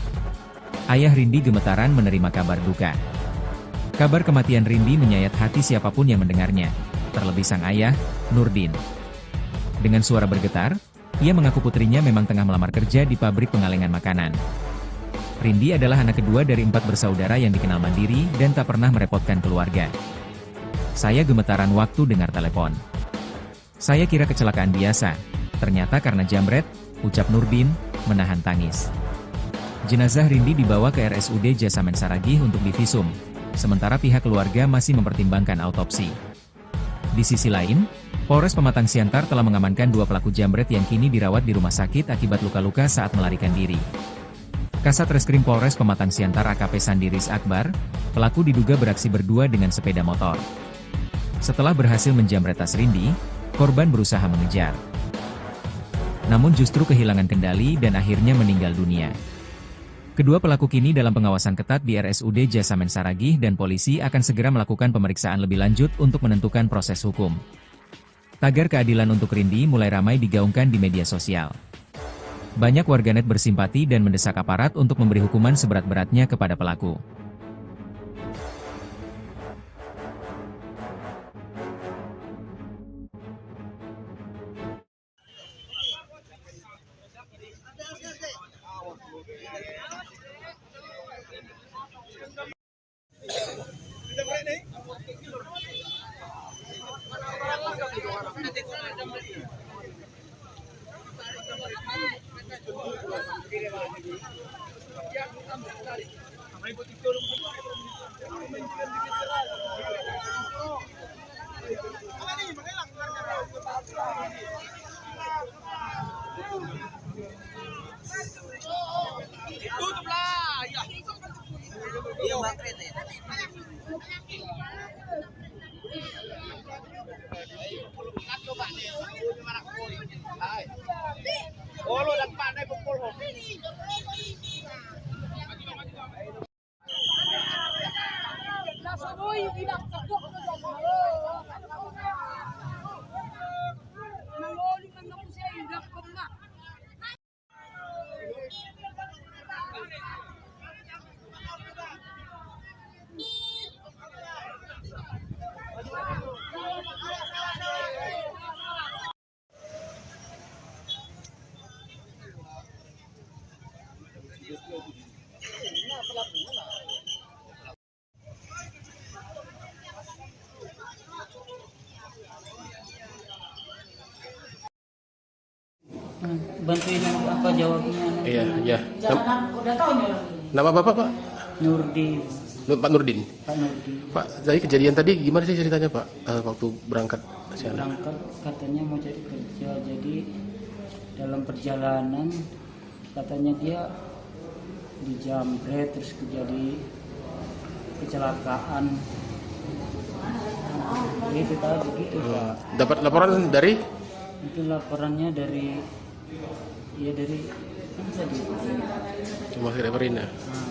Ayah Rindi gemetaran menerima kabar duka. Kabar kematian Rindi menyayat hati siapapun yang mendengarnya, terlebih sang ayah, Nurdin. Dengan suara bergetar, ia mengaku putrinya memang tengah melamar kerja di pabrik pengalengan makanan. Rindi adalah anak kedua dari 4 bersaudara yang dikenal mandiri dan tak pernah merepotkan keluarga. Saya gemetaran waktu dengar telepon. Saya kira kecelakaan biasa, ternyata karena jambret, ucap Nurdin, menahan tangis. Jenazah Rindi dibawa ke RSUD Jasamen Saragih untuk divisum, sementara pihak keluarga masih mempertimbangkan autopsi. Di sisi lain, Polres Pematang Siantar telah mengamankan 2 pelaku jambret yang kini dirawat di rumah sakit akibat luka-luka saat melarikan diri. Kasat Reskrim Polres Pematang Siantar AKP Sandi Riz Akbar, pelaku diduga beraksi berdua dengan sepeda motor. Setelah berhasil menjambret tas Rindi, korban berusaha mengejar. Namun justru kehilangan kendali dan akhirnya meninggal dunia. Kedua pelaku kini dalam pengawasan ketat di RSUD Jasamen Saragih dan polisi akan segera melakukan pemeriksaan lebih lanjut untuk menentukan proses hukum. Tagar keadilan untuk Rindi mulai ramai digaungkan di media sosial. Banyak warganet bersimpati dan mendesak aparat untuk memberi hukuman seberat-beratnya kepada pelaku. Bantuin apa jawabnya? Iya, iya. Udah tahu nih orang ini. Nama Bapak, Pak? Nurdin. Pak Nurdin. Pak Nurdin. Pak, jadi kejadian tadi gimana sih ceritanya, Pak? Waktu berangkat ke sana? Berangkat katanya mau cari kerja, jadi dalam perjalanan katanya dia dijamret terus terjadi kecelakaan. Itu tadi gitu Pak. Dapat laporan dari? Itu laporannya dari kan tadi Cuma Reparina.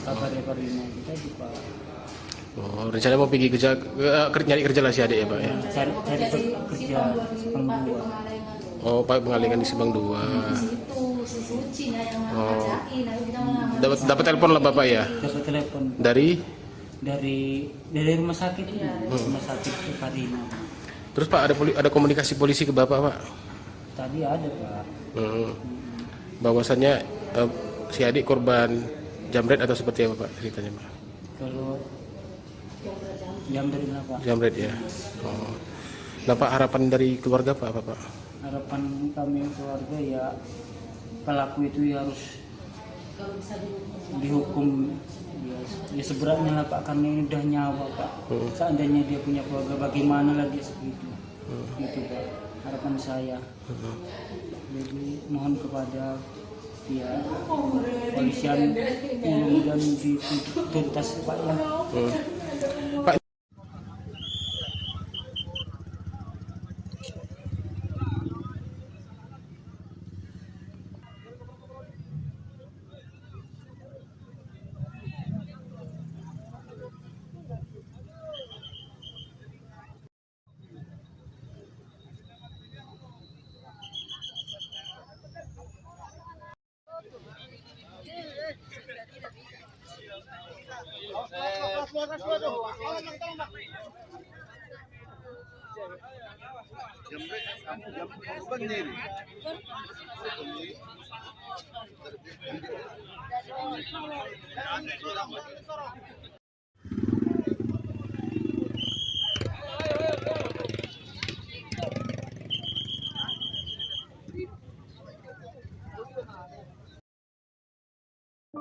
kabar Reparina kita di Pak. Oh, rencana mau pergi nyari kerja lah si adik ya, Pak ya? Cari kerja Sepang 2. Oh, Pak pengalingan di Subang 2. Oh. Dapat telepon lah Bapak ya? Dapat telepon Dari? dari rumah sakit rumah sakit Reparina. Terus Pak ada komunikasi polisi ke Bapak, Pak? Tadi ada Pak. Bahwasannya si adik korban jamret atau seperti apa Pak ceritanya, Pak? Kalau jamret apa? Jamret ya. Oh. Nah Pak, harapan dari keluarga Pak apa Pak? Harapan kami keluarga ya pelaku itu ya harus dihukum ya seberatnya lah Pak, karena ini udah nyawa Pak. Seandainya dia punya keluarga bagaimana lagi segitu. Gitu Pak, harapan saya. Jadi mohon kepada ya polisian dan dituntas Pak ya. Pak,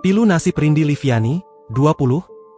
Pilu nasib Rindi Liviani, 20,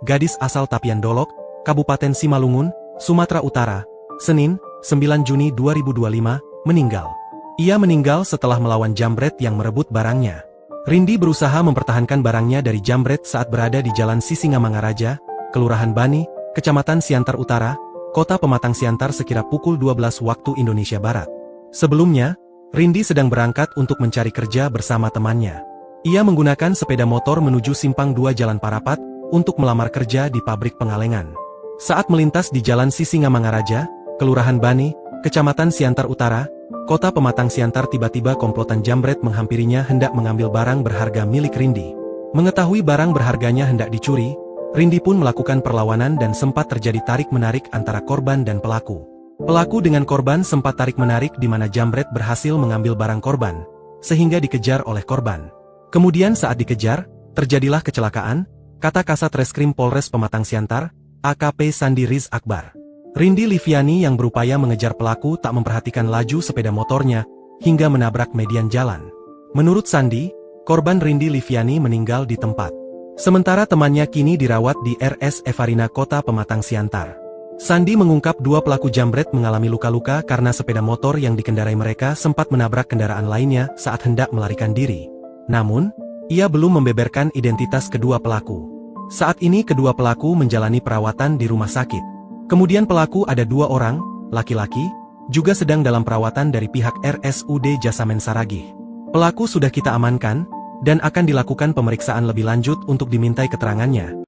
gadis asal Tapian Dolok, Kabupaten Simalungun, Sumatera Utara, Senin, 9 Juni 2025, meninggal. Ia meninggal setelah melawan jambret yang merebut barangnya. Rindi berusaha mempertahankan barangnya dari jambret saat berada di Jalan Sisingamangaraja, Kelurahan Bani, Kecamatan Siantar Utara, Kota Pematang Siantar sekira pukul 12 waktu Indonesia Barat. Sebelumnya, Rindi sedang berangkat untuk mencari kerja bersama temannya. Ia menggunakan sepeda motor menuju Simpang 2 Jalan Parapat untuk melamar kerja di pabrik pengalengan. Saat melintas di Jalan Sisingamangaraja, Kelurahan Bani, Kecamatan Siantar Utara, Kota Pematang Siantar, tiba-tiba komplotan jambret menghampirinya hendak mengambil barang berharga milik Rindi. Mengetahui barang berharganya hendak dicuri, Rindi pun melakukan perlawanan dan sempat terjadi tarik-menarik antara korban dan pelaku. Pelaku dengan korban sempat tarik-menarik di mana jambret berhasil mengambil barang korban, sehingga dikejar oleh korban. Kemudian saat dikejar, terjadilah kecelakaan, kata Kasat Reskrim Polres Pematang Siantar, AKP Sandi Riz Akbar. Rindi Liviani yang berupaya mengejar pelaku tak memperhatikan laju sepeda motornya, hingga menabrak median jalan. Menurut Sandi, korban Rindi Liviani meninggal di tempat. Sementara temannya kini dirawat di RS Evarina Kota Pematang Siantar. Sandi mengungkap dua pelaku jambret mengalami luka-luka karena sepeda motor yang dikendarai mereka sempat menabrak kendaraan lainnya saat hendak melarikan diri. Namun, ia belum membeberkan identitas kedua pelaku. Saat ini kedua pelaku menjalani perawatan di rumah sakit. Kemudian pelaku ada dua orang, laki-laki, juga sedang dalam perawatan dari pihak RSUD Jasamen Saragih. Pelaku sudah kita amankan, dan akan dilakukan pemeriksaan lebih lanjut untuk dimintai keterangannya.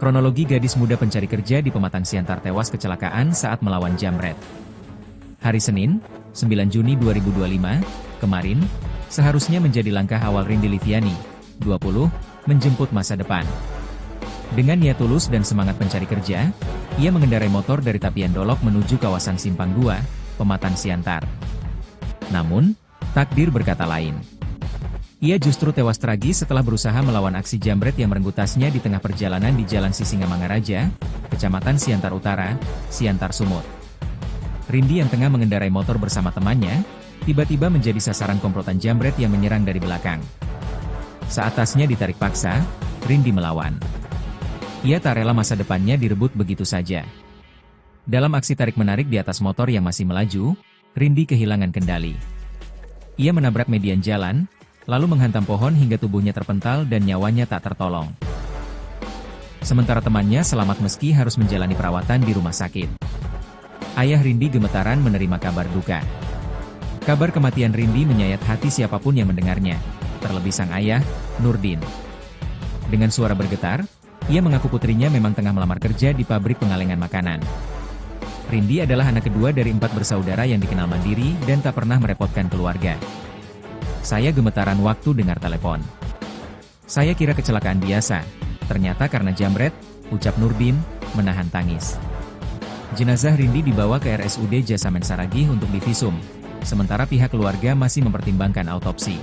Kronologi gadis muda pencari kerja di Pematang Siantar tewas kecelakaan saat melawan jambret. Hari Senin, 9 Juni 2025, kemarin, seharusnya menjadi langkah awal Rindi Liviani, 20, menjemput masa depan. Dengan niat tulus dan semangat pencari kerja, ia mengendarai motor dari Tapian Dolok menuju kawasan Simpang 2, Pematang Siantar. Namun, takdir berkata lain. Ia justru tewas tragis setelah berusaha melawan aksi jambret yang merenggut tasnya di tengah perjalanan di Jalan Sisingamangaraja, Kecamatan Siantar Utara, Siantar Sumut. Rindi yang tengah mengendarai motor bersama temannya, tiba-tiba menjadi sasaran komplotan jambret yang menyerang dari belakang. Saat tasnya ditarik paksa, Rindi melawan. Ia tak rela masa depannya direbut begitu saja. Dalam aksi tarik-menarik di atas motor yang masih melaju, Rindi kehilangan kendali. Ia menabrak median jalan, lalu menghantam pohon hingga tubuhnya terpental dan nyawanya tak tertolong. Sementara temannya selamat meski harus menjalani perawatan di rumah sakit. Ayah Rindi gemetaran menerima kabar duka. Kabar kematian Rindi menyayat hati siapapun yang mendengarnya, terlebih sang ayah, Nurdin. Dengan suara bergetar, ia mengaku putrinya memang tengah melamar kerja di pabrik pengalengan makanan. Rindi adalah anak kedua dari 4 bersaudara yang dikenal mandiri dan tak pernah merepotkan keluarga. Saya gemetaran waktu dengar telepon. Saya kira kecelakaan biasa, ternyata karena jambret, ucap Nurdin, menahan tangis. Jenazah Rindi dibawa ke RSUD Jasamen Saragih untuk divisum, sementara pihak keluarga masih mempertimbangkan autopsi.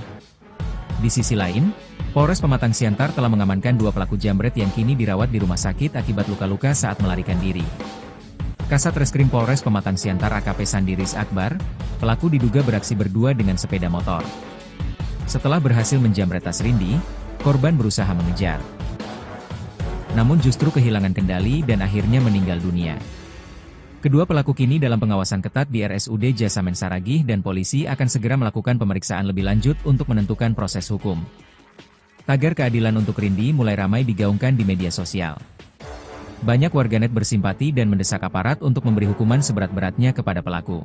Di sisi lain, Polres Pematang Siantar telah mengamankan 2 pelaku jambret yang kini dirawat di rumah sakit akibat luka-luka saat melarikan diri. Kasat Reskrim Polres Pematang Siantar AKP Sandiris Akbar, pelaku diduga beraksi berdua dengan sepeda motor. Setelah berhasil menjambret tas Rindi, korban berusaha mengejar. Namun justru kehilangan kendali dan akhirnya meninggal dunia. Kedua pelaku kini dalam pengawasan ketat di RSUD Jasamen Saragih dan polisi akan segera melakukan pemeriksaan lebih lanjut untuk menentukan proses hukum. Tagar keadilan untuk Rindi mulai ramai digaungkan di media sosial. Banyak warganet bersimpati dan mendesak aparat untuk memberi hukuman seberat-beratnya kepada pelaku.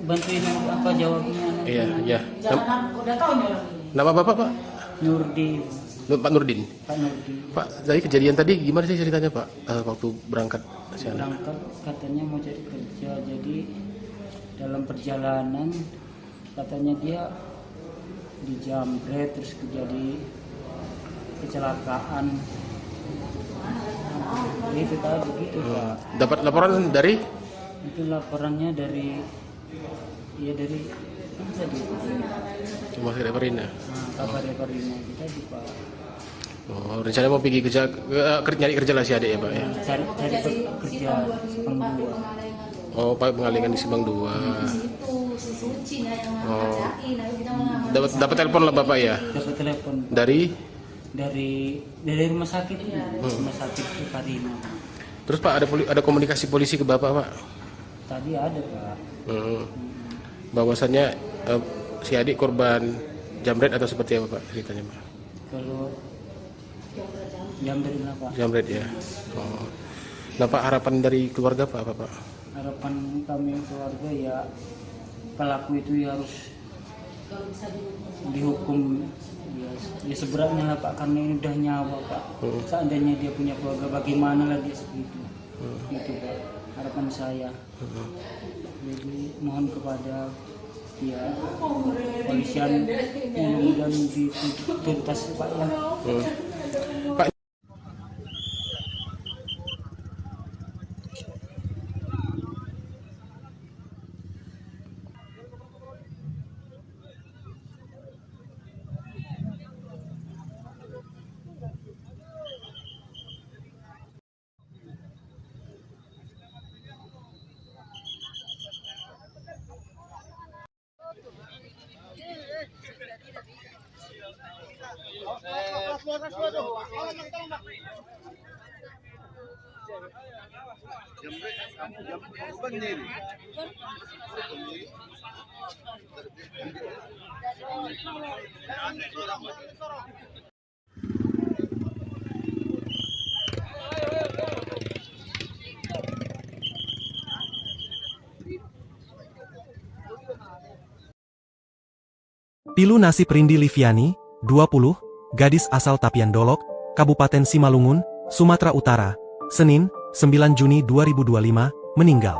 Bantuin apa jawabnya? Iya, iya. Jangan udah tahu nih orang ini. Nama Bapak, Pak? Nurdin, Pak Nurdin. Pak Nurdin. Pak, dari kejadian tadi gimana sih ceritanya, Pak? Waktu berangkat ke sana? Berangkat katanya mau cari kerja, jadi dalam perjalanan katanya dia dijamret, terus terjadi kecelakaan. Itu tadi begitu Pak. Dapat laporan dari Itu laporannya dari dari apa tadi? Rumah Sakit Parina. Kabar Parina kita di Pak. Oh, rencana mau pergi kerja, nyari kerja lah si adik ya Pak ya. Cari kerja Simpang 2. Oh, Pak mengalihkan di Simpang 2. Oh, dapat telepon lah Bapak ya Dapat telepon dari. dari rumah sakit rumah sakit Parina. Terus Pak ada komunikasi polisi ke Bapak Pak? Tadi ada Pak. Bahwasannya si adik korban jamret atau seperti apa Pak ceritanya Pak? Kalau jamret lah Pak. Jamret ya. Oh. Nah Pak, harapan dari keluarga Pak apa Pak? Harapan kami keluarga ya pelaku itu ya harus dihukum ya seberatnya lah Pak, karena ini udah nyawa Pak. Seandainya dia punya keluarga bagaimana lagi segitu. Gitu Pak harapan saya. Jadi mohon kepada ya polisian mudah-mudahan dituntas Pak ya. Pak, Pilu nasib Rindi Liviani, 20, gadis asal Tapian Dolok, Kabupaten Simalungun, Sumatera Utara, Senin, 9 Juni 2025, meninggal.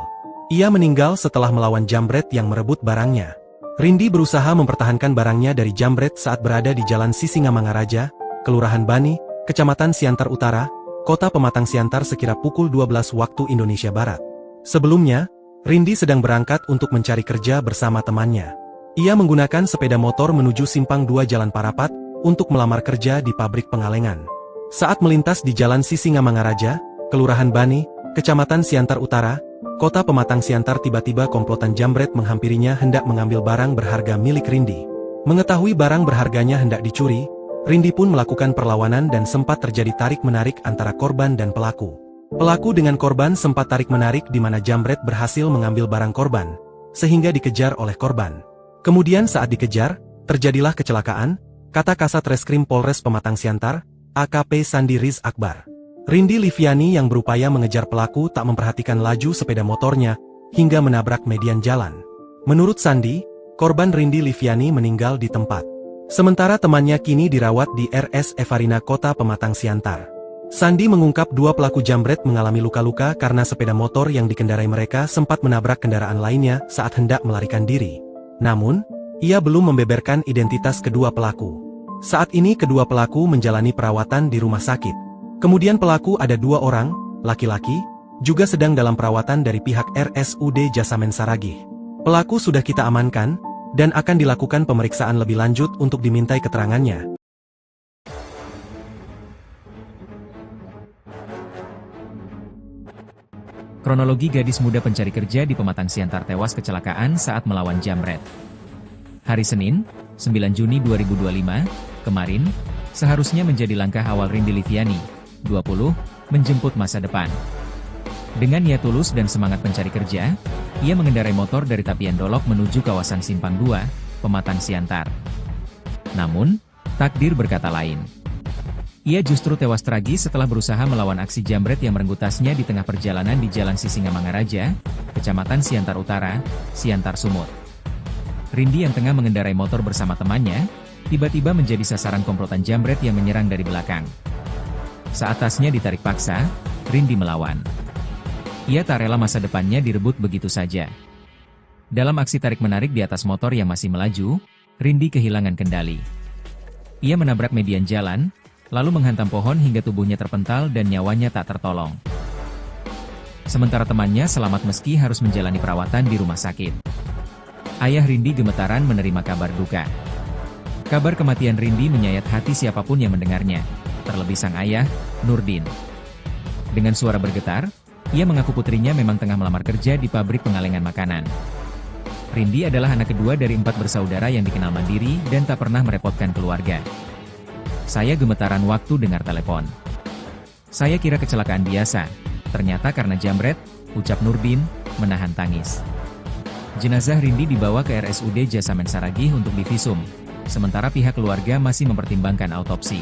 Ia meninggal setelah melawan jambret yang merebut barangnya. Rindi berusaha mempertahankan barangnya dari jambret saat berada di Jalan Sisingamangaraja, Kelurahan Bani, Kecamatan Siantar Utara, Kota Pematang Siantar sekira pukul 12 waktu Indonesia Barat. Sebelumnya, Rindi sedang berangkat untuk mencari kerja bersama temannya. Ia menggunakan sepeda motor menuju Simpang 2 Jalan Parapat untuk melamar kerja di pabrik pengalengan. Saat melintas di Jalan Sisingamangaraja, Kelurahan Bani, Kecamatan Siantar Utara, Kota Pematang Siantar, tiba-tiba komplotan jambret menghampirinya hendak mengambil barang berharga milik Rindi. Mengetahui barang berharganya hendak dicuri, Rindi pun melakukan perlawanan dan sempat terjadi tarik-menarik antara korban dan pelaku. Pelaku dengan korban sempat tarik-menarik di mana jambret berhasil mengambil barang korban, sehingga dikejar oleh korban. Kemudian saat dikejar, terjadilah kecelakaan, kata Kasat Reskrim Polres Pematang Siantar, AKP Sandi Riz Akbar. Rindi Liviani yang berupaya mengejar pelaku tak memperhatikan laju sepeda motornya, hingga menabrak median jalan. Menurut Sandi, korban Rindi Liviani meninggal di tempat. Sementara temannya kini dirawat di RS Evarina Kota Pematang Siantar. Sandi mengungkap dua pelaku jambret mengalami luka-luka karena sepeda motor yang dikendarai mereka sempat menabrak kendaraan lainnya saat hendak melarikan diri. Namun, ia belum membeberkan identitas kedua pelaku. Saat ini kedua pelaku menjalani perawatan di rumah sakit. Kemudian pelaku ada 2 orang, laki-laki, juga sedang dalam perawatan dari pihak RSUD Jasamen Saragih. Pelaku sudah kita amankan, dan akan dilakukan pemeriksaan lebih lanjut untuk dimintai keterangannya. Kronologi gadis muda pencari kerja di Pematang Siantar tewas kecelakaan saat melawan jambret. Hari Senin, 9 Juni 2025, kemarin, seharusnya menjadi langkah awal Rindi Liviani, 20, menjemput masa depan. Dengan niat tulus dan semangat pencari kerja, ia mengendarai motor dari Tapian Dolok menuju kawasan Simpang 2, Pematang Siantar. Namun, takdir berkata lain. Ia justru tewas tragis setelah berusaha melawan aksi jambret yang merenggut tasnya di tengah perjalanan di Jalan Sisingamangaraja, Kecamatan Siantar Utara, Siantar Sumut. Rindi yang tengah mengendarai motor bersama temannya, tiba-tiba menjadi sasaran komplotan jambret yang menyerang dari belakang. Saat tasnya ditarik paksa, Rindi melawan. Ia tak rela masa depannya direbut begitu saja. Dalam aksi tarik-menarik di atas motor yang masih melaju, Rindi kehilangan kendali. Ia menabrak median jalan, lalu menghantam pohon hingga tubuhnya terpental dan nyawanya tak tertolong. Sementara temannya selamat meski harus menjalani perawatan di rumah sakit. Ayah Rindi gemetaran menerima kabar duka. Kabar kematian Rindi menyayat hati siapapun yang mendengarnya, terlebih sang ayah, Nurdin. Dengan suara bergetar, ia mengaku putrinya memang tengah melamar kerja di pabrik pengalengan makanan. Rindi adalah anak kedua dari 4 bersaudara yang dikenal mandiri dan tak pernah merepotkan keluarga. Saya gemetaran waktu dengar telepon. Saya kira kecelakaan biasa, ternyata karena jambret, ucap Nurdin, menahan tangis. Jenazah Rindi dibawa ke RSUD Jasamen Saragih untuk divisum, sementara pihak keluarga masih mempertimbangkan autopsi.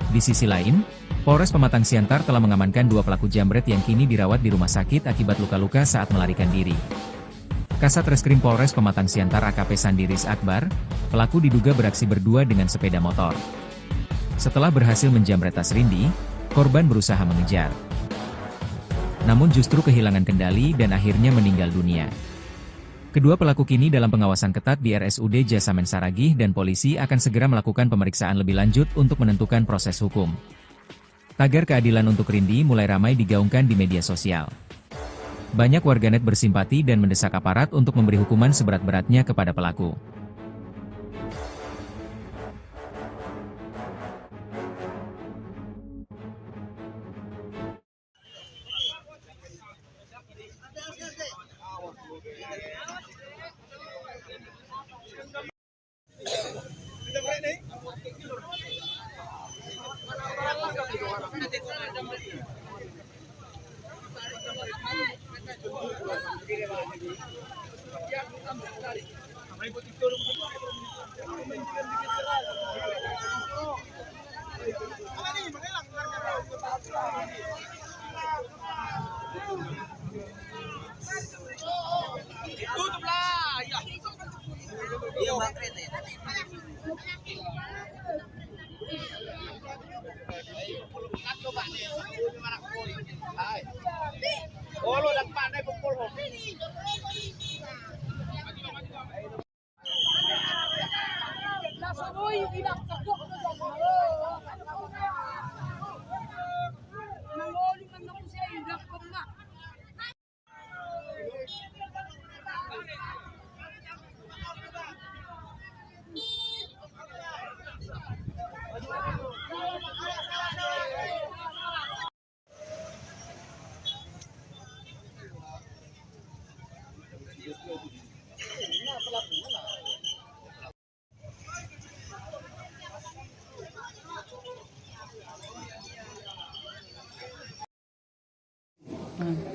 Di sisi lain, Polres Pematang Siantar telah mengamankan 2 pelaku jambret yang kini dirawat di rumah sakit akibat luka-luka saat melarikan diri. Kasat Reskrim Polres Pematang Siantar AKP Sandiris Akbar, pelaku diduga beraksi berdua dengan sepeda motor. Setelah berhasil menjambret tas Rindi, korban berusaha mengejar. Namun justru kehilangan kendali dan akhirnya meninggal dunia. Kedua pelaku kini dalam pengawasan ketat di RSUD Jasamen Saragih dan polisi akan segera melakukan pemeriksaan lebih lanjut untuk menentukan proses hukum. Tagar keadilan untuk Rindi mulai ramai digaungkan di media sosial. Banyak warganet bersimpati dan mendesak aparat untuk memberi hukuman seberat-beratnya kepada pelaku.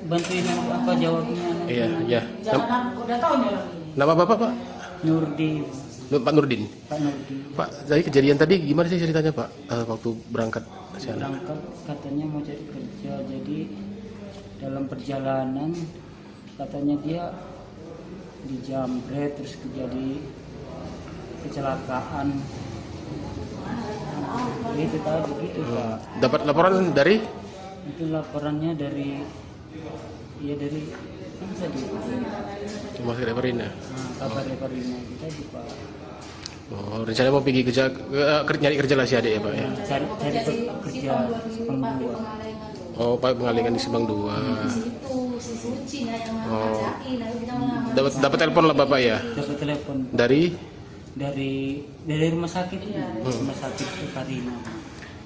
Bantuin apa jawabnya? Iya, iya. Jangan udah tahu nih orang ini. Nama Bapak, Pak? Nurdin, Pak Nurdin. Pak Nurdin. Pak, dari kejadian tadi gimana sih ceritanya, Pak? Waktu berangkat ke sana? Berangkat katanya mau cari kerja, jadi dalam perjalanan katanya dia dijambret terus terjadi kecelakaan. Itu tadi gitu Pak. Dapat laporan dari? Itu laporannya dari dari kan tadi. Rumah sakit Emerina. Kabar Emerina kita di Pak. Oh, rencana mau pergi kerja, nyari kerja lah si adik ya, Pak ya? Cari kerja Simpang 2. Oh, Pak pengalingan di Simpang 2. Oh, dapat telepon lah Bapak ya? Dapat telepon Dari? dari rumah sakit rumah sakit Karina.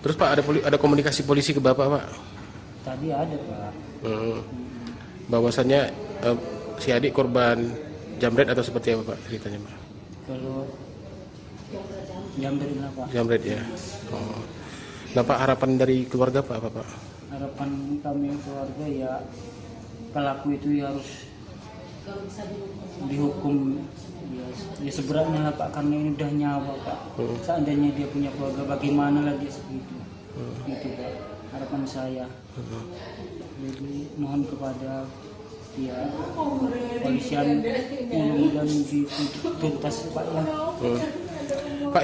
Terus Pak ada komunikasi polisi ke Bapak, Pak? Tadi ada Pak. Bahwasannya si adik korban jambret atau seperti apa Pak ceritanya, Pak? Kalau jambret lah Pak. Jambret ya. Oh. Nah Pak, harapan dari keluarga Pak apa Pak? Harapan kami keluarga ya pelaku itu ya harus dihukum ya seberatnya lah Pak, karena ini udah nyawa Pak. Seandainya dia punya keluarga bagaimana lagi segitu. Gitu Pak harapan saya. Jadi mohon kepada ya polisian mudah-mudahan dituntas Pak ya. Pak,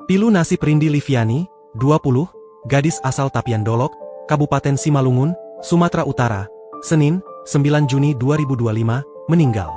Pilu nasib Rindi Liviani, 20, gadis asal Tapian Dolok, Kabupaten Simalungun, Sumatera Utara, Senin, 9 Juni 2025, meninggal.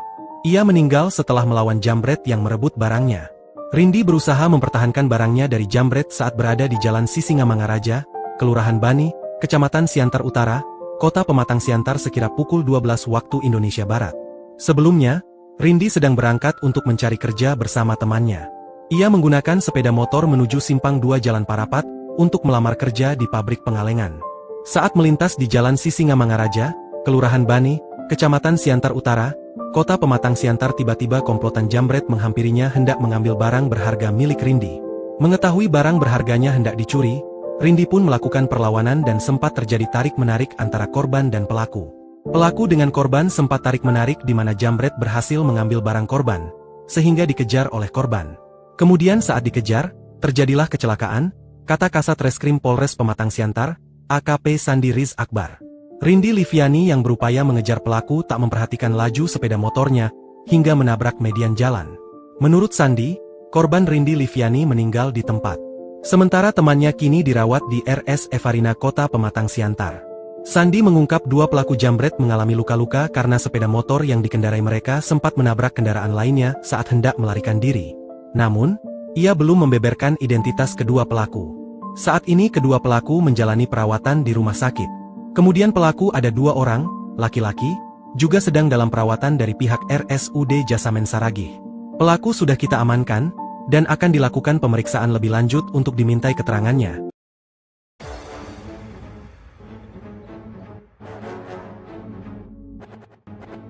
Ia meninggal setelah melawan jambret yang merebut barangnya. Rindi berusaha mempertahankan barangnya dari jambret saat berada di Jalan Sisingamangaraja, Kelurahan Bani, Kecamatan Siantar Utara, Kota Pematang Siantar sekira pukul 12 waktu Indonesia Barat. Sebelumnya, Rindi sedang berangkat untuk mencari kerja bersama temannya. Ia menggunakan sepeda motor menuju Simpang 2 Jalan Parapat untuk melamar kerja di pabrik pengalengan. Saat melintas di Jalan Sisingamangaraja, Kelurahan Bani, Kecamatan Siantar Utara, Kota Pematang Siantar, tiba-tiba komplotan jambret menghampirinya hendak mengambil barang berharga milik Rindi. Mengetahui barang berharganya hendak dicuri, Rindi pun melakukan perlawanan dan sempat terjadi tarik-menarik antara korban dan pelaku. Pelaku dengan korban sempat tarik-menarik di mana jambret berhasil mengambil barang korban, sehingga dikejar oleh korban. Kemudian saat dikejar, terjadilah kecelakaan, kata Kasat Reskrim Polres Pematang Siantar, AKP Sandi Riz Akbar. Rindi Liviani yang berupaya mengejar pelaku tak memperhatikan laju sepeda motornya, hingga menabrak median jalan. Menurut Sandi, korban Rindi Liviani meninggal di tempat. Sementara temannya kini dirawat di RS Evarina Kota Pematang Siantar. Sandi mengungkap dua pelaku jambret mengalami luka-luka karena sepeda motor yang dikendarai mereka sempat menabrak kendaraan lainnya saat hendak melarikan diri. Namun, ia belum membeberkan identitas kedua pelaku. Saat ini kedua pelaku menjalani perawatan di rumah sakit. Kemudian pelaku ada 2 orang, laki-laki, juga sedang dalam perawatan dari pihak RSUD Jasamen Saragih. Pelaku sudah kita amankan, dan akan dilakukan pemeriksaan lebih lanjut untuk dimintai keterangannya.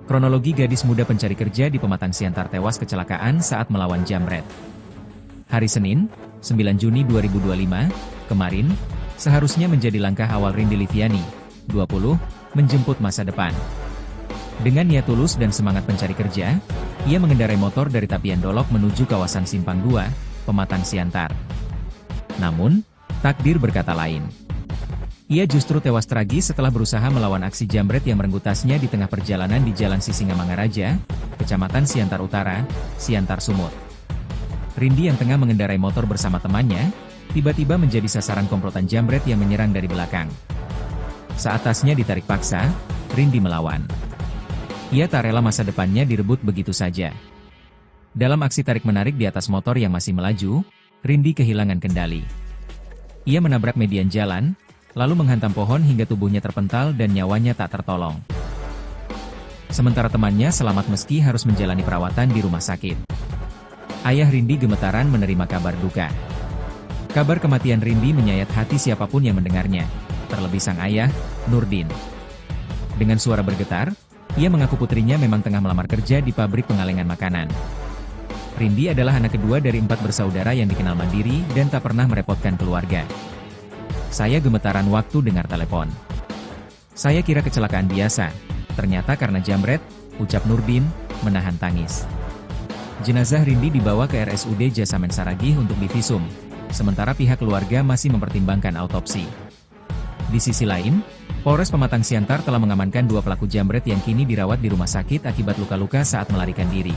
Kronologi gadis muda pencari kerja di Pematang Siantar tewas kecelakaan saat melawan jambret. Hari Senin, 9 Juni 2025, kemarin, seharusnya menjadi langkah awal Rindi Liviani, 20, menjemput masa depan. Dengan niat tulus dan semangat pencari kerja, ia mengendarai motor dari Tapian Dolok menuju kawasan Simpang 2, Pematang Siantar. Namun, takdir berkata lain. Ia justru tewas tragis setelah berusaha melawan aksi jambret yang merenggut tasnya di tengah perjalanan di Jalan Sisingamangaraja, Kecamatan Siantar Utara, Siantar Sumut. Rindi yang tengah mengendarai motor bersama temannya, tiba-tiba menjadi sasaran komplotan jambret yang menyerang dari belakang. Saat tasnya ditarik paksa, Rindi melawan. Ia tak rela masa depannya direbut begitu saja. Dalam aksi tarik-menarik di atas motor yang masih melaju, Rindi kehilangan kendali. Ia menabrak median jalan, lalu menghantam pohon hingga tubuhnya terpental dan nyawanya tak tertolong. Sementara temannya selamat meski harus menjalani perawatan di rumah sakit. Ayah Rindi gemetaran menerima kabar duka. Kabar kematian Rindi menyayat hati siapapun yang mendengarnya, terlebih sang ayah, Nurdin. Dengan suara bergetar, ia mengaku putrinya memang tengah melamar kerja di pabrik pengalengan makanan. Rindi adalah anak kedua dari 4 bersaudara yang dikenal mandiri dan tak pernah merepotkan keluarga. Saya gemetaran waktu dengar telepon. Saya kira kecelakaan biasa, ternyata karena jambret, ucap Nurdin, menahan tangis. Jenazah Rindi dibawa ke RSUD Jasamen Saragih untuk divisum, sementara pihak keluarga masih mempertimbangkan autopsi. Di sisi lain, Polres Pematang Siantar telah mengamankan 2 pelaku jambret yang kini dirawat di rumah sakit akibat luka-luka saat melarikan diri.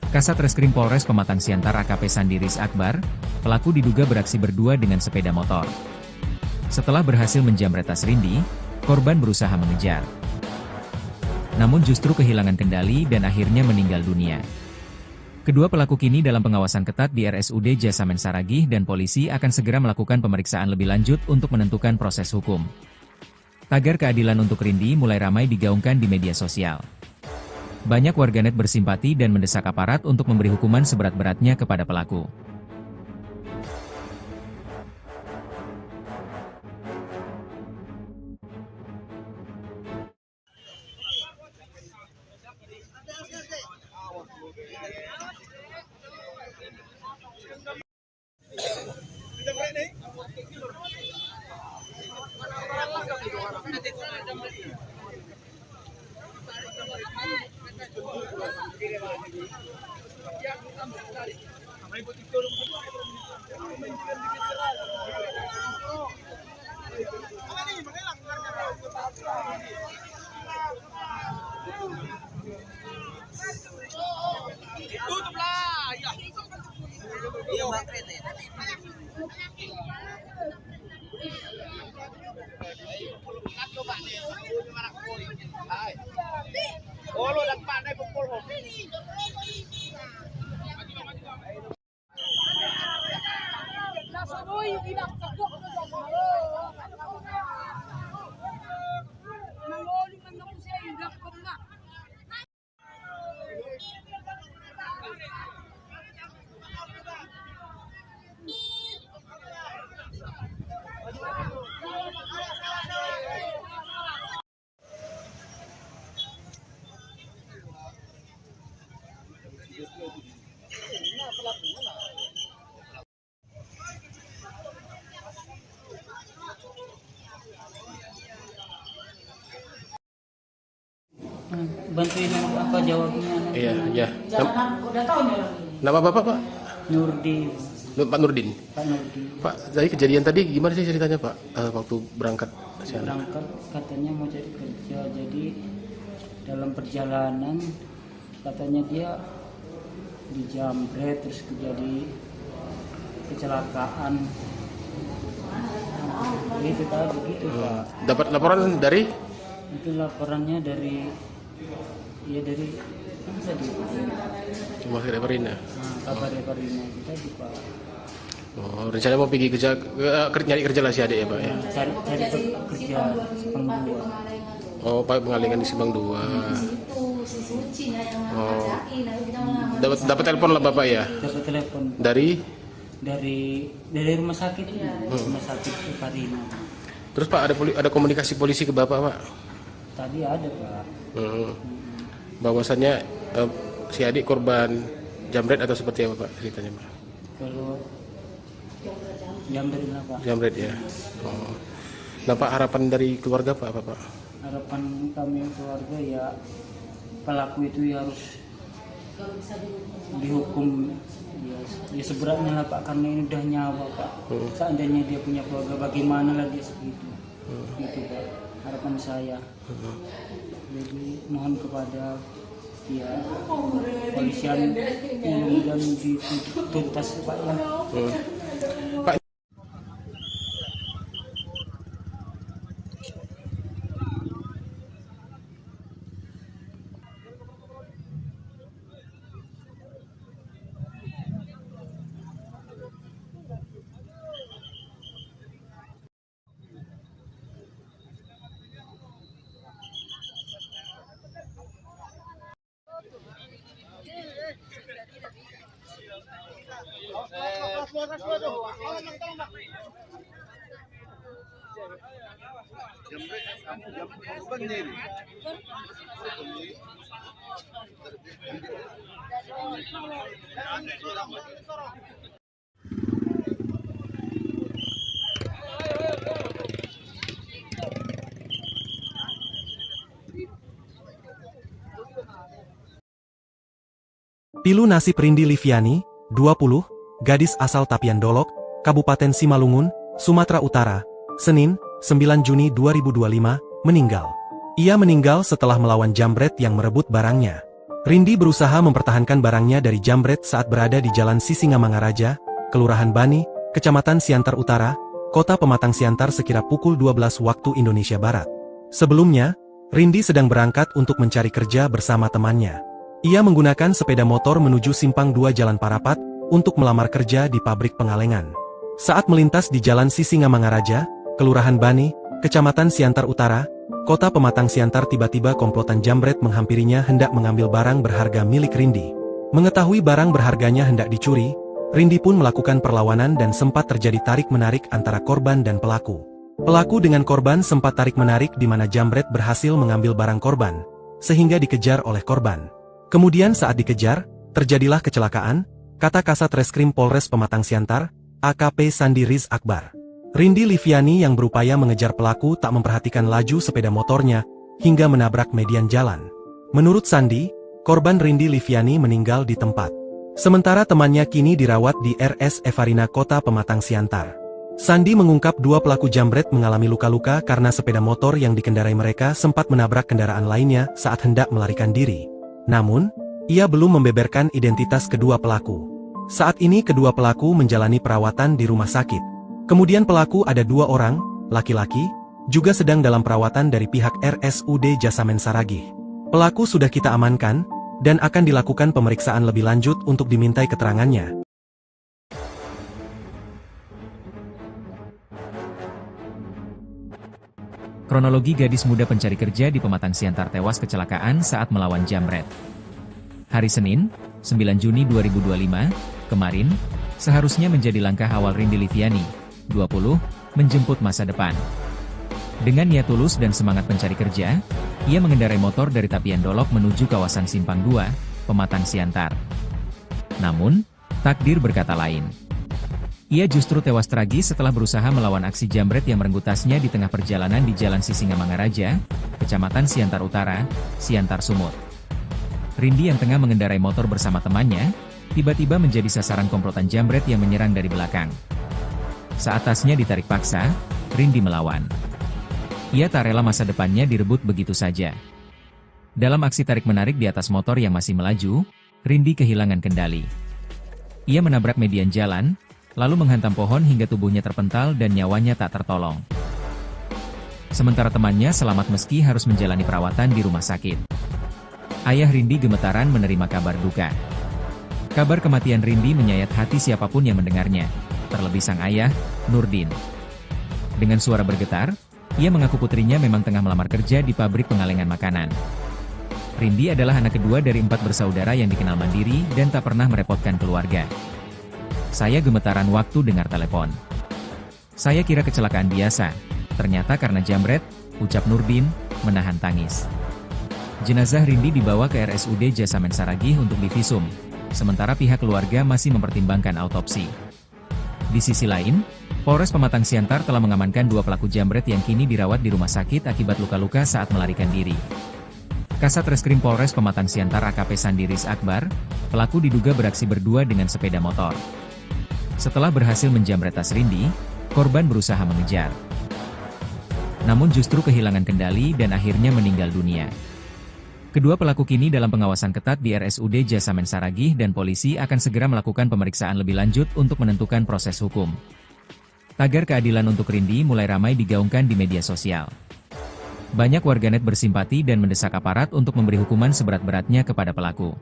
Kasat Reskrim Polres Pematang Siantar AKP Sandi Riz Akbar, pelaku diduga beraksi berdua dengan sepeda motor. Setelah berhasil menjambret tas Rindi, korban berusaha mengejar. Namun justru kehilangan kendali dan akhirnya meninggal dunia. Kedua pelaku kini dalam pengawasan ketat di RSUD Jasamen Saragih dan polisi akan segera melakukan pemeriksaan lebih lanjut untuk menentukan proses hukum. Tagar keadilan untuk Rindi mulai ramai digaungkan di media sosial. Banyak warganet bersimpati dan mendesak aparat untuk memberi hukuman seberat-beratnya kepada pelaku. Bantuin apa jawabnya? Iya, iya. Jangan udah tahu nih orang ini. Nama Bapak, Pak? Nurdi, Pak Nurdin. Pak Nurdi. Pak, dari kejadian tadi gimana sih ceritanya, Pak? Waktu berangkat ke sana? Berangkat katanya mau cari kerja, jadi dalam perjalanan katanya dia dijamret terus terjadi kecelakaan. Itu tadi begitu Pak. Dapat laporan dari? Itu laporannya dari dari mana tadi? Rumah sakit Parina. Kabar Parina kita di Pak. Oh, rencana mau pergi kerja, nyari kerja lah si adik ya, Pak ya? Cari kerja Simpang 2. Oh, Pak pengalingan di Simpang 2. Oh, dapat telepon lah Bapak ya? Dapat telepon Dari? dari rumah sakit rumah sakit Parina. Terus Pak ada komunikasi polisi ke Bapak, Pak? Tadi ada Pak. Bahwasannya si adik korban jamret atau seperti apa Pak ceritanya, Pak? Kalau jamret Pak. Jamret ya. Oh. Nah Pak, harapan dari keluarga Pak apa Pak? Harapan kami keluarga ya pelaku itu ya harus dihukum ya seberatnya lah Pak, karena ini udah nyawa Pak. Seandainya dia punya keluarga bagaimana lagi segitu. Gitu Pak, harapan saya. Jadi mohon kepada ya polisian yang dituntas Pak ya. Pak, Pilu nasib Rindi Liviani, 20, gadis asal Tapian Dolok, Kabupaten Simalungun, Sumatera Utara, Senin, 9 Juni 2025, meninggal. Ia meninggal setelah melawan jambret yang merebut barangnya. Rindi berusaha mempertahankan barangnya dari jambret saat berada di Jalan Sisingamangaraja, Kelurahan Bani, Kecamatan Siantar Utara, Kota Pematang Siantar sekira pukul 12 waktu Indonesia Barat. Sebelumnya, Rindi sedang berangkat untuk mencari kerja bersama temannya. Ia menggunakan sepeda motor menuju Simpang 2 Jalan Parapat untuk melamar kerja di pabrik pengalengan. Saat melintas di Jalan Sisingamangaraja, Kelurahan Bani, Kecamatan Siantar Utara, Kota Pematang Siantar, tiba-tiba komplotan jambret menghampirinya hendak mengambil barang berharga milik Rindi. Mengetahui barang berharganya hendak dicuri, Rindi pun melakukan perlawanan dan sempat terjadi tarik-menarik antara korban dan pelaku. Pelaku dengan korban sempat tarik-menarik di mana jambret berhasil mengambil barang korban, sehingga dikejar oleh korban. Kemudian saat dikejar, terjadilah kecelakaan, kata Kasat Reskrim Polres Pematang Siantar, AKP Sandi Riz Akbar. Rindi Liviani yang berupaya mengejar pelaku tak memperhatikan laju sepeda motornya hingga menabrak median jalan. Menurut Sandi, korban Rindi Liviani meninggal di tempat. Sementara temannya kini dirawat di RS Evarina Kota Pematang Siantar. Sandi mengungkap dua pelaku jambret mengalami luka-luka karena sepeda motor yang dikendarai mereka sempat menabrak kendaraan lainnya saat hendak melarikan diri. Namun, ia belum membeberkan identitas kedua pelaku. Saat ini kedua pelaku menjalani perawatan di rumah sakit. Kemudian pelaku ada dua orang, laki-laki, juga sedang dalam perawatan dari pihak RSUD Jasamen Saragih. Pelaku sudah kita amankan, dan akan dilakukan pemeriksaan lebih lanjut untuk dimintai keterangannya. Kronologi gadis muda pencari kerja di Pematang Siantar tewas kecelakaan saat melawan jambret. Hari Senin, 9 Juni 2025, kemarin, seharusnya menjadi langkah awal Rindi Liviani, 20, menjemput masa depan. Dengan niat tulus dan semangat pencari kerja, ia mengendarai motor dari Tapian Dolok menuju kawasan Simpang 2, Pematang Siantar. Namun, takdir berkata lain. Ia justru tewas tragis setelah berusaha melawan aksi jambret yang merenggut tasnya di tengah perjalanan di Jalan Sisingamangaraja, Kecamatan Siantar Utara, Siantar Sumut. Rindi yang tengah mengendarai motor bersama temannya, tiba-tiba menjadi sasaran komplotan jambret yang menyerang dari belakang. Saat tasnya ditarik paksa, Rindi melawan. Ia tak rela masa depannya direbut begitu saja. Dalam aksi tarik-menarik di atas motor yang masih melaju, Rindi kehilangan kendali. Ia menabrak median jalan, lalu menghantam pohon hingga tubuhnya terpental dan nyawanya tak tertolong. Sementara temannya selamat meski harus menjalani perawatan di rumah sakit. Ayah Rindi gemetaran menerima kabar duka. Kabar kematian Rindi menyayat hati siapapun yang mendengarnya, terlebih sang ayah, Nurdin. Dengan suara bergetar, ia mengaku putrinya memang tengah melamar kerja di pabrik pengalengan makanan. Rindi adalah anak kedua dari 4 bersaudara yang dikenal mandiri dan tak pernah merepotkan keluarga. Saya gemetaran waktu dengar telepon. Saya kira kecelakaan biasa, ternyata karena jambret, ucap Nurdin, menahan tangis. Jenazah Rindi dibawa ke RSUD Jasamen Saragih untuk divisum, sementara pihak keluarga masih mempertimbangkan autopsi. Di sisi lain, Polres Pematang Siantar telah mengamankan 2 pelaku jambret yang kini dirawat di rumah sakit akibat luka-luka saat melarikan diri. Kasat Reskrim Polres Pematang Siantar AKP Sandiris Akbar, pelaku diduga beraksi berdua dengan sepeda motor. Setelah berhasil menjambret tas Rindi, korban berusaha mengejar. Namun justru kehilangan kendali dan akhirnya meninggal dunia. Kedua pelaku kini dalam pengawasan ketat di RSUD Jasamen Saragih dan polisi akan segera melakukan pemeriksaan lebih lanjut untuk menentukan proses hukum. Tagar keadilan untuk Rindi mulai ramai digaungkan di media sosial. Banyak warganet bersimpati dan mendesak aparat untuk memberi hukuman seberat-beratnya kepada pelaku.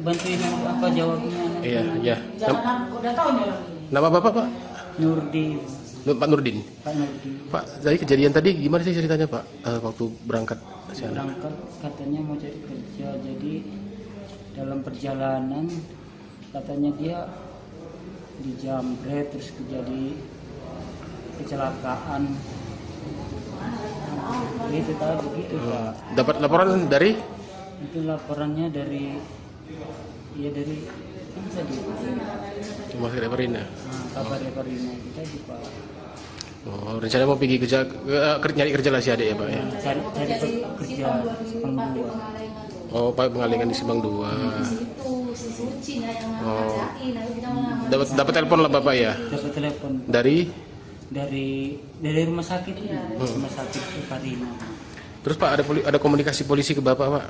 Bantuin apa jawabnya? Iya, iya. Jangan udah tahu nih orang ini. Nama Bapak, Pak? Nurdin. Pak Nurdin. Pak Nurdi. Pak, dari kejadian tadi gimana sih ceritanya Pak waktu berangkat? Berangkat katanya mau cari kerja, jadi dalam perjalanan katanya dia dijamret terus terjadi kecelakaan. Itu tadi begitu Pak. Dapat laporan dari Itu laporannya dari dari kan tadi Rumah Sakit Perina. kabar Parina itu tadi Pak. Oh, rencana mau pergi kerja, nyari kerja lah si adik ya Pak ya? Cari kerja Simpang 2. Oh, Pak mengalihkan di Simpang 2. Oh, dapat telepon lah Bapak ya? Dapat telepon Dari? dari rumah sakit rumah sakit Parina. Terus Pak ada komunikasi polisi ke Bapak Pak?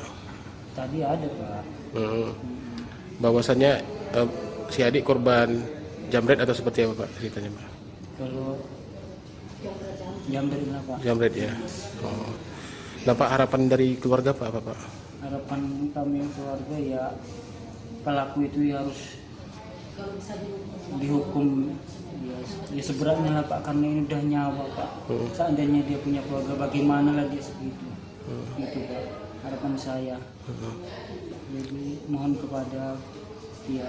Tadi ada Pak. Bahwasannya si adik korban jamret atau seperti apa Pak ceritanya Pak? Kalau jamret lah Pak. Jamret ya. Oh. Nah Pak, harapan dari keluarga Pak apa Pak? Harapan kami keluarga ya pelaku itu ya harus dihukum ya seberatnya lah Pak, karena ini udah nyawa Pak. Seandainya dia punya keluarga bagaimana lagi segitu. Gitu Pak harapan saya. Jadi mohon kepada ya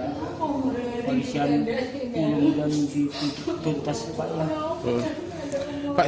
polisian mudah-mudahan dituntas Pak ya. Pak,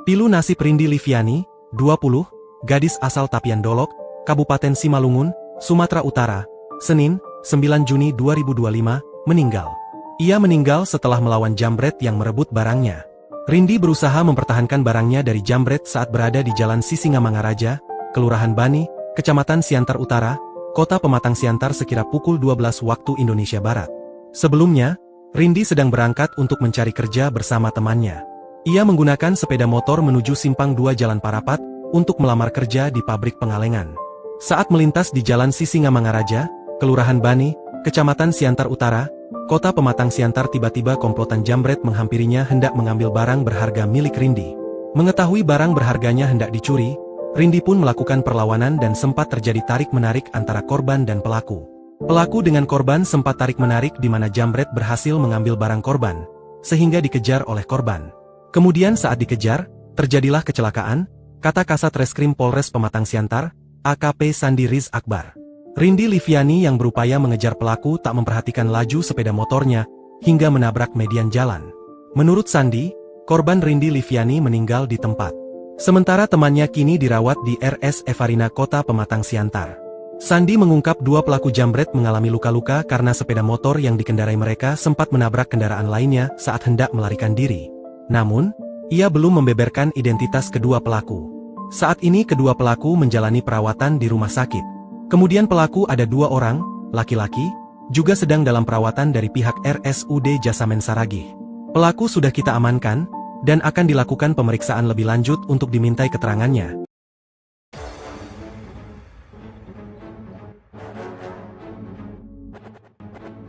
Pilu nasib Rindi Liviani, 20, gadis asal Tapian Dolok, Kabupaten Simalungun, Sumatera Utara, Senin, 9 Juni 2025, meninggal. Ia meninggal setelah melawan jambret yang merebut barangnya. Rindi berusaha mempertahankan barangnya dari jambret saat berada di Jalan Sisingamangaraja, Kelurahan Bani, Kecamatan Siantar Utara, Kota Pematang Siantar sekira pukul 12 waktu Indonesia Barat. Sebelumnya, Rindi sedang berangkat untuk mencari kerja bersama temannya. Ia menggunakan sepeda motor menuju Simpang 2 Jalan Parapat untuk melamar kerja di pabrik pengalengan. Saat melintas di Jalan Sisingamangaraja, Kelurahan Bani, Kecamatan Siantar Utara, Kota Pematang Siantar, tiba-tiba komplotan jambret menghampirinya hendak mengambil barang berharga milik Rindi. Mengetahui barang berharganya hendak dicuri, Rindi pun melakukan perlawanan dan sempat terjadi tarik-menarik antara korban dan pelaku. Pelaku dengan korban sempat tarik-menarik di mana jambret berhasil mengambil barang korban, sehingga dikejar oleh korban. Kemudian saat dikejar, terjadilah kecelakaan, kata Kasat Reskrim Polres Pematang Siantar, AKP Sandi Riz Akbar. Rindi Liviani yang berupaya mengejar pelaku tak memperhatikan laju sepeda motornya, hingga menabrak median jalan. Menurut Sandi, korban Rindi Liviani meninggal di tempat. Sementara temannya kini dirawat di RS Evarina Kota Pematang Siantar. Sandi mengungkap dua pelaku jambret mengalami luka-luka karena sepeda motor yang dikendarai mereka sempat menabrak kendaraan lainnya saat hendak melarikan diri. Namun, ia belum membeberkan identitas kedua pelaku. Saat ini kedua pelaku menjalani perawatan di rumah sakit. Kemudian pelaku ada dua orang, laki-laki, juga sedang dalam perawatan dari pihak RSUD Jasamen Saragih. Pelaku sudah kita amankan, dan akan dilakukan pemeriksaan lebih lanjut untuk dimintai keterangannya.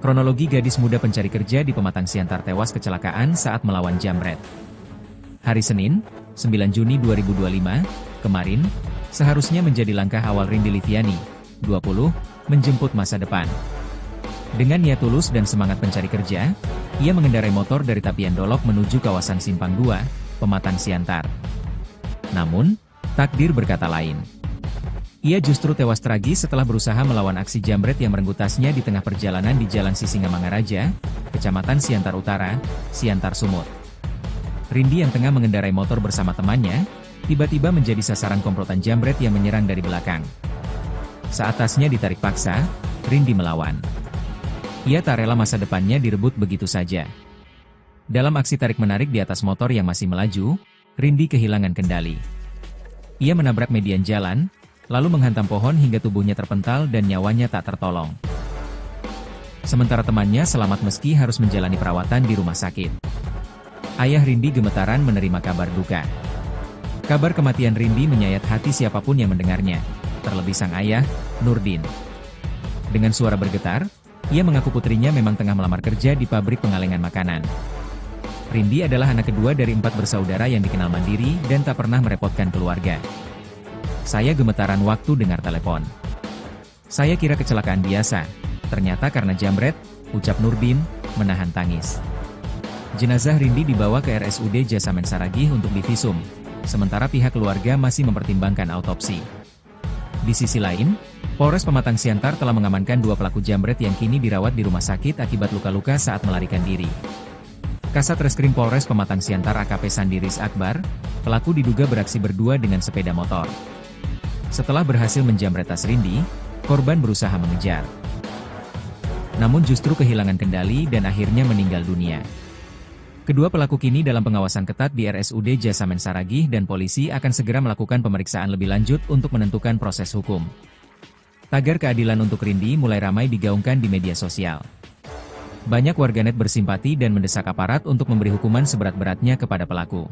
Kronologi gadis muda pencari kerja di Pematang Siantar tewas kecelakaan saat melawan jambret. Hari Senin, 9 Juni 2025, kemarin, seharusnya menjadi langkah awal Rindi Liviani, 20, menjemput masa depan. Dengan niat tulus dan semangat pencari kerja, ia mengendarai motor dari Tapian Dolok menuju kawasan Simpang 2, Pematang Siantar. Namun, takdir berkata lain. Ia justru tewas tragis setelah berusaha melawan aksi jambret yang merenggut tasnya di tengah perjalanan di Jalan Sisingamangaraja, Kecamatan Siantar Utara, Siantar Sumut. Rindi yang tengah mengendarai motor bersama temannya, tiba-tiba menjadi sasaran komplotan jambret yang menyerang dari belakang. Saat tasnya ditarik paksa, Rindi melawan. Ia tak rela masa depannya direbut begitu saja. Dalam aksi tarik-menarik di atas motor yang masih melaju, Rindi kehilangan kendali. Ia menabrak median jalan, lalu menghantam pohon hingga tubuhnya terpental dan nyawanya tak tertolong. Sementara temannya selamat meski harus menjalani perawatan di rumah sakit. Ayah Rindi gemetaran menerima kabar duka. Kabar kematian Rindi menyayat hati siapapun yang mendengarnya, terlebih sang ayah, Nurdin. Dengan suara bergetar, ia mengaku putrinya memang tengah melamar kerja di pabrik pengalengan makanan. Rindi adalah anak kedua dari 4 bersaudara yang dikenal mandiri dan tak pernah merepotkan keluarga. Saya gemetaran waktu dengar telepon. Saya kira kecelakaan biasa, ternyata karena jambret, ucap Nurdin, menahan tangis. Jenazah Rindi dibawa ke RSUD Jasamen Saragih untuk divisum, sementara pihak keluarga masih mempertimbangkan autopsi. Di sisi lain, Polres Pematang Siantar telah mengamankan 2 pelaku jambret yang kini dirawat di rumah sakit akibat luka-luka saat melarikan diri. Kasat Reskrim Polres Pematang Siantar AKP Sandiris Akbar, pelaku diduga beraksi berdua dengan sepeda motor. Setelah berhasil menjambret tas Rindi, korban berusaha mengejar. Namun justru kehilangan kendali dan akhirnya meninggal dunia. Kedua pelaku kini dalam pengawasan ketat di RSUD Jasamen Saragih dan polisi akan segera melakukan pemeriksaan lebih lanjut untuk menentukan proses hukum. Tagar keadilan untuk Rindi mulai ramai digaungkan di media sosial. Banyak warganet bersimpati dan mendesak aparat untuk memberi hukuman seberat-beratnya kepada pelaku.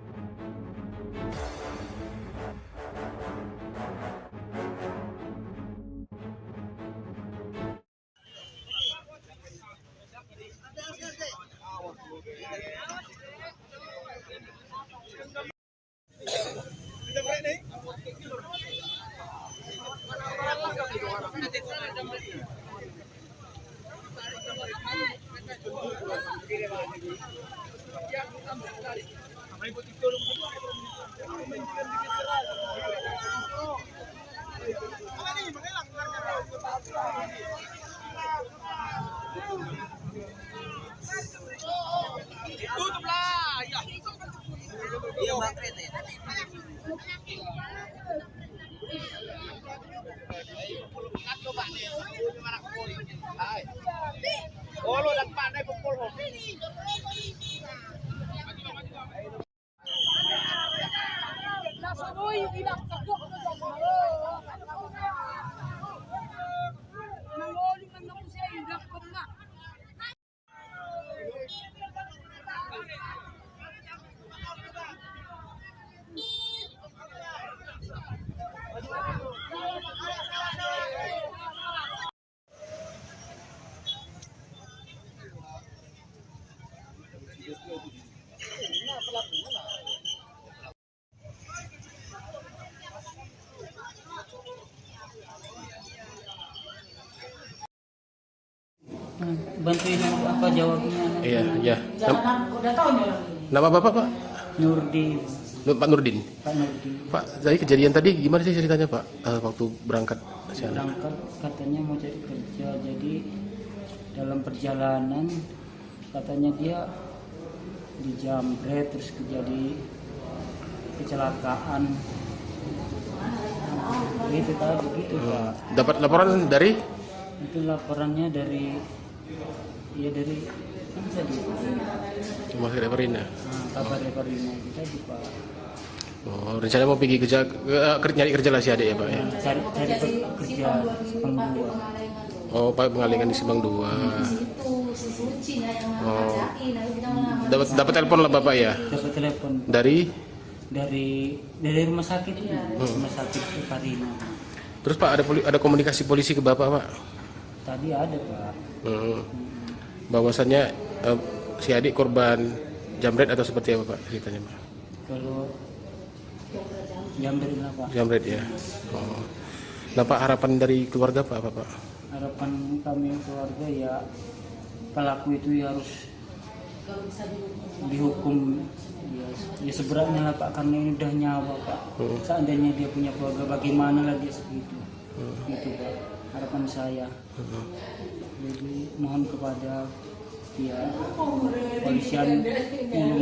Bantuin apa jawabnya? Iya, iya. Jangan udah tahu nih orang ini. Nama Bapak, Pak? Nurdin, Pak Nurdin. Pak Nurdin. Pak, dari kejadian tadi gimana sih ceritanya, Pak? Waktu berangkat si anak? Berangkat katanya mau cari kerja, jadi dalam perjalanan katanya dia dijambret terus terjadi kecelakaan. Gitu tadi begitu Pak. Dapat laporan dari? Itu laporannya dari mana tadi? Rumah sakit Perina. Kabar Perina itu tadi Pak. Oh, rencana mau pergi kerja, nyari kerja lah si adik ya, Pak ya? Cari kerja Sepang 2. Oh, Pak pengalengan di Sebang 2. Oh, dapat telepon lah Bapak ya? Dapat telepon Dari? dari rumah sakit, rumah sakit Perina. Terus Pak ada komunikasi polisi ke Bapak, Pak? Tadi ada Pak. Bahwasannya si adik korban jambret atau seperti apa Pak ceritanya, Pak? Kalau jambret lah Pak. Jambret ya. Oh. Nah Pak, harapan dari keluarga Pak apa Pak? Harapan kami keluarga ya pelaku itu ya harus dihukum ya seberatnya lah Pak, karena ini udah nyawa Pak. Seandainya dia punya keluarga bagaimana lagi segitu. Gitu Pak, harapan saya. Jadi mohon kepada ya polisian yang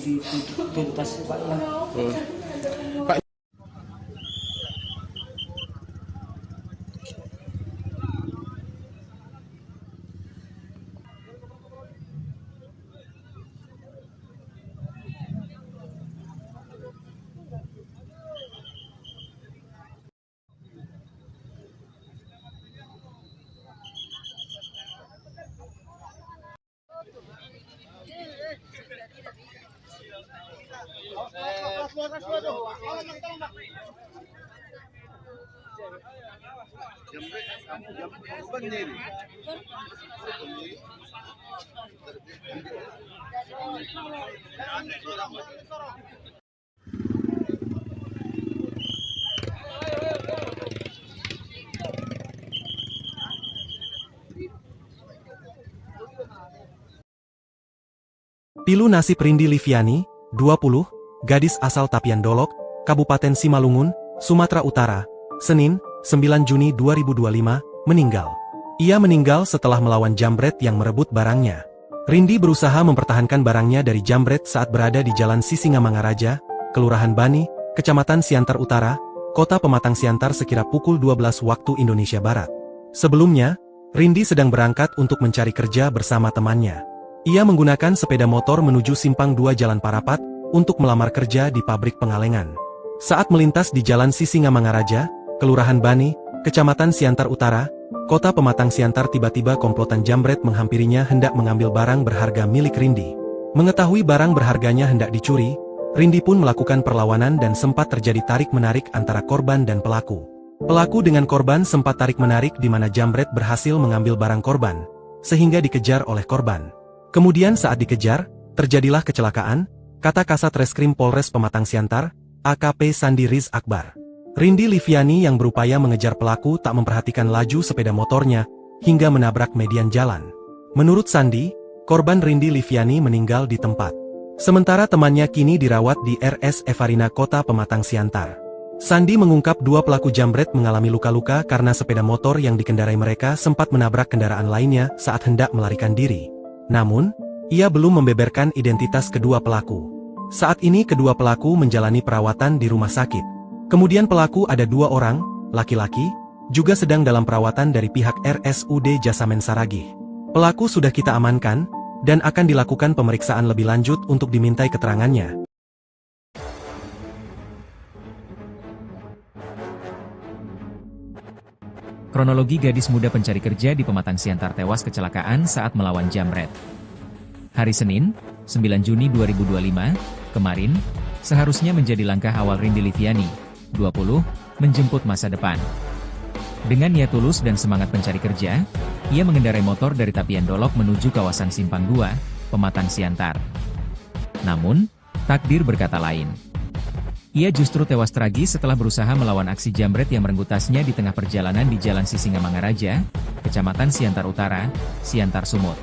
dituntut tuntas Pak ya. Pak Pilu nasib Rindi Liviani, 20, gadis asal Tapian Dolok, Kabupaten Simalungun, Sumatera Utara, Senin, 9 Juni 2025, meninggal. Ia meninggal setelah melawan jambret yang merebut barangnya. Rindi berusaha mempertahankan barangnya dari jambret saat berada di Jalan Sisingamangaraja, Kelurahan Bani, Kecamatan Siantar Utara, Kota Pematang Siantar sekira pukul 12 waktu Indonesia Barat. Sebelumnya, Rindi sedang berangkat untuk mencari kerja bersama temannya. Ia menggunakan sepeda motor menuju Simpang 2 Jalan Parapat untuk melamar kerja di pabrik pengalengan. Saat melintas di Jalan Sisingamangaraja, Kelurahan Bani, Kecamatan Siantar Utara, Kota Pematang Siantar, tiba-tiba komplotan jambret menghampirinya hendak mengambil barang berharga milik Rindi. Mengetahui barang berharganya hendak dicuri, Rindi pun melakukan perlawanan dan sempat terjadi tarik-menarik antara korban dan pelaku. Pelaku dengan korban sempat tarik-menarik di mana jambret berhasil mengambil barang korban, sehingga dikejar oleh korban. Kemudian saat dikejar, terjadilah kecelakaan, kata Kasat Reskrim Polres Pematang Siantar, AKP Sandi Riz Akbar. Rindi Liviani yang berupaya mengejar pelaku tak memperhatikan laju sepeda motornya, hingga menabrak median jalan. Menurut Sandi, korban Rindi Liviani meninggal di tempat. Sementara temannya kini dirawat di RS Evarina Kota Pematang Siantar. Sandi mengungkap dua pelaku jambret mengalami luka-luka karena sepeda motor yang dikendarai mereka sempat menabrak kendaraan lainnya saat hendak melarikan diri. Namun, ia belum membeberkan identitas kedua pelaku. Saat ini kedua pelaku menjalani perawatan di rumah sakit. Kemudian pelaku ada 2 orang, laki-laki, juga sedang dalam perawatan dari pihak RSUD Jasamen Saragih. Pelaku sudah kita amankan, dan akan dilakukan pemeriksaan lebih lanjut untuk dimintai keterangannya. Kronologi gadis muda pencari kerja di Pematang Siantar tewas kecelakaan saat melawan jambret. Hari Senin, 9 Juni 2025, kemarin, seharusnya menjadi langkah awal Rindi Liviani, 20, menjemput masa depan. Dengan niat tulus dan semangat pencari kerja, ia mengendarai motor dari Tapian Dolok menuju kawasan Simpang 2, Pematang Siantar. Namun, takdir berkata lain. Ia justru tewas tragis setelah berusaha melawan aksi jambret yang merenggut tasnya di tengah perjalanan di Jalan Sisingamangaraja, Kecamatan Siantar Utara, Siantar Sumut.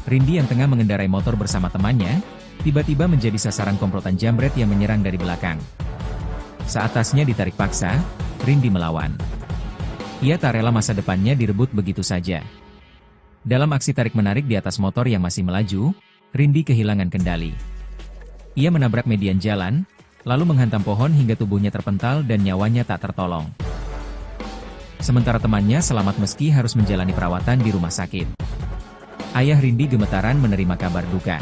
Rindi yang tengah mengendarai motor bersama temannya, tiba-tiba menjadi sasaran komplotan jambret yang menyerang dari belakang. Saat tasnya ditarik paksa, Rindi melawan. Ia tak rela masa depannya direbut begitu saja. Dalam aksi tarik-menarik di atas motor yang masih melaju, Rindi kehilangan kendali. Ia menabrak median jalan, lalu menghantam pohon hingga tubuhnya terpental dan nyawanya tak tertolong. Sementara temannya selamat meski harus menjalani perawatan di rumah sakit. Ayah Rindi gemetaran menerima kabar duka.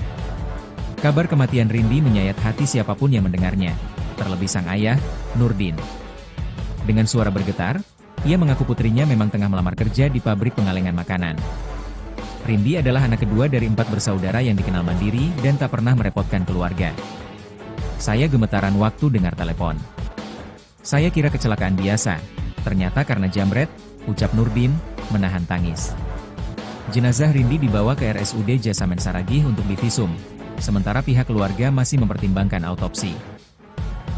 Kabar kematian Rindi menyayat hati siapapun yang mendengarnya, terlebih sang ayah, Nurdin. Dengan suara bergetar, ia mengaku putrinya memang tengah melamar kerja di pabrik pengalengan makanan. Rindi adalah anak kedua dari 4 bersaudara yang dikenal mandiri dan tak pernah merepotkan keluarga. Saya gemetaran waktu dengar telepon. Saya kira kecelakaan biasa, ternyata karena jambret, ucap Nurdin, menahan tangis. Jenazah Rindi dibawa ke RSUD Jasamen Saragih untuk divisum, sementara pihak keluarga masih mempertimbangkan autopsi.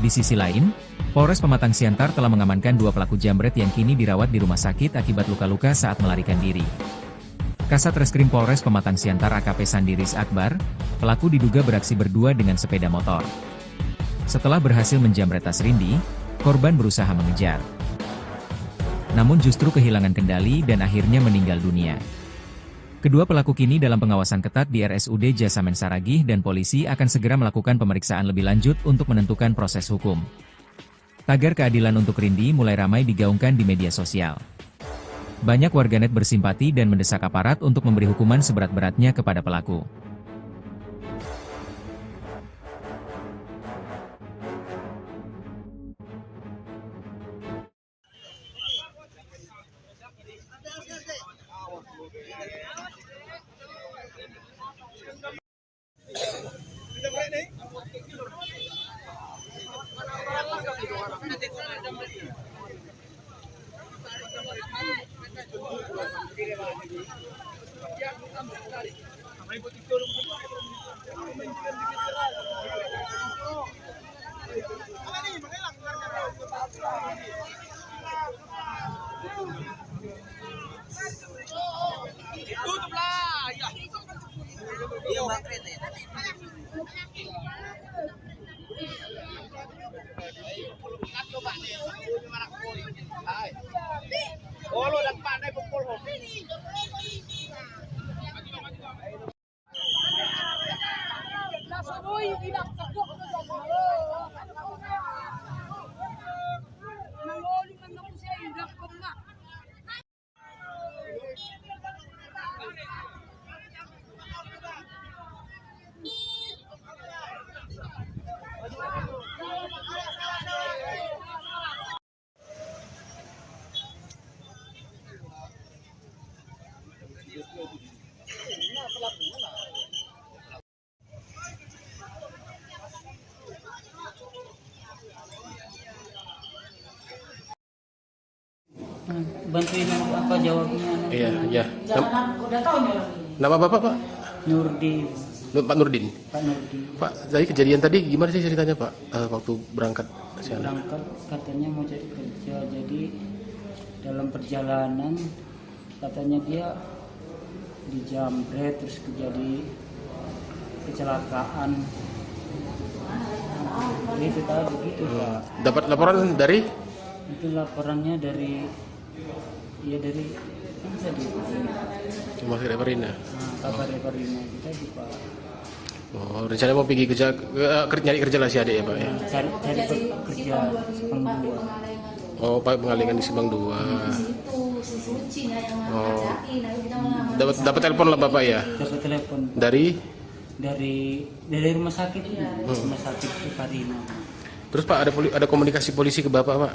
Di sisi lain, Polres Pematang Siantar telah mengamankan 2 pelaku jambret yang kini dirawat di rumah sakit akibat luka-luka saat melarikan diri. Kasat Reskrim Polres Pematang Siantar AKP Sandi Riz Akbar, pelaku diduga beraksi berdua dengan sepeda motor. Setelah berhasil menjambret tas Rindi, korban berusaha mengejar. Namun justru kehilangan kendali dan akhirnya meninggal dunia. Kedua pelaku kini dalam pengawasan ketat di RSUD Jasamen Saragih dan polisi akan segera melakukan pemeriksaan lebih lanjut untuk menentukan proses hukum. Tagar keadilan untuk Rindi mulai ramai digaungkan di media sosial. Banyak warganet bersimpati dan mendesak aparat untuk memberi hukuman seberat-beratnya kepada pelaku. Bantuin apa jawabnya? Iya, iya. Jangan udah tahu nih orang ini. Nama Bapak, Pak? Nurdin, Pak Nurdin. Pak Nurdin. Pak, dari kejadian tadi gimana sih ceritanya, Pak? Waktu berangkat si anak? Berangkat katanya mau cari kerja, jadi dalam perjalanan katanya dia dijamret terus terjadi kecelakaan. Itu tadi begitu Pak. Dapat laporan dari? Itu laporannya dari mana tadi? Rumah sakit Parina. Kabar Parina itu tadi Pak. Oh, rencana mau pergi kerja, nyari kerja lah si adik ya, Pak ya? Cari kerja Sepang 2. Oh, Pak pengalingan di Subang 2. Oh, dapat telepon lah Bapak ya? Dapat telepon Dari rumah sakit, rumah sakit Parina. terus Pak ada komunikasi polisi ke Bapak, Pak?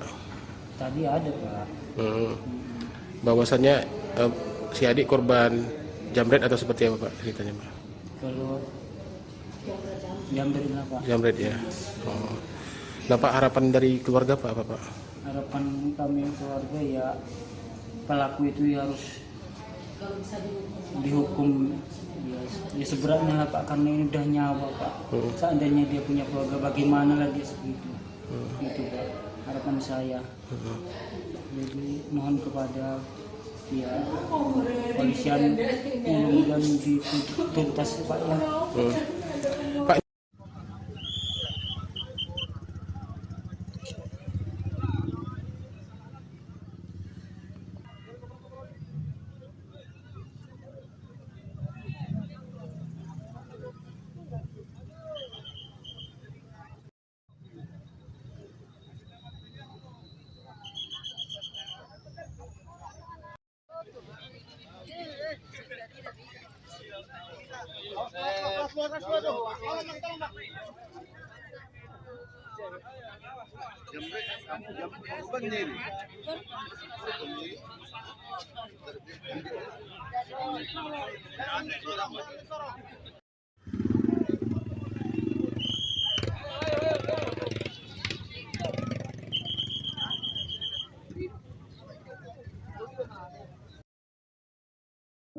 Tadi ada Pak. Bahwasannya si adik korban jamret atau seperti apa, Pak, ceritanya, Pak? Kalau jamret lah Pak. Jamret ya. Oh. Nah, Pak, harapan dari keluarga Pak apa, Pak? Harapan kami keluarga ya pelaku itu ya harus dihukum ya seberatnya lah Pak, karena ini udah nyawa Pak. Seandainya dia punya keluarga bagaimana lagi segitu. Itu Pak harapan saya. Jadi mohon kepada ya polisian dan dituntas Pak ya. Pak,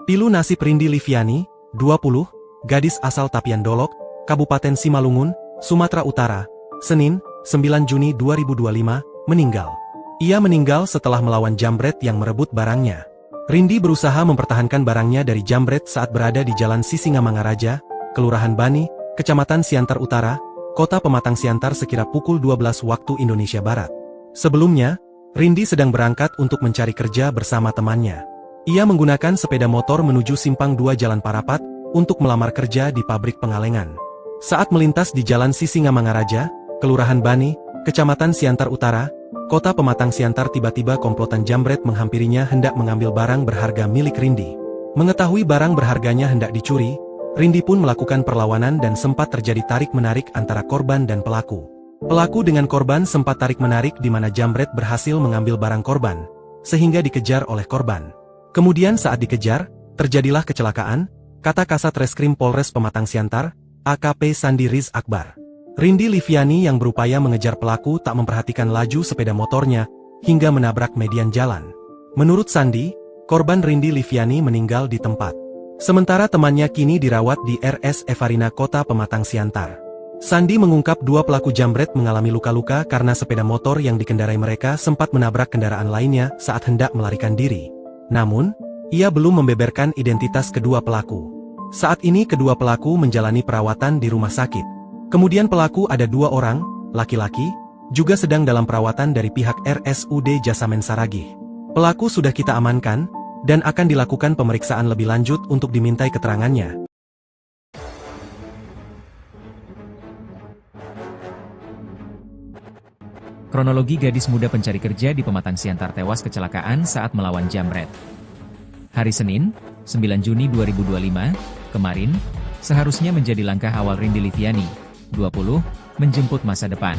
Pilu nasib Rindi Liviani, 20, gadis asal Tapian Dolok, Kabupaten Simalungun, Sumatera Utara, Senin, 9 Juni 2025, meninggal. Ia meninggal setelah melawan jambret yang merebut barangnya. Rindi berusaha mempertahankan barangnya dari jambret saat berada di Jalan Sisingamangaraja, Kelurahan Bani, Kecamatan Siantar Utara, Kota Pematang Siantar sekira pukul 12 waktu Indonesia Barat. Sebelumnya, Rindi sedang berangkat untuk mencari kerja bersama temannya. Ia menggunakan sepeda motor menuju Simpang 2 Jalan Parapat untuk melamar kerja di pabrik pengalengan. Saat melintas di Jalan Sisingamangaraja, Kelurahan Bani, Kecamatan Siantar Utara, Kota Pematang Siantar, tiba-tiba komplotan jambret menghampirinya hendak mengambil barang berharga milik Rindi. Mengetahui barang berharganya hendak dicuri, Rindi pun melakukan perlawanan dan sempat terjadi tarik-menarik antara korban dan pelaku. Pelaku dengan korban sempat tarik-menarik di mana jambret berhasil mengambil barang korban, sehingga dikejar oleh korban. Kemudian saat dikejar, terjadilah kecelakaan, kata Kasat Reskrim Polres Pematang Siantar, AKP Sandi Riz Akbar. Rindi Liviani yang berupaya mengejar pelaku tak memperhatikan laju sepeda motornya hingga menabrak median jalan. Menurut Sandi, korban Rindi Liviani meninggal di tempat. Sementara temannya kini dirawat di RS Evarina Kota Pematang Siantar. Sandi mengungkap dua pelaku jambret mengalami luka-luka karena sepeda motor yang dikendarai mereka sempat menabrak kendaraan lainnya saat hendak melarikan diri. Namun, ia belum membeberkan identitas kedua pelaku. Saat ini kedua pelaku menjalani perawatan di rumah sakit. Kemudian pelaku ada dua orang, laki-laki, juga sedang dalam perawatan dari pihak RSUD Jasamen Saragih. Pelaku sudah kita amankan, dan akan dilakukan pemeriksaan lebih lanjut untuk dimintai keterangannya. Kronologi gadis muda pencari kerja di Pematang Siantar tewas kecelakaan saat melawan jambret. Hari Senin, 9 Juni 2025, kemarin, seharusnya menjadi langkah awal Rindi Liviani, 20, menjemput masa depan.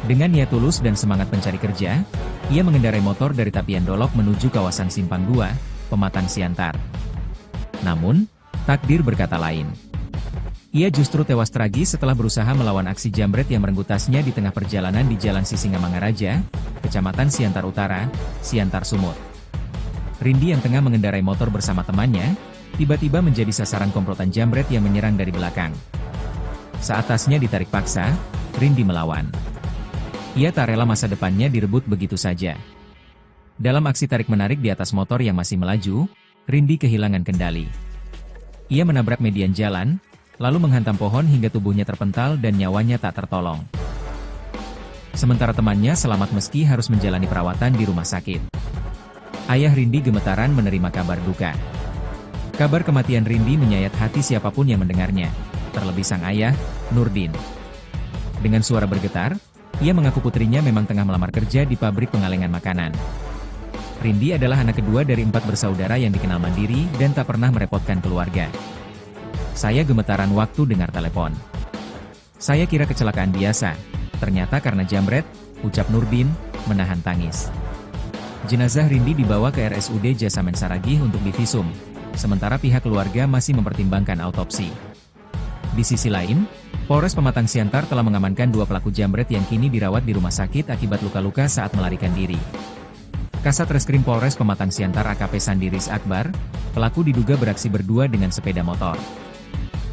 Dengan niat tulus dan semangat pencari kerja, ia mengendarai motor dari Tapian Dolok menuju kawasan Simpang 2, Pematang Siantar. Namun, takdir berkata lain. Ia justru tewas tragis setelah berusaha melawan aksi jambret yang merenggut tasnya di tengah perjalanan di Jalan Sisingamangaraja, Kecamatan Siantar Utara, Siantar Sumut. Rindi yang tengah mengendarai motor bersama temannya, tiba-tiba menjadi sasaran komplotan jambret yang menyerang dari belakang. Saat tasnya ditarik paksa, Rindi melawan. Ia tak rela masa depannya direbut begitu saja. Dalam aksi tarik-menarik di atas motor yang masih melaju, Rindi kehilangan kendali. Ia menabrak median jalan, lalu menghantam pohon hingga tubuhnya terpental dan nyawanya tak tertolong. Sementara temannya selamat meski harus menjalani perawatan di rumah sakit. Ayah Rindi gemetaran menerima kabar duka. Kabar kematian Rindi menyayat hati siapapun yang mendengarnya, terlebih sang ayah, Nurdin. Dengan suara bergetar, ia mengaku putrinya memang tengah melamar kerja di pabrik pengalengan makanan. Rindi adalah anak kedua dari 4 bersaudara yang dikenal mandiri dan tak pernah merepotkan keluarga. Saya gemetaran waktu dengar telepon. Saya kira kecelakaan biasa, ternyata karena jambret, ucap Nurdin, menahan tangis. Jenazah Rindi dibawa ke RSUD Jasamen Saragih untuk divisum, sementara pihak keluarga masih mempertimbangkan autopsi. Di sisi lain, Polres Pematang Siantar telah mengamankan 2 pelaku jambret yang kini dirawat di rumah sakit akibat luka-luka saat melarikan diri. Kasat Reskrim Polres Pematang Siantar AKP Sandiris Akbar, pelaku diduga beraksi berdua dengan sepeda motor.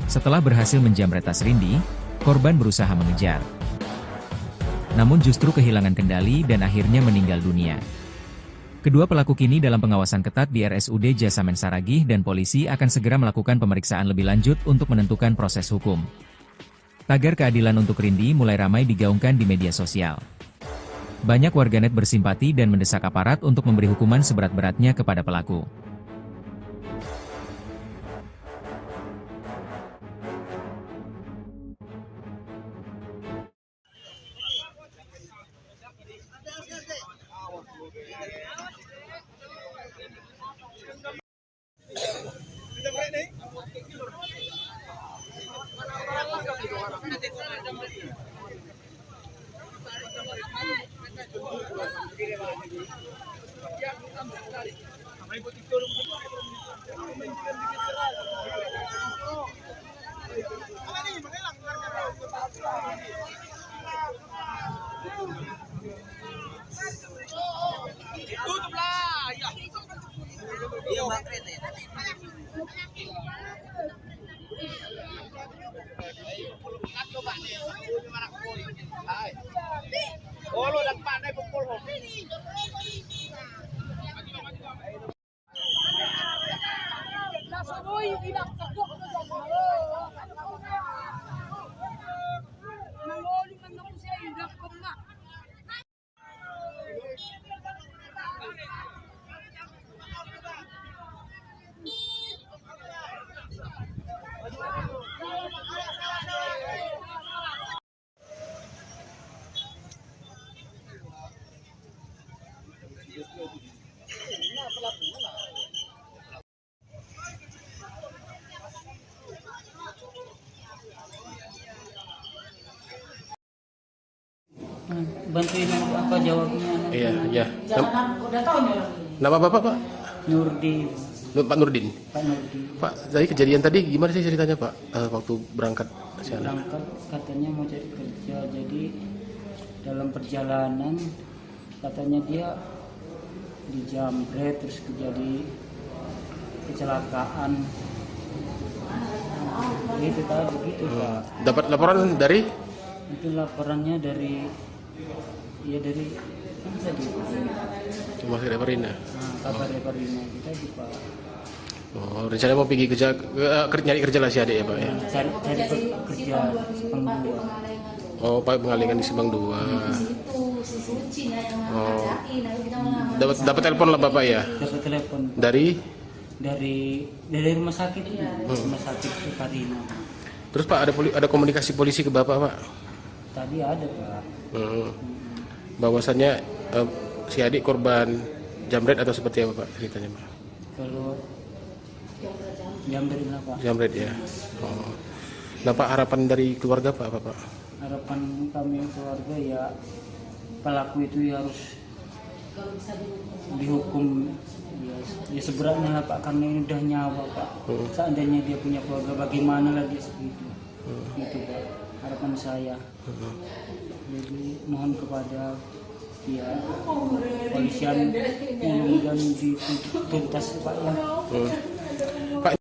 Setelah berhasil menjambret tas Rindi, korban berusaha mengejar. Namun justru kehilangan kendali dan akhirnya meninggal dunia. Kedua pelaku kini dalam pengawasan ketat di RSUD Jasamen Saragih dan polisi akan segera melakukan pemeriksaan lebih lanjut untuk menentukan proses hukum. Tagar keadilan untuk Rindi mulai ramai digaungkan di media sosial. Banyak warganet bersimpati dan mendesak aparat untuk memberi hukuman seberat-beratnya kepada pelaku. Bantuin aku apa jawabnya. Iya, iya. Jangan udah tahu nih orang ini. Nama Bapak, Pak? Nurdin. Pak Nurdin. Pak Nurdin. Pak, dari kejadian tadi gimana sih ceritanya Pak? Waktu berangkat ke sana? Berangkat katanya mau cari kerja, jadi dalam perjalanan katanya dia dijamret terus terjadi kecelakaan. Itu tadi begitu Pak. Dapat laporan dari? Itu laporannya dari apa tadi? Rumah sakit Parina. Kabar Parina kita di Pak. Oh, rencana mau pergi kerja, nyari kerja lah si adik ya Pak ya? Cari kerja Simpang 2. Oh, Pak mengalihkan di Simpang 2. Oh, dapat telepon lah Bapak ya? Dapat telepon Dari rumah sakit ini, rumah sakit Parina. terus Pak ada komunikasi polisi ke Bapak Pak? Tadi ada Pak. Bahwasannya si adik korban jamret atau seperti apa Pak ceritanya Pak? Kalau jamret lah Pak. Jamret ya. Oh. Nah Pak, harapan dari keluarga Pak apa Pak? Harapan kami keluarga ya pelaku itu ya harus dihukum ya seberatnya lah Pak, karena ini udah nyawa Pak. Seandainya dia punya keluarga bagaimana lagi segitu. Itu Pak harapan saya. Jadi mohon kepada ya polisian dan dituntas Pak ya. Pak,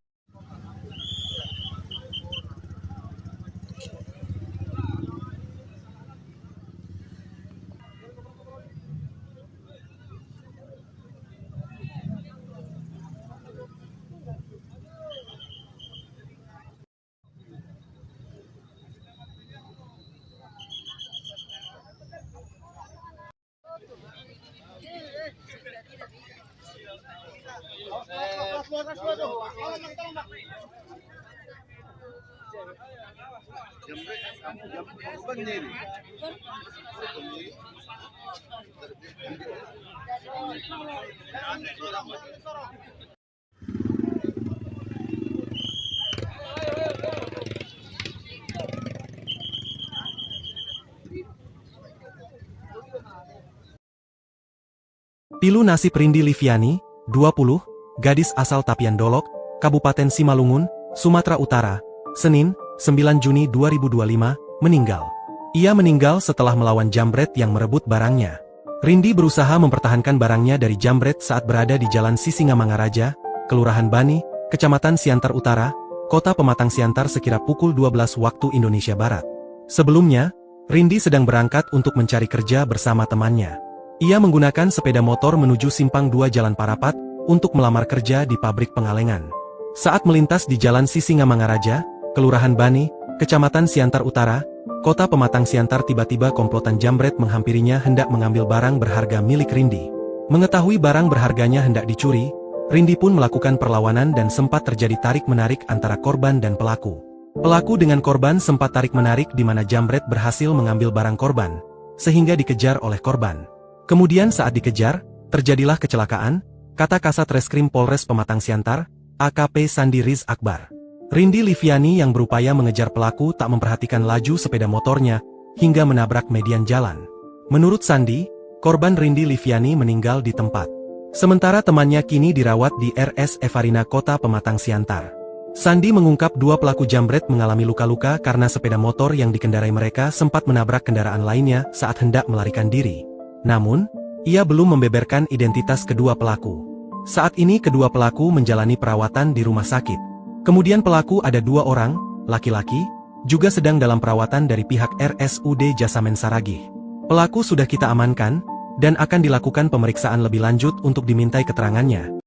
Pilu nasib Rindi Liviani, 20, gadis asal Tapian Dolok, Kabupaten Simalungun, Sumatera Utara, Senin, 9 Juni 2025, meninggal. Ia meninggal setelah melawan jambret yang merebut barangnya. Rindi berusaha mempertahankan barangnya dari jambret saat berada di Jalan Sisingamangaraja, Kelurahan Bani, Kecamatan Siantar Utara, Kota Pematang Siantar sekira pukul 12 waktu Indonesia Barat. Sebelumnya, Rindi sedang berangkat untuk mencari kerja bersama temannya. Ia menggunakan sepeda motor menuju Simpang 2 Jalan Parapat untuk melamar kerja di pabrik pengalengan. Saat melintas di Jalan Sisingamangaraja, Kelurahan Bani, Kecamatan Siantar Utara, Kota Pematang Siantar, tiba-tiba komplotan jambret menghampirinya hendak mengambil barang berharga milik Rindi. Mengetahui barang berharganya hendak dicuri, Rindi pun melakukan perlawanan dan sempat terjadi tarik-menarik antara korban dan pelaku. Pelaku dengan korban sempat tarik-menarik di mana jambret berhasil mengambil barang korban, sehingga dikejar oleh korban. Kemudian saat dikejar, terjadilah kecelakaan, kata Kasat Reskrim Polres Pematang Siantar, AKP Sandi Riz Akbar. Rindi Liviani yang berupaya mengejar pelaku tak memperhatikan laju sepeda motornya, hingga menabrak median jalan. Menurut Sandi, korban Rindi Liviani meninggal di tempat. Sementara temannya kini dirawat di RS Evarina Kota Pematang Siantar. Sandi mengungkap dua pelaku jambret mengalami luka-luka karena sepeda motor yang dikendarai mereka sempat menabrak kendaraan lainnya saat hendak melarikan diri. Namun, ia belum membeberkan identitas kedua pelaku. Saat ini kedua pelaku menjalani perawatan di rumah sakit. Kemudian pelaku ada 2 orang, laki-laki, juga sedang dalam perawatan dari pihak RSUD Jasamen Saragih. Pelaku sudah kita amankan, dan akan dilakukan pemeriksaan lebih lanjut untuk dimintai keterangannya.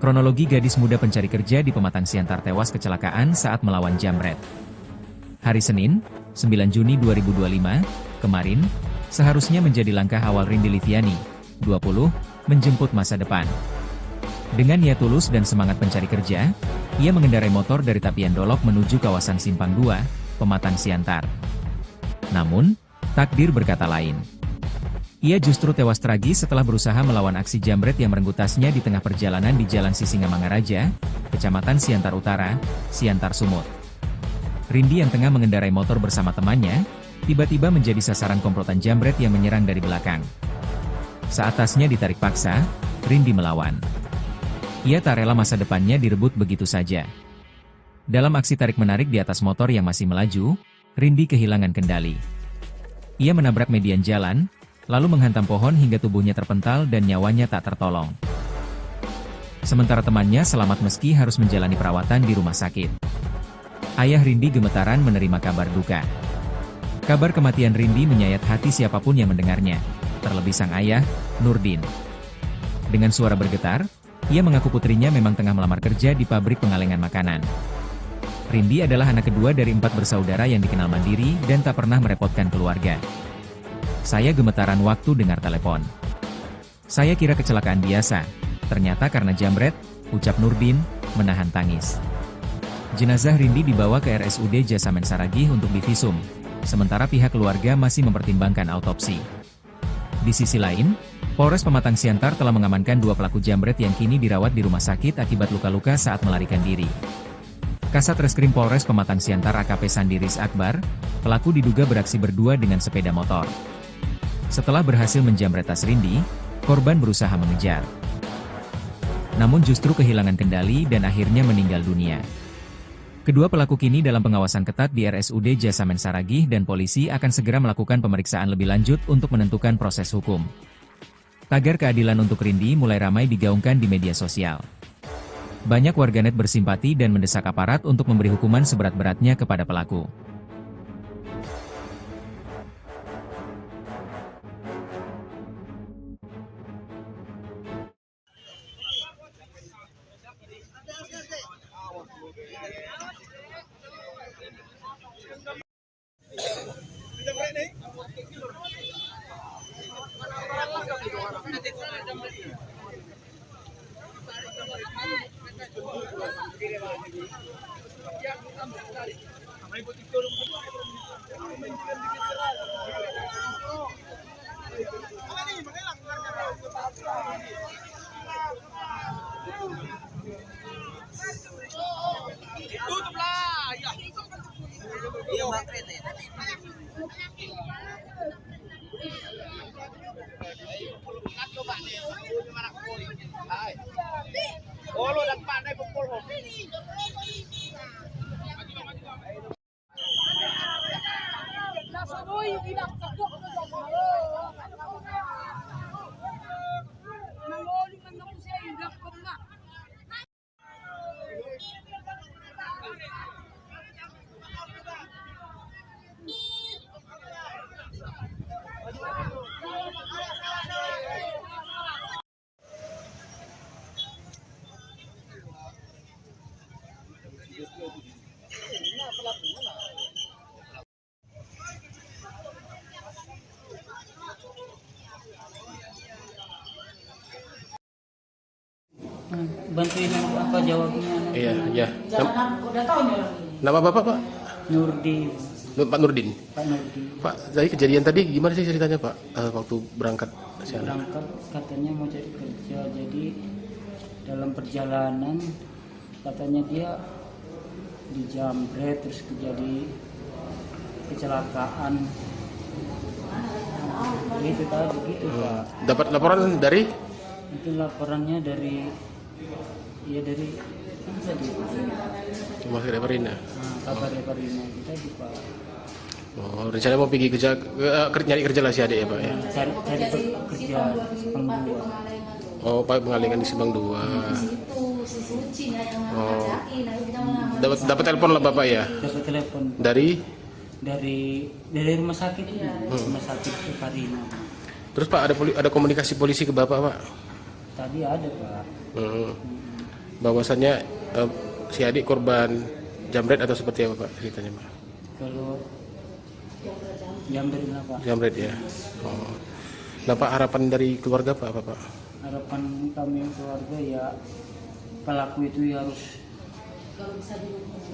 Kronologi gadis muda pencari kerja di Pematang Siantar tewas kecelakaan saat melawan jambret. Hari Senin, 9 Juni 2025, kemarin, seharusnya menjadi langkah awal Rindi Liviani, 20, menjemput masa depan. Dengan niat tulus dan semangat pencari kerja, ia mengendarai motor dari Tapian Dolok menuju kawasan Simpang 2, Pematang Siantar. Namun, takdir berkata lain. Ia justru tewas tragis setelah berusaha melawan aksi jambret yang merenggut tasnya di tengah perjalanan di Jalan Sisingamangaraja, Kecamatan Siantar Utara, Siantar Sumut. Rindi yang tengah mengendarai motor bersama temannya, tiba-tiba menjadi sasaran komplotan jambret yang menyerang dari belakang. Saat tasnya ditarik paksa, Rindi melawan. Ia tak rela masa depannya direbut begitu saja. Dalam aksi tarik-menarik di atas motor yang masih melaju, Rindi kehilangan kendali. Ia menabrak median jalan, lalu menghantam pohon hingga tubuhnya terpental dan nyawanya tak tertolong. Sementara temannya selamat meski harus menjalani perawatan di rumah sakit. Ayah Rindi gemetaran menerima kabar duka. Kabar kematian Rindi menyayat hati siapapun yang mendengarnya, terlebih sang ayah, Nurdin. Dengan suara bergetar, ia mengaku putrinya memang tengah melamar kerja di pabrik pengalengan makanan. Rindi adalah anak kedua dari 4 bersaudara yang dikenal mandiri dan tak pernah merepotkan keluarga. Saya gemetaran waktu dengar telepon. Saya kira kecelakaan biasa, ternyata karena jambret, ucap Nurdin, menahan tangis. Jenazah Rindi dibawa ke RSUD Jasamen Saragih untuk divisum, sementara pihak keluarga masih mempertimbangkan autopsi. Di sisi lain, Polres Pematang Siantar telah mengamankan 2 pelaku jambret yang kini dirawat di rumah sakit akibat luka-luka saat melarikan diri. Kasat Reskrim Polres Pematang Siantar AKP Sandiris Akbar, pelaku diduga beraksi berdua dengan sepeda motor. Setelah berhasil menjambret tas Rindi, korban berusaha mengejar. Namun justru kehilangan kendali dan akhirnya meninggal dunia. Kedua pelaku kini dalam pengawasan ketat di RSUD Jasamen Saragih dan polisi akan segera melakukan pemeriksaan lebih lanjut untuk menentukan proses hukum. Tagar keadilan untuk Rindi mulai ramai digaungkan di media sosial. Banyak warganet bersimpati dan mendesak aparat untuk memberi hukuman seberat-beratnya kepada pelaku. Bantuin aku apa jawabnya? Iya, iya. Udah tahu nih orang ini. Nama Bapak, Pak? Nurdin. Pak Nurdin. Pak Nurdin. Pak, dari kejadian tadi gimana sih ceritanya, Pak? Waktu berangkat ke sana? Berangkat katanya mau cari kerja, jadi dalam perjalanan katanya dia dijambret terus terjadi kecelakaan. Itu tadi gitu Pak. Dapat laporan dari? Itu laporannya dari kan tadi Rumah Sakit Parina. kabar Parina kita di Pak. Oh, rencana mau pergi kerja, nyari kerja lah si adik ya, Pak ya? Cari kerja Sepang 2. Oh, Pak pengalengan di Subang 2. Oh. Dapat telepon lah Bapak ya? Dapat telepon Dari? dari rumah sakit rumah sakit Parina. Terus Pak ada komunikasi polisi ke Bapak, Pak? Tadi ada Pak. Bahwasannya si adik korban jambret atau seperti apa Pak ceritanya, Pak? Kalau jambret lah Pak. Jambret ya. Oh. Nah Pak, harapan dari keluarga Pak apa Pak? Harapan kami keluarga ya pelaku itu ya harus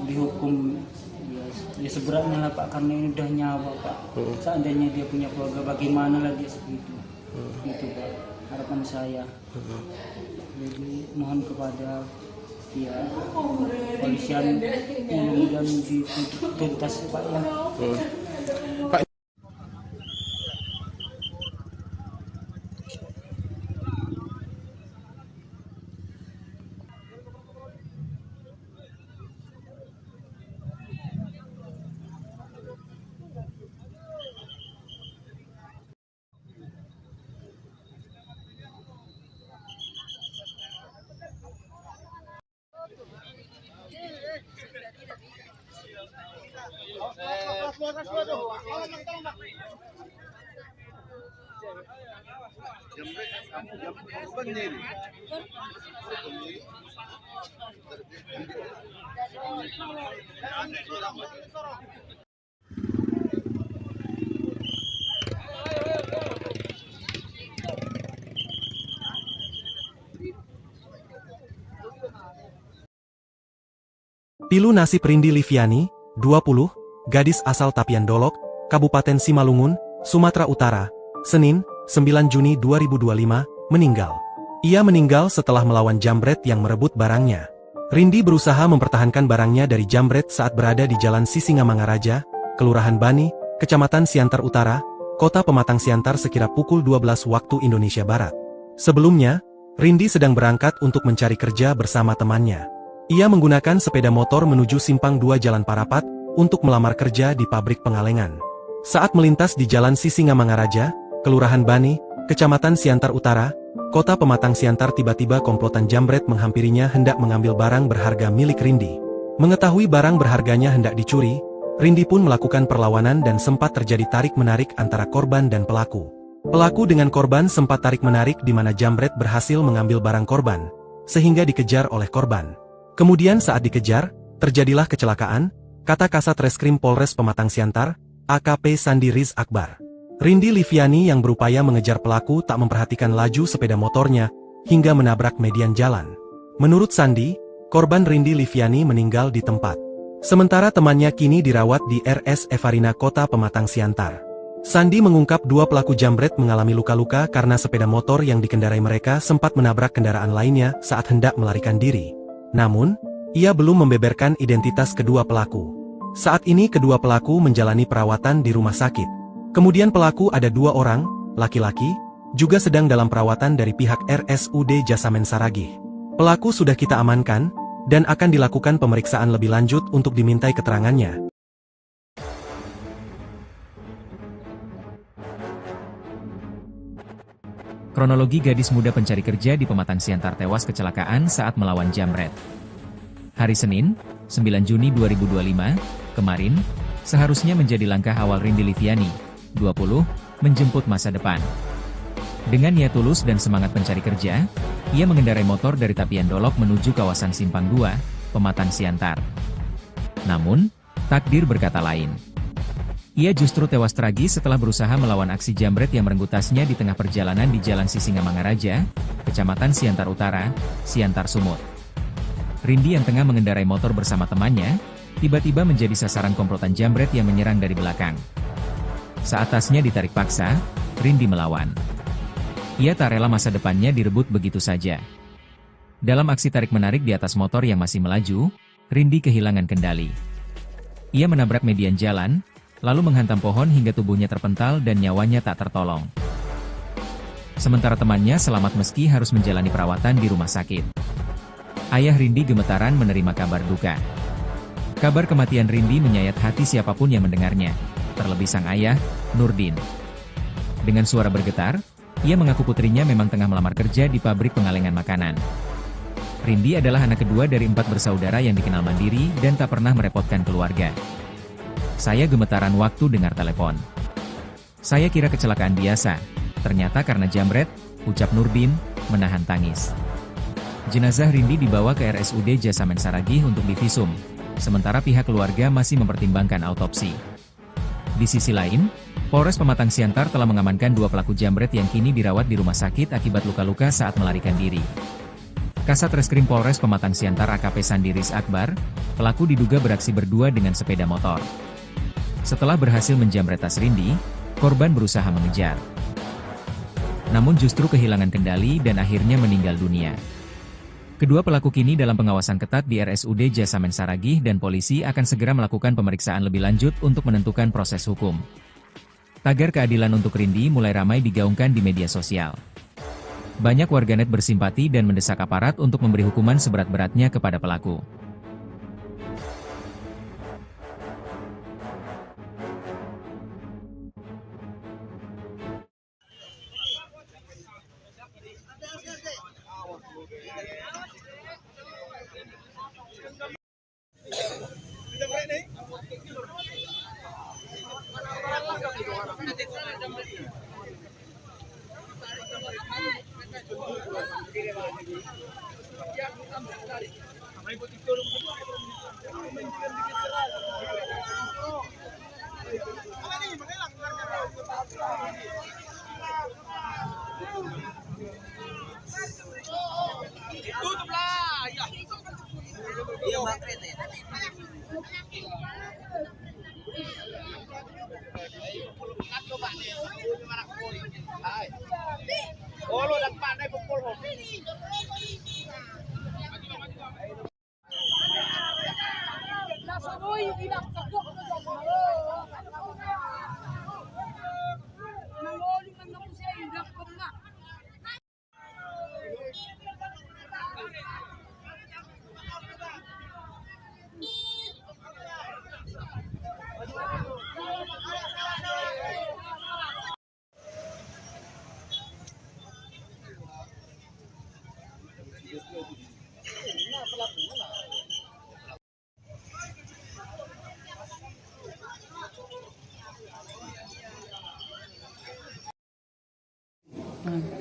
dihukum ya seberatnya lah Pak, karena ini udah nyawa Pak. Seandainya dia punya keluarga bagaimana lagi segitu. Itu Pak harapan saya. Jadi mohon kepada ya polisian yang dituntas Pak ya. Pak Pilu nasib Rindi Liviani, 20, gadis asal Tapian Dolok, Kabupaten Simalungun, Sumatera Utara, Senin, 9 Juni 2025, meninggal. Ia meninggal setelah melawan jambret yang merebut barangnya. Rindi berusaha mempertahankan barangnya dari jambret saat berada di Jalan Sisingamangaraja, Kelurahan Bani, Kecamatan Siantar Utara, Kota Pematang Siantar sekira pukul 12 waktu Indonesia Barat. Sebelumnya, Rindi sedang berangkat untuk mencari kerja bersama temannya. Ia menggunakan sepeda motor menuju Simpang 2 Jalan Parapat untuk melamar kerja di pabrik pengalengan. Saat melintas di Jalan Sisingamangaraja, Kelurahan Bani, Kecamatan Siantar Utara, Kota Pematang Siantar, tiba-tiba komplotan jambret menghampirinya hendak mengambil barang berharga milik Rindi. Mengetahui barang berharganya hendak dicuri, Rindi pun melakukan perlawanan dan sempat terjadi tarik-menarik antara korban dan pelaku. Pelaku dengan korban sempat tarik-menarik di mana jambret berhasil mengambil barang korban, sehingga dikejar oleh korban. Kemudian saat dikejar, terjadilah kecelakaan, kata Kasat Reskrim Polres Pematang Siantar, AKP Sandi Riz Akbar. Rindi Liviani yang berupaya mengejar pelaku tak memperhatikan laju sepeda motornya, hingga menabrak median jalan. Menurut Sandi, korban Rindi Liviani meninggal di tempat. Sementara temannya kini dirawat di RS Evarina Kota Pematang Siantar. Sandi mengungkap dua pelaku jambret mengalami luka-luka karena sepeda motor yang dikendarai mereka sempat menabrak kendaraan lainnya saat hendak melarikan diri. Namun, ia belum membeberkan identitas kedua pelaku. Saat ini kedua pelaku menjalani perawatan di rumah sakit. Kemudian pelaku ada 2 orang, laki-laki, juga sedang dalam perawatan dari pihak RSUD Jasamen Saragih. Pelaku sudah kita amankan, dan akan dilakukan pemeriksaan lebih lanjut untuk dimintai keterangannya. Kronologi gadis muda pencari kerja di Pematang Siantar tewas kecelakaan saat melawan jambret. Hari Senin, 9 Juni 2025, kemarin, seharusnya menjadi langkah awal Rindi Liviani, 20, menjemput masa depan. Dengan niat tulus dan semangat pencari kerja, ia mengendarai motor dari Tapian Dolok menuju kawasan Simpang 2, Pematang Siantar. Namun, takdir berkata lain. Ia justru tewas tragis setelah berusaha melawan aksi jambret yang merenggut tasnya di tengah perjalanan di Jalan Sisingamangaraja, Kecamatan Siantar Utara, Siantar Sumut. Rindi yang tengah mengendarai motor bersama temannya, tiba-tiba menjadi sasaran komplotan jambret yang menyerang dari belakang. Saat tasnya ditarik paksa, Rindi melawan. Ia tak rela masa depannya direbut begitu saja. Dalam aksi tarik-menarik di atas motor yang masih melaju, Rindi kehilangan kendali. Ia menabrak median jalan, lalu menghantam pohon hingga tubuhnya terpental dan nyawanya tak tertolong. Sementara temannya selamat meski harus menjalani perawatan di rumah sakit. Ayah Rindi gemetaran menerima kabar duka. Kabar kematian Rindi menyayat hati siapapun yang mendengarnya, terlebih sang ayah, Nurdin. Dengan suara bergetar, ia mengaku putrinya memang tengah melamar kerja di pabrik pengalengan makanan. Rindi adalah anak kedua dari 4 bersaudara yang dikenal mandiri dan tak pernah merepotkan keluarga. Saya gemetaran waktu dengar telepon. Saya kira kecelakaan biasa, ternyata karena jambret, ucap Nurdin, menahan tangis. Jenazah Rindi dibawa ke RSUD Jasamen Saragih untuk divisum, sementara pihak keluarga masih mempertimbangkan autopsi. Di sisi lain, Polres Pematang Siantar telah mengamankan 2 pelaku jambret yang kini dirawat di rumah sakit akibat luka-luka saat melarikan diri. Kasat Reskrim Polres Pematang Siantar AKP Sandi Riz Akbar, pelaku diduga beraksi berdua dengan sepeda motor. Setelah berhasil menjambret tas Rindi, korban berusaha mengejar. Namun justru kehilangan kendali dan akhirnya meninggal dunia. Kedua pelaku kini dalam pengawasan ketat di RSUD Jasamen Saragih dan polisi akan segera melakukan pemeriksaan lebih lanjut untuk menentukan proses hukum. Tagar keadilan untuk Rindi mulai ramai digaungkan di media sosial. Banyak warganet bersimpati dan mendesak aparat untuk memberi hukuman seberat-beratnya kepada pelaku.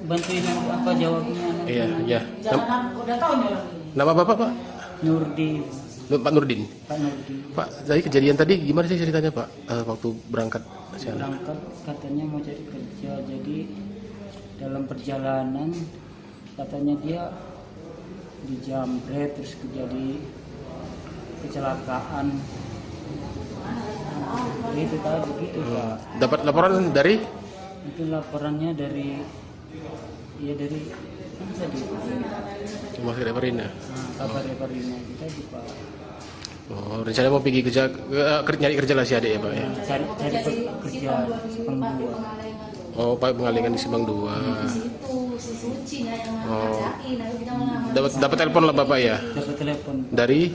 Bantuin apa jawabnya? Iya, iya. Jangan udah tahu nih orang ini. Nama Bapak, Pak? Nurdi, Pak Nurdin. Pak Nurdi. Pak, tadi kejadian tadi gimana sih ceritanya, Pak? Waktu berangkat siang. Berangkat katanya mau cari kerja, jadi dalam perjalanan katanya dia dijamret terus terjadi kecelakaan. Itu tadi begitu Pak. Dapat laporan dari Itu laporannya dari dari mana tadi? Rumah Sakit Parina. Kabar Parina kita di Pak. Oh, rencana mau pergi kerja, nyari kerja lah si adik ya, Pak ya. Cari kerja Simpang 2. Oh, Pak mengalihkan di Simpang 2. Oh. Dapat telepon lah Bapak ya. Dapat telepon Dari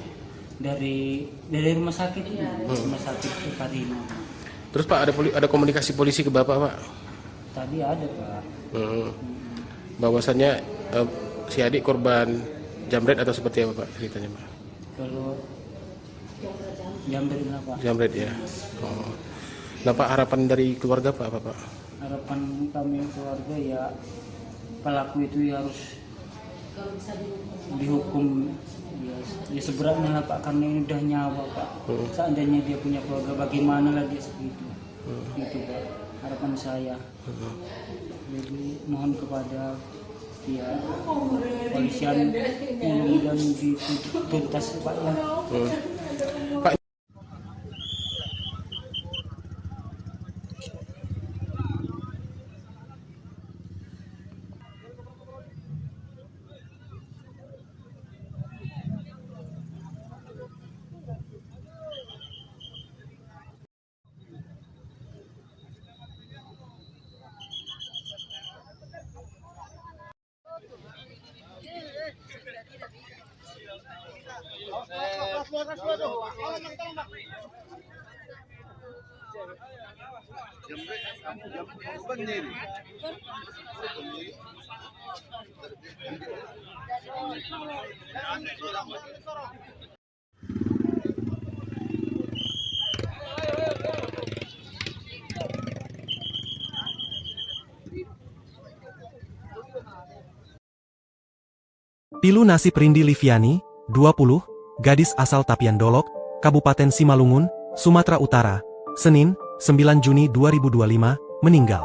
dari rumah sakit rumah sakit Parina. Terus Pak ada komunikasi polisi ke Bapak, Pak? Tadi ada Pak. Bahwasannya si adik korban jamret atau seperti apa Pak ceritanya, Pak? Kalau jamret apa? Jamret ya. Oh. Nah Pak, harapan dari keluarga Pak apa Pak? Harapan kami keluarga ya pelaku itu ya harus dihukum ya seberatnya lah Pak, karena ini udah nyawa Pak. Seandainya dia punya keluarga bagaimana lagi segitu. Itu Pak harapan saya. Jadi mohon kepada ya polisian mudah-mudahan dituntas Pak ya. Pak, Pilu nasib Rindi Liviani, 20, gadis asal Tapian Dolok, Kabupaten Simalungun, Sumatera Utara, Senin, 9 Juni 2025, meninggal.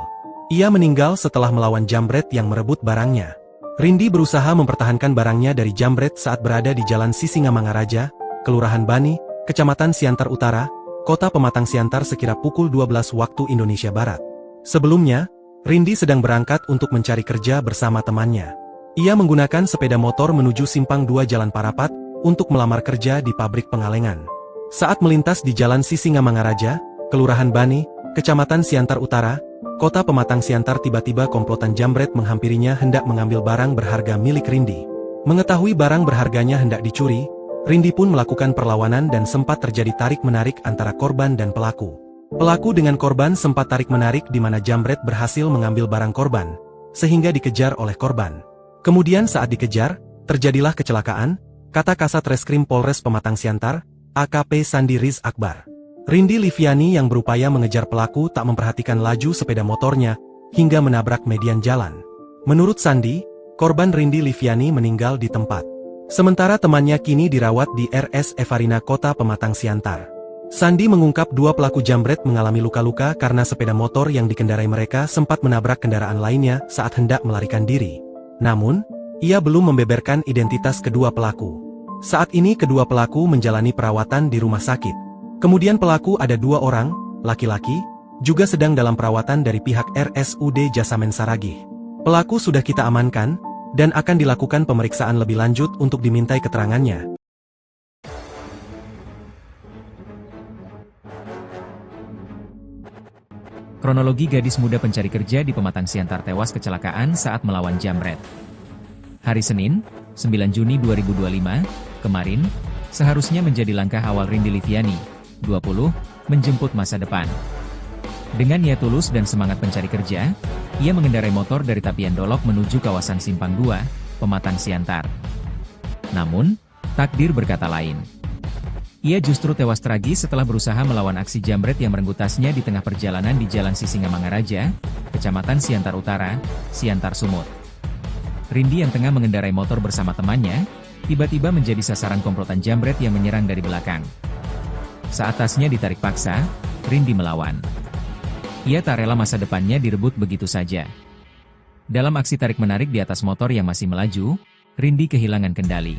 Ia meninggal setelah melawan jambret yang merebut barangnya. Rindi berusaha mempertahankan barangnya dari jambret saat berada di Jalan Sisingamangaraja, Kelurahan Bani, Kecamatan Siantar Utara, Kota Pematang Siantar sekira pukul 12 waktu Indonesia Barat. Sebelumnya, Rindi sedang berangkat untuk mencari kerja bersama temannya. Ia menggunakan sepeda motor menuju Simpang 2 Jalan Parapat untuk melamar kerja di pabrik pengalengan. Saat melintas di Jalan Sisingamangaraja, Kelurahan Bani, Kecamatan Siantar Utara, Kota Pematang Siantar, tiba-tiba komplotan jambret menghampirinya hendak mengambil barang berharga milik Rindi. Mengetahui barang berharganya hendak dicuri, Rindi pun melakukan perlawanan dan sempat terjadi tarik-menarik antara korban dan pelaku. Pelaku dengan korban sempat tarik-menarik di mana jambret berhasil mengambil barang korban, sehingga dikejar oleh korban. Kemudian saat dikejar, terjadilah kecelakaan, kata Kasat Reskrim Polres Pematang Siantar, AKP Sandi Riz Akbar. Rindi Liviani yang berupaya mengejar pelaku tak memperhatikan laju sepeda motornya hingga menabrak median jalan. Menurut Sandi, korban Rindi Liviani meninggal di tempat. Sementara temannya kini dirawat di RS Evarina Kota Pematang Siantar. Sandi mengungkap dua pelaku jambret mengalami luka-luka karena sepeda motor yang dikendarai mereka sempat menabrak kendaraan lainnya saat hendak melarikan diri. Namun, ia belum membeberkan identitas kedua pelaku. Saat ini kedua pelaku menjalani perawatan di rumah sakit. Kemudian pelaku ada dua orang, laki-laki, juga sedang dalam perawatan dari pihak RSUD Jasamen Saragih. Pelaku sudah kita amankan, dan akan dilakukan pemeriksaan lebih lanjut untuk dimintai keterangannya. Kronologi gadis muda pencari kerja di Pematang Siantar tewas kecelakaan saat melawan jambret. Hari Senin, 9 Juni 2025, kemarin, seharusnya menjadi langkah awal Rindi Liviani, 20, menjemput masa depan. Dengan niat tulus dan semangat pencari kerja, ia mengendarai motor dari Tapian Dolok menuju kawasan Simpang 2, Pematang Siantar. Namun, takdir berkata lain. Ia justru tewas tragis setelah berusaha melawan aksi jambret yang merenggut tasnya di tengah perjalanan di Jalan Sisingamangaraja, Kecamatan Siantar Utara, Siantar Sumut. Rindi yang tengah mengendarai motor bersama temannya, tiba-tiba menjadi sasaran komplotan jambret yang menyerang dari belakang. Saat tasnya ditarik paksa, Rindi melawan. Ia tak rela masa depannya direbut begitu saja. Dalam aksi tarik-menarik di atas motor yang masih melaju, Rindi kehilangan kendali.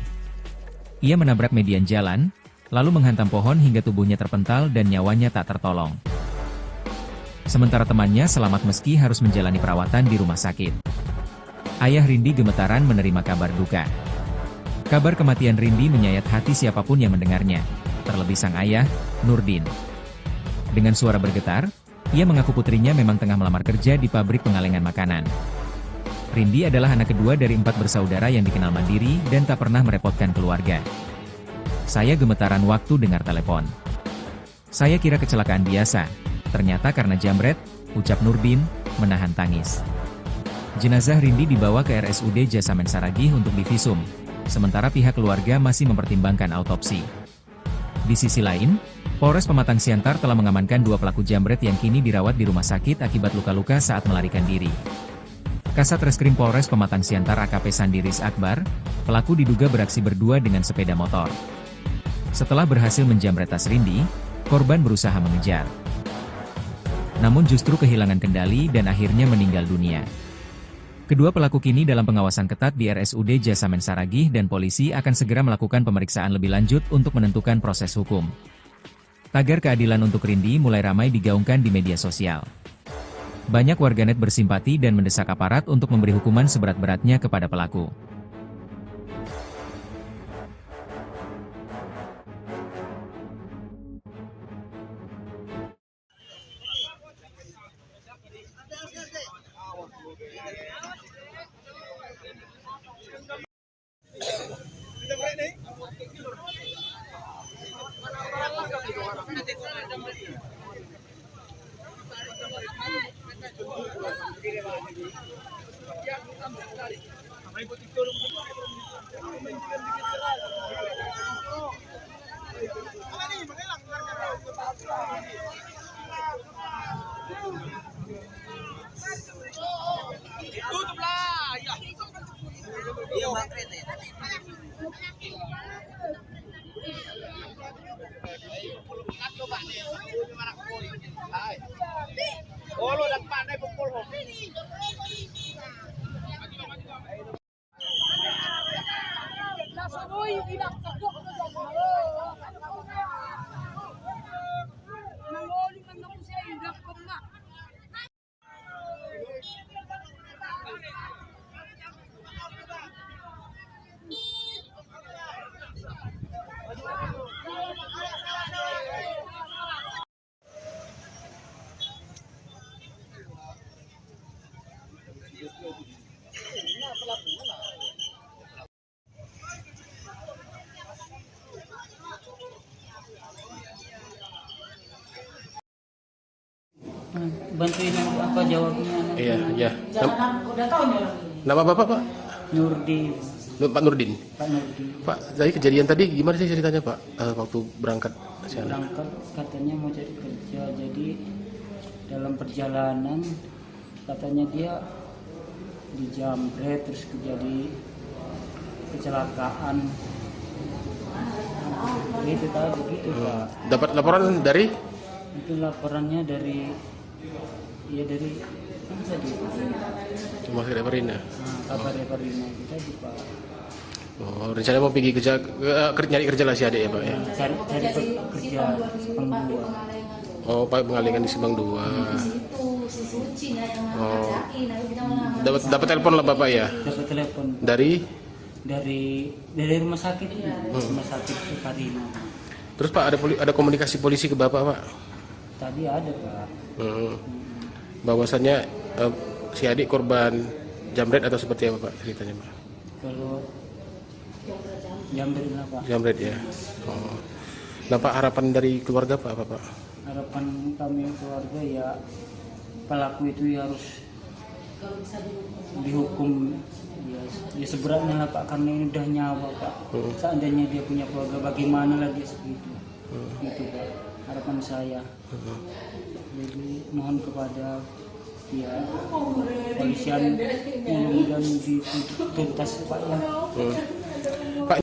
Ia menabrak median jalan, lalu menghantam pohon hingga tubuhnya terpental dan nyawanya tak tertolong. Sementara temannya selamat meski harus menjalani perawatan di rumah sakit. Ayah Rindi gemetaran menerima kabar duka. Kabar kematian Rindi menyayat hati siapapun yang mendengarnya, terlebih sang ayah, Nurdin. Dengan suara bergetar, ia mengaku putrinya memang tengah melamar kerja di pabrik pengalengan makanan. Rindi adalah anak kedua dari 4 bersaudara yang dikenal mandiri dan tak pernah merepotkan keluarga. Saya gemetaran waktu dengar telepon. Saya kira kecelakaan biasa, ternyata karena jambret, ucap Nurdin, menahan tangis. Jenazah Rindi dibawa ke RSUD Jasamen Saragih untuk divisum, sementara pihak keluarga masih mempertimbangkan autopsi. Di sisi lain, Polres Pematang Siantar telah mengamankan 2 pelaku jambret yang kini dirawat di rumah sakit akibat luka-luka saat melarikan diri. Kasat Reskrim Polres Pematang Siantar AKP Sandiris Akbar, pelaku diduga beraksi berdua dengan sepeda motor. Setelah berhasil menjambret tas Rindi, korban berusaha mengejar. Namun justru kehilangan kendali dan akhirnya meninggal dunia. Kedua pelaku kini dalam pengawasan ketat di RSUD Jasamen Saragih dan polisi akan segera melakukan pemeriksaan lebih lanjut untuk menentukan proses hukum. Tagar keadilan untuk Rindi mulai ramai digaungkan di media sosial. Banyak warganet bersimpati dan mendesak aparat untuk memberi hukuman seberat-beratnya kepada pelaku. Bantuin apa jawabnya? Iya, iya. Jangan udah tahu nih orang ini. Nama Bapak, Pak? Nurdin. Pak Nurdin. Pak Nurdi. Pak, tadi kejadian tadi gimana sih ceritanya Pak? Waktu berangkat sana? Berangkat katanya mau cari kerja, jadi dalam perjalanan katanya dia dijamret terus terjadi kecelakaan. Itu tadi begitu Pak. Dapat laporan dari Itu laporannya dari dari mana tadi? Rumah Sakit Perina. Kabar Perina itu tadi Pak. Oh, rencana mau pergi kerja, nyari kerja lah si adik ya Pak ya? Cari kerja Simpang 2. Oh, Pak mengalihkan di Simpang 2. Oh, dapat telepon lah Bapak ya? Dapat telepon Dari? dari rumah sakit, rumah sakit Perina. Terus Pak ada komunikasi polisi ke Bapak Pak? Tadi ada Pak. Bahwasannya si adik korban jamret atau seperti apa Pak ceritanya Pak? Kalau jamret lah Pak. Jamret ya. Oh. Nah Pak, harapan dari keluarga Pak apa Pak? Harapan kami keluarga ya pelaku itu ya harus dihukum ya seberatnya lah Pak, karena ini udah nyawa Pak. Seandainya dia punya keluarga bagaimana lagi segitu. Itu Pak harapan saya. Jadi mohon kepada ya polisian mudah-mudahan dituntas Pak ya. Pak,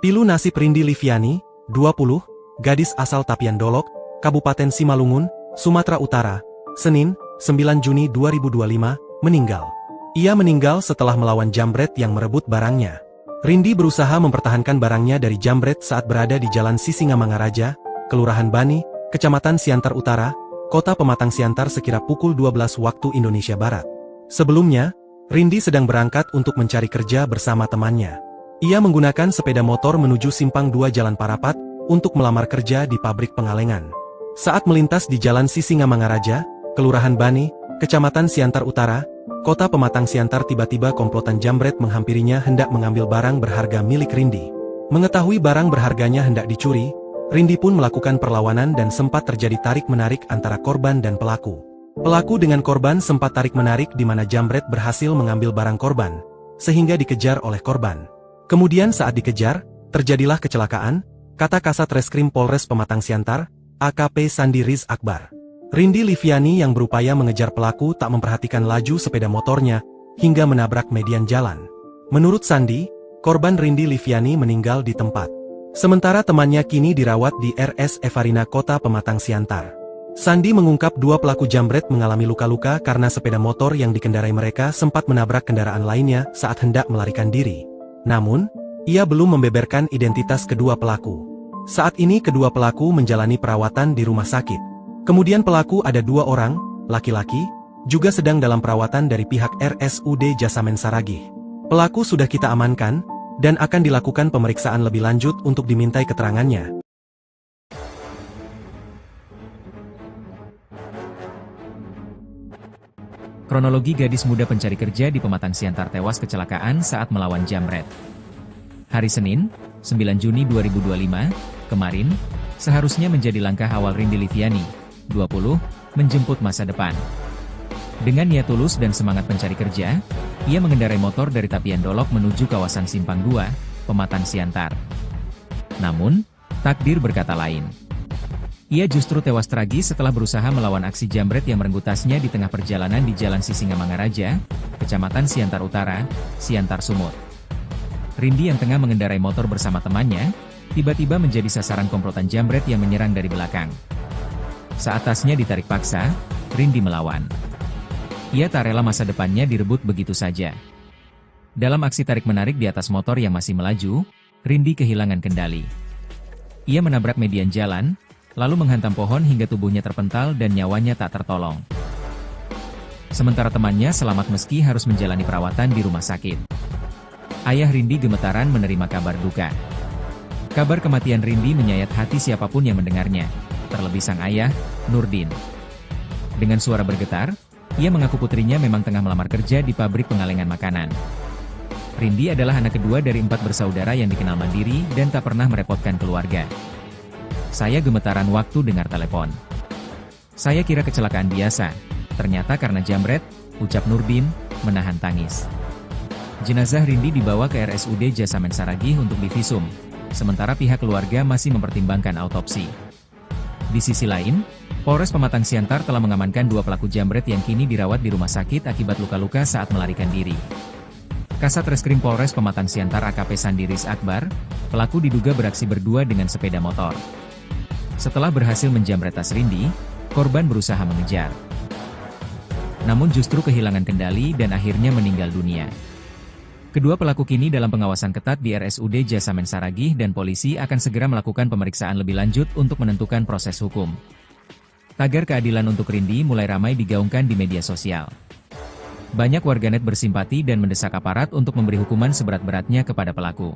Pilu nasib Rindi Liviani, 20, gadis asal Tapian Dolok, Kabupaten Simalungun, Sumatera Utara, Senin, 9 Juni 2025, meninggal. Ia meninggal setelah melawan jambret yang merebut barangnya. Rindi berusaha mempertahankan barangnya dari jambret saat berada di Jalan Sisingamangaraja, Kelurahan Bani, Kecamatan Siantar Utara, Kota Pematang Siantar sekira pukul 12 waktu Indonesia Barat. Sebelumnya, Rindi sedang berangkat untuk mencari kerja bersama temannya. Ia menggunakan sepeda motor menuju Simpang 2 Jalan Parapat untuk melamar kerja di pabrik pengalengan. Saat melintas di Jalan Sisingamangaraja, Kelurahan Bani, Kecamatan Siantar Utara, Kota Pematang Siantar, tiba-tiba komplotan jambret menghampirinya hendak mengambil barang berharga milik Rindi. Mengetahui barang berharganya hendak dicuri, Rindi pun melakukan perlawanan dan sempat terjadi tarik-menarik antara korban dan pelaku. Pelaku dengan korban sempat tarik-menarik di mana jambret berhasil mengambil barang korban, sehingga dikejar oleh korban. Kemudian saat dikejar, terjadilah kecelakaan, kata Kasat Reskrim Polres Pematang Siantar, AKP Sandi Riz Akbar. Rindi Liviani yang berupaya mengejar pelaku tak memperhatikan laju sepeda motornya, hingga menabrak median jalan. Menurut Sandi, korban Rindi Liviani meninggal di tempat. Sementara temannya kini dirawat di RS Evarina Kota Pematang Siantar. Sandi mengungkap dua pelaku jambret mengalami luka-luka karena sepeda motor yang dikendarai mereka sempat menabrak kendaraan lainnya saat hendak melarikan diri. Namun, ia belum membeberkan identitas kedua pelaku. Saat ini kedua pelaku menjalani perawatan di rumah sakit. Kemudian pelaku ada 2 orang, laki-laki, juga sedang dalam perawatan dari pihak RSUD Jasamen Saragih. Pelaku sudah kita amankan, dan akan dilakukan pemeriksaan lebih lanjut untuk dimintai keterangannya. Kronologi gadis muda pencari kerja di Pematang Siantar tewas kecelakaan saat melawan jambret. Hari Senin, 9 Juni 2025, kemarin, seharusnya menjadi langkah awal Rindi Liviani, 20, menjemput masa depan. Dengan niat tulus dan semangat pencari kerja, ia mengendarai motor dari Tapian Dolok menuju kawasan Simpang 2, Pematang Siantar. Namun, takdir berkata lain. Ia justru tewas tragis setelah berusaha melawan aksi jambret yang merenggut tasnya di tengah perjalanan di Jalan Sisingamangaraja, Kecamatan Siantar Utara, Siantar Sumut. Rindi yang tengah mengendarai motor bersama temannya, tiba-tiba menjadi sasaran komplotan jambret yang menyerang dari belakang. Saat tasnya ditarik paksa, Rindi melawan. Ia tak rela masa depannya direbut begitu saja. Dalam aksi tarik-menarik di atas motor yang masih melaju, Rindi kehilangan kendali. Ia menabrak median jalan, lalu menghantam pohon hingga tubuhnya terpental dan nyawanya tak tertolong. Sementara temannya selamat meski harus menjalani perawatan di rumah sakit. Ayah Rindi gemetaran menerima kabar duka. Kabar kematian Rindi menyayat hati siapapun yang mendengarnya, terlebih sang ayah, Nurdin. Dengan suara bergetar, ia mengaku putrinya memang tengah melamar kerja di pabrik pengalengan makanan. Rindi adalah anak kedua dari 4 bersaudara yang dikenal mandiri dan tak pernah merepotkan keluarga. Saya gemetaran waktu dengar telepon. Saya kira kecelakaan biasa, ternyata karena jambret, ucap Nurdin, menahan tangis. Jenazah Rindi dibawa ke RSUD Jasamen Saragih untuk divisum, sementara pihak keluarga masih mempertimbangkan autopsi. Di sisi lain, Polres Pematang Siantar telah mengamankan 2 pelaku jambret yang kini dirawat di rumah sakit akibat luka-luka saat melarikan diri. Kasat Reskrim Polres Pematang Siantar AKP Sandiris Akbar, pelaku diduga beraksi berdua dengan sepeda motor. Setelah berhasil menjambret tas Rindi, korban berusaha mengejar. Namun justru kehilangan kendali dan akhirnya meninggal dunia. Kedua pelaku kini dalam pengawasan ketat di RSUD Jasamen Saragih dan polisi akan segera melakukan pemeriksaan lebih lanjut untuk menentukan proses hukum. Tagar keadilan untuk Rindi mulai ramai digaungkan di media sosial. Banyak warganet bersimpati dan mendesak aparat untuk memberi hukuman seberat-beratnya kepada pelaku.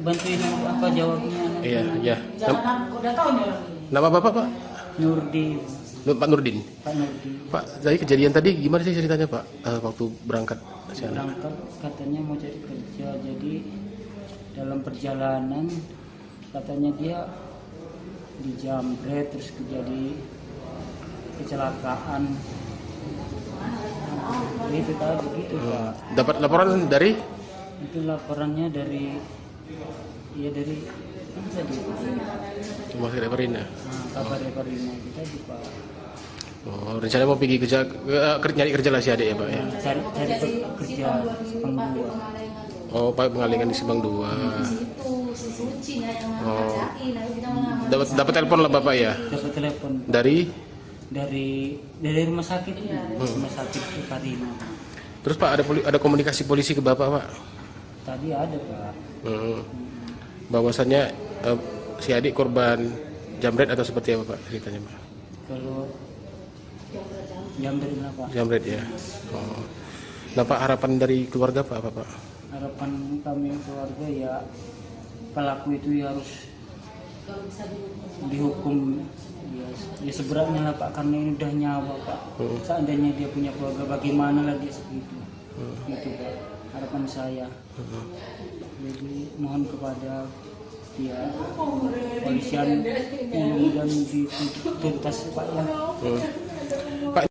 Bantuin apa jawabnya? Iya, iya. Jangan udah tahu nih orang ini. Nama Bapak, Pak? Nurdin, Pak Nurdin. Pak Nurdin. Pak, dari kejadian tadi gimana sih ceritanya, Pak? Waktu berangkat ke sana? Berangkat katanya mau cari kerja, jadi dalam perjalanan katanya dia dijambret terus terjadi kecelakaan. Itu tadi begitu Pak. Dapat laporan dari? Itu laporannya dari dari apa tadi? Rumah sakit Perina. Kabar Perina itu tadi Pak. Oh, rencana mau pergi kerja, nyari kerja lah si adik ya, Pak ya? Cari kerja Simpang 2. Oh, Pak pengalingan di Simpang 2. Oh, dapat telepon lah Bapak ya? Dapat telepon Dari? dari rumah sakit, rumah sakit Perina. Terus Pak ada komunikasi polisi ke Bapak, Pak? Tadi ada Pak. Bahwasannya si adik korban jambret atau seperti apa Pak ceritanya, Pak? Kalau jambret apa? Jambret ya. Oh. Nah Pak, harapan dari keluarga Pak apa Pak? Harapan kami keluarga ya pelaku itu ya harus dihukum ya seberatnya lah Pak, karena ini udah nyawa Pak. Seandainya dia punya keluarga bagaimana lagi segitu. Gitu Pak, harapan saya. Jadi mohon kepada ya polisian mudah-mudahan dituntas Pak ya. Pak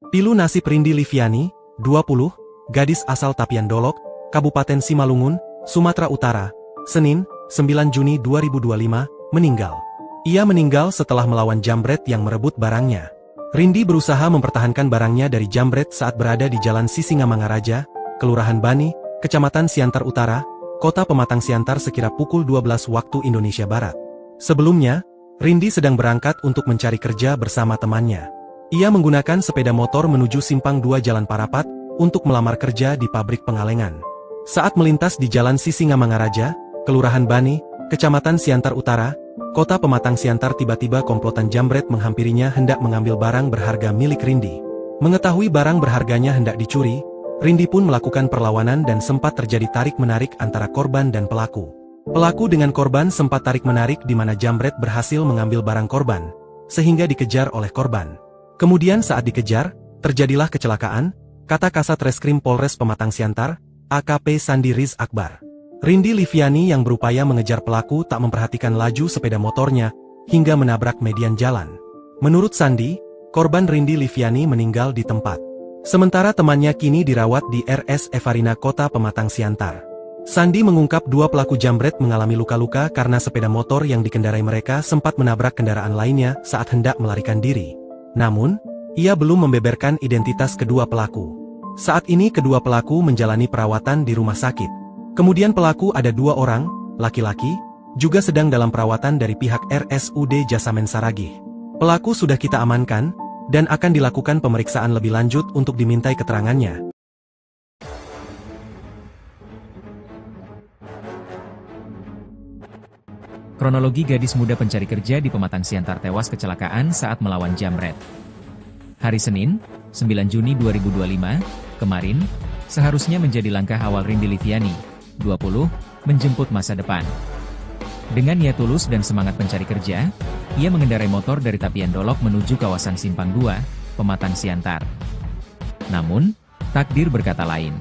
Pilu nasib Rindi Liviani, 20, gadis asal Tapian Dolok, Kabupaten Simalungun, Sumatera Utara, Senin, 9 Juni 2025, meninggal. Ia meninggal setelah melawan jambret yang merebut barangnya. Rindi berusaha mempertahankan barangnya dari jambret saat berada di Jalan Sisingamangaraja, Kelurahan Bani, Kecamatan Siantar Utara, Kota Pematang Siantar sekira pukul 12 waktu Indonesia Barat. Sebelumnya, Rindi sedang berangkat untuk mencari kerja bersama temannya. Ia menggunakan sepeda motor menuju Simpang 2 Jalan Parapat untuk melamar kerja di pabrik pengalengan. Saat melintas di Jalan Sisingamangaraja, Kelurahan Bani, Kecamatan Siantar Utara, Kota Pematang Siantar, tiba-tiba komplotan jambret menghampirinya hendak mengambil barang berharga milik Rindi. Mengetahui barang berharganya hendak dicuri, Rindi pun melakukan perlawanan dan sempat terjadi tarik-menarik antara korban dan pelaku. Pelaku dengan korban sempat tarik-menarik di mana jambret berhasil mengambil barang korban, sehingga dikejar oleh korban. Kemudian saat dikejar, terjadilah kecelakaan, kata Kasat Reskrim Polres Pematang Siantar, AKP Sandi Riz Akbar. Rindi Liviani yang berupaya mengejar pelaku tak memperhatikan laju sepeda motornya, hingga menabrak median jalan. Menurut Sandi, korban Rindi Liviani meninggal di tempat. Sementara temannya kini dirawat di RS Evarina Kota Pematang Siantar. Sandi mengungkap dua pelaku jambret mengalami luka-luka karena sepeda motor yang dikendarai mereka sempat menabrak kendaraan lainnya saat hendak melarikan diri. Namun, ia belum membeberkan identitas kedua pelaku. Saat ini kedua pelaku menjalani perawatan di rumah sakit. Kemudian pelaku ada 2 orang, laki-laki, juga sedang dalam perawatan dari pihak RSUD Jasamen Saragih. Pelaku sudah kita amankan, dan akan dilakukan pemeriksaan lebih lanjut untuk dimintai keterangannya. Kronologi gadis muda pencari kerja di Pematang Siantar tewas kecelakaan saat melawan jambret. Hari Senin, 9 Juni 2025, kemarin, seharusnya menjadi langkah awal Rindi Liviani, 20, menjemput masa depan. Dengan niat tulus dan semangat pencari kerja, ia mengendarai motor dari Tapian Dolok menuju kawasan Simpang 2, Pematang Siantar. Namun, takdir berkata lain.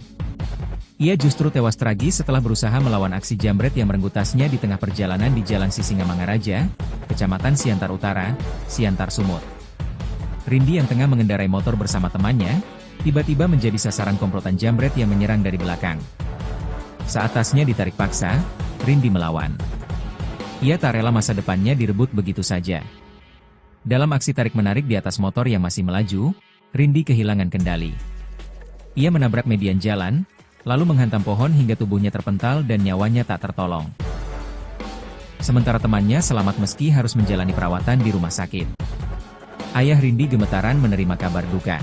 Ia justru tewas tragis setelah berusaha melawan aksi jambret yang merenggut tasnya di tengah perjalanan di Jalan Sisingamangaraja, Kecamatan Siantar Utara, Siantar Sumut. Rindi yang tengah mengendarai motor bersama temannya, tiba-tiba menjadi sasaran komplotan jambret yang menyerang dari belakang. Saat tasnya ditarik paksa, Rindi melawan. Ia tak rela masa depannya direbut begitu saja. Dalam aksi tarik-menarik di atas motor yang masih melaju, Rindi kehilangan kendali. Ia menabrak median jalan, lalu menghantam pohon hingga tubuhnya terpental dan nyawanya tak tertolong. Sementara temannya selamat meski harus menjalani perawatan di rumah sakit. Ayah Rindi gemetaran menerima kabar duka.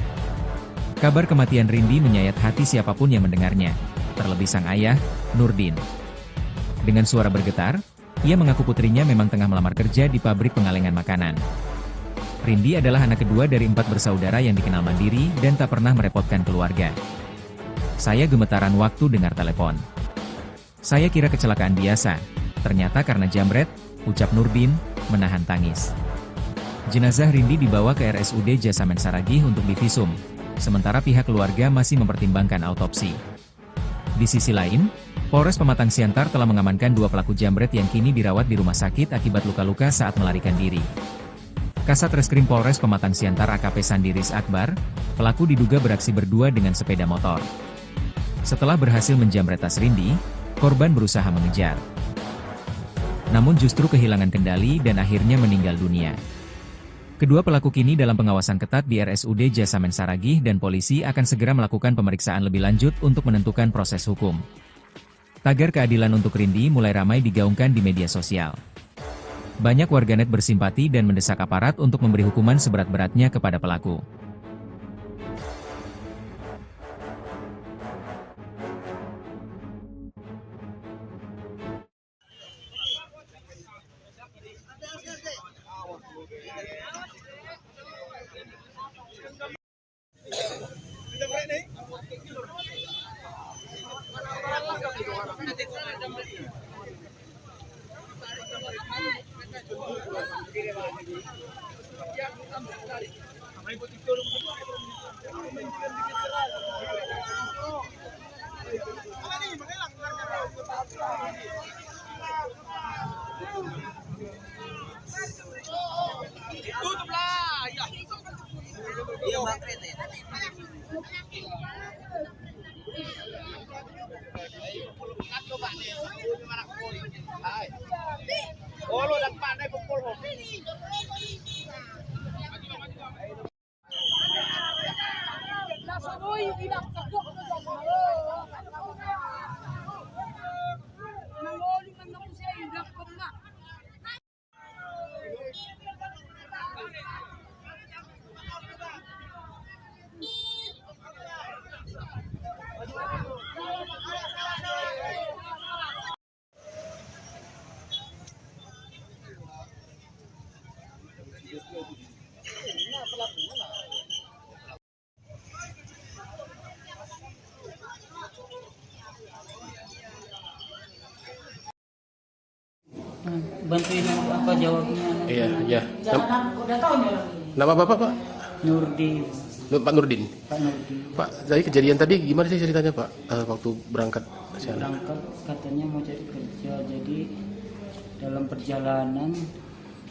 Kabar kematian Rindi menyayat hati siapapun yang mendengarnya, terlebih sang ayah, Nurdin. Dengan suara bergetar, ia mengaku putrinya memang tengah melamar kerja di pabrik pengalengan makanan. Rindi adalah anak kedua dari 4 bersaudara yang dikenal mandiri dan tak pernah merepotkan keluarga. Saya gemetaran waktu dengar telepon. Saya kira kecelakaan biasa, ternyata karena jambret, ucap Nurdin, menahan tangis. Jenazah Rindi dibawa ke RSUD Jasamen Saragih untuk divisum, sementara pihak keluarga masih mempertimbangkan autopsi. Di sisi lain, Polres Pematang Siantar telah mengamankan 2 pelaku jambret yang kini dirawat di rumah sakit akibat luka-luka saat melarikan diri. Kasat Reskrim Polres Pematang Siantar AKP Sandi Riz Akbar, pelaku diduga beraksi berdua dengan sepeda motor. Setelah berhasil menjambret tas Rindi, korban berusaha mengejar. Namun justru kehilangan kendali dan akhirnya meninggal dunia. Kedua pelaku kini dalam pengawasan ketat di RSUD Jasamen Saragih dan polisi akan segera melakukan pemeriksaan lebih lanjut untuk menentukan proses hukum. Tagar keadilan untuk Rindi mulai ramai digaungkan di media sosial. Banyak warganet bersimpati dan mendesak aparat untuk memberi hukuman seberat-beratnya kepada pelaku. Bantuin apa jawabnya? Iya, iya. Jangan udah tahu nih orang ini. Nama Bapak, Pak? Nurdi, Pak Nurdin. Pak Nurdi. Pak, dari kejadian tadi gimana sih ceritanya, Pak? Waktu berangkat ke sana? Berangkat katanya mau cari kerja, jadi dalam perjalanan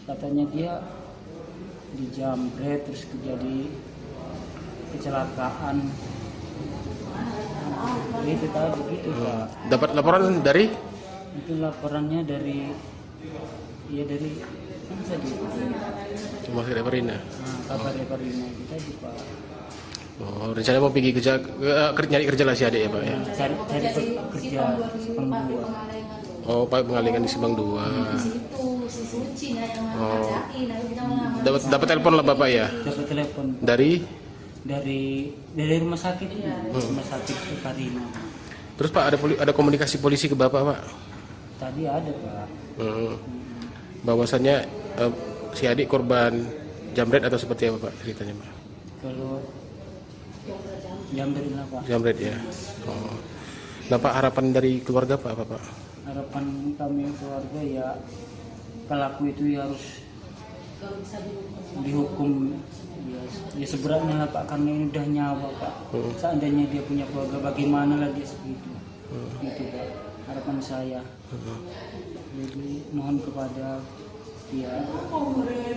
katanya dia dijamret terus terjadi kecelakaan. Itu tadi gitu Pak. Dapat laporan dari? Itu laporannya dari dari kan tadi. Cuma Reparina. Nah, kabar Reparina itu tadi Pak. Oh, rencana mau pergi kerja, nyari kerja lah si adik ya, Pak ya? Cari kerja Simpang 2. Oh, Pak mengalihkan di Simpang 2. Oh, dapat telepon lah Bapak ya? Dapat telepon Dari? dari rumah sakit, rumah sakit Reparina. Terus Pak ada komunikasi polisi ke Bapak, Pak? Tadi ada Pak. Bahwasannya si adik korban jamret atau seperti apa Pak ceritanya, Pak? Kalau jamret lah Pak. Jamret ya. Oh. Nah Pak, harapan dari keluarga Pak apa Pak? Harapan kami keluarga ya pelaku itu ya harus dihukum ya seberatnya lah Pak, karena ini udah nyawa Pak. Seandainya dia punya keluarga bagaimana lagi segitu. Gitu Pak, harapan saya. Jadi mohon kepada pihak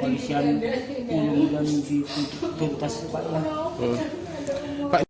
polisian mudah-mudahan dituntas Pak ya. Pak,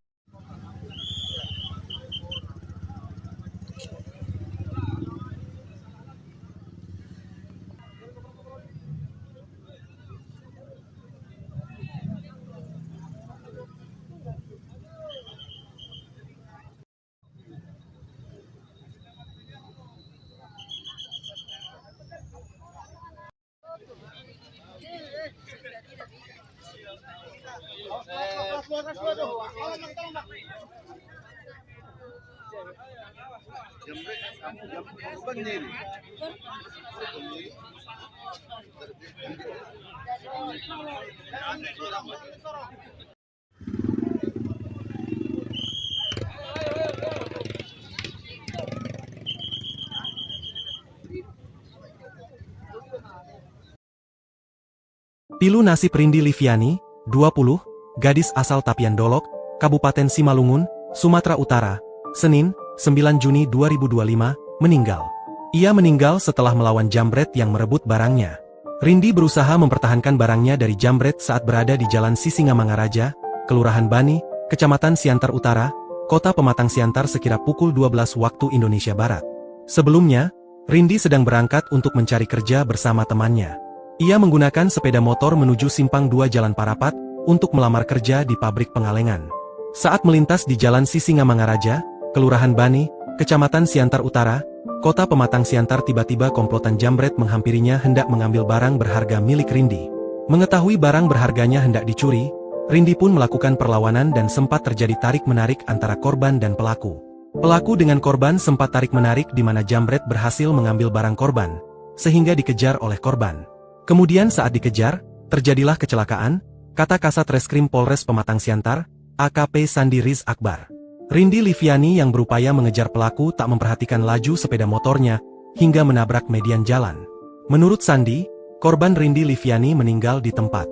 Pilu nasib Rindi Liviani, 20, gadis asal Tapian Dolok, Kabupaten Simalungun, Sumatera Utara, Senin, 9 Juni 2025, meninggal. Ia meninggal setelah melawan jambret yang merebut barangnya. Rindi berusaha mempertahankan barangnya dari jambret saat berada di Jalan Sisingamangaraja, Kelurahan Bani, Kecamatan Siantar Utara, Kota Pematang Siantar sekira pukul 12 waktu Indonesia Barat. Sebelumnya, Rindi sedang berangkat untuk mencari kerja bersama temannya. Ia menggunakan sepeda motor menuju Simpang 2 Jalan Parapat untuk melamar kerja di pabrik pengalengan. Saat melintas di Jalan Sisingamangaraja, Kelurahan Bani, Kecamatan Siantar Utara, Kota Pematang Siantar, tiba-tiba komplotan jambret menghampirinya hendak mengambil barang berharga milik Rindi. Mengetahui barang berharganya hendak dicuri, Rindi pun melakukan perlawanan dan sempat terjadi tarik-menarik antara korban dan pelaku. Pelaku dengan korban sempat tarik-menarik di mana jambret berhasil mengambil barang korban, sehingga dikejar oleh korban. Kemudian saat dikejar, terjadilah kecelakaan, kata Kasat Reskrim Polres Pematang Siantar, AKP Sandi Riz Akbar. Rindi Liviani yang berupaya mengejar pelaku tak memperhatikan laju sepeda motornya, hingga menabrak median jalan. Menurut Sandi, korban Rindi Liviani meninggal di tempat.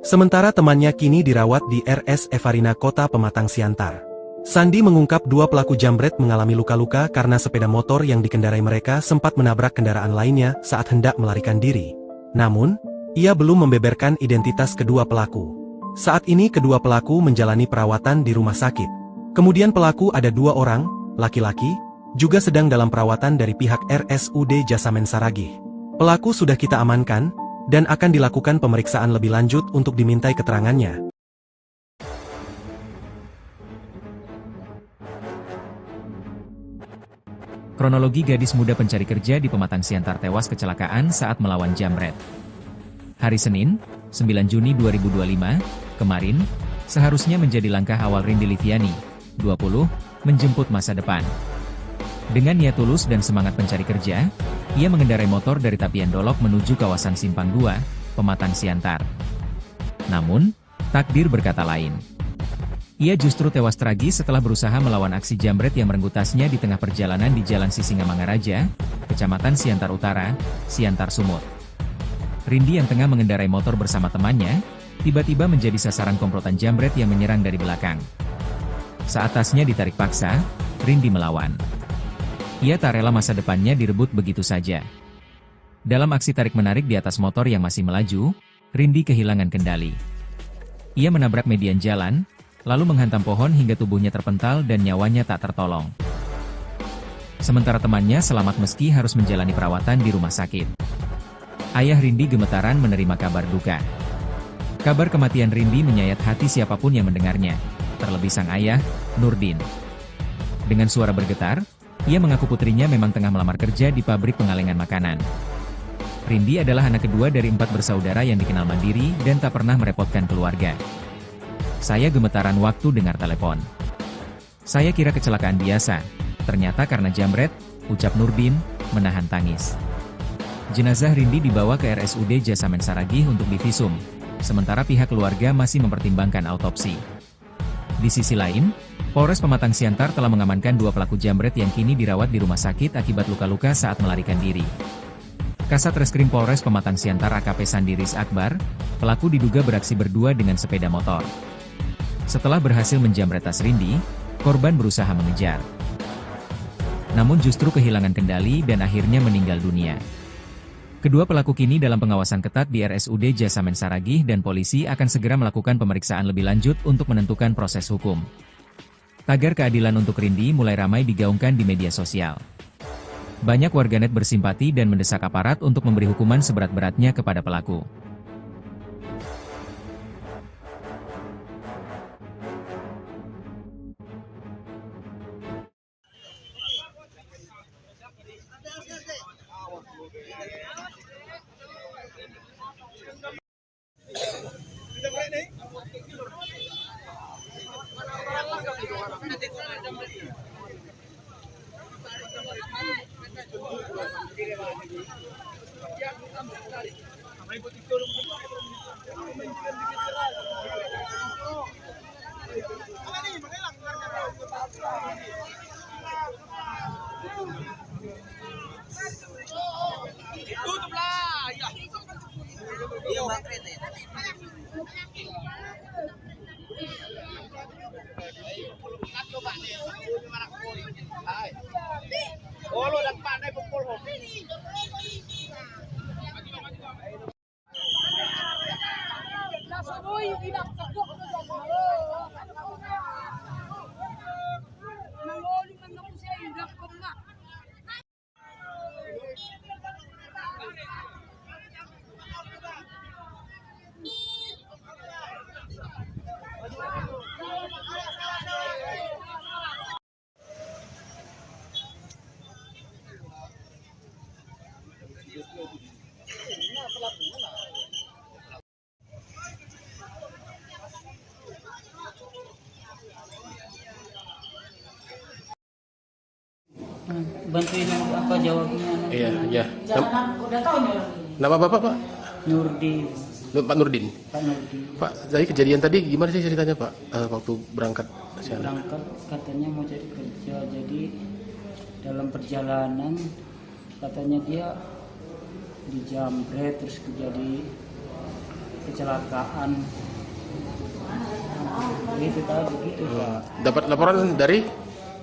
Sementara temannya kini dirawat di RS Evarina Kota Pematang Siantar. Sandi mengungkap dua pelaku jambret mengalami luka-luka karena sepeda motor yang dikendarai mereka sempat menabrak kendaraan lainnya saat hendak melarikan diri. Namun, ia belum membeberkan identitas kedua pelaku. Saat ini kedua pelaku menjalani perawatan di rumah sakit. Kemudian pelaku ada 2 orang, laki-laki, juga sedang dalam perawatan dari pihak RSUD Jasamen Saragih. Pelaku sudah kita amankan, dan akan dilakukan pemeriksaan lebih lanjut untuk dimintai keterangannya. Kronologi gadis muda pencari kerja di Pematang Siantar tewas kecelakaan saat melawan jambret. Hari Senin, 9 Juni 2025, kemarin, seharusnya menjadi langkah awal Rindy Liviani, 20, menjemput masa depan. Dengan niat tulus dan semangat pencari kerja, ia mengendarai motor dari Tapian Dolok menuju kawasan Simpang 2, Pematang Siantar. Namun, takdir berkata lain. Ia justru tewas tragis setelah berusaha melawan aksi jambret yang merenggut tasnya di tengah perjalanan di Jalan Sisingamangaraja, Kecamatan Siantar Utara, Siantar Sumut. Rindy yang tengah mengendarai motor bersama temannya, tiba-tiba menjadi sasaran komplotan jambret yang menyerang dari belakang. Saat tasnya ditarik paksa, Rindy melawan. Ia tak rela masa depannya direbut begitu saja. Dalam aksi tarik-menarik di atas motor yang masih melaju, Rindy kehilangan kendali. Ia menabrak median jalan, lalu menghantam pohon hingga tubuhnya terpental dan nyawanya tak tertolong. Sementara temannya selamat meski harus menjalani perawatan di rumah sakit. Ayah Rindy gemetaran menerima kabar duka. Kabar kematian Rindy menyayat hati siapapun yang mendengarnya, terlebih sang ayah, Nurdin. Dengan suara bergetar, ia mengaku putrinya memang tengah melamar kerja di pabrik pengalengan makanan. Rindy adalah anak kedua dari 4 bersaudara yang dikenal mandiri dan tak pernah merepotkan keluarga. Saya gemetaran waktu dengar telepon. Saya kira kecelakaan biasa, ternyata karena jambret, ucap Nurdin, menahan tangis. Jenazah Rindy dibawa ke RSUD Jasamen Saragih untuk divisum, sementara pihak keluarga masih mempertimbangkan autopsi. Di sisi lain, Polres Pematang Siantar telah mengamankan 2 pelaku jambret yang kini dirawat di rumah sakit akibat luka-luka saat melarikan diri. Kasat Reskrim Polres Pematang Siantar AKP Sandiris Akbar, pelaku diduga beraksi berdua dengan sepeda motor. Setelah berhasil menjambret tas Rindy, korban berusaha mengejar. Namun justru kehilangan kendali dan akhirnya meninggal dunia. Kedua pelaku kini dalam pengawasan ketat di RSUD Jasamen Saragih dan polisi akan segera melakukan pemeriksaan lebih lanjut untuk menentukan proses hukum. Tagar keadilan untuk Rindy mulai ramai digaungkan di media sosial. Banyak warganet bersimpati dan mendesak aparat untuk memberi hukuman seberat-beratnya kepada pelaku. Bantuin apa jawabnya? Iya, iya. Jangan udah tahu nih orang ini. Nama Bapak, Pak? Nurdin, Pak Nurdin. Pak Nurdin. Pak, jadi kejadian tadi gimana sih ceritanya, Pak? Waktu berangkat ke sana? Berangkat katanya mau cari kerja, jadi dalam perjalanan katanya dia dijambret terus jadi kecelakaan. Itu tadi gitu Pak. Dapat laporan dari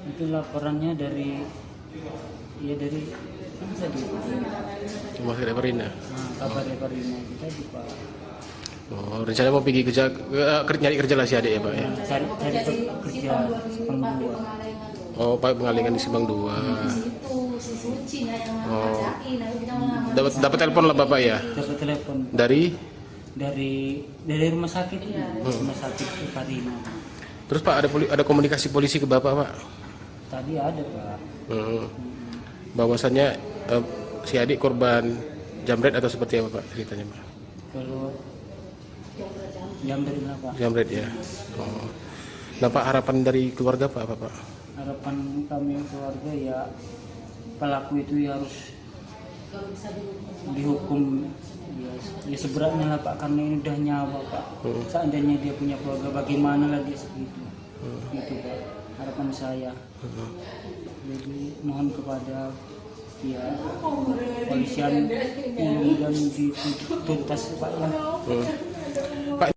Itu laporannya dari dari mana tadi? Rumah Sakit Perina. Kabar Perina itu tadi Pak. Oh, rencana mau pergi kerja, nyari kerja lah si adik ya Pak ya? Cari kerja Simpang 2. Oh, Pak mengalihkan di Simpang 2. Oh, dapat telepon lah Bapak ya? Dapat telepon Dari? dari rumah sakit, rumah sakit Perina. Terus Pak ada komunikasi polisi ke Bapak Pak? Tadi ada Pak. Bahwasannya si adik korban jamret atau seperti apa Pak ceritanya Pak? Kalau Jamret lah Pak. Jamret ya. Oh. Nah Pak, harapan dari keluarga Pak apa Pak? Harapan kami keluarga ya pelaku itu ya harus dihukum ya seberatnya lah Pak, karena ini udah nyawa Pak. Seandainya dia punya keluarga bagaimana lagi segitu. Gitu Pak, harapan saya. Jadi mohon kepada ya polisian dan dituntas Pak ya. Pak,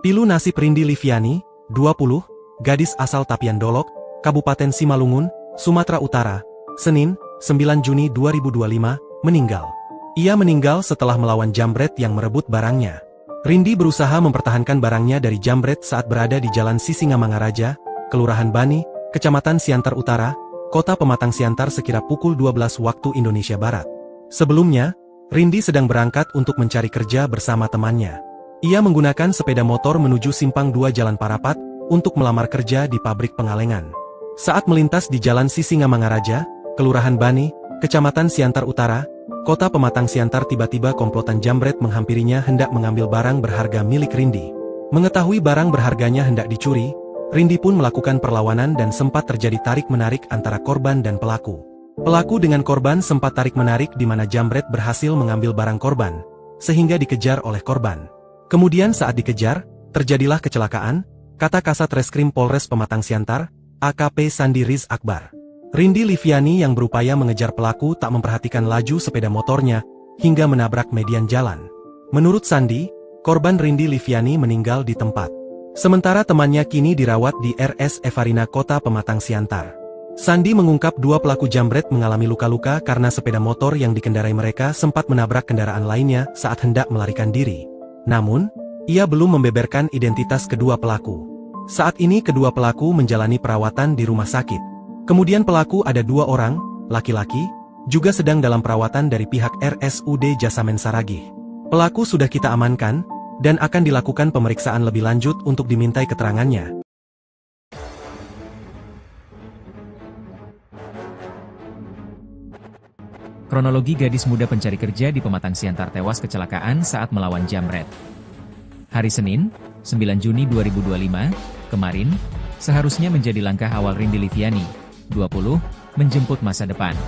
Pilu nasib Rindi Liviani, 20, gadis asal Tapian Dolok, Kabupaten Simalungun, Sumatera Utara, Senin, 9 Juni 2025, meninggal. Ia meninggal setelah melawan jambret yang merebut barangnya. Rindi berusaha mempertahankan barangnya dari jambret saat berada di Jalan Sisingamangaraja, Kelurahan Bani, Kecamatan Siantar Utara, Kota Pematang Siantar sekira pukul 12 waktu Indonesia Barat. Sebelumnya, Rindi sedang berangkat untuk mencari kerja bersama temannya. Ia menggunakan sepeda motor menuju Simpang 2 Jalan Parapat untuk melamar kerja di pabrik pengalengan. Saat melintas di Jalan Sisingamangaraja, Kelurahan Bani, Kecamatan Siantar Utara, Kota Pematang Siantar, tiba-tiba komplotan jambret menghampirinya hendak mengambil barang berharga milik Rindi. Mengetahui barang berharganya hendak dicuri, Rindi pun melakukan perlawanan dan sempat terjadi tarik-menarik antara korban dan pelaku. Pelaku dengan korban sempat tarik-menarik di mana jambret berhasil mengambil barang korban, sehingga dikejar oleh korban. Kemudian saat dikejar, terjadilah kecelakaan, kata Kasat Reskrim Polres Pematang Siantar, AKP Sandi Riz Akbar. Rindi Liviani yang berupaya mengejar pelaku tak memperhatikan laju sepeda motornya, hingga menabrak median jalan. Menurut Sandi, korban Rindi Liviani meninggal di tempat. Sementara temannya kini dirawat di RS Evarina Kota Pematang Siantar. Sandi mengungkap dua pelaku jambret mengalami luka-luka karena sepeda motor yang dikendarai mereka sempat menabrak kendaraan lainnya saat hendak melarikan diri. Namun, ia belum membeberkan identitas kedua pelaku. Saat ini kedua pelaku menjalani perawatan di rumah sakit. Kemudian pelaku ada dua orang, laki-laki, juga sedang dalam perawatan dari pihak RSUD Jasamen Saragih. Pelaku sudah kita amankan, dan akan dilakukan pemeriksaan lebih lanjut untuk dimintai keterangannya. Kronologi gadis muda pencari kerja di Pematang Siantar tewas kecelakaan saat melawan jambret. Hari Senin, 9 Juni 2025, kemarin, seharusnya menjadi langkah awal Rindi Liviani, 20, menjemput masa depan.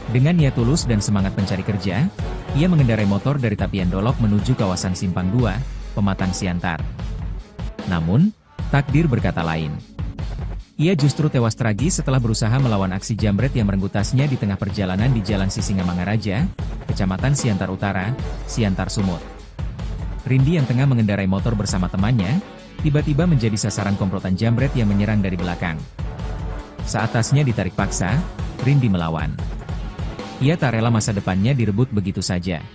Dengan niat tulus dan semangat pencari kerja, ia mengendarai motor dari Tapian Dolok menuju kawasan Simpang 2, Pematang Siantar. Namun, takdir berkata lain. Ia justru tewas tragis setelah berusaha melawan aksi jambret yang merenggut tasnya di tengah perjalanan di Jalan Sisingamangaraja, Kecamatan Siantar Utara, Siantar Sumut. Rindi yang tengah mengendarai motor bersama temannya, tiba-tiba menjadi sasaran komplotan jambret yang menyerang dari belakang. Saat tasnya ditarik paksa, Rindi melawan. Ia tak rela masa depannya direbut begitu saja.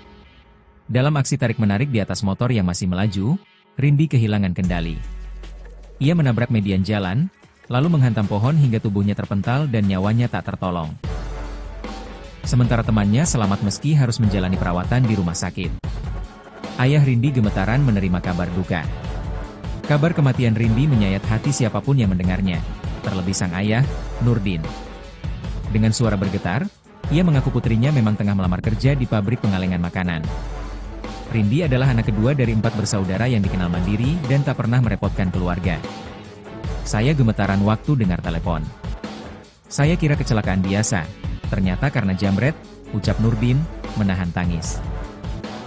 Dalam aksi tarik-menarik di atas motor yang masih melaju, Rindi kehilangan kendali. Ia menabrak median jalan, lalu menghantam pohon hingga tubuhnya terpental dan nyawanya tak tertolong. Sementara temannya selamat meski harus menjalani perawatan di rumah sakit. Ayah Rindi gemetaran menerima kabar duka. Kabar kematian Rindi menyayat hati siapapun yang mendengarnya, terlebih sang ayah, Nurdin. Dengan suara bergetar, ia mengaku putrinya memang tengah melamar kerja di pabrik pengalengan makanan. Rindi adalah anak kedua dari 4 bersaudara yang dikenal mandiri dan tak pernah merepotkan keluarga. Saya gemetaran waktu dengar telepon. Saya kira kecelakaan biasa, ternyata karena jambret, ucap Nurdin, menahan tangis.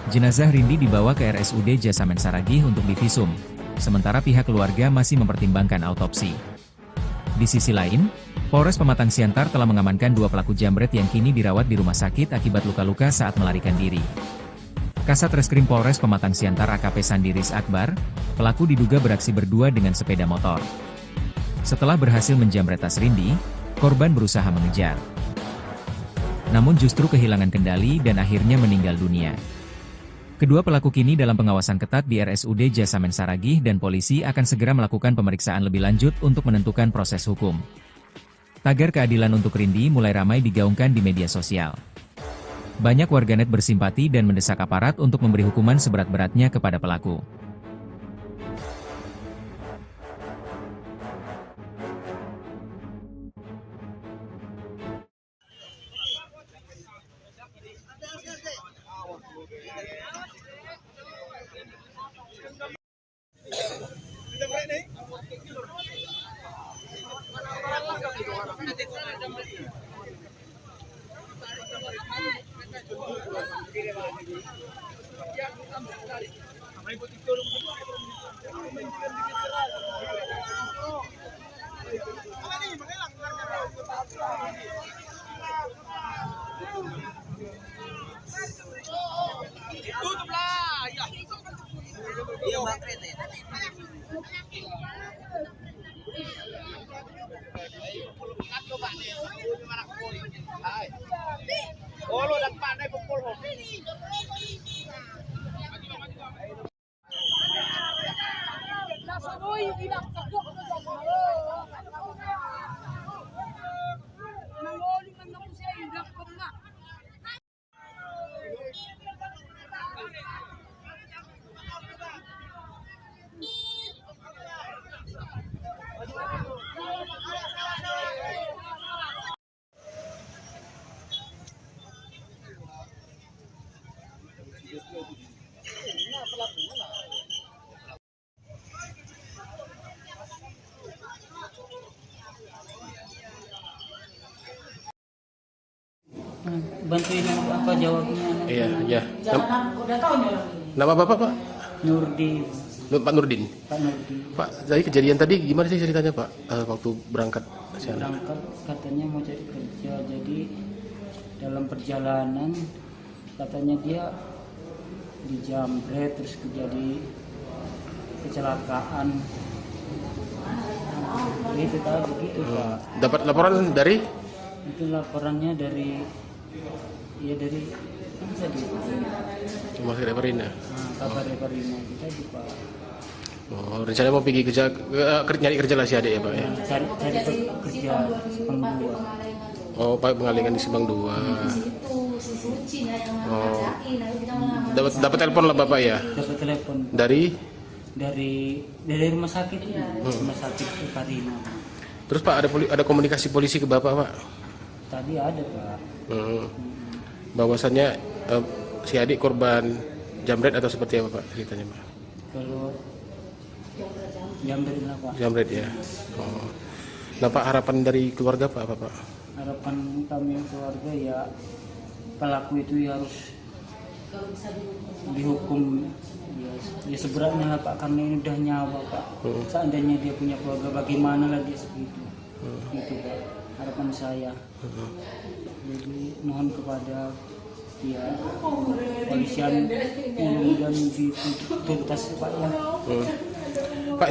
Jenazah Rindi dibawa ke RSUD Jasamen Saragih untuk divisum, sementara pihak keluarga masih mempertimbangkan autopsi. Di sisi lain, Polres Pematang Siantar telah mengamankan 2 pelaku jambret yang kini dirawat di rumah sakit akibat luka-luka saat melarikan diri. Kasat Reskrim Polres Pematang Siantar AKP Sandiris Akbar, pelaku diduga beraksi berdua dengan sepeda motor. Setelah berhasil menjambret tas Rindi, korban berusaha mengejar. Namun justru kehilangan kendali dan akhirnya meninggal dunia. Kedua pelaku kini dalam pengawasan ketat di RSUD Jasamen Saragih dan polisi akan segera melakukan pemeriksaan lebih lanjut untuk menentukan proses hukum. Tagar keadilan untuk Rindi mulai ramai digaungkan di media sosial. Banyak warganet bersimpati dan mendesak aparat untuk memberi hukuman seberat-beratnya kepada pelaku. Bantuin apa jawabnya? Iya, iya. Jangan udah tahu nih orang ini. Nama Bapak, Pak? Nurdin, Pak Nurdin. Pak Nurdin. Pak, jadi kejadian tadi gimana sih ceritanya, Pak? Waktu berangkat ke sana? Berangkat katanya mau cari kerja, jadi dalam perjalanan katanya dia dijambret terus terjadi kecelakaan. Itu tadi begitu Pak. Dapat laporan dari? Itu laporannya dari dari kan tadi Rumah Sakit Parina. kabar Parina kita di Pak. Oh, rencana mau pergi kerja, nyari kerja lah si adik ya, Pak ya? Cari kerja Simpang 2. Oh, Pak pengalingan di Simpang 2. Oh, dapat telepon lah Bapak ya? Dapat telepon Dari? dari rumah sakit Parina. Terus Pak ada komunikasi polisi ke Bapak, Pak? Tadi ada Pak. Bahwasannya si adik korban jambret atau seperti apa Pak ceritanya, Pak? Kalau jambret lah Pak. Jambret ya. Oh. Nah Pak, harapan dari keluarga Pak apa Pak? Harapan kami keluarga ya pelaku itu ya harus dihukum ya seberatnya lah Pak, karena ini udah nyawa Pak. Seandainya dia punya keluarga bagaimana lagi segitu. Gitu Pak, harapan saya. Jadi mohon kepada ya polisian mudah-mudahan dituntas Pak ya. Pak,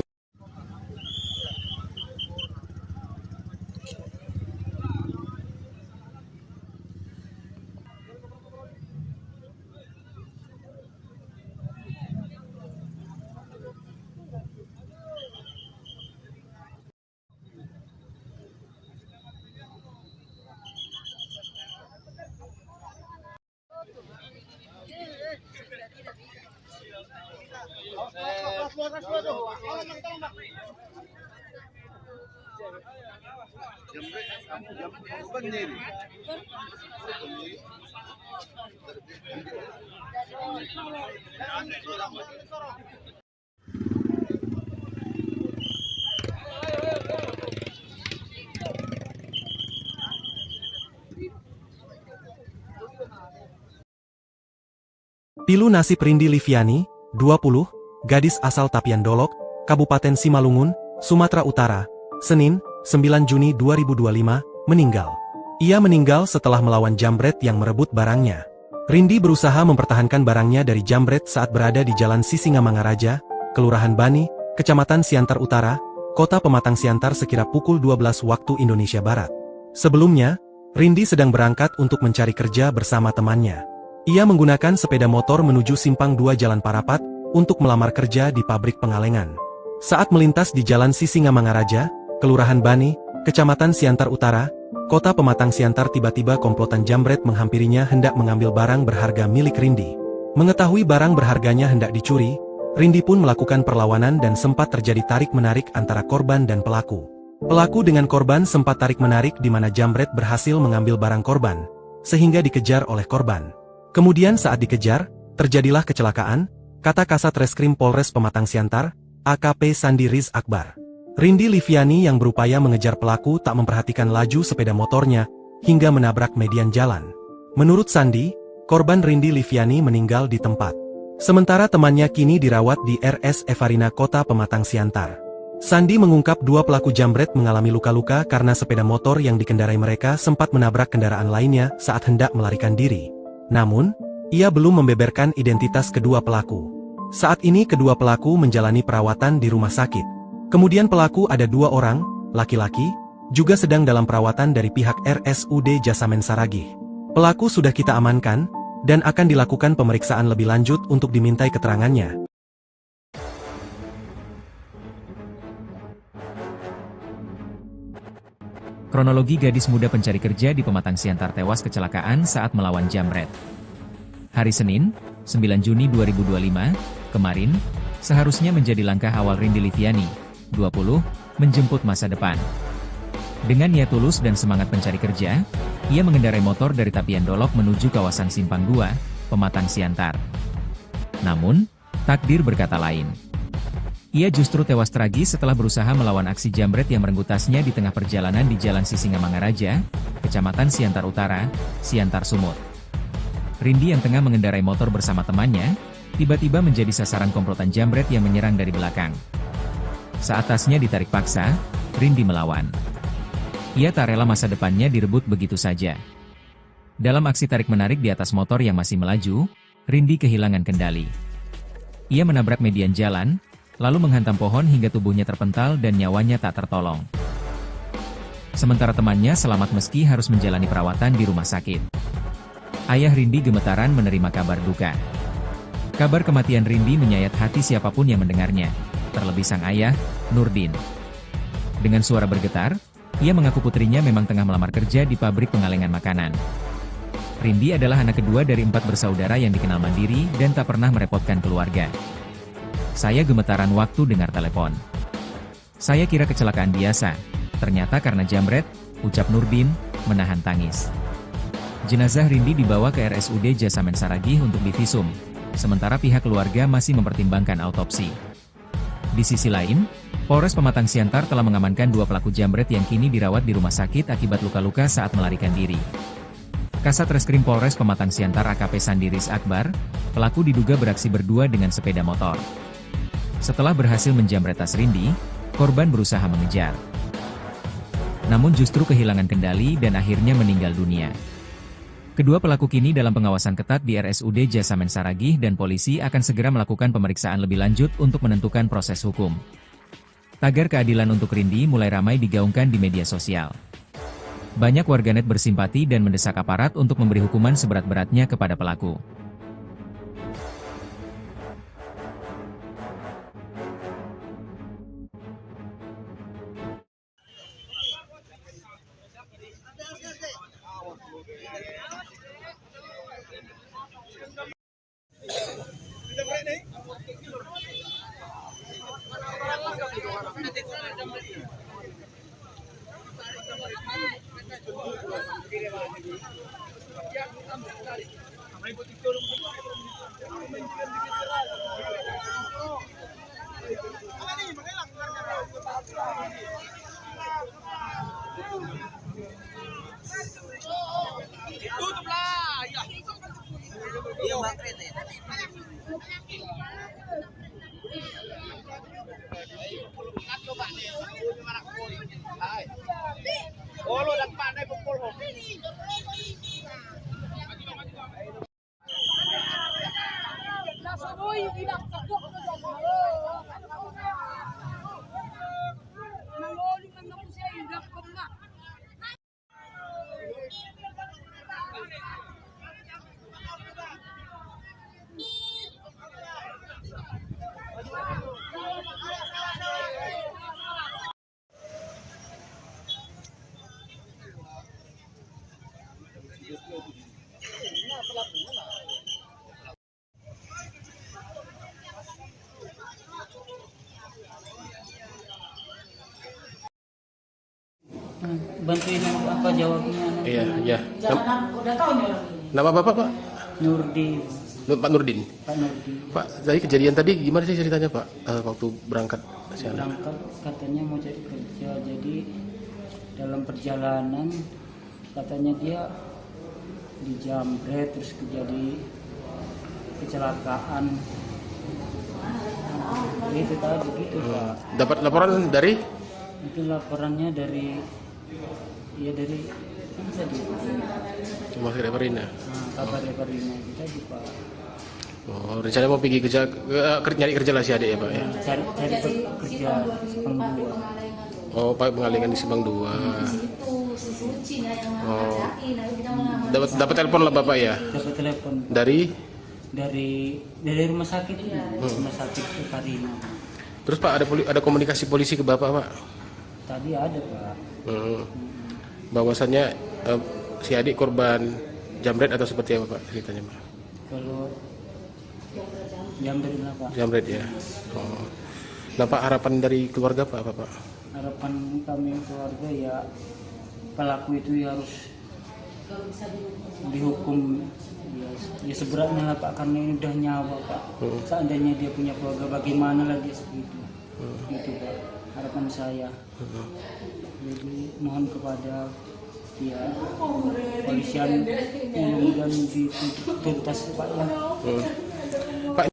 Pilu nasib Rindi Liviani, 20, gadis asal Tapian Dolok, Kabupaten Simalungun, Sumatera Utara, Senin, 9 Juni 2025, meninggal. Ia meninggal setelah melawan jambret yang merebut barangnya. Rindi berusaha mempertahankan barangnya dari jambret saat berada di Jalan Sisingamangaraja, Kelurahan Bani, Kecamatan Siantar Utara, Kota Pematang Siantar sekira pukul 12 waktu Indonesia Barat. Sebelumnya, Rindi sedang berangkat untuk mencari kerja bersama temannya. Ia menggunakan sepeda motor menuju Simpang 2 Jalan Parapat untuk melamar kerja di pabrik pengalengan. Saat melintas di Jalan Sisingamangaraja, Kelurahan Bani, Kecamatan Siantar Utara, Kota Pematang Siantar, tiba-tiba komplotan jambret menghampirinya hendak mengambil barang berharga milik Rindi. Mengetahui barang berharganya hendak dicuri, Rindi pun melakukan perlawanan dan sempat terjadi tarik-menarik antara korban dan pelaku. Pelaku dengan korban sempat tarik-menarik di mana jambret berhasil mengambil barang korban, sehingga dikejar oleh korban. Kemudian saat dikejar, terjadilah kecelakaan, kata Kasat Reskrim Polres Pematang Siantar, AKP Sandi Riz Akbar. Rindi Liviani yang berupaya mengejar pelaku tak memperhatikan laju sepeda motornya, hingga menabrak median jalan. Menurut Sandi, korban Rindi Liviani meninggal di tempat. Sementara temannya kini dirawat di RS Evarina Kota Pematang Siantar. Sandi mengungkap dua pelaku jambret mengalami luka-luka karena sepeda motor yang dikendarai mereka sempat menabrak kendaraan lainnya saat hendak melarikan diri. Namun, ia belum membeberkan identitas kedua pelaku. Saat ini kedua pelaku menjalani perawatan di rumah sakit. Kemudian pelaku ada 2 orang, laki-laki, juga sedang dalam perawatan dari pihak RSUD Jasamen Saragih. Pelaku sudah kita amankan, dan akan dilakukan pemeriksaan lebih lanjut untuk dimintai keterangannya. Kronologi gadis muda pencari kerja di Pematang Siantar tewas kecelakaan saat melawan jambret. Hari Senin, 9 Juni 2025, kemarin, seharusnya menjadi langkah awal Rindi Liviani, 20, menjemput masa depan. Dengan niat tulus dan semangat pencari kerja, ia mengendarai motor dari Tapian Dolok menuju kawasan Simpang 2, Pematang Siantar. Namun, takdir berkata lain. Ia justru tewas tragis setelah berusaha melawan aksi jambret yang merenggut tasnya di tengah perjalanan di Jalan Sisingamangaraja, Kecamatan Siantar Utara, Siantar Sumut. Rindi yang tengah mengendarai motor bersama temannya, tiba-tiba menjadi sasaran komplotan jambret yang menyerang dari belakang. Saat tasnya ditarik paksa, Rindi melawan. Ia tak rela masa depannya direbut begitu saja. Dalam aksi tarik-menarik di atas motor yang masih melaju, Rindi kehilangan kendali. Ia menabrak median jalan, lalu menghantam pohon hingga tubuhnya terpental dan nyawanya tak tertolong. Sementara temannya selamat meski harus menjalani perawatan di rumah sakit. Ayah Rindi gemetaran menerima kabar duka. Kabar kematian Rindi menyayat hati siapapun yang mendengarnya, terlebih sang ayah, Nurdin. Dengan suara bergetar, ia mengaku putrinya memang tengah melamar kerja di pabrik pengalengan makanan. Rindi adalah anak kedua dari 4 bersaudara yang dikenal mandiri dan tak pernah merepotkan keluarga. Saya gemetaran waktu dengar telepon. Saya kira kecelakaan biasa, ternyata karena jambret, ucap Nurdin, menahan tangis. Jenazah Rindi dibawa ke RSUD Jasamen Saragih untuk divisum, sementara pihak keluarga masih mempertimbangkan autopsi. Di sisi lain, Polres Pematang Siantar telah mengamankan 2 pelaku jambret yang kini dirawat di rumah sakit akibat luka-luka saat melarikan diri. Kasat Reskrim Polres Pematang Siantar AKP Sandi Riz Akbar, pelaku diduga beraksi berdua dengan sepeda motor. Setelah berhasil menjambret tas Rindi, korban berusaha mengejar. Namun justru kehilangan kendali dan akhirnya meninggal dunia. Kedua pelaku kini dalam pengawasan ketat di RSUD Jasamen Saragih dan polisi akan segera melakukan pemeriksaan lebih lanjut untuk menentukan proses hukum. Tagar keadilan untuk Rindi mulai ramai digaungkan di media sosial. Banyak warganet bersimpati dan mendesak aparat untuk memberi hukuman seberat-beratnya kepada pelaku. Bantuin apa jawabnya? Iya, iya. Jangan udah tahu nih orang ini. Nama Bapak, Pak? Nurdin, Pak Nurdin. Pak Nurdin. Pak, dari kejadian tadi gimana sih ceritanya, Pak? Waktu berangkat si anak? Berangkat katanya mau cari kerja, jadi dalam perjalanan katanya dia dijamret terus terjadi kecelakaan. Itu tadi begitu Pak. Dapat laporan dari? Itu laporannya dari mana tadi? Cuma Reparina. Kabar Reparina itu tadi Pak. Oh, rencana mau pergi kerja, nyari kerja lah si adik ya, Pak ya? Cari kerja Sepang 2. Oh, Pak pengalingan di Sebang 2. Oh, dapat telepon lah Bapak ya? Dapat telepon Dari? dari rumah sakit, rumah sakit Reparina. Terus Pak ada komunikasi polisi ke Bapak, Pak? Tadi ada Pak. Bahwasannya si adik korban jamret atau seperti apa Pak ceritanya, Pak? Kalau jamret lah Pak. Jamret ya. Oh. Nah Pak, harapan dari keluarga Pak apa Pak? Harapan kami keluarga ya pelaku itu ya harus dihukum ya seberatnya lah Pak, karena ini udah nyawa Pak. Seandainya dia punya keluarga bagaimana lagi segitu. Gitu Pak, harapan saya. Jadi mohon kepada ya polisian dan dituntas Pak ya. Pak,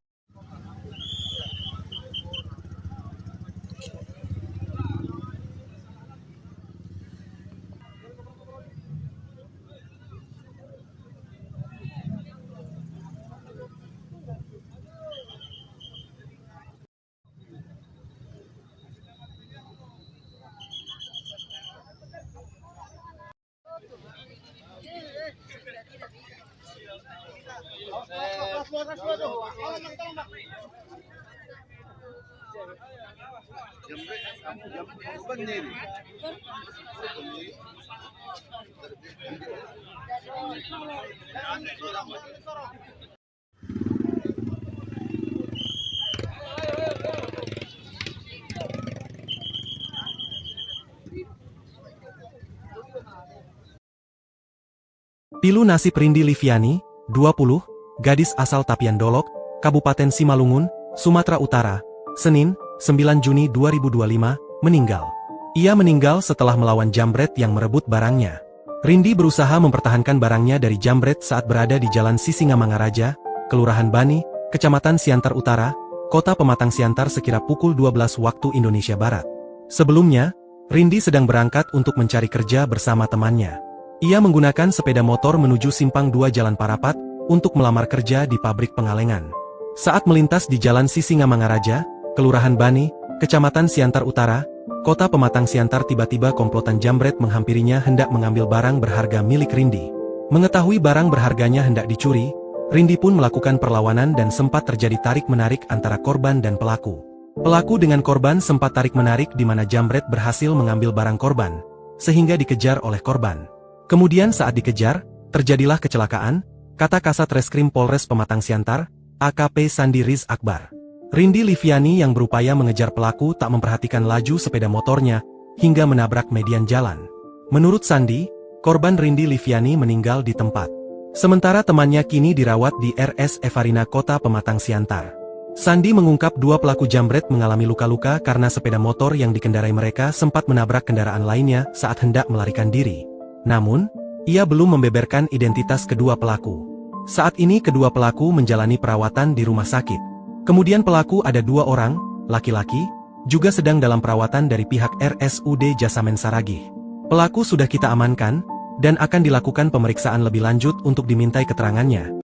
Pilu nasib Rindi Liviani, 20, gadis asal Tapian Dolok, Kabupaten Simalungun, Sumatera Utara, Senin, 9 Juni 2025, meninggal. Ia meninggal setelah melawan jambret yang merebut barangnya. Rindi berusaha mempertahankan barangnya dari jambret saat berada di Jalan Sisingamangaraja, Kelurahan Bani, Kecamatan Siantar Utara, Kota Pematang Siantar sekira pukul 12 waktu Indonesia Barat. Sebelumnya, Rindi sedang berangkat untuk mencari kerja bersama temannya. Ia menggunakan sepeda motor menuju Simpang 2 Jalan Parapat untuk melamar kerja di pabrik pengalengan. Saat melintas di Jalan Sisingamangaraja, Kelurahan Bani, Kecamatan Siantar Utara, Kota Pematang Siantar, tiba-tiba komplotan jambret menghampirinya hendak mengambil barang berharga milik Rindi. Mengetahui barang berharganya hendak dicuri, Rindi pun melakukan perlawanan dan sempat terjadi tarik-menarik antara korban dan pelaku. Pelaku dengan korban sempat tarik-menarik di mana jambret berhasil mengambil barang korban, sehingga dikejar oleh korban. Kemudian saat dikejar, terjadilah kecelakaan, kata Kasat Reskrim Polres Pematang Siantar, AKP Sandi Riz Akbar. Rindi Liviani yang berupaya mengejar pelaku tak memperhatikan laju sepeda motornya hingga menabrak median jalan. Menurut Sandi, korban Rindi Liviani meninggal di tempat. Sementara temannya kini dirawat di RS Evarina Kota Pematang Siantar. Sandi mengungkap dua pelaku jambret mengalami luka-luka karena sepeda motor yang dikendarai mereka sempat menabrak kendaraan lainnya saat hendak melarikan diri. Namun, ia belum membeberkan identitas kedua pelaku. Saat ini kedua pelaku menjalani perawatan di rumah sakit. Kemudian pelaku ada dua orang, laki-laki, juga sedang dalam perawatan dari pihak RSUD Jasamen Saragih. Pelaku sudah kita amankan, dan akan dilakukan pemeriksaan lebih lanjut untuk dimintai keterangannya.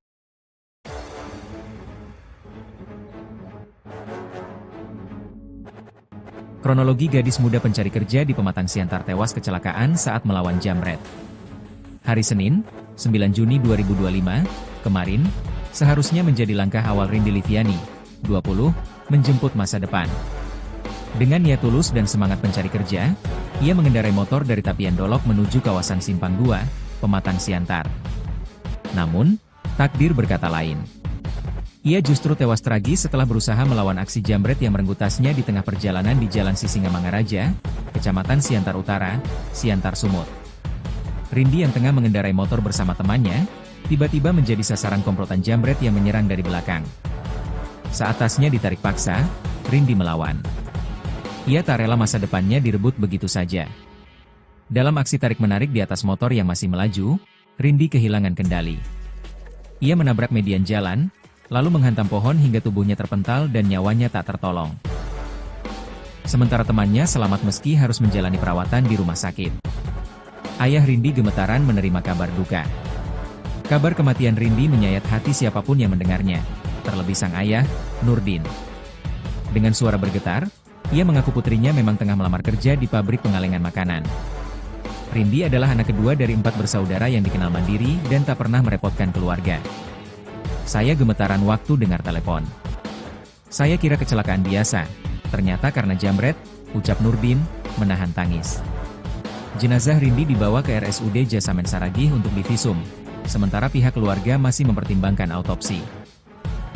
Kronologi gadis muda pencari kerja di Pematang Siantar tewas kecelakaan saat melawan jambret. Hari Senin, 9 Juni 2025, kemarin, seharusnya menjadi langkah awal Rindi Liviani, 20, menjemput masa depan. Dengan niat tulus dan semangat pencari kerja, ia mengendarai motor dari Tapian Dolok menuju kawasan Simpang 2, Pematang Siantar. Namun, takdir berkata lain. Ia justru tewas tragis setelah berusaha melawan aksi jambret yang merenggut tasnya di tengah perjalanan di Jalan Sisingamangaraja, Kecamatan Siantar Utara, Siantar Sumut. Rindi yang tengah mengendarai motor bersama temannya, tiba-tiba menjadi sasaran komplotan jambret yang menyerang dari belakang. Saat tasnya ditarik paksa, Rindi melawan. Ia tak rela masa depannya direbut begitu saja. Dalam aksi tarik-menarik di atas motor yang masih melaju, Rindi kehilangan kendali. Ia menabrak median jalan, lalu menghantam pohon hingga tubuhnya terpental dan nyawanya tak tertolong. Sementara temannya selamat meski harus menjalani perawatan di rumah sakit. Ayah Rindi gemetaran menerima kabar duka. Kabar kematian Rindi menyayat hati siapapun yang mendengarnya, terlebih sang ayah, Nurdin. Dengan suara bergetar, ia mengaku putrinya memang tengah melamar kerja di pabrik pengalengan makanan. Rindi adalah anak kedua dari 4 bersaudara yang dikenal mandiri dan tak pernah merepotkan keluarga. Saya gemetaran waktu dengar telepon. Saya kira kecelakaan biasa, ternyata karena jambret, ucap Nurdin, menahan tangis. Jenazah Rindi dibawa ke RSUD Jasamen Saragih untuk divisum, sementara pihak keluarga masih mempertimbangkan autopsi.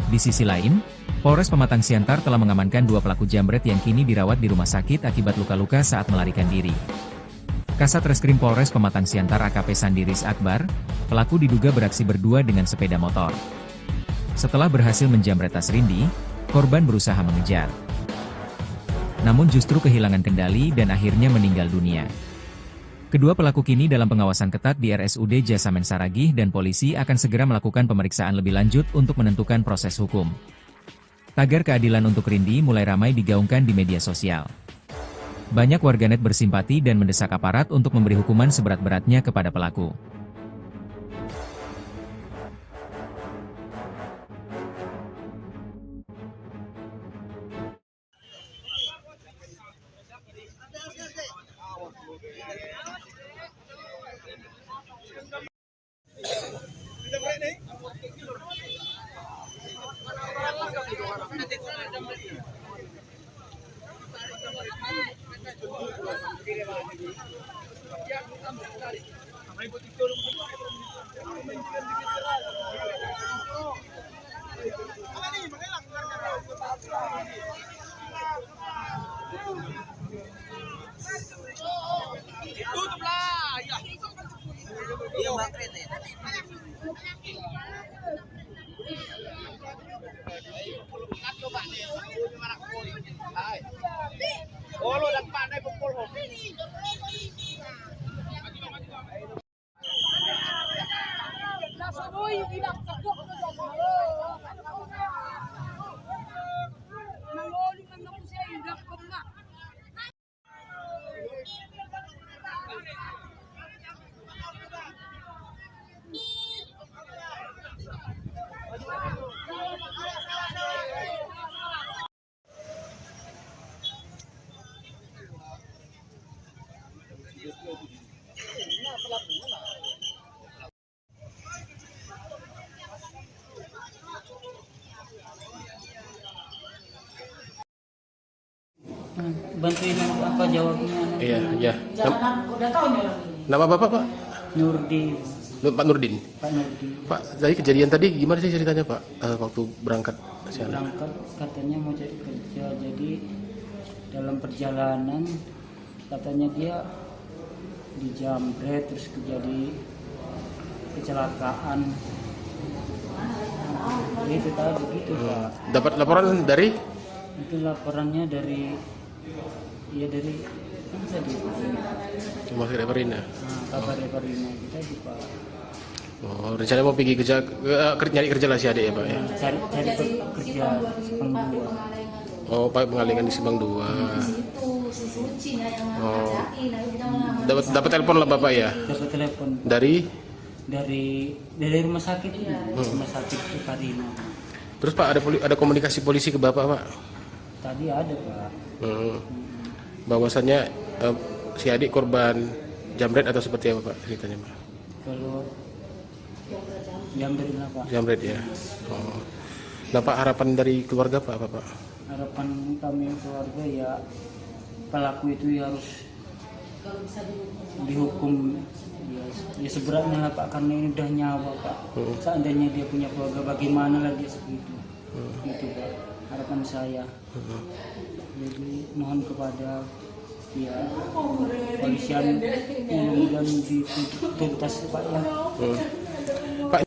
Di sisi lain, Polres Pematang Siantar telah mengamankan 2 pelaku jambret yang kini dirawat di rumah sakit akibat luka-luka saat melarikan diri. Kasat Reskrim Polres Pematang Siantar AKP Sandiris Akbar, pelaku diduga beraksi berdua dengan sepeda motor. Setelah berhasil menjambret tas Rindi, korban berusaha mengejar. Namun justru kehilangan kendali dan akhirnya meninggal dunia. Kedua pelaku kini dalam pengawasan ketat di RSUD Jasamen Saragih dan polisi akan segera melakukan pemeriksaan lebih lanjut untuk menentukan proses hukum. Tagar keadilan untuk Rindi mulai ramai digaungkan di media sosial. Banyak warganet bersimpati dan mendesak aparat untuk memberi hukuman seberat-beratnya kepada pelaku. Bantuin apa jawabnya? Iya, iya. Jangan udah tahu nih orang ini. Nama Bapak, Pak? Nurdin. Pak Nurdin. Pak Nurdin. Pak, dari kejadian tadi gimana sih ceritanya Pak? Waktu berangkat siang? Berangkat katanya mau cari kerja, jadi dalam perjalanan katanya dia dijamret terus terjadi kecelakaan. Itu tadi gitu Pak. Dapat laporan dari? Itu laporannya dari kan tadi Mas Reparina. kabar Reparina kita di Pak. Oh, rencana mau pergi nyari kerja lah si adik ya Pak ya? Cari kerja Simpang 2. Oh, Pak pengalingan di Simpang 2. Oh, dapat telepon lah Bapak ya? Dapat telepon dari rumah sakit ini, rumah sakit Reparina. Terus Pak ada komunikasi polisi ke Bapak Pak? Tadi ada Pak. Bahwasannya si adik korban jamret atau seperti apa Pak ceritanya Pak? Kalau jamret lah Pak. Jamret ya. Oh. Nah Pak, harapan dari keluarga Pak apa Pak? Harapan kami keluarga ya pelaku itu ya harus dihukum ya seberatnya lah Pak, karena ini udah nyawa Pak. Seandainya dia punya keluarga bagaimana lagi segitu. Itu Pak harapan saya. Jadi mohon kepada ya polisian dan dituntas Pak ya. Pak,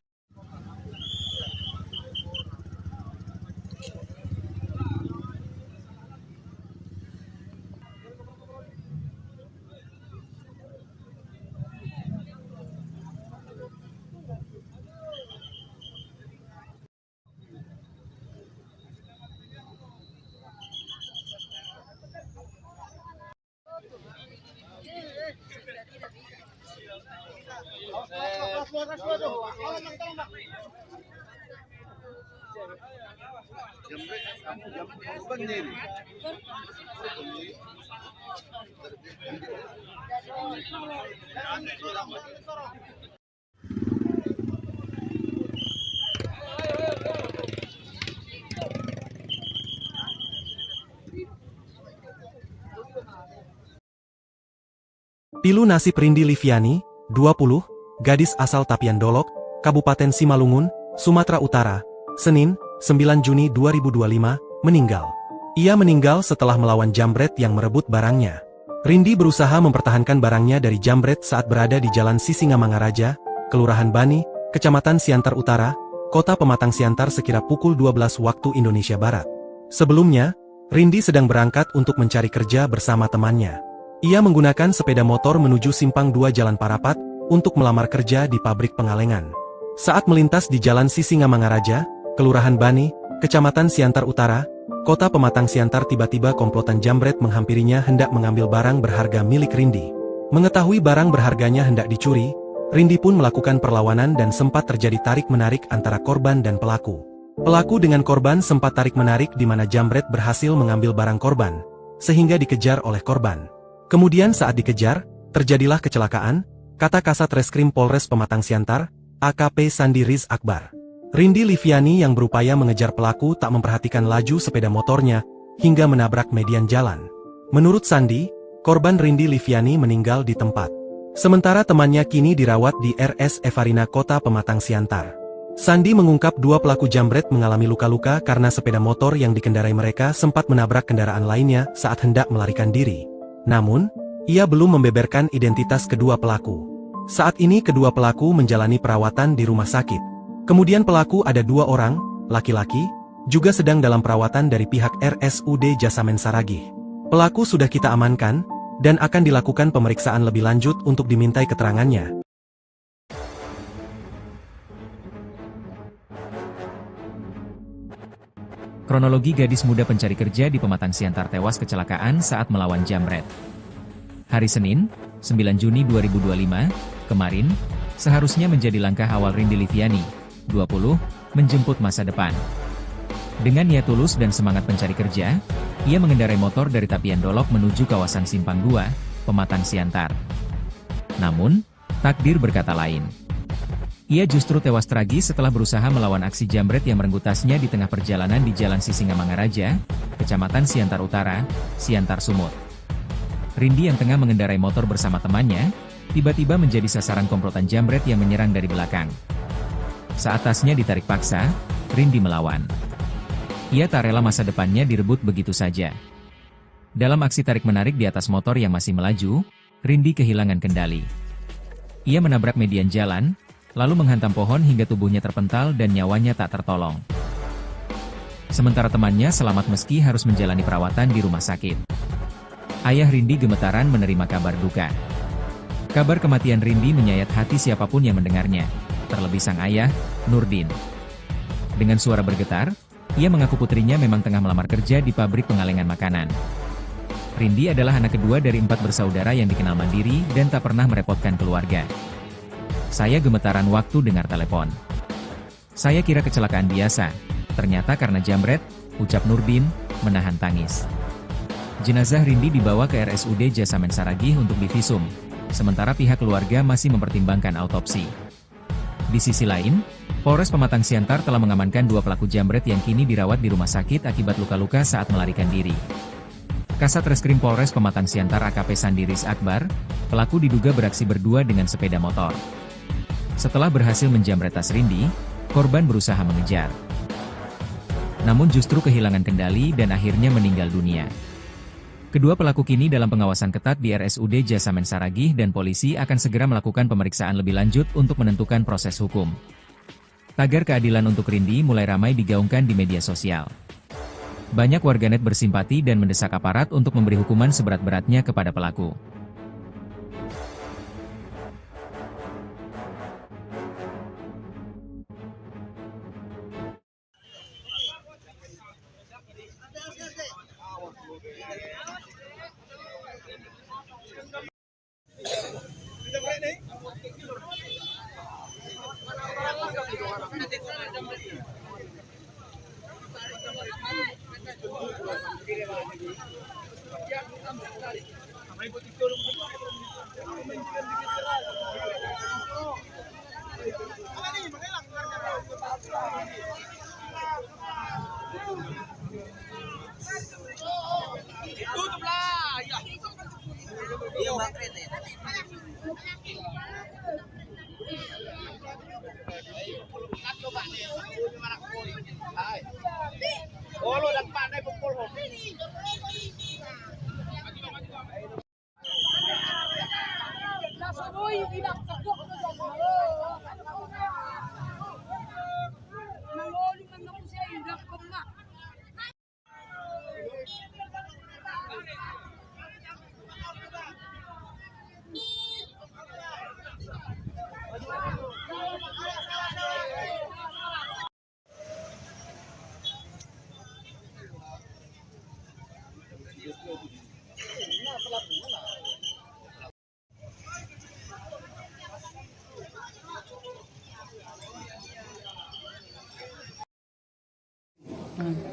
Pilu nasib Rindi Liviani, 20, gadis asal Tapian Dolok, Kabupaten Simalungun, Sumatera Utara, Senin, 9 Juni 2025, meninggal. Ia meninggal setelah melawan jambret yang merebut barangnya. Rindi berusaha mempertahankan barangnya dari jambret saat berada di Jalan Sisingamangaraja, Kelurahan Bani, Kecamatan Siantar Utara, Kota Pematang Siantar sekira pukul 12 waktu Indonesia Barat. Sebelumnya, Rindi sedang berangkat untuk mencari kerja bersama temannya. Ia menggunakan sepeda motor menuju Simpang 2 Jalan Parapat untuk melamar kerja di pabrik pengalengan. Saat melintas di Jalan Sisingamangaraja, Kelurahan Bani, Kecamatan Siantar Utara, Kota Pematang Siantar, tiba-tiba komplotan jambret menghampirinya hendak mengambil barang berharga milik Rindi. Mengetahui barang berharganya hendak dicuri, Rindi pun melakukan perlawanan dan sempat terjadi tarik-menarik antara korban dan pelaku. Pelaku dengan korban sempat tarik-menarik di mana jambret berhasil mengambil barang korban, sehingga dikejar oleh korban. Kemudian saat dikejar, terjadilah kecelakaan, kata Kasat Reskrim Polres Pematang Siantar, AKP Sandi Riz Akbar. Rindi Liviani yang berupaya mengejar pelaku tak memperhatikan laju sepeda motornya, hingga menabrak median jalan. Menurut Sandi, korban Rindi Liviani meninggal di tempat. Sementara temannya kini dirawat di RS Evarina Kota Pematang Siantar. Sandi mengungkap dua pelaku jambret mengalami luka-luka karena sepeda motor yang dikendarai mereka sempat menabrak kendaraan lainnya saat hendak melarikan diri. Namun, ia belum membeberkan identitas kedua pelaku. Saat ini kedua pelaku menjalani perawatan di rumah sakit. Kemudian pelaku ada 2 orang, laki-laki, juga sedang dalam perawatan dari pihak RSUD Jasamen Saragih. Pelaku sudah kita amankan, dan akan dilakukan pemeriksaan lebih lanjut untuk dimintai keterangannya. Kronologi gadis muda pencari kerja di Pematang Siantar tewas kecelakaan saat melawan jambret. Hari Senin, 9 Juni 2025, kemarin, seharusnya menjadi langkah awal Rindi Liviani, 20, menjemput masa depan. Dengan niat tulus dan semangat pencari kerja, ia mengendarai motor dari Tapian Dolok menuju kawasan Simpang 2, Pematang Siantar. Namun, takdir berkata lain. Ia justru tewas tragis setelah berusaha melawan aksi jambret yang merenggut tasnya di tengah perjalanan di Jalan Sisingamangaraja, Kecamatan Siantar Utara, Siantar Sumut. Rindi yang tengah mengendarai motor bersama temannya, tiba-tiba menjadi sasaran komplotan jambret yang menyerang dari belakang. Saat tasnya ditarik paksa, Rindi melawan. Ia tak rela masa depannya direbut begitu saja. Dalam aksi tarik-menarik di atas motor yang masih melaju, Rindi kehilangan kendali. Ia menabrak median jalan, lalu menghantam pohon hingga tubuhnya terpental dan nyawanya tak tertolong. Sementara temannya selamat meski harus menjalani perawatan di rumah sakit. Ayah Rindi gemetaran menerima kabar duka. Kabar kematian Rindi menyayat hati siapapun yang mendengarnya, terlebih sang ayah, Nurdin. Dengan suara bergetar, ia mengaku putrinya memang tengah melamar kerja di pabrik pengalengan makanan. Rindi adalah anak kedua dari 4 bersaudara yang dikenal mandiri dan tak pernah merepotkan keluarga. Saya gemetaran waktu dengar telepon. Saya kira kecelakaan biasa, ternyata karena jambret, ucap Nurdin, menahan tangis. Jenazah Rindi dibawa ke RSUD Jasamen Saragih untuk divisum, sementara pihak keluarga masih mempertimbangkan autopsi. Di sisi lain, Polres Pematang Siantar telah mengamankan 2 pelaku jambret yang kini dirawat di rumah sakit akibat luka-luka saat melarikan diri. Kasat Reskrim Polres Pematang Siantar AKP Sandiris Akbar, pelaku diduga beraksi berdua dengan sepeda motor. Setelah berhasil menjambret tas Rindi, korban berusaha mengejar. Namun justru kehilangan kendali dan akhirnya meninggal dunia. Kedua pelaku kini dalam pengawasan ketat di RSUD Jasamen Saragih dan polisi akan segera melakukan pemeriksaan lebih lanjut untuk menentukan proses hukum. Tagar keadilan untuk Rindi mulai ramai digaungkan di media sosial. Banyak warganet bersimpati dan mendesak aparat untuk memberi hukuman seberat-beratnya kepada pelaku.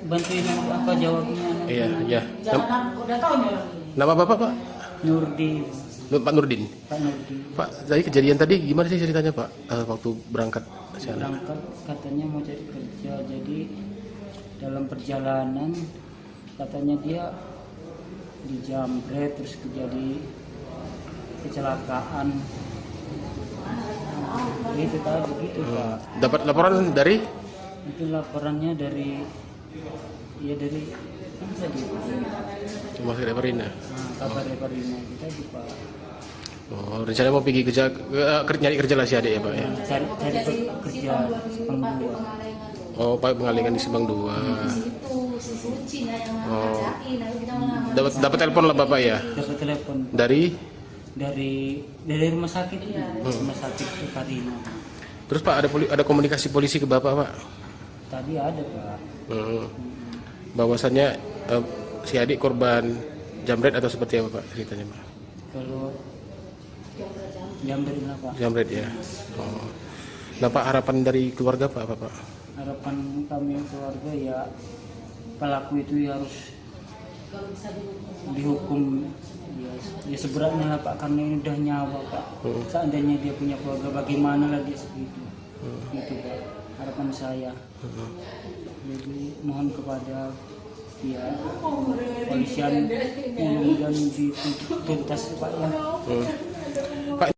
Bantuin apa jawabnya? Iya, iya. Jangan udah tahu nih orang ini. Nama Bapak, Pak? Nurdin. Pak Nurdin. Pak Nurdin. Pak, dari kejadian tadi gimana sih ceritanya, Pak? Waktu berangkat ke sana? Berangkat katanya mau cari kerja, jadi dalam perjalanan katanya dia dijambret terus terjadi kecelakaan. Itu tadi begitu Pak. Dapat laporan dari? Itu laporannya dari kan tadi Rumah Sakit Marina. kabar Marina kita di Pak. Oh, rencana mau pergi kerja, nyari kerja lah si adik ya, Pak ya? Cari kerja Simpang 2. Oh, Pak pengalengan di Simpang 2. Oh. Dapat telepon lah Bapak ya? Dapat telepon Dari? dari rumah sakit rumah sakit Marina. Terus Pak ada komunikasi polisi ke Bapak, Pak? Tadi ada Pak. Bahwasannya si adik korban jambret atau seperti apa Pak ceritanya, Pak? Kalau jambret lah Pak. Jambret ya. Oh. Nah Pak, harapan dari keluarga Pak apa Pak? Harapan kami keluarga ya pelaku itu ya harus dihukum ya seberatnya lah Pak, karena ini udah nyawa Pak. Seandainya dia punya keluarga bagaimana lagi segitu. Itu Pak harapan saya. Jadi mohon kepada ya polisian mudah-mudahan dituntas Pak ya. Pak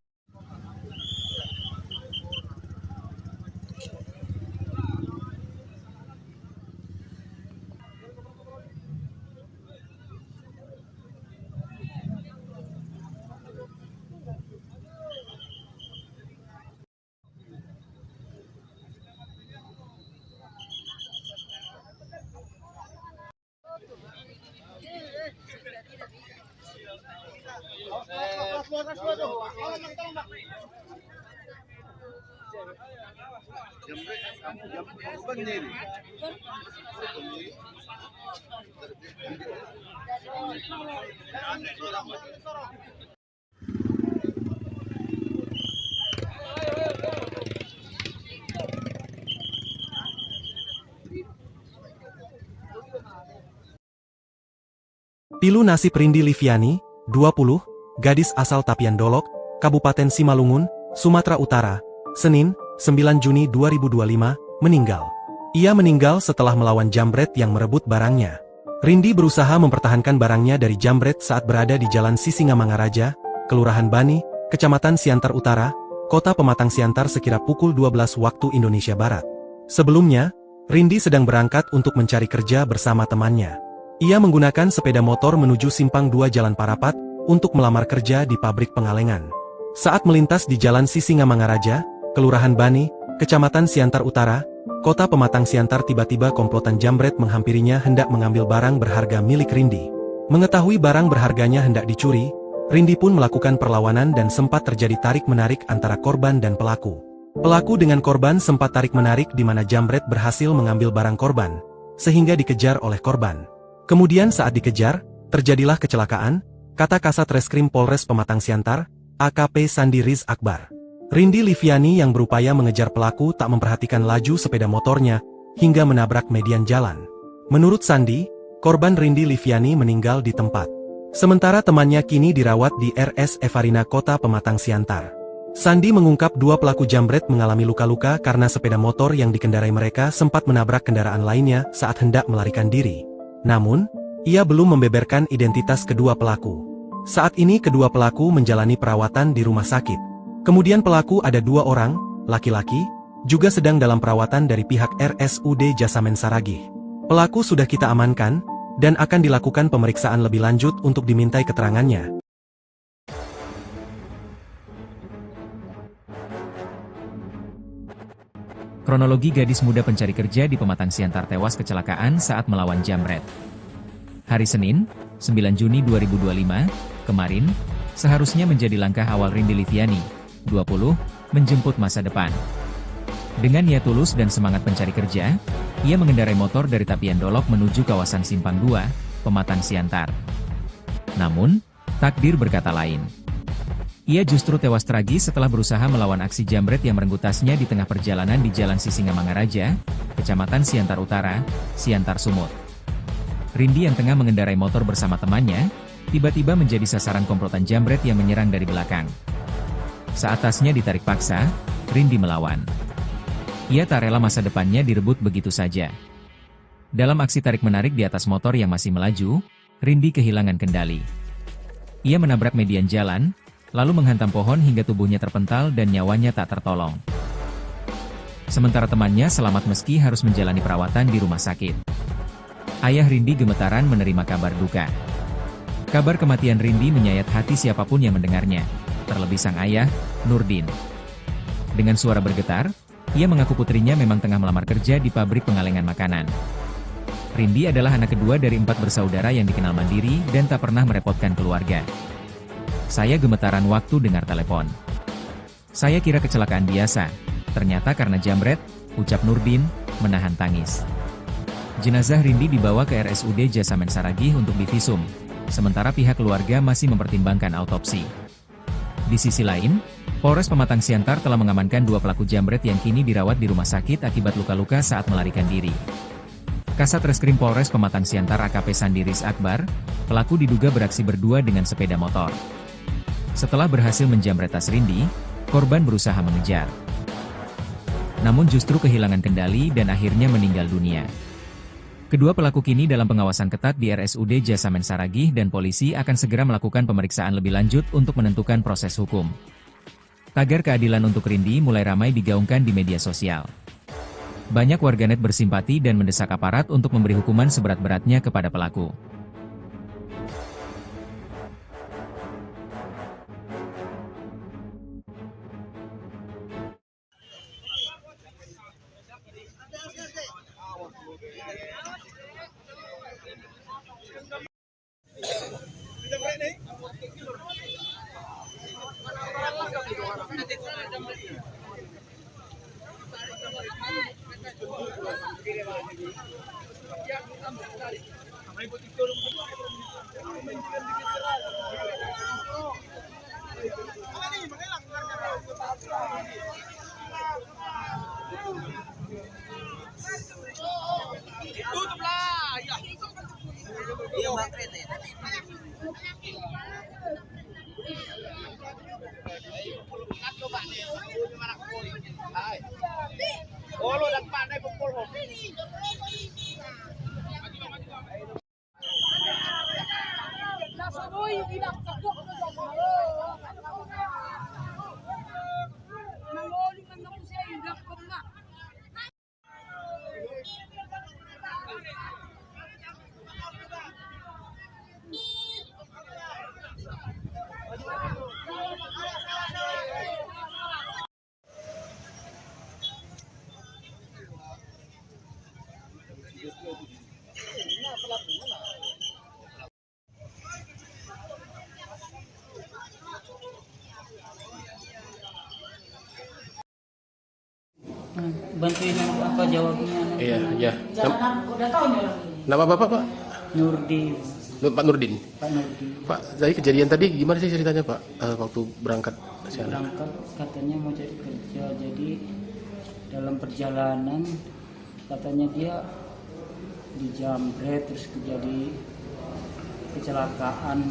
Pilu nasib Rindi Liviani, 20, gadis asal Tapian Dolok, Kabupaten Simalungun, Sumatera Utara, Senin, 9 Juni 2025, meninggal. Ia meninggal setelah melawan jambret yang merebut barangnya. Rindi berusaha mempertahankan barangnya dari jambret saat berada di Jalan Sisingamangaraja, Kelurahan Bani, Kecamatan Siantar Utara, Kota Pematang Siantar sekira pukul 12 waktu Indonesia Barat. Sebelumnya, Rindi sedang berangkat untuk mencari kerja bersama temannya. Ia menggunakan sepeda motor menuju Simpang 2 Jalan Parapat untuk melamar kerja di pabrik pengalengan. Saat melintas di Jalan Sisingamangaraja, Kelurahan Bani, Kecamatan Siantar Utara, Kota Pematang Siantar, tiba-tiba komplotan jambret menghampirinya hendak mengambil barang berharga milik Rindi. Mengetahui barang berharganya hendak dicuri, Rindi pun melakukan perlawanan dan sempat terjadi tarik-menarik antara korban dan pelaku. Pelaku dengan korban sempat tarik-menarik di mana jambret berhasil mengambil barang korban, sehingga dikejar oleh korban. Kemudian saat dikejar, terjadilah kecelakaan, kata Kasat Reskrim Polres Pematang Siantar, AKP Sandi Riz Akbar. Rindi Liviani yang berupaya mengejar pelaku tak memperhatikan laju sepeda motornya, hingga menabrak median jalan. Menurut Sandi, korban Rindi Liviani meninggal di tempat. Sementara temannya kini dirawat di RS Evarina Kota Pematang Siantar. Sandi mengungkap dua pelaku jambret mengalami luka-luka karena sepeda motor yang dikendarai mereka sempat menabrak kendaraan lainnya saat hendak melarikan diri. Namun, ia belum membeberkan identitas kedua pelaku. Saat ini kedua pelaku menjalani perawatan di rumah sakit. Kemudian pelaku ada 2 orang, laki-laki, juga sedang dalam perawatan dari pihak RSUD Jasamen Saragih. Pelaku sudah kita amankan, dan akan dilakukan pemeriksaan lebih lanjut untuk dimintai keterangannya. Kronologi gadis muda pencari kerja di Pematang Siantar tewas kecelakaan saat melawan jambret. Hari Senin, 9 Juni 2025, kemarin, seharusnya menjadi langkah awal Rindi Liviani, 20, menjemput masa depan. Dengan niat tulus dan semangat pencari kerja, ia mengendarai motor dari Tapian Dolok menuju kawasan Simpang 2, Pematang Siantar. Namun, takdir berkata lain. Ia justru tewas tragis setelah berusaha melawan aksi jambret yang merenggut tasnya di tengah perjalanan di Jalan Sisingamangaraja, Kecamatan Siantar Utara, Siantar Sumut. Rindi yang tengah mengendarai motor bersama temannya, tiba-tiba menjadi sasaran komplotan jambret yang menyerang dari belakang. Saat tasnya ditarik paksa, Rindi melawan. Ia tak rela masa depannya direbut begitu saja. Dalam aksi tarik-menarik di atas motor yang masih melaju, Rindi kehilangan kendali. Ia menabrak median jalan, lalu menghantam pohon hingga tubuhnya terpental dan nyawanya tak tertolong. Sementara temannya selamat meski harus menjalani perawatan di rumah sakit. Ayah Rindi gemetaran menerima kabar duka. Kabar kematian Rindi menyayat hati siapapun yang mendengarnya, terlebih sang ayah, Nurdin. Dengan suara bergetar, ia mengaku putrinya memang tengah melamar kerja di pabrik pengalengan makanan. Rindi adalah anak kedua dari 4 bersaudara yang dikenal mandiri dan tak pernah merepotkan keluarga. Saya gemetaran waktu dengar telepon. Saya kira kecelakaan biasa, ternyata karena jambret, ucap Nurdin, menahan tangis. Jenazah Rindi dibawa ke RSUD Jasamen Saragih untuk divisum, sementara pihak keluarga masih mempertimbangkan autopsi. Di sisi lain, Polres Pematang Siantar telah mengamankan 2 pelaku jambret yang kini dirawat di rumah sakit akibat luka-luka saat melarikan diri. Kasat Reskrim Polres Pematang Siantar AKP Sandi Riz Akbar, pelaku diduga beraksi berdua dengan sepeda motor. Setelah berhasil menjambret tas Rindi, korban berusaha mengejar. Namun justru kehilangan kendali dan akhirnya meninggal dunia. Kedua pelaku kini dalam pengawasan ketat di RSUD Jasamen Saragih dan polisi akan segera melakukan pemeriksaan lebih lanjut untuk menentukan proses hukum. Tagar keadilan untuk Rindi mulai ramai digaungkan di media sosial. Banyak warganet bersimpati dan mendesak aparat untuk memberi hukuman seberat-beratnya kepada pelaku. Bantuin apa jawabnya? Iya, iya. Jangan udah tahu nih orang ini. Nama Bapak, Pak? Nurdi, Pak Nurdin. Pak Nurdi. Pak, dari kejadian tadi gimana sih ceritanya, Pak? Waktu berangkat ke sana? Berangkat katanya mau cari kerja, jadi dalam perjalanan katanya dia dijamret terus terjadi kecelakaan.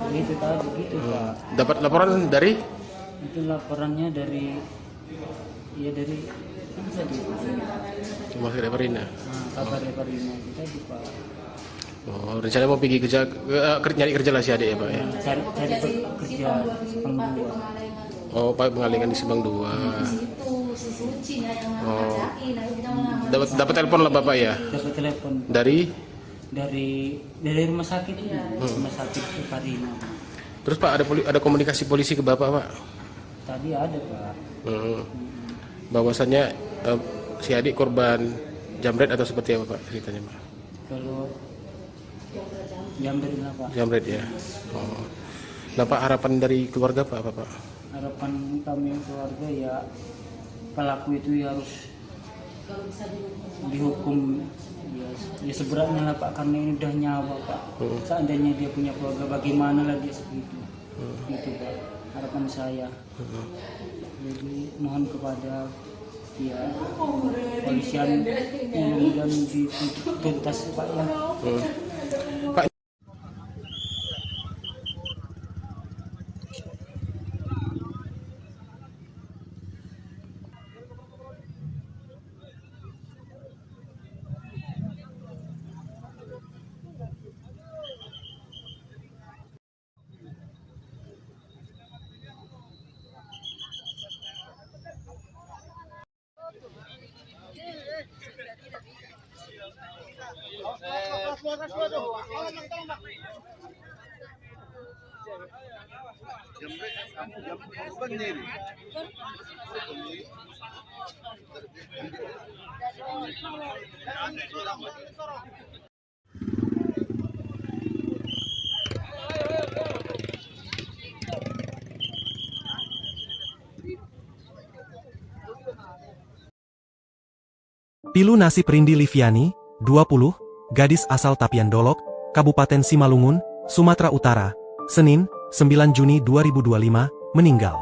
Itu tadi gitu Pak. Dapat laporan dari? Itu laporannya dari dari kan tadi Rumah Sakit Parina. kabar Parina kita di Pak. Oh, rencana mau pergi kerja, nyari kerja lah si adik ya, Pak ya? Cari kerja Simpang 2. Oh, Pak mengalihkan di Simpang 2. Oh, dapat telepon lah Bapak ya? Dapat telepon Dari? dari rumah sakit rumah sakit Parina. Terus Pak ada komunikasi polisi ke Bapak, Pak? Tadi ada Pak. Bahwasannya si adik korban jamret atau seperti apa Pak ceritanya, Pak? Kalau jamret Pak. Jamret ya. Oh. Nah Pak, harapan dari keluarga Pak apa Pak? Harapan kami keluarga ya pelaku itu ya harus dihukum ya seberatnya lah Pak, karena ini udah nyawa Pak. Seandainya dia punya keluarga bagaimana lagi segitu. Itu Pak harapan saya. Jadi mohon kepada ya polisian mudah-mudahan dituntas Pak ya. Pak, Pilu nasib Rindi Liviani, 20, gadis asal Tapian Dolok, Kabupaten Simalungun, Sumatera Utara, Senin, 9 Juni 2025, meninggal.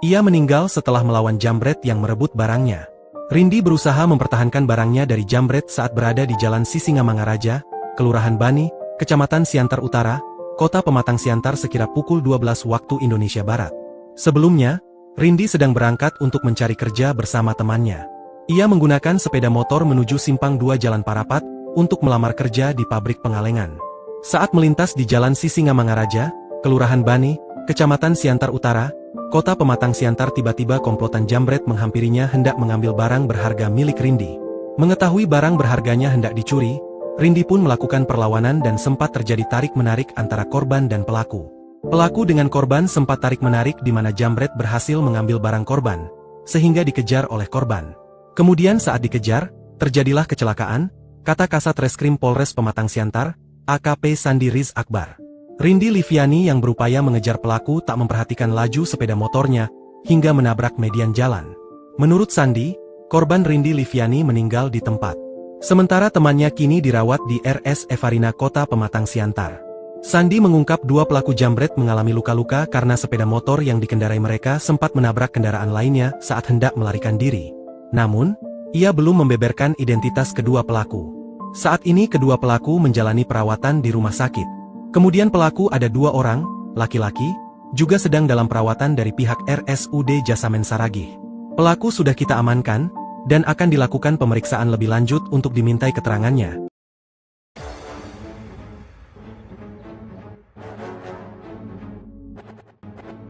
Ia meninggal setelah melawan jambret yang merebut barangnya. Rindi berusaha mempertahankan barangnya dari jambret saat berada di Jalan Sisingamangaraja, Kelurahan Bani, Kecamatan Siantar Utara, Kota Pematang Siantar sekira pukul 12 waktu Indonesia Barat. Sebelumnya, Rindi sedang berangkat untuk mencari kerja bersama temannya. Ia menggunakan sepeda motor menuju Simpang 2 Jalan Parapat untuk melamar kerja di pabrik pengalengan. Saat melintas di Jalan Sisingamangaraja, Kelurahan Bani, Kecamatan Siantar Utara, Kota Pematang Siantar, tiba-tiba komplotan jambret menghampirinya hendak mengambil barang berharga milik Rindi. Mengetahui barang berharganya hendak dicuri, Rindi pun melakukan perlawanan dan sempat terjadi tarik-menarik antara korban dan pelaku. Pelaku dengan korban sempat tarik-menarik di mana jambret berhasil mengambil barang korban, sehingga dikejar oleh korban. Kemudian saat dikejar, terjadilah kecelakaan, kata Kasat Reskrim Polres Pematang Siantar, AKP Sandi Riz Akbar. Rindi Liviani yang berupaya mengejar pelaku tak memperhatikan laju sepeda motornya, hingga menabrak median jalan. Menurut Sandi, korban Rindi Liviani meninggal di tempat. Sementara temannya kini dirawat di RS Evarina Kota Pematang Siantar. Sandi mengungkap dua pelaku jambret mengalami luka-luka karena sepeda motor yang dikendarai mereka sempat menabrak kendaraan lainnya saat hendak melarikan diri. Namun, ia belum membeberkan identitas kedua pelaku. Saat ini kedua pelaku menjalani perawatan di rumah sakit. Kemudian pelaku ada 2 orang, laki-laki, juga sedang dalam perawatan dari pihak RSUD Jasamen Saragih. Pelaku sudah kita amankan, dan akan dilakukan pemeriksaan lebih lanjut untuk dimintai keterangannya.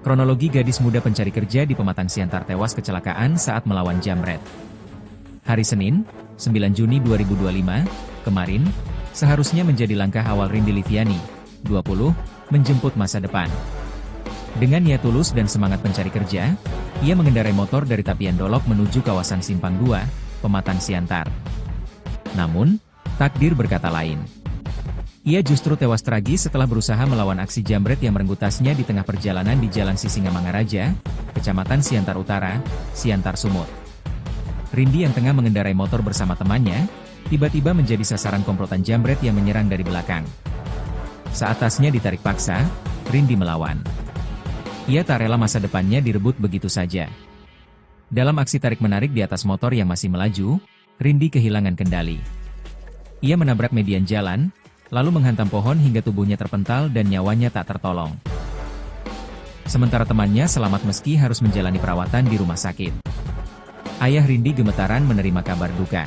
Kronologi gadis muda pencari kerja di Pematang Siantar tewas kecelakaan saat melawan jambret. Hari Senin, 9 Juni 2025, kemarin, seharusnya menjadi langkah awal Rindi Liviani, 20, menjemput masa depan. Dengan niat tulus dan semangat pencari kerja, ia mengendarai motor dari Tapian Dolok menuju kawasan Simpang 2, Pematang Siantar. Namun, takdir berkata lain. Ia justru tewas tragis setelah berusaha melawan aksi jambret yang merenggut tasnya di tengah perjalanan di Jalan Sisingamangaraja, Kecamatan Siantar Utara, Siantar Sumut. Rindi yang tengah mengendarai motor bersama temannya, tiba-tiba menjadi sasaran komplotan jambret yang menyerang dari belakang. Saat tasnya ditarik paksa, Rindi melawan. Ia tak rela masa depannya direbut begitu saja. Dalam aksi tarik-menarik di atas motor yang masih melaju, Rindi kehilangan kendali. Ia menabrak median jalan, lalu menghantam pohon hingga tubuhnya terpental dan nyawanya tak tertolong. Sementara temannya selamat meski harus menjalani perawatan di rumah sakit. Ayah Rindi gemetaran menerima kabar duka.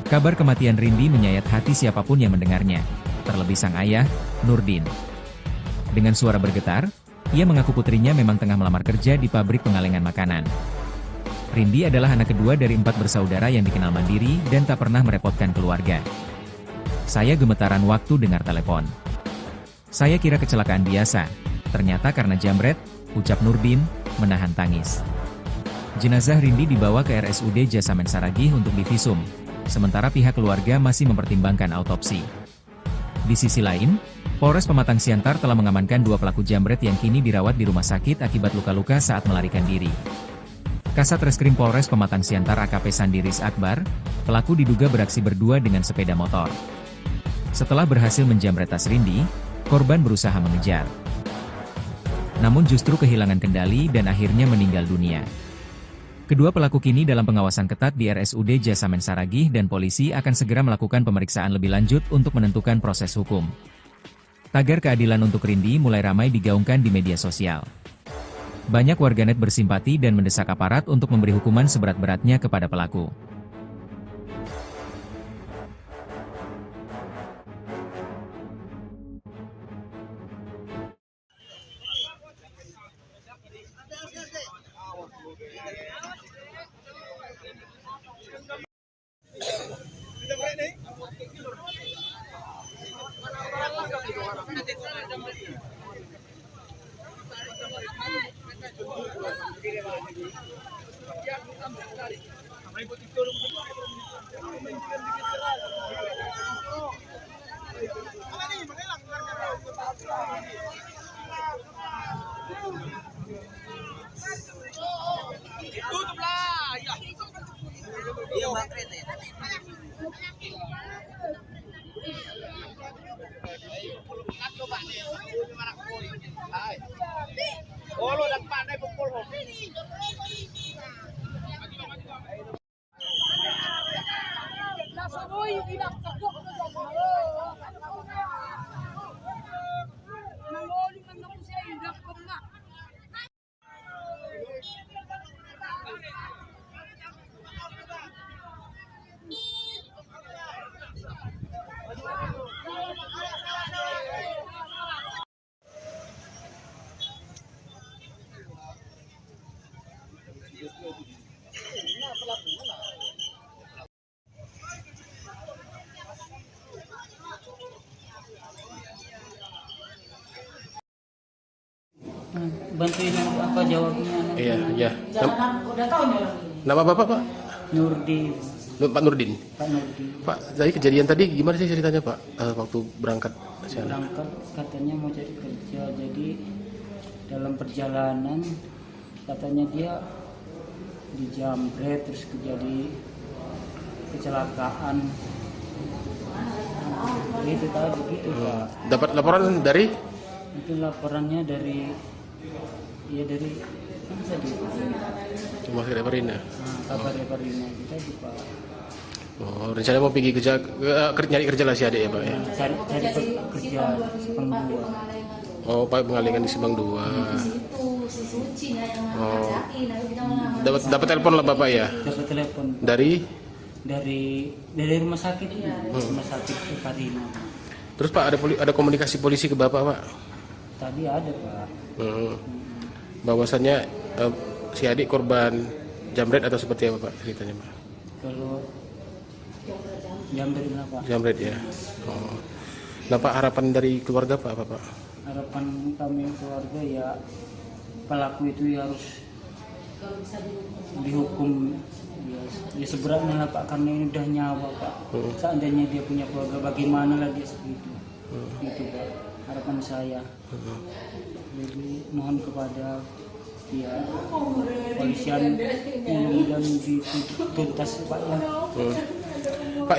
Kabar kematian Rindi menyayat hati siapapun yang mendengarnya, terlebih sang ayah, Nurdin. Dengan suara bergetar, ia mengaku putrinya memang tengah melamar kerja di pabrik pengalengan makanan. Rindi adalah anak kedua dari 4 bersaudara yang dikenal mandiri dan tak pernah merepotkan keluarga. Saya gemetaran waktu dengar telepon. Saya kira kecelakaan biasa, ternyata karena jambret, ucap Nurdin, menahan tangis. Jenazah Rindi dibawa ke RSUD Jasamen Saragih untuk divisum, sementara pihak keluarga masih mempertimbangkan autopsi. Di sisi lain, Polres Pematang Siantar telah mengamankan 2 pelaku jambret yang kini dirawat di rumah sakit akibat luka-luka saat melarikan diri. Kasat Reskrim Polres Pematang Siantar AKP Sandiris Akbar, pelaku diduga beraksi berdua dengan sepeda motor. Setelah berhasil menjambret tas Rindi, korban berusaha mengejar. Namun justru kehilangan kendali dan akhirnya meninggal dunia. Kedua pelaku kini dalam pengawasan ketat di RSUD Jasamen Saragih dan polisi akan segera melakukan pemeriksaan lebih lanjut untuk menentukan proses hukum. Tagar keadilan untuk Rindi mulai ramai digaungkan di media sosial. Banyak warganet bersimpati dan mendesak aparat untuk memberi hukuman seberat-beratnya kepada pelaku. Bantuin apa jawabnya? Iya, iya. Jangan udah tahu nih orang ini. Nama Bapak, Pak? Nurdin, Pak Nurdin. Pak Nurdin. Pak, tadi kejadian tadi gimana sih ceritanya, Pak? Waktu berangkat ke sana? Berangkat katanya mau cari kerja, jadi dalam perjalanan katanya dia dijamret, terus terjadi kecelakaan. Itu tadi gitu Pak. Dapat laporan dari Itu laporannya dari kan tadi Rumah Sakit Parina. kabar Parina itu tadi Pak. Oh, rencana mau pergi kerja, nyari kerja lah si adik ya Pak ya? Cari kerja Simpang 2. Oh, Pak mengalihkan di Simpang 2. Oh, dapat telepon lah Bapak ya? Dapat telepon Dari? dari rumah sakit, rumah sakit Parina. Terus Pak ada komunikasi polisi ke Bapak Pak? Tadi ada Pak. Bahwasannya si adik korban jamret atau seperti apa Pak ceritanya Pak? Kalau jamret lah Pak. Jamret ya. Oh. Nah Pak, harapan dari keluarga Pak apa Pak? Harapan kami keluarga ya pelaku itu ya harus dihukum ya seberatnya lah Pak, karena ini udah nyawa Pak. Seandainya dia punya keluarga bagaimana lagi segitu. Gitu Pak, harapan saya. Jadi mohon kepada ya polisian mudah-mudahan dituntas Pak ya. Pak,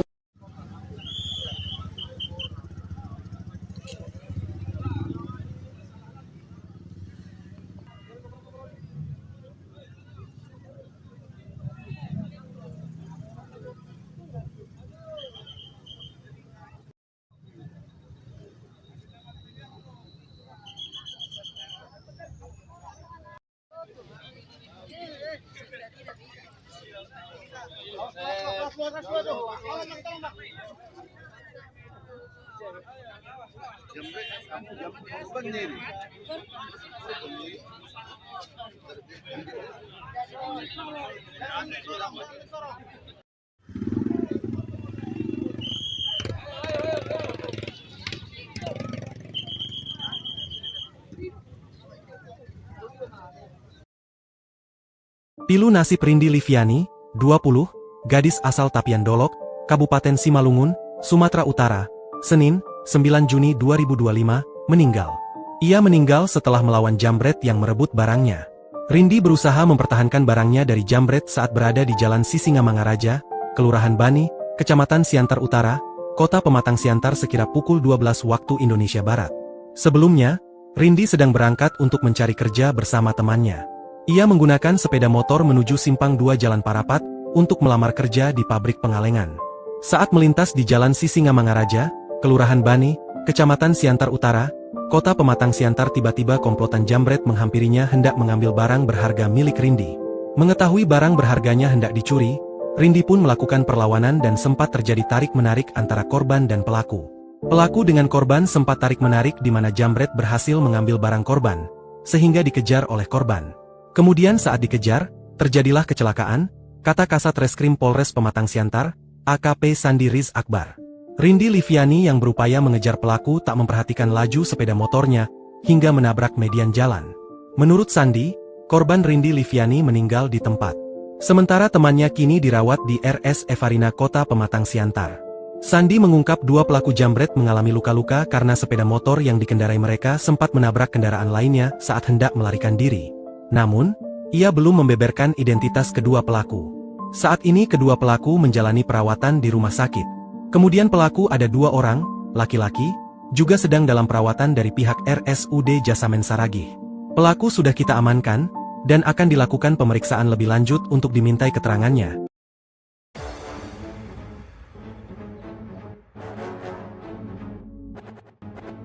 Pilu nasib Rindi Liviani, 20, gadis asal Tapian Dolok, Kabupaten Simalungun, Sumatera Utara, Senin, 9 Juni 2025, meninggal. Ia meninggal setelah melawan jambret yang merebut barangnya. Rindi berusaha mempertahankan barangnya dari jambret saat berada di Jalan Sisingamangaraja, Kelurahan Bani, Kecamatan Siantar Utara, Kota Pematang Siantar sekira pukul 12 waktu Indonesia Barat. Sebelumnya, Rindi sedang berangkat untuk mencari kerja bersama temannya. Ia menggunakan sepeda motor menuju Simpang 2 Jalan Parapat untuk melamar kerja di pabrik pengalengan. Saat melintas di Jalan Sisingamangaraja, Kelurahan Bani, Kecamatan Siantar Utara, Kota Pematang Siantar, tiba-tiba komplotan jambret menghampirinya hendak mengambil barang berharga milik Rindi. Mengetahui barang berharganya hendak dicuri, Rindi pun melakukan perlawanan dan sempat terjadi tarik-menarik antara korban dan pelaku. Pelaku dengan korban sempat tarik-menarik di mana jambret berhasil mengambil barang korban, sehingga dikejar oleh korban. Kemudian saat dikejar, terjadilah kecelakaan, kata Kasat Reskrim Polres Pematang Siantar, AKP Sandi Riz Akbar. Rindi Liviani yang berupaya mengejar pelaku tak memperhatikan laju sepeda motornya, hingga menabrak median jalan. Menurut Sandi, korban Rindi Liviani meninggal di tempat. Sementara temannya kini dirawat di RS Evarina Kota Pematang Siantar. Sandi mengungkap dua pelaku jambret mengalami luka-luka karena sepeda motor yang dikendarai mereka sempat menabrak kendaraan lainnya saat hendak melarikan diri. Namun, ia belum membeberkan identitas kedua pelaku. Saat ini kedua pelaku menjalani perawatan di rumah sakit. Kemudian pelaku ada dua orang, laki-laki, juga sedang dalam perawatan dari pihak RSUD Jasamen Saragih. Pelaku sudah kita amankan, dan akan dilakukan pemeriksaan lebih lanjut untuk dimintai keterangannya.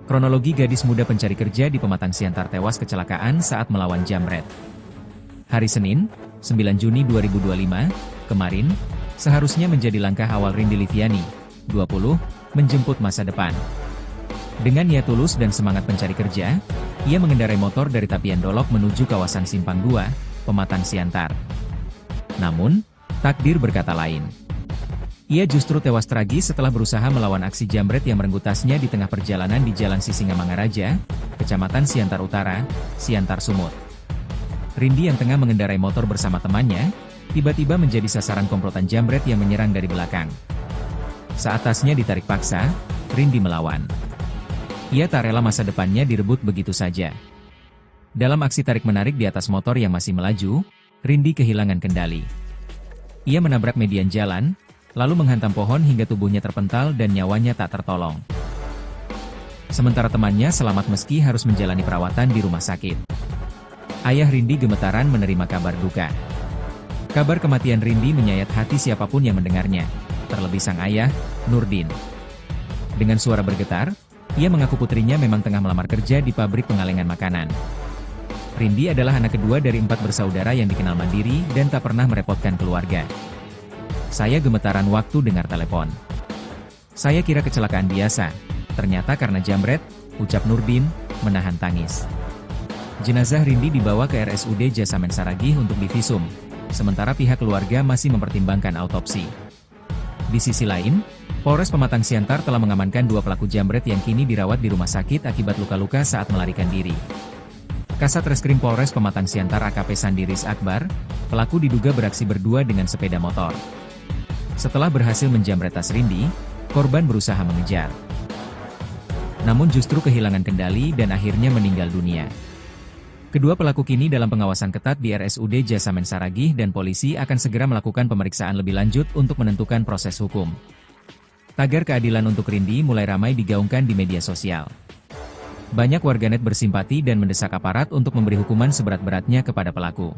Kronologi gadis muda pencari kerja di Pematang Siantar tewas kecelakaan saat melawan jambret. Hari Senin, 9 Juni 2025, kemarin, seharusnya menjadi langkah awal Rindi Liviani, 20, menjemput masa depan. Dengan niat tulus dan semangat pencari kerja, ia mengendarai motor dari Tapian Dolok menuju kawasan Simpang 2, Pematang Siantar. Namun, takdir berkata lain. Ia justru tewas tragis setelah berusaha melawan aksi jambret yang merenggut tasnya di tengah perjalanan di Jalan Sisingamangaraja, Kecamatan Siantar Utara, Siantar Sumut. Rindi yang tengah mengendarai motor bersama temannya, tiba-tiba menjadi sasaran komplotan jambret yang menyerang dari belakang. Saat tasnya ditarik paksa, Rindi melawan. Ia tak rela masa depannya direbut begitu saja. Dalam aksi tarik-menarik di atas motor yang masih melaju, Rindi kehilangan kendali. Ia menabrak median jalan, lalu menghantam pohon hingga tubuhnya terpental dan nyawanya tak tertolong. Sementara temannya selamat meski harus menjalani perawatan di rumah sakit. Ayah Rindi gemetaran menerima kabar duka. Kabar kematian Rindi menyayat hati siapapun yang mendengarnya, terlebih sang ayah, Nurdin. Dengan suara bergetar, ia mengaku putrinya memang tengah melamar kerja di pabrik pengalengan makanan. Rindi adalah anak kedua dari 4 bersaudara yang dikenal mandiri dan tak pernah merepotkan keluarga. Saya gemetaran waktu dengar telepon. Saya kira kecelakaan biasa, ternyata karena jambret, ucap Nurdin, menahan tangis. Jenazah Rindi dibawa ke RSUD Jasamen Saragih untuk divisum, sementara pihak keluarga masih mempertimbangkan autopsi. Di sisi lain, Polres Pematang Siantar telah mengamankan 2 pelaku jambret yang kini dirawat di rumah sakit akibat luka-luka saat melarikan diri. Kasat Reskrim Polres Pematang Siantar AKP Sandiris Akbar, pelaku diduga beraksi berdua dengan sepeda motor. Setelah berhasil menjamret tas Rindi, korban berusaha mengejar. Namun justru kehilangan kendali dan akhirnya meninggal dunia. Kedua pelaku kini dalam pengawasan ketat di RSUD Jasamen Saragih dan polisi akan segera melakukan pemeriksaan lebih lanjut untuk menentukan proses hukum. Tagar keadilan untuk Rindi mulai ramai digaungkan di media sosial. Banyak warganet bersimpati dan mendesak aparat untuk memberi hukuman seberat-beratnya kepada pelaku.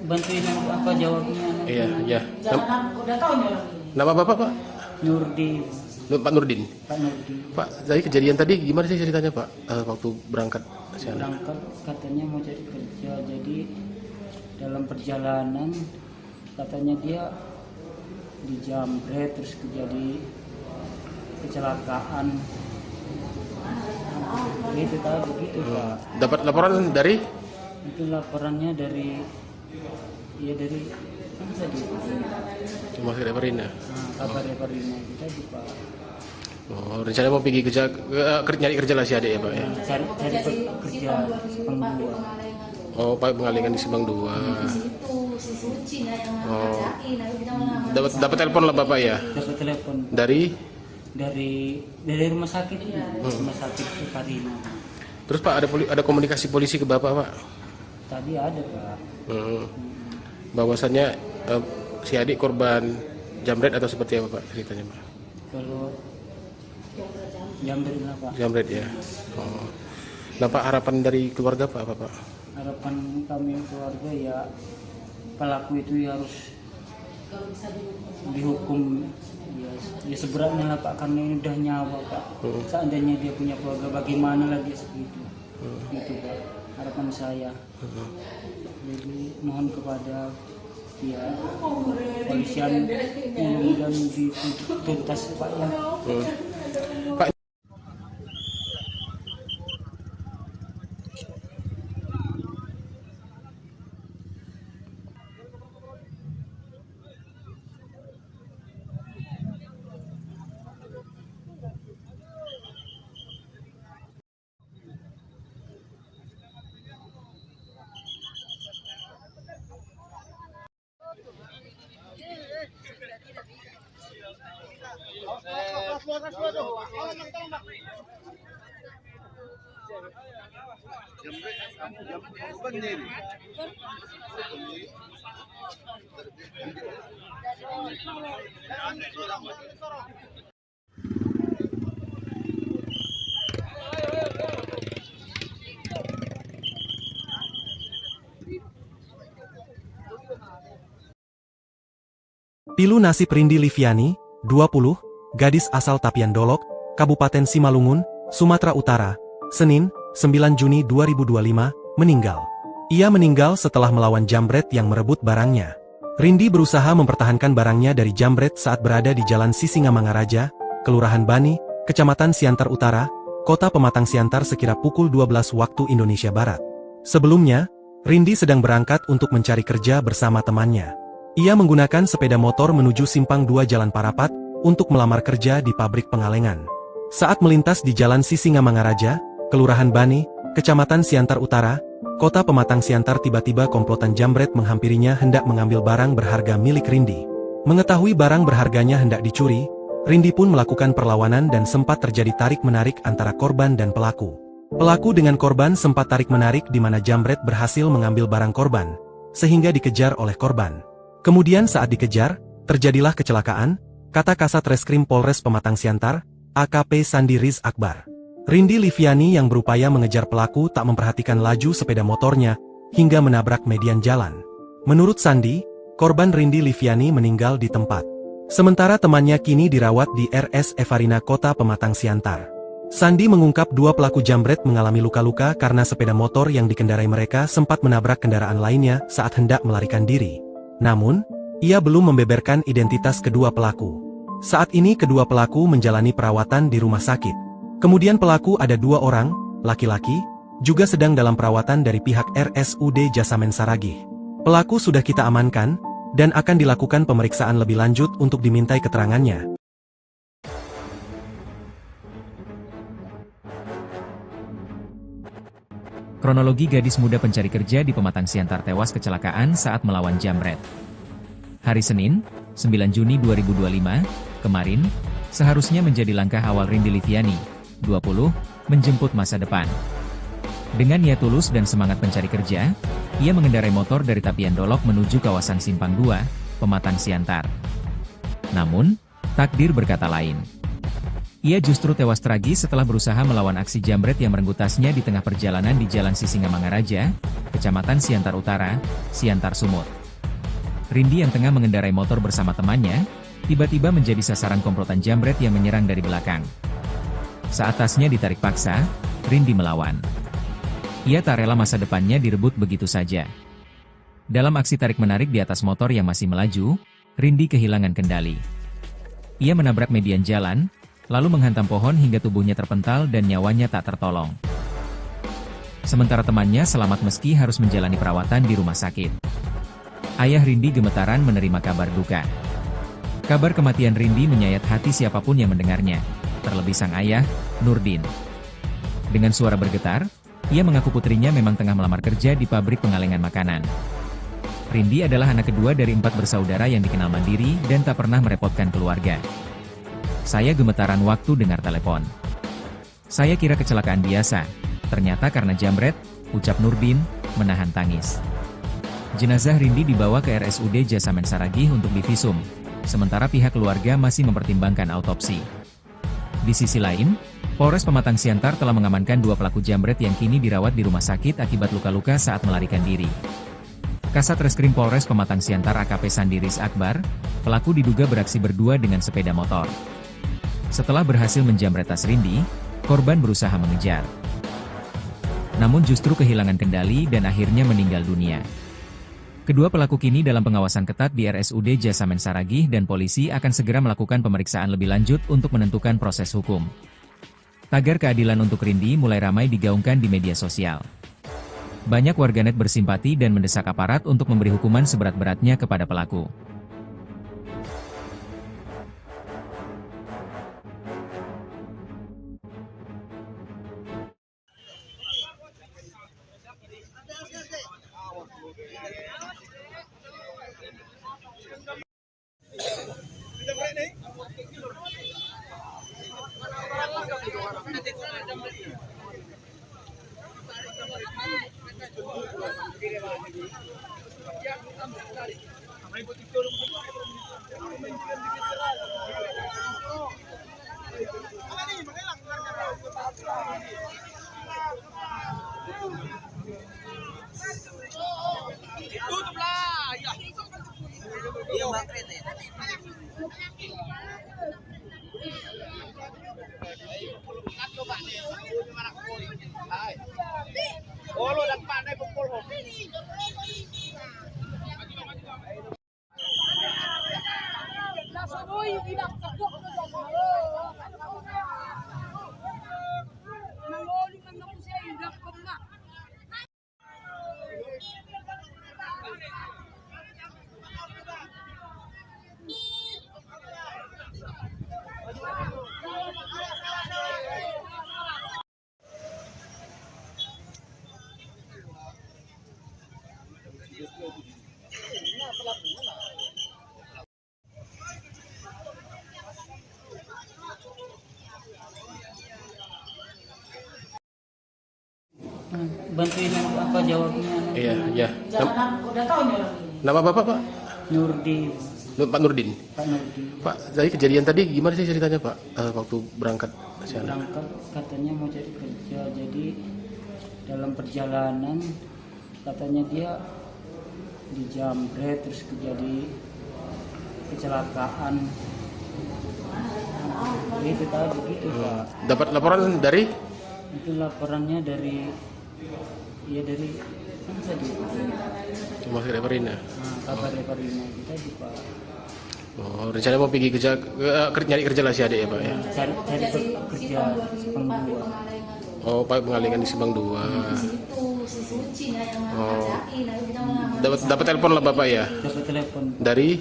Bantuin apa jawabnya? Iya, iya. Jangan udah tahu nih orang ini. Nama Bapak, Pak? Nurdin, Pak Nurdin. Pak Nurdin. Pak, dari kejadian tadi gimana sih ceritanya, Pak? Waktu berangkat ke sana? Berangkat katanya mau cari kerja, jadi dalam perjalanan katanya dia dijamret terus terjadi kecelakaan. Gitu tadi begitu Pak. Dapat laporan dari? Itu laporannya dari mana tadi? Rumah sakit Parina. Kabar Parina itu tadi Pak. Oh, rencana mau pergi kerja, nyari kerja lah si adik ya, Pak ya? Cari kerja Sepang 2. Oh, Pak pengalingan di Subang 2. Oh. Dapat telepon lah Bapak ya? Dapat telepon Dari? dari rumah sakit rumah sakit Parina. Terus Pak ada komunikasi polisi ke Bapak, Pak? Tadi ada Pak. Bahwasannya si adik korban jambret atau seperti apa Pak ceritanya, Pak? Kalau jambret lah Pak. Jambret ya. Oh. Nah Pak, harapan dari keluarga Pak apa Pak? Harapan kami keluarga ya pelaku itu ya harus dihukum ya seberatnya lah Pak, karena ini udah nyawa Pak. Seandainya dia punya keluarga bagaimana lagi segitu. Itu Pak harapan saya. Jadi mohon kepada ya polisian mudah-mudahan dituntas Pak ya. Pak, Pilu nasib Rindi Liviani, 20, gadis asal Tapian Dolok, Kabupaten Simalungun, Sumatera Utara, Senin, 9 Juni 2025, meninggal. Ia meninggal setelah melawan jambret yang merebut barangnya. Rindi berusaha mempertahankan barangnya dari jambret saat berada di Jalan Sisingamangaraja, Kelurahan Bani, Kecamatan Siantar Utara, Kota Pematang Siantar sekira pukul 12 waktu Indonesia Barat. Sebelumnya, Rindi sedang berangkat untuk mencari kerja bersama temannya. Ia menggunakan sepeda motor menuju Simpang 2 Jalan Parapat untuk melamar kerja di pabrik pengalengan. Saat melintas di Jalan Sisingamangaraja, Kelurahan Bani, Kecamatan Siantar Utara, Kota Pematang Siantar, tiba-tiba komplotan jambret menghampirinya hendak mengambil barang berharga milik Rindi. Mengetahui barang berharganya hendak dicuri, Rindi pun melakukan perlawanan dan sempat terjadi tarik-menarik antara korban dan pelaku. Pelaku dengan korban sempat tarik-menarik di mana jambret berhasil mengambil barang korban, sehingga dikejar oleh korban. Kemudian saat dikejar, terjadilah kecelakaan, kata Kasat Reskrim Polres Pematang Siantar, AKP Sandi Riz Akbar. Rindi Liviani yang berupaya mengejar pelaku tak memperhatikan laju sepeda motornya, hingga menabrak median jalan. Menurut Sandi, korban Rindi Liviani meninggal di tempat. Sementara temannya kini dirawat di RS Evarina Kota Pematang Siantar. Sandi mengungkap dua pelaku jambret mengalami luka-luka karena sepeda motor yang dikendarai mereka sempat menabrak kendaraan lainnya saat hendak melarikan diri. Namun, ia belum membeberkan identitas kedua pelaku. Saat ini kedua pelaku menjalani perawatan di rumah sakit. Kemudian pelaku ada 2 orang, laki-laki, juga sedang dalam perawatan dari pihak RSUD Jasamen Saragih. Pelaku sudah kita amankan, dan akan dilakukan pemeriksaan lebih lanjut untuk dimintai keterangannya. Kronologi gadis muda pencari kerja di Pematang Siantar tewas kecelakaan saat melawan jambret. Hari Senin, 9 Juni 2025, kemarin, seharusnya menjadi langkah awal Rindi Liviani, 20, menjemput masa depan. Dengan niat tulus dan semangat pencari kerja, ia mengendarai motor dari Tapian Dolok menuju kawasan Simpang 2, Pematang Siantar. Namun, takdir berkata lain. Ia justru tewas tragis setelah berusaha melawan aksi jambret yang merenggut tasnya di tengah perjalanan di Jalan Sisingamangaraja, Kecamatan Siantar Utara, Siantar Sumut. Rindi yang tengah mengendarai motor bersama temannya, tiba-tiba menjadi sasaran komplotan jambret yang menyerang dari belakang. Saat tasnya ditarik paksa, Rindi melawan. Ia tak rela masa depannya direbut begitu saja. Dalam aksi tarik-menarik di atas motor yang masih melaju, Rindi kehilangan kendali. Ia menabrak median jalan, lalu menghantam pohon hingga tubuhnya terpental dan nyawanya tak tertolong. Sementara temannya selamat meski harus menjalani perawatan di rumah sakit. Ayah Rindi gemetaran menerima kabar duka. Kabar kematian Rindi menyayat hati siapapun yang mendengarnya, terlebih sang ayah, Nurdin. Dengan suara bergetar, ia mengaku putrinya memang tengah melamar kerja di pabrik pengalengan makanan. Rindi adalah anak kedua dari 4 bersaudara yang dikenal mandiri dan tak pernah merepotkan keluarga. Saya gemetaran waktu dengar telepon. Saya kira kecelakaan biasa, ternyata karena jambret, ucap Nurdin, menahan tangis. Jenazah Rindi dibawa ke RSUD Jasamen Saragih untuk divisum, sementara pihak keluarga masih mempertimbangkan autopsi. Di sisi lain, Polres Pematang Siantar telah mengamankan 2 pelaku jambret yang kini dirawat di rumah sakit akibat luka-luka saat melarikan diri. Kasat Reskrim Polres Pematang Siantar AKP Sandi Riz Akbar, pelaku diduga beraksi berdua dengan sepeda motor. Setelah berhasil menjambret tas Rindi, korban berusaha mengejar. Namun justru kehilangan kendali dan akhirnya meninggal dunia. Kedua pelaku kini dalam pengawasan ketat di RSUD Jasamen Saragih dan polisi akan segera melakukan pemeriksaan lebih lanjut untuk menentukan proses hukum. Tagar keadilan untuk Rindi mulai ramai digaungkan di media sosial. Banyak warganet bersimpati dan mendesak aparat untuk memberi hukuman seberat-beratnya kepada pelaku. Bantuin apa jawabnya? Iya, iya. Jangan udah tahu nih orang ini. Nama Bapak, Pak? Nurdin, Pak Nurdin. Pak Nurdin. Pak, dari kejadian tadi gimana sih ceritanya, Pak? Waktu berangkat ke sana. Berangkat katanya mau cari kerja, jadi dalam perjalanan katanya dia dijamret terus terjadi kecelakaan. Itu tadi gitu Pak. Dapat laporan dari Itu laporannya dari kan tadi Rumah Sakit Perina. kabar Reparina kita di Pak. Oh, rencana mau pergi kerja, nyari kerja lah si adik ya, Pak ya. Cari kerja Sepang 2. Oh, Pak mengalihkan di Subang 2. Oh. Dapat telepon lah Bapak ya. Dapat telepon Dari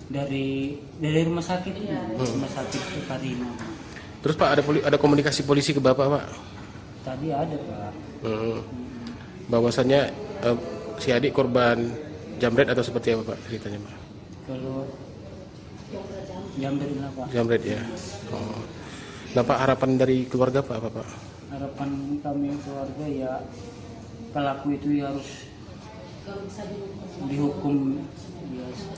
dari rumah sakit rumah sakit Reparina. terus Pak ada komunikasi polisi ke Bapak, Pak? Tadi ada Pak. Bahwasannya si adik korban jamret atau seperti apa, Pak, ceritanya, Pak? Kalau jamret lah Pak. Jamret ya. Oh. Nah, Pak, harapan dari keluarga Pak apa, Pak? Harapan kami keluarga ya pelaku itu ya harus dihukum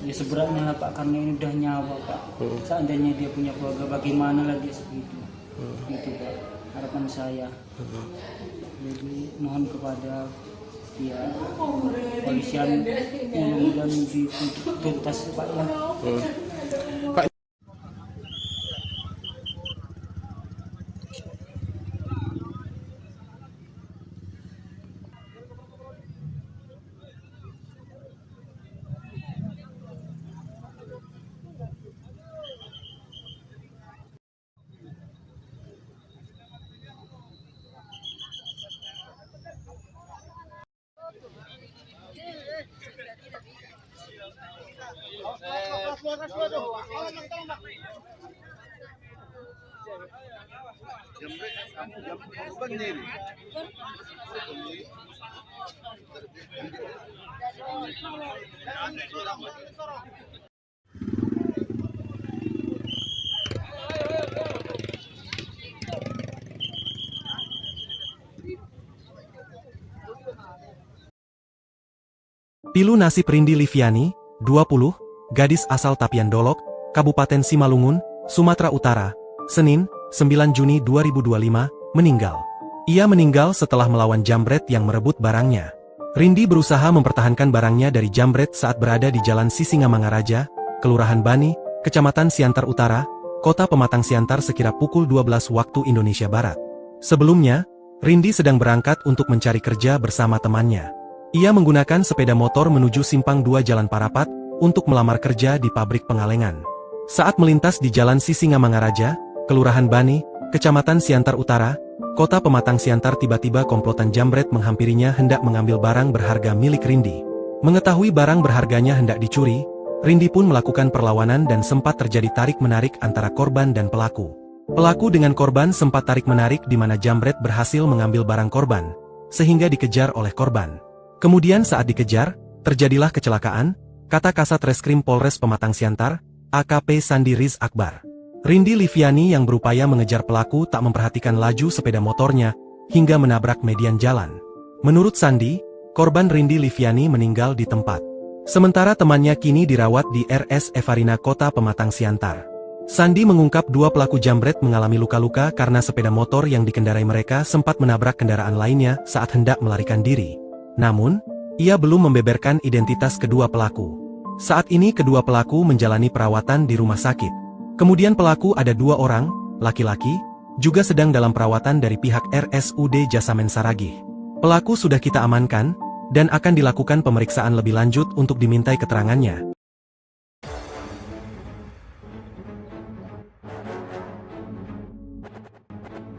ya seberatnya lah Pak, karena ini udah nyawa Pak. Seandainya dia punya keluarga bagaimana lagi segitu. Gitu Pak, harapan saya. Jadi mohon kepada ya polisian mudah-mudahan dituntas Pak ya. Pak, Pilu nasib Rindi Liviani, 20, gadis asal Tapian Dolok, Kabupaten Simalungun, Sumatera Utara, Senin, 9 Juni 2025, meninggal. Ia meninggal setelah melawan jambret yang merebut barangnya. Rindi berusaha mempertahankan barangnya dari jambret saat berada di Jalan Sisingamangaraja, Kelurahan Bani, Kecamatan Siantar Utara, Kota Pematang Siantar sekira pukul 12 waktu Indonesia Barat. Sebelumnya, Rindi sedang berangkat untuk mencari kerja bersama temannya. Ia menggunakan sepeda motor menuju Simpang 2 Jalan Parapat untuk melamar kerja di pabrik pengalengan. Saat melintas di Jalan Sisingamangaraja, Kelurahan Bani, Kecamatan Siantar Utara, Kota Pematang Siantar, tiba-tiba komplotan jambret menghampirinya hendak mengambil barang berharga milik Rindi. Mengetahui barang berharganya hendak dicuri, Rindi pun melakukan perlawanan dan sempat terjadi tarik-menarik antara korban dan pelaku. Pelaku dengan korban sempat tarik-menarik di mana jambret berhasil mengambil barang korban, sehingga dikejar oleh korban. Kemudian saat dikejar, terjadilah kecelakaan, kata Kasat Reskrim Polres Pematang Siantar, AKP Sandi Riz Akbar. Rindi Liviani yang berupaya mengejar pelaku tak memperhatikan laju sepeda motornya hingga menabrak median jalan. Menurut Sandi, korban Rindi Liviani meninggal di tempat. Sementara temannya kini dirawat di RS Evarina Kota Pematang Siantar. Sandi mengungkap dua pelaku jambret mengalami luka-luka karena sepeda motor yang dikendarai mereka sempat menabrak kendaraan lainnya saat hendak melarikan diri. Namun, ia belum membeberkan identitas kedua pelaku. Saat ini kedua pelaku menjalani perawatan di rumah sakit. Kemudian pelaku ada dua orang, laki-laki, juga sedang dalam perawatan dari pihak RSUD Jasamen Saragih. Pelaku sudah kita amankan, dan akan dilakukan pemeriksaan lebih lanjut untuk dimintai keterangannya.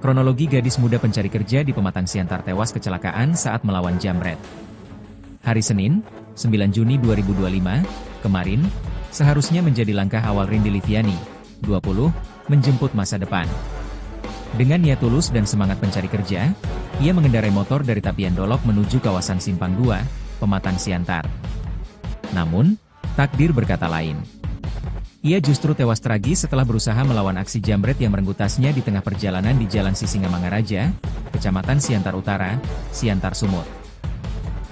Kronologi gadis muda pencari kerja di Pematang Siantar tewas kecelakaan saat melawan jambret. Hari Senin, 9 Juni 2025, kemarin, seharusnya menjadi langkah awal Rindi Liviani, 20, menjemput masa depan. Dengan niat tulus dan semangat pencari kerja, ia mengendarai motor dari Tapian Dolok menuju kawasan Simpang 2, Pematang Siantar. Namun, takdir berkata lain. Ia justru tewas tragis setelah berusaha melawan aksi jambret yang merenggut tasnya di tengah perjalanan di Jalan Sisingamangaraja, Kecamatan Siantar Utara, Siantar Sumut.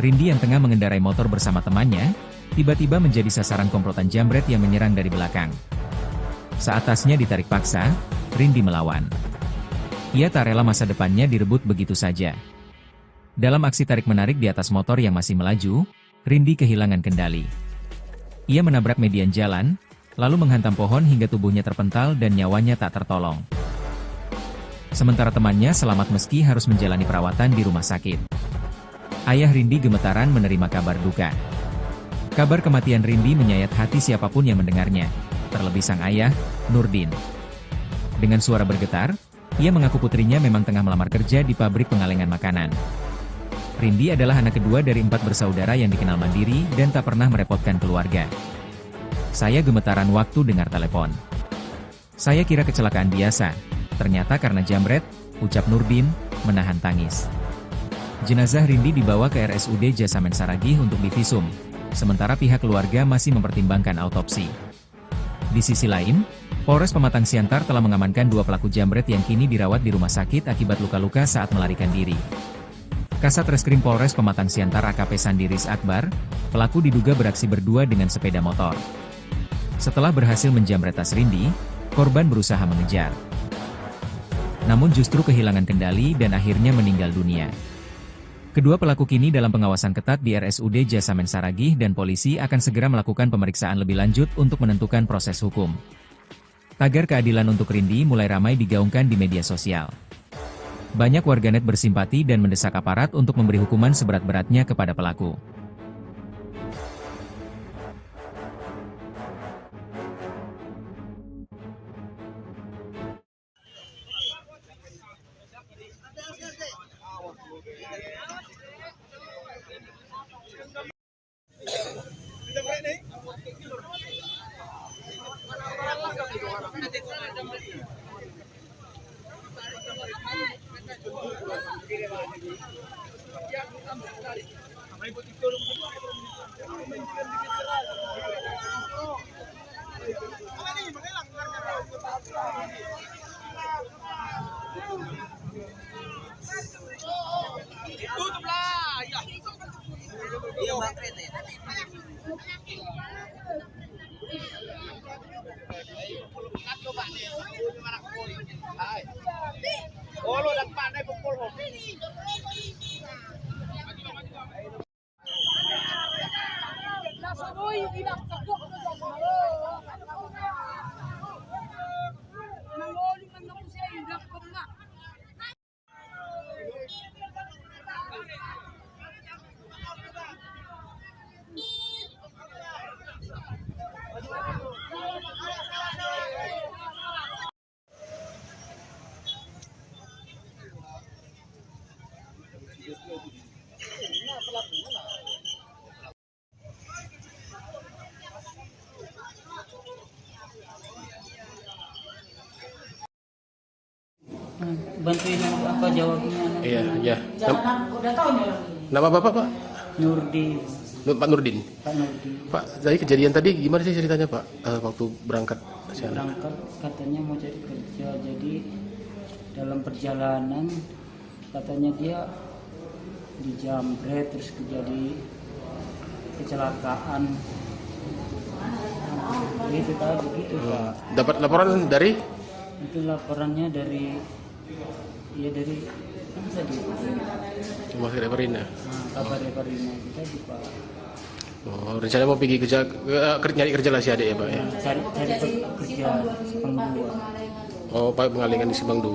Rindi yang tengah mengendarai motor bersama temannya, tiba-tiba menjadi sasaran komplotan jambret yang menyerang dari belakang. Saat tasnya ditarik paksa, Rindi melawan. Ia tak rela masa depannya direbut begitu saja. Dalam aksi tarik-menarik di atas motor yang masih melaju, Rindi kehilangan kendali. Ia menabrak median jalan, lalu menghantam pohon hingga tubuhnya terpental dan nyawanya tak tertolong. Sementara temannya selamat meski harus menjalani perawatan di rumah sakit. Ayah Rindi gemetaran menerima kabar duka. Kabar kematian Rindi menyayat hati siapapun yang mendengarnya, terlebih sang ayah, Nurdin. Dengan suara bergetar, ia mengaku putrinya memang tengah melamar kerja di pabrik pengalengan makanan. Rindi adalah anak kedua dari 4 bersaudara yang dikenal mandiri dan tak pernah merepotkan keluarga. Saya gemetaran waktu dengar telepon. Saya kira kecelakaan biasa, ternyata karena jambret, ucap Nurdin, menahan tangis. Jenazah Rindi dibawa ke RSUD Jasamen Saragih untuk divisum, sementara pihak keluarga masih mempertimbangkan autopsi. Di sisi lain, Polres Pematang Siantar telah mengamankan 2 pelaku jambret yang kini dirawat di rumah sakit akibat luka-luka saat melarikan diri. Kasat Reskrim Polres Pematang Siantar AKP Sandiris Akbar, pelaku diduga beraksi berdua dengan sepeda motor. Setelah berhasil menjambret tas Rindi, korban berusaha mengejar. Namun justru kehilangan kendali dan akhirnya meninggal dunia. Kedua pelaku kini dalam pengawasan ketat di RSUD Jasamen Saragih dan polisi akan segera melakukan pemeriksaan lebih lanjut untuk menentukan proses hukum. Tagar keadilan untuk Rindi mulai ramai digaungkan di media sosial. Banyak warganet bersimpati dan mendesak aparat untuk memberi hukuman seberat-beratnya kepada pelaku. Bantuin apa jawabnya? Iya, iya. Jangan udah tahu nih orang ini. Nama Bapak, Pak? Nurdin. Pak Nurdin. Pak Nurdin. Pak, dari kejadian tadi gimana sih ceritanya Pak? Waktu berangkat ke sana? Berangkat katanya mau cari kerja, jadi dalam perjalanan katanya dia dijamret terus terjadi kecelakaan. Itu tadi begitu Pak. Dapat laporan dari? Itu laporannya dari apa tadi? Rumah sakit Parina. Kabar Parina kita di Pak. Oh, rencana mau pergi nyari kerja lah si adik ya Pak ya? Cari kerja Simpang 2. Oh, Pak pengalingan di Simpang 2.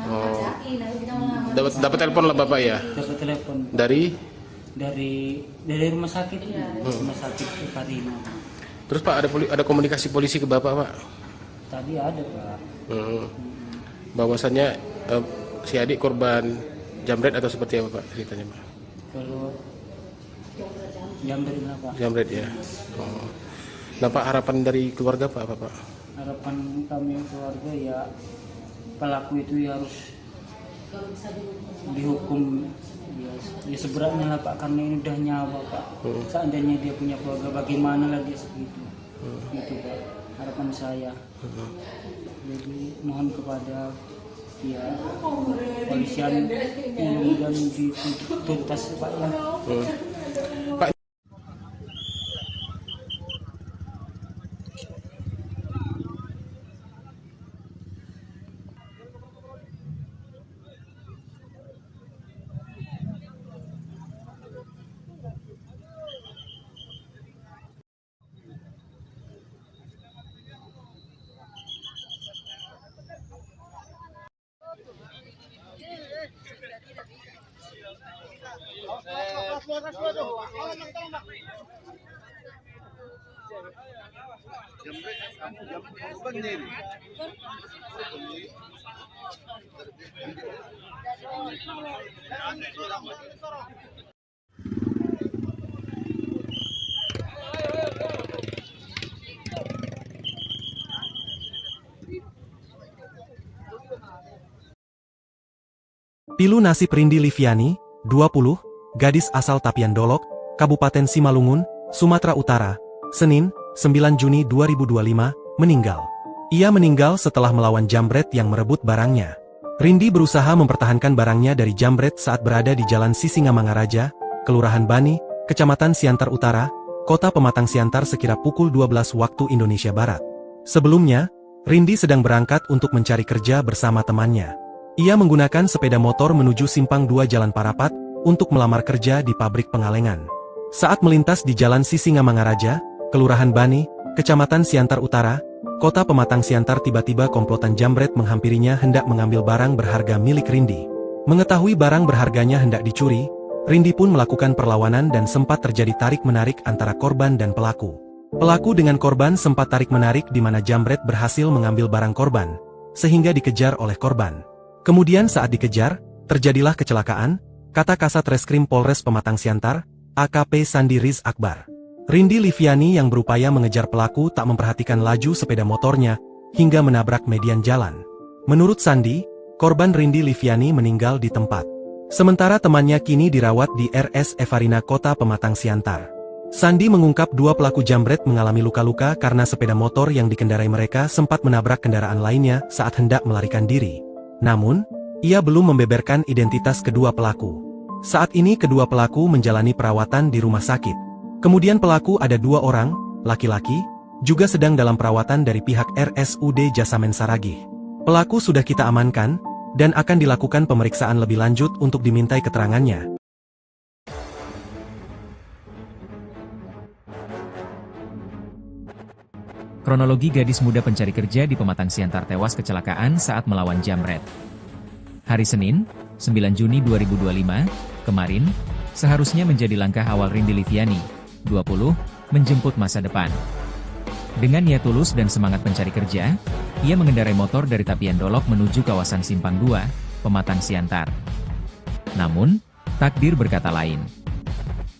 Oh, dapat telepon lah Bapak ya? Dapat telepon dari rumah sakit, rumah sakit Parina. Terus Pak ada komunikasi polisi ke Bapak Pak? Tadi ada Pak. Bahwasannya si adik korban jamret atau seperti apa Pak ceritanya Pak? Kalau jamret lah Pak. Jamret ya. Oh. Nah Pak, harapan dari keluarga Pak apa Pak? Harapan kami keluarga ya pelaku itu ya harus dihukum ya seberatnya lah Pak, karena ini udah nyawa Pak. Seandainya dia punya keluarga bagaimana lagi segitu. Itu Pak harapan saya. Jadi mohon kepada ya polisian dan dituntas Pak ya. Pak, Pilu nasib Rindi Liviani, 20, gadis asal Tapian Dolok, Kabupaten Simalungun, Sumatera Utara, Senin, 9 Juni 2025, meninggal. Ia meninggal setelah melawan jambret yang merebut barangnya. Rindi berusaha mempertahankan barangnya dari jambret saat berada di Jalan Sisingamangaraja, Kelurahan Bani, Kecamatan Siantar Utara, Kota Pematang Siantar sekira pukul 12 waktu Indonesia Barat. Sebelumnya, Rindi sedang berangkat untuk mencari kerja bersama temannya. Ia menggunakan sepeda motor menuju Simpang 2 Jalan Parapat untuk melamar kerja di pabrik pengalengan. Saat melintas di Jalan Sisingamangaraja, Kelurahan Bani, Kecamatan Siantar Utara, Kota Pematang Siantar, tiba-tiba komplotan jambret menghampirinya hendak mengambil barang berharga milik Rindi. Mengetahui barang berharganya hendak dicuri, Rindi pun melakukan perlawanan dan sempat terjadi tarik-menarik antara korban dan pelaku. Pelaku dengan korban sempat tarik-menarik di mana jambret berhasil mengambil barang korban, sehingga dikejar oleh korban. Kemudian saat dikejar, terjadilah kecelakaan, kata Kasat Reskrim Polres Pematang Siantar, AKP Sandi Riz Akbar. Rindi Liviani yang berupaya mengejar pelaku tak memperhatikan laju sepeda motornya, hingga menabrak median jalan. Menurut Sandi, korban Rindi Liviani meninggal di tempat. Sementara temannya kini dirawat di RS Evarina Kota Pematang Siantar. Sandi mengungkap dua pelaku jambret mengalami luka-luka karena sepeda motor yang dikendarai mereka sempat menabrak kendaraan lainnya saat hendak melarikan diri. Namun, ia belum membeberkan identitas kedua pelaku. Saat ini kedua pelaku menjalani perawatan di rumah sakit. Kemudian pelaku ada 2 orang, laki-laki, juga sedang dalam perawatan dari pihak RSUD Jasamen Saragih. Pelaku sudah kita amankan, dan akan dilakukan pemeriksaan lebih lanjut untuk dimintai keterangannya. Kronologi gadis muda pencari kerja di Pematang Siantar tewas kecelakaan saat melawan jambret. Hari Senin, 9 Juni 2025, kemarin, seharusnya menjadi langkah awal Rindi Liviani, 20, menjemput masa depan. Dengan niat tulus dan semangat pencari kerja, ia mengendarai motor dari Tapian Dolok menuju kawasan Simpang 2, Pematang Siantar. Namun, takdir berkata lain.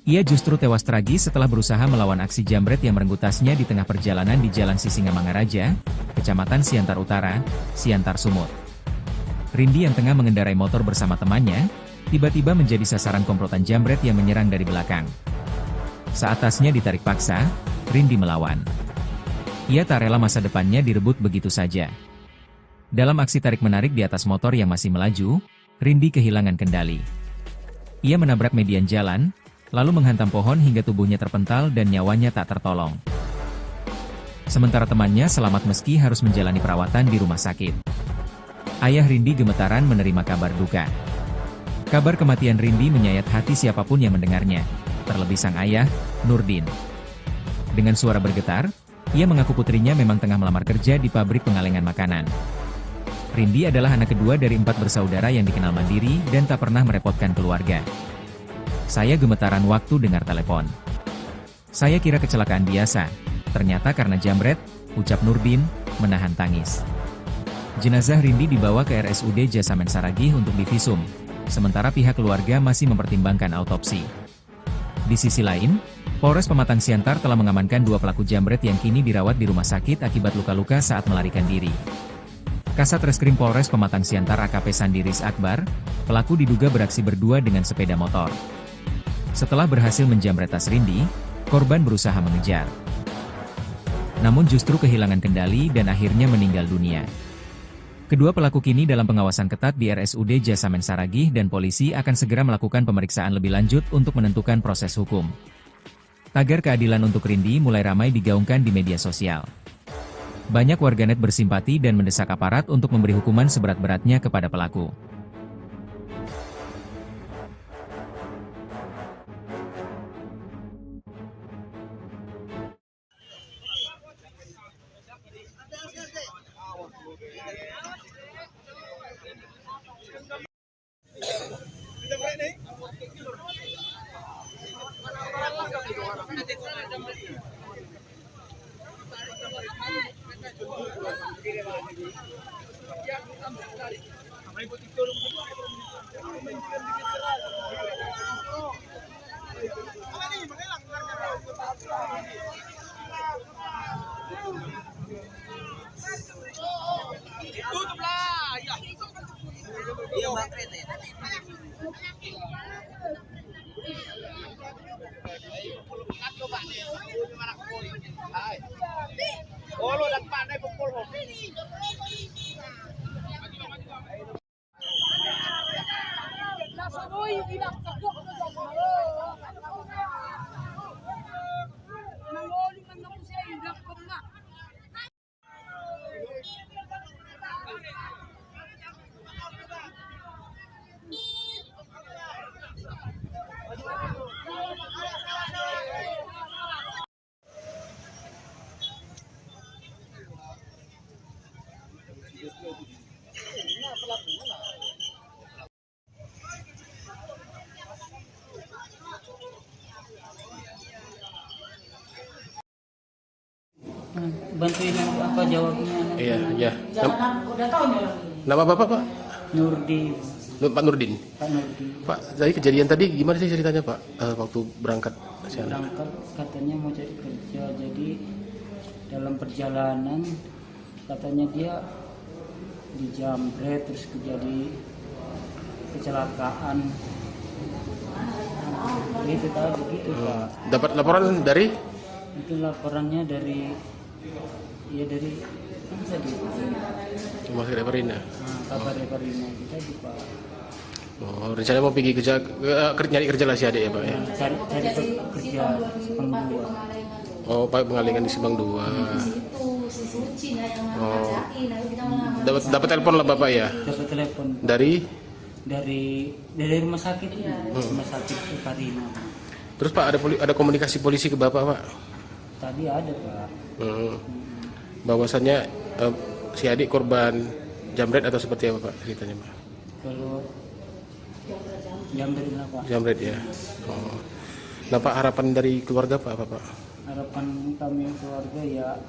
Ia justru tewas tragis setelah berusaha melawan aksi jambret yang merenggut tasnya di tengah perjalanan di Jalan Sisingamangaraja, Kecamatan Siantar Utara, Siantar Sumut. Rindi yang tengah mengendarai motor bersama temannya, tiba-tiba menjadi sasaran komplotan jambret yang menyerang dari belakang. Saat tasnya ditarik paksa, Rindi melawan. Ia tak rela masa depannya direbut begitu saja. Dalam aksi tarik-menarik di atas motor yang masih melaju, Rindi kehilangan kendali. Ia menabrak median jalan, lalu menghantam pohon hingga tubuhnya terpental dan nyawanya tak tertolong. Sementara temannya selamat meski harus menjalani perawatan di rumah sakit. Ayah Rindi gemetaran menerima kabar duka. Kabar kematian Rindi menyayat hati siapapun yang mendengarnya, terlebih sang ayah, Nurdin. Dengan suara bergetar, ia mengaku putrinya memang tengah melamar kerja di pabrik pengalengan makanan. Rindi adalah anak kedua dari 4 bersaudara yang dikenal mandiri dan tak pernah merepotkan keluarga. Saya gemetaran waktu dengar telepon. Saya kira kecelakaan biasa, ternyata karena jambret, ucap Nurdin, menahan tangis. Jenazah Rindi dibawa ke RSUD Jasamen Saragih untuk divisum, sementara pihak keluarga masih mempertimbangkan autopsi. Di sisi lain, Polres Pematang Siantar telah mengamankan 2 pelaku jambret yang kini dirawat di rumah sakit akibat luka-luka saat melarikan diri. Kasat Reskrim Polres Pematang Siantar AKP Sandiris Akbar, pelaku diduga beraksi berdua dengan sepeda motor. Setelah berhasil menjambret tas Rindi, korban berusaha mengejar. Namun justru kehilangan kendali dan akhirnya meninggal dunia. Kedua pelaku kini dalam pengawasan ketat di RSUD Jasamen Saragih dan polisi akan segera melakukan pemeriksaan lebih lanjut untuk menentukan proses hukum. Tagar keadilan untuk Rindi mulai ramai digaungkan di media sosial. Banyak warganet bersimpati dan mendesak aparat untuk memberi hukuman seberat-beratnya kepada pelaku. Bantuin apa jawabnya? Iya, iya. Jangan udah tahu nih orang ini. Nama Bapak, Pak? Nurdin. Pak Nurdin. Pak Nurdin. Pak, dari kejadian tadi gimana sih ceritanya, Pak? Waktu berangkat ke sana? Berangkat katanya mau cari kerja, jadi dalam perjalanan katanya dia dijambret terus terjadi kecelakaan. Itu tadi gitu Pak. Dapat laporan dari? Itu laporannya dari kan tadi Rumah Sakit Parina. kabar Parina kita di Pak. Oh, rencana mau pergi kerja, nyari kerja lah si adik ya, Pak ya? Cari kerja Sepang 2. Oh, Pak pengalingan di Subang 2. Oh. Dapat telepon lah Bapak ya? Dapat telepon Dari? dari rumah sakit rumah sakit Parina. Terus Pak ada komunikasi polisi ke Bapak, Pak? Tadi ada Pak. Bahwasannya si adik korban jambret atau seperti apa Pak ceritanya, Pak? Kalau jambret lah Pak. Jambret ya. Oh. Nah Pak, harapan dari keluarga Pak apa Pak? Harapan kami keluarga ya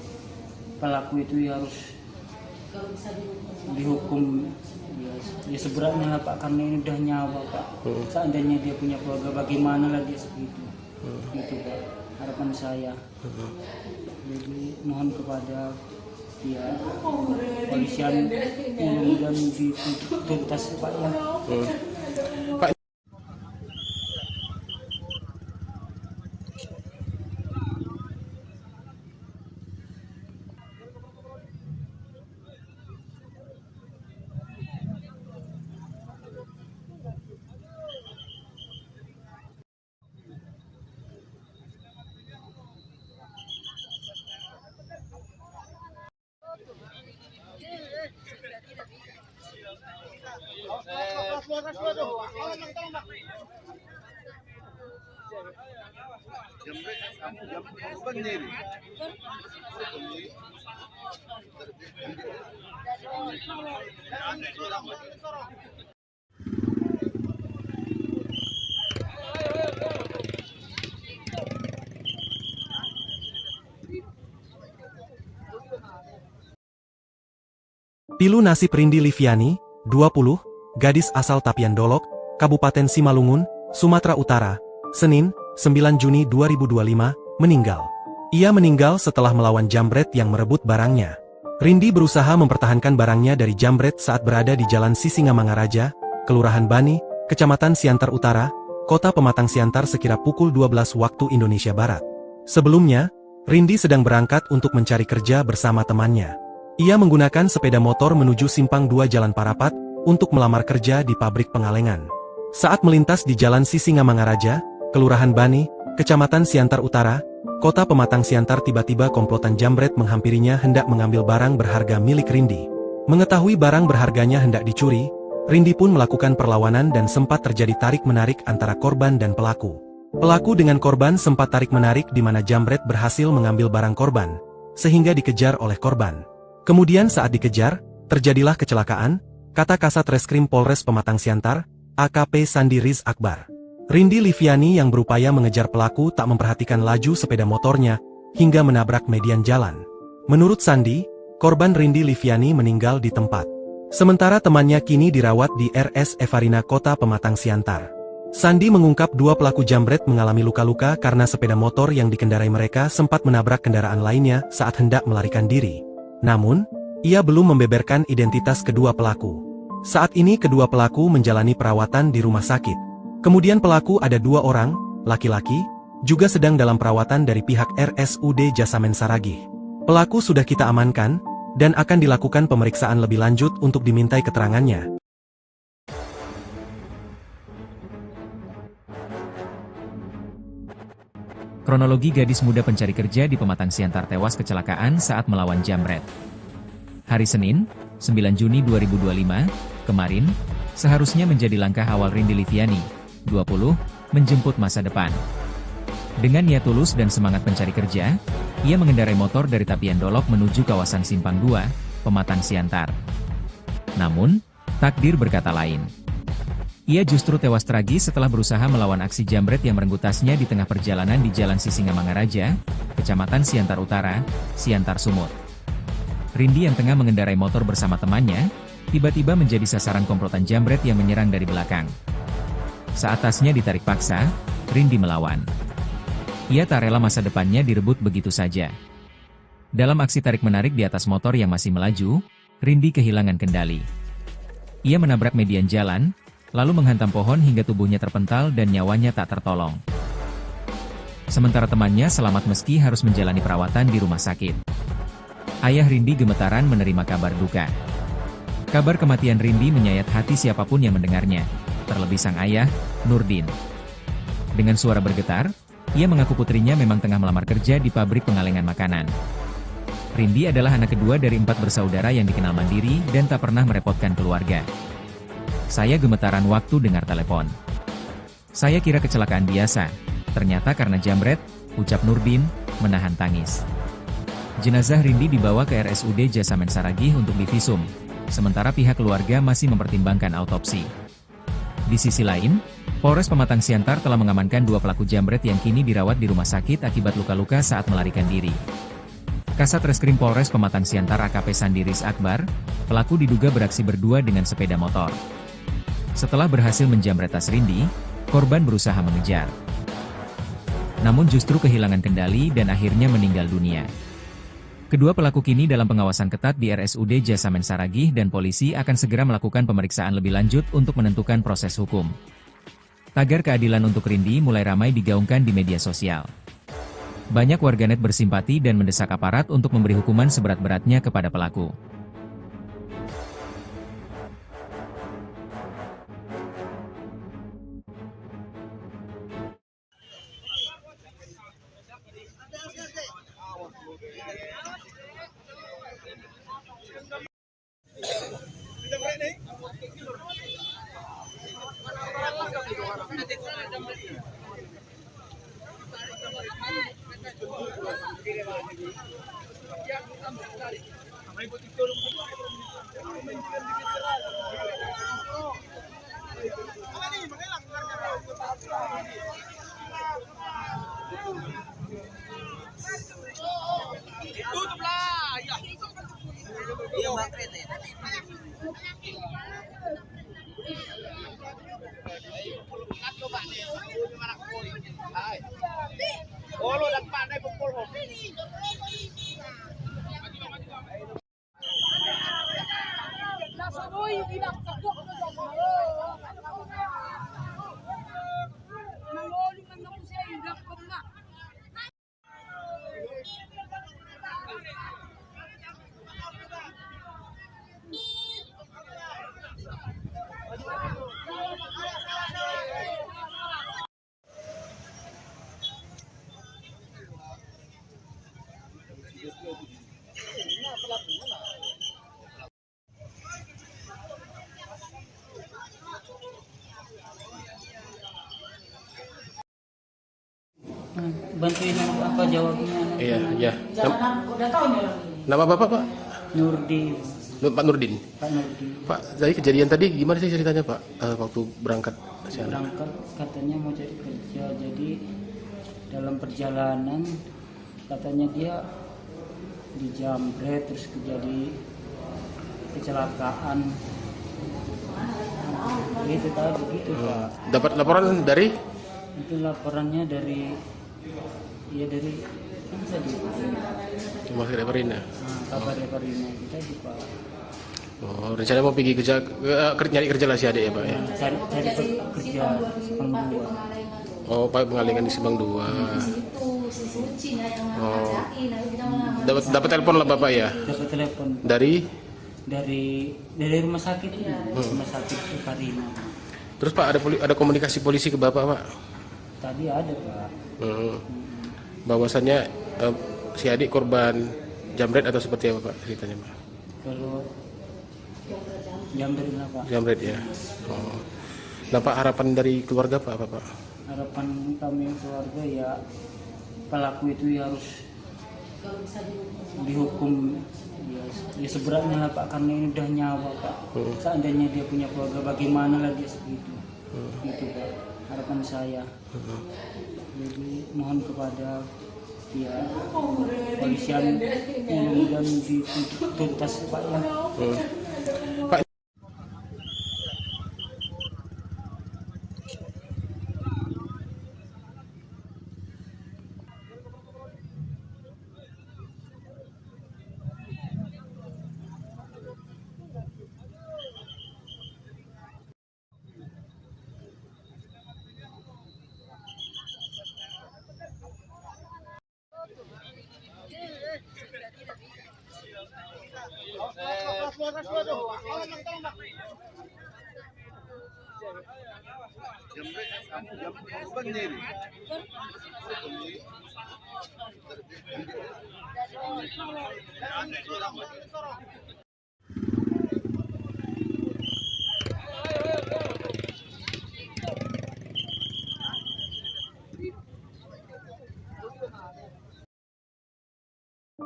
pelaku itu ya harus dihukum ya seberatnya lah Pak, karena ini udah nyawa Pak. Seandainya dia punya keluarga bagaimana lagi segitu. Gitu Pak, harapan saya. Jadi mohon kepada ya polisian dan dituntas Pak ya. Pak Pilu nasib Rindi Liviani, 20, gadis asal Tapian Dolok, Kabupaten Simalungun, Sumatera Utara, Senin, 9 Juni 2025, meninggal. Ia meninggal setelah melawan jambret yang merebut barangnya. Rindi berusaha mempertahankan barangnya dari jambret saat berada di Jalan Sisingamangaraja, Kelurahan Bani, Kecamatan Siantar Utara, Kota Pematang Siantar sekira pukul 12 waktu Indonesia Barat. Sebelumnya, Rindi sedang berangkat untuk mencari kerja bersama temannya. Ia menggunakan sepeda motor menuju Simpang 2 Jalan Parapat untuk melamar kerja di pabrik pengalengan. Saat melintas di Jalan Sisingamangaraja, Kelurahan Bani, Kecamatan Siantar Utara, Kota Pematang Siantar, tiba-tiba komplotan jambret menghampirinya hendak mengambil barang berharga milik Rindi. Mengetahui barang berharganya hendak dicuri, Rindi pun melakukan perlawanan dan sempat terjadi tarik-menarik antara korban dan pelaku. Pelaku dengan korban sempat tarik-menarik di mana jambret berhasil mengambil barang korban, sehingga dikejar oleh korban. Kemudian saat dikejar, terjadilah kecelakaan, kata Kasat Reskrim Polres Pematang Siantar, AKP Sandi Riz Akbar. Rindi Liviani yang berupaya mengejar pelaku tak memperhatikan laju sepeda motornya, hingga menabrak median jalan. Menurut Sandi, korban Rindi Liviani meninggal di tempat. Sementara temannya kini dirawat di RS Evarina Kota Pematang Siantar. Sandi mengungkap dua pelaku jambret mengalami luka-luka karena sepeda motor yang dikendarai mereka sempat menabrak kendaraan lainnya saat hendak melarikan diri. Namun, ia belum membeberkan identitas kedua pelaku. Saat ini kedua pelaku menjalani perawatan di rumah sakit. Kemudian pelaku ada 2 orang, laki-laki, juga sedang dalam perawatan dari pihak RSUD Jasamen Saragih. Pelaku sudah kita amankan, dan akan dilakukan pemeriksaan lebih lanjut untuk dimintai keterangannya. Kronologi gadis muda pencari kerja di Pematang Siantar tewas kecelakaan saat melawan jambret. Hari Senin, 9 Juni 2025, kemarin, seharusnya menjadi langkah awal Rindi Liviani, 20, menjemput masa depan. Dengan niat tulus dan semangat pencari kerja, ia mengendarai motor dari Tapian Dolok menuju kawasan Simpang 2, Pematang Siantar. Namun, takdir berkata lain. Ia justru tewas tragis setelah berusaha melawan aksi jambret yang merenggut tasnya di tengah perjalanan di Jalan Sisingamangaraja, Kecamatan Siantar Utara, Siantar Sumut. Rindi yang tengah mengendarai motor bersama temannya, tiba-tiba menjadi sasaran komplotan jambret yang menyerang dari belakang. Saat tasnya ditarik paksa, Rindi melawan. Ia tak rela masa depannya direbut begitu saja. Dalam aksi tarik-menarik di atas motor yang masih melaju, Rindi kehilangan kendali. Ia menabrak median jalan, lalu menghantam pohon hingga tubuhnya terpental dan nyawanya tak tertolong. Sementara temannya selamat meski harus menjalani perawatan di rumah sakit. Ayah Rindi gemetaran menerima kabar duka. Kabar kematian Rindi menyayat hati siapapun yang mendengarnya, terlebih sang ayah, Nurdin. Dengan suara bergetar, ia mengaku putrinya memang tengah melamar kerja di pabrik pengalengan makanan. Rindi adalah anak kedua dari 4 bersaudara yang dikenal mandiri dan tak pernah merepotkan keluarga. Saya gemetaran waktu dengar telepon. Saya kira kecelakaan biasa, ternyata karena jambret, ucap Nurdin, menahan tangis. Jenazah Rindi dibawa ke RSUD Jasamen Saragih untuk divisum, sementara pihak keluarga masih mempertimbangkan autopsi. Di sisi lain, Polres Pematang Siantar telah mengamankan 2 pelaku jambret yang kini dirawat di rumah sakit akibat luka-luka saat melarikan diri. Kasat Reskrim Polres Pematang Siantar AKP Sandi Riz Akbar, pelaku diduga beraksi berdua dengan sepeda motor. Setelah berhasil menjambret tas Rindi, korban berusaha mengejar. Namun justru kehilangan kendali dan akhirnya meninggal dunia. Kedua pelaku kini dalam pengawasan ketat di RSUD Jasamen Saragih dan polisi akan segera melakukan pemeriksaan lebih lanjut untuk menentukan proses hukum. Tagar keadilan untuk Rindi mulai ramai digaungkan di media sosial. Banyak warganet bersimpati dan mendesak aparat untuk memberi hukuman seberat-beratnya kepada pelaku. Bantuin apa jawabnya? Iya, iya. Jangan udah tahu nih orang ini. Nama Bapak, Pak? Nurdi, Pak Nurdin. Pak Nurdi. Pak, dari kejadian tadi gimana sih ceritanya, Pak? Waktu berangkat ke sana? Berangkat katanya mau cari kerja, jadi dalam perjalanan katanya dia dijamret terus terjadi kecelakaan. Itu tadi begitu Pak. Dapat laporan dari? Itu laporannya dari dari kan tadi Mas Reparina. kabar Reparina kita di Pak. Oh, rencana mau pergi kerja, nyari kerja lah si adik ya, Pak ya? Cari kerja Sepang 2. Oh, Pak pengalingan di Sebang 2. Oh. Dapat telepon lah Bapak ya? Dapat telepon dari rumah sakit ini, rumah sakit Reparina. Terus Pak ada komunikasi polisi ke Bapak, Pak? Tadi ada Pak. Bahwasannya si adik korban jamret atau seperti apa Pak ceritanya, Pak? Kalau jamret lah Pak. Jamret ya. Oh. Nah Pak, harapan dari keluarga Pak apa Pak? Harapan kami keluarga ya pelaku itu ya harus dihukum ya seberatnya lah Pak, karena ini udah nyawa Pak. Seandainya dia punya keluarga bagaimana lagi segitu. Itu Pak harapan saya. Jadi mohon kepada ya polisian dan dituntas Pak ya. Pak,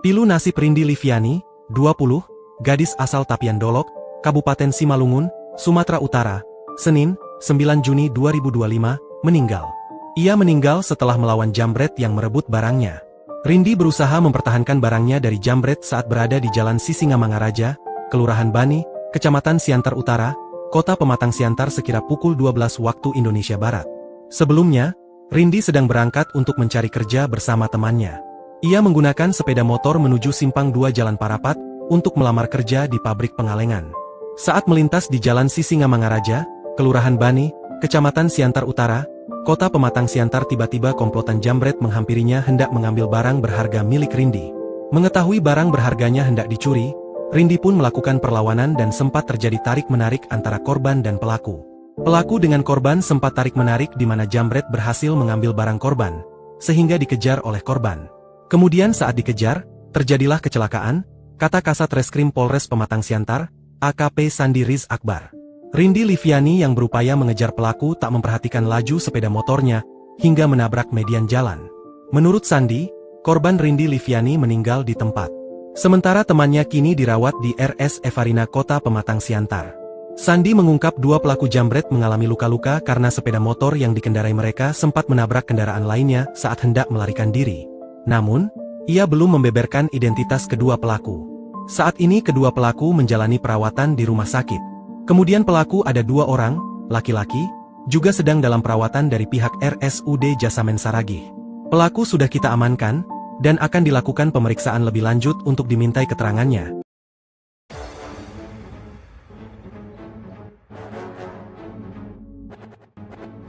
Pilu nasib Rindi Liviani, 20, gadis asal Tapian Dolok, Kabupaten Simalungun, Sumatera Utara, Senin, 9 Juni 2025, meninggal. Ia meninggal setelah melawan jambret yang merebut barangnya. Rindi berusaha mempertahankan barangnya dari jambret saat berada di Jalan Sisingamangaraja, Kelurahan Bani, Kecamatan Siantar Utara, Kota Pematang Siantar sekira pukul 12 waktu Indonesia Barat. Sebelumnya, Rindi sedang berangkat untuk mencari kerja bersama temannya. Ia menggunakan sepeda motor menuju Simpang 2 Jalan Parapat untuk melamar kerja di pabrik pengalengan. Saat melintas di Jalan Sisingamangaraja, Kelurahan Bani, Kecamatan Siantar Utara, Kota Pematang Siantar, tiba-tiba komplotan jambret menghampirinya hendak mengambil barang berharga milik Rindi. Mengetahui barang berharganya hendak dicuri, Rindi pun melakukan perlawanan dan sempat terjadi tarik-menarik antara korban dan pelaku. Pelaku dengan korban sempat tarik-menarik di mana jambret berhasil mengambil barang korban, sehingga dikejar oleh korban. Kemudian saat dikejar, terjadilah kecelakaan, kata Kasat Reskrim Polres Pematang Siantar, AKP Sandi Riz Akbar. Rindi Liviani yang berupaya mengejar pelaku tak memperhatikan laju sepeda motornya, hingga menabrak median jalan. Menurut Sandi, korban Rindi Liviani meninggal di tempat. Sementara temannya kini dirawat di RS Evarina Kota Pematang Siantar. Sandi mengungkap dua pelaku jambret mengalami luka-luka karena sepeda motor yang dikendarai mereka sempat menabrak kendaraan lainnya saat hendak melarikan diri. Namun, ia belum membeberkan identitas kedua pelaku. Saat ini kedua pelaku menjalani perawatan di rumah sakit. Kemudian pelaku ada 2 orang, laki-laki, juga sedang dalam perawatan dari pihak RSUD Jasamen Saragih. Pelaku sudah kita amankan, dan akan dilakukan pemeriksaan lebih lanjut untuk dimintai keterangannya.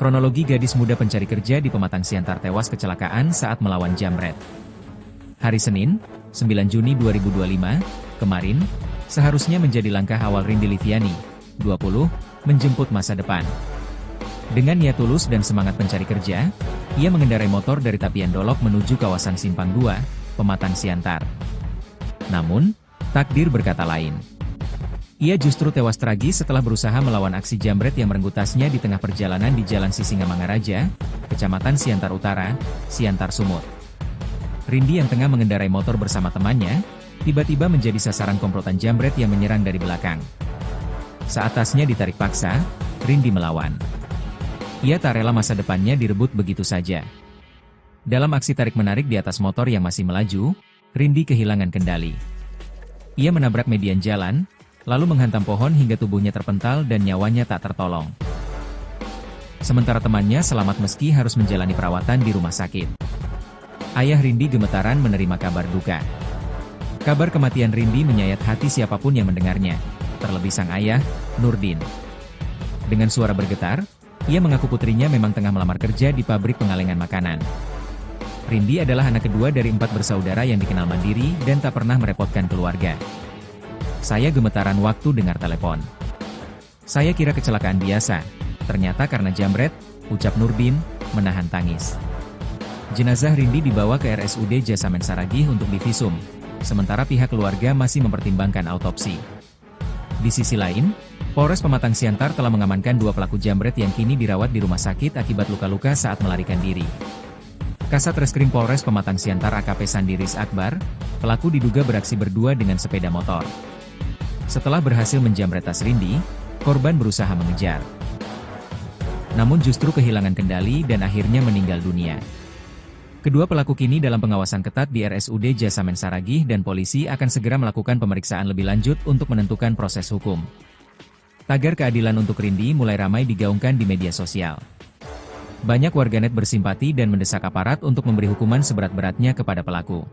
Kronologi gadis muda pencari kerja di Pematang Siantar tewas kecelakaan saat melawan jambret. Hari Senin, 9 Juni 2025, kemarin, seharusnya menjadi langkah awal Rindi Liviani, 20, menjemput masa depan. Dengan niat tulus dan semangat pencari kerja, ia mengendarai motor dari Tapian Dolok menuju kawasan Simpang 2, Pematang Siantar. Namun, takdir berkata lain. Ia justru tewas tragis setelah berusaha melawan aksi jambret yang merenggut tasnya di tengah perjalanan di Jalan Sisingamangaraja, Kecamatan Siantar Utara, Siantar Sumut. Rindi yang tengah mengendarai motor bersama temannya, tiba-tiba menjadi sasaran komplotan jambret yang menyerang dari belakang. Saat tasnya ditarik paksa, Rindi melawan. Ia tak rela masa depannya direbut begitu saja. Dalam aksi tarik-menarik di atas motor yang masih melaju, Rindi kehilangan kendali. Ia menabrak median jalan, lalu menghantam pohon hingga tubuhnya terpental dan nyawanya tak tertolong. Sementara temannya selamat meski harus menjalani perawatan di rumah sakit. Ayah Rindi gemetaran menerima kabar duka. Kabar kematian Rindi menyayat hati siapapun yang mendengarnya, terlebih sang ayah, Nurdin. Dengan suara bergetar, ia mengaku putrinya memang tengah melamar kerja di pabrik pengalengan makanan. Rindi adalah anak kedua dari 4 bersaudara yang dikenal mandiri dan tak pernah merepotkan keluarga. Saya gemetaran waktu dengar telepon. Saya kira kecelakaan biasa, ternyata karena jambret, ucap Nurdin, menahan tangis. Jenazah Rindi dibawa ke RSUD Jasamen Saragih untuk divisum, sementara pihak keluarga masih mempertimbangkan autopsi. Di sisi lain, Polres Pematang Siantar telah mengamankan 2 pelaku jambret yang kini dirawat di rumah sakit akibat luka-luka saat melarikan diri. Kasat Reskrim Polres Pematang Siantar AKP Sandiris Akbar, pelaku diduga beraksi berdua dengan sepeda motor. Setelah berhasil menjambret tas Rindi, korban berusaha mengejar. Namun justru kehilangan kendali dan akhirnya meninggal dunia. Kedua pelaku kini dalam pengawasan ketat di RSUD Jasamen Saragih dan polisi akan segera melakukan pemeriksaan lebih lanjut untuk menentukan proses hukum. Tagar keadilan untuk Rindi mulai ramai digaungkan di media sosial. Banyak warganet bersimpati dan mendesak aparat untuk memberi hukuman seberat-beratnya kepada pelaku.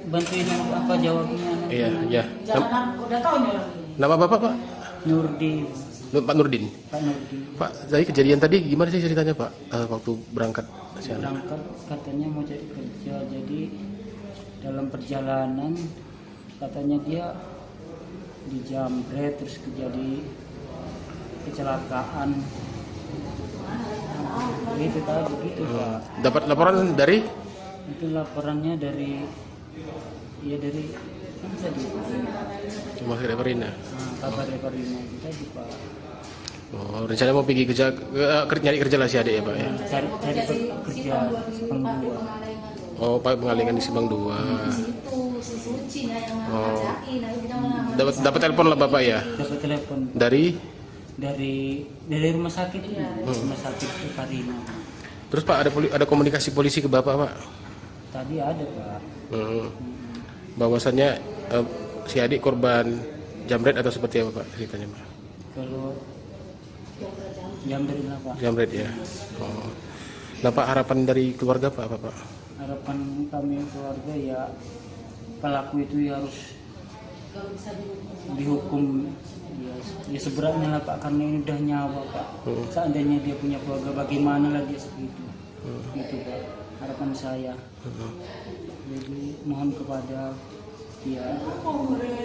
Bantuin apa jawabnya? Iya, iya. Jangan udah tahu nih orang ini. Nama Bapak, Pak? Nurdin. Pak Nurdin. Pak Nurdin. Pak, jadi kejadian tadi gimana sih ceritanya, Pak? Waktu berangkat ke sana? Berangkat katanya mau cari kerja, jadi dalam perjalanan katanya dia dijambret terus terjadi kecelakaan. Itu tadi begitu Pak. Dapat laporan dari? Itu laporannya dari kan tadi Rumah sakit Reparina. kabar Reparina tadi Pak. Oh, rencana mau pergi nyari kerja lah si adik ya, Pak ya? Cari kerja Sepang 2. Oh, Pak pengalengan di Simpang 2. Oh. Dapat telepon lah Bapak ya? Dapat telepon Dari? dari rumah sakit rumah sakit Reparina. Terus Pak ada komunikasi polisi ke Bapak, Pak? Tadi ada Pak. Bahwasannya si adik korban jambret atau seperti apa Pak ceritanya, Pak? Kalau jambret lah Pak. Jambret ya. Oh. Nah Pak, harapan dari keluarga Pak apa Pak? Harapan kami keluarga ya pelaku itu ya harus dihukum ya seberatnya lah Pak, karena ini udah nyawa Pak. Seandainya dia punya keluarga bagaimana lah dia seperti itu. Gitu Pak, harapan saya. Jadi mohon kepada pihak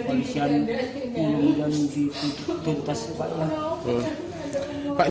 polisian mudah-mudahan dituntas Pak ya. Pak,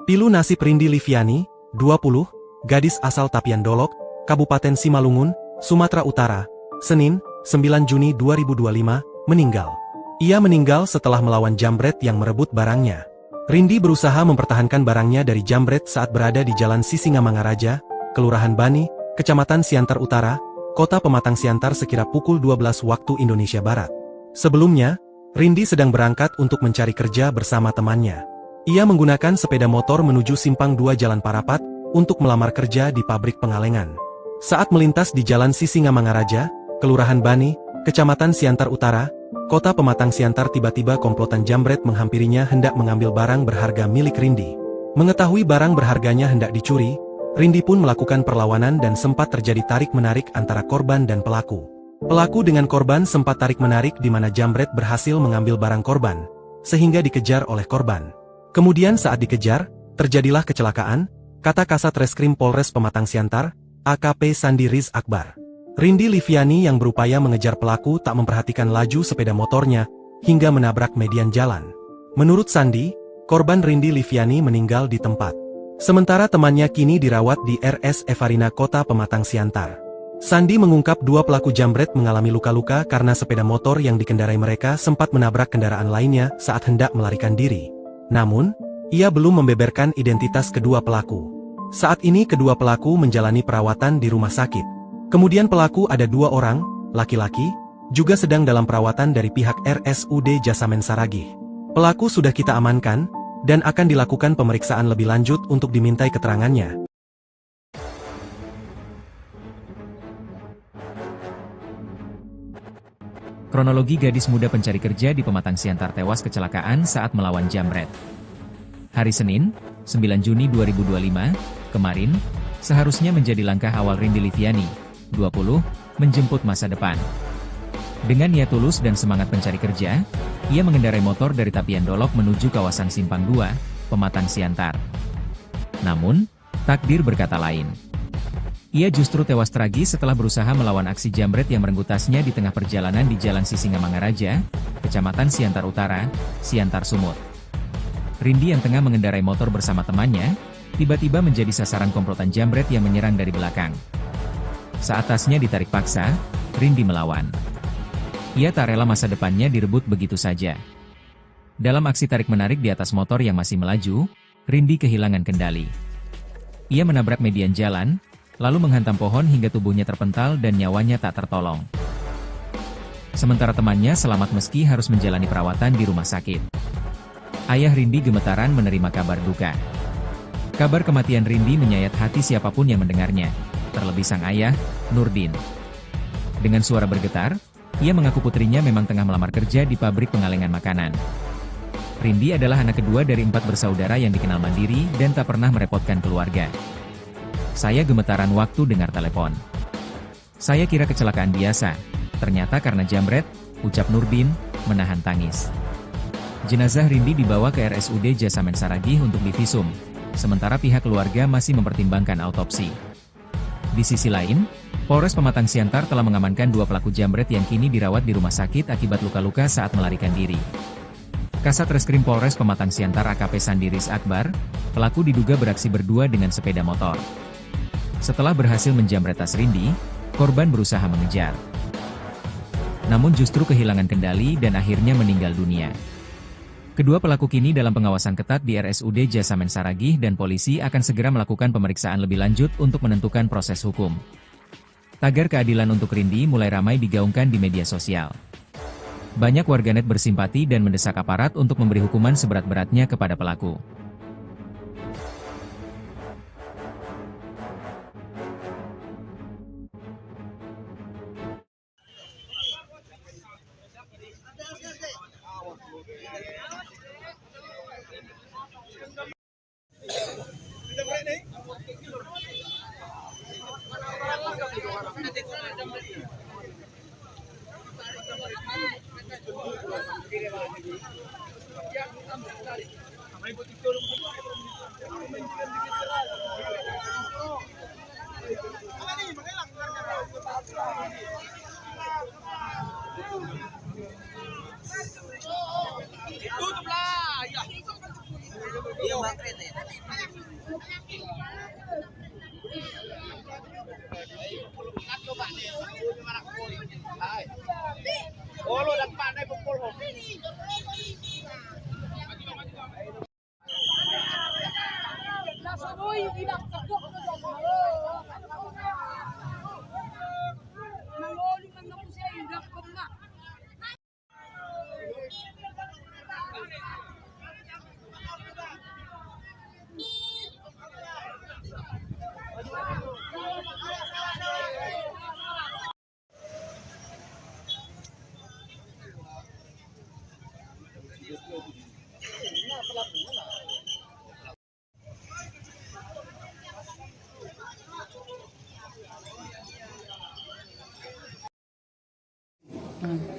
Pilu nasib Rindi Liviani, 20, gadis asal Tapian Dolok, Kabupaten Simalungun, Sumatera Utara, Senin, 9 Juni 2025, meninggal. Ia meninggal setelah melawan jambret yang merebut barangnya. Rindi berusaha mempertahankan barangnya dari jambret saat berada di Jalan Sisingamangaraja, Kelurahan Bani, Kecamatan Siantar Utara, Kota Pematang Siantar sekira pukul 12 waktu Indonesia Barat. Sebelumnya, Rindi sedang berangkat untuk mencari kerja bersama temannya. Ia menggunakan sepeda motor menuju Simpang 2 Jalan Parapat untuk melamar kerja di pabrik pengalengan. Saat melintas di Jalan Sisingamangaraja, Kelurahan Bani, Kecamatan Siantar Utara, Kota Pematang Siantar, tiba-tiba komplotan jambret menghampirinya hendak mengambil barang berharga milik Rindi. Mengetahui barang berharganya hendak dicuri, Rindi pun melakukan perlawanan dan sempat terjadi tarik-menarik antara korban dan pelaku. Pelaku dengan korban sempat tarik-menarik di mana jambret berhasil mengambil barang korban, sehingga dikejar oleh korban. Kemudian saat dikejar, terjadilah kecelakaan, kata Kasat Reskrim Polres Pematang Siantar, AKP Sandi Riz Akbar. Rindi Liviani yang berupaya mengejar pelaku tak memperhatikan laju sepeda motornya, hingga menabrak median jalan. Menurut Sandi, korban Rindi Liviani meninggal di tempat. Sementara temannya kini dirawat di RS Evarina Kota Pematang Siantar. Sandi mengungkap dua pelaku jambret mengalami luka-luka karena sepeda motor yang dikendarai mereka sempat menabrak kendaraan lainnya saat hendak melarikan diri. Namun, ia belum membeberkan identitas kedua pelaku. Saat ini kedua pelaku menjalani perawatan di rumah sakit. Kemudian pelaku ada 2 orang, laki-laki, juga sedang dalam perawatan dari pihak RSUD Jasamen Saragih. Pelaku sudah kita amankan, dan akan dilakukan pemeriksaan lebih lanjut untuk dimintai keterangannya. Kronologi gadis muda pencari kerja di Pematang Siantar tewas kecelakaan saat melawan jambret. Hari Senin, 9 Juni 2025, kemarin, seharusnya menjadi langkah awal Rindi Liviani, 20, menjemput masa depan. Dengan niat tulus dan semangat pencari kerja, ia mengendarai motor dari Tapian Dolok menuju kawasan Simpang 2, Pematang Siantar. Namun, takdir berkata lain. Ia justru tewas tragis setelah berusaha melawan aksi jambret yang merenggut tasnya di tengah perjalanan di Jalan Sisingamangaraja, Kecamatan Siantar Utara, Siantar Sumut. Rindi yang tengah mengendarai motor bersama temannya, tiba-tiba menjadi sasaran komplotan jambret yang menyerang dari belakang. Saat tasnya ditarik paksa, Rindi melawan. Ia tak rela masa depannya direbut begitu saja. Dalam aksi tarik-menarik di atas motor yang masih melaju, Rindi kehilangan kendali. Ia menabrak median jalan, lalu menghantam pohon hingga tubuhnya terpental dan nyawanya tak tertolong. Sementara temannya selamat meski harus menjalani perawatan di rumah sakit. Ayah Rindi gemetaran menerima kabar duka. Kabar kematian Rindi menyayat hati siapapun yang mendengarnya, terlebih sang ayah, Nurdin. Dengan suara bergetar, ia mengaku putrinya memang tengah melamar kerja di pabrik pengalengan makanan. Rindi adalah anak kedua dari 4 bersaudara yang dikenal mandiri dan tak pernah merepotkan keluarga. Saya gemetaran waktu dengar telepon. Saya kira kecelakaan biasa, ternyata karena jambret, ucap Nurdin, menahan tangis. Jenazah Rindi dibawa ke RSUD Jasamen Saragih untuk divisum, sementara pihak keluarga masih mempertimbangkan autopsi. Di sisi lain, Polres Pematang Siantar telah mengamankan 2 pelaku jambret yang kini dirawat di rumah sakit akibat luka-luka saat melarikan diri. Kasat Reskrim Polres Pematang Siantar AKP Sandi Riz Akbar, pelaku diduga beraksi berdua dengan sepeda motor. Setelah berhasil menjambret tas Rindi, korban berusaha mengejar. namun justru kehilangan kendali dan akhirnya meninggal dunia. Kedua pelaku kini dalam pengawasan ketat di RSUD Jasamen Saragih dan polisi akan segera melakukan pemeriksaan lebih lanjut untuk menentukan proses hukum. Tagar keadilan untuk Rindi mulai ramai digaungkan di media sosial. Banyak warganet bersimpati dan mendesak aparat untuk memberi hukuman seberat-beratnya kepada pelaku.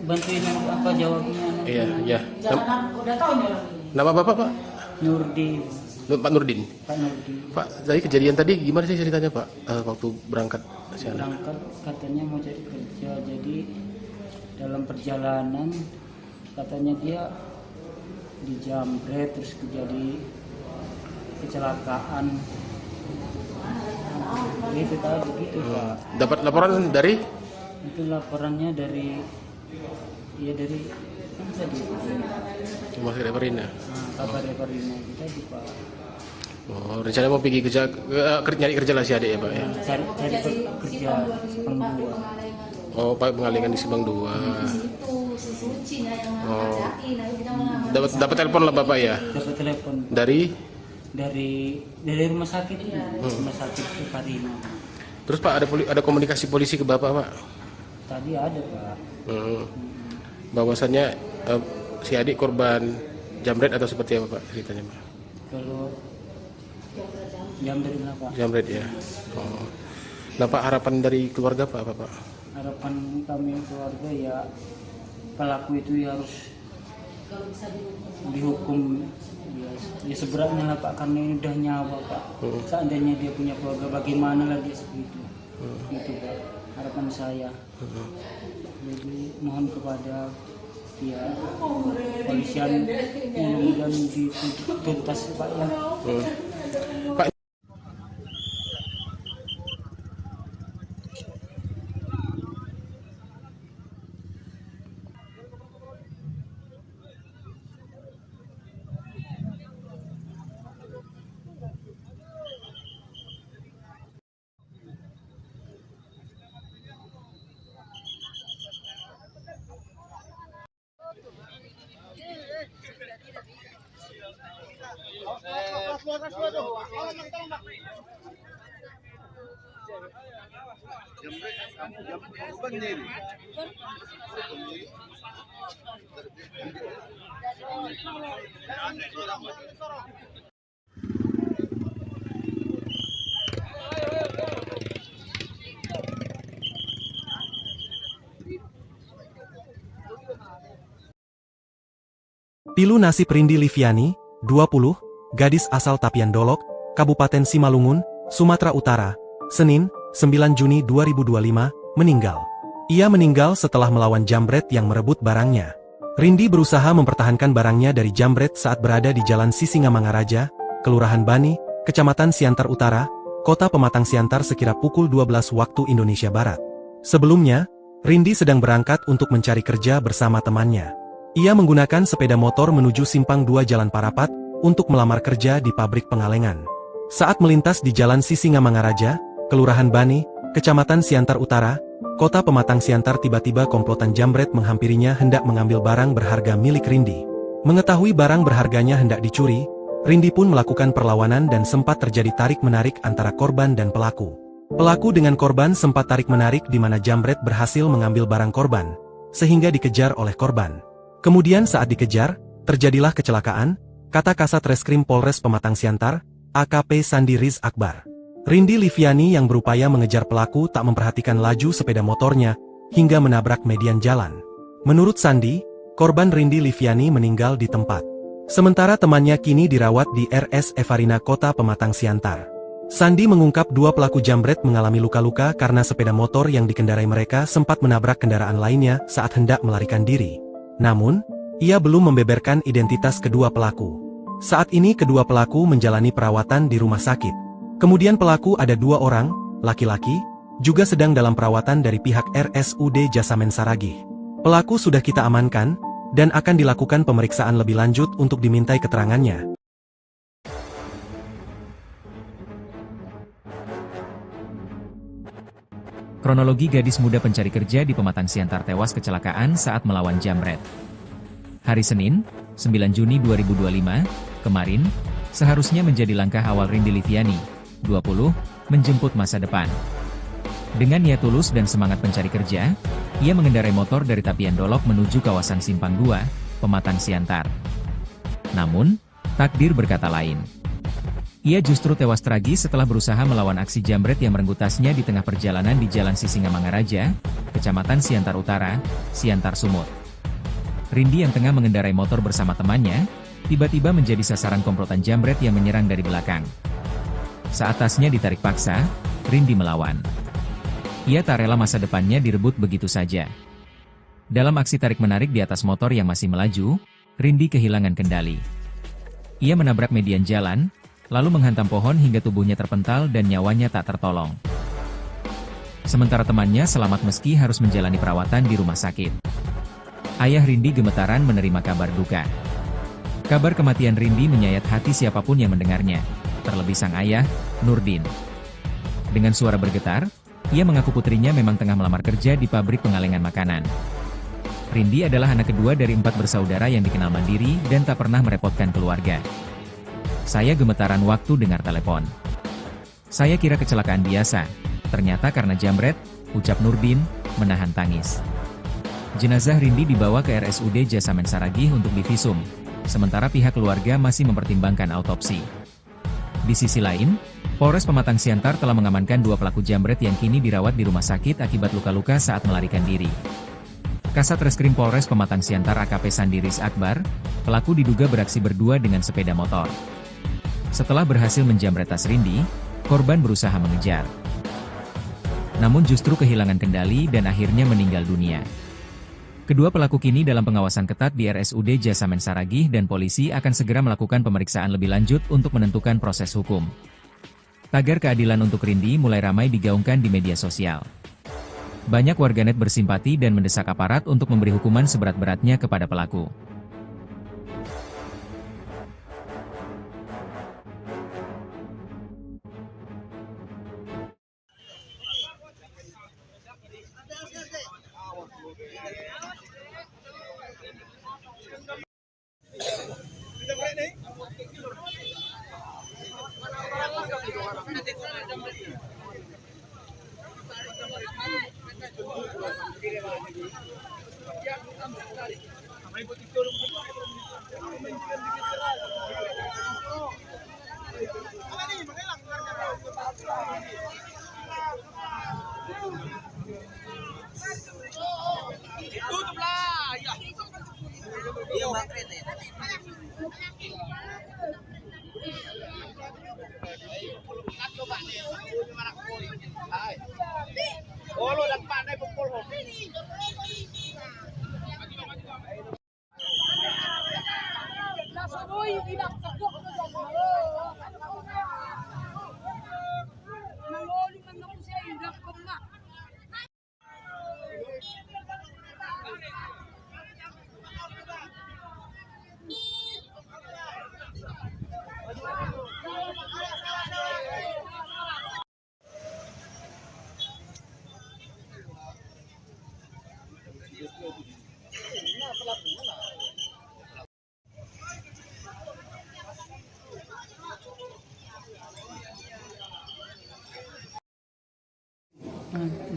Bantuin apa jawabnya? Iya, iya. Jangan udah tahu nih orang ini. Nama Bapak, Pak? Nurdi, Pak Nurdin. Pak Nurdi. Pak, tadi kejadian tadi gimana sih ceritanya, Pak? Waktu berangkat ke sana? Berangkat katanya mau cari kerja, jadi dalam perjalanan katanya dia dijamret terus terjadi kecelakaan. Itu tadi begitu Pak. Dapat laporan dari? Itu laporannya dari dari kan tadi Rumah Sakit Perina. kabar Perina kita di Pak. Oh, rencana mau pergi kerja, nyari kerja lah si adik ya, Pak ya? Cari kerja Simpang 2. Oh, Pak mengalihkan di Simpang 2. Oh, dapat telepon lah Bapak ya? Dapat telepon Dari? dari rumah sakit itu, rumah sakit Perina. Terus Pak ada komunikasi polisi ke Bapak, Pak? Tadi ada Pak. Bahwasannya si adik korban jamret atau seperti apa Pak ceritanya, Pak? Kalau jam dari berapa? Jamret ya. Oh. Nah Pak, harapan dari keluarga Pak apa Pak? Harapan kami keluarga ya pelaku itu ya harus dihukum ya seberatnya lah Pak, karena ini udah nyawa Pak. Seandainya dia punya keluarga bagaimana lagi seperti itu Pak, harapan saya. Jadi mohon kepada ya polisian mudah-mudahan dituntas Pak ya. Pak, Pilu nasib Rindi Liviani, 20, gadis asal Tapian Dolok, Kabupaten Simalungun, Sumatera Utara, Senin, 9 Juni 2025, meninggal. Ia meninggal setelah melawan jambret yang merebut barangnya. Rindi berusaha mempertahankan barangnya dari jambret saat berada di Jalan Sisingamangaraja, Kelurahan Bani, Kecamatan Siantar Utara, Kota Pematang Siantar sekira pukul 12 waktu Indonesia Barat. Sebelumnya, Rindi sedang berangkat untuk mencari kerja bersama temannya. Ia menggunakan sepeda motor menuju Simpang 2 Jalan Parapat untuk melamar kerja di pabrik pengalengan. Saat melintas di Jalan Sisingamangaraja, Kelurahan Bani, Kecamatan Siantar Utara, Kota Pematang Siantar, tiba-tiba komplotan jambret menghampirinya hendak mengambil barang berharga milik Rindi. Mengetahui barang berharganya hendak dicuri, Rindi pun melakukan perlawanan dan sempat terjadi tarik-menarik antara korban dan pelaku. Pelaku dengan korban sempat tarik-menarik di mana jambret berhasil mengambil barang korban, sehingga dikejar oleh korban. Kemudian saat dikejar, terjadilah kecelakaan, kata Kasat Reskrim Polres Pematang Siantar, AKP Sandi Riz Akbar. Rindi Liviani yang berupaya mengejar pelaku tak memperhatikan laju sepeda motornya, hingga menabrak median jalan. Menurut Sandi, korban Rindi Liviani meninggal di tempat. Sementara temannya kini dirawat di RS Evarina Kota Pematang Siantar. Sandi mengungkap dua pelaku jambret mengalami luka-luka karena sepeda motor yang dikendarai mereka sempat menabrak kendaraan lainnya saat hendak melarikan diri. Namun, ia belum membeberkan identitas kedua pelaku. Saat ini kedua pelaku menjalani perawatan di rumah sakit. Kemudian pelaku ada 2 orang, laki-laki, juga sedang dalam perawatan dari pihak RSUD Jasamen Saragih. Pelaku sudah kita amankan, dan akan dilakukan pemeriksaan lebih lanjut untuk dimintai keterangannya. Kronologi gadis muda pencari kerja di Pematang Siantar tewas kecelakaan saat melawan jambret. Hari Senin, 9 Juni 2025, kemarin, seharusnya menjadi langkah awal Rindi Liviani, 20, menjemput masa depan. Dengan niat tulus dan semangat pencari kerja, ia mengendarai motor dari Tapian Dolok menuju kawasan Simpang 2, Pematang Siantar. Namun, takdir berkata lain. Ia justru tewas tragis setelah berusaha melawan aksi jambret yang merenggut tasnya di tengah perjalanan di Jalan Sisingamangaraja, Kecamatan Siantar Utara, Siantar Sumut. Rindi yang tengah mengendarai motor bersama temannya, tiba-tiba menjadi sasaran komplotan jambret yang menyerang dari belakang. Saat tasnya ditarik paksa, Rindi melawan. Ia tak rela masa depannya direbut begitu saja. Dalam aksi tarik-menarik di atas motor yang masih melaju, Rindi kehilangan kendali. Ia menabrak median jalan, lalu menghantam pohon hingga tubuhnya terpental dan nyawanya tak tertolong. Sementara temannya selamat meski harus menjalani perawatan di rumah sakit. Ayah Rindi gemetaran menerima kabar duka. Kabar kematian Rindi menyayat hati siapapun yang mendengarnya, terlebih sang ayah, Nurdin. Dengan suara bergetar, ia mengaku putrinya memang tengah melamar kerja di pabrik pengalengan makanan. Rindi adalah anak kedua dari 4 bersaudara yang dikenal mandiri dan tak pernah merepotkan keluarga. Saya gemetaran waktu dengar telepon. Saya kira kecelakaan biasa, ternyata karena jambret, ucap Nurdin, menahan tangis. Jenazah Rindi dibawa ke RSUD Jasamen Saragih untuk divisum, sementara pihak keluarga masih mempertimbangkan autopsi. Di sisi lain, Polres Pematang Siantar telah mengamankan 2 pelaku jambret yang kini dirawat di rumah sakit akibat luka-luka saat melarikan diri. Kasat Reskrim Polres Pematang Siantar AKP Sandi Riz Akbar, pelaku diduga beraksi berdua dengan sepeda motor. Setelah berhasil menjambret tas Rindi, korban berusaha mengejar. Namun justru kehilangan kendali dan akhirnya meninggal dunia. Kedua pelaku kini dalam pengawasan ketat di RSUD Jasamen Saragih dan polisi akan segera melakukan pemeriksaan lebih lanjut untuk menentukan proses hukum. Tagar keadilan untuk Rindi mulai ramai digaungkan di media sosial. Banyak warganet bersimpati dan mendesak aparat untuk memberi hukuman seberat-beratnya kepada pelaku.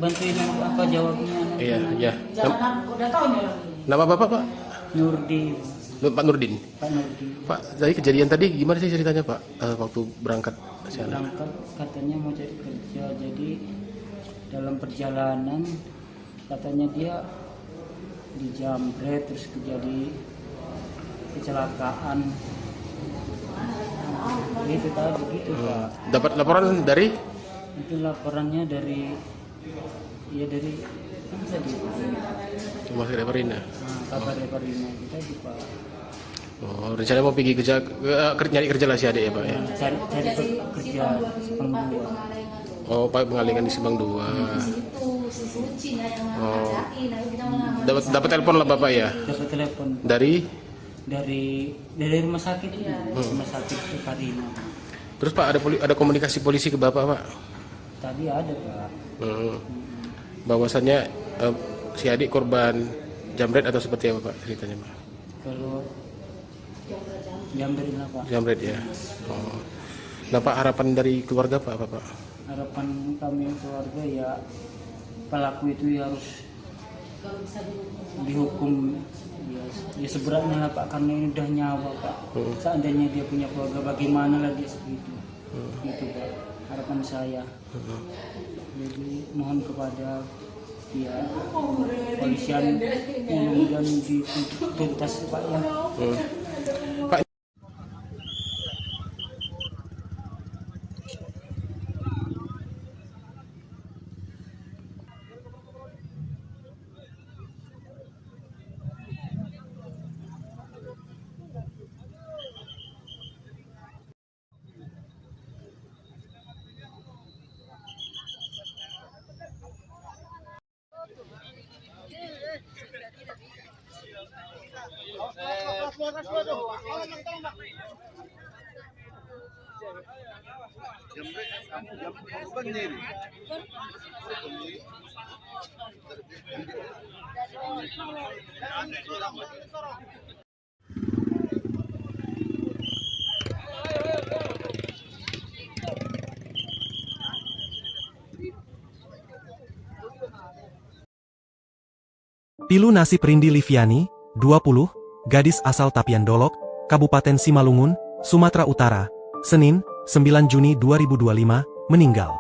Bantuin apa jawabnya? Iya, iya. Jangan udah tahu nih orang ini. Nama Bapak, Pak? Nurdi, Pak Nurdin. Pak Nurdi. Pak, dari kejadian tadi gimana sih ceritanya, Pak? Waktu berangkat ke sana? Berangkat katanya mau cari kerja, jadi dalam perjalanan katanya dia dijamret terus terjadi kecelakaan. Itu tadi begitu Pak. Dapat laporan dari? Itu laporannya dari dari apa tadi? Rumah sakit Marina. Kabar Reparina kita di Pak. Oh, rencana mau pergi kerja, nyari kerja lah si adik ya, Pak ya? Cari kerja Simpang 2. Oh, Pak pengalingan di Simpang 2. Oh. Dapat telepon lah Bapak ya? Dapat telepon Dari? dari rumah sakit rumah sakit Reparina. Terus Pak ada komunikasi polisi ke Bapak, Pak? Tadi ada Pak. Bahwasannya si adik korban jamret atau seperti apa Pak ceritanya, Pak? Kalau jamret lah Pak. Jamret ya. Oh. Nah Pak, harapan dari keluarga Pak apa Pak? Harapan kami keluarga ya pelaku itu ya harus dihukum ya seberatnya lah Pak, karena ini udah nyawa Pak. Seandainya dia punya keluarga bagaimana lagi segitu. Itu Pak harapan saya. Jadi mohon kepada ya polisian mudah-mudahan dituntas Pak ya. Pak, Pilu nasib Rindi Liviani, 20, gadis asal Tapian Dolok, Kabupaten Simalungun, Sumatera Utara, Senin, 9 Juni 2025, meninggal.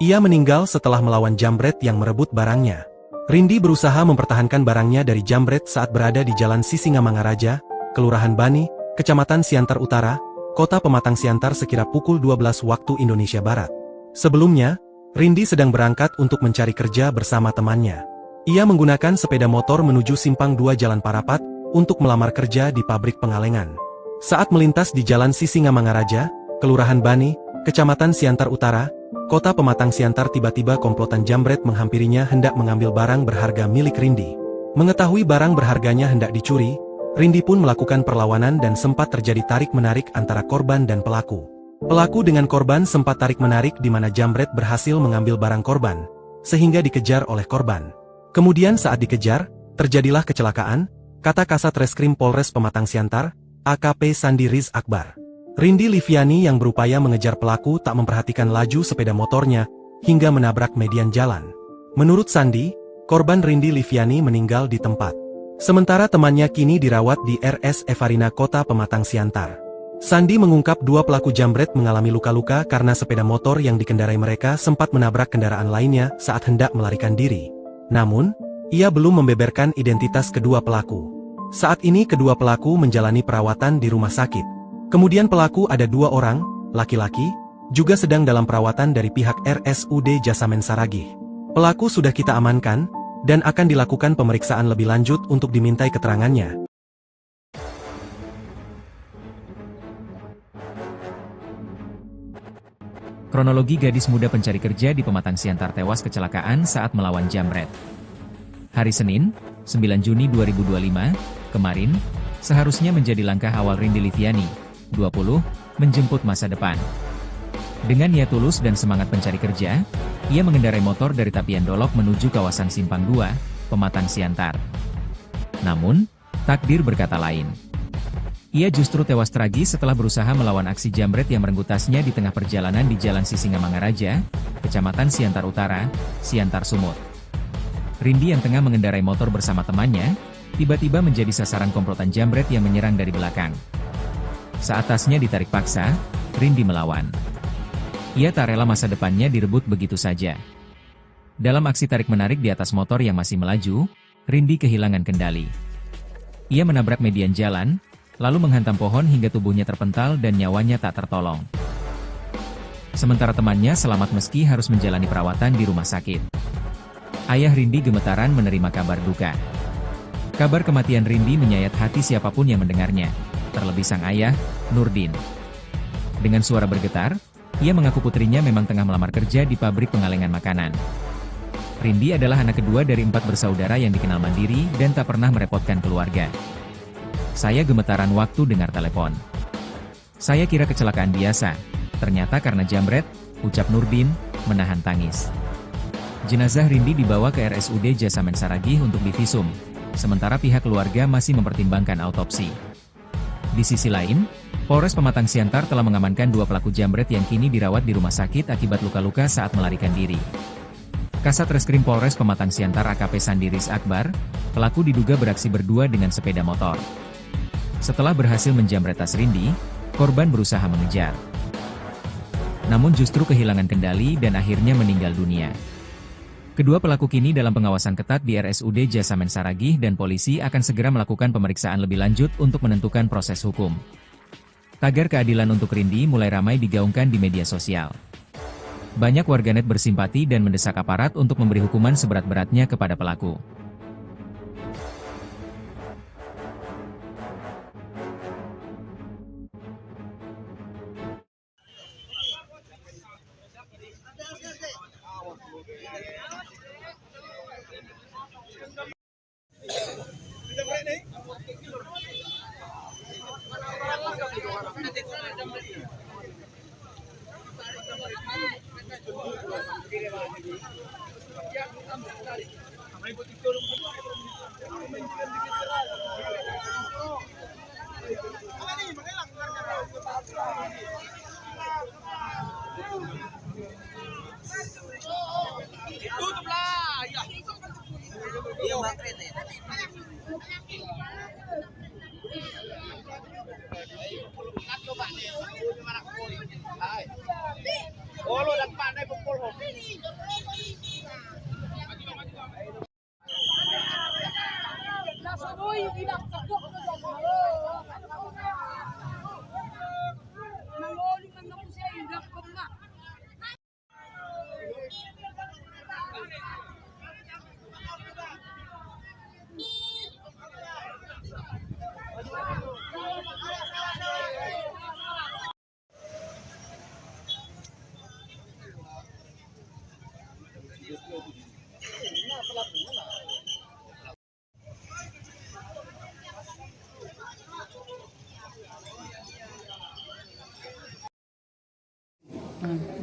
Ia meninggal setelah melawan jambret yang merebut barangnya. Rindi berusaha mempertahankan barangnya dari jambret saat berada di Jalan Sisingamangaraja, Kelurahan Bani, Kecamatan Siantar Utara, Kota Pematang Siantar sekira pukul 12 waktu Indonesia Barat. Sebelumnya, Rindi sedang berangkat untuk mencari kerja bersama temannya. Ia menggunakan sepeda motor menuju Simpang 2 Jalan Parapat untuk melamar kerja di pabrik pengalengan. Saat melintas di Jalan Sisingamangaraja, Kelurahan Bani, Kecamatan Siantar Utara, Kota Pematang Siantar, tiba-tiba komplotan jambret menghampirinya hendak mengambil barang berharga milik Rindi. Mengetahui barang berharganya hendak dicuri, Rindi pun melakukan perlawanan dan sempat terjadi tarik-menarik antara korban dan pelaku. Pelaku dengan korban sempat tarik-menarik di mana jambret berhasil mengambil barang korban, sehingga dikejar oleh korban. Kemudian saat dikejar, terjadilah kecelakaan, kata Kasat Reskrim Polres Pematang Siantar, AKP Sandi Riz Akbar. Rindi Liviani yang berupaya mengejar pelaku tak memperhatikan laju sepeda motornya, hingga menabrak median jalan. Menurut Sandi, korban Rindi Liviani meninggal di tempat. Sementara temannya kini dirawat di RS Evarina Kota Pematang Siantar. Sandi mengungkap dua pelaku jambret mengalami luka-luka karena sepeda motor yang dikendarai mereka sempat menabrak kendaraan lainnya saat hendak melarikan diri. Namun, ia belum membeberkan identitas kedua pelaku. Saat ini kedua pelaku menjalani perawatan di rumah sakit. Kemudian pelaku ada dua orang, laki-laki, juga sedang dalam perawatan dari pihak RSUD Jasamen Saragih. Pelaku sudah kita amankan, dan akan dilakukan pemeriksaan lebih lanjut untuk dimintai keterangannya. Kronologi gadis muda pencari kerja di Pematang Siantar tewas kecelakaan saat melawan jambret. Hari Senin, 9 Juni 2025, kemarin, seharusnya menjadi langkah awal Rindi Liviani, 20, menjemput masa depan. Dengan niat tulus dan semangat pencari kerja, ia mengendarai motor dari Tapian Dolok menuju kawasan Simpang 2, Pematang Siantar. Namun, takdir berkata lain. Ia justru tewas tragis setelah berusaha melawan aksi jambret yang merenggut tasnya di tengah perjalanan di Jalan Sisingamangaraja, Kecamatan Siantar Utara, Siantar Sumut. Rindi yang tengah mengendarai motor bersama temannya, tiba-tiba menjadi sasaran komplotan jambret yang menyerang dari belakang. Saat tasnya ditarik paksa, Rindi melawan. Ia tak rela masa depannya direbut begitu saja. Dalam aksi tarik-menarik di atas motor yang masih melaju, Rindi kehilangan kendali. Ia menabrak median jalan, lalu menghantam pohon hingga tubuhnya terpental dan nyawanya tak tertolong. Sementara temannya selamat meski harus menjalani perawatan di rumah sakit. Ayah Rindi gemetaran menerima kabar duka. Kabar kematian Rindi menyayat hati siapapun yang mendengarnya, terlebih sang ayah, Nurdin. Dengan suara bergetar, ia mengaku putrinya memang tengah melamar kerja di pabrik pengalengan makanan. Rindi adalah anak kedua dari 4 bersaudara yang dikenal mandiri dan tak pernah merepotkan keluarga. Saya gemetaran waktu dengar telepon. Saya kira kecelakaan biasa, ternyata karena jambret, ucap Nurdin, menahan tangis. Jenazah Rindi dibawa ke RSUD Jasamen Saragih untuk divisum, sementara pihak keluarga masih mempertimbangkan autopsi. Di sisi lain, Polres Pematang Siantar telah mengamankan 2 pelaku jambret yang kini dirawat di rumah sakit akibat luka-luka saat melarikan diri. Kasat Reskrim Polres Pematang Siantar AKP Sandiris Akbar, pelaku diduga beraksi berdua dengan sepeda motor. Setelah berhasil menjambret tas Rindi, korban berusaha mengejar. Namun justru kehilangan kendali dan akhirnya meninggal dunia. Kedua pelaku kini dalam pengawasan ketat di RSUD Jasamen Saragih dan polisi akan segera melakukan pemeriksaan lebih lanjut untuk menentukan proses hukum. Tagar keadilan untuk Rindi mulai ramai digaungkan di media sosial. Banyak warganet bersimpati dan mendesak aparat untuk memberi hukuman seberat-beratnya kepada pelaku.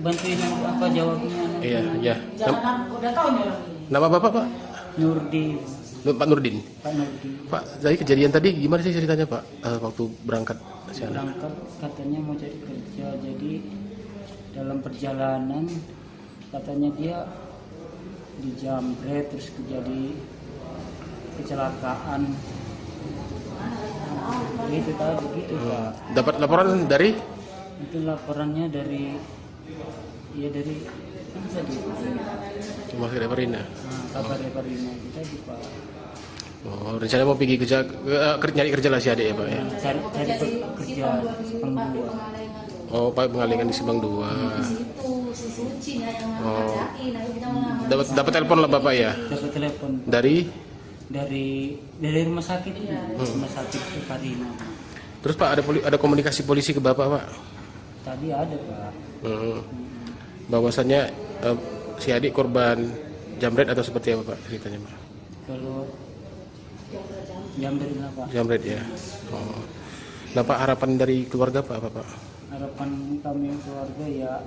Bantuin apa jawabnya? Iya, iya. Jangan udah tahu nih orang ini. Nama Bapak, Pak? Nurdin, Pak Nurdin. Pak Nurdin. Pak, dari kejadian tadi gimana sih ceritanya, Pak? Waktu berangkat ke sana? Berangkat katanya mau cari kerja, jadi dalam perjalanan katanya dia dijambret terus terjadi kecelakaan. Itu tadi gitu Pak. Dapat laporan dari? Itu laporannya dari dari kan tadi Rumah Sakit Parina. kabar Parina itu tadi Pak. Oh, rencana mau pergi kerja, nyari kerja lah si adik ya, Pak ya? Cari kerja Simpang 2. Oh, Pak pengalingan di Simpang 2. Oh, dapat telepon lah Bapak ya? Dapat telepon Dari? dari rumah sakit rumah sakit Parina. Terus Pak ada komunikasi polisi ke Bapak, Pak? Tadi ada Pak. Bahwasannya si adik korban jambret atau seperti apa Pak ceritanya, Pak? Kalau jambret lah Pak. Jambret ya. Oh. Nah Pak, harapan dari keluarga Pak apa Pak? Harapan kami keluarga ya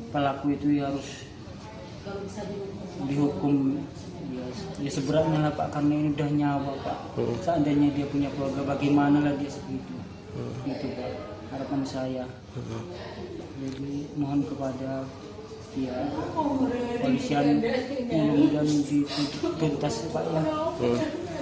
pelaku itu ya harus dihukum ya seberatnya lah Pak, karena ini udah nyawa Pak. Seandainya dia punya keluarga bagaimana lagi segitu. Gitu Pak, harapan saya. Jadi mohon kepada ya polisian mudah-mudahan dituntas Pak ya.